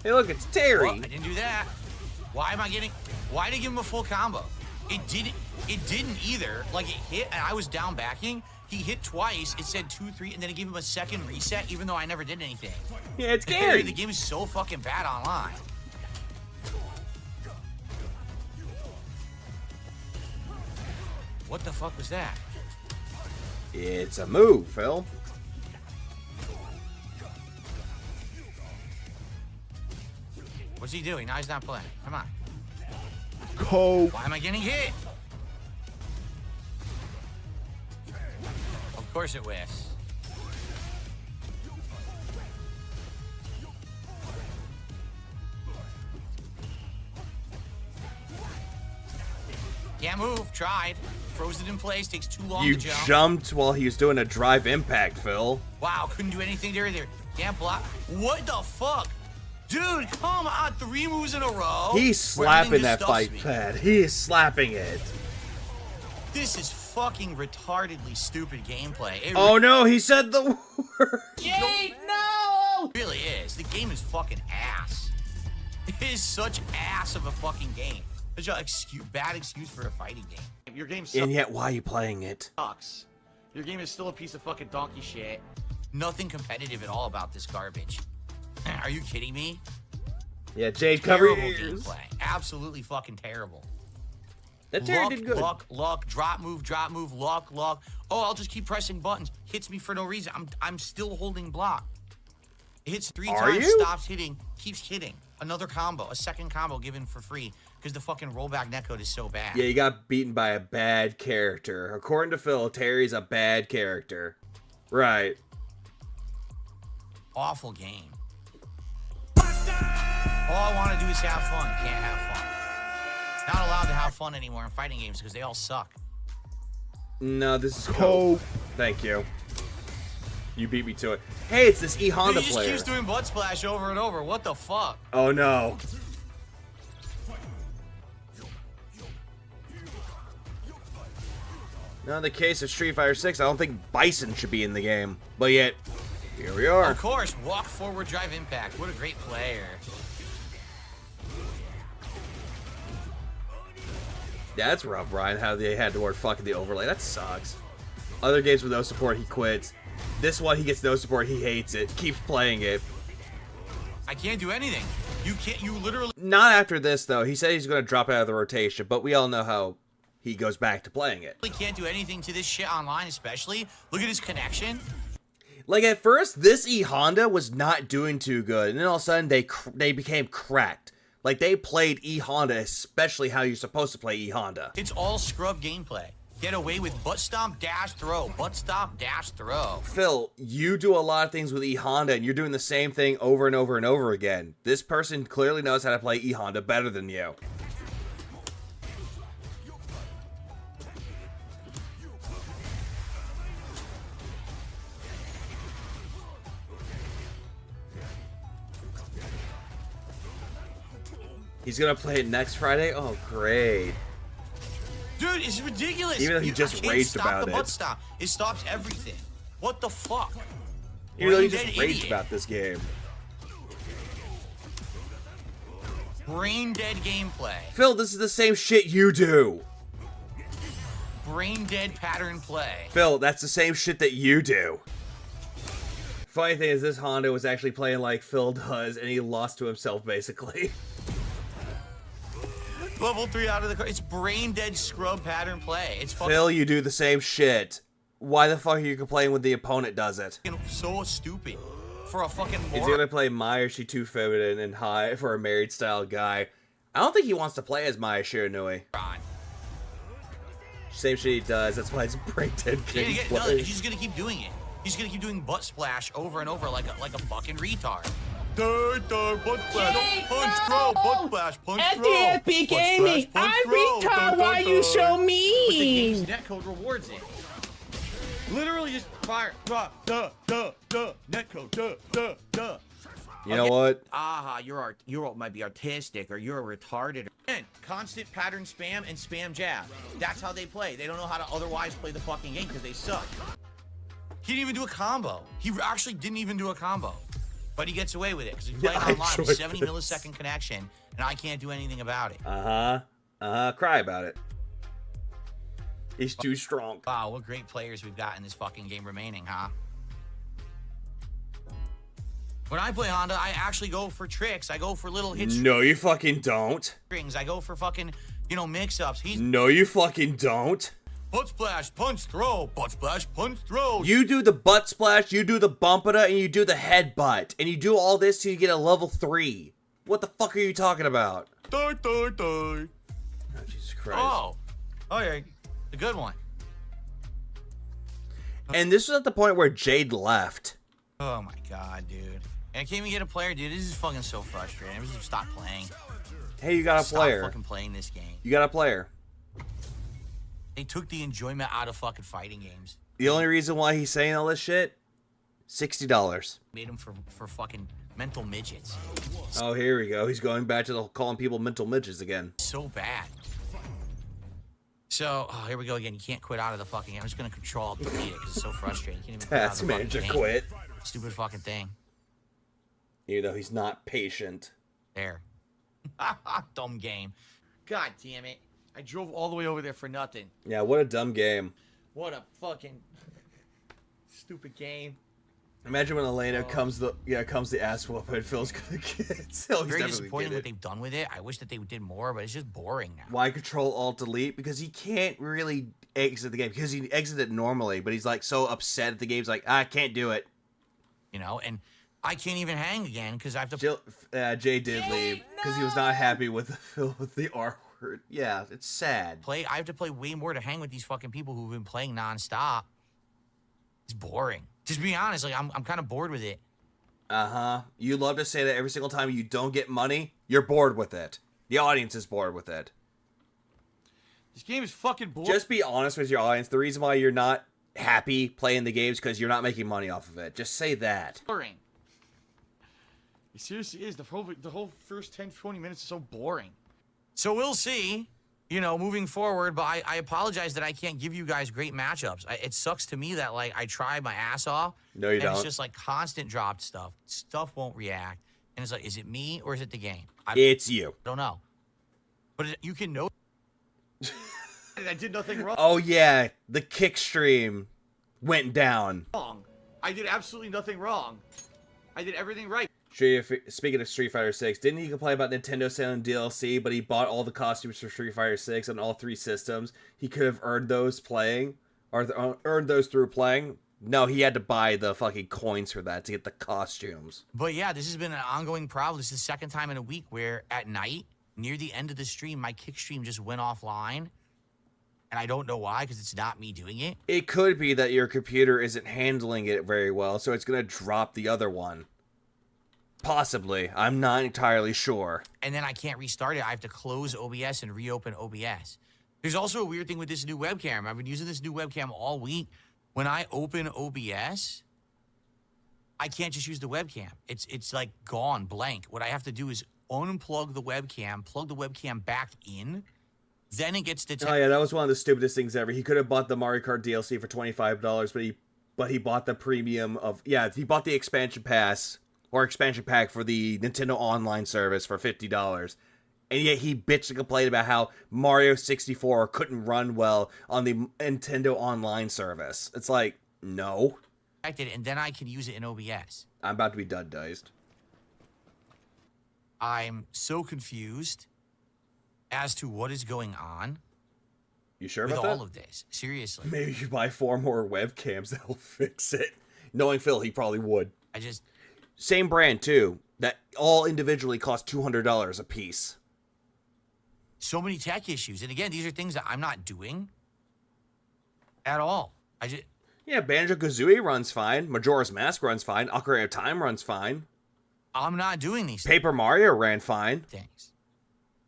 Hey, look, it's Terry. Well, I didn't do that. Why did I give him a full combo? It didn't either. Like, it hit, and I was down backing. He hit twice. It said 2-3, and then it gave him a second reset, even though I never did anything. Yeah, it's scary. The game is so fucking bad online. What the fuck was that? It's a move, Phil. What's he doing? Now he's not playing. Come on. Why am I getting hit? Of course it whiffs. Can't move. Tried. Froze it in place. Takes too long You to jump. jumped while he was doing a drive impact, Phil. Wow, couldn't do anything there either. Can't block. What the fuck? Dude, come on. 3 moves in a row. He's slapping that fight pad. He is slapping it. This is fucking retardedly stupid gameplay. Oh no, he said the word. Yay, no! It really is. The game is fucking ass. It is such ass of a fucking game. Such a bad excuse for a fighting game. Your game And yet, why are you playing it? sucks. Your game is still a piece of fucking donkey shit. Nothing competitive at all about this garbage. Are you kidding me? Yeah, Jade, cover your Terrible ears. gameplay. Absolutely fucking terrible. That Terry did good. Luck, drop move, luck. Oh, I'll just keep pressing buttons. Hits me for no reason. I'm still holding block. It hits 3 Are times, you? stops hitting, keeps hitting. Another combo, a second combo given for free because the fucking rollback netcode is so bad. Yeah, you got beaten by a bad character. According to Phil, Terry's a bad character. Right. Awful game. All I want to do is have fun. Can't have fun. Not allowed to have fun anymore in fighting games because they all suck. No, this is cool. Thank you. You beat me to it. Hey, it's this E-Honda He just player. keeps doing butt splash over and over. What the fuck? Oh no. Now, in the case of Street Fighter 6, I don't think Bison should be in the game. But yet, here we are. Of course, walk forward, drive impact. What a great player. Yeah, that's rough, Brian, how they had to work fucking the overlay. That sucks. Other games with no support, he quits. This one, he gets no support, he hates it. Keeps playing it. I can't do anything. You can't, you literally... Not after this, though. He said he's going to drop out of the rotation, but we all know how he goes back to playing it. Can't do anything to this shit online, especially. Look at his connection. Like, at first, this E-Honda was not doing too good, and then all of a sudden, they became cracked. Like, they played E-Honda, especially how you're supposed to play E-Honda. It's all scrub gameplay. Get away with butt stomp, dash, throw. Butt stomp, dash, throw. Phil, you do a lot of things with E-Honda, and you're doing the same thing over and over and over again. This person clearly knows how to play E-Honda better than you. He's gonna play it next Friday? Oh, great. Dude, it's ridiculous. Even though he just raged about it. Butt stop. It stops everything. What the fuck? Even though he just raged about this game. Brain dead gameplay. Phil, this is the same shit you do. Brain dead pattern play. Phil, that's the same shit that you do. Funny thing is, this Honda was actually playing like Phil does, and he lost to himself, basically. Level 3 out of the car. It's brain dead scrub pattern play. It's fucking... Phil, you do the same shit. Why the fuck are you complaining when the opponent does it? So stupid. For a fucking He's gonna play Maya, she too feminine and high for a married style guy. I don't think he wants to play as Maya Shiranui. Same shit he does, that's why it's brain dead gameplay. He's gonna keep doing it. He's gonna keep doing butt splash over and over like a fucking retard. Butt splash, punch, throw, butt splash, punch, throw. dspgaming, I'm retard, why you so mean? But the game's netcode rewards it. Literally just fire, netcode, You know what? Aha, you might be artistic or you're retarded. And constant pattern spam and spam jab. That's how they play. They don't know how to otherwise play the fucking game because they suck. He didn't even do a combo. He actually didn't even do a combo. But he gets away with it because he's playing online with 70 millisecond connection, and I can't do anything about it. Cry about it. He's too strong. Wow, what great players we've got in this fucking game remaining, huh? When I play Honda, I actually go for tricks. I go for little hits. No, you fucking don't. I go for fucking, mix-ups. No, you fucking don't. Butt splash, punch, throw. Butt splash, punch, throw. You do the butt splash, you do the bumpita, and you do the headbutt. And you do all this till you get a level 3. What the fuck are you talking about? Oh, Jesus Christ. Oh, yeah. The good one. And this was at the point where Jade left. Oh my god, dude. And I can't even get a player, dude. This is fucking so frustrating. I'm just stop playing. Hey, you got a player. Stop fucking playing this game. You got a player. They took the enjoyment out of fucking fighting games. The only reason why he's saying all this shit? $60. Made him for fucking mental midgets. Oh, here we go. He's going back to calling people mental midgets again. So bad. So, here we go again. You can't quit out of the fucking game. I'm just gonna control delete it because it's so frustrating. You can't even quit out of the manager fucking quit. Stupid fucking thing. Even though he's not patient. There. Dumb game. God damn it. I drove all the way over there for nothing. Yeah, what a dumb game. What a fucking stupid game. Imagine when Elena comes the ass whooping and Phil's gonna get. Very disappointing what they've done with it. I wish that they did more, but it's just boring now. Why Control Alt Delete? Because he can't really exit the game because he exited normally, but he's like so upset at the game. He's like, I can't do it. And I can't even hang again because I have to. Jay did leave because he was not happy with the R word. Yeah, it's sad. I have to play way more to hang with these fucking people who've been playing nonstop. It's boring. Just be honest, like I'm kind of bored with it. You love to say that every single time you don't get money, you're bored with it. The audience is bored with it. This game is fucking boring. Just be honest with your audience. The reason why you're not happy playing the games because you're not making money off of it. Just say that. Boring. It seriously is. The whole first 10, 20 minutes is so boring. So we'll see you know, moving forward, but I apologize that I can't give you guys great matchups. It sucks to me that, like, I try my ass off. No, you and don't. It's just, like, constant dropped stuff. Stuff won't react. And it's like, is it me or is it the game? It's you. I don't know. But you can know. I did nothing wrong. Oh, yeah. The kick stream went down. I did absolutely nothing wrong. I did everything right. Speaking of Street Fighter 6, didn't he complain about Nintendo selling DLC, but he bought all the costumes for Street Fighter 6 on all 3 systems? He could have earned those playing, or earned those through playing. No, he had to buy the fucking coins for that to get the costumes. But yeah, this has been an ongoing problem. This is the second time in a week where at night, near the end of the stream, my kick stream just went offline. And I don't know why, because it's not me doing it. It could be that your computer isn't handling it very well, so it's going to drop the other one. Possibly. I'm not entirely sure. And then I can't restart it. I have to close OBS and reopen OBS. There's also a weird thing with this new webcam. I've been using this new webcam all week. When I open OBS, I can't just use the webcam. It's like gone, blank. What I have to do is unplug the webcam, plug the webcam back in, then it gets detected. Oh yeah, that was one of the stupidest things ever. He could have bought the Mario Kart DLC for $25, but he bought the premium of he bought the expansion pass or expansion pack for the Nintendo Online service for $50. And yet he bitched and complained about how Mario 64 couldn't run well on the Nintendo Online service. It's like, no. And then I can use it in OBS. I'm about to be dud-diced. I'm so confused as to what is going on. You sure with about that? all of this? Seriously. Maybe you buy 4 more webcams that'll fix it. Knowing Phil, he probably would. Same brand, too. That all individually cost $200 a piece. So many tech issues. And again, these are things that I'm not doing at all. Yeah, Banjo-Kazooie runs fine. Majora's Mask runs fine. Ocarina of Time runs fine. I'm not doing these Paper Mario ran fine. things.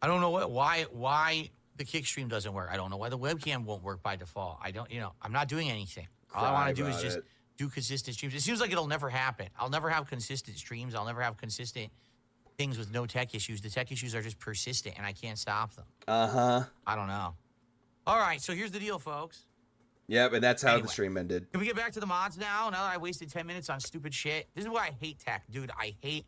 I don't know why the kick stream doesn't work. I don't know why the webcam won't work by default. I'm not doing anything. All I want to do is just do consistent streams. It seems like it'll never happen. I'll never have consistent streams. I'll never have consistent things with no tech issues. The tech issues are just persistent, and I can't stop them. Uh-huh. I don't know. All right, so here's the deal, folks. Yep, and that's how the stream ended. Can we get back to the mods now? Now that I wasted 10 minutes on stupid shit. This is why I hate tech, dude. I hate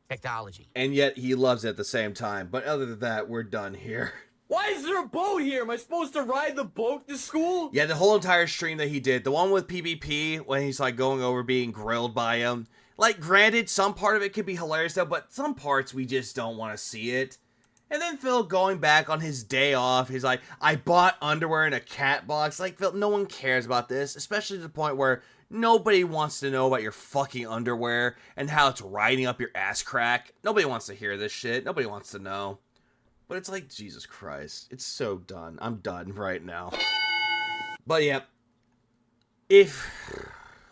technology. And yet he loves it at the same time. But other than that, we're done here. Why is there a boat here? Am I supposed to ride the boat to school? Yeah, the whole entire stream that he did, the one with PvP, when he's like going over being grilled by him. Like, granted, some part of it could be hilarious though, but some parts we just don't want to see it. And then Phil going back on his day off, he's like, I bought underwear in a cat box. Like, Phil, no one cares about this, especially to the point where nobody wants to know about your fucking underwear and how it's riding up your ass crack. Nobody wants to hear this shit. Nobody wants to know. But it's like, Jesus Christ. It's so done. I'm done right now. But yeah.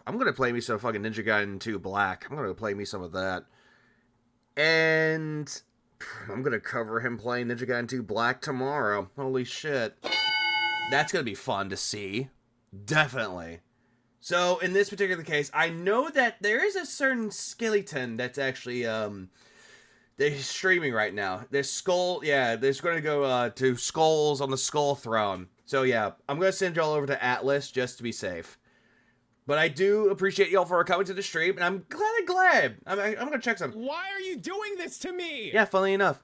I'm going to play me some fucking Ninja Gaiden 2 Black. I'm going to play me some of that. And I'm going to cover him playing Ninja Gaiden 2 Black tomorrow. Holy shit. That's going to be fun to see. Definitely. So, in this particular case, I know that there is a certain skeleton that's actually, they're streaming right now. There's going to go, to Skulls on the Skull Throne. So, yeah, I'm going to send y'all over to Atlas just to be safe. But I do appreciate y'all for coming to the stream, and I'm glad. I'm going to check some. Why are you doing this to me? Yeah, funnily enough.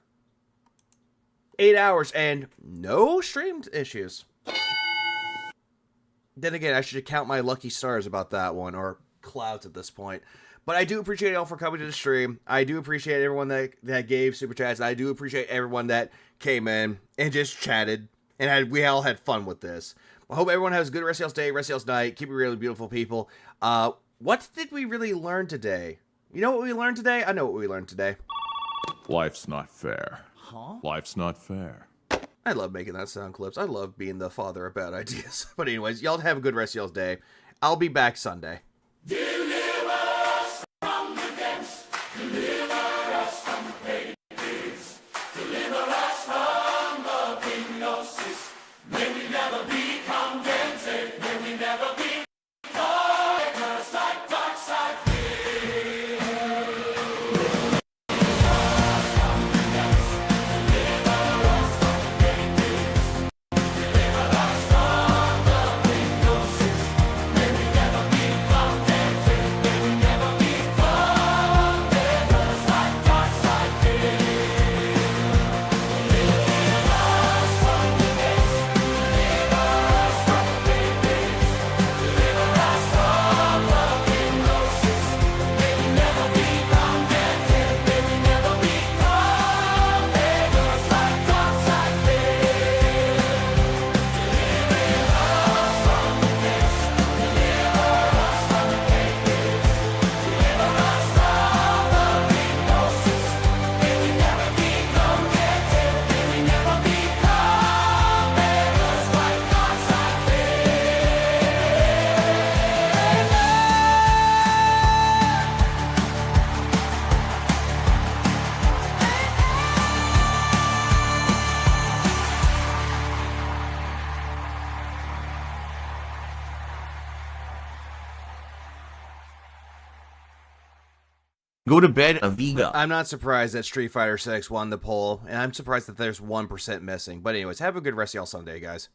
8 hours and no streamed issues. Then again, I should count my lucky stars about that one, or clouds at this point. But I do appreciate y'all for coming to the stream. I do appreciate everyone that gave super chats. I do appreciate everyone that came in and just chatted. And we all had fun with this. I hope everyone has a good rest of y'all's day, rest of y'all's night. Keep it really beautiful, people. What did we really learn today? You know what we learned today? I know what we learned today. Life's not fair. Huh? Life's not fair. I love making that sound clips. I love being the father of bad ideas. But anyways, y'all have a good rest of y'all's day. I'll be back Sunday. Go to bed, Aviga. I'm not surprised that Street Fighter 6 won the poll, and I'm surprised that there's 1% missing. But anyways, have a good rest of y'all Sunday, guys.